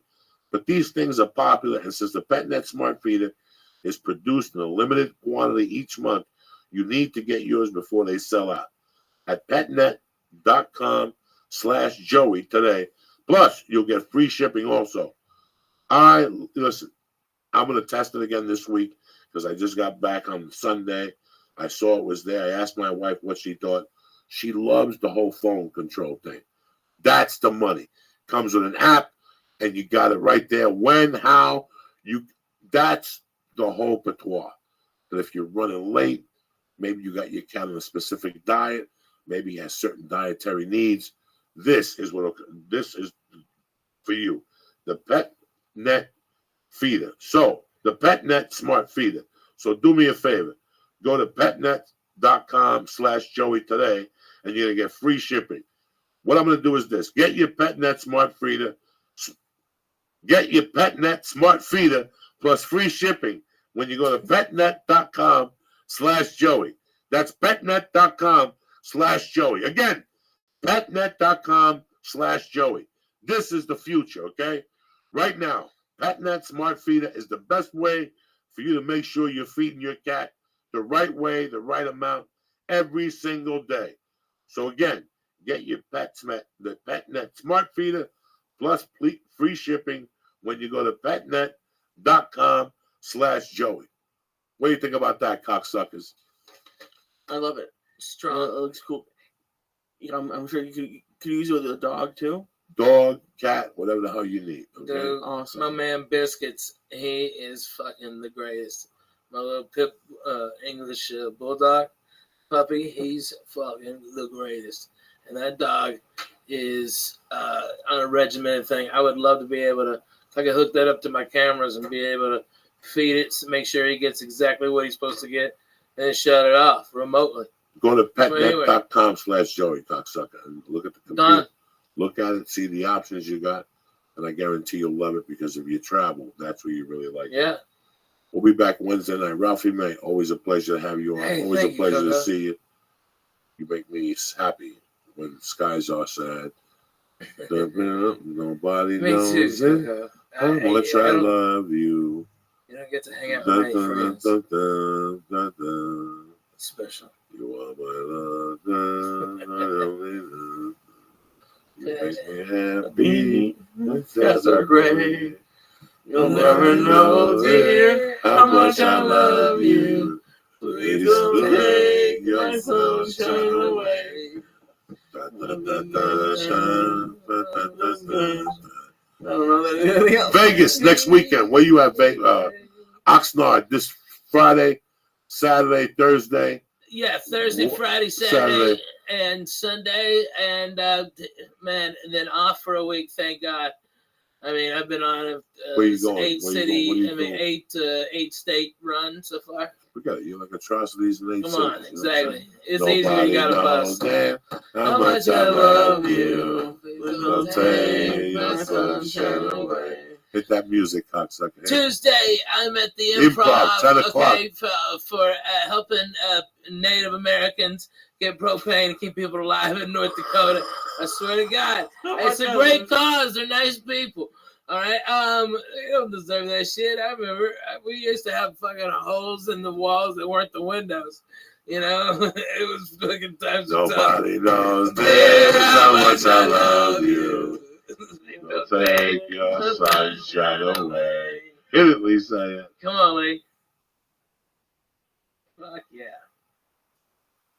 But these things are popular, and since the PetNet Smart Feeder is produced in a limited quantity each month, you need to get yours before they sell out. At petnet.com/Joey today. Plus, you'll get free shipping also. Listen, I'm going to test it again this week because I just got back on Sunday. I saw it was there. I asked my wife what she thought. She loves the whole phone control thing. That's the money. Comes with an app, and you got it right there. When, how, that's the whole patois. That if you're running late, maybe you got your cat on a specific diet, maybe he has certain dietary needs. This is for you. The PetNet Feeder. So, the PetNet Smart Feeder. So, do me a favor. Go to petnet.com/Joey today, and you're going to get free shipping. What I'm going to do is this. Get your PetNet Smart Feeder. Get your PetNet Smart Feeder plus free shipping when you go to petnet.com/Joey. That's petnet.com/Joey. Again, petnet.com/Joey. This is the future, okay? Right now, PetNet Smart Feeder is the best way for you to make sure you're feeding your cat the right way, the right amount, every single day. So again, get your the PetNet Smart Feeder plus free shipping when you go to petnet.com/Joey. What do you think about that, cocksuckers? I love it. Strong. It looks cool. Yeah, I'm sure you could use it with a dog too. Dog, cat, whatever the hell you need. Okay? Dude, Awesome. my man Biscuits, he is fucking the greatest. My little English bulldog puppy, he's fucking the greatest. And that dog is on a regimented thing. I would love to be able to, if I could hook that up to my cameras and be able to feed it, to make sure he gets exactly what he's supposed to get, and then shut it off remotely. Go to petnet.com/Joey, cocksucker, and look at the computer. Done. Look at it, see the options you got, and I guarantee you'll love it because if you travel, that's where you really like it. Yeah. We'll be back Wednesday night. Ralphie May, always a pleasure to have you on. Hey, always a thank pleasure you, to Coco. see you. You make me happy when skies are sad. Nobody Me knows too, it. Coco. How much I love you. You don't get to hang out with many friends. Special. You are my love, my only love. You make me happy. The skies are gray. You'll never know, dear, how much I love you. Please don't take my sunshine away. I don't know that anything else. Vegas next weekend. Where you at, Oxnard this Friday, Saturday, Thursday. Yeah, Thursday, Friday, Saturday, and Sunday, and man, and then off for a week. Thank God. I mean, I've been on a Where you going? eight Where you going? eight state run so far. We got you like atrocities and Come on, exactly. It's Nobody easy. You got a bus. knows how much I love you. Please don't take my sunshine away. Hit that music, cocksucker. Tuesday, I'm at the Improv, Improv. 10 o'clock. Okay, for helping Native Americans get propane and keep people alive in North Dakota. I swear to God, it's a great cause. They're nice people. All right, you don't deserve that shit. I remember we used to have fucking holes in the walls that weren't the windows. You know, it was fucking times. Nobody knows this, how much I love you. Don't take your sunshine away. Hit it, Lisa. Come on, Lee. Fuck yeah.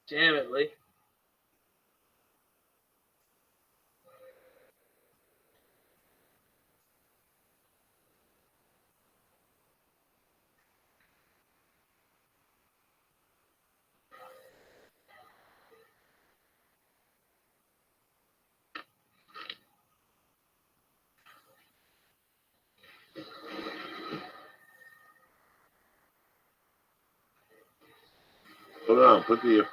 Jam it, Lee. Hold on, put the.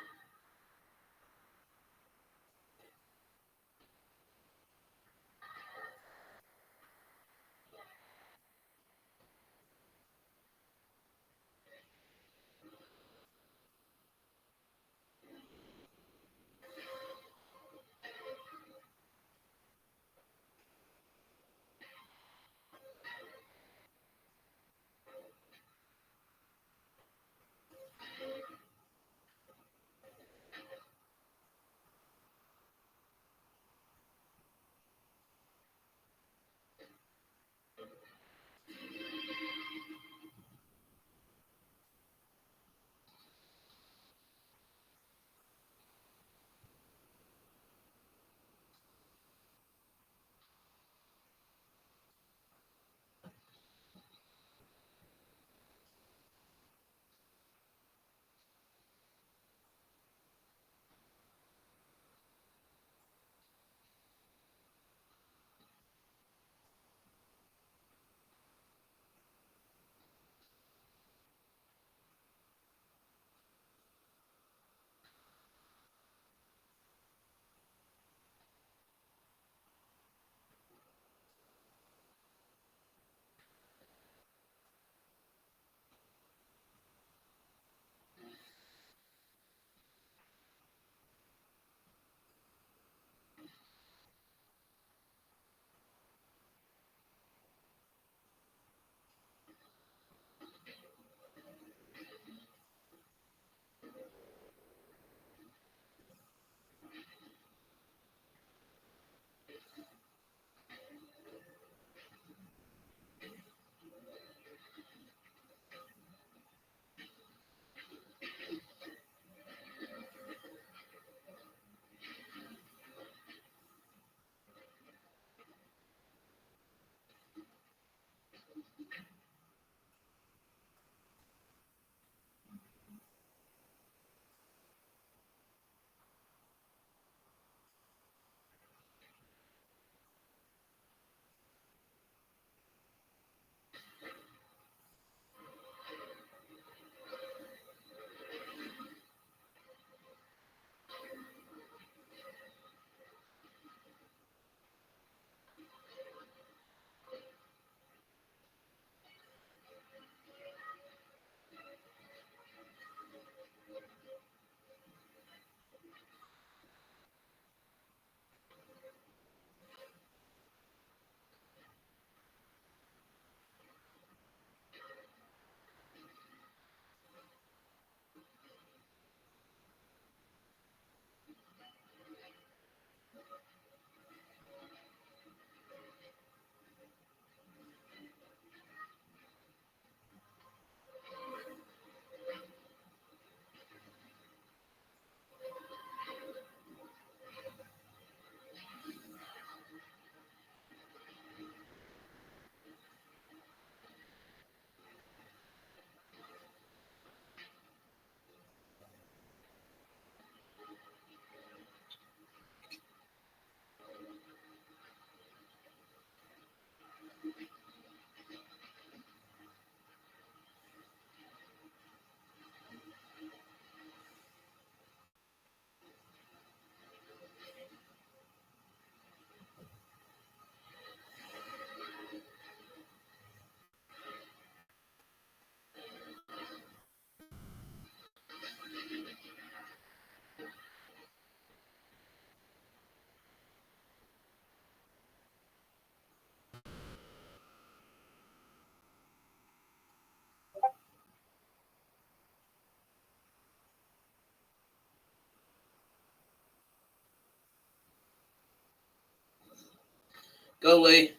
Go, Lee.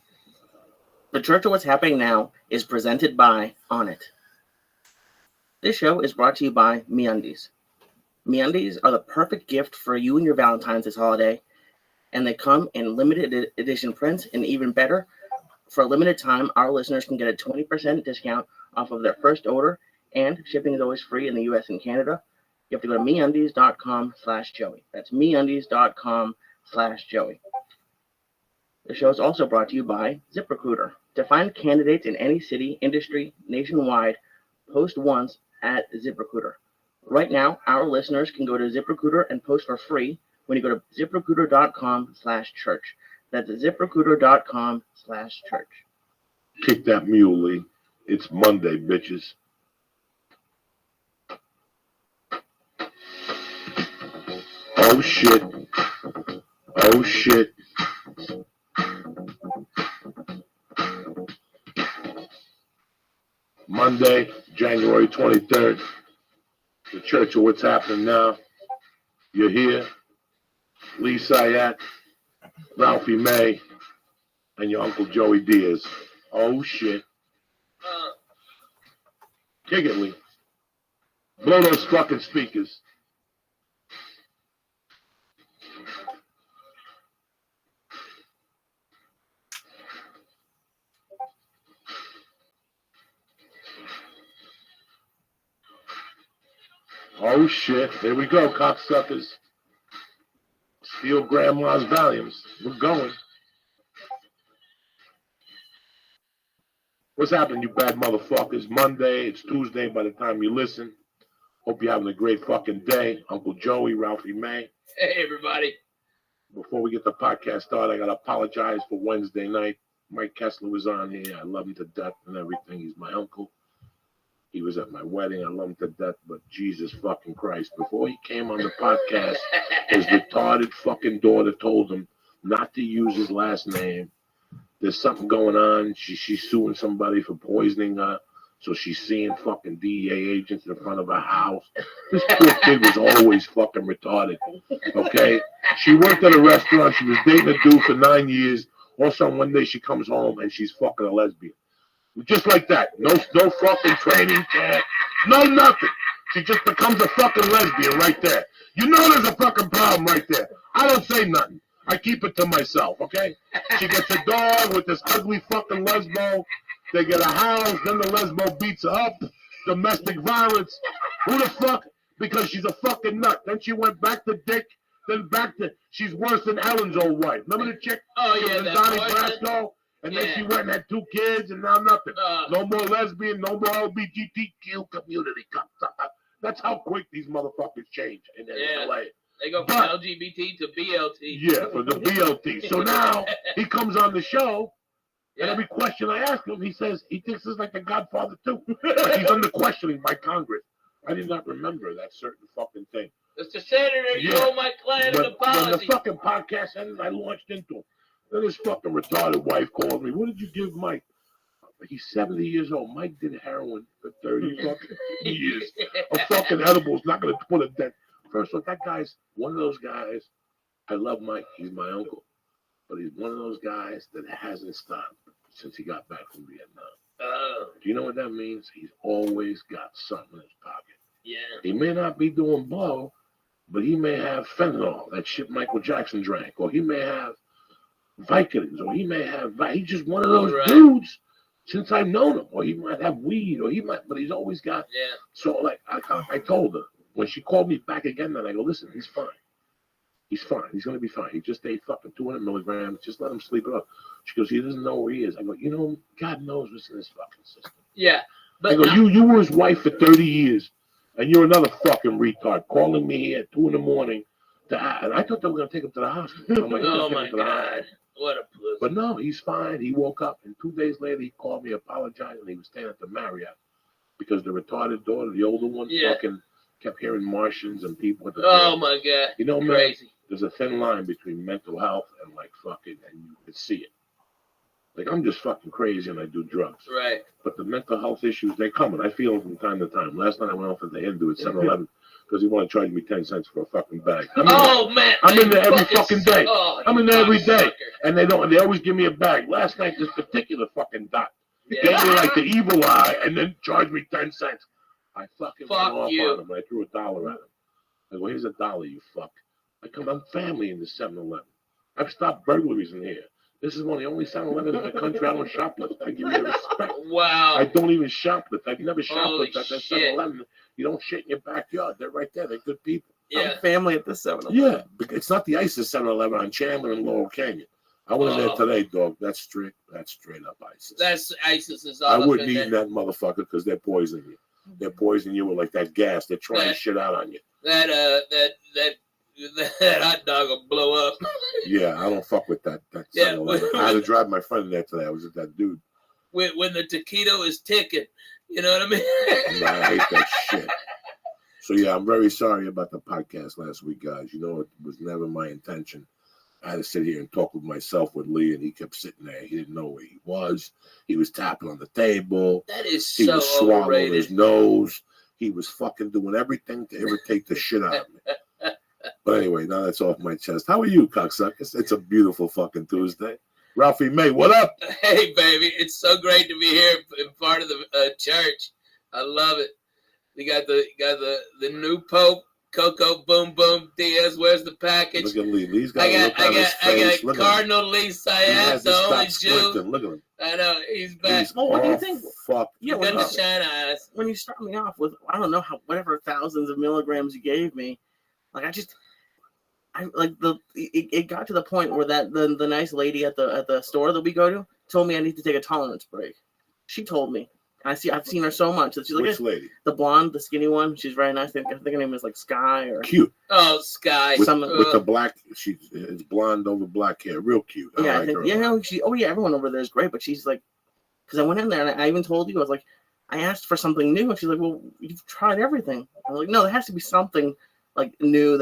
The Church of What's Happening Now is presented by On It. This show is brought to you by MeUndies. MeUndies are the perfect gift for you and your Valentine's this holiday, and they come in limited edition prints, and even better, for a limited time, our listeners can get a 20% discount off of their first order, and shipping is always free in the US and Canada. You have to go to MeUndies.com/Joey. That's MeUndies.com/Joey. The show is also brought to you by ZipRecruiter. To find candidates in any city, industry, nationwide, post once at ZipRecruiter. Right now, our listeners can go to ZipRecruiter and post for free when you go to ZipRecruiter.com/church. That's ZipRecruiter.com/church. Kick that mule, Lee. It's Monday, bitches. Oh shit. Oh shit. Monday, January 23rd. The Church of What's Happening Now. You're here. Lee Sayat, Ralphie May, and your Uncle Joey Diaz. Oh shit. Kick it, Lee. Blow those fucking speakers. Oh shit, here we go, cocksuckers. Steal grandma's Valiums. We're going. What's happening, you bad motherfuckers? Monday, it's Tuesday by the time you listen. Hope you're having a great fucking day. Uncle Joey, Ralphie May. Hey, everybody. Before we get the podcast started, I gotta apologize for Wednesday night. Mike Kessler was on here. I love him to death and everything. He's my uncle. He was at my wedding. I love him to death, but Jesus fucking Christ. Before he came on the podcast, his retarded fucking daughter told him not to use his last name. There's something going on. She's suing somebody for poisoning her. So she's seeing fucking DEA agents in front of her house. This poor kid was always fucking retarded. Okay? She worked at a restaurant. She was dating a dude for 9 years. All of a sudden, one day she comes home and she's fucking a lesbian. Just like that. No fucking training camp. No nothing. She just becomes a fucking lesbian right there. You know there's a fucking problem right there. I don't say nothing. I keep it to myself, okay? She gets a dog with this ugly fucking lesbo. They get a house, then the lesbo beats her up. Domestic violence. Who the fuck? Because she's a fucking nut. Then she went back to Dick. Then back to, she's worse than Ellen's old wife. Remember the chick? Oh, yeah, that Donnie boy, Brasco? And then yeah. she went and had 2 kids, and now nothing. No more lesbian, no more LGBTQ community. That's how quick these motherfuckers change in LA. They go from LGBT to BLT. Yeah, for the BLT. So now he comes on the show, and every question I ask him, he says he thinks it's like the Godfather too. Like he's under questioning by Congress. I did not remember that certain fucking thing. Mr. Senator, you owe my client an apology. When the fucking podcast ended, I launched into him. Then his fucking retarded wife called me. What did you give Mike? He's 70 years old. Mike did heroin for 30 fucking years. A fucking edible is not going to put a dent. First of all, that guy's one of those guys. I love Mike. He's my uncle. But he's one of those guys that hasn't stopped since he got back from Vietnam. Do you know what that means? He's always got something in his pocket. Yeah. He may not be doing blow, but he may have fentanyl, that shit Michael Jackson drank, or he may have Vicodins, or he may have, he's just one of those dudes since I've known him, or he might have weed, or he might, but he's always got, so like, I told her, when she called me back again, then I go, listen, he's fine. He's fine. He's going to be fine. He just ate fucking 200 milligrams. Just let him sleep it up. She goes, he doesn't know where he is. I go, you know, God knows what's in his fucking system. Yeah. But I go, you were his wife for 30 years, and you're another fucking retard calling me here at 2 a.m. And I thought they were going to take him to the hospital. I'm like, oh, my God. What a pussy. But no, he's fine. He woke up, and 2 days later, he called me, apologized, and he was staying at the Marriott because the retarded daughter, the older one, fucking kept hearing Martians and people at the oh, my God. You know, man, crazy. There's a thin line between mental health and, like, fucking, and you could see it. Like, I'm just fucking crazy and I do drugs. Right. But the mental health issues, they come, and I feel them from time to time. Last night I went off at the Hindu at 7-Eleven because he wanted to charge me 10 cents for a fucking bag. Man. I'm in there every fucking day. Oh, I'm in there every day. And they always give me a bag. Last night, this particular fucking dot gave me like the evil eye and then charged me 10 cents. I fucking went off on him and I threw $1 at him. I go, here's $1, you fuck. I'm family in the 7-Eleven. I've stopped burglaries in here. This is one of the only 7-Elevens in the country I don't shoplift. I give you respect. Wow. I don't even shoplift. I've never Holy shoplifted at that shit. 7-Eleven. You don't shit in your backyard. They're right there. They're good people. Yeah. Family at the 7-Eleven. Yeah. It's not the ISIS 7-Eleven on Chandler and Laurel Canyon. I went in there today, dog. That's straight up ISIS. That's ISIS is all I up wouldn't in eat that motherfucker because they're poisoning you. They're poisoning you with like that gas. They're trying shit out on you. That hot dog will blow up. Yeah, I don't fuck with that. Yeah. I had to drive my friend there today. I was with that dude. When the taquito is ticking, you know what I mean? No, I hate that shit. So yeah, I'm very sorry about the podcast last week, guys. You know, it was never my intention. I had to sit here and talk with myself with Lee, and he kept sitting there. He didn't know where he was. He was tapping on the table. That is He so was swallowing overrated. his nose. He was fucking doing everything to irritate the shit out of me. But anyway, now that's off my chest. How are you, cocksuckers? It's a beautiful fucking Tuesday. Ralphie May, what up? Hey, baby, it's so great to be here in part of the church. I love it. We got the new Pope, Coco Boom Boom Diaz. Where's the package? Look at Lee. Lee's got I got Look Cardinal Lee he Syed, has the to only stop Jew. squinting. Look at him. I know he's back. He's Well, what do you all think? fucked Yeah, Got when the up. shine eyes. when you start me off with I don't know whatever thousands of milligrams you gave me, like it got to the point where the nice lady at the store that we go to told me I need to take a tolerance break. She told me. I've seen her so much that she's like, Which lady? the blonde, the skinny one. She's very nice. I think her name is like Sky or Cute. Oh, Sky. With, Some- with the black, it's blonde over black hair. Real cute. I yeah. I like think her. no, everyone over there is great, but she's like, because I went in there and I even told you I was like, I asked for something new, and she's like, well, you've tried everything. I'm like, no, there has to be something like new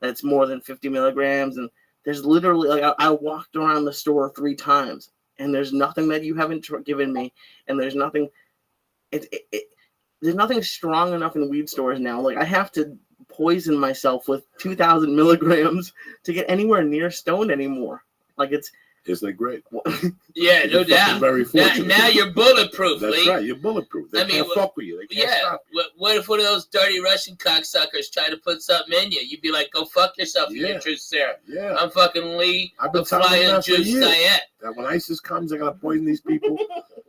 that's more than 50 milligrams, and there's literally like I walked around the store 3 times, and there's nothing that you haven't given me, and there's nothing. There's nothing strong enough in weed stores now. Like I have to poison myself with 2,000 milligrams to get anywhere near stoned anymore. Like Isn't it great? Yeah, no You're fucking doubt. very fortunate. Now you're bulletproof, That's Lee. right. You're bulletproof. They I mean, can't fuck with you. They can't Yeah. stop. What if one of those dirty Russian cocksuckers try to put something in you? You'd be like, go fuck yourself, you Yeah. truth Sarah. Yeah. I'm fucking Lee, I've the been telling them flying that for Jew years. Syed. That when ISIS comes, they're gonna poison these people,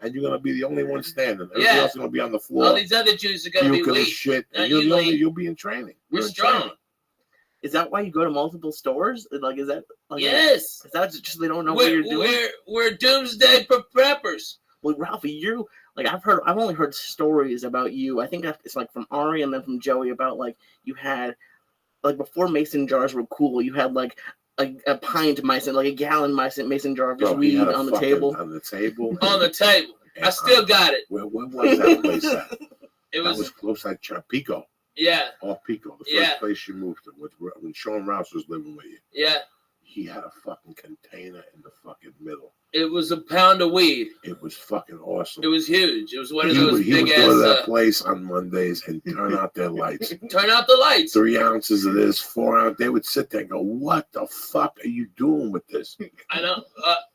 and you're gonna be the only one standing. Everybody Yeah. else is gonna be on the All floor, these other Jews are gonna be puking and weak. shit. Not And you're you, the only. Lee. You'll be in training. We're You're in strong. training. is that why you go to multiple stores? Like is that like Yes. Is that just they don't know what you're doing? We're doomsday preppers. Well, Ralphie, you're like I've only heard stories about you. I think it's like from Ari and then from Joey about like you had like before mason jars were cool. You had like a pint mason, like a gallon mason jar of just Bro, he weed had a on the fucking- table. On the table. On the table. I still got it. Where was that place at? It That was was, close like Pico. yeah, Off Pico. The first Yeah. place you moved to. When Sean Rouse was living with you. yeah. He had a fucking container in the fucking middle. It was a pound of weed. It was fucking awesome. It was huge. It was one of He those would big go to that ass. place on Mondays and turn out their lights. Turn out the lights. 3 ounces of this, 4 ounces. They would sit there and go, "What the fuck are you doing with this?" I know.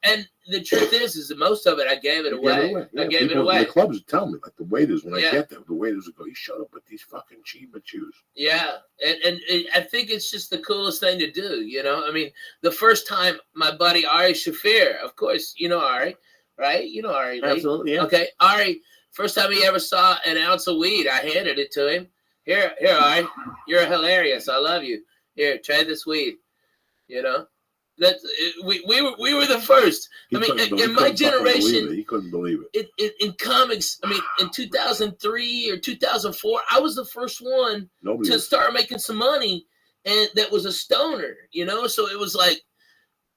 And the truth is that most of it I gave it You away. gave it I gave it People in away. The clubs would tell me, like the waiters, when I Yeah. get there, the waiters would go, "You shut up with these fucking Chiba chews." Yeah, and I think it's just the coolest thing to do. You know, I mean, the first time my buddy Ari Shafir, of course, you know Ari, right? You know Ari. Lee. Absolutely, yeah. Okay, Ari. First time he ever saw an ounce of weed, I handed it to him. Here, Ari. You're hilarious. I love you. Here, try this weed. You know, we were the first. He I mean, couldn't in my fucking believe generation, it. He couldn't believe it. in comics, I mean, in 2003 or 2004, I was the first one Nobody. to Was, start making some money, and that was a stoner, you know. So it was like,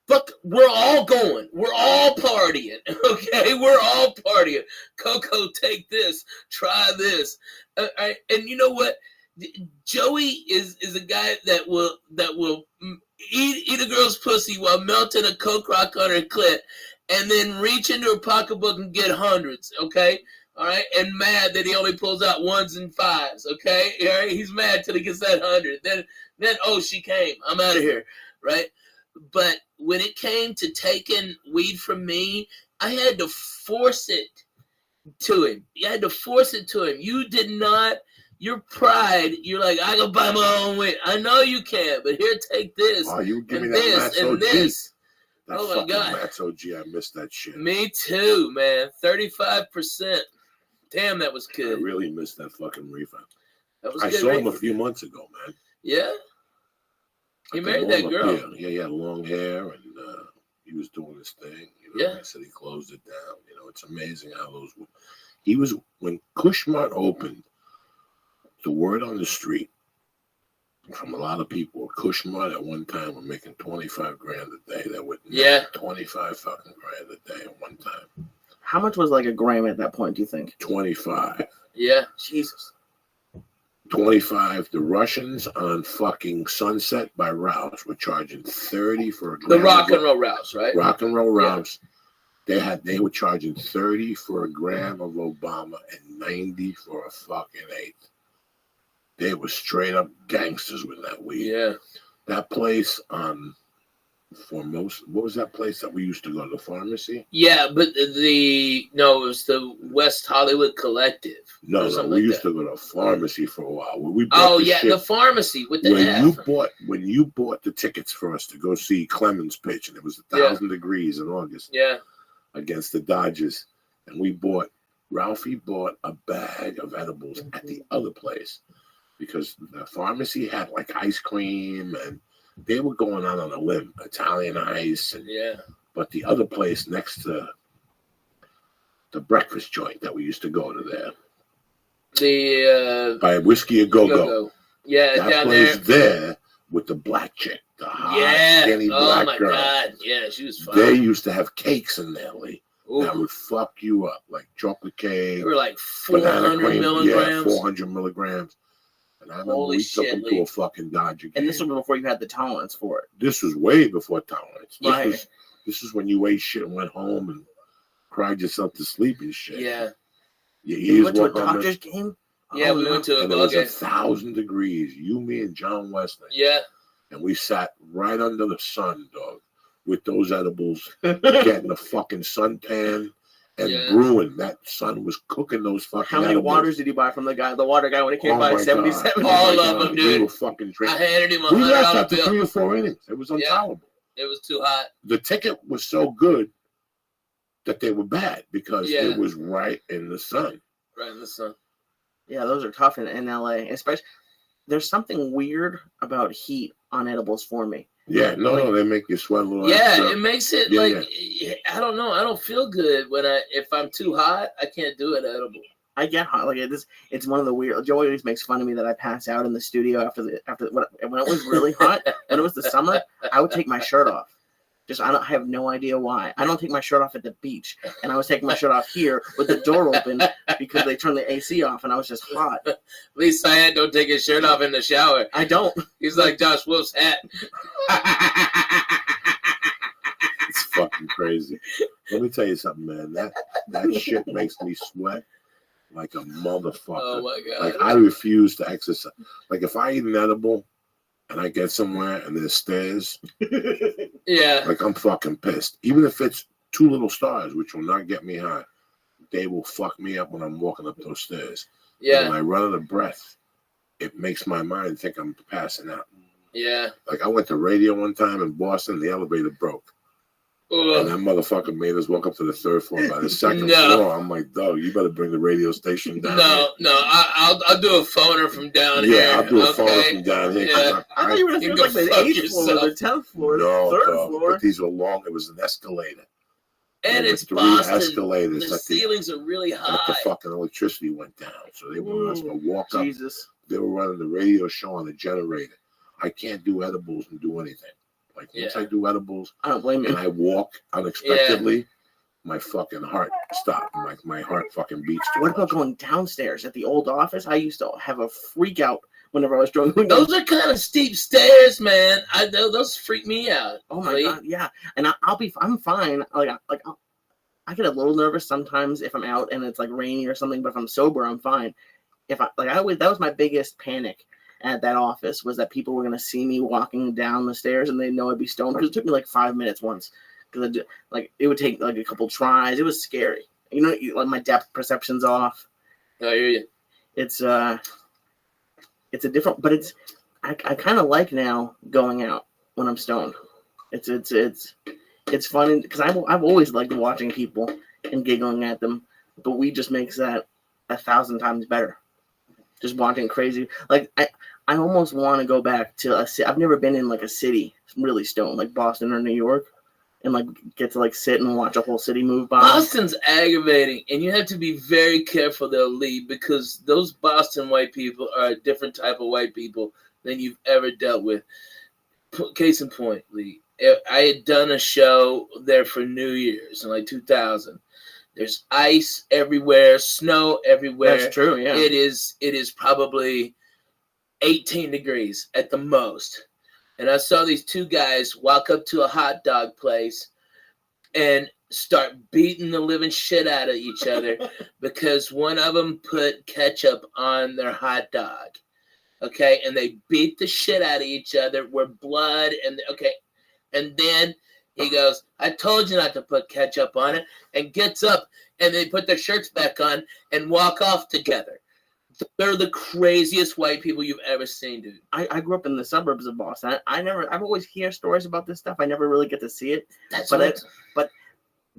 fuck, we're all going, we're all partying, okay, we're all partying. Coco, take this, try this, and you know what? Joey is a guy that will eat a girl's pussy while melting a coke rock on her clit, and then reach into her pocketbook and get hundreds, okay? All right, and mad that he only pulls out 1s and 5s, okay? All right, he's mad till he gets that 100. Then oh, she came. I'm out of here, right? But when it came to taking weed from me, I had to force it to him. You had to force it to him. You did not. Your pride. You're like, I can buy my own weed. I know you can, but here, take this. oh, you give me and that this Max and OG. this. That Oh my fucking God. Max OG. I missed that shit. Me too, man. 35%. Damn, that was I good. really missed that fucking reefer. That was I good. saw him a reefer. few months ago, man. Yeah. He Like married long that up girl. here. Yeah, he had long hair, and he was doing his thing. You know, Yeah. He said he closed it down. You know, it's amazing how those. He was when Kushmart opened. the word on the street from a lot of people, Kushmut at one time were making 25 grand a day. That would 25 fucking grand a day at one time. How much was like a gram at that point, do you think? 25. Yeah. Jesus. 25. The Russians on fucking Sunset by Rouse were charging 30 for a gram. The rock and roll Rouse, right? Rock and roll Rouse. They were charging 30 for a gram of Obama and 90 for a fucking eighth. They were straight up gangsters with that weed. Yeah. That place on Foremost, what was that place that we used to go to? The Pharmacy? Yeah, but it was the West Hollywood Collective. No, we used to go to a Pharmacy for a while. When we bought the Pharmacy with the F. When you bought the tickets for us to go see Clemens pitch, and it was 1,000 degrees in August. Yeah. Against the Dodgers, and Ralphie bought a bag of edibles at the other place because the Pharmacy had like ice cream and they were going out on a limb, Italian ice, and but the other place next to the breakfast joint that we used to go to there, by Whiskey a Go-Go. Yeah, that down place there with the black chick, the hot, skinny black girl. God. Yeah, she was fun. They used to have cakes in there, Lee. Ooh. That would fuck you up, like chocolate cake. They were like 400 milligrams. 400 milligrams. And I remember we took them to a fucking Dodger game. And this was before you had the tolerance for it. This was way before tolerance. Right. This is when you ate shit and went home and cried yourself to sleep and shit. Yeah. You went to a Dodgers game? Yeah, we went to a ball game. It was 1,000 degrees. You, me, and John Wesley. Yeah. And we sat right under the sun, dog, with those edibles, getting a fucking suntan and brewing. That sun was cooking those fucking How many edibles. waters did you buy from the water guy when he came by 77? All of them, dude. We were fucking drinking. I handed him We left $100 after bill. 3 or 4 innings. It was intolerable. It was too hot. The ticket was so good that they were bad because it was right in the sun. Right in the sun. Yeah, those are tough in LA. Especially, there's something weird about heat on edibles for me. Yeah, no, they make you sweat a little. Yeah, it makes it I don't know. I don't feel good if I'm too hot. I can't do it edible. I get hot like this. It's one of the weird. Joey always makes fun of me that I pass out in the studio after when it was really hot. When it was the summer, I would take my shirt off. I have no idea why. I don't take my shirt off at the beach, and I was taking my shirt off here with the door open because they turned the AC off, and I was just hot. At least Syed don't take his shirt off in the shower. I don't. He's like Josh Wolf's hat. It's fucking crazy. Let me tell you something, man. That shit makes me sweat like a motherfucker. Oh my god! Like I refuse to exercise. Like if I eat an edible and I get somewhere and there's stairs, like I'm fucking pissed. Even if it's 2 little stars, which will not get me high, they will fuck me up when I'm walking up those stairs. Yeah. And when I run out of breath, it makes my mind think I'm passing out. Yeah. Like I went to radio one time in Boston, the elevator broke. And that motherfucker made us walk up to the 3rd floor. By the 2nd floor, I'm like, dog, you better bring the radio station down. No, I'll do a phoner from down here. Yeah, I'll do a phoner from down here. Yeah. I thought you were going to like the 8th floor, the 10th floor, no, the 3rd floor. But these were long. It was an escalator. And it's 3 Boston. escalators. The ceilings are really high. The fucking electricity went down, so they wanted us to walk up. Jesus. They were running the radio show on the generator. I can't do edibles and do anything. Like once I do edibles, I don't blame you. And I walk unexpectedly, my fucking heart stopped. Like my heart fucking beats too What much. about going downstairs at the old office? I used to have a freak out whenever I was going. Those are kind of steep stairs, man. Those freak me out. Oh my god, yeah. And I'm fine. I get a little nervous sometimes if I'm out and it's like rainy or something. But if I'm sober, I'm fine. That was my biggest panic at that office, was that people were going to see me walking down the stairs and they know I'd be stoned, because it took me like 5 minutes once, because it would take like a couple tries. It was scary, like my depth perception's off. I hear you. It's a different, but I kind of like now going out when I'm stoned. It's fun because I've always liked watching people and giggling at them, but weed just makes that 1,000 times better. Just watching crazy, like I almost want to go back to a city. I've never been in like a city really stoned, like Boston or New York, and like get to like sit and watch a whole city move by. Boston's aggravating, and you have to be very careful they'll leave because those Boston white people are a different type of white people than you've ever dealt with. Case in point, Lee, I had done a show there for New Year's in like 2000. There's ice everywhere, snow everywhere. That's true, yeah. It is probably 18 degrees at the most. And I saw these two guys walk up to a hot dog place and start beating the living shit out of each other because one of them put ketchup on their hot dog. Okay, and they beat the shit out of each other where blood and okay. And then he goes, I told you not to put ketchup on it, and gets up and they put their shirts back on and walk off together. They're the craziest white people you've ever seen, dude. I grew up in the suburbs of Boston. I've always hear stories about this stuff. I never really get to see it. But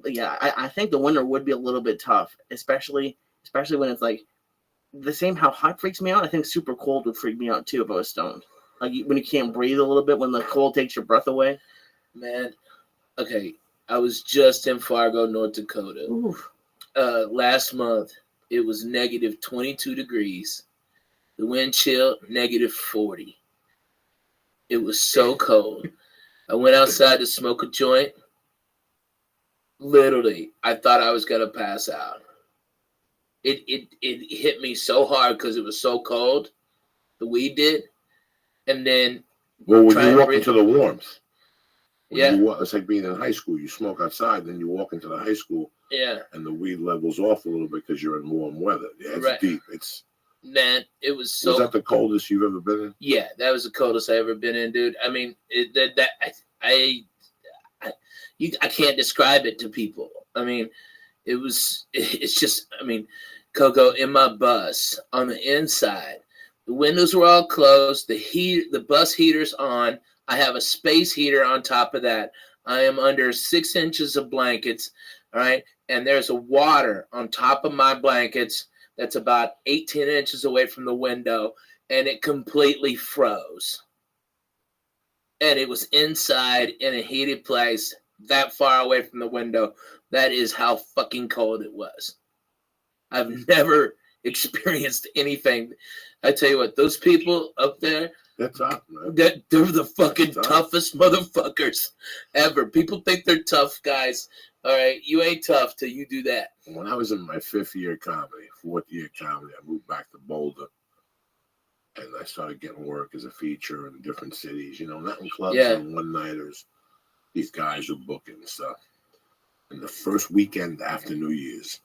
yeah, I think the winter would be a little bit tough, especially when it's like the same how hot freaks me out. I think super cold would freak me out too if I was stoned. Like when you can't breathe a little bit, when the cold takes your breath away. Man, okay, I was just in Fargo, North Dakota. Last month. It was negative 22 degrees. The wind chill, negative 40. It was so cold. I went outside to smoke a joint. Literally, I thought I was going to pass out. It hit me so hard because it was so cold. The weed did. And then... Well, when you walk into the warmth. Yeah. It's like being in high school. You smoke outside, then you walk into the high school. Yeah. And the weed levels off a little bit because you're in warm weather. Yeah, it's right. Deep. Man, it was so... Was that the coldest you've ever been in? Yeah, that was the coldest I ever been in, dude. I mean, I can't describe it to people. I mean, it's just, I mean, Coco, in my bus, on the inside, the windows were all closed, the bus heater's on, I have a space heater on top of that. I am under 6 inches of blankets, all right? And there's a water on top of my blankets that's about 18 inches away from the window, and it completely froze. And it was inside in a heated place that far away from the window. That is how fucking cold it was. I've never experienced anything. I tell you what, those people up there, they're tough, man. They're the fucking toughest motherfuckers ever. People think they're tough guys. All right, you ain't tough till you do that. When I was in my 4th year comedy, I moved back to Boulder. And I started getting work as a feature in different cities, not in clubs and one-nighters. These guys were booking and stuff. And the first weekend after New Year's,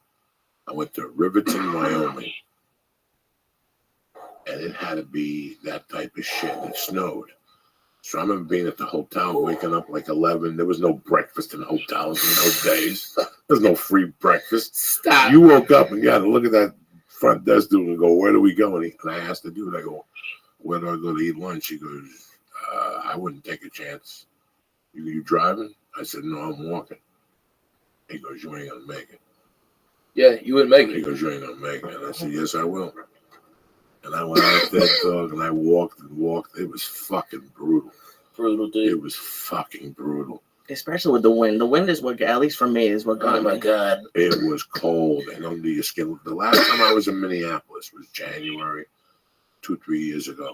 I went to Riverton, Wyoming. And it had to be that type of shit. It snowed. So I remember being at the hotel, waking up like 11. There was no breakfast in the hotels in those days. There's no free breakfast. Stop. You woke up and you had to look at that front desk dude and go, where do we go? And I asked the dude, I go, where do I go to eat lunch? He goes, I wouldn't take a chance. You driving? I said, no, I'm walking. He goes, you ain't going to make it. Yeah, you wouldn't make it. He goes, you ain't going to make it. And I said, yes, I will. And I went out there, dog, and I walked and walked. It was fucking brutal. Brutal, dude. It was fucking brutal. Especially with the wind. The wind is what, at least for me, is what got me. Oh, my God. It was cold and under your skin. The last time I was in Minneapolis was January, 2-3 years ago.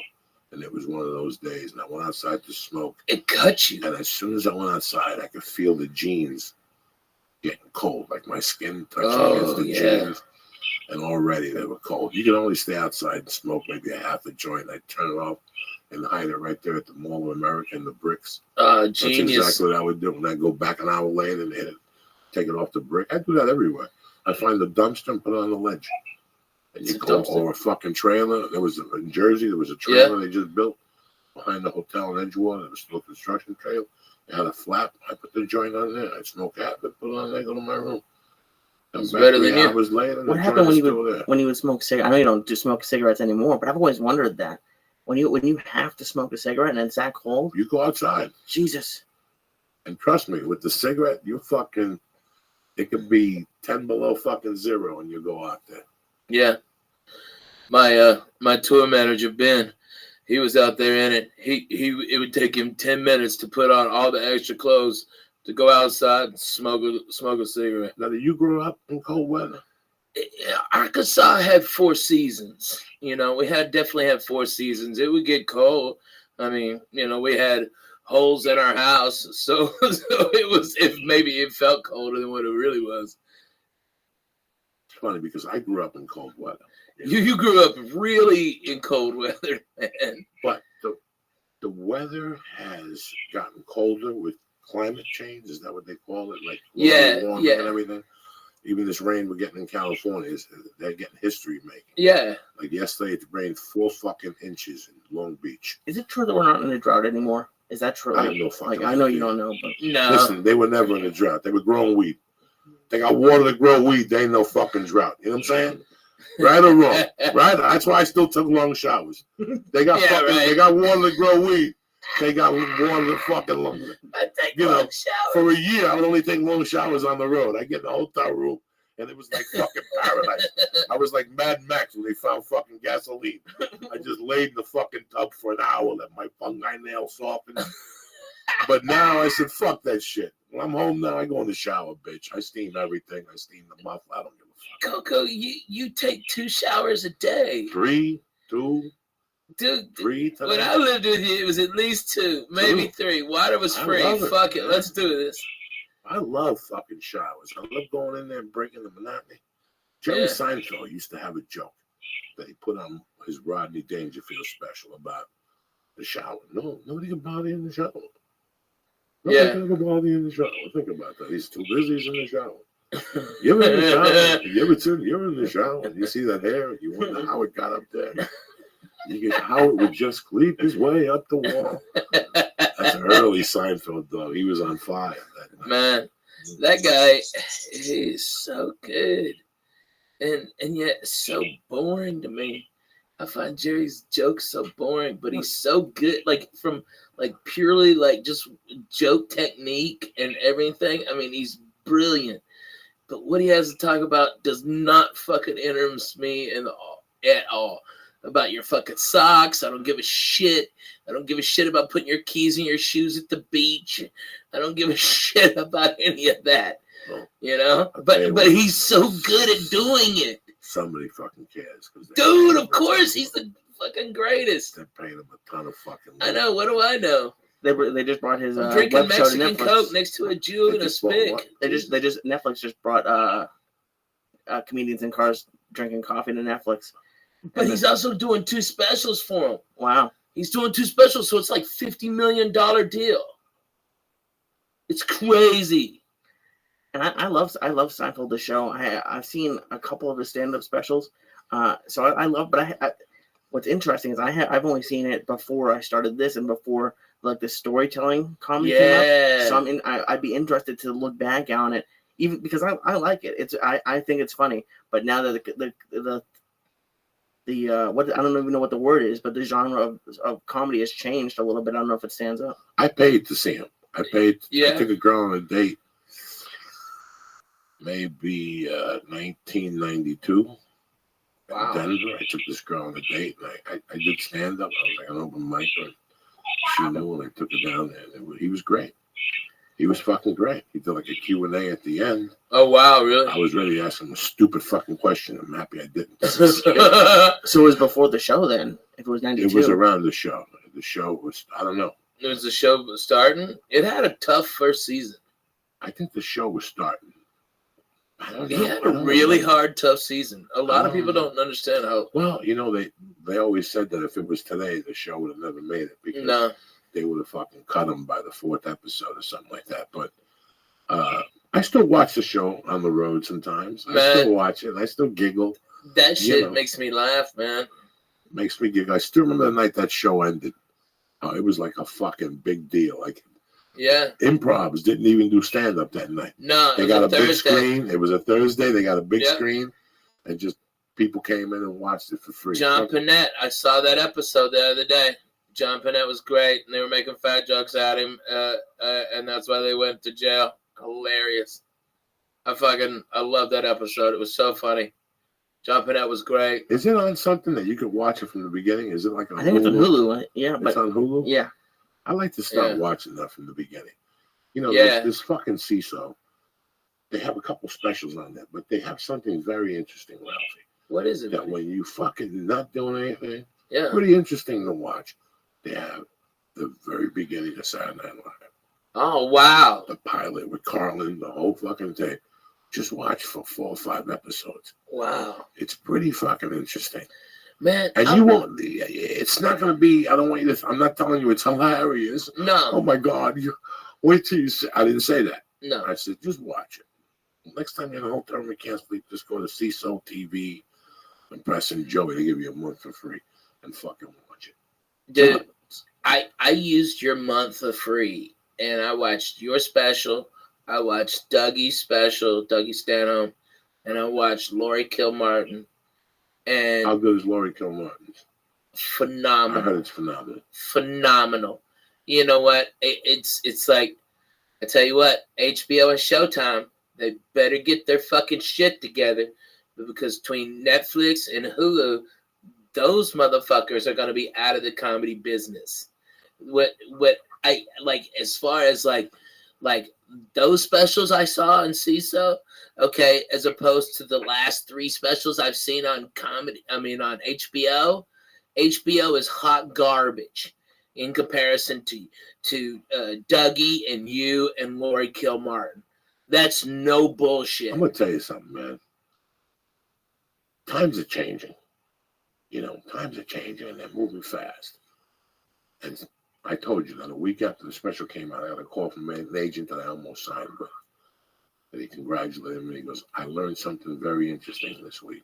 And it was one of those days. And I went outside to smoke. It cut you. And as soon as I went outside, I could feel the jeans getting cold. Like my skin touching against the jeans. And already they were cold. You could only stay outside and smoke maybe a half a joint. I'd turn it off and hide it right there at the Mall of America in the bricks. Genius. That's exactly what I would do. And I'd go back an hour later and hit it, take it off the brick. I do that everywhere. I find the dumpster and put it on the ledge. And you go over a fucking trailer. There was in Jersey, there was a trailer they just built behind the hotel in Edgewater. There was still a construction trailer. It had a flap. I put the joint on there. I smoke half it, put it on there, go to my room. It's better than you. Hours later, what happened when you would smoke cigarettes? I know you don't do smoke cigarettes anymore, but I've always wondered that. When you have to smoke a cigarette and it's that cold, you go outside. Jesus. And trust me, with the cigarette, it could be 10 below fucking zero, and you go out there. Yeah, my tour manager Ben, he was out there in it. It would take him 10 minutes to put on all the extra clothes to go outside and smoke a cigarette. Now, did you grow up in cold weather? Arkansas had 4 seasons. You know, we definitely had 4 seasons. It would get cold. I mean, you know, we had holes in our house, so it was. If maybe it felt colder than what it really was. It's funny because I grew up in cold weather. You grew up really in cold weather, man. But the weather has gotten colder with climate change. Is that what they call it? Like global warming and everything. Even this rain we're getting in California they're getting history making. Yeah. Like yesterday, it rained 4 fucking inches in Long Beach. Is it true that we're not in a drought anymore? Is that true? I have no fucking I know idea. you don't know, but No. Listen, they were never in a drought. They were growing weed. They got water to grow weed. They ain't no fucking drought. You know what I'm saying? Right or wrong? Right? That's why I still took long showers. They got They got water to grow weed. They got water to fucking long. I take You know, long showers. For a year, I would only take long showers on the road. I get in a hotel room, and it was like fucking paradise. I was like Mad Max when they found fucking gasoline. I just laid in the fucking tub for an hour, let my fungi nails soften. But now I said, fuck that shit. When I'm home now, I go in the shower, bitch. I steam everything. I steam the muff. I don't give a fuck. Coco, you take 2 showers a day. 3, 2, Dude, 3 times. when I lived with you, it was at least 2, maybe 3. Water was I free. love it. Fuck it. Let's do this. I love fucking showers. I love going in there and breaking the monotony. Jerry Seinfeld used to have a joke that he put on his Rodney Dangerfield special about the shower. No, nobody can bother you in the shower. Nobody can bother you in the shower. Think about that. He's too busy. He's in the shower. You're in the shower. You're in the shower. And you see that hair. You wonder how it got up there. You get how it would just creep his way up the wall. That's an early Seinfeld, though. He was on fire that night. Man, that guy, he's so good. And yet so boring to me. I find Jerry's jokes so boring, but he's so good. Like from purely just joke technique and everything. I mean, he's brilliant. But what he has to talk about does not fucking interest me at all. About your fucking socks. I don't give a shit. I don't give a shit about putting your keys in your shoes at the beach. I don't give a shit about any of that. You know? But he's so good at doing it. Somebody fucking cares. Dude, of course. He's the fucking greatest. They're paying him a ton of fucking money. I know. What do I know? They just brought his drinking web show to Mexican Netflix. Coke next to a Jew and a spig. Netflix just brought comedians in cars drinking coffee to Netflix. But he's also doing 2 specials for him. Wow. He's doing 2 specials, so it's like $50 million deal. It's crazy. And I love Seinfeld, the show. I've seen a couple of his stand-up specials. So I love, but what's interesting is I've only seen it before I started this and before like the storytelling comedy came out. So I'd be interested to look back on it, even because I like it. I think it's funny. But now that what I don't even know what the word is, but the genre of comedy has changed a little bit. I don't know if it stands up. I paid to see him. I took a girl on a date, maybe 1992. Wow. In Denver. I took this girl on a date, and I did stand up. I was like an open micer. She knew, and I took her down there. And he was great. He was fucking great. He did like a Q&A at the end. Oh, wow, really? I was ready to ask him a stupid fucking question. I'm happy I didn't. So it was before the show then, if it was 92? It was around the show. The show was, I don't know. It was the show starting? It had a tough first season. I think the show was starting. I don't know. He had a really hard, tough season. A lot of people don't understand how. Well, you know, they always said that if it was today, the show would have never made it because they would have fucking cut him by the 4th episode or something like that. But I still watch the show on the road sometimes. I still watch it. I still giggle. That shit makes me laugh, man. Makes me giggle. I still remember the night that show ended. It was like a fucking big deal. Like, improvs didn't even do stand-up that night. No, they got a big screen. It was a Thursday. They got a big screen, and just people came in and watched it for free. John Panette, I saw that episode the other day. John Panette was great, and they were making fat jokes at him, and that's why they went to jail. Hilarious. I love that episode. It was so funny. John Panette was great. Is it on something that you could watch it from the beginning? Is it like on Hulu? I think it's on Hulu. Yeah, it's on Hulu. Yeah. I like to start watching that from the beginning. You know, Yeah. this fucking CISO. They have a couple specials on there, but they have something very interesting, Ralphie. What is it? That when you fucking not doing anything, Yeah. pretty interesting to watch. They have the very beginning of Saturday Night Live. Oh wow. The pilot with Carlin, the whole fucking thing. Just watch for 4 or 5 episodes. Wow. It's pretty fucking interesting. Man. And you won't, it's not going to be, I don't want you to, I'm not telling you it's hilarious. No. Oh my God. Wait till you say, I didn't say that. No. I said, just watch it. Next time you're in a hotel room and can't sleep, just go to CISO TV and press and Joey. They give you a month for free and fucking watch it. Dude, I used your month for free and I watched your special. I watched Dougie's special, Dougie Stanhome, and I watched Lori Kilmartin. And how good is Lori Kilmartin's? Phenomenal. I heard it's phenomenal. Phenomenal. You know what? It's like, I tell you what, HBO and Showtime, they better get their fucking shit together, because between Netflix and Hulu, those motherfuckers are gonna be out of the comedy business. What I like, as far as like those specials I saw in CISO, okay, as opposed to the last 3 specials I've seen on comedy, on HBO. HBO is hot garbage in comparison to Dougie and you and Lori Kilmartin. That's no bullshit. I'm gonna tell you something, man. Times are changing. You know, times are changing and they're moving fast. And I told you that a week after the special came out, I got a call from an agent that I almost signed with. And he congratulated me. He goes, I learned something very interesting this week.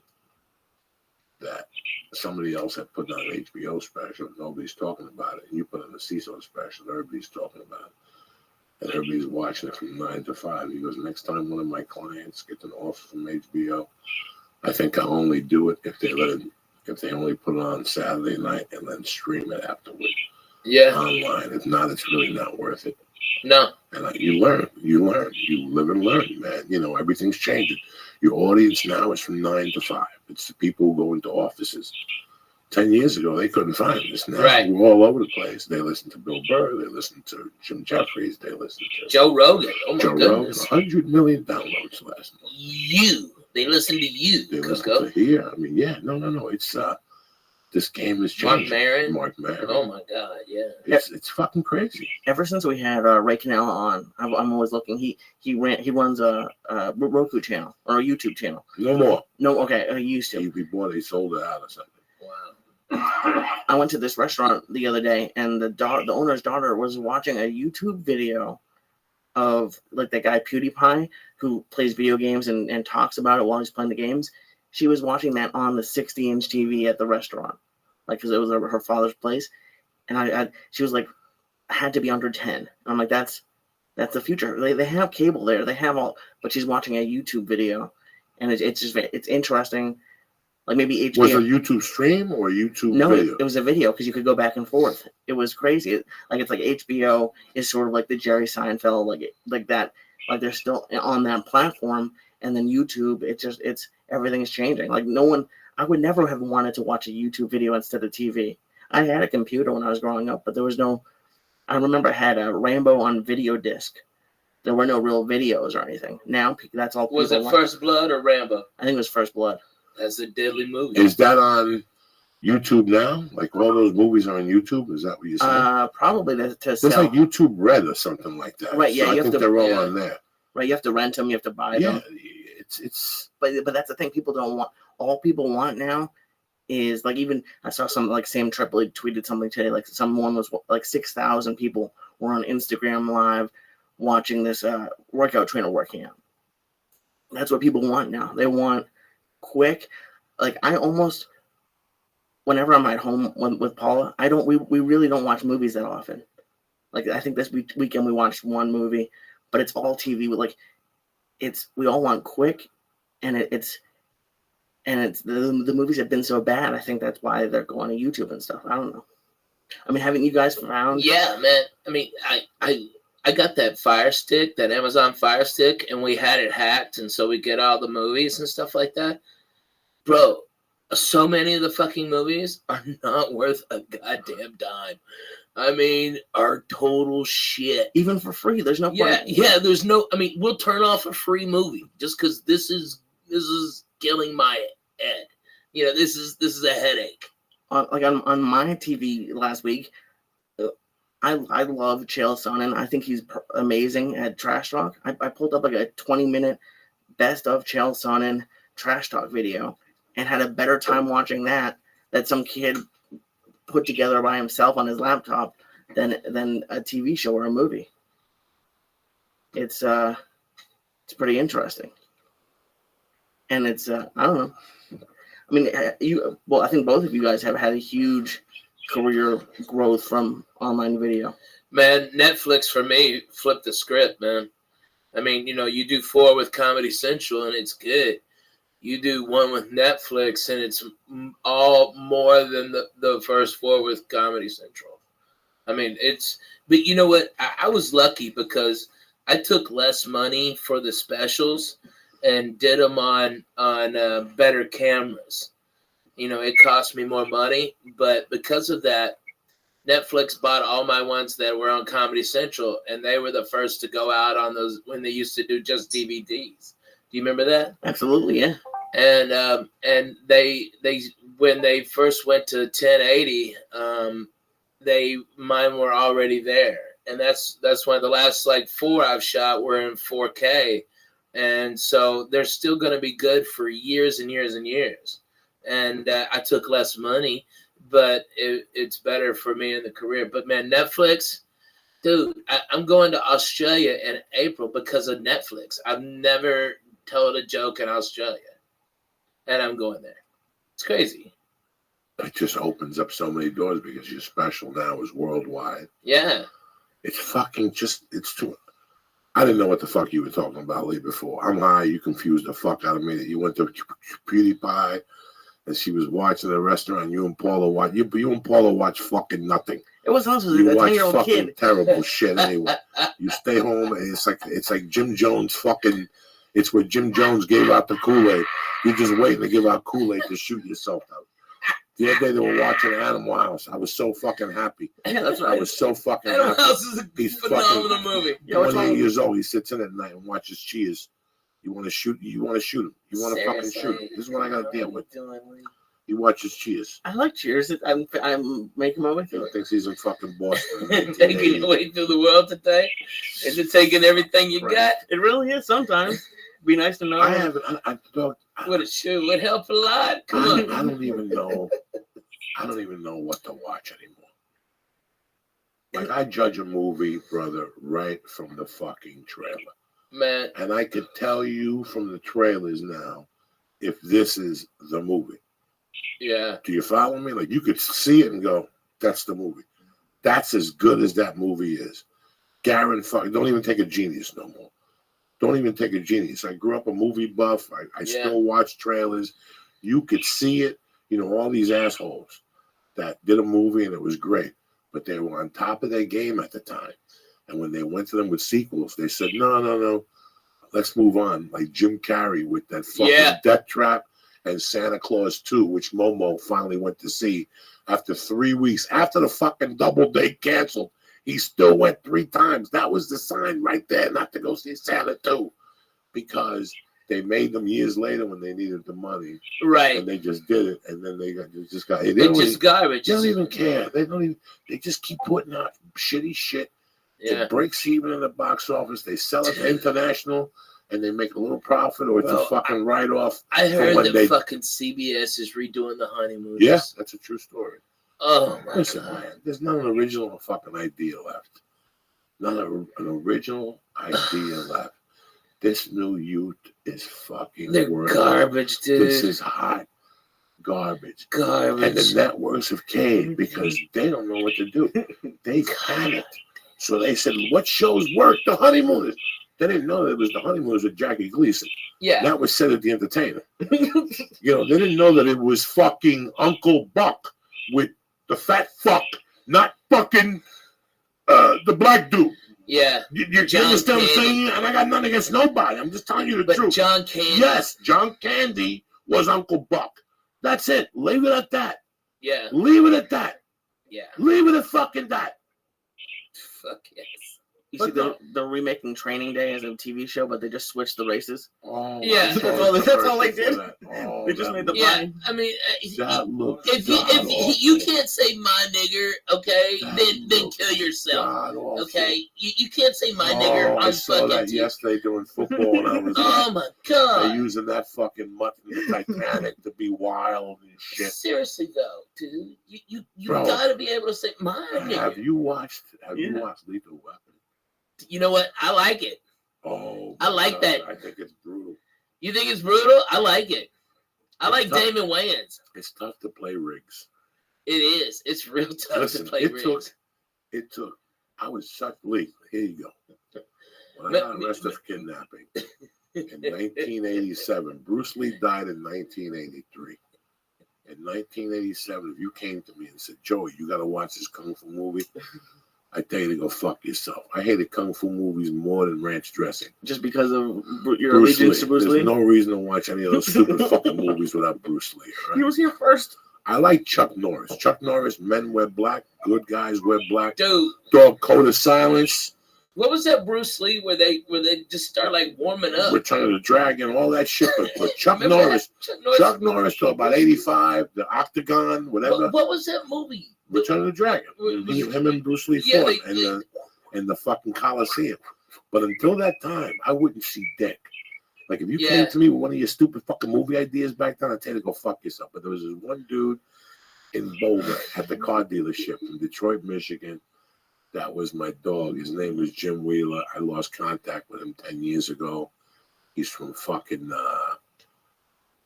That somebody else had put on an HBO special. Nobody's talking about it. And you put on a CISO special. Everybody's talking about it. And everybody's watching it from 9 to 5. He goes, next time one of my clients gets an offer from HBO, I think I'll only do it if they only put it on Saturday night and then stream it afterward. Yeah. Online. If not, it's really not worth it. No. And you learn, you live and learn, man. You know, everything's changing. Your audience now is from 9 to 5. It's the people who go into offices. 10 years ago, they couldn't find us. Now Right. we're all over the place. They listen to Bill Burr. They listen to Jim Jeffries. They listen to Joe Rogan. Oh my Joe goodness. Rogan. 100 million downloads last month. They listen to you. They listen Coco. to here. I mean, yeah, no. It's this game is changing. Mark Maron. Oh my God, yeah. It's fucking crazy. Ever since we had Ray Canella on, I'm always looking. He runs a Roku channel or a YouTube channel. No more. No, okay, he used to. He sold it out or something. Wow. I went to this restaurant the other day, and the owner's daughter was watching a YouTube video of like that guy PewDiePie who plays video games and talks about it while he's playing the games. She was watching that on the 60-inch TV at the restaurant, like because it was her father's place, and she was like, had to be under 10. And I'm like, that's the future. They have cable there, they have all, but she's watching a YouTube video, and it's just it's interesting. Like maybe HBO. Was it a YouTube stream or a YouTube video? It was a video because you could go back and forth. It was crazy. It's like HBO is sort of like the Jerry Seinfeld, like that. Like they're still on that platform, and then YouTube. It's everything is changing. Like I would never have wanted to watch a YouTube video instead of TV. I had a computer when I was growing up, but there was no. I remember I had a Rambo on video disc. There were no real videos or anything. Now that's all. Was it First Blood or Rambo? I think it was First Blood. That's a deadly movie. Is that on YouTube now? Like all those movies are on YouTube? Is that what you're saying? Probably to It's sell. like YouTube Red or something like that. Right, yeah, So I think they're all on there. Right, you have to rent them. You have to buy Yeah, them. it's. But that's the thing. People don't want. All people want now is like, even I saw some like Sam Tripoli tweeted something today. Like someone was like 6,000 people were on Instagram Live watching this workout trainer working out. That's what people want now. They want quick. Like I almost, whenever I'm at home with Paula, we really don't watch movies that often. Like I think this weekend we watched one movie, but it's all TV. Like we all want quick, and it's the movies have been so bad. I think that's why they're going to YouTube and stuff. I don't know. I mean, haven't you guys found? Yeah, man. I mean, I got that Fire Stick, that Amazon Fire Stick, and we had it hacked, and so we get all the movies and stuff like that. Bro, so many of the fucking movies are not worth a goddamn dime. I mean, are total shit. Even for free, there's no point. Yeah. There's no. I mean, we'll turn off a free movie just because this is killing my head. You know, this is a headache. On my TV last week, I love Chael Sonnen. I think he's amazing at trash talk. I pulled up like a 20-minute best of Chael Sonnen trash talk video and had a better time watching that some kid put together by himself on his laptop than a TV show or a movie. It's pretty interesting, and it's I don't know. I mean, I think both of you guys have had a huge career growth from online video. Man, Netflix for me flipped the script, man. I mean, you know, you do 4 with Comedy Central and it's good. You do 1 with Netflix and it's all more than the first 4 with Comedy Central. I mean, but you know what? I was lucky because I took less money for the specials and did them on better cameras. You know, it cost me more money, but because of that, Netflix bought all my ones that were on Comedy Central, and they were the first to go out on those when they used to do just DVDs. Do you remember that? Absolutely, yeah. And they when they first went to 1080, mine were already there, and that's why the last like 4 I've shot were in 4K. And so they're still going to be good for years and years and years. And I took less money, but it's better for me in the career. But, man, Netflix, dude, I'm going to Australia in April because of Netflix. I've never told a joke in Australia, and I'm going there. It's crazy. It just opens up so many doors because your special now is worldwide. Yeah. It's fucking it's too... I didn't know what the fuck you were talking about, Lee, before. I'm high. You confused the fuck out of me that you went to PewDiePie and she was watching the restaurant. You and Paula watch fucking nothing. It was also you a watch 10-year-old fucking kid. Terrible shit anyway. You stay home and it's like Jim Jones fucking. It's where Jim Jones gave out the Kool-Aid. You're just waiting to give out Kool-Aid to shoot yourself out. The other day they were watching Animal House. I was so fucking happy. Yeah, that's right. I was so fucking Animal happy. House is a He's phenomenal movie. 28 years old. He sits in at night and watches Cheers. You want to shoot him. You want to fucking shoot him. This is what I got to deal with. He watches Cheers. I like Cheers. I'm making my way through He it. thinks he's in fucking Boston. Taking your way through the world today? Is it taking everything you got? It really is sometimes. Be nice to know. I haven't. Would it sure would help a lot. Come on. I don't even know. I don't even know what to watch anymore. Like, I judge a movie, brother, right from the fucking trailer. Man. And I could tell you from the trailers now if this is the movie. Yeah. Do you follow me? Like, you could see it and go, that's the movie. That's as good as that movie is. Don't even take a genius no more. Don't even take a genius. I grew up a movie buff. I still watch trailers. You could see it. You know, all these assholes that did a movie and it was great, but they were on top of their game at the time. And when they went to them with sequels, they said, no, let's move on. Like Jim Carrey with that fucking Death Trap and Santa Claus 2, which Momo finally went to see after 3 weeks. After the fucking Doubleday canceled, he still went 3 times. That was the sign right there not to go see Santa 2, because they made them years later when they needed the money. Right. And they just did it, and then they just got it. It's just garbage. They don't even care. They just keep putting out shitty shit. Yeah. It breaks even in the box office. They sell it to international, and they make a little profit, or it's a fucking write-off. I heard that fucking CBS is redoing the Honeymooners. Yeah, that's a true story. Oh, my Listen, God. man, there's not an original fucking idea left. Not an original idea left. This new youth is fucking They're garbage, dude. This is hot garbage. Garbage. And the networks have caved because they don't know what to do. They panicked. So they said, what shows work? The Honeymooners. They didn't know that it was the Honeymooners with Jackie Gleason. Yeah. That was Cedric the Entertainer. They didn't know that it was fucking Uncle Buck with the fat fuck, not fucking the black dude. Yeah. You understand what I'm saying? And I got nothing against nobody. I'm just telling you the truth. John Candy. Yes, John Candy was Uncle Buck. That's it. Leave it at that. Yeah. Leave it at that. Yeah. Leave it at fucking that. Fuck yes. You But see, they're remaking Training Day as a TV show, but they just switched the races. Oh, Yeah. That's all they did. Oh, They just made the Yeah. blind. I mean, that looks if you can't say my nigger, okay, then kill yourself. Okay, you can't say my nigger I on saw fucking that TV. yesterday doing football, and I was Oh like, my they're god! using that fucking mutt in the Titanic to be wild and shit. Seriously though, dude, you Bro, gotta be able to say my Have nigger. you watched Lethal Weapon? You know what? I like it. Oh, I like God, that. I think it's brutal. You think it's brutal? I like it. I like tough. Damon Wayans. It's tough to play Riggs. It is. It's real tough Listen, to play it Riggs. took. I was such Lee. Here you go. When I got arrested for kidnapping in 1987, Bruce Lee died in 1983. In 1987, if you came to me and said, "Joey, you got to watch this kung fu movie," I tell you to go fuck yourself. I hated kung fu movies more than ranch dressing. Just because of your allegiance to Bruce Lee? There's no reason to watch any of those stupid fucking movies without Bruce Lee. Right? He was here first. I like Chuck Norris. Chuck Norris, Men Wear Black, Good Guys Wear Black. Dude, Dog Code of Silence. what was that Bruce Lee where they just start like warming up? Return of the Dragon, all that shit. But Chuck Remember Norris, that? Chuck Norris till about 85, the Octagon, whatever. What was that movie? Return of the Dragon. Him and Bruce Lee Yeah, fought in the fucking Coliseum. But until that time, I wouldn't see dick. Like if you came to me with one of your stupid fucking movie ideas back then, I'd tell you to go fuck yourself. But there was this one dude in Boulder at the car dealership in Detroit, Michigan. That was my dog. His name was Jim Wheeler. I lost contact with him 10 years ago. He's from fucking,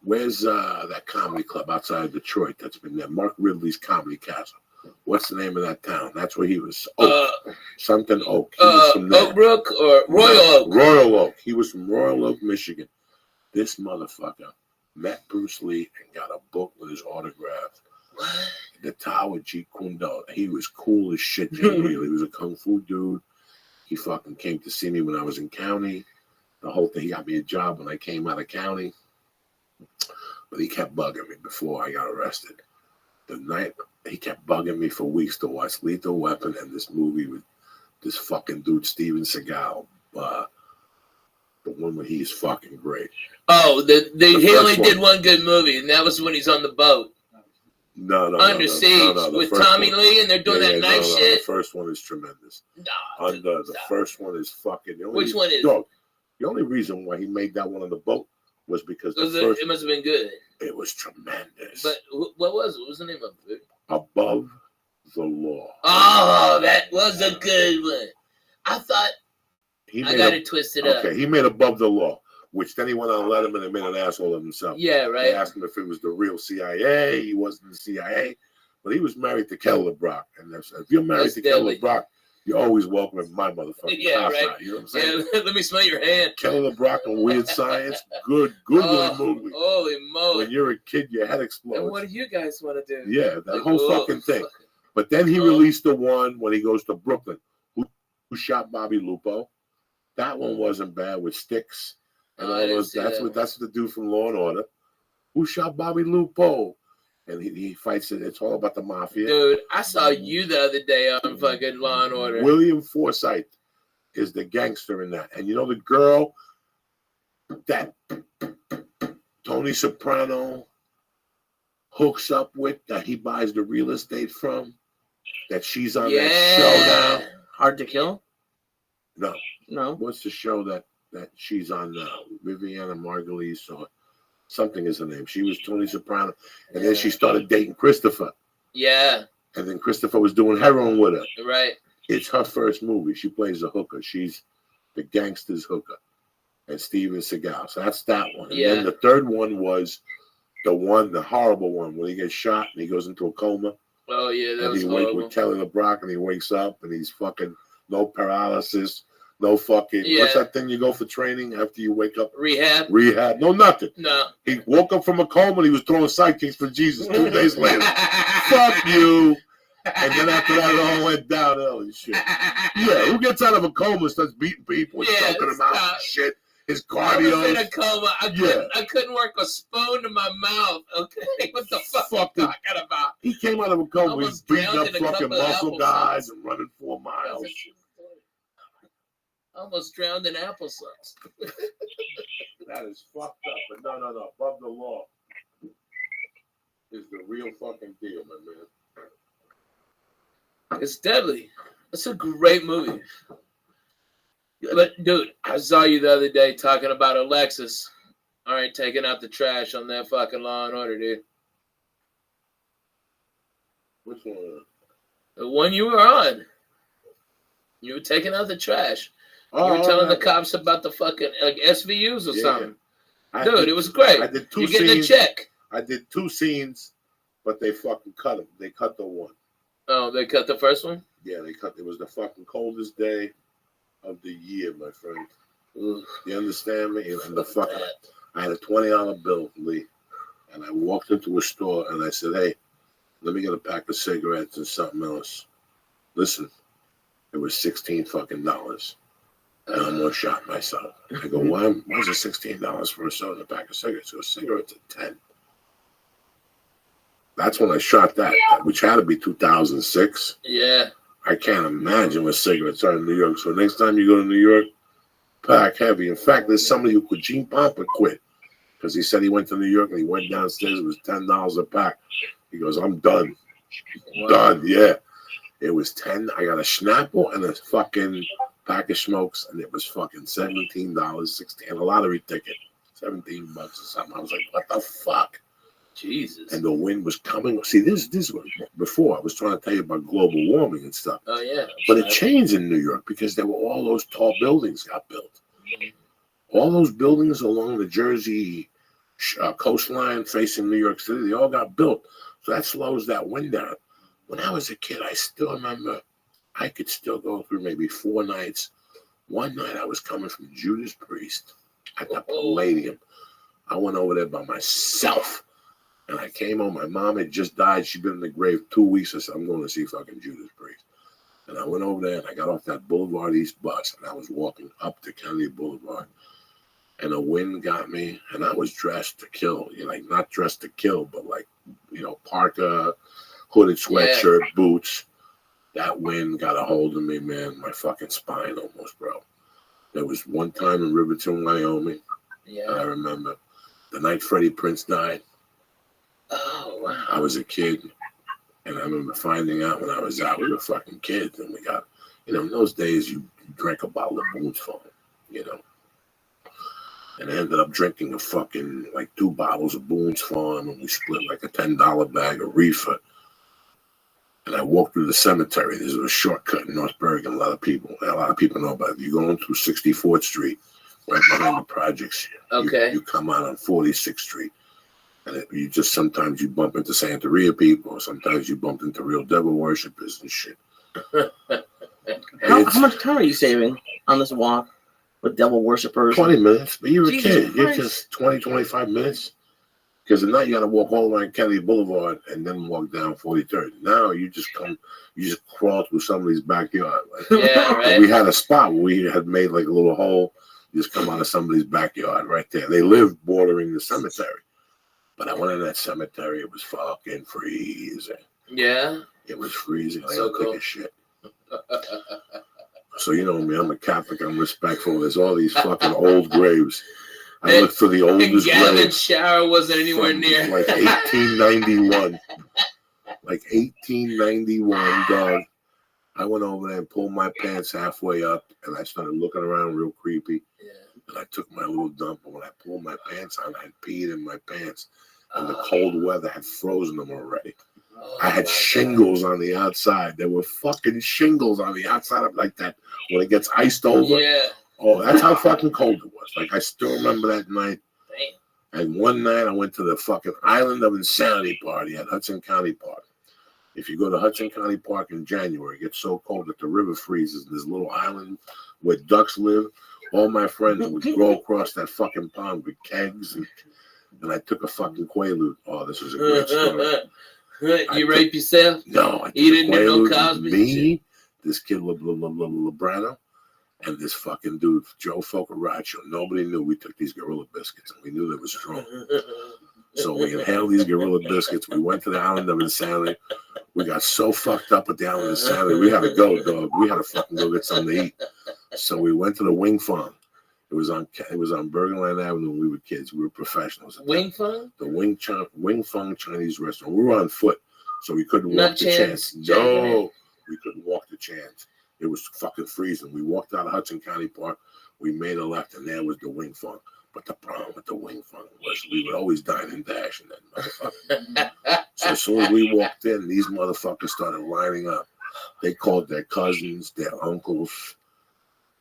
where's that comedy club outside of Detroit that's been there? Mark Ridley's Comedy Castle. What's the name of that town? That's where he was. Something Oak. He was from there. Oak Brook or Royal Oak? Royal Oak. He was from Royal Oak, Michigan. This motherfucker met Bruce Lee and got a book with his autograph. The Tower Jeet Kune Do. He was cool as shit, Jim Wheeler. He was a kung fu dude. He fucking came to see me when I was in county. The whole thing, he got me a job when I came out of county. But he kept bugging me before I got arrested. The night, he kept bugging me for weeks to watch Lethal Weapon and this movie with this fucking dude, Steven Seagal. The one where he's fucking great. Oh, he only did one good movie, and that was when he's on the boat. No, Under Siege with Tommy Lee, and they're doing that night shit. The first one is tremendous. Nah, the first one is fucking. Which one is? Dog, the only reason why he made that one on the boat was because it must have been good. It was tremendous. But what was it? What was the name of it? Above the Law. Oh, that was a good one. I thought I got it twisted up. Okay, he made Above the Law, which then he went on Letterman and made an asshole of himself. Yeah, right. They asked him if it was the real CIA. He wasn't the CIA, but he was married to Kelly LeBrock. And if you're married to Kelly LeBrock, you're always welcome in my motherfucking yeah, house. right. You know what I'm saying? Yeah, let me smell your hand. Kelly LeBrock and Weird Science, good movie. Holy moly! When you're a kid, your head explodes. And what do you guys want to do? Yeah, that whole fucking thing. But then he released the one when he goes to Brooklyn. Who shot Bobby Lupo? That one wasn't bad with sticks and all those. That's the dude from Law and Order. Who shot Bobby Lupo? And he fights it. It's all about the mafia. Dude, I saw you the other day on fucking Law and Order. William Forsythe is the gangster in that. And you know the girl that Tony Soprano hooks up with, that he buys the real estate from, that she's on that show now. Hard to Kill? No. What's the show that she's on now? Viviana Margulies or something is her name. She was Tony Soprano. And then she started dating Christopher. Yeah. And then Christopher was doing heroin with her. Right. It's her first movie. She plays a hooker. She's the gangster's hooker. And Steven Seagal. So that's that one. And then the third one was the horrible one, when he gets shot and he goes into a coma. Oh, yeah, that was horrible. And he wakes with Kelly LeBrock and he wakes up and he's fucking no paralysis, no fucking, what's that thing you go for training after you wake up? Rehab. No, nothing. No. He woke up from a coma and he was throwing sidekicks for Jesus 2 days later. Fuck you. And then after that, it all went downhill and shit. Yeah, who gets out of a coma and starts beating people and choking them out and shit? His cardio. I was in a coma. I couldn't work a spoon to my mouth. Okay, what the fuck up. He came out of a coma. He's Almost beating drowned up in a fucking couple of muscle applesauce. guys and running 4 miles. Almost drowned in applesauce. That is fucked up. But no. Above the law is the real fucking deal, my man. It's deadly. It's a great movie. But dude, I saw you the other day talking about Alexis. All right, taking out the trash on that fucking Law and Order, dude. Which one? The one you were on. You were taking out the trash. You were telling the cops about the fucking like SVUs or something. Dude, it was great. I did 2 You're scenes. getting a check. I did 2 scenes, but they fucking cut them. They cut the one. Oh, they cut the first one? Yeah, they cut. It was the fucking coldest day of the year, my friend. Ooh. You understand me? And the fucking, I had a $20 bill, Lee, and I walked into a store and I said, "Hey, let me get a pack of cigarettes and something else." Listen, it was $16 fucking dollars. And I almost shot myself. I go, why is it $16 for a soda and a pack of cigarettes? So cigarettes at 10. That's when I shot that, which had to be 2006. Yeah. I can't imagine what cigarettes are in New York. So next time you go to New York, pack heavy. In fact, there's somebody who quit. Gene Pompa quit because he said he went to New York and he went downstairs. It was $10 a pack. He goes, I'm done. Wow. Done. Yeah. It was 10. I got a Snapple and a fucking pack of smokes, and it was fucking $17, 16, and a lottery ticket, $17 or something. I was like, what the fuck? Jesus. And the wind was coming. See, this was before. I was trying to tell you about global warming and stuff. Oh, yeah. But it changed in New York because there were all those tall buildings got built. All those buildings along the Jersey coastline facing New York City, they all got built. So that slows that wind down. When I was a kid, I still remember I could still go through maybe 4 nights. One night I was coming from Judas Priest at the Palladium. I went over there by myself. And I came home. My mom had just died. She'd been in the grave 2 weeks. I said, I'm going to see fucking Judas Priest. And I went over there and I got off that Boulevard East bus and I was walking up to Kennedy Boulevard. And the wind got me and I was dressed to kill. You know, like not dressed to kill, but like, you know, parka, hooded sweatshirt, boots. That wind got a hold of me, man. My fucking spine almost broke. There was one time in Riverton, Wyoming. Yeah. I remember the night Freddie Prinze died. Oh, wow. I was a kid, and I remember finding out when I was out, we were fucking kids, and we got, you know, in those days, you drank a bottle of Boone's Farm, you know. And I ended up drinking a fucking, like 2 bottles of Boone's Farm, and we split like a $10 bag of reefer. And I walked through the cemetery. There's a shortcut in North Bergen. A lot of people know about it. You're going through 64th Street, right behind the projects. Okay. You come out on 46th Street. And you just sometimes you bump into Santeria people, or sometimes you bump into real devil worshippers and shit. How much time are you saving on this walk with devil worshippers? 20 minutes, but you're a Jesus kid. You're Christ. just 20, 25 minutes. Because at night you got to walk all around Kennedy Boulevard and then walk down 43rd. Now you just crawl through somebody's backyard. Like, Yeah, right. we had a spot where we had made like a little hole. You just come out of somebody's backyard right there. They live bordering the cemetery. But I went in that cemetery. It was fucking freezing. Yeah. It was freezing. I So don't take cool. a shit. So you know me. I'm a Catholic. I'm respectful. There's all these fucking old graves. I looked for the And oldest Gavin's grave. shower wasn't anywhere from, near. like 1891. Like 1891, dog. I went over there and pulled my pants halfway up, and I started looking around real creepy. Yeah. And I took my little dump, and when I pulled my pants on, I had peed in my pants, and the cold weather had frozen them already. I had shingles on the outside. There were fucking shingles on the outside of like that when it gets iced over. Yeah. Oh, that's how fucking cold it was. Like, I still remember that night. Damn. And one night I went to the fucking Island of Insanity party at Hudson County Park. If you go to Hudson County Park in January, it gets so cold that the river freezes. This little island where ducks live. All my friends would go across that fucking pond with kegs, and I took a fucking Quaalude. Oh, this was a great story. You rape yourself? No, I took You a didn't do no Quaalude. Cosby Me, this kid Librano, and this fucking dude, Joe Focaccia. Nobody knew we took these Gorilla Biscuits, and we knew they were strong. So we inhaled these gorilla biscuits. We went to the island of insanity. We got so fucked up at the island of insanity. We had to go, dog. We had to fucking go get something to eat. So we went to the Wing Fun. It was on Bergenland Avenue when we were kids. We were professionals. Wing Fun? The Wing Fun Chinese restaurant. We were on foot, so we couldn't Not walk the chance, chance. jacking No, we couldn't walk the chance. It was fucking freezing. We walked out of Hudson County Park. We made a left, and there was the Wing Fun. But the problem with the Wing Fun was we would always dine and dash in that motherfucker. So as soon as we walked in, these motherfuckers started lining up. They called their cousins, their uncles.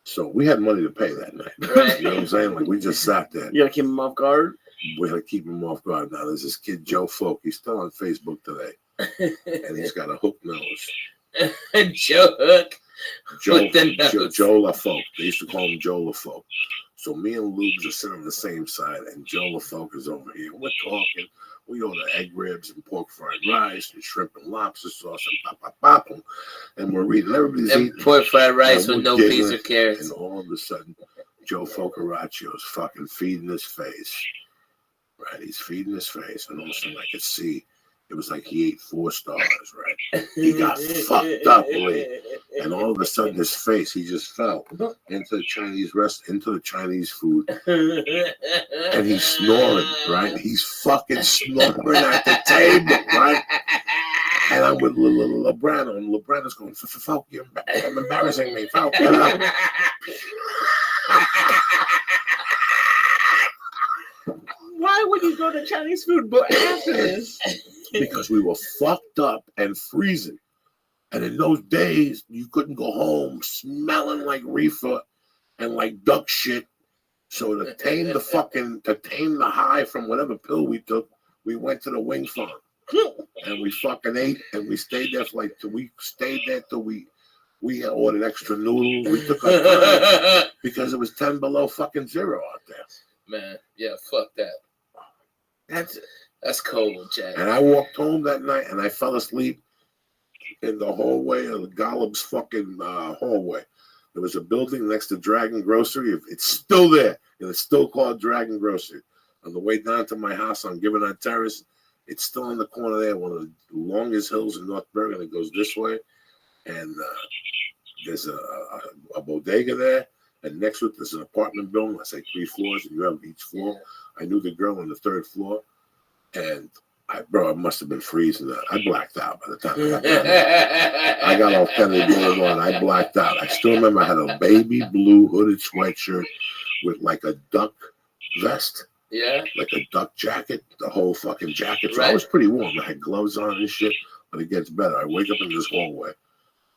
So we had money to pay that night. Right. You know what I'm saying? Like, we just sat there. You gotta keep them off guard. We had to keep him off guard. Now, there's this kid, Joe Folk. He's still on Facebook today. And he's got a hook nose. Joe Hook. Joe With the nose. Joe LaFolk. They used to call him Joe LaFolk. So me and Lubes are sitting on the same side, and Joe LaFolk is over here. We're talking. We order egg ribs and pork fried rice and shrimp and lobster sauce and pop. And we're reading. Everybody's And eating. pork fried rice And with we're no giggling, peas or carrots. And all of a sudden, Joe Focaracio's fucking feeding his face. Right? He's feeding his face. And all of a sudden, I could see it was like he ate 4 stars, right? He got fucked up, Lee. And all of a sudden, his face, he just fell into the Chinese food. And he's snoring, right? He's fucking snoring at the table, right? And I'm with Lebrano, and Lebrano's going, Falk, you're embarrassing me, Falk, get up. Why would you go to Chinese food but after this? Because we were fucked up and freezing. And in those days, you couldn't go home smelling like reefer and like duck shit. So to tame the high from whatever pill we took, we went to the Wing Farm. And we fucking ate, and we stayed there for like 2 weeks. Stayed there till we had ordered extra noodles. We took our time because it was 10 below fucking zero out there. Man, yeah, fuck that. That's cold, Jack. And I walked home that night, and I fell asleep in the hallway of the Gollum's fucking hallway. There was a building next to Dragon Grocery. It's still there, and it's still called Dragon Grocery. On the way down to my house on Gibbonite Terrace, it's still in the corner there, one of the longest hills in North Bergen that goes this way. And there's a bodega there. And next to it, there's an apartment building. Let's say 3 floors, and you have each floor. I knew the girl on the 3rd floor. And I must have been freezing. I blacked out by the time I got there. I got off Kennedy Boulevard. I blacked out. I still remember I had a baby blue hooded sweatshirt with like a duck vest. Yeah. Like a duck jacket, the whole fucking jacket. So Right. I was pretty warm. I had gloves on and shit, but it gets better. I wake up in this hallway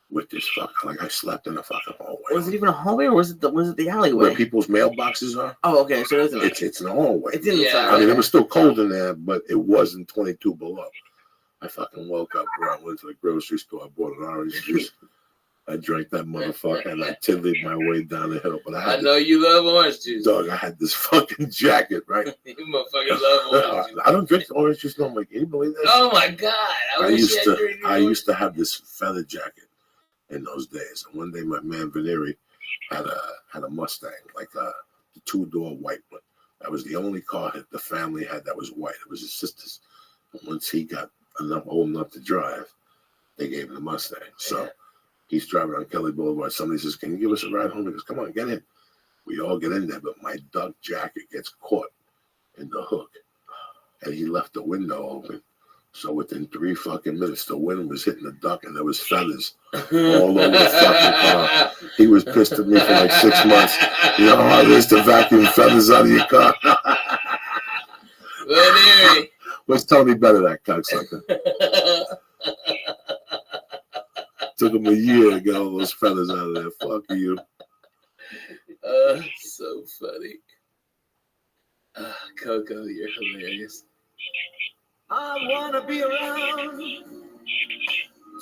with this fucking, like I slept in a fucking hallway. Was it even a hallway or was it the alleyway? Where people's mailboxes are? Oh, okay. So it's It's in the hallway. it's inside. Yeah. I mean, it was still cold in there, but it wasn't 22 below. I fucking woke up, bro. I went to the grocery store. I bought an orange juice. I drank that motherfucker, and I tiddled my way down the hill. But I know you love orange juice. dog, I had this fucking jacket, right? You motherfuckers love orange juice. I don't drink orange juice no more. Can you believe that? Oh my God. I wish used you had drinking I orange used to have this feather jacket in those days. And one day my man Veneri had a Mustang, like the 2-door white one. That was the only car that the family had that was white. It was his sister's. And once he got old enough to drive, they gave him the Mustang. So he's driving on Kelly Boulevard. Somebody says, "Can you give us a ride home?" He goes, "Come on, get in." We all get in there, but my duck jacket gets caught in the hook. And he left the window open. So within 3 fucking minutes, the wind was hitting the duck, and there was feathers all over the fucking car. He was pissed at me for like 6 months. You know how hard it is to vacuum feathers out of your car? Veneri. What's Tony better, that cocksucker? Took him a year to get all those feathers out of there. Fuck you. So funny. Coco, you're hilarious. I wanna be around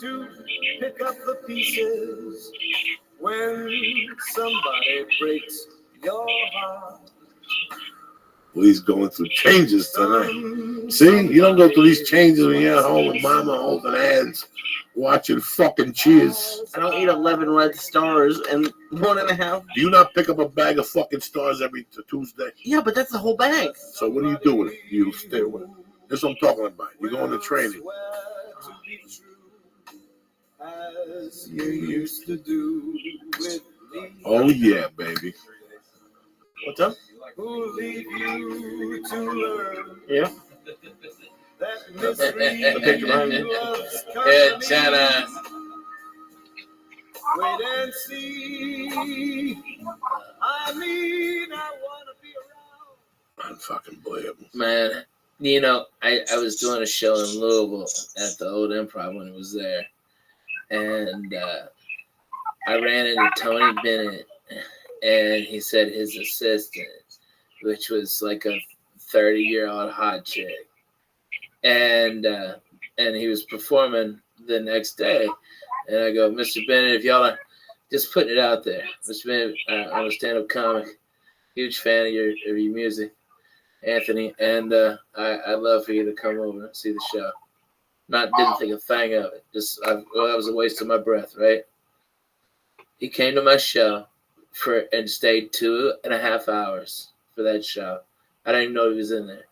to pick up the pieces when somebody breaks your heart. Well, he's going through changes tonight. See, you don't go through these changes when you're at home with mama holding hands, watching fucking Cheers. I don't eat 11 red stars and 1.5. Do you not pick up a bag of fucking stars every Tuesday? Yeah, but that's the whole bag. So what do you do with it? You stay with it. That's what I'm talking about. You go into training. As you used to do with me. Oh yeah, baby. What's up? Who leave you to learn Yeah. that misery The picture behind you. loves Yeah, company. China. Wait and see. I mean, I want to be around. Unfucking believable. Man, you know, I was doing a show in Louisville at the old Improv when it was there. And I ran into Tony Bennett, and he said his assistant, which was like a 30-year-old hot chick. And he was performing the next day. And I go, Mr. Bennett, if y'all are just putting it out there. Mr. Bennett, I'm a stand-up comic, huge fan of your music, Anthony, and I'd love for you to come over and see the show. Didn't think a thing of it. That was a waste of my breath, right? He came to my show and stayed 2.5 hours for that show. I didn't even know he was in there.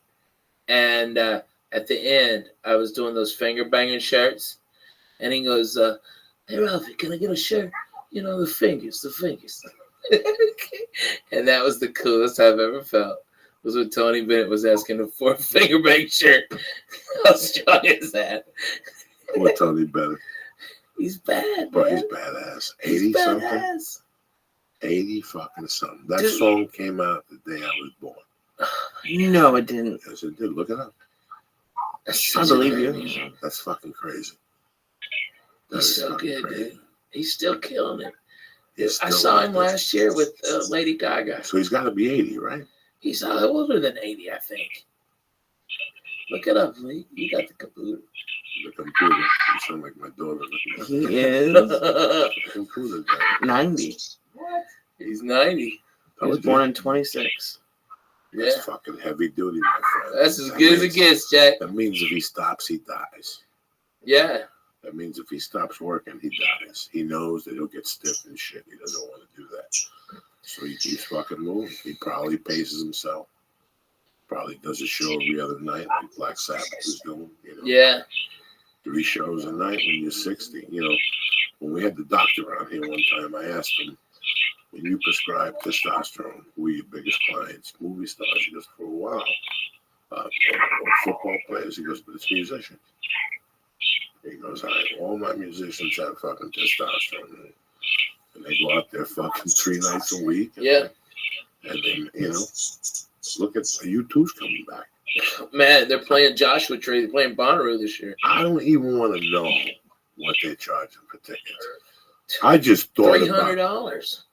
And at the end, I was doing those finger banging shirts, and he goes, "Hey Ralphie, can I get a shirt? You know, the fingers." And that was the coolest I've ever felt. Was when Tony Bennett was asking for a finger bang shirt. How strong is that? Poor Tony Bennett. He's bad, Bro, man. he's badass. He's 80 something. badass. 80 fucking something. That Dude. song came out the day I was born. No, it didn't. Yes, it did. Look it up. That's I such a believe great you. music. That's fucking crazy. That He's is so fucking good, crazy. dude. He's still killing it. He's I still saw him like this. last year with Lady Gaga. So he's got to be 80, right? He's older than 80, I think. Look it up, Lee. You got the computer. The computer. You sound like my daughter. He is The computer guy. 90. He's 90. He was born in 26. Yeah. That's fucking heavy duty, my friend. That's as That good as it means- gets, Jack. That means if he stops, he dies. Yeah. That means if he stops working, he dies. He knows that he'll get stiff and shit. He doesn't want to do that. So he keeps fucking moving. He probably paces himself. Probably does a show every other night like Black Sabbath was doing. You know, Yeah. 3 shows a night when you're 60. You know, when we had the doctor around here one time, I asked him, when you prescribe testosterone, who are your biggest clients? Movie stars. He goes, for a while. Or football players. He goes, but it's musicians. He goes, all my musicians have fucking testosterone. And they go out there fucking 3 nights a week. And Yeah. And then, you know, look at U2's coming back. Man, they're playing Joshua Tree. They're playing Bonnaroo this year. I don't even want to know what they're charging for tickets. I just thought about $300.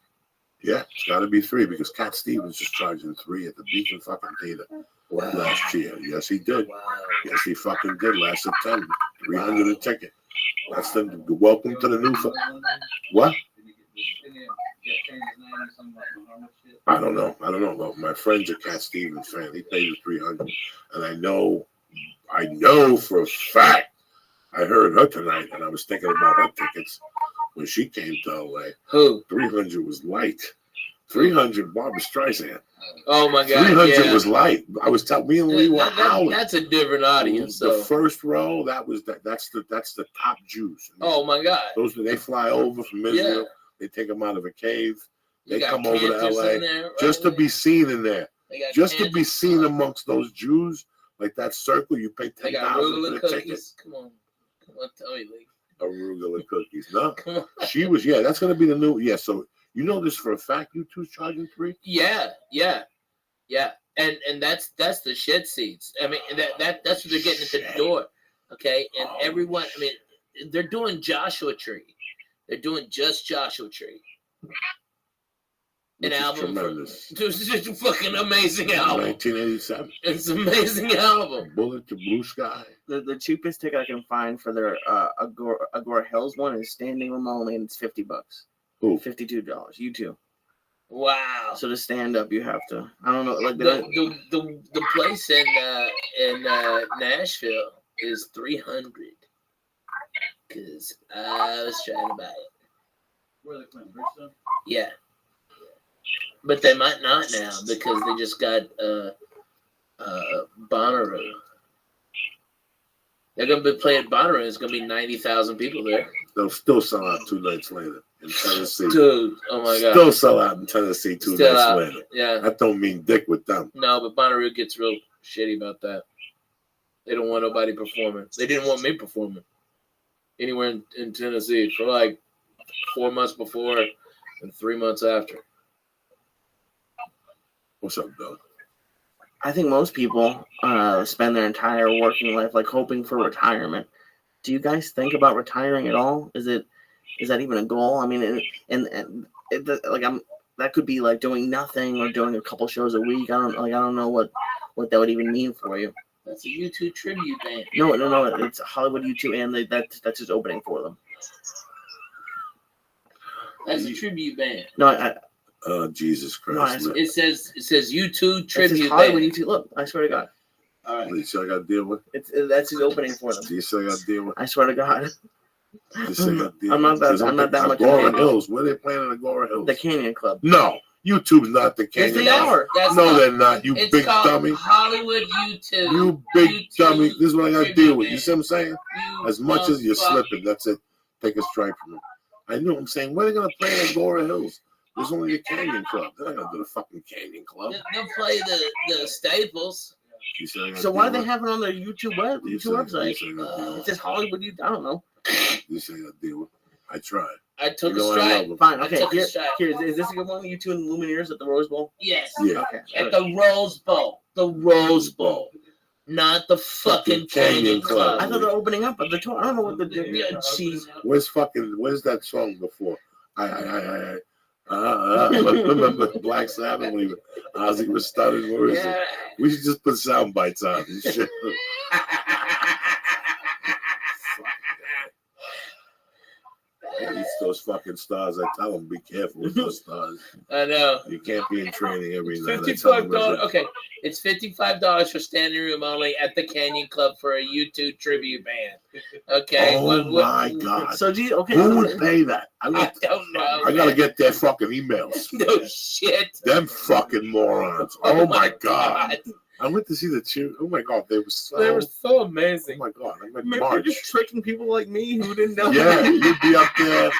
yeah, it's got to be 3 because Cat Stevens is charging 3 at the Beacon fucking Theater last year. Yes, he did. Wow. Yes, he fucking did last September. 300 a ticket. That's the welcome to the new. What? I don't know. But my friend's a Cat Stevens fan. He paid the 300, and I know for a fact. I heard her tonight, and I was thinking about her tickets when she came to LA. Who? 300 was light. 300 Barbara Streisand. Oh my God. 300 yeah. was light. I was telling me and Lee were howling. That's a different audience. The So. first row, that's the top Jews. Oh my God. Those they fly over from Israel. Yeah. They take them out of a cave. You They got come over to Panthers LA in there, right just to there. be seen in there. They got Just to be Panthers. seen amongst those Jews, like that circle. You pay They got $10,000 for arugula the ticket. cookies. Come on, tell me, Lee. Arugula cookies. No, Come on. she was. Yeah, that's gonna be the new. Yeah, so you know this for a fact. U2's charging 3. Yeah. And that's the shed seats. I mean, that's what they're getting at the door. Okay, and everyone. I mean, they're doing Joshua Tree. They're doing just Joshua Tree. An Which is album. tremendous. It's just a fucking amazing album. 1987. It's an amazing album. Bullet to Blue Sky. The cheapest ticket I can find for their Agora Hills one is standing room only, and it's $50. Who? $52. U2. Wow. So to stand up, you have to. I don't know. Like The place in Nashville is $300. Cause I was trying to buy it. Where are they playing? Bridgestone? Yeah. But they might not now because they just got Bonnaroo. They're gonna be playing Bonnaroo. It's gonna be 90,000 people there. They'll still sell out 2 nights later in Tennessee. Dude, oh my god. Still sell out in Tennessee 2 Still nights out. later. Yeah. That don't mean dick with them. No, but Bonnaroo gets real shitty about that. They don't want nobody performing. They didn't want me performing anywhere in Tennessee for like 4 months before and 3 months after. What's up, Doug? I think most people spend their entire working life like hoping for retirement. Do you guys think about retiring at all? Is that even a goal? I mean, that could be like doing nothing or doing a couple shows a week. I don't know what that would even mean for you. That's a YouTube tribute band. No, it's Hollywood U2, and that's just opening for them. That's a tribute band. No, Jesus Christ. No, It says YouTube it's tribute just Hollywood band. U2. Look, I swear to God, All right. You still got to deal with? that's his opening for them. Do you still got to deal with? I swear to God, You still got to deal I'm not with? that- 'Cause I'm not that much of a Agora fan. Hills. Where they playing in Agora Hills? the Canyon Club. No. YouTube's not the Yes, Canyon. they are. That's No, called- they're not. You it's big called dummy. Hollywood YouTube. You big YouTube dummy. This is what I got to tribute deal with. You band. see what I'm saying? You As much as you're fuck. slipping, that's it. Take a strike from them. I know what I'm saying. Where are they going to play in Agora Hills? There's only a Canyon Club. They're not going to do the fucking Canyon Club. They'll play the Staples. You see what I gotta So why deal do they with? have it on their YouTube You see what- website? you see what I gotta deal It with? says Hollywood U. I don't know. You see what I gotta deal with? I tried. I took You know a what I strike. love them. Fine. I Okay. took a Here, shot. is this a good one? U2 and the Lumineers at the Rose Bowl. Yes. Yeah. Okay. At the Rose Bowl. The Rose Bowl. Not the fucking Canyon Club. I thought they're opening up at the tour. I don't know what the Yeah, jeez. Where's that song before? Remember Black Sabbath when Ozzy was stuttering? Where is it? Yeah. We should just put sound bites on this shit. It's those fucking stars. I tell them, be careful with those stars. I know. You can't be in training every night. I tell them $55. every- Okay, it's $55 for standing room only at the Canyon Club for a U2 tribute band. Okay. Oh my God. So, gee, okay. Who would pay that? I don't know. I gotta man. get their fucking emails. No shit. Them fucking morons. Oh my God. I went to see the cheer. Oh my God, they were so. They were so Oh amazing. my God, I went Maybe they're March. just tricking people like me who didn't know. Yeah, you'd be up there,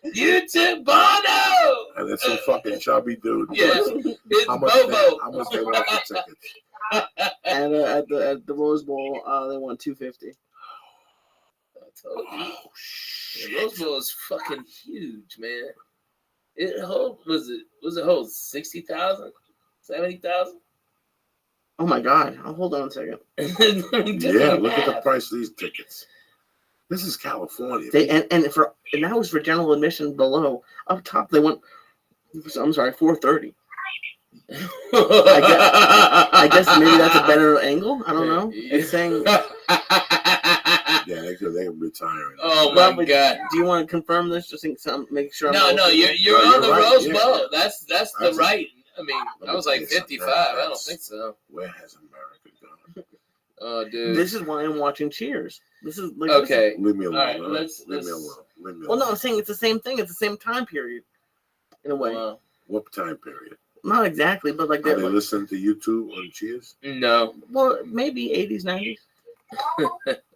U2 Bono. and it's some fucking chubby dude. Yeah, it's How much? Bobo. How much they want for tickets? And at the Rose Bowl, they won $250. I told you. Oh shit! The Rose Bowl is fucking huge, man. It hold 60,000, 70,000? Oh my God! Hold on a second. Yeah, look at the price of these tickets. This is California. And that was for general admission below. Up top, they went. I'm sorry, $430. I guess maybe that's a better angle. I don't know. It's saying. Yeah, they could retire. Oh Well, my but God. Do you want to confirm this? Just think some. Make sure. No, you're No, on the you're right, Rose yeah. Bowl. That's the That's- right. I mean, Let I me was like tell you something. 55. I don't That's- think so. Where has America gone? Oh, dude. This is why I'm watching Cheers. This is like Okay. Leave me alone. All right, all let's- Leave me let's- alone. Leave me Well, no, alone. I'm saying it's the same thing. It's the same time period, in a way. Wow. What time period? Not exactly, but like Are that. they listening to YouTube on Cheers? No. Well, maybe 80s, 90s.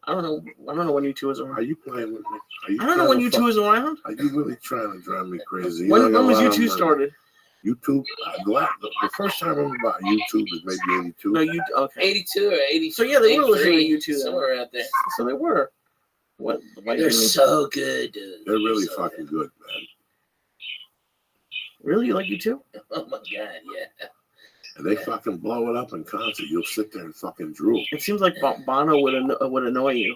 I don't know. I don't know when U2 was Are around. you playing with me? Are you I don't know when trying to U2 was around. Are you really trying to drive me crazy? You When know, I got was a lot of U2 money. started? YouTube. The first time I remember about YouTube was maybe 82. No, you okay? 82 or 80. So, yeah, they were listening to 83, U2 then. somewhere out there. So they were. What? Why They're didn't you- so good, dude. They're really So fucking good, man. Really, you like U2? good. Oh my God, yeah. And they fucking blow it up in concert. You'll sit there and fucking drool. It seems like Bono would annoy you.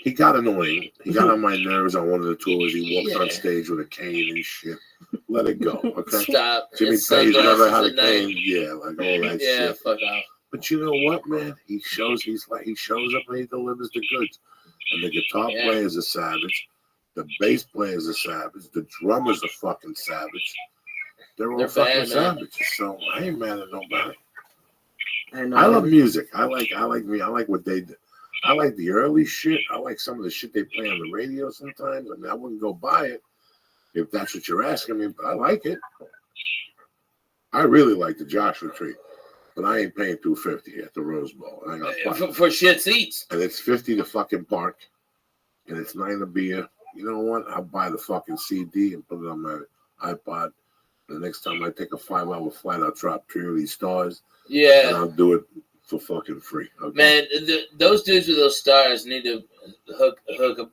He got annoying. He got on my nerves on one of the tours. He walked Yeah. on stage with a cane and shit. Let it go, okay? Stop. Jimmy It's Page never had a sunglasses at night. cane. Yeah, like all that Yeah, shit. fuck off. But you know what, man? He shows up and he delivers the goods. And the guitar Yeah. player's a savage. The bass player's a savage. The drummer's a fucking savage. They're all They're fucking bad, man. savages. So I ain't mad at nobody. And I love music. I like what they do. I like the early shit. I like some of the shit they play on the radio sometimes. I mean, I wouldn't go buy it if that's what you're asking me, but I like it. I really like the Joshua Tree. but I ain't paying $250 at the Rose Bowl. I got For shit seats. and it's $50 to fucking park, and it's $9 a beer. You know what? I'll buy the fucking CD and put it on my iPod. The next time I take a 5-hour flight, I'll drop Purely Stars, and Yeah, I'll do it for fucking free. Okay? man, those dudes with those stars need to hook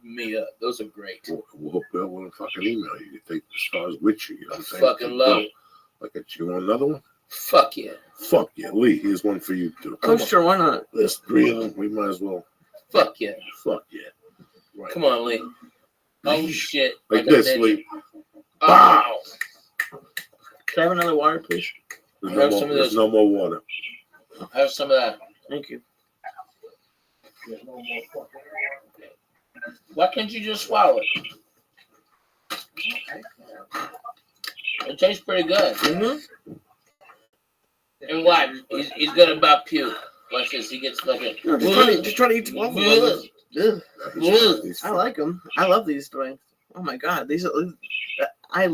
me up. Those are great. We'll hook you up with a fucking email. You can take the stars with you. You know what I'm saying? Fucking love it. Like, you want another one? Fuck yeah. Fuck yeah, Lee. Here's one for you too. Oh, sure, why not? There's 3 of them. We might as well. Fuck yeah. Fuck yeah. Right. Come on, Lee. Oh shit. Like I got this, that. Lee. Oh. Wow. Can I have another water, please? There's no more water. Have some of that. Thank you. Why can't you just swallow it? It tastes pretty good. Mm-hmm. And what? He's good about puke. Watch this. He gets like a. No, just try to eat 12 of them. Ugh. I like them. I love these drinks. Oh my god, these are. I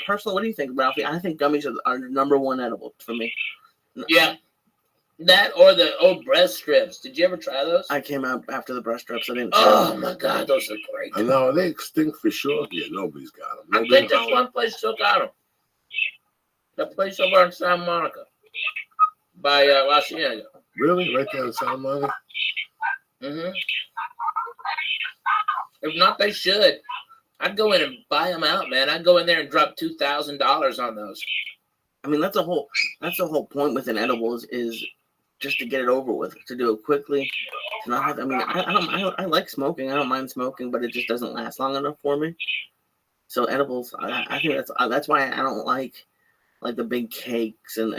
personally, what do you think, Ralphie? I think gummies are number one edible for me. Yeah. That or the old breast strips. Did you ever try those? I came out after the breast strips. I didn't. Try Oh them. my god, those are great. I know, they extinct for sure. Yeah, nobody's got them. I think there's one place still got them. The place over in Santa Monica. By La Cienega. Really? Right there in Santa Monica? Mm-hmm. If not, they should. I'd go in and buy them out, man. I'd go in there and drop $2,000 on those. I mean, that's the whole point with an edible is just to get it over with, to do it quickly. To not have, I mean, I like smoking. I don't mind smoking, but it just doesn't last long enough for me. So edibles, I think that's why I don't like the big cakes and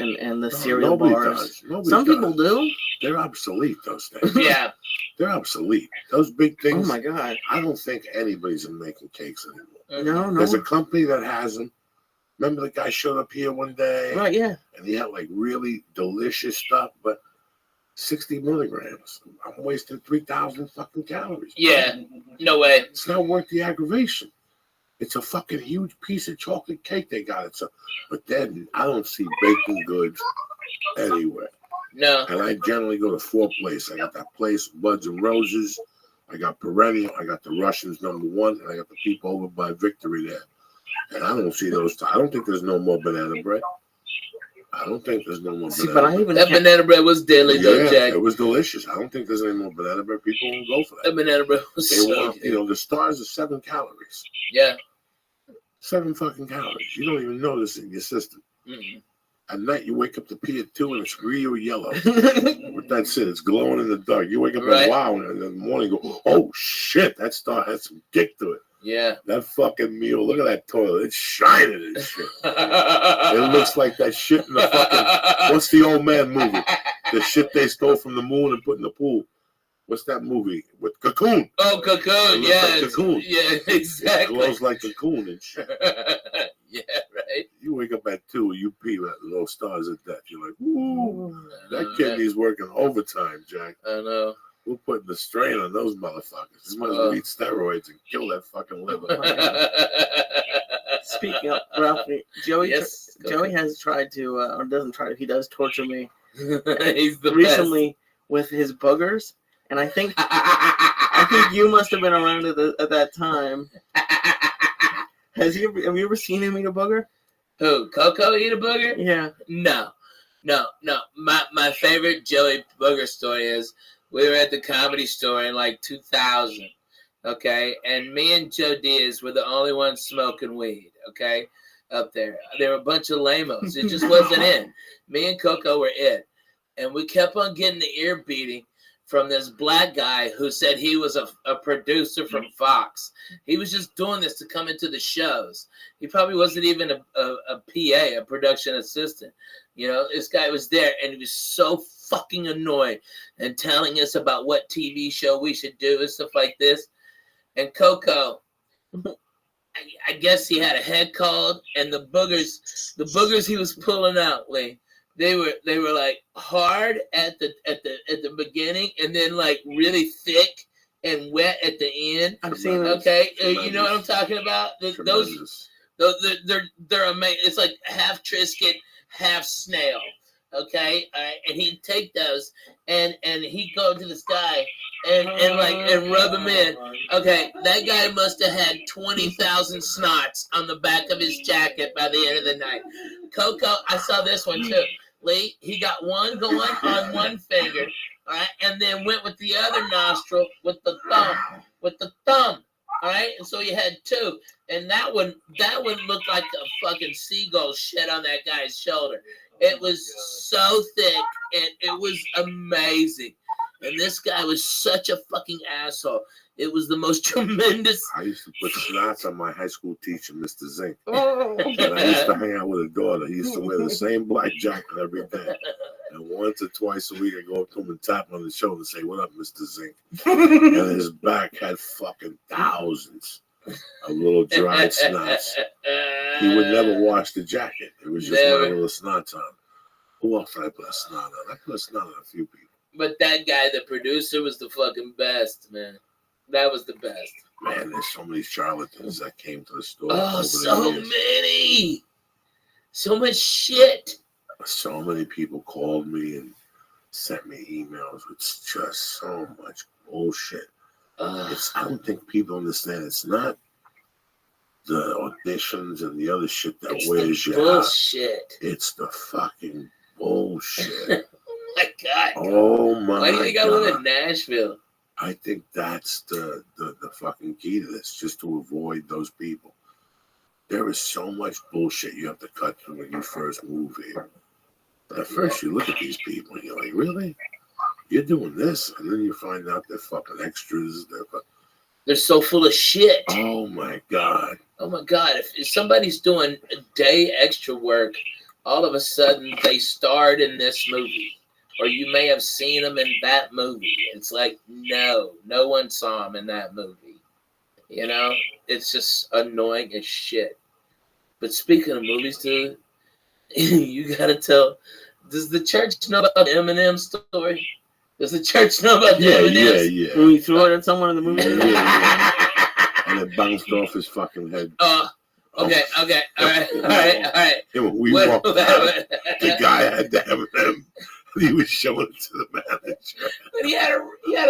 the cereal nobody bars. does. Nobody Some does. people do. They're obsolete, those things. Yeah. They're obsolete. Those big things. Oh my god. I don't think anybody's making cakes anymore. No. There's a company that has them. Remember the guy showed up here one day? Right, yeah. And he had like really delicious stuff, but 60 milligrams. I'm wasting 3,000 fucking calories. Yeah. No way. It's not worth the aggravation. It's a fucking huge piece of chocolate cake they got. But then I don't see baking goods anywhere. No. And I generally go to 4 places. I got that place, Buds and Roses. I got Perennial. I got the Russians #1, and I got the people over by Victory there. And I don't see those. I don't think there's no more banana bread. I don't think there's no more banana bread. That banana bread was deadly, though, Jack. It was delicious. I don't think there's any more banana bread. People won't go for that. That banana bread was They so want, good. the stars are 7 calories. Yeah. 7 fucking calories. You don't even notice it in your system. Mm-mm. At night, you wake up to pee at 2 and it's real yellow. With that shit, it's glowing in the dark. You wake up Right. and wow, and in the morning go, oh shit, that star has some kick to it. Yeah. That fucking meal, look at that toilet. It's shining and shit. It looks like that shit in the fucking, what's the old man movie? The shit they stole from the moon and put in the pool. What's that movie? With Cocoon. Oh, Cocoon, It looks yeah. like Cocoon. Yeah, It exactly. glows like Cocoon and shit. Yeah, right. You wake up at 2 and you pee at little stars at that. You're like, ooh, that kidney's working overtime, Jack. I know. We're putting the strain on those motherfuckers. Just might as well eat steroids and kill that fucking liver. Speaking of Ralphie, Joey Yes, go Joey ahead. has tried to, or doesn't try to, he does torture me He's the recently with his boogers. And I think you must have been around at that time. Have you ever seen him eat a booger? Who? Coco eat a booger? Yeah. No. My favorite Joey Booger story is we were at the Comedy Store in like 2000, okay? And me and Joe Diaz were the only ones smoking weed, okay? Up there. There were a bunch of lamos. It just wasn't in. Me and Coco were it. And we kept on getting the ear beating from this black guy who said he was a producer from Fox. He was just doing this to come into the shows. He probably wasn't even a PA, a production assistant. You know, this guy was there, and he was so fucking annoyed and telling us about what TV show we should do and stuff like this. And Coco, I guess he had a head cold, and the boogers he was pulling out, Lee, they were like hard at the beginning, and then like really thick and wet at the end. I've seen it. Okay, you know what I'm talking about? Those Tremendous. they're amazing. It's like half Triscuit, half snail. Okay, and he'd take those and he'd go to this guy and rub him in. Okay, that guy must have had 20,000 snots on the back of his jacket by the end of the night. Coco, I saw this one too. Lee, he got one going on one finger, all right, and then went with the other nostril with the thumb. All right, and so you had two, and that one looked like a fucking seagull shed on that guy's shoulder. It was so thick, and it was amazing. And this guy was such a fucking asshole. It was the most tremendous. I used to put snots on my high school teacher, Mr. Zink. And I used to hang out with a daughter. He used to wear the same black jacket every day. And once or twice a week, I go up to him and tap him on the shoulder and say, "What up, Mr. Zink?" And his back had fucking thousands of little dried snots. He would never wash the jacket. It was just my little snots on. Who else did I put a snot on? I put a snot on a few people. But that guy, the producer, was the fucking best, man. That was the best. Man, there's so many charlatans that came to the store. Oh, so many. So much shit. So many people called me and sent me emails with just so much bullshit. I don't think people understand. It's not the auditions and the other shit that wears you out. Bullshit. It's the fucking bullshit. Oh my God. Oh my God. Why do you think I live in Nashville? I think that's the fucking key to this, just to avoid those people. There is so much bullshit you have to cut through when you first move here. At first, you look at these people and you're like, really? You're doing this? And then you find out they're fucking extras. They're so full of shit. Oh, my God. Oh, my God. If somebody's doing a day extra work, all of a sudden they starred in this movie. Or you may have seen them in that movie. It's like, no one saw them in that movie. You know? It's just annoying as shit. But speaking of movies, dude, you gotta tell. Does the church know about the Eminem story? Does the church know about the Eminem? Yeah. When he threw it at someone in the movie? Yeah. And it bounced off his fucking head. Okay. All right. And when we walked out, the guy had the Eminem. He was showing it to the manager. But he had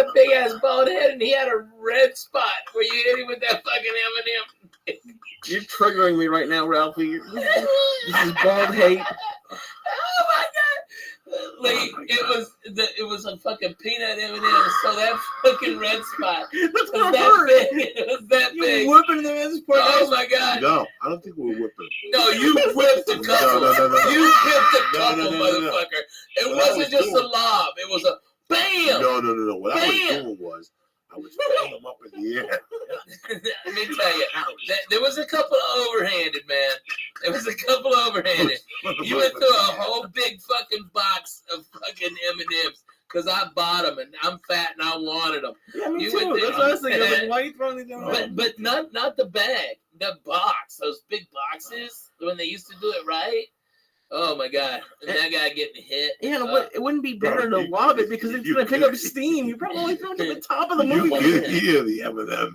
a big ass bald head and he had a red spot where you hit him with that fucking Eminem. You're triggering me right now, Ralphie. This is bald hate. Oh my God! Like it was a fucking peanut M&M. So that fucking red spot That's was what that I big. It was that You big. whipping them in this part. Oh my God! No, I don't think we were whipping. No, you whipped the couple. No. You whipped the couple, No. motherfucker. It What I wasn't was just doing- a lob. It was a bam. No. What I was Bam! doing was I was throwing them up in the air. Let me tell you, there was a couple of overhanded, man. There was a couple of overhanded. You went through a whole big fucking box of fucking M&Ms because I bought them and I'm fat and I wanted them. Yeah, me You too. went That's what I was thinking. I was like, why are you throwing these down? But not the bag, the box. Those big boxes when they used to do it right. Oh my God! And that guy getting hit. Yeah, it wouldn't be better to lob it because it's going to pick up steam. You probably throw it to the top of the You movie. can hear the Eminem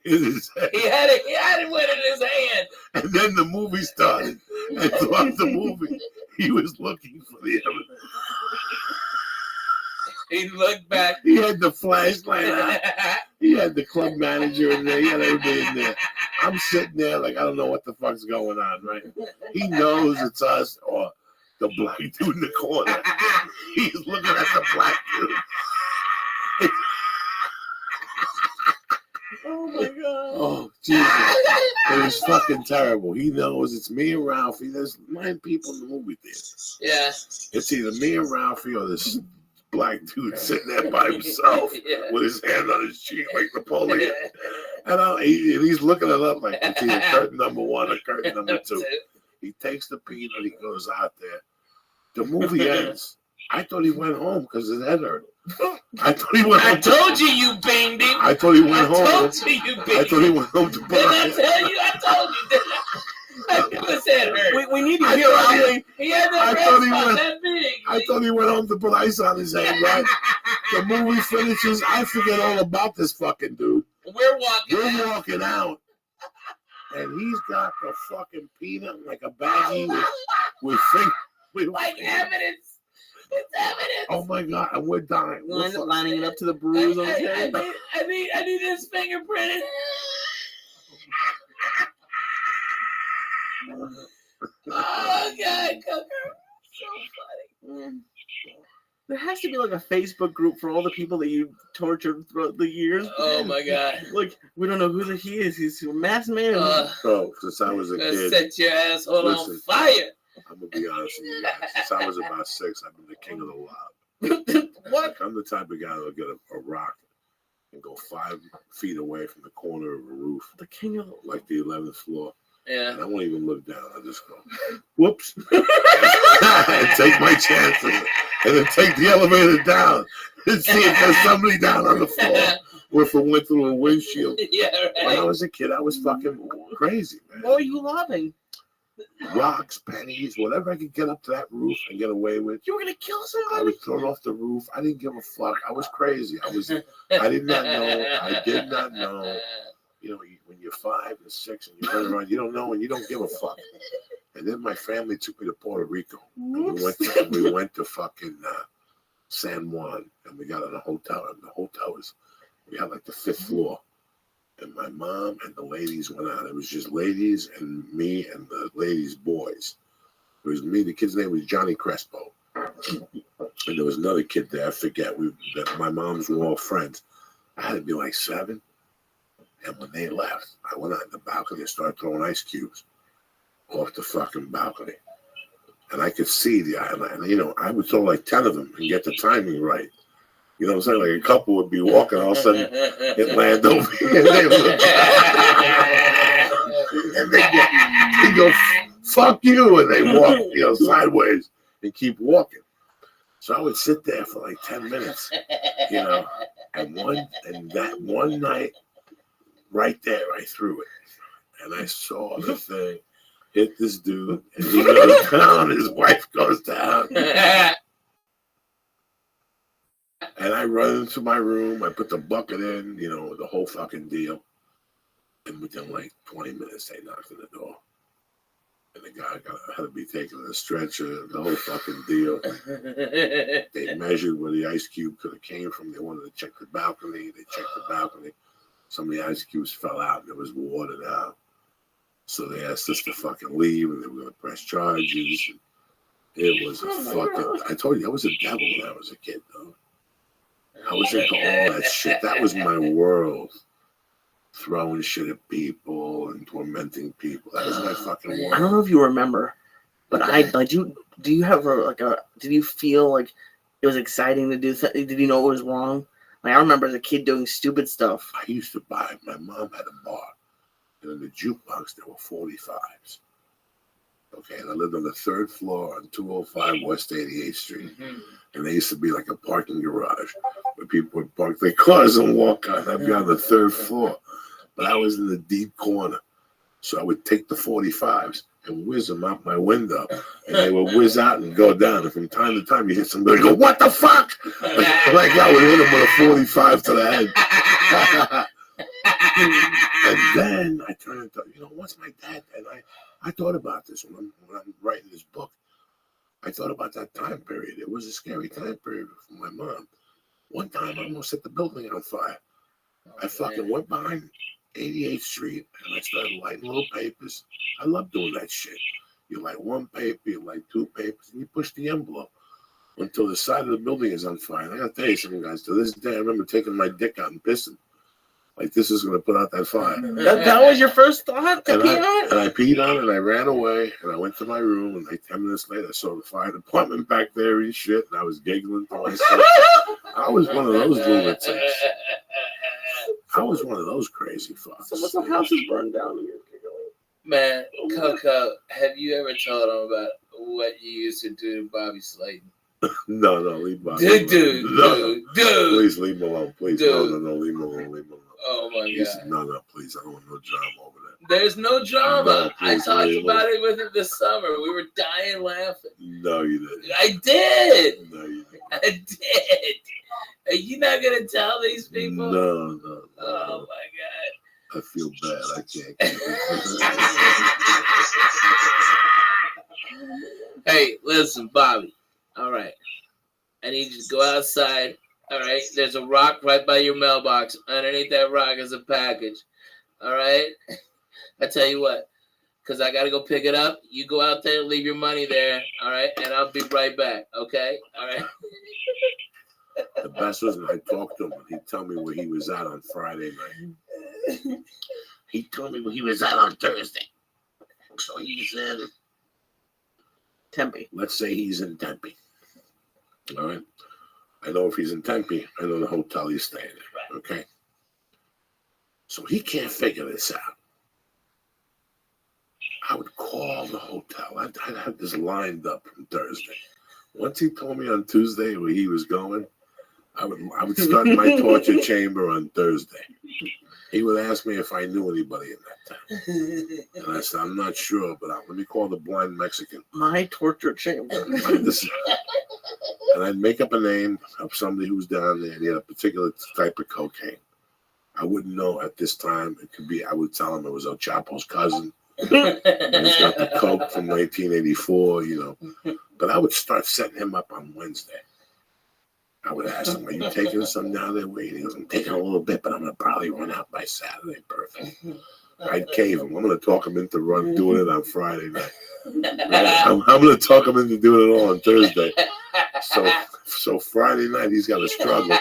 in his head. He had it wet in his hand. And then the movie started. And throughout the movie, he was looking for the Eminem. He looked back. He had the flashlight out. He had the club manager in there. He had everybody in there. I'm sitting there like, I don't know what the fuck's going on, right? He knows it's us or the black dude in the corner. He's looking at the black dude. Oh my God. Oh, Jesus. It was fucking terrible. He knows it's me and Ralphie. There's 9 people in the movie theater. Yeah. It's either me and Ralphie or this black dude sitting there by himself with his hand on his cheek like Napoleon. And he's looking it up like it's either curtain number 1 or curtain number 2. He takes the peanut, he goes out there. The movie ends. I thought he went home because his head hurt. I thought he went home. I told you you banged him. I thought he went home. I told you banged him. I thought he went home to Didn't I buy. tell you? I told you, didn't I? His head hurt. We need to I hear thought Ralphie. He had I that thought red he spot went- that big. I thought he went home to put ice on his head, right? The movie finishes. I forget all about this fucking dude. We're walking We're out. walking out. And he's got the fucking peanut like a baggie with Like evidence. It's evidence. Oh my god, and we're dying. We'll end up lining it up to the bruise on his head. I need this fingerprint. Oh god, Coker. So funny. There has to be like a Facebook group for all the people that you tortured throughout the years. Oh my god. Like, we don't know who he is. He's a masked man. Bro, since I was a Gonna kid, set your asshole on Listen. fire. I'm gonna be honest with you. Since I was about 6, I've been the king of the lob. What? Like, I'm the type of guy that'll get a rock and go 5 feet away from the corner of a roof, The king of like the 11th floor. Yeah. And I won't even look down. I just go, whoops, and take my chances, and then take the elevator down and see if there's somebody down on the floor, or if it went through a windshield. Yeah, When I right. was a kid, I was fucking crazy, man. What are you loving? Rocks, pennies, whatever I could get up to that roof and get away with. You were gonna kill I somebody? was thrown off the roof. I didn't give a fuck. I was crazy. I did not know. I did not know. You know, when you're 5 and 6 and you run around, you don't know and you don't give a fuck. And then my family took me to Puerto Rico. And we went to fucking San Juan, and we got in a hotel. And the hotel we had like the 5th floor. And my mom and the ladies went out. It was just ladies and me and the ladies' boys. It was me. The kid's name was Johnny Crespo. And there was another kid there. I forget. That my moms were all friends. I had to be like 7. And when they left, I went out in the balcony and started throwing ice cubes off the fucking balcony. And I could see the island. And, you know, I would throw like 10 of them and get the timing right. You know what I'm saying? Like a couple would be walking, all of a sudden it land over here. And they go, fuck you. And they walk, you know, sideways and keep walking. So I would sit there for like 10 minutes, you know, and that one night, right there, I threw it. And I saw the thing hit this dude, and he goes down, his wife goes down. And I run into my room, I put the bucket in, you know, the whole fucking deal. And within like 20 minutes, they knocked on the door. And the guy had to be taken to the stretcher, the whole fucking deal. They measured where the ice cube could have came from. They wanted to check the balcony. They checked the balcony. Some of the ice cubes fell out and it was watered out. So they asked us to fucking leave and they were going to press charges. It was a fucking, I told you, I was a devil when I was a kid, though. I was into all that shit. That was my world. Throwing shit at people and tormenting people. That was my fucking I world. don't know if you remember, but do you have did you feel like it was exciting to do something? Did you know it was wrong? Like, I remember as a kid doing stupid stuff. I used to buy, my mom had a bar, and in the jukebox there were 45s. Okay, and I lived on the 3rd floor on 205 West 88th Street. And there used to be like a parking garage where people would park their cars and walk on. I'd be on the 3rd floor, but I was in the deep corner. So I would take the 45s and whiz them out my window, and they would whiz out and go down. And from time to time, you hit somebody and go, "What the fuck?" Like I would hit them with a 45 to the head. And then I turned into, you know, once my dad, and I thought about this when I'm writing this book. I thought about that time period. It was a scary time period for my mom. One time I almost set the building on fire. I fucking went behind 88th Street and I started lighting little papers. I love doing that shit. You light one paper, you light 2 papers, and you push the envelope until the side of the building is on fire. And I gotta tell you something, guys. To this day, I remember taking my dick out and pissing. Like, this is going to put out that fire. That was your first thought to pee on it? And I peed on it, and I ran away, and I went to my room, and like 10 minutes later, I saw the fire department back there and shit, and I was giggling to myself. I was one of those lunatics. I was one of those crazy fucks. So what's the house is burned down and you're giggling? Man, Coco, have you ever told him about what you used to do to Bobby Slayton? No, leave Bobby alone. Dude. Please leave him alone. Please. Dude. No, leave him alone. Oh my God. No, please. I don't want no drama over there. There's no drama. No, I please, talked leave about him. it with him this summer. We were dying laughing. No, you didn't. I did. No, you didn't. I did. Are you not gonna tell these people? No. Oh my God. I feel bad. I can't. Hey, listen, Bobby. All right. I need you to go outside. All right. There's a rock right by your mailbox. Underneath that rock is a package. All right. I tell you what, because I got to go pick it up. You go out there and leave your money there. All right. And I'll be right back. Okay. All right. The best was when I talked to him and he'd tell me where he was at on Friday night. He told me where he was at on Thursday. So he's in Tempe. Let's say he's in Tempe. All right. I know if he's in Tempe, I know the hotel he's staying at. Okay. So he can't figure this out. I would call the hotel. I'd have this lined up from Thursday. Once he told me on Tuesday where he was going, I would start my torture chamber on Thursday. He would ask me if I knew anybody in that town. And I said, I'm not sure, but let me call the blind Mexican. My torture chamber. And I'd make up a name of somebody who's down there and he had a particular type of cocaine. I wouldn't know at this time. It could be, I would tell him it was El Chapo's cousin. He's got the coke from 1984, you know. But I would start setting him up on Wednesday. I would ask him, are you taking some down there? Wait, he goes, I'm taking a little bit, but I'm going to probably run out by Saturday. Perfect. I'd cave him. I'm going to talk him into doing it on Friday night. I'm going to talk him into doing it all on Thursday. So Friday night, he's got to struggle.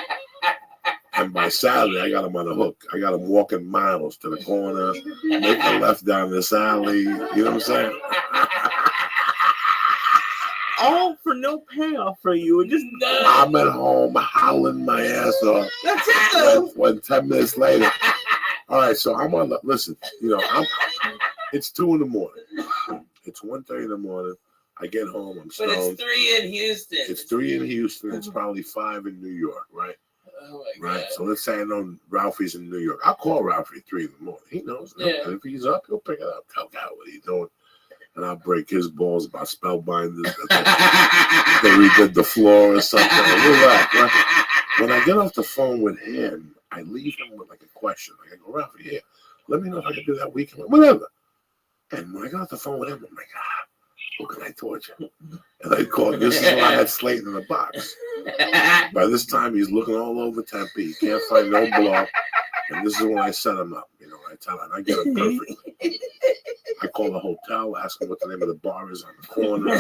And by Saturday, I got him on the hook. I got him walking miles to the corner, make a left down this alley. You know what I'm saying? All for no payoff for you. Just I'm at home howling my ass off. That's it, though. When 10 minutes later. All right, so I'm on the, listen, you know, it's 2 in the morning. It's 1:30 in the morning. I get home, I'm stoned. But it's 3 in Houston. It's 3 in Houston. It's probably 5 in New York, right? Oh my right. God. So let's say I know Ralphie's in New York. I'll call Ralphie at 3 in the morning. He knows. Yeah. And if he's up, he'll pick it up. Tell God what he's doing. And I'll break his balls about spellbinders. They redid the floor or something. Right? When I get off the phone with him, I leave him with like a question. Like I go, Ralphie, here, let me know if I can do that weekend. Whatever. And when I got off the phone with him, I'm like, who can I torture? And I called. This is why I had Slayton in the box. By this time, he's looking all over Tempe. He can't find no blow. And this is when I set him up. You know, I tell him, I get him perfectly. I call the hotel, ask him what the name of the bar is on the corner.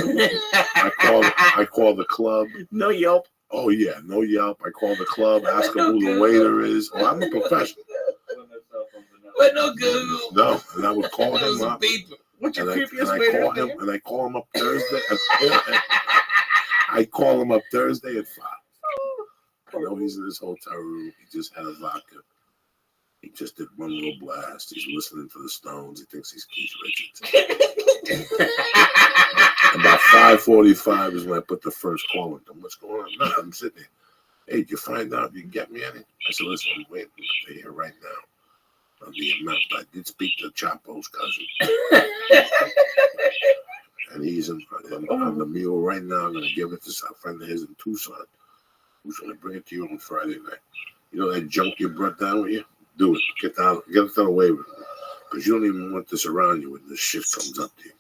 I call the club. No Yelp. Oh, yeah, no Yelp. I call the club, ask him who the waiter is. Oh, I'm a professional. But no Google. No, and I would call him up. What's your And creepiest I waiter? call him, and I call him up Thursday. I call him up Thursday at 5. I know he's in his hotel room. He just had a vodka. He just did one little blast. He's listening to the Stones. He thinks he's Keith Richards. About 5:45 is when I put the first call in. What's going on? No, I'm sitting there. Hey, did you find out if you can get me any? I said, listen, I'm waiting to hear right now on the amount. I did speak to Chapo's cousin. And he's on the mule right now. I'm going to give it to a friend of his in Tucson who's going to bring it to you on Friday night. You know that junk you brought down with you? Do it. Get it away with it. Because you don't even want this around you when this shit comes up to you.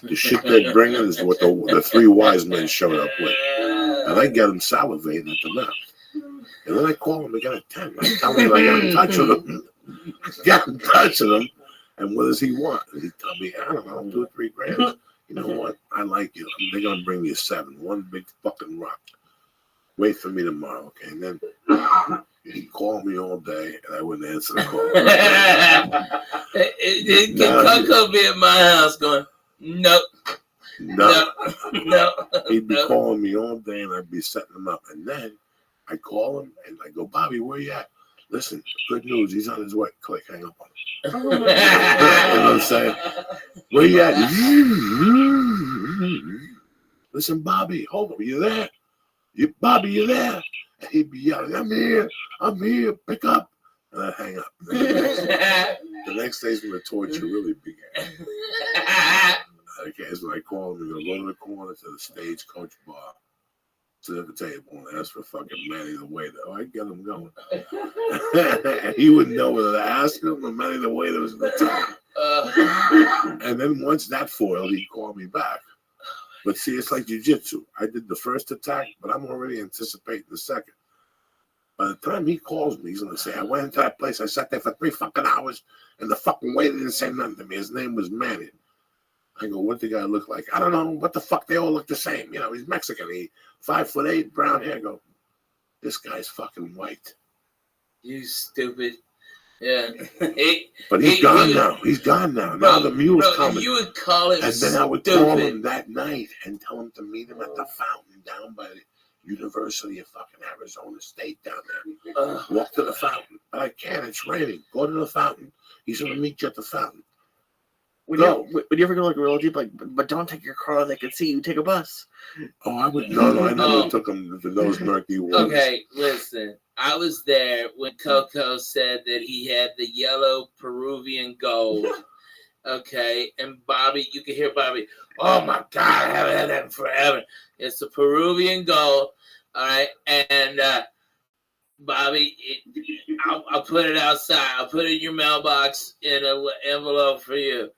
The shit they're bringing is what the 3 wise men showed up with. And I get him salivating at the mouth. And then I call him again at 10. I tell him I got in touch with him. Got in touch with him. And what does he want? And he tell me, I don't know, 2 or 3 grand. You know what? I like you. They're going to bring you 7. One big fucking rock. Wait for me tomorrow, okay? And then he called me all day, and I wouldn't answer the call. Can Coco be at my house going, nope. No. No. He'd be calling me all day, and I'd be setting him up. And then I call him, and I go, Bobby, where you at? Listen, good news. He's on his way. Click, hang up on him. You know what I'm saying? Where you at? Listen, Bobby, hold on. You there? Bobby, you there? And he'd be yelling, I'm here, pick up. And I'd hang up. The next day's when the torture really began. Okay, it's when I call him, go to the corner to the Stagecoach bar, sit at the table and ask for fucking Manny the waiter. Oh, I get him going. And he wouldn't know whether to ask him or Manny the waiter was in the town. And then once that foiled, he'd call me back. But see, it's like jiu-jitsu. I did the first attack, but I'm already anticipating the second. By the time he calls me, he's going to say, I went into that place. I sat there for 3 fucking hours, and the fucking waiter didn't say nothing to me. His name was Manny. I go, what the guy look like? I don't know. What the fuck? They all look the same. You know, he's Mexican. He 5'8", brown hair. I go, this guy's fucking white. You stupid. Yeah. But he's gone now. He's gone now. Now the mule's coming. You would call him and then I would call him that night and tell him to meet him at the fountain down by the University of fucking Arizona State down there. Walk to the fountain. But I can't. It's raining. Go to the fountain. He's going to meet you at the fountain. Would you ever go like real deep, like, but don't take your car, they can see you, take a bus? Oh, I would. No, I never took him to those murky waters. Okay, listen. I was there when Coco said that he had the yellow Peruvian gold. Okay, and Bobby, you can hear Bobby, oh my God, I haven't had that in forever. It's the Peruvian gold, all right? And Bobby, I'll put it outside. I'll put it in your mailbox in an envelope for you.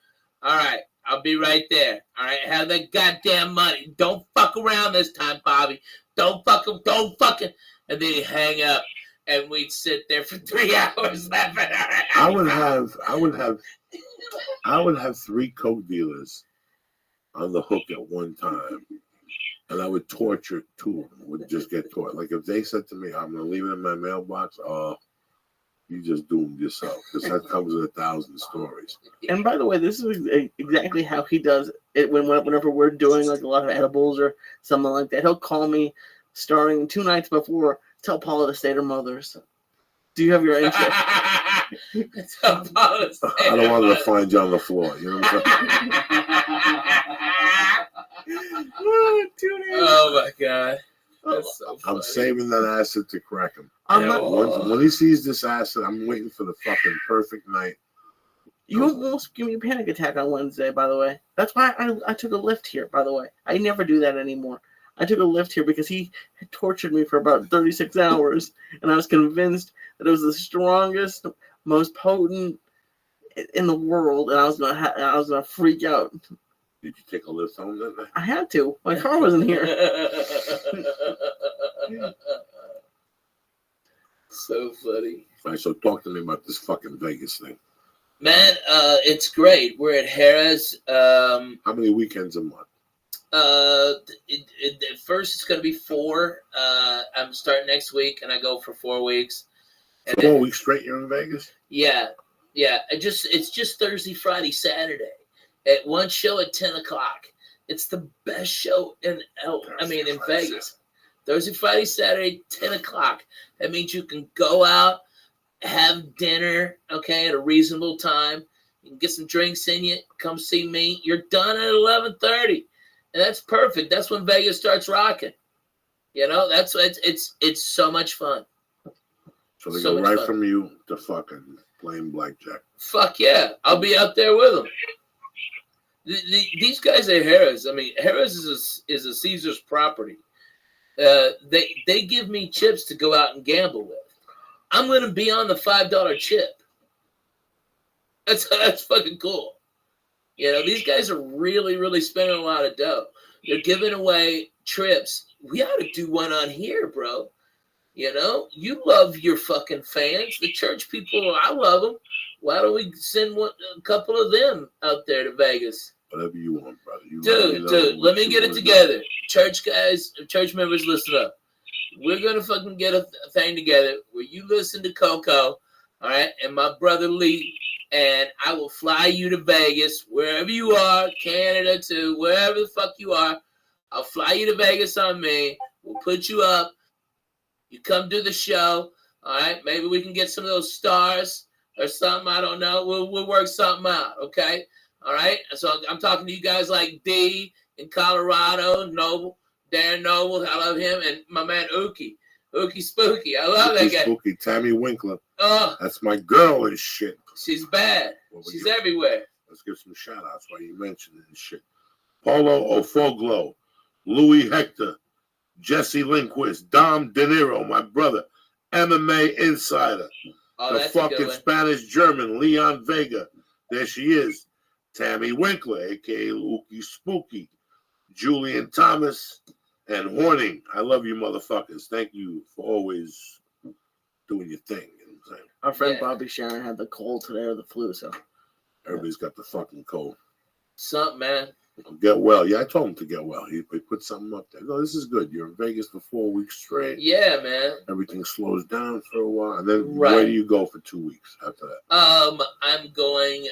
All right, I'll be right there. All right, have that goddamn money. Don't fuck around this time, Bobby. Don't fucking. And then he'd hang up, and we'd sit there for 3 hours laughing. I would have 3 coke dealers on the hook at one time, and I would torture 2 of them. Would just get tortured. Like if they said to me, "I'm gonna leave it in my mailbox," you just doomed yourself, because that comes with 1,000 stories. And by the way, this is exactly how he does it whenever we're doing like a lot of edibles or something like that. He'll call me starting 2 nights before, tell Paula to stay at her mother's. Do you have your intro? I don't want her to find you on the floor. You know what I'm saying? Oh my God. That's so funny. I'm saving that acid to crack him. I'm When he sees this acid, I'm waiting for the fucking perfect night. You almost give me a panic attack on Wednesday, by the way. That's why I took a lift here, by the way. I never do that anymore. I took a lift here because he had tortured me for about 36 hours, and I was convinced that it was the strongest, most potent in the world, and I was gonna freak out. Did you take a lift home that night? I had to. My car wasn't here. So funny. All right, so talk to me about this fucking Vegas thing. Man, it's great. We're at Harrah's. How many weekends a month? At first it's going to be 4. I'm starting next week, and I go for 4 weeks. And 4 weeks straight you're in Vegas? Yeah. It's just Thursday, Friday, Saturday. At one show at 10 o'clock. It's the best show in Vegas. Thursday, Friday, Saturday, 10 o'clock. That means you can go out, have dinner, okay, at a reasonable time. You can get some drinks in you. Come see me. You're done at 11:30. And that's perfect. That's when Vegas starts rocking. You know, it's so much fun. So they go right from you to fucking playing blackjack. Fuck yeah. I'll be out there with them. These guys at Harrah's, I mean, Harrah's is a Caesar's property. They give me chips to go out and gamble with. I'm going to be on the $5 chip. That's fucking cool. You know, these guys are really, really spending a lot of dough. They're giving away trips. We ought to do one on here, bro. You know, you love your fucking fans. The church people, I love them. Why don't we send a couple of them out there to Vegas? Whatever you want, brother. Dude, let me get it together. Church guys, church members, listen up. We're going to fucking get a thing together where you listen to Coco, all right, and my brother Lee, and I will fly you to Vegas, wherever you are, Canada too, wherever the fuck you are. I'll fly you to Vegas on me. We'll put you up. You come do the show, all right? Maybe we can get some of those stars or something. I don't know. We'll work something out, okay? All right? So I'm talking to you guys like D in Colorado, Noble, Darren Noble. I love him. And my man Ookie Spooky. I love that guy. Spooky, Tammy Winkler. Oh, that's my girl and shit. She's bad. She's everywhere. Let's give some shout outs while you mention it and shit. Paulo Ofoglo, Louis Hector, Jesse Lindquist, Dom De Niro, my brother, MMA Insider, the fucking Spanish German, Leon Vega. There she is. Tammy Winkler, a.k.a. Ookie Spooky. Julian Thomas, and Horning. I love you, motherfuckers. Thank you for always doing your thing. You know what I'm saying? Our friend Yeah. Bobby Sharon had the cold today or the flu, so Everybody's got the fucking cold. Something, man. Get well. Yeah, I told him to get well. He put something up there. No, this is good. You're in Vegas for 4 weeks straight. Yeah, man. Everything slows down for a while. And then Right. where do you go for 2 weeks after that? I'm going,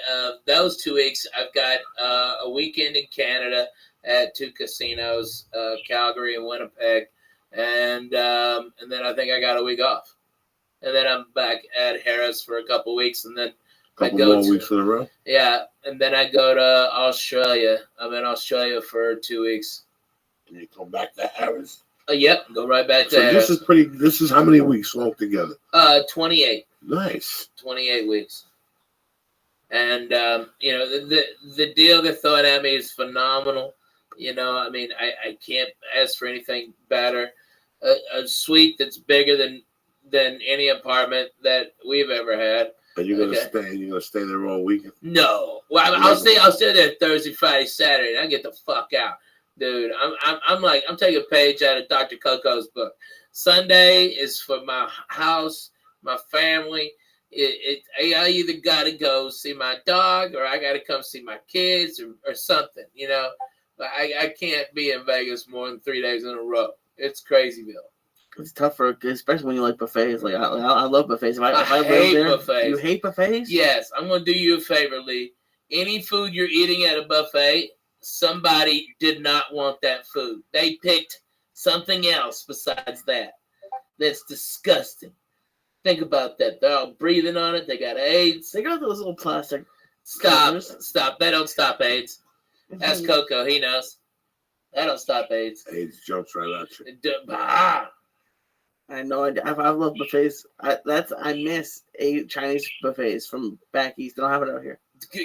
those 2 weeks, I've got a weekend in Canada at 2 casinos, Calgary and Winnipeg. And then I think I got a week off. And then I'm back at Harris for a couple weeks. And then Couple more weeks in a row? yeah. And then I go to Australia. I'm in Australia for 2 weeks. And you come back to Harris? Yep. Go right back to So Harris. this is how many weeks all together? 28. Nice. 28 weeks. And, the deal they're throwing at me is phenomenal. I mean, I can't ask for anything better. A suite that's bigger than any apartment that we've ever had. And you're gonna stay there all weekend? No. Well, I'll stay there Thursday, Friday, Saturday, and I get the fuck out. Dude, I'm taking a page out of Dr. Coco's book. Sunday is for my house, my family. I either got to go see my dog or I got to come see my kids or something, I can't be in Vegas more than 3 days in a row. It's crazyville. it's tougher, especially when you like buffets. Like I love buffets. If I hate live there, buffets. you hate buffets? Yes, I'm going to do you a favor, Lee. Any food you're eating at a buffet, somebody did not want that food. They picked something else besides that. That's disgusting. Think about that. They're all breathing on it. They got AIDS. They got those little plastic. Stop. covers. Stop. They don't stop AIDS. Ask Coco. He knows. That don't stop AIDS. AIDS jumps right at you. I know. I love buffets. I miss Chinese buffets from back east. They don't have it out here.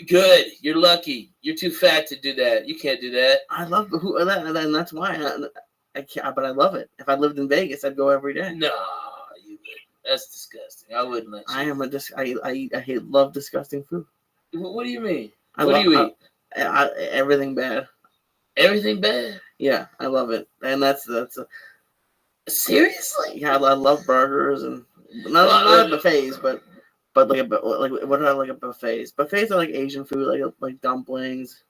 Good. You're lucky. You're too fat to do that. You can't do that. I love and that's why I can't. But I love it. If I lived in Vegas, I'd go every day. No, you would. That's disgusting. I wouldn't let you. I am I love disgusting food. What do you mean? What do you eat? Everything bad. Everything bad? Yeah, I love it, and that's Seriously? yeah. I love burgers and not buffets, but what do I like at buffets? Buffets are like Asian food, like dumplings,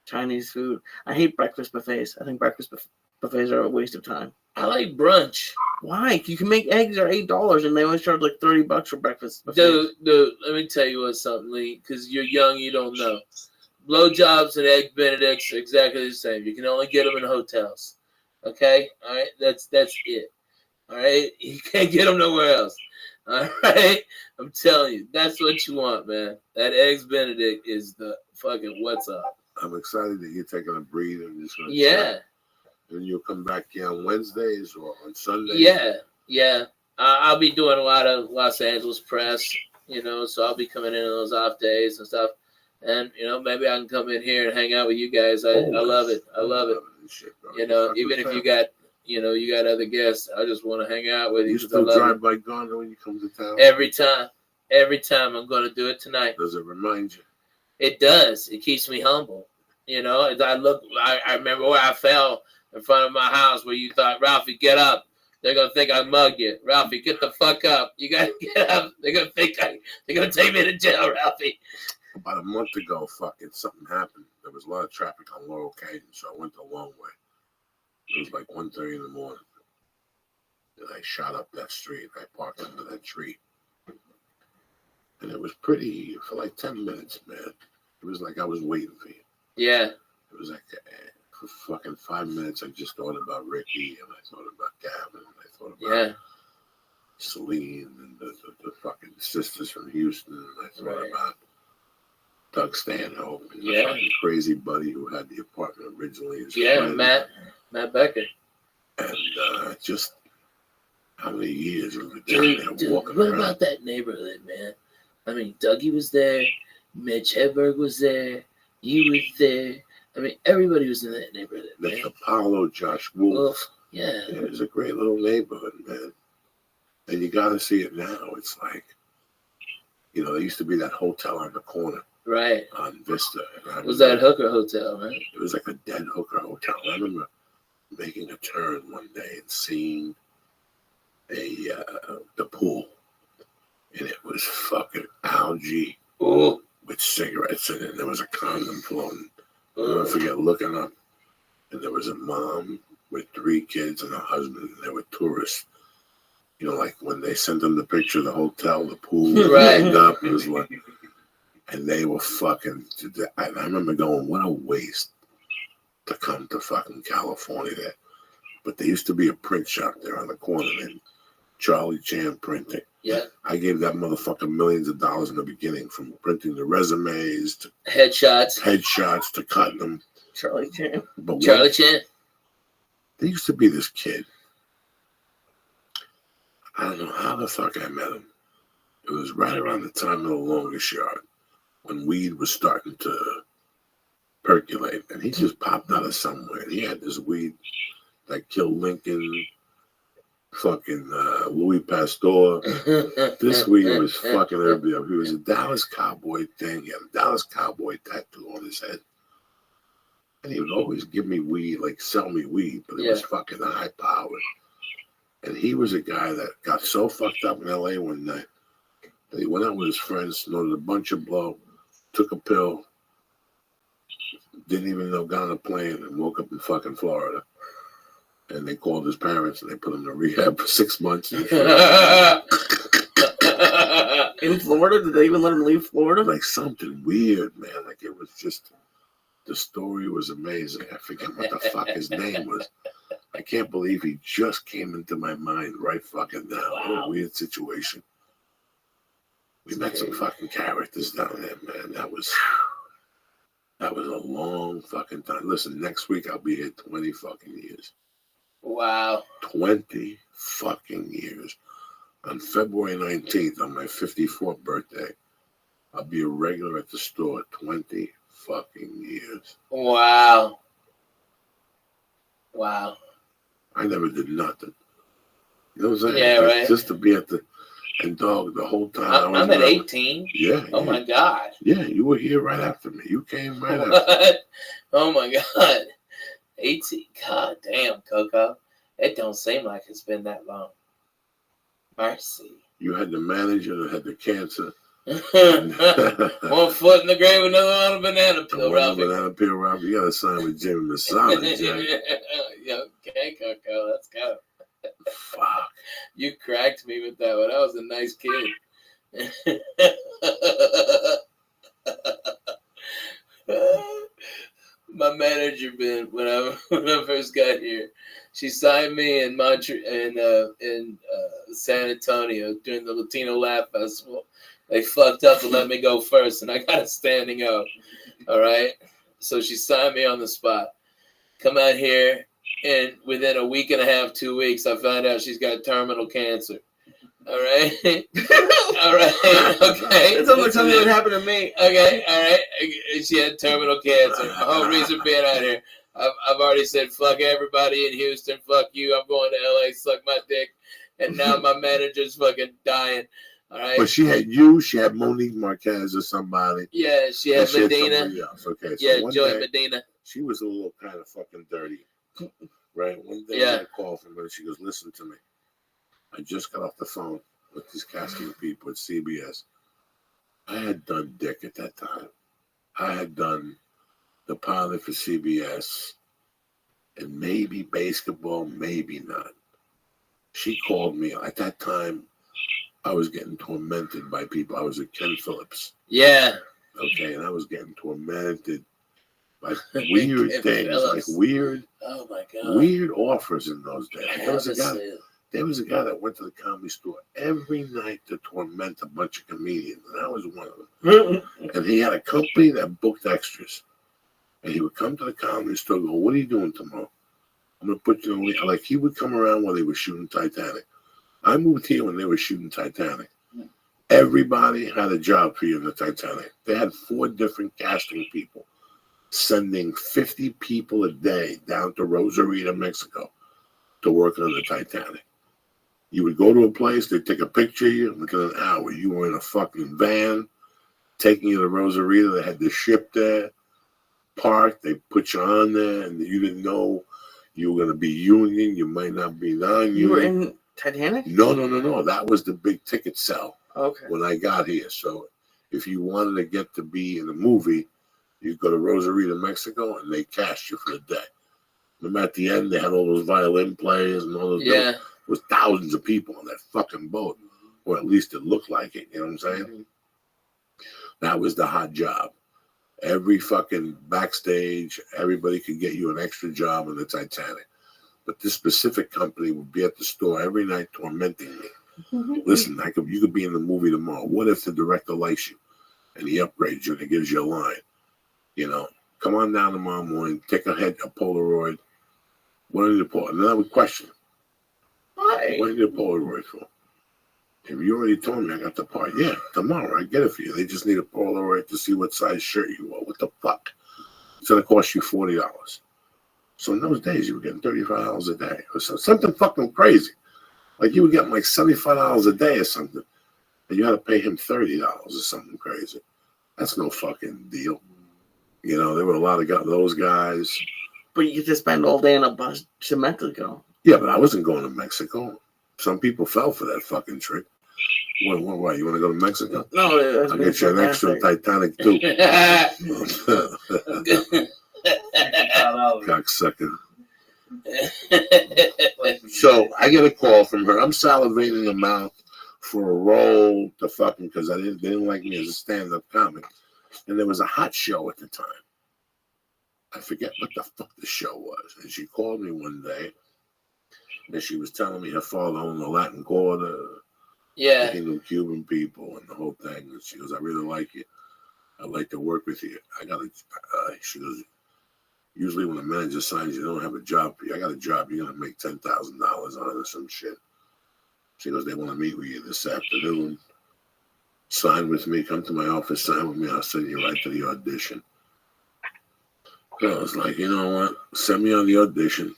Chinese food. I hate breakfast buffets. I think breakfast buffets are a waste of time. I like brunch. Why? You can make eggs are $8, and they always charge like $30 for breakfast buffets. Dude, let me tell you something, Lee, because you're young, you don't know. Blowjobs and egg benedicts are exactly the same. You can only get them in hotels. Okay? All right? That's it. All right? You can't get them nowhere else. All right? I'm telling you, that's what you want, man. That eggs benedict is the fucking what's up. I'm excited that you're taking a breather and just gonna Yeah. chat. And you'll come back here on Wednesdays or on Sundays? Yeah. I'll be doing a lot of Los Angeles press, so I'll be coming in on those off days and stuff. And, maybe I can come in here and hang out with you guys. I love it. I love it. Shit, bro. Even if you got, you got other guests, I just want to hang out with you. You 'cause still I love drive it. by Ghana when you come to town? Every time I'm going to do it tonight. Does it remind you? It does. It keeps me humble. As I remember where I fell in front of my house where you thought, Ralphie, get up. They're going to think I mugged you. Ralphie, get the fuck up. You got to get up. They're going to think they're going to take me to jail, Ralphie. About a month ago, something happened. There was a lot of traffic on Laurel Canyon, so I went the long way. It was like 1:30 in the morning. And I shot up that street. I parked under that tree. And it was pretty, for like 10 minutes, man. It was like I was waiting for you. Yeah. It was like, for fucking 5 minutes, I just thought about Ricky, and I thought about Gavin, and I thought about Celine, and the fucking sisters from Houston, and I thought about Doug Stanhope, and the fucking crazy buddy who had the apartment originally. His friend. Matt Becker. And just how many years we've been down there walking what around. about that neighborhood, man? I mean, Dougie was there. Mitch Hedberg was there. You were there. I mean, everybody was in that neighborhood, man. Nick Apollo, Josh Wolf. Yeah. It was a great little neighborhood, man. And you got to see it now. It's like, there used to be that hotel on the corner. Right. on Vista. And I Was that hooker hotel, right? It was like a dead hooker hotel. I remember making a turn one day and seeing the pool, and it was fucking algae with cigarettes in it. There was a condom floating. I'll never forget looking up, and there was a mom with 3 kids and a husband, and they were tourists. You know, like when they sent them the picture of the hotel, the pool, Right. lined up, it was like, and they were fucking. I remember going, what a waste to come to fucking California there. But there used to be a print shop there on the corner named Charlie Chan Printing. Yeah. I gave that motherfucker millions of dollars in the beginning, from printing the resumes to Headshots to cutting them. Charlie Chan. But Charlie Chan. there used to be this kid. I don't know how the fuck I met him. It was right around the time of the longest yard, when weed was starting to percolate, and he just popped out of somewhere. He had this weed that killed Lincoln, fucking Louis Pasteur. This weed was fucking everybody up. He was a Dallas Cowboy thing. He had a Dallas Cowboy tattoo on his head. And he would always give me weed, like sell me weed, but it was fucking high powered. And he was a guy that got so fucked up in LA one night that he went out with his friends, snorted a bunch of blow, took a pill, didn't even know, got on a plane, and woke up in fucking Florida. And they called his parents and they put him to rehab for 6 months. In Florida? Did they even let him leave Florida? Like something weird, man. Like it was just, the story was amazing. I forget what the fuck his name was. I can't believe he just came into my mind right fucking now. Wow. What a weird situation. We met some fucking characters down there, man. That was a long fucking time. Listen, next week I'll be here 20 fucking years. Wow. 20 fucking years. On February 19th, on my 54th birthday, I'll be a regular at the store 20 fucking years. Wow. Wow. I never did nothing. You know what I'm saying? Yeah, right. Just to be at the, and dog, the whole time. I'm at 18. Yeah. Oh my God. Yeah, you were here right after me. You came right after. What? Oh my God. 18. God damn, Coco. It don't seem like it's been that long. Mercy. You had the manager that had the cancer. One foot in the grave, another on a banana peel, Robbie. Banana peel, Robbie. You got to sign with Jimmy Masala, Jack. Okay, Coco, let's go. Fuck. You cracked me with that one. I was a nice kid. My manager, Ben, when I first got here, she signed me in San Antonio during the Latino Laugh Festival. They fucked up and let me go first, and I got a standing out. All right? So she signed me on the spot. Come out here, and within a week and a half, 2 weeks, I found out she's got terminal cancer. All right? All right? Okay. It sounds like something that happened to me. Okay, all right. She had terminal cancer. My whole reason for being out here. I've already said, fuck everybody in Houston. Fuck you. I'm going to LA. Suck my dick. And now my manager's fucking dying. All right. But she had you. She had Monique Marquez or somebody. Yeah, she had Medina. somebody else. Okay. So Yeah, one Joy day, Medina. she was a little kind of fucking dirty. Right? One day I got a call from her. She goes, listen to me. I just got off the phone with these casting people at CBS. I had done dick at that time. I had done the pilot for CBS and maybe basketball, maybe not. She called me. At that time, I was getting tormented by people. I was at Ken Phillips. Yeah. Okay, and I was getting tormented by weird things, Phillips. like weird, Oh my God. weird offers in those days. There was a guy. Honestly. There was a guy that went to the Comedy Store every night to torment a bunch of comedians, and I was one of them. And he had a company that booked extras. And he would come to the Comedy Store and go, what are you doing tomorrow? I'm going to put you in. Like, he would come around while they were shooting Titanic. I moved here when they were shooting Titanic. Everybody had a job for you in the Titanic. They had 4 different casting people sending 50 people a day down to Rosarito, Mexico to work on the Titanic. You would go to a place, they'd take a picture of you, within an hour, you were in a fucking van taking you to Rosarito. They had the ship there, parked. They put you on there, and you didn't know you were going to be union. You might not be non-union. You were in Titanic? No. That was the big ticket sell Okay. when I got here. So if you wanted to get to be in a movie, you go to Rosarito, Mexico, and they cashed you for the day. Remember at the end, they had all those violin players and all those. Yeah. There was thousands of people on that fucking boat, or at least it looked like it. You know what I'm saying? Mhm. That was the hot job. Every fucking backstage, everybody could get you an extra job on the Titanic. But this specific company would be at the store every night tormenting me. Listen, you could be in the movie tomorrow. What if the director likes you and he upgrades you and he gives you a line? You know, come on down tomorrow morning, take a Polaroid. What are you Polaroid? And then I would question, Why? what are you Polaroid for? If you already told me I got the part, yeah, tomorrow I get it for you. They just need a Polaroid to see what size shirt you wore. What the fuck? It's going to cost you $40. So in those days, you were getting $35 a day or something fucking crazy. Like you were getting like $75 a day or something. And you had to pay him $30 or something crazy. That's no fucking deal. You know, there were a lot of those guys. But you get to spend all day on a bus to Mexico. Yeah, but I wasn't going to Mexico. Some people fell for that fucking trick. What, you want to go to Mexico? No, I'll get you an extra Titanic too. Cocksucker. So I get a call from her. I'm salivating a mouth for a role to fucking because they didn't like me as a stand-up comic. And there was a hot show at the time. I forget what the fuck the show was. And she called me one day and she was telling me her father owned the Latin Quarter. Yeah. He knew Cuban people and the whole thing. And she goes, I really like you. I'd like to work with you. She goes, usually when a manager signs you, don't have a job for you. I got a job. You're going to make $10,000 on or some shit. She goes, they want to meet with you this afternoon. Sign with me. Come to my office. Sign with me. I'll send you right to the audition. So I was like, you know what? Send me on the audition,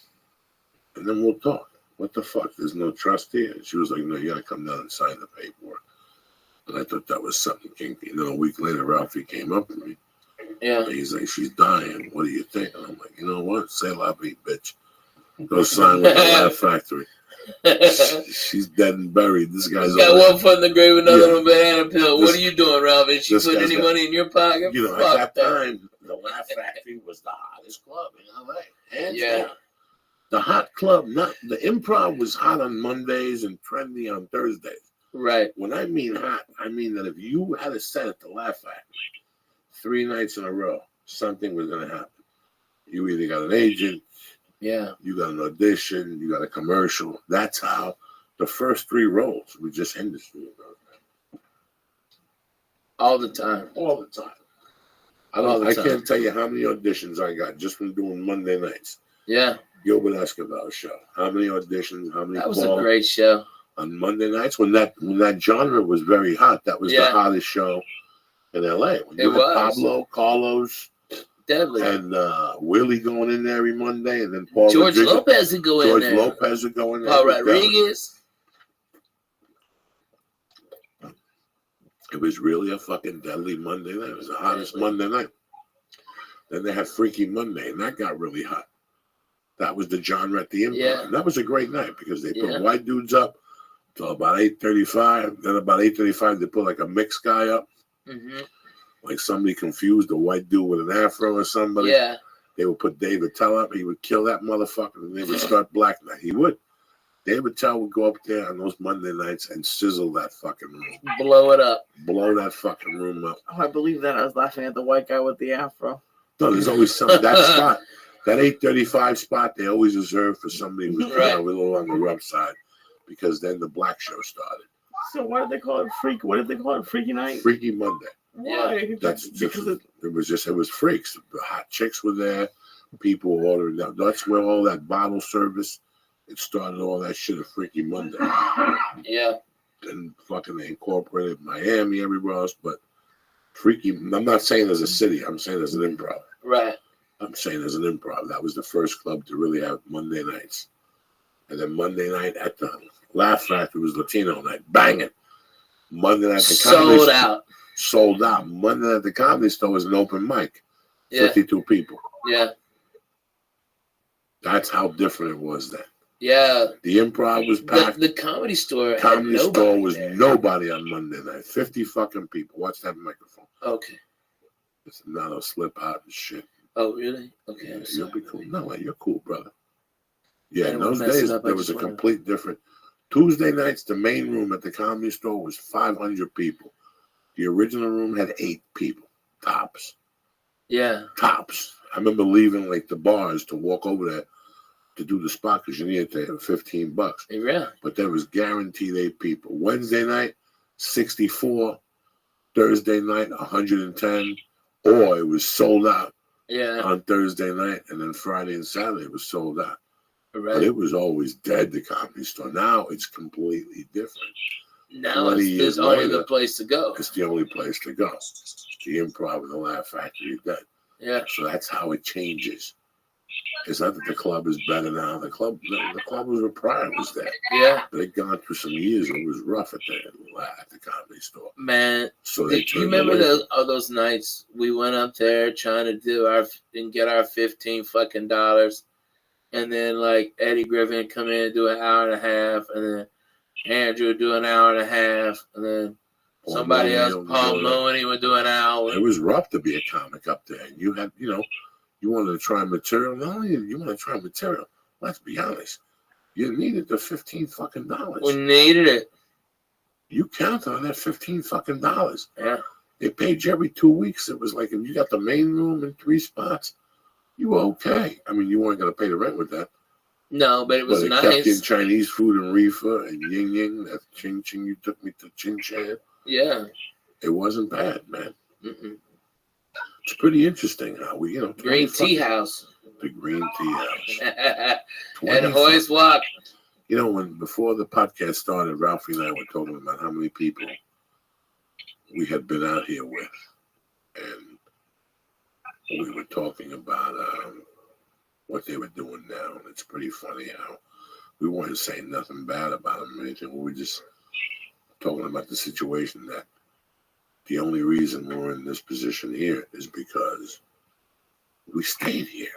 and then we'll talk. What the fuck? There's no trust here. And she was like, no, you got to come down and sign the paperwork. And I thought that was something kinky. And then a week later, Ralphie came up to me. Yeah. And he's like, she's dying. What do you think? And I'm like, you know what? Say la vie, bitch. Go sign with the Laugh Factory. She's dead and buried. This guy's got one foot in the grave, another on a banana peel. This- What are you doing, Ralph? Is she this putting guy's any got- money in your pocket? You know, Fuck at that time, the Laugh Factory was the hottest club in LA. Hands Yeah. down. The hot club, not the Improv was hot on Mondays and trendy on Thursdays. Right. When I mean hot, I mean that if you had a set at the Laugh Factory 3 nights in a row, something was going to happen. You either got an agent, Yeah. you got an audition, you got a commercial. That's how the first 3 roles were just industry. All the time. All the time. All the I time. can't tell you how many auditions I got just from doing Monday nights. Yeah. Gilbert Escobar show. How many auditions? How many That was a calls great show. on Monday nights when that genre was very hot? That was the Yeah. hottest show in LA. When It you had was. Pablo, Carlos, Deadly. and Willie going in there every Monday, and then Paul George Rodriguez- Lopez would go in George there. Lopez would go in there. Paul It was deadly. Rodriguez. It was really a fucking deadly Monday night. It was the hottest Monday night. Then they had Freaky Monday, and that got really hot. That was the genre at the Improv. Yeah. And that was a great night because they put Yeah. white dudes up till about 8:35. Then about 8:35, they put like a mixed guy up. Mm-hmm. Like somebody confused a white dude with an afro or somebody. Yeah. They would put David Tell up. He would kill that motherfucker, and they would start Black Night. He would. David Tell would go up there on those Monday nights and sizzle that fucking room. Blow it up. Blow that fucking room up. Oh, I believe that. I was laughing at the white guy with the afro. No, there's always some that spot. That 8:35 spot they always reserve for somebody who's Right. a little on the rough side, because then the black show started. So why did they call it Freak? What did they call it? Freaky Night? Freaky Monday. Why? That's just, because it was freaks. The hot chicks were there. People were ordering that. That's where all that bottle service. It started all that shit at Freaky Monday. Yeah. And fucking they incorporated Miami everywhere else, but Freaky. I'm not saying as a city. I'm saying as an improv. Right. I'm saying as an improv. That was the first club to really have Monday nights. And then Monday night at the Laugh Factory was Latino night. Banging. Monday night at the Sold comedy out. sold out. Monday at the Comedy Store was an open mic, Yeah. 52 people. Yeah. That's how different it was then. Yeah. The Improv was packed. The Comedy Store. Comedy had Store was there. nobody on Monday night. 50 fucking people. Watch that microphone. Okay. It's not a slip out and shit. Oh, really? Okay. Yeah, I'm you'll sorry. be cool. No, you're cool, brother. Yeah, I in didn't wanna those mess it days, up. I there was just a wanna- complete different. Tuesday nights, the main room at the Comedy Store was 500 people. The original room had 8 people, tops. Yeah. Tops. I remember leaving like the bars to walk over there to do the spot because you needed to have $15. Yeah. But there was guaranteed 8 people. Wednesday night, 64. Thursday night, 110. Or it was sold out Yeah. on Thursday night, and then Friday and Saturday it was sold out. Right. But it was always dead, the Comedy Store. Now it's completely different. Now 20 it's years only later, the place to go. It's the only place to go. The Improv and the Laugh Factory is dead. Yeah. So that's how it changes. It's not that the club is better now. The club was where prior was there. Yeah. They'd gone through some years and it was rough at the Comedy Store. Man, So do they you turned remember away. those nights we went up there trying to do get our $15, and then like Eddie Griffin come in and do an hour and a half, and then Andrew do an hour and a half, and then Paul somebody else, Mooney Paul would do it. Mooney, would do an hour. It was rough to be a comic up there. And you had, you wanted to try material. Not only did you want to try material, let's be honest. You needed the $15 We needed it. You counted on that $15 Yeah. They paid you every 2 weeks. It was like if you got the main room and 3 spots, you were okay. I mean, you weren't going to pay the rent with that. No, but it was But it kept in nice. Chinese food and reefer and yin yin. That ching ching you took me to Chin Chan. Yeah. It wasn't bad, man. Mm-mm. It's pretty interesting how we, Green Tea House. The Green Tea House. And 20 Hoy's Walk. Before the podcast started, Ralphie and I were talking about how many people we had been out here with, and we were talking about what they were doing now. And it's pretty funny how we weren't saying nothing bad about them or anything. We were just talking about the situation that the only reason we're in this position here is because we stayed here.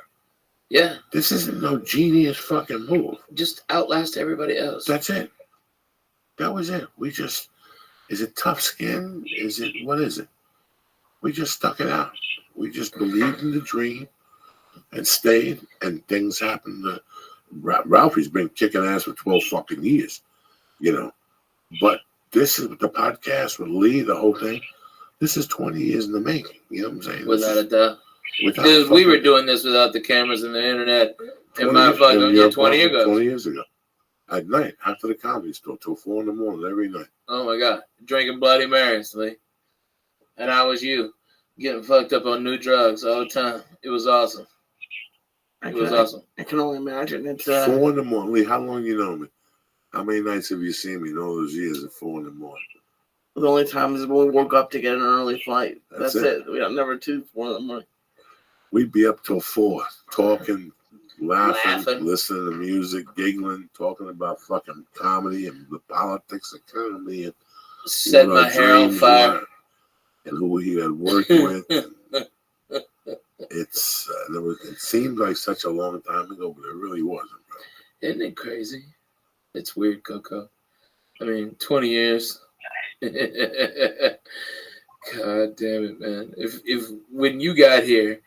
Yeah. This isn't no genius fucking move. Just outlast everybody else. That's it. That was it. Is it tough skin? What is it? We just stuck it out. We just believed in the dream and stayed, and things happened. Ralphie's been kicking ass for 12 fucking years, But this is the podcast with Lee, the whole thing. This is 20 years in the making. You know what I'm saying? Without a doubt. Without Dude, we fucking- were doing this without the cameras and the internet. 20 my years- fucking- in your 20 years ago. 20 years ago. At night, after the Comedy Store, till 4 in the morning every night. Oh my God. Drinking Bloody Marys, Lee. And I was you. Getting fucked up on new drugs all the time. It was awesome. It was awesome. I can only imagine. It's 4 in the morning. Lee, how long you know me? How many nights have you seen me in all those years at 4 in the morning? the only times is when we woke up to get an early flight. That's That's it. it. We got never 2, 4 in the morning. We'd be up till 4, talking, laughing, Laughing. listening to music, giggling, talking about fucking comedy and the politics of comedy and Set what our my hair on dreams fire. were and who he had worked with. And it seemed like such a long time ago, but it really wasn't, bro. Isn't it crazy? It's weird, Coco. I mean, 20 years. God damn it, man. If when you got here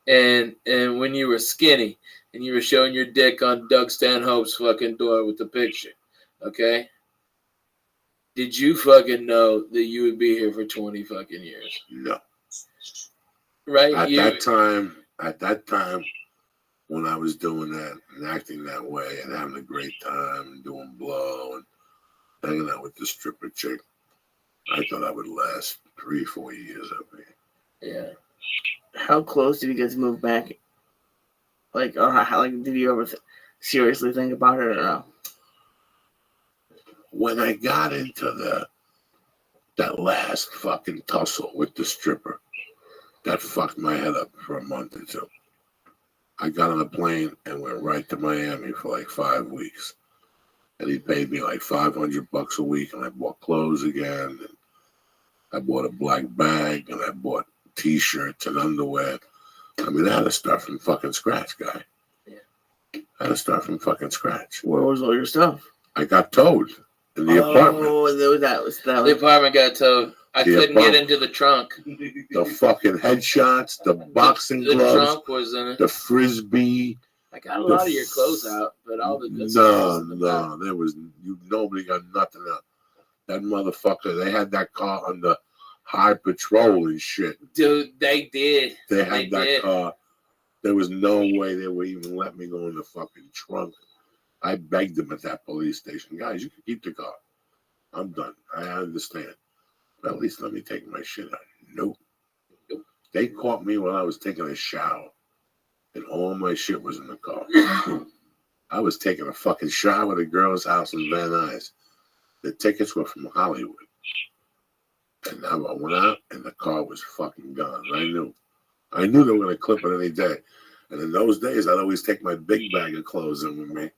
and when you were skinny and you were showing your dick on Doug Stanhope's fucking door with the picture, okay? Did you fucking know that you would be here for 20 fucking years? No. Right? At that time, when I was doing that and acting that way and having a great time and doing blow and hanging out with the stripper chick, I thought I would last 3-4 years up here. Yeah. How close did you guys move back? Like, or how? Like, did you ever seriously think about it or no? When I got into that last fucking tussle with the stripper, that fucked my head up for a month or two. I got on a plane and went right to Miami for like 5 weeks. And he paid me like $500 a week, and I bought clothes again. And I bought a black bag, and I bought T-shirts and underwear. I mean, I had to start from fucking scratch, guy. Yeah. I had to start from fucking scratch. Where was all your stuff? I got towed in the apartment. Oh, that was that. The apartment got towed. I The couldn't apartment. get into the trunk. The fucking headshots, the boxing The gloves, trunk was in it. the frisbee. I got a lot of your clothes out, but all the good stuff was in the back. No, there was nobody got nothing out. That motherfucker, they had that car under high patrol and shit. Dude, they did. They had that did. car. There was no way they would even let me go in the fucking trunk. I begged them at that police station, guys, you can keep the car. I'm done. I understand. But at least let me take my shit out. Nope. They caught me when I was taking a shower. And all my shit was in the car. I was taking a fucking shower at a girl's house in Van Nuys. The tickets were from Hollywood. And I went out, and the car was fucking gone. I knew they were going to clip it any day. And in those days, I'd always take my big bag of clothes in with me.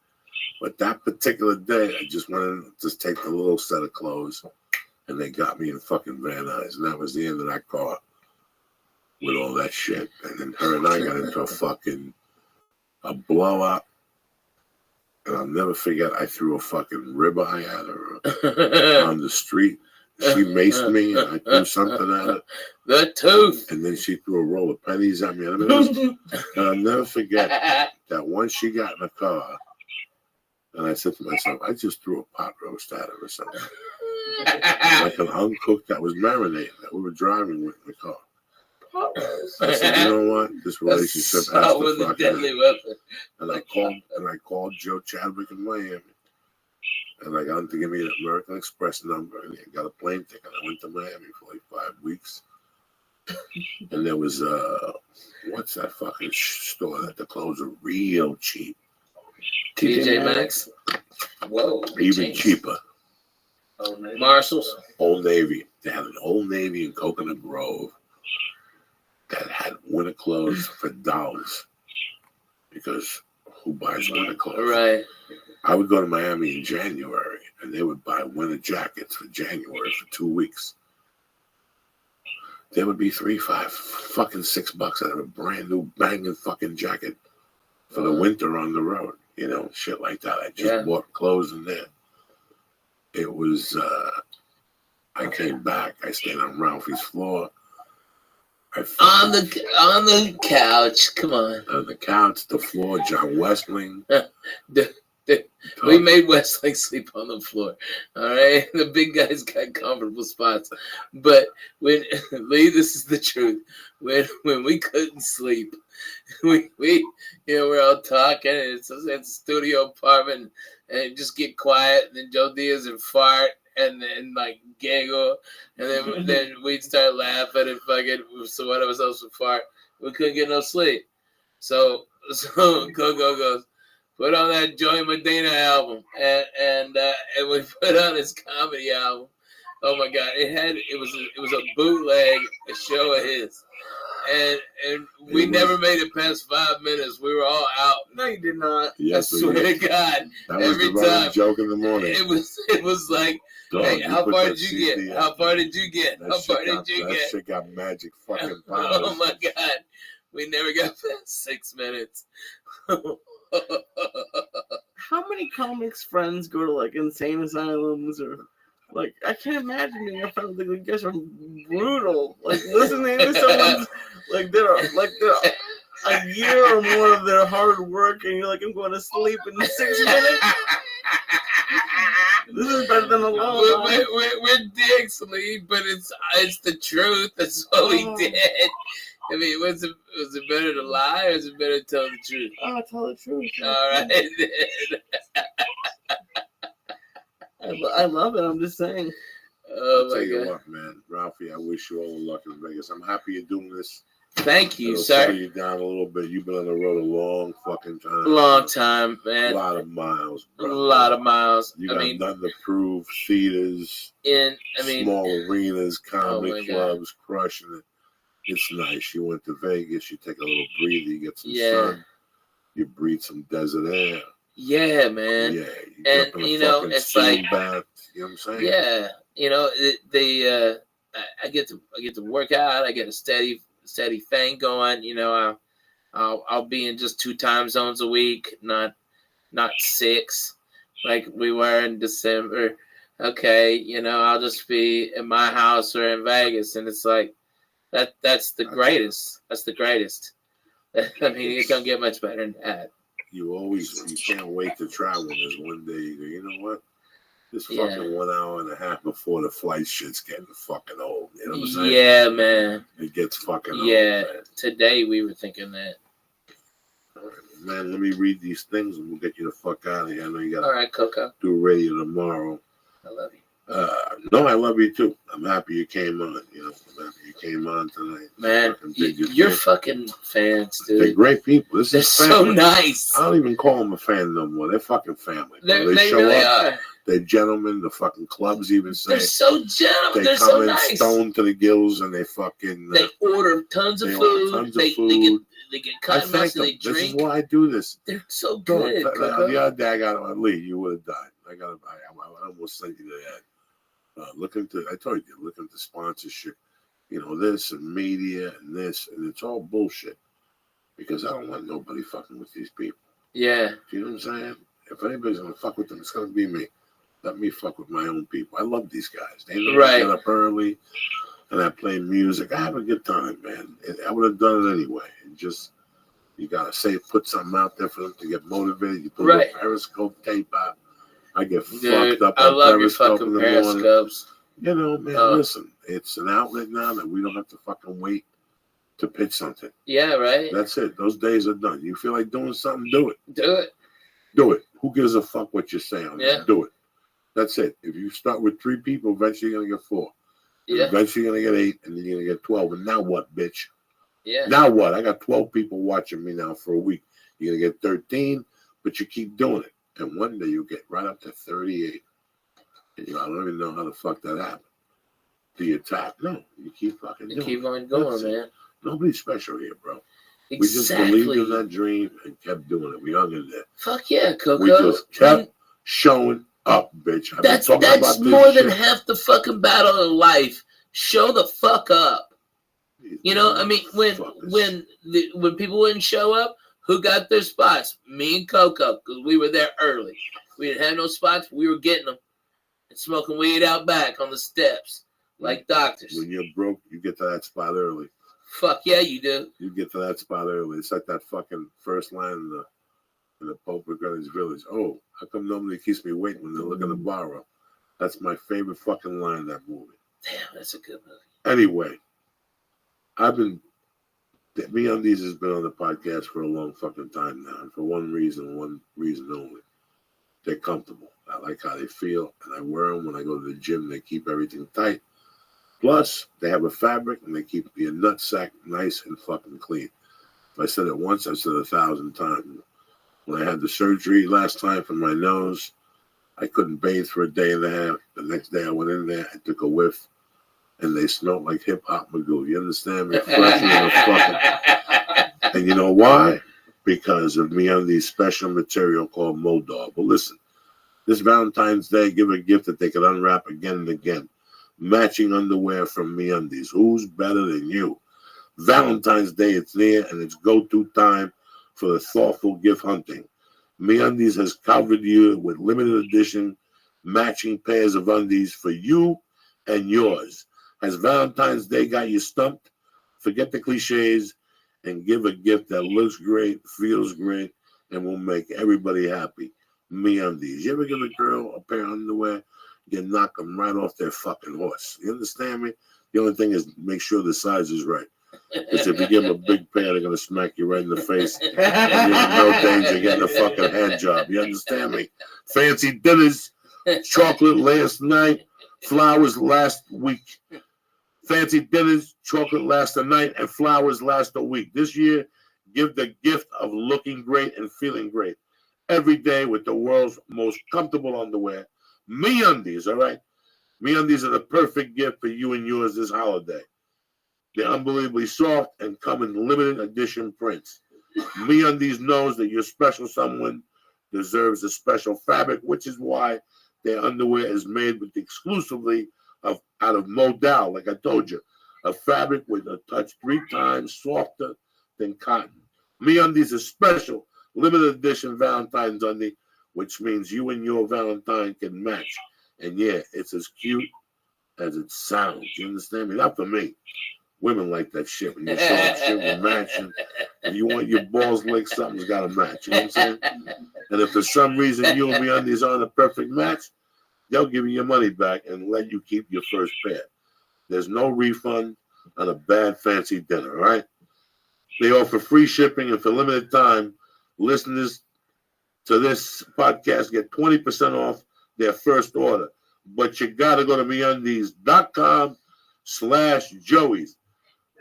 But that particular day, I just wanted to just take the little set of clothes, and they got me in fucking Van Nuys. And that was the end of that car. With all that shit. And then her and I got into a blowout. And I'll never forget, I threw a fucking ribeye at her on the street. She maced me, and I threw something at her. The tooth. And then she threw a roll of pennies at me. And I'll never forget that once she got in the car, and I said to myself, I just threw a pot roast at her or something. Like an uncooked that was marinated that we were driving with in the car. I said, you know what? This relationship has to fuck deadly end. weapon. And I called Joe Chadwick in Miami. And I got him to give me an American Express number. And I got a plane ticket. I went to Miami for like 5 weeks. And there was, what's that fucking store that the clothes are real cheap? TJ Maxx. Whoa. Even cheaper. Marshalls. Old Navy. They had an Old Navy in Coconut Grove that had winter clothes for dollars. Because who buys winter clothes? Right. I would go to Miami in January, and they would buy winter jackets for January for 2 weeks. They would be $3, $5, fucking $6 out of a brand new banging fucking jacket for the winter on the road. You know, shit like that. I just bought clothes in there. It was, I came back. I stayed on Ralphie's floor. On the couch. Come on. On the couch, the floor, John Westling. We made Westling sleep on the floor. All right. The big guys got comfortable spots. But when Lee, this is the truth. When we couldn't sleep, we we're all talking, and it's a studio apartment, and just get quiet, and then Joe Diaz would fart and then like giggle, and then we'd start laughing and fucking so one of us else would fart. We couldn't get no sleep. So Coco goes, put on that Joey Medina album, and we put on his comedy album. Oh my God! It was a bootleg show of his, and we never made it past 5 minutes. We were all out. No, you did not. Yes, I swear to God, that was every the running time joke in the morning. it was like, Dog, hey, how put far that did you get? CD How out. far did you get? That How shit far got- did you that get? shit got magic fucking powers. Oh my God, we never got past 6 minutes. How many comics friends go to like insane asylums or like I can't imagine being a friend with you guys are brutal. Like listening to someone's they're a year or more of their hard work and you're like, I'm going to sleep in 6 minutes. This is better than a long time. We're dicks, Lee, but it's the truth. That's what we did. I mean, was it better to lie or is it better to tell the truth? Oh, tell the truth. All right. I love it. I'm just saying. Oh I'll tell my you God. what, man, Ralphie, I wish you all the luck in Vegas. I'm happy you're doing this. Thank you, It'll sir. settle you down a little bit. You've been on the road a long fucking time. Long time, A man. lot of miles, A bro. lot of miles. You I got mean, nothing to prove. Theaters, small arenas, Oh my comedy God. clubs, crushing it. It's nice. You went to Vegas. You take a little breather. You get some Yeah. sun. You breathe some desert air. yeah, man. Yeah. You And, jump in a you know, fucking it's steam like- bath. You know what I'm saying? Yeah, you know, the I get to work out. I get a steady thing going. You know, I'll be in just 2 time zones a week, not 6 like we were in December. Okay, you know, I'll just be in my house or in Vegas, and it's like that's the greatest. That's the greatest. I mean, it don't get much better than that. You can't wait to travel. There's one day you go, you know what? This fucking 1 hour and a half before the flight shit's getting fucking old. You know what I'm saying? Yeah, man. It gets fucking old. Yeah. Man. Today we were thinking that. All right, man, let me read these things and we'll get you the fuck out of here. I know you got All right, Coco. do radio tomorrow. I love you. No, I love you too. I'm happy you came on. You know, I'm happy you came on tonight. Man, you're fucking fans, dude. They're great people. They're so nice. I don't even call them a fan no more. They're fucking family. They show really up. are. They're gentlemen. The fucking clubs even say they're so gentle. they They're come so in nice. stoned to the gills and they fucking They order tons of food. They get I cotton thank mouths and them. they This is drink. why I do this. They're so good. The other day I got Lee. You would have died. I almost sent you to that. I told you, looking to sponsorship, you know, this and media and this, and it's all bullshit because I don't want nobody fucking with these people. Yeah. You know what I'm saying? If anybody's gonna fuck with them, it's gonna be me. Let me fuck with my own people. I love these guys. They know I get up early and I play music. I have a good time, man. I would have done it anyway. You gotta put something out there for them to get motivated. You put a Periscope tape out. I get fucked up on Periscope in the morning. You know, man, listen, it's an outlet now that we don't have to fucking wait to pitch something. Yeah, right. That's it. Those days are done. You feel like doing something, do it. Do it. Do it. Who gives a fuck what you're saying? Yeah. Do it. That's it. If you start with 3 people, eventually you're going to get 4. Yeah. Eventually you're going to get 8, and then you're going to get 12. And now what, bitch? Yeah. Now what? I got 12 people watching me now for a week. You're going to get 13, but you keep doing it. And one day you'll get right up to 38. And I don't even know how the fuck that happened. Do you attack? No. You keep fucking doing it. Keep on going, man. Nobody's special here, bro. Exactly. We just believed in that dream and kept doing it. We hung in there. Fuck yeah, Coco. We just kept showing up, bitch. That's more than half the fucking battle of life. Show the fuck up. You know, I mean, when people wouldn't show up, who got their spots? Me and Coco, because we were there early. We didn't have no spots. We were getting them and smoking weed out back on the steps like doctors. When you're broke, you get to that spot early. Fuck yeah, you do. You get to that spot early. It's like that fucking first line in the Pope of Greenwich Village. Oh, how come nobody keeps me waiting when they're looking to borrow? That's my favorite fucking line in that movie. Damn, that's a good movie. Anyway, MeUndies has been on the podcast for a long fucking time now, and for one reason only. They're comfortable. I like how they feel, and I wear them when I go to the gym. They keep everything tight. Plus, they have a fabric, and they keep your nutsack nice and fucking clean. If I said it once, I said it 1,000 times. When I had the surgery last time for my nose, I couldn't bathe for a day and a half. The next day I went in there, I took a whiff, and they smelled like hip-hop magoo. You understand me? Fresher than a fucking... And you know why? Because of MeUndies' special material called Modal. But listen, this Valentine's Day, give a gift that they can unwrap again and again. Matching underwear from MeUndies. Who's better than you? Valentine's Day, it's near, and it's go-to time for the thoughtful gift hunting. MeUndies has covered you with limited edition matching pairs of undies for you and yours. Has Valentine's Day got you stumped? Forget the cliches and give a gift that looks great, feels great, and will make everybody happy. MeUndies. You ever give a girl a pair of underwear, you knock them right off their fucking horse. You understand me? The only thing is make sure the size is right. Because if you give them a big pair, they're going to smack you right in the face. And you have no danger getting a fucking hand job. You understand me? Fancy dinners, chocolate last night, flowers last week. Fancy dinners, chocolate last a night, and flowers last a week. This year, give the gift of looking great and feeling great. Every day with the world's most comfortable underwear. MeUndies, all right? MeUndies are the perfect gift for you and yours this holiday. They're unbelievably soft and come in limited edition prints. MeUndies knows that your special someone deserves a special fabric, which is why their underwear is made with exclusively out of modal, like I told you, a fabric with a touch 3 times softer than cotton. MeUndies is special, limited edition Valentine's undie, which means you and your Valentine can match. And yeah, it's as cute as it sounds. You understand me? Not for me. Women like that shit. When you show up shit with matching, and you want your balls licked, something's got to match. You know what I'm saying? And if for some reason you and MeUndies aren't a perfect match, they'll give you your money back and let you keep your first pair. There's no refund on a bad fancy dinner, all right? They offer free shipping, and for limited time, listeners to this podcast get 20% off their first order. But you got to go to MeUndies.com/Joey's.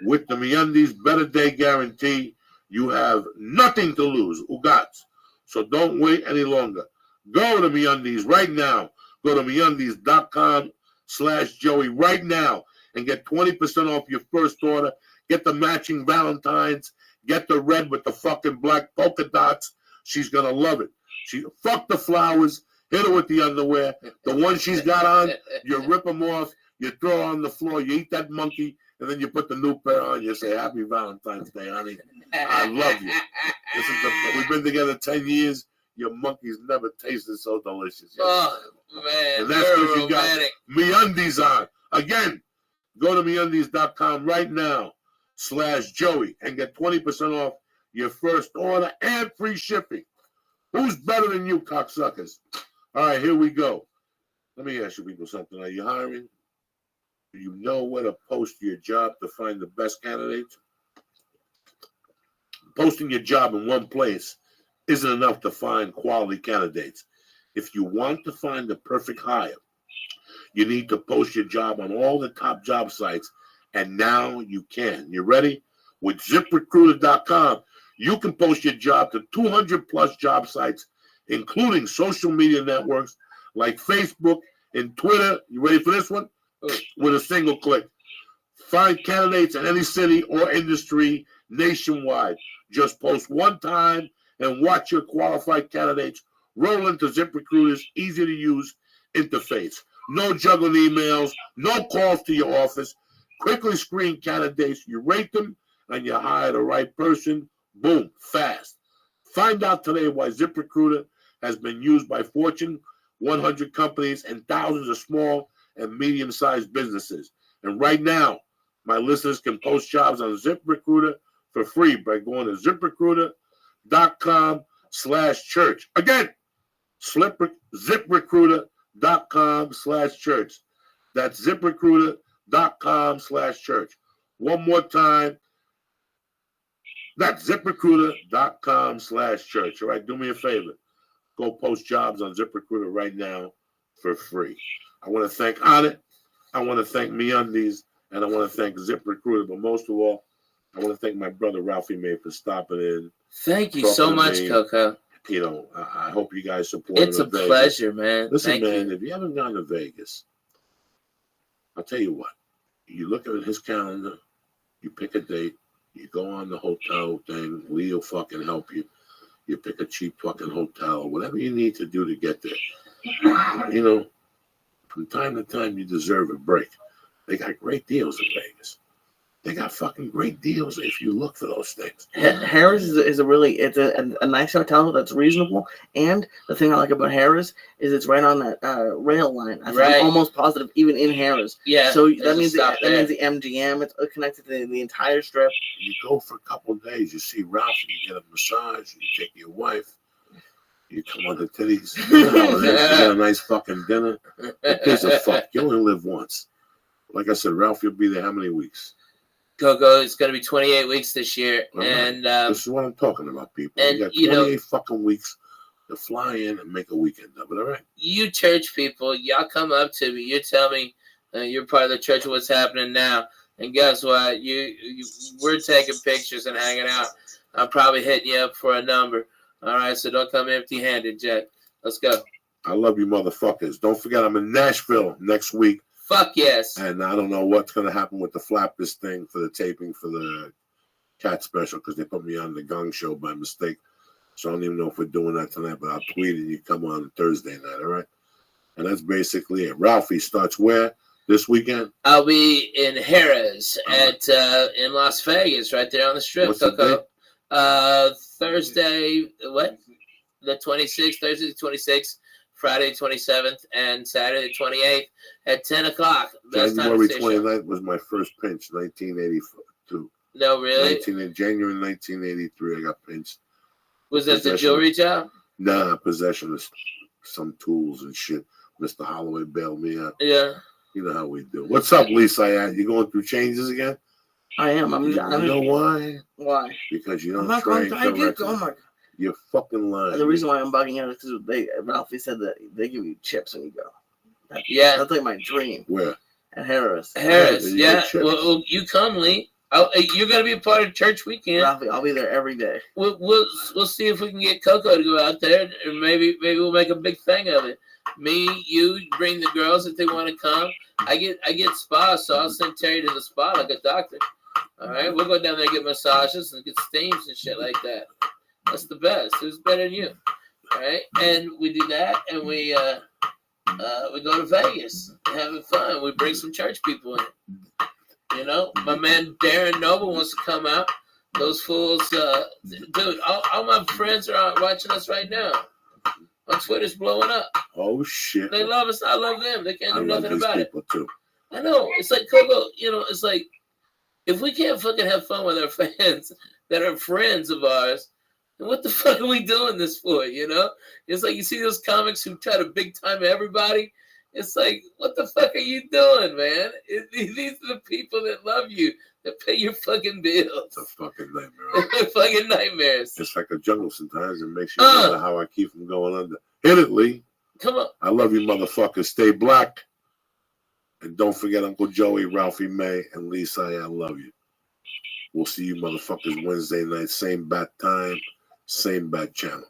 With the MeUndies Better Day Guarantee, you have nothing to lose, ugats. So don't wait any longer. Go to MeUndies right now. Go to MeUndies.com/Joey right now and get 20% off your first order. Get the matching Valentines. Get the red with the fucking black polka dots. She's going to love it. Fuck the flowers. Hit her with the underwear. The one she's got on, you rip them off. You throw her on the floor. You eat that monkey. And then you put the new pair on. You say, Happy Valentine's Day, honey. I love you. We've been together 10 years. Your monkeys never tasted so delicious. Oh, man. And that's because you got MeUndies on. Again, go to MeUndies.com right now /Joey and get 20% off your first order and free shipping. Who's better than you, cocksuckers? All right, here we go. Let me ask you people something. Are you hiring? Do you know where to post your job to find the best candidates? Posting your job in one place isn't enough to find quality candidates. If you want to find the perfect hire, you need to post your job on all the top job sites, and now you can. You ready? With ZipRecruiter.com, you can post your job to 200 plus job sites, including social media networks like Facebook and Twitter. You ready for this one? With a single click. Find candidates in any city or industry nationwide. Just post one time and watch your qualified candidates roll into ZipRecruiter's easy-to-use interface. No juggling emails, no calls to your office. Quickly screen candidates. You rate them, and you hire the right person. Boom, fast. Find out today why ZipRecruiter has been used by Fortune 100 companies and thousands of small and medium-sized businesses. And right now, my listeners can post jobs on ZipRecruiter for free by going to ZipRecruiter.com/church. Again, ZipRecruiter.com/church. That's ZipRecruiter.com/church. One more time. That's ZipRecruiter.com/church. All right, do me a favor. Go post jobs on ZipRecruiter right now for free. I want to thank Onnit. I want to thank MeUndies. And I want to thank ZipRecruiter. But most of all, I want to thank my brother Ralphie May for stopping in. Thank you so much, Coco. You know, I hope you guys support. It's a pleasure, man. Listen, man, if you haven't gone to Vegas, I'll tell you what. You look at his calendar, you pick a date, you go on the hotel thing, we'll fucking help you. You pick a cheap fucking hotel, whatever you need to do to get there. You know, from time to time, you deserve a break. They got great deals in Vegas. They got fucking great deals if you look for those things. Harris is a really, it's a nice hotel that's reasonable. And the thing I like about Harris is it's right on that rail line. I'm almost positive, even in Harris. Yeah. So that means the MGM, it's connected to the entire strip. You go for a couple of days, you see Ralph, you get a massage, you take your wife, you come on the titties, you get a nice fucking dinner. Who gives a fuck? You only live once. Like I said, Ralph, you'll be there how many weeks? Coco, it's going to be 28 weeks this year. Right. And this is what I'm talking about, people. And, you got 28 fucking weeks to fly in and make a weekend of it, all right? You church people, y'all come up to me. You tell me you're part of the church of what's happening now. And guess what? We're taking pictures and hanging out. I'm probably hitting you up for a number. All right, so don't come empty-handed, Jack. Let's go. I love you motherfuckers. Don't forget, I'm in Nashville next week. Fuck yes. And I don't know what's going to happen with the Flappers thing for the taping for the Cat special because they put me on the Gong Show by mistake. So I don't even know if we're doing that tonight, but I'll tweet and you come on Thursday night, all right? And that's basically it. Ralphie starts where? This weekend? I'll be in Harrah's at in Las Vegas, right there on the strip. What's the Coco. Thursday, what? The 26th, Thursday the 26th, Friday the 27th, and Saturday the 28th at 10 o'clock. Best January time to stay sharp. 29th was my first pinch, 1982. No, really? January 1983, I got pinched. Was that the Possession. jewelry job? Nah, possession of some tools and shit. Mr. Holloway bailed me out. Yeah. You know how we do. What's up, Lisa? You going through changes again? I am. You know why? Why? Because you I'm don't not going train to. I get. correctly. Oh my. You're fucking lying. The reason why I'm bugging out is because Ralphie said that they give you chips when you go. Yeah. That's like my dream. Where? At Harris. Harris, you yeah. get chips. Well, you come, Lee. You're gonna be a part of church weekend. Ralphie, I'll be there every day. We'll see if we can get Coco to go out there, and maybe we'll make a big thing of it. Me, you bring the girls if they want to come. I get spas, so I'll send Terry to the spa like a doctor. All right, we'll go down there and get massages and get steams and shit like that. That's the best. Who's better than you? All right, and we do that, and we go to Vegas, having fun. We bring some church people in. You know, my man Darren Noble wants to come out. Those fools, dude. All my friends are watching us right now. My Twitter's blowing up. Oh shit! They love us. I love them. They can't do nothing about it. Too. I know. It's like Coco. You know, it's like if we can't fucking have fun with our fans that are friends of ours, then what the fuck are we doing this for? You know, it's like you see those comics who try to big time everybody. It's like, what the fuck are you doing, man? These are the people that love you, that pay your fucking bills. It's a fucking nightmare. They're fucking nightmares. It's like a jungle sometimes. It makes you wonder how I keep from going under. Hit it, Lee. Come on. I love you, motherfuckers. Stay black. And don't forget Uncle Joey, Ralphie May, and Lisa. I love you. We'll see you motherfuckers Wednesday night. Same bat time, same bat channel.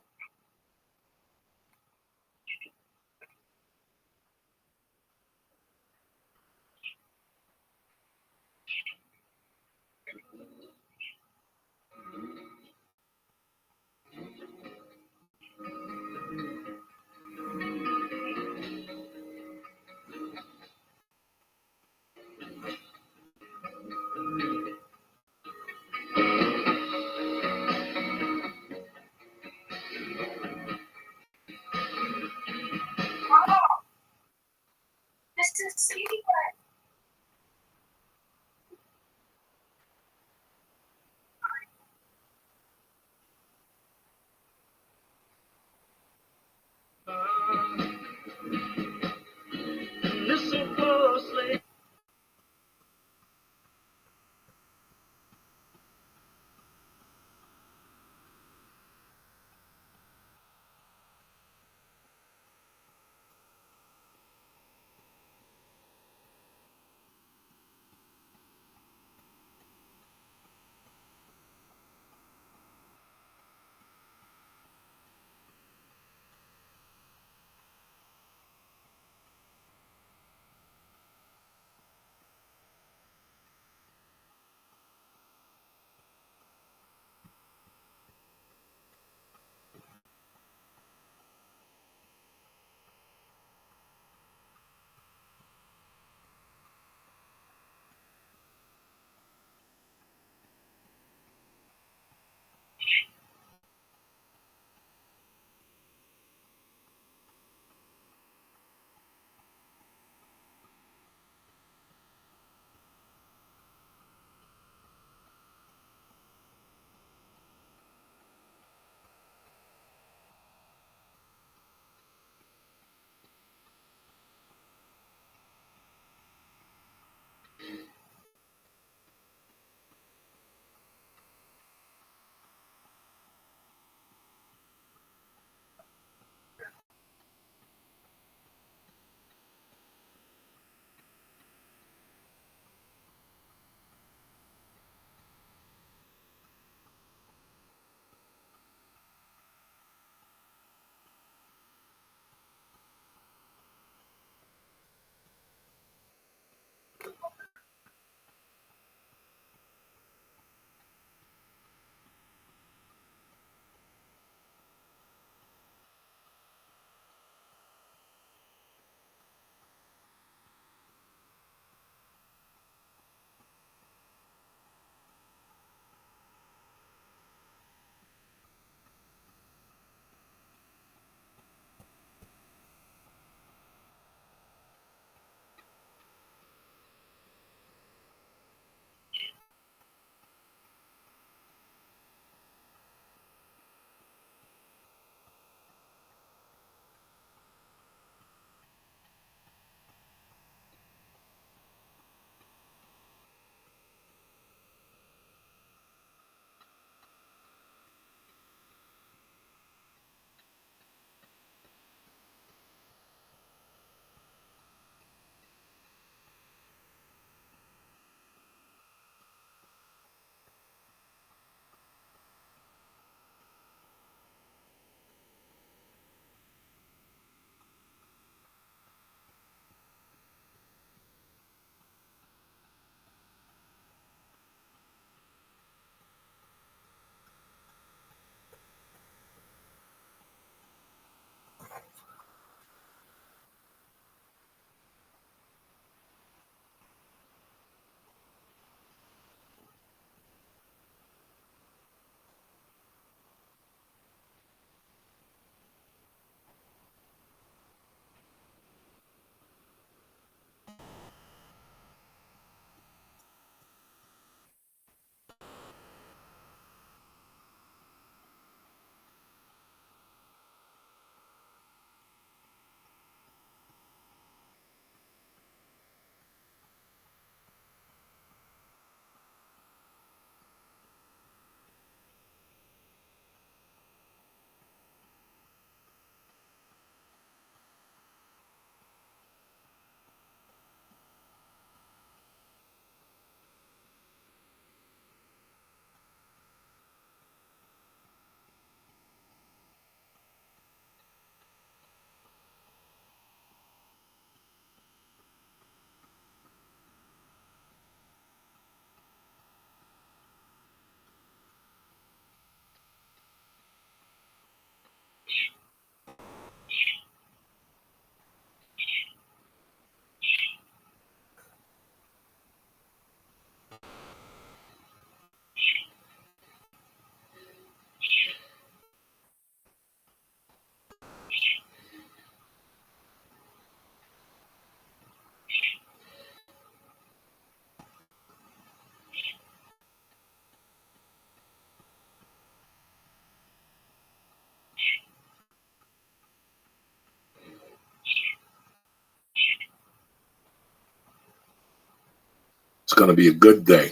It's going to be a good day.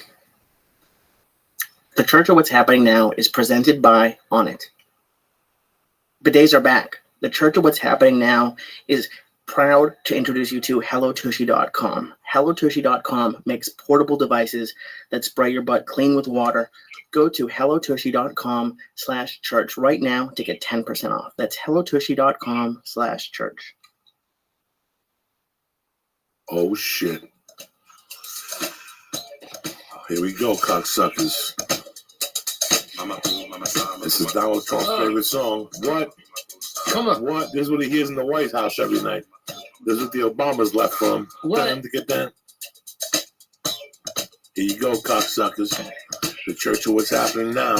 The Church of What's Happening Now is presented by On It. Bidets are back. The Church of What's Happening Now is proud to introduce you to HelloTushy.com. HelloTushy.com makes portable devices that spray your butt clean with water. Go to HelloTushy.com/church right now to get 10% off. That's HelloTushy.com/church. Oh, shit. Here we go, cocksuckers. This is Donald Trump's favorite song. What? Come on. What? This is what he hears in the White House every night. This is what the Obamas left for him. What? Tell him to get that. Here you go, cocksuckers. The Church of What's Happening Now.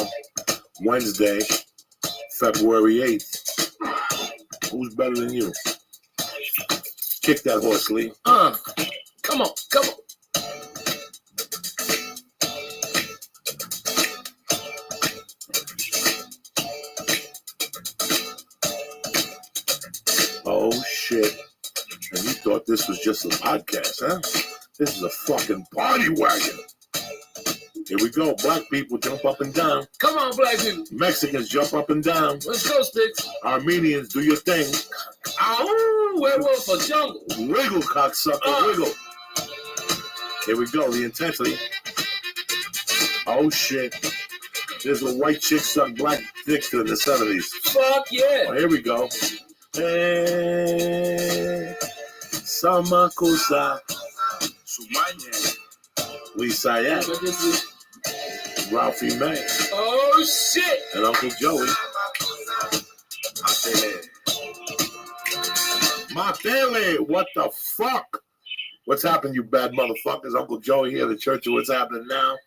Wednesday, February 8th. Who's better than you? Kick that horse, Lee. Come on. Come on. Oh, shit. And you thought this was just a podcast, huh? This is a fucking party wagon. Here we go. Black people jump up and down. Come on, black people. Mexicans jump up and down. Let's go, Sticks. Armenians, do your thing. Ow, werewolf for jungle. Wiggle, cocksucker, wiggle. Here we go. The intensity. Oh, shit. There's a white chick suck black dicks in the 70s. Fuck yeah. Oh, here we go. Hey, Samakusa. Lisa Yak. Ralphie May. Oh, shit. And Uncle Joey. My family, what the fuck? What's happened, you bad motherfuckers? Uncle Joey here, the Church of What's Happening Now.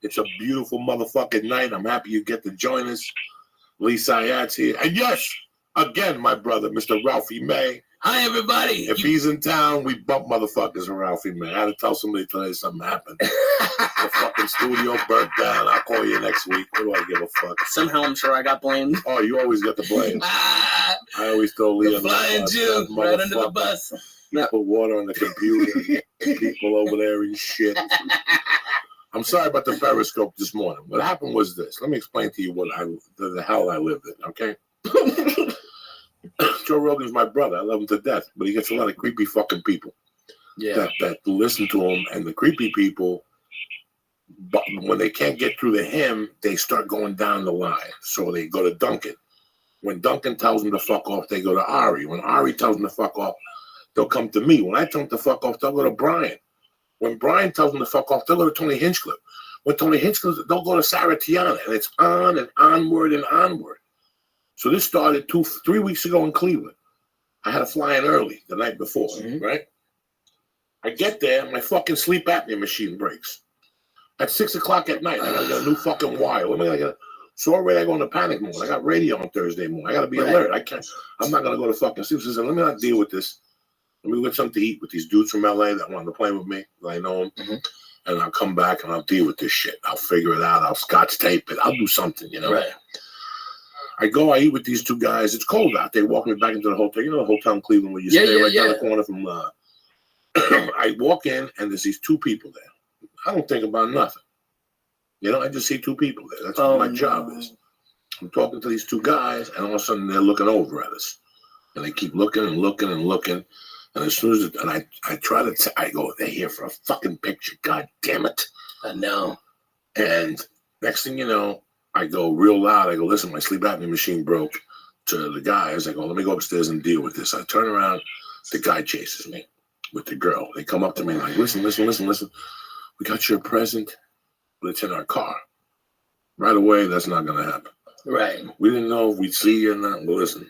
It's a beautiful motherfucking night. I'm happy you get to join us. Lee Syed's here. And yes, again, my brother, Mr. Ralphie May. Hi, everybody. If he's in town, we bump motherfuckers with Ralphie May. I had to tell somebody today something happened. The fucking studio burnt down. I'll call you next week. What do I give a fuck? Somehow I'm sure I got blamed. Oh, you always get the blame. I always throw Lee on the Flying bus. Jew, That right under the motherfucker. bus. You put water on the computer. People over there and shit. I'm sorry about the Periscope this morning. What happened was this. Let me explain to you what the hell I lived in, okay? Joe Rogan's my brother. I love him to death, but he gets a lot of creepy fucking people that listen to him, and the creepy people, but when they can't get through to him, they start going down the line. So they go to Duncan. When Duncan tells them to fuck off, they go to Ari. When Ari tells them to fuck off, they'll come to me. When I tell them to fuck off, they'll go to Brian. When Brian tells them to fuck off, they'll go to Tony Hinchcliffe. When Tony Hinchcliffe, they'll go to Sarah Tiana, and it's on and onward and onward. So this started 3 weeks ago in Cleveland. I had to fly in early the night before, right? I get there, my fucking sleep apnea machine breaks. At 6 o'clock at night, I gotta get a new fucking wire. What am I gonna get? So already I go into panic mode. I got radio on Thursday morning. I gotta be alert. I'm not gonna go to fucking sleep. So I said, let me not deal with this. Let me get something to eat with these dudes from LA that wanted to play with me. I know them. And I'll come back and I'll deal with this shit. I'll figure it out. I'll scotch tape it. I'll do something, you know? Right. I eat with these two guys. It's cold out. They walk me back into the hotel. You know the hotel in Cleveland where you stay right down the corner from I walk in and there's these two people there. I don't think about nothing. You know, I just see two people there. That's what my job is. I'm talking to these two guys, and all of a sudden they're looking over at us. And they keep looking and looking and looking. And as soon as I go, they're here for a fucking picture. God damn it. I know. And next thing you know, I go real loud. I go, listen, my sleep apnea machine broke. To the guys, I go, let me go upstairs and deal with this. I turn around. The guy chases me with the girl. They come up to me and like, listen. We got you a present, but it's in our car. Right away, that's not going to happen. Right. We didn't know if we'd see you or not. But listen,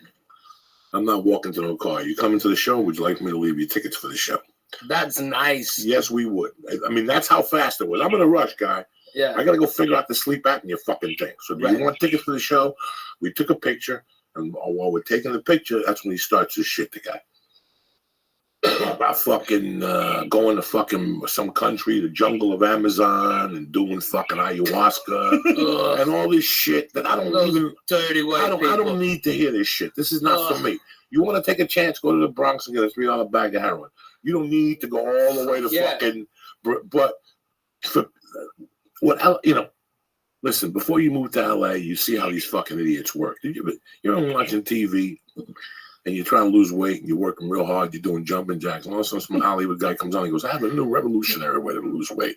I'm not walking to no car. You coming to the show? Would you like me to leave you tickets for the show? That's nice. Yes, we would. I mean, that's how fast it was. I'm in a rush, guy. Yeah. I got to go figure out the sleep apnea fucking thing. So do you want tickets for the show? We took a picture, and while we're taking the picture, that's when he starts his shit, the guy. About fucking going to fucking some country, the jungle of Amazon, and doing fucking ayahuasca and all this shit that I don't even dirty white I don't need to hear this shit. This is not for me. You want to take a chance, go to the Bronx and get a $3 bag of heroin. You don't need to go all the way to fucking. But Listen, before you move to LA, you see how these fucking idiots work. You're watching TV and you're trying to lose weight and you're working real hard, you're doing jumping jacks, and all of a sudden some Hollywood guy comes on and goes, I have a new revolutionary way to lose weight.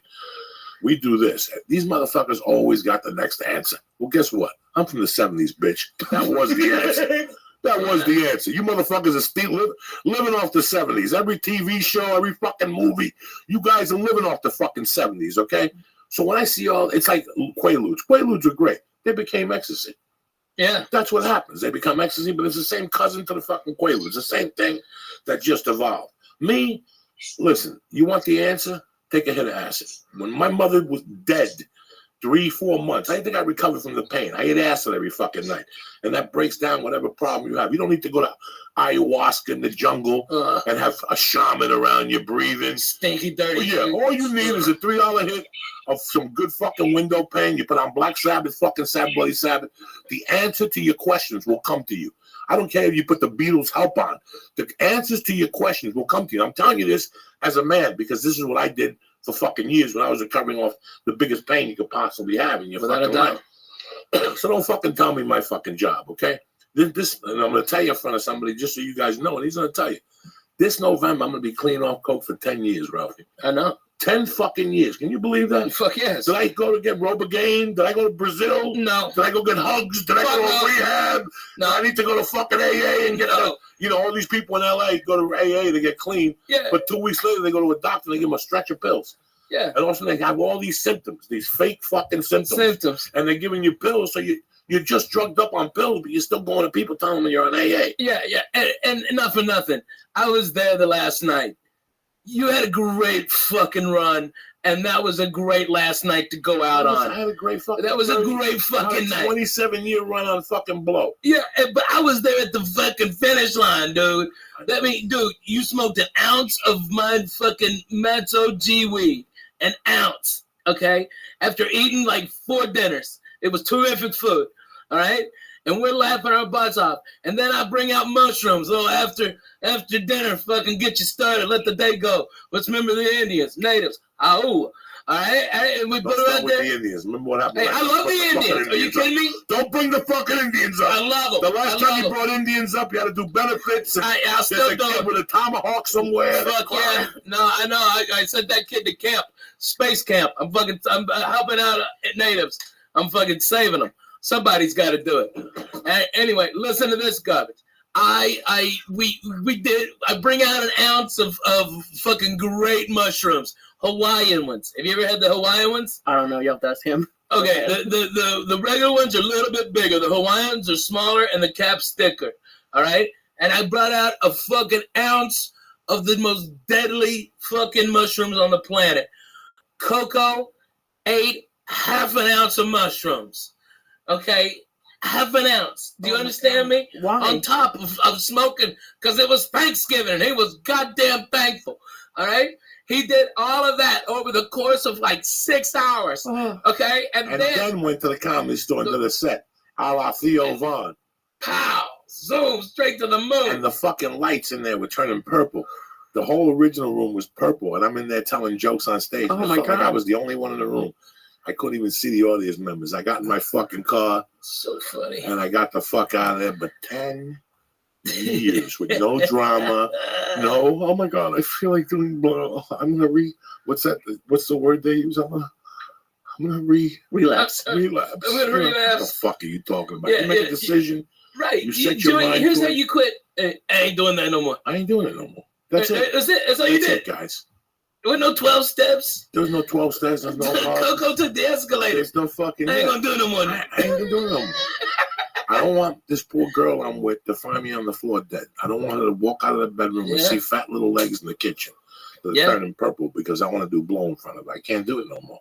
We do this. These motherfuckers always got the next answer. Well, guess what? I'm from the 70s, bitch. That was the answer. That was the answer. You motherfuckers are still living off the 70s. Every TV show, every fucking movie, you guys are living off the fucking 70s, okay? So when I see it's like Quaaludes. Quaaludes are great. They became ecstasy. Yeah. That's what happens. They become ecstasy, but it's the same cousin to the fucking Quaaludes. The same thing that just evolved. Me, listen, you want the answer? Take a hit of acid. When my mother was dead, 3-4 months, I think I recovered from the pain. I ate acid every fucking night. And that breaks down whatever problem you have. You don't need to go to ayahuasca in the jungle and have a shaman around you breathing. Stinky, dirty. Yeah, all you need is a $3 hit of some good fucking window pane. You put on Black Sabbath, fucking Sabbath, Bloody Sabbath. The answer to your questions will come to you. I don't care if you put the Beatles' Help on. The answers to your questions will come to you. I'm telling you this as a man because this is what I did for fucking years when I was recovering off the biggest pain you could possibly have in your fucking life. So don't fucking tell me my fucking job, okay? This, and I'm going to tell you in front of somebody just so you guys know, and he's going to tell you. This November, I'm going to be clean off coke for 10 years, Ralphie. I know. 10 fucking years. Can you believe that? Fuck yes. Did I go to get Robogaine? Did I go to Brazil? No. Did I go get hugs? Did I go to rehab? No. I need to go to fucking AA and get all these people in LA go to AA to get clean. Yeah. But 2 weeks later, they go to a doctor and they give them a stretch of pills. Yeah. And also they have all these symptoms, these fake fucking symptoms. And they're giving you pills, so you're just drugged up on pills, but you're still going to people telling them you're on AA. Yeah. And not for nothing. I was there the last night. You had a great fucking run, and that was a great last night to go out on. I had a great fucking That was a great fucking night. 27-year run on fucking blow. Yeah, but I was there at the fucking finish line, dude. That mean, dude, you smoked an ounce of my fucking Matzo G weed. An ounce, okay? After eating like 4 dinners. It was terrific food, all right? And we're laughing our butts off. And then I bring out mushrooms. Oh, after dinner, fucking get you started. Let the day go. Let's remember the Indians, natives. All right? And we put it right there. The Indians. Remember what happened? Hey, I love the Indians. Are you kidding me? Don't bring the fucking Indians up. I love them. The last time you brought Indians up, you had to do benefits. I still do it. With a tomahawk somewhere. Fuck yeah. No, I know. I sent that kid to camp. Space camp. I'm helping out natives. I'm fucking saving them. Somebody's got to do it. Anyway, listen to this garbage. We bring out an ounce of fucking great mushrooms, Hawaiian ones. Have you ever had the Hawaiian ones? I don't know. You have to ask him. Okay, the regular ones are a little bit bigger. The Hawaiians are smaller and the cap's thicker. All right, and I brought out a fucking ounce of the most deadly fucking mushrooms on the planet. Coco ate half an ounce of mushrooms. Okay, half an ounce. Do you understand me? Why? On top of smoking, because it was Thanksgiving and he was goddamn thankful. All right? He did all of that over the course of like 6 hours. Okay? And then went to the comedy store and did a set a la Theo Vaughn. Pow! Zoom straight to the moon. And the fucking lights in there were turning purple. The whole original room was purple, and I'm in there telling jokes on stage. Oh, my God. Like I was the only one in the room. I couldn't even see the audience members. I got in my fucking car. So funny. And I got the fuck out of there. But 10 years with no drama. No. Oh, my God. I feel like doing blow. I'm going to what's that? What's the word they use? I'm going to relapse. Relapse. I'm going to relapse. What the fuck are you talking about? Yeah, you make a decision. Right. You set your mind Here's to how it. you quit. I ain't doing that no more. I ain't doing it no more. That's it. That's all you did. It, guys. There were no 12 steps. There was no 12 steps. There's no Coco took the escalator. There's no fucking. I ain't gonna do it no more. I ain't gonna do it no more. I don't want this poor girl I'm with to find me on the floor dead. I don't want her to walk out of the bedroom and see fat little legs in the kitchen that are turning purple because I want to do blow in front of her. I can't do it no more.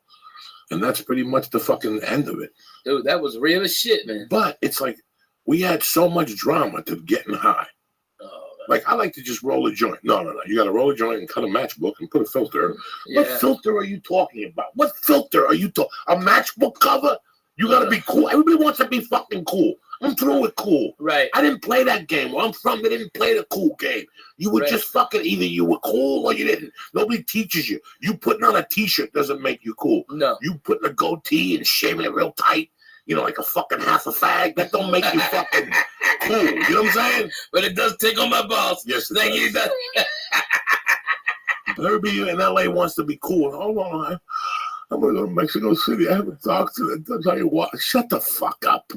And that's pretty much the fucking end of it. Dude, that was real as shit, man. But it's like we had so much drama to getting high. Like, I like to just roll a joint. No. You got to roll a joint and cut a matchbook and put a filter. Yeah. What filter are you talking about? What filter are you talking? A matchbook cover? You got to be cool. Everybody wants to be fucking cool. I'm through with cool. Right. I didn't play that game. Where I'm from, they didn't play the cool game. You were Right. just fucking either you were cool or you didn't. Nobody teaches you. You putting on a t-shirt doesn't make you cool. No. You putting a goatee and shaving it real tight, like a fucking half a fag, that don't make you fucking cool. You know what I'm saying? But it does tickle my balls. Yes, it Thank does. you. Herbie in LA wants to be cool. Hold on. I'm going to go to Mexico City. I haven't talked to them. I'll tell you what. Shut the fuck up.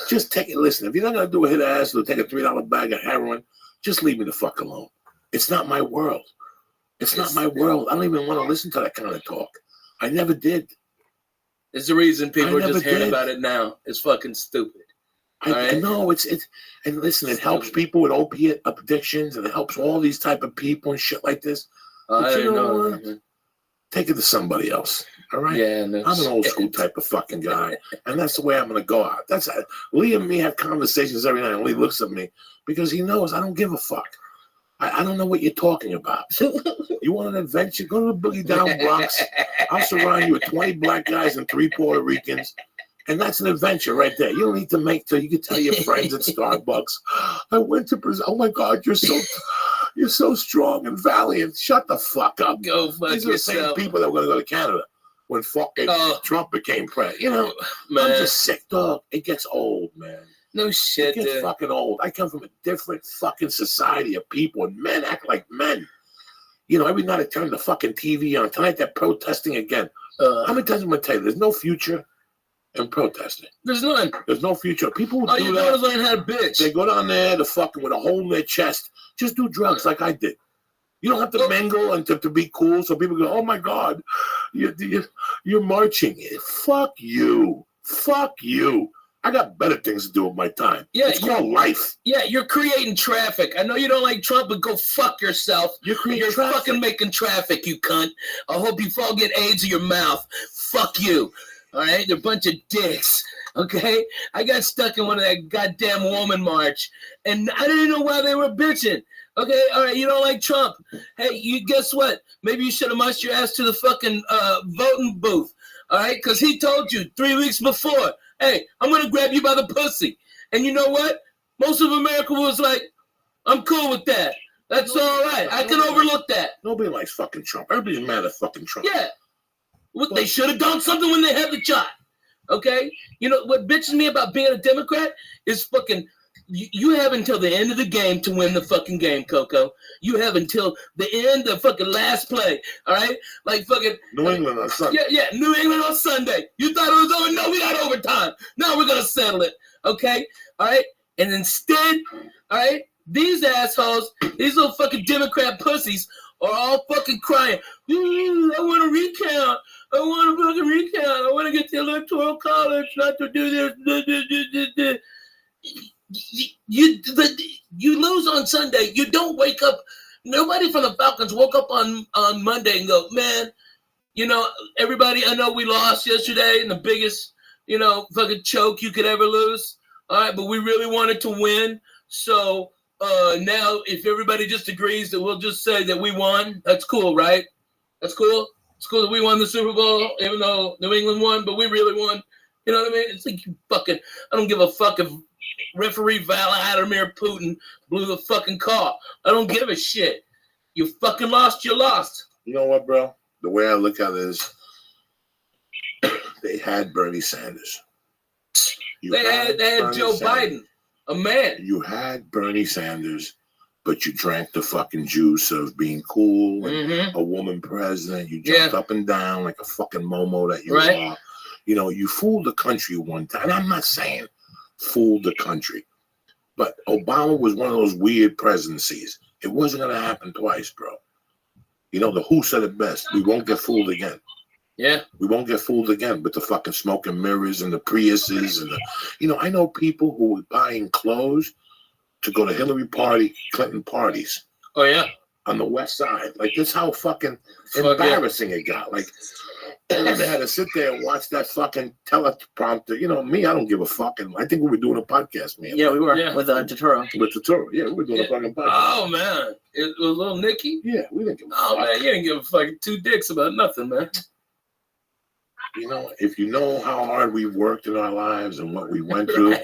Just take it. Listen, if you're not going to do a hit of ass or take a $3 bag of heroin, just leave me the fuck alone. It's not my world. It's not my world. I don't even want to listen to that kind of talk. I never did. It's the reason people I are just never hearing did. about it now. It's fucking stupid. Right. No, it's and listen, it helps people with opiate addictions, and it helps all these type of people and shit like this. I But you didn't know know. what? Take it to somebody else. All right. Yeah, no I'm an old shit. school type of fucking guy, and that's the way I'm gonna go out. That's Lee and me have conversations every night, and Lee looks at me because he knows I don't give a fuck. I don't know what you're talking about. You want an adventure? Go to the Boogie Down Bronx. I'll surround you with 20 black guys and 3 Puerto Ricans. And that's an adventure right there. You don't need to make till you can tell your friends at Starbucks. I went to Brazil. Oh my God, you're so strong and valiant. Shut the fuck up. Go fuck These are the same yourself. people that were gonna go to Canada when fucking Trump became president. Man. I'm just sick, dog. It gets old, man. No shit, It gets dude. fucking old. I come from a different fucking society of people, and men act like men. Every night I turn the fucking TV on. Tonight they're protesting again. How many times am I gonna tell you? There's no future in protesting. There's none. There's no future. People who All do you that, do is learn how to bitch. they go down there to fucking with a hole in their chest. Just do drugs like I did. You don't have to mingle and to be cool. So people go, "Oh my God, you're marching." Fuck you. Fuck you. I got better things to do with my time. Yeah, it's called life. Yeah, you're creating traffic. I know you don't like Trump, but go fuck yourself. You're creating You're traffic. fucking making traffic, you cunt. I hope you all get AIDS in your mouth. Fuck you. All right? They're a bunch of dicks. Okay? I got stuck in one of that goddamn woman march, and I didn't know why they were bitching. Okay? All right, you don't like Trump. Hey, you guess what? Maybe you should have marched your ass to the fucking voting booth. All right? Because he told you 3 weeks before, hey, I'm going to grab you by the pussy. And you know what? Most of America was like, I'm cool with that. That's all right. I can overlook that. Nobody likes fucking Trump. Everybody's mad at fucking Trump. Yeah. What, they should have done something when they had the shot. Okay? You know, what bitches me about being a Democrat is fucking, you have until the end of the game to win the fucking game, Coco. You have until the end, the fucking last play. All right? Like fucking New England on Sunday. Yeah, New England on Sunday. You thought it was over? No, we got overtime. Now we're gonna settle it. Okay? All right? And instead, all right, these assholes, these little fucking Democrat pussies are all fucking crying. I want to recount. I want to fucking recount. I want to get the Electoral College not to do this. You lose on Sunday. You don't wake up. Nobody from the Falcons woke up on Monday and go, man, everybody, I know we lost yesterday in the biggest, fucking choke you could ever lose. All right, but we really wanted to win. So now if everybody just agrees that we'll just say that we won, that's cool, right? That's cool. It's cool that we won the Super Bowl, even though New England won, but we really won. You know what I mean? It's like you fucking, I don't give a fuck if referee Vladimir Putin blew the fucking call. I don't give a shit. You fucking lost, you lost. You know what, bro? The way I look at it is they had Bernie Sanders. They had Joe Biden, a man. You had Bernie Sanders, but you drank the fucking juice of being cool and a woman president. You jumped up and down like a fucking Momo that you are. You fooled the country one time. And I'm not saying fooled the country, but Obama was one of those weird presidencies. It wasn't going to happen twice, bro. The WHO said it best. We won't get fooled again. Yeah. We won't get fooled again with the fucking smoke and mirrors and the Priuses and the, I know people who were buying clothes to go to Hillary Clinton parties. Oh yeah. On the West Side. Like, this how fucking embarrassing it got. Like, they had to sit there and watch that fucking teleprompter. Me, I don't give a fucking. I think we were doing a podcast, man. Yeah, we were with Totoro. With Totoro. Yeah, we were doing a fucking podcast. Oh man, it was little Nicky. Yeah, we didn't give a Oh fuck. man, you didn't give a fucking two dicks about nothing, man. If you know how hard we've worked in our lives and what we went through,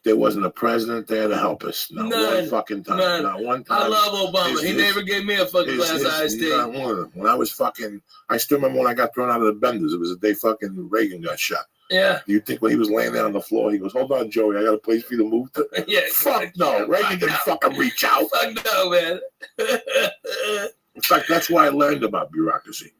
there wasn't a president there to help us. Not None. one fucking time. None. Not one time. I love Obama. He never gave me a fucking glass of iced tea. Not one of them. When I was fucking, I still remember when I got thrown out of the Benders. It was the day fucking Reagan got shot. Yeah. You think when he was laying there on the floor, he goes, "Hold on, Joey, I got a place for you to move to." Yeah. Fuck no. Reagan didn't fucking reach out. Fuck no, man. In fact, that's why I learned about bureaucracy.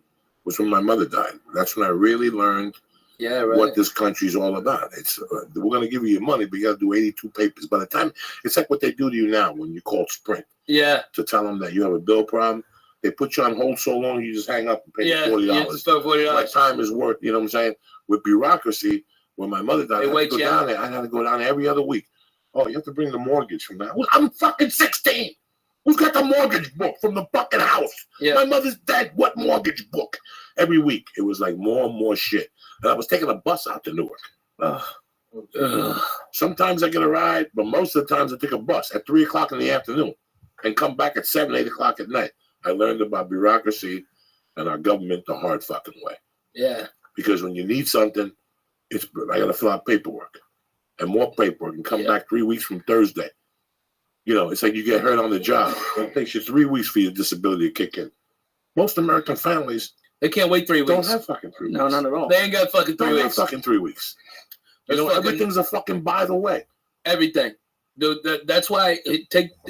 Was when my mother died. That's when I really learned Yeah, right. what this country's all about. It's we're going to give you your money, but you got to do 82 papers. By the time, it's like what they do to you now when you call Sprint Yeah. to tell them that you have a bill problem. They put you on hold so long, you just hang up and pay Yeah. $40. Yeah, just pay $40. My time is worth, you know what I'm saying? With bureaucracy, when my mother died, They I wait had to go you down out. there. I had to go down there every other week. Oh, you have to bring the mortgage from that. Well, I'm fucking 16. Who's got the mortgage book from the fucking house? Yeah. My mother's dead. What mortgage book? Every week, it was like more and more shit. And I was taking a bus out to Newark. Sometimes I get a ride, but most of the times I take a bus at 3 o'clock in the afternoon and come back at 7, 8 o'clock at night. I learned about bureaucracy and our government the hard fucking way. Yeah. Because when you need something, I got to fill out paperwork and more paperwork and come back 3 weeks from Thursday. You know, it's like you get hurt on the job. It takes you 3 weeks for your disability to kick in. Most American families They can't wait 3 weeks. don't have fucking 3 weeks. No, not at all. They ain't got fucking 3 Don't have weeks. fucking 3 weeks. You That's know, fucking- everything's a fucking by the way. Everything. That's why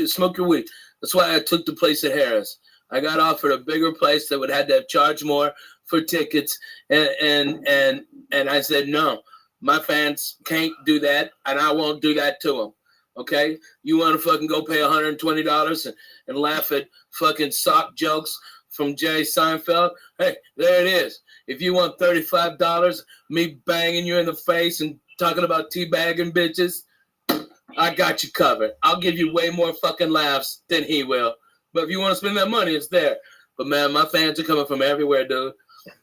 smoke your weed. That's why I took the place at Harris. I got offered a bigger place that would have to charge more for tickets, and I said no. My fans can't do that, and I won't do that to them. Okay, you want to fucking go pay $120 and laugh at fucking sock jokes from Jerry Seinfeld? Hey, there it is. If you want $35, me banging you in the face and talking about teabagging bitches, I got you covered. I'll give you way more fucking laughs than he will. But if you want to spend that money, it's there. But man, my fans are coming from everywhere, dude.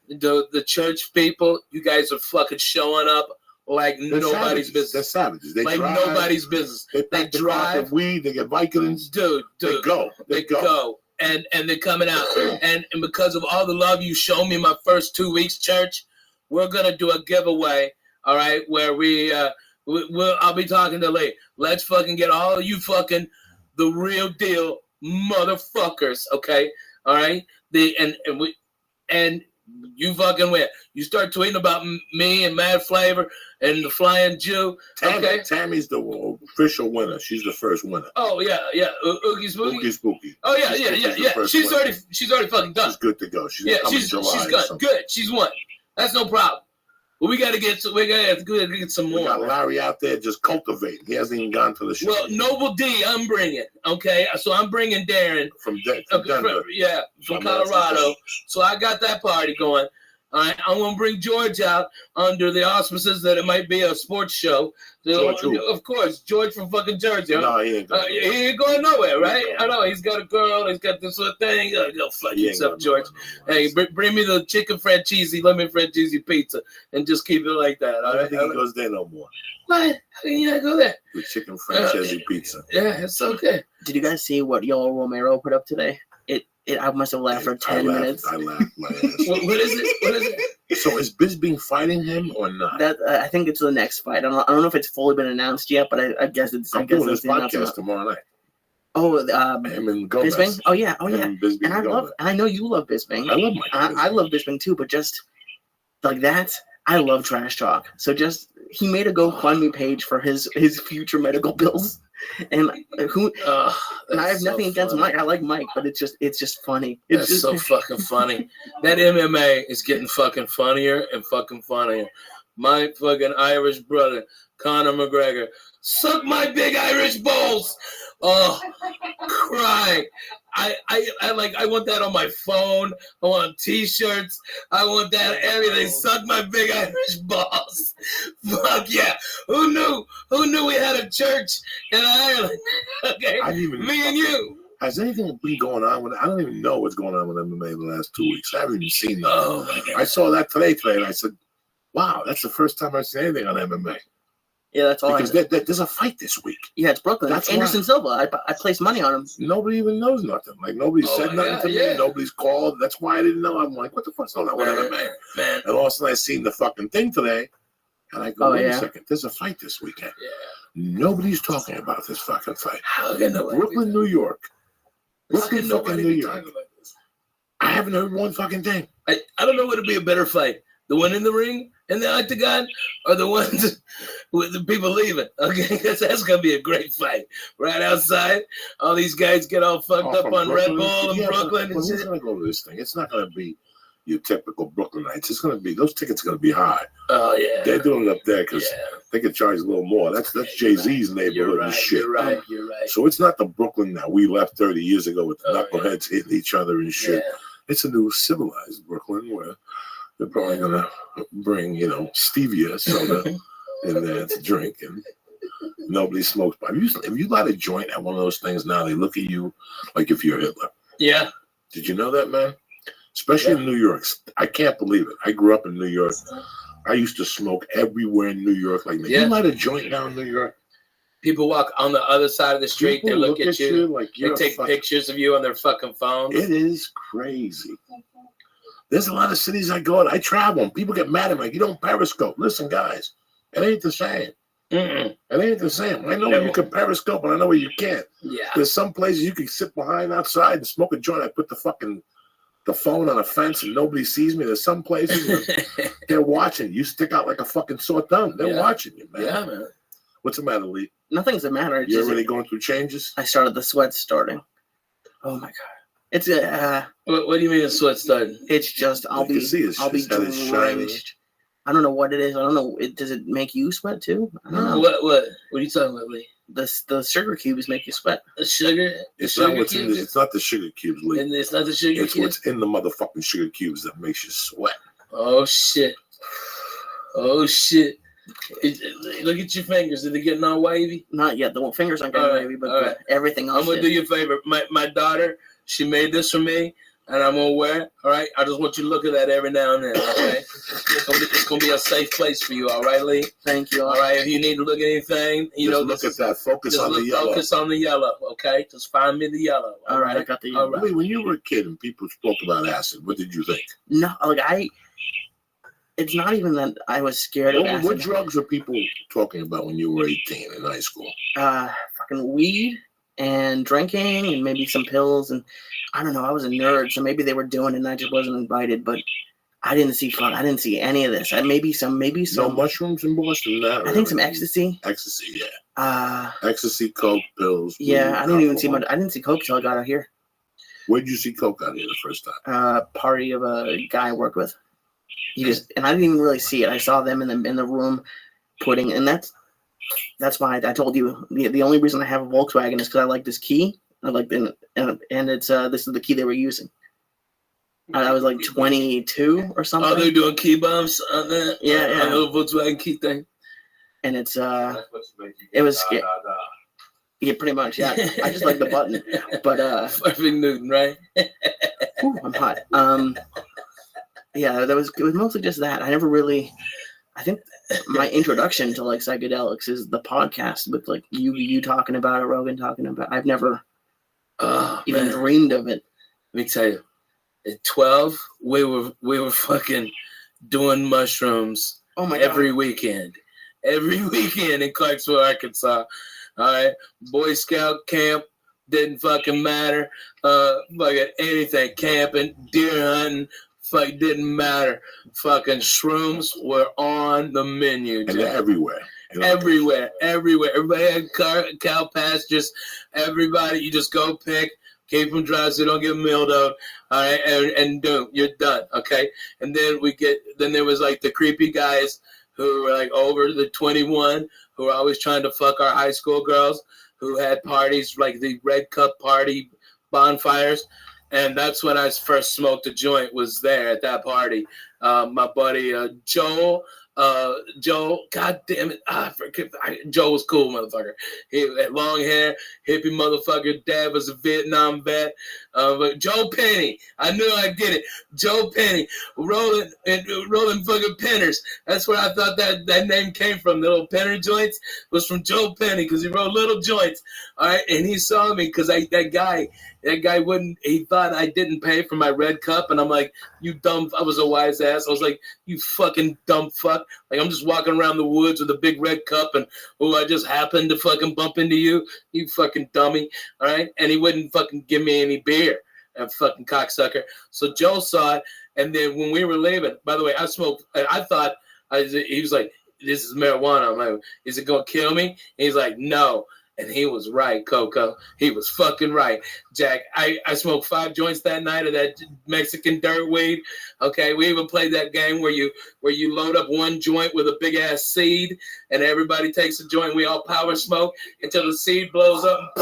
The church people, you guys are fucking showing up like They're nobody's savages. business. They're savages. They Like drive, nobody's business. They They pack the car drive. with weed. They get Vicodins. Dude. They go. They go. And they're coming out. And because of all the love you showed me my first 2 weeks, church, we're gonna do a giveaway, all right, where I'll be talking to Lee. Let's fucking get all of you fucking the real deal motherfuckers, okay? All right? And you fucking win. You start tweeting about me and Mad Flavor and the Flying Jew, okay? Tammy's the official winner. She's the first winner. Oh yeah. Oogie Spooky. Oogie Spooky. Oh yeah. She's winner. already fucking done. She's good to go. She's Yeah, coming she's July or good. something. Good. She's won. That's no problem. But we gotta get some We got more. Larry out there just cultivating. He hasn't even gone to the show. Well, Noble D, I'm bringing. Okay, so I'm bringing Darren. from Okay, Denver. from My man from Colorado. Denver. So I got that party going. All right, I'm gonna bring George out under the auspices that it might be a sports show. George who? Of course, George from fucking Jersey. No, he ain't going. He ain't going nowhere, right? going I know he's got a girl. He's got this little thing. Go fuck He ain't yourself, going George. nowhere. Hey, bring me the chicken francese, lemon francese pizza, and just keep it like that. I All don't right? think he goes there no more. What? How can you not go there? With chicken francese pizza. Yeah, it's okay. Did you guys see what Yoel Romero put up today? I must have laughed for 10 minutes. I laughed my ass. What is it? So is Bisbee fighting him or not? That I think it's the next fight. I don't know if it's fully been announced yet, but I guess it's. I'm I guess doing it's this the announcement. podcast tomorrow night. Oh, Him and Gomez. Bisbing. Oh yeah. Him and Bisbee And I Gomez. know you love Bisbing. I love Mike. I love Bisping too, but just like that, I love trash talk. So just he made a GoFundMe page for his future medical bills, and and I have nothing against Mike. I like Mike, but it's just funny. It's That's just so fucking funny. That MMA is getting fucking funnier and fucking funnier. My fucking Irish brother, Conor McGregor, suck my big Irish balls. Oh, crying. I want that on my phone. I want t-shirts. I want that everything. Suck my big Irish balls. Fuck yeah. Who knew we had a church in Ireland? Okay. I didn't even Me and you. Has anything been going on with it? I don't even know what's going on with MMA in the last 2 weeks. I haven't even seen that. Oh my God. I saw that today, and I said, wow, that's the first time I've seen anything on MMA. yeah, that's all. Because there's a fight this week. Yeah, it's Brooklyn. That's That's Anderson Silva. I placed money on him. Nobody even knows nothing. Like, nobody Oh said my nothing God, to me. yeah. Nobody's called. That's why I didn't know. I'm like, what the fuck's going on with MMA? Man. And all of a sudden I seen the fucking thing today. And I go, Oh, wait a yeah. second. There's a fight this weekend. Yeah. Nobody's talking about this fucking fight. How can nobody? Brooklyn, New York. How Brooklyn, can fucking nobody New be York. talking about this? I haven't heard one fucking thing. I don't know what would be a better fight. The one in the ring in the octagon, or the ones with the people leaving. Okay, that's gonna be a great fight. Right outside, all these guys get all fucked up from on Red Brooklyn? Bull and Yeah, Brooklyn but and who's shit. gonna go to this thing? It's not gonna be your typical Brooklynites. It's gonna be those tickets are gonna be high. Oh yeah, They're doing it up there because yeah. they can charge a little more. That's Jay-Z's You're neighborhood and right. shit. You're right. You're right. So it's not the Brooklyn that we left 30 years ago with the Oh, knuckleheads hitting each other and shit. Yeah. It's a new civilized Brooklyn where they're probably gonna bring, stevia soda in there to drink, and nobody smokes. But if you light a joint at one of those things now, they look at you like if you're Hitler. Yeah. Did you know that, man? Especially in New York. I can't believe it. I grew up in New York. I used to smoke everywhere in New York. Like, Yeah. you light a joint now in New York? People walk on the other side of the street. People They look at you. like They you're take pictures of you on their fucking phones. It is crazy. There's a lot of cities I go in. I travel, and people get mad at me. Like, you don't Periscope. Listen, guys, it ain't the same. Mm-mm. It ain't the same. I know where you can Periscope, and I know where you can't. Yeah. There's some places you can sit behind outside and smoke a joint. I put the phone on a fence and nobody sees me. There's some places where they're watching. You stick out like a fucking sore thumb. They're watching you, man. Yeah, man. What's the matter, Lee? Nothing's the matter. It's You just, already going through changes? I started the sweat starting. Oh my god. It's What do you mean the sweat starting? it's just You can see his I'll be head is shining. drenched. I don't know what it is. I don't know. Does it make you sweat too? I don't know. What are you talking about, Lee? The sugar cubes make you sweat. The sugar? It's sugar not what's in cubes? it's not the sugar cubes, Lee. And it's not the sugar It's cubes? what's in the motherfucking sugar cubes that makes you sweat. Oh, shit. Oh, shit. Look at your fingers. Are they getting all wavy? Not yet. The fingers aren't getting All right, wavy, but all right. everything else. I'm going to do you a favor. My daughter, she made this for me, and I'm going to wear it, all right? I just want you to look at that every now and then, okay? It's going to be a safe place for you, all right, Lee? Thank you. All right, if you need to look at anything, Look at that. Focus on the yellow. Focus on the yellow, okay? Just find me the yellow. All right, I got the. All right. Lee, when you were a kid and people spoke about acid, what did you think? No, it's not even that I was scared of What acid. drugs were people talking about when you were 18 in high school? Fucking weed and drinking and maybe some pills, and I don't know. I was a nerd, so maybe they were doing it and I just wasn't invited. But I didn't see any of this. Maybe some. No mushrooms in Boston? Not I think some ecstasy. Ecstasy, yeah. Uh, Ecstasy, coke, pills. yeah. weed, I didn't even see alcohol. much. I didn't see coke till I got out here. Where'd you see coke out here the first time? Party of a guy I worked with. And I didn't even really see it. I saw them in the room putting, and that's why I told you the only reason I have a Volkswagen is because I like this key. I like and it's this is the key they were using. I was like 22 or something. Oh, they're doing key bombs on that? Yeah, yeah. On the little Volkswagen key thing? And it's it was scary. Yeah, pretty much. Yeah, I just like the button, but Perfect Newton, right? ooh, I'm hot. Yeah, it was mostly just that. I never really. I think my introduction to like psychedelics is the podcast with like you talking about it, Rogan talking about it. I've never even dreamed of it. Let me tell you, at 12, we were fucking doing mushrooms Oh my every god! weekend. Every weekend in Clarksville, Arkansas. All right, Boy Scout camp didn't fucking matter. Fucking anything, camping, deer hunting, fuck didn't matter. Fucking shrooms were on the menu. And Jack. they're everywhere. Everywhere. Everybody had cow pastures. Everybody, you just go pick, keep them dry so you don't get mildewed. All right, and boom, you're done. Okay, and then there was like the creepy guys who were like over the 21, who were always trying to fuck our high school girls, who had parties like the Red Cup party bonfires. And that's when I first smoked a joint, was there at that party. My buddy Joel, god damn it, Joel was cool, motherfucker. He had long hair, hippie motherfucker. Dad was a Vietnam vet. But Joe Penny, I knew I'd get it. Joe Penny, rolling fucking penners. That's where I thought that name came from. The little penner joints was from Joe Penny because he rolled little joints. All right, and he saw me because that guy wouldn't. He thought I didn't pay for my Red Cup, and I'm like, you dumb. I was a wise ass. I was like, you fucking dumb fuck. out. Like I'm just walking around the woods with a big red cup, and I just happened to fucking bump into you, you fucking dummy. All right, and he wouldn't fucking give me any beer, that fucking cocksucker. So Joe saw it, and then when we were leaving, by the way, I smoked. I thought he was like, "This is marijuana." I'm like, "Is it gonna kill me?" And he's like, "No." And he was right, Coco. He was fucking right, Jack. I smoked 5 joints that night of that Mexican dirt weed. Okay, we even played that game where you load up one joint with a big ass seed, and everybody takes a joint. We all power smoke until the seed blows up,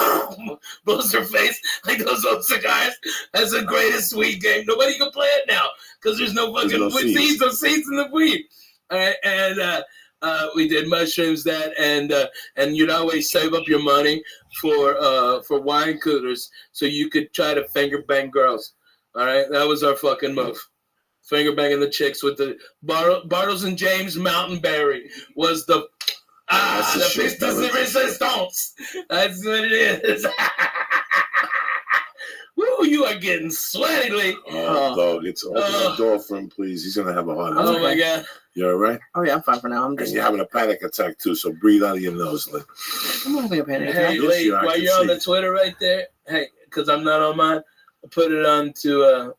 blows their face like those old cigars. That's the greatest weed game. Nobody can play it now because there's no fucking seeds in the weed. All right, and we did mushrooms and you'd always save up your money for wine coolers so you could try to finger bang girls. All right, that was our fucking move. Finger banging the chicks with the Bartles and James Mountain Berry was the pistas de resistance. That's what it is. Woo, you are getting sweaty, Lee. Oh, dog, it's open the door for him, please. He's gonna have a heart attack. Oh my god. You all right? Oh yeah, I'm fine for now. I'm And just. you're having a panic attack too, so breathe out of your nose, Lee. I'm not having a panic Hey, attack. Yes, Lee, you are. I while can you're on see. the Twitter right there, hey, because I'm not on mine, put it on to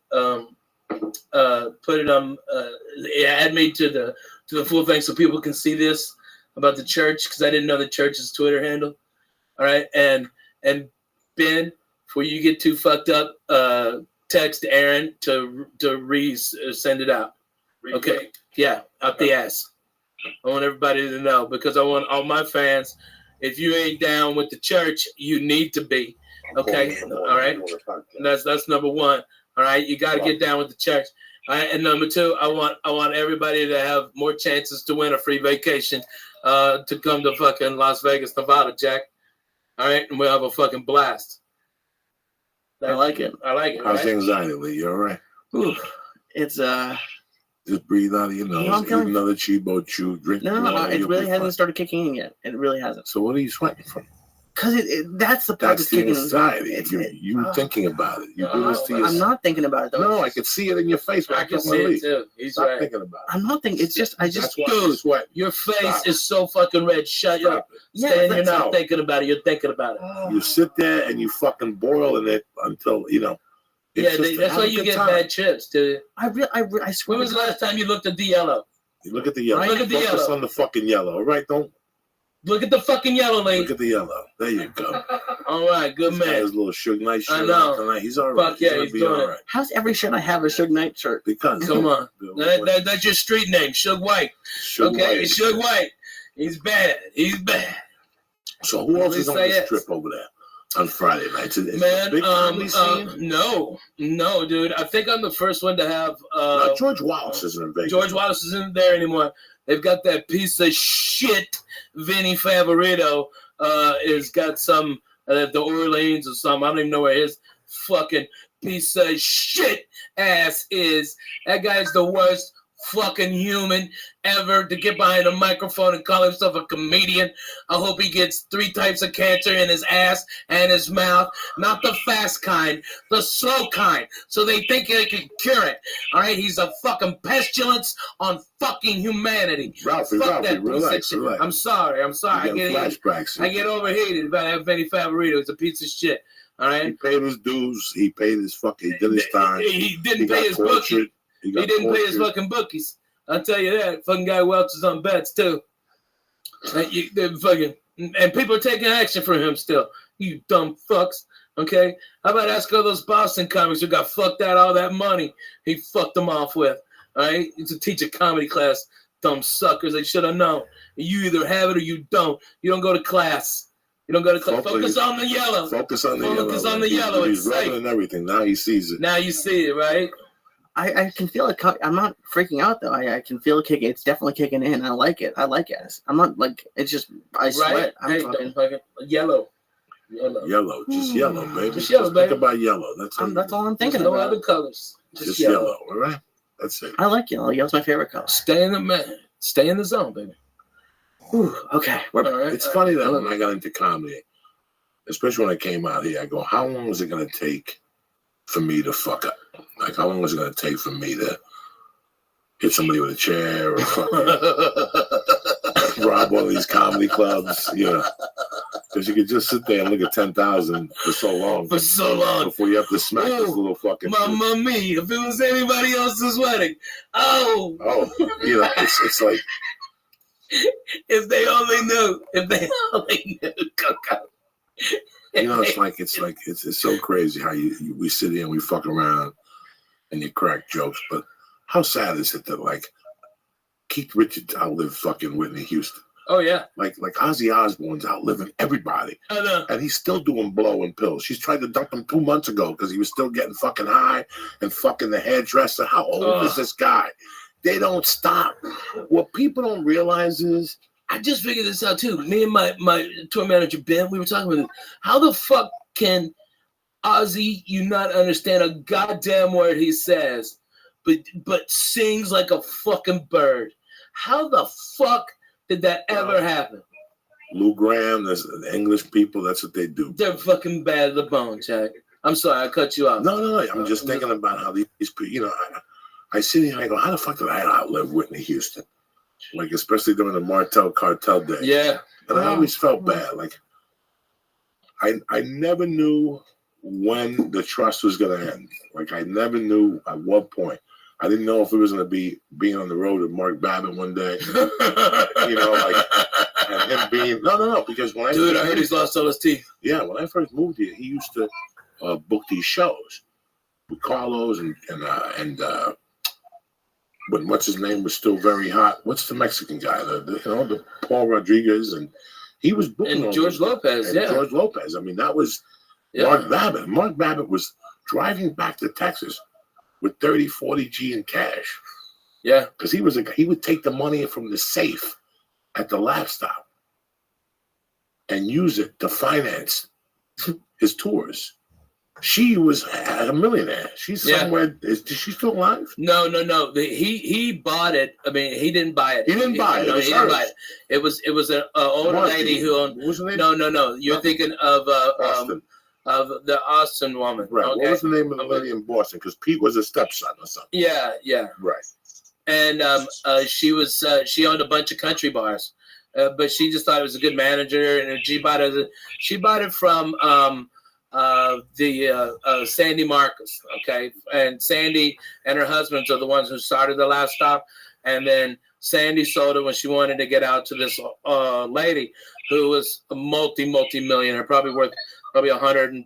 add me to the full thing so people can see this about the church because I didn't know the church's Twitter handle. All right, and Ben, before you get too fucked up, text Aaron to send it out. Okay, yeah, up the ass. I want everybody to know because I want all my fans. If you ain't down with the church, you need to be. Okay, all right. And that's number one. All right, you got to get down with the church. All right, and number two, I want everybody to have more chances to win a free vacation, to come to fucking Las Vegas, Nevada, Jack. All right, and we'll have a fucking blast. I like it. I like it. How's Right? anxiety, Lee? You all right? Ooh, it's Just breathe out of your nose. No, I'm Eat telling- another Chibo chew. Drink no, water. it you'll really be hasn't fine. started kicking in yet. It really hasn't. So what are you sweating from? Cause that's the part That's that's the kicking. anxiety. It's- You thinking about it. You do this to I'm yourself. not thinking about it though. No, I can see it in your face. I can see it too. He's Stop right. thinking about it. I'm not thinking. It's just I just That's why you sweat. Your face Stop. is so fucking red. Shut up. Stop it. Stan, you're that's not how- thinking about it. You're thinking about it. You sit there and you fucking boil in it until it's Yeah, just that's have why a you good get time. bad chips, dude. I swear. When was the last time you looked at the yellow? You look at the yellow. Right, look at the Focus yellow. on the fucking yellow. All right, don't Look at the fucking yellow, look lady. at the yellow. There you go. All right, good He's got man. his little Suge Knight I shirt know. on tonight. He's all right. Fuck yeah, gonna he's be doing all it. right. How's every shirt I have a Suge Knight shirt? Because Come on. That's your street name, Suge White. Suge Okay, Knight. Suge White. He's bad. He's bad. So who else Please is on say this yes. trip over there on Friday nights? Is it Man, a big comedy scene? no, dude. I think I'm the first one to have No, George Wallace isn't in Vegas. George Wallace isn't there anymore. They've got that piece of shit Vinny Favorito has got some the Orleans or something. I don't even know where his fucking piece of shit ass is. That guy's the worst fucking human ever to get behind a microphone and call himself a comedian. I hope he gets 3 types of cancer in his ass and his mouth. Not the fast kind, the slow kind. So they think they can cure it. All right, he's a fucking pestilence on fucking humanity. Ralphie, Fuck Ralphie, that piece of relax, shit. relax. I'm sorry. You get flashbacks. I get overheated about that Vinny Favorito. It's a piece of shit. All He right. paid his dues. He paid his fucking. He did his time. He didn't He pay got his bookie. tortured. He didn't pay his fucking bookies. I'll tell you that. Fucking guy welches on bets too. And people are taking action for him still. You dumb fucks. Okay? How about ask all those Boston comics who got fucked out all that money he fucked them off with? All right? To teach a comedy class. Dumb suckers. They should have known. You either have it or you don't. You don't go to class. You don't go to class. Focus on the yellow. Focus on the yellow. Focus on the yellow. He's It's safe. rubbing and everything. Now he sees it. Now you see it, right? I can feel it. I'm not freaking out though. I can feel it kicking. It's definitely kicking in. I like it. I'm not like it's just. I sweat. Right? I'm Hey, fucking. don't fucking yellow. Yellow. Just yellow, baby. Just yellow, baby. Think about yellow. That's it. That's all I'm There's thinking no about. other colors. Just yellow. All right? That's it. I like yellow. Yellow's my favorite color. Stay in the man. Stay in the zone, baby. Ooh, okay. We're All right. It's funny that when I got into comedy, especially when I came out here, I go, how long is it going to take for me to fuck up? Like, how long is it going to take for me to hit somebody with a chair or fucking rob one of these comedy clubs, you know. Because you could just sit there and look at 10,000 for so long. For so long. Before you have to smack this little fucking. Mamma mia, if it was anybody else's wedding. Oh, you know, it's like. If they only knew. If they only knew, Coco. You know, it's so crazy how we sit here and we fuck around and you crack jokes, but how sad is it that like Keith Richards outlived fucking Whitney Houston? Oh yeah, like Ozzy Osbourne's outliving everybody, I know. And he's still doing blow and pills. She's tried to dump him 2 months ago because he was still getting fucking high and fucking the hairdresser. How old is this guy? They don't stop. What people don't realize is. I just figured this out too. Me and my tour manager Ben, we were talking about it. How the fuck can Ozzy you not understand a goddamn word he says, but sings like a fucking bird? How the fuck did that ever happen? Lou Graham, the English people, that's what they do. They're fucking bad at the bone, Jack. I'm sorry, I cut you off. No. I'm just thinking about how these people, you know, I sit here and I go, how the fuck did I outlive Whitney Houston? Like, especially during the Martel Cartel day. Yeah. And I always felt bad. Like, I never knew when the trust was going to end. Like, I never knew at what point. I didn't know if it was going to be being on the road with Mark Babbitt one day. You know, like, and him being, no, because when I heard he's lost all his teeth. Yeah, when I first moved here, he used to book these shows with Carlos and when what's his name was still very hot. What's the Mexican guy? The Paul Rodriguez, and he was booking and George Lopez. and George Lopez. I mean, that was Mark Babbitt. Mark Babbitt was driving back to Texas with 30, 40 G in cash. Yeah, because he would take the money from the safe at the laugh stop and use it to finance his tours. She was a millionaire. She's somewhere. Is she still alive? No. He bought it. I mean, he didn't buy it. He didn't buy it. No, he didn't buy it. It was an old lady who owned. What was her name? No. You're thinking of the Austin woman. Right. Okay. What was the name of the lady in Boston? Because Pete was a stepson or something. Yeah. Right. And she owned a bunch of country bars, but she just thought it was a good manager, and she bought it from Sandy Marcus, okay? And Sandy and her husbands are the ones who started the Last Stop, and then Sandy sold it when she wanted to get out to this lady who was a multi-millionaire, probably worth $150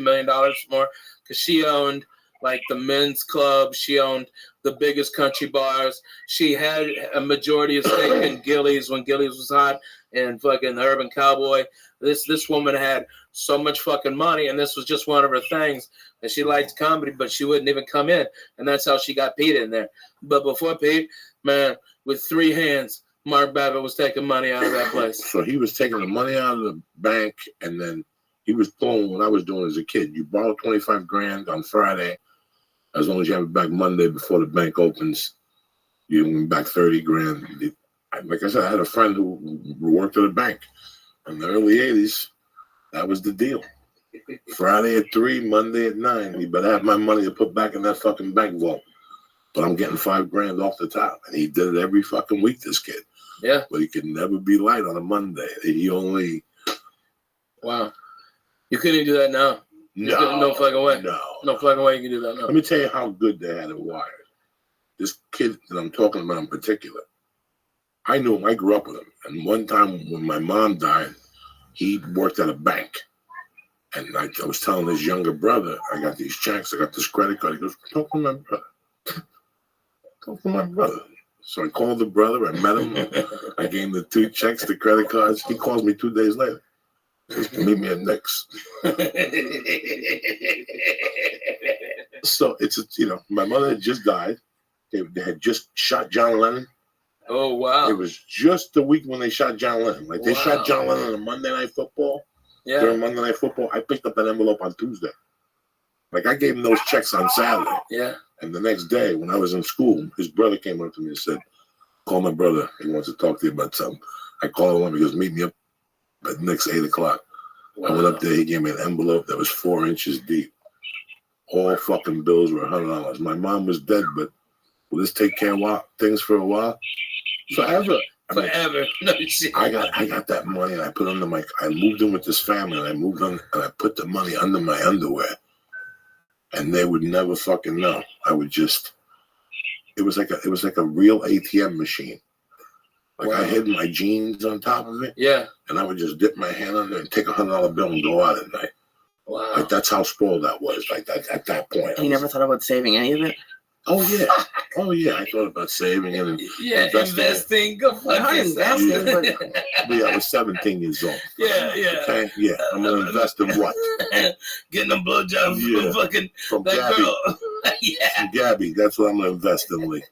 million more, because she owned like the men's club, she owned the biggest country bars, she had a majority of stake in Gillies when Gillies was hot, and fucking Urban Cowboy. This woman had so much fucking money, and this was just one of her things. And she liked comedy, but she wouldn't even come in, and that's how she got Pete in there. But before Pete, man, with 3 hands, Mark Babbitt was taking money out of that place. So he was taking the money out of the bank, and then he was pulling what I was doing as a kid. You borrow $25,000 on Friday, as long as you have it back Monday before the bank opens. You give back $30,000. Like I said, I had a friend who worked at a bank in the early 80s. That was the deal. Friday at 3, Monday at 9. You better have my money to put back in that fucking bank vault. But I'm getting $5,000 off the top. And he did it every fucking week, this kid. Yeah. But he could never be light on a Monday. He only... Wow. You couldn't do that now. No fucking way. No fucking way you can do that now. Let me tell you how good they had it wired. This kid that I'm talking about in particular, I knew him. I grew up with him. And one time when my mom died, he worked at a bank. And I was telling his younger brother, I got these checks, I got this credit card. He goes, talk to my brother. Talk to my brother. So I called the brother, I met him. I gave him the 2 checks, the credit cards. He calls me 2 days later. He says, meet me at Nick's. So it's, my mother had just died. They had just shot John Lennon. Oh, wow. It was just the week when they shot John Lennon. Like, they shot John Lennon on Monday Night Football. Yeah. During Monday Night Football, I picked up an envelope on Tuesday. Like, I gave him those checks on Saturday. Yeah. And the next day, when I was in school, his brother came up to me and said, call my brother. He wants to talk to you about something. I called him. He goes, meet me up at Nick's 8 o'clock. Wow. I went up there. He gave me an envelope that was 4 inches deep. All fucking bills were $100. My mom was dead, but will this take care of things for a while? Forever. I mean, Forever. No shit. I got that money and I put under I moved in with this family and I moved on and I put the money under my underwear and they would never fucking know. I would just, it was like a real ATM machine. Like Wow. I hid my jeans on top of it. Yeah. And I would just dip my hand under and take $100 bill and go out at night. Wow. Like that's how spoiled that was. Like that, at that point. And you never thought about saving any of it? Oh yeah. Oh yeah. I thought about saving it and Yeah, investing. Go fuck Not yourself. investing, yeah, I was 17 years old. Yeah. Okay. Yeah. I'm gonna invest in what? Getting a blowjob Yeah. from fucking From that Gabby. girl. Yeah. From Gabby. That's what I'm gonna invest in, Lee.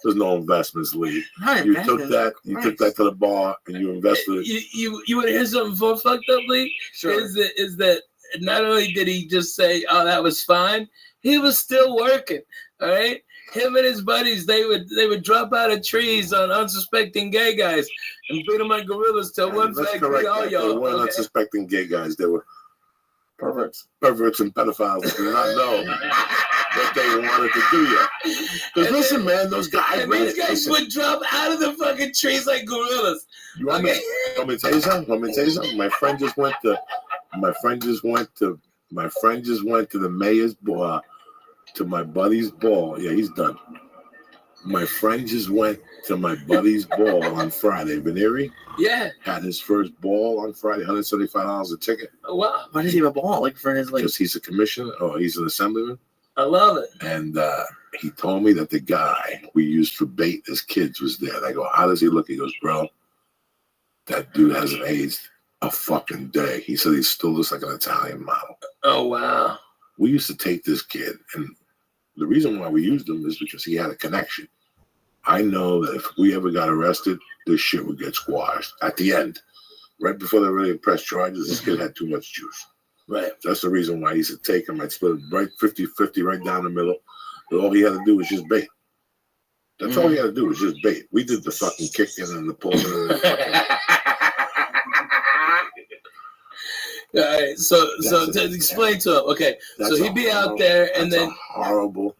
There's no investments, Lee. Not You investing. took that. You took that to the bar and you invested it. You want to hear something for fucked up, Lee? Sure. Is that not only did he just say, "Oh, that was fine," he was still working. All right, him and his buddies, they would drop out of trees on unsuspecting gay guys and beat them like gorillas till one That's flag correct. beat all They y'all. weren't Okay? unsuspecting gay guys. They were Perverts. and pedophiles that did not know what they wanted to do yet. Because listen, man, those guys. And these guys would drop out of the fucking trees like gorillas. You want me to tell you something? My friend just went to the mayor's ball, to my buddy's ball. Yeah, he's done. My friend just went to my buddy's ball on Friday. Veneri Yeah. had his first ball on Friday, $175 a ticket. Oh, wow. Why does he have a ball? Like for his like? Because he's a commissioner or he's an assemblyman. I love it. And he told me that the guy we used for bait as kids was there. And I go, how does he look? He goes, bro, that dude hasn't aged a fucking day. He said he still looks like an Italian model. Oh, wow. We used to take this kid, and the reason why we used him is because he had a connection. I know that if we ever got arrested, this shit would get squashed. At the end, right before they really press charges, this kid had too much juice. Right. That's the reason why he said take him. I'd split him right 50-50 right down the middle. But all he had to do was just bait. That's all he had to do was just bait. We did the fucking kicking and the pulling and the fucking... All right, so to explain to him, okay, so he'd be out there and then horrible,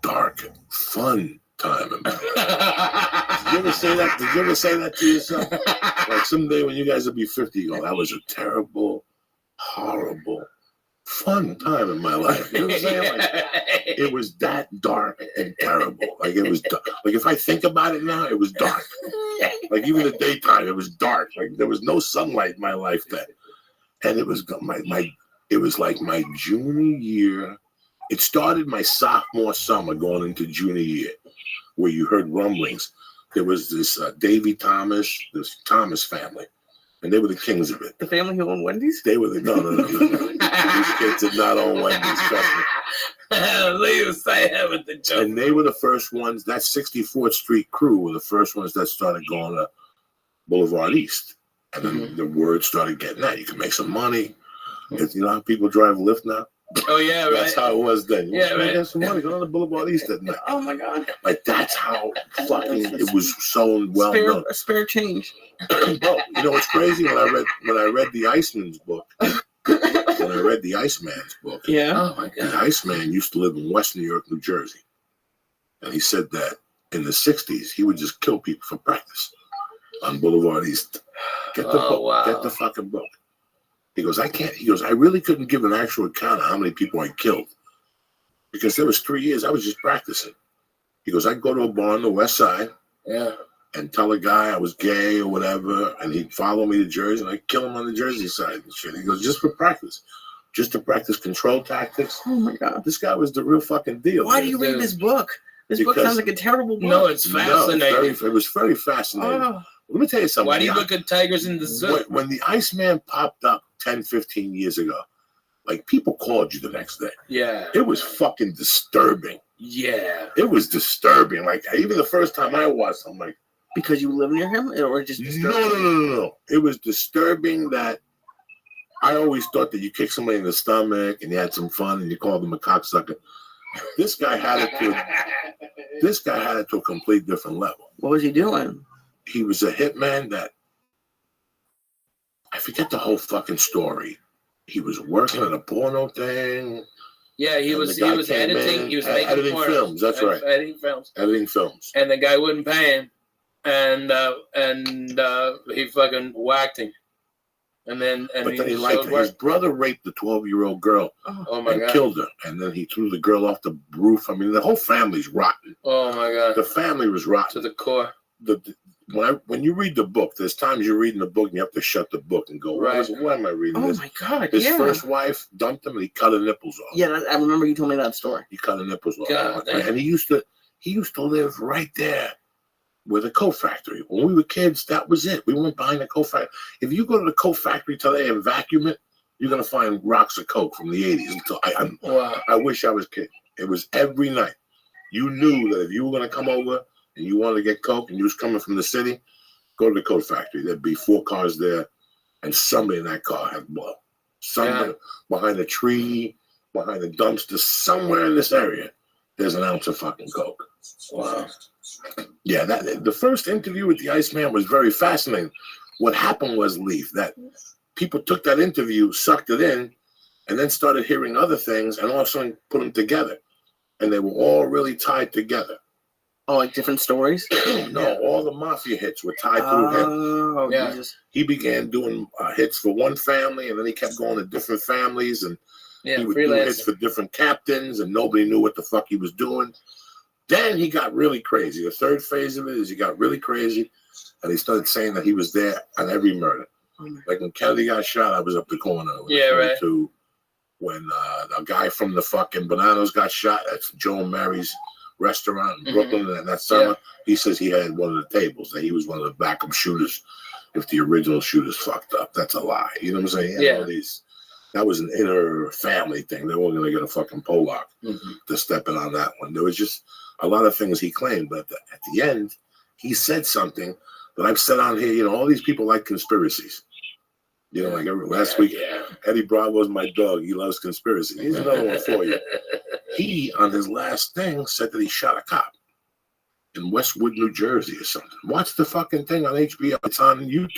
dark, fun time. Did you ever say that? Did you ever say that to yourself? Like someday when you guys will be 50, you go, that was a terrible, horrible, fun time in my life. You know what I'm saying? Like, it was that dark and terrible. Like it was dark. Like if I think about it now, it was dark. Like even the daytime, it was dark. Like there was no sunlight in my life then. And it was it was like my junior year. It started my sophomore summer going into junior year, where you heard rumblings. There was this Davy Thomas, this Thomas family, and they were the kings of it. The family who owned Wendy's? They were the no. These kids did not own Wendy's, trust me. with the joke. And they were the first ones. That 64th Street crew were the first ones that started going to Boulevard East, and then the word started getting out. You can make some money. It's, you know how people drive Lyft now. Oh yeah, right. That's how it was then. You Yeah, right. Get some money. Go on to Boulevard East at night. Oh my god. Like that's how fucking it was so well known. Spare change. Bro, you know what's crazy? When I read the Iceman's book. Yeah. Oh my The god. Iceman used to live in West New York, New Jersey. And he said that in the 60s, he would just kill people for practice on Boulevard East. Get the book. Wow. Get the fucking book. He goes, I really couldn't give an actual account of how many people I killed. Because there was 3 years I was just practicing. He goes, I'd go to a bar on the west side Yeah. and tell a guy I was gay or whatever, and he'd follow me to Jersey, and I'd kill him on the Jersey side and shit. He goes, just for practice. Just to practice control tactics. Oh my god. This guy was the real fucking deal. Why man. do you read this book? This book Because- sounds like a terrible book. No, it's fascinating. It was very fascinating. Oh. Let me tell you something. Why do you look at tigers in the zoo? When the Iceman popped up 10, 15 years ago, like people called you the next day. Yeah. It was fucking disturbing. Yeah. It was disturbing. Like even the first time I watched, I'm like, Because you live near him, or just no. It was disturbing that I always thought that you kicked somebody in the stomach and you had some fun and you called them a cocksucker. This guy had it to a complete different level. What was he doing? He was a hitman that I forget the whole fucking story. He was working at a porno thing. Yeah, he And was the guy came editing. in, He was making editing pornos, films. That's right. Editing films. Editing films. And the guy wouldn't pay him, and he fucking whacked him. And then He liked it. His brother raped the 12-year-old girl Oh my and god! killed her, and then he threw the girl off the roof. I mean, the whole family's rotten. Oh my god! The family was To rotten. the core. When you read the book, there's times you're reading the book and you have to shut the book and go, Right. why am I reading Oh this? my God! His yeah. first wife dumped him and he cut her nipples off. Yeah, I remember you told me that story. He cut her nipples off. God damn. And he used to live right there with a coat factory. When we were kids, that was it. We went behind the coat factory. If you go to the coat factory today and vacuum it, you're gonna find rocks of coke from the 80s. Wow. I wish I was kidding. It was every night. You knew that if you were gonna come over and you wanted to get coke and you was coming from the city, go to the coat factory. There'd be 4 cars there, and somebody in that car had blood. Somebody behind a tree, behind a dumpster, somewhere in this area, there's an ounce of fucking coke. Wow. Yeah, the first interview with the Iceman was very fascinating. What happened was, Leaf, that people took that interview, sucked it in, and then started hearing other things, and all of a sudden put them together, and they were all really tied together. Oh, like different stories? No, all the mafia hits were tied through him. Oh, Yeah. Jesus. He began doing hits for one family, and then he kept going to different families, and Yeah, he would do hits freelance. for different captains, and nobody knew what the fuck he was doing. Then he got really crazy. The third phase of it is he got really crazy, and he started saying that he was there on every murder. Like when Kennedy got shot, I was up the corner. Yeah, right. When a guy from the fucking Bananas got shot at Joe and Mary's restaurant in Brooklyn, and that summer, he says he had one of the tables, that he was one of the backup shooters if the original shooters fucked up. That's a lie. You know what I'm saying? Yeah. All these, that was an inner family thing. They weren't going to get a fucking Pollock to step in on that one. There was just a lot of things he claimed, but at the end, he said something that I've said on here. You know, all these people like conspiracies. You know, like last week, Eddie Bravo's my dog. He loves conspiracy. Here's another one for you. He, on his last thing, said that he shot a cop in Westwood, New Jersey or something. Watch the fucking thing on HBO. It's on YouTube.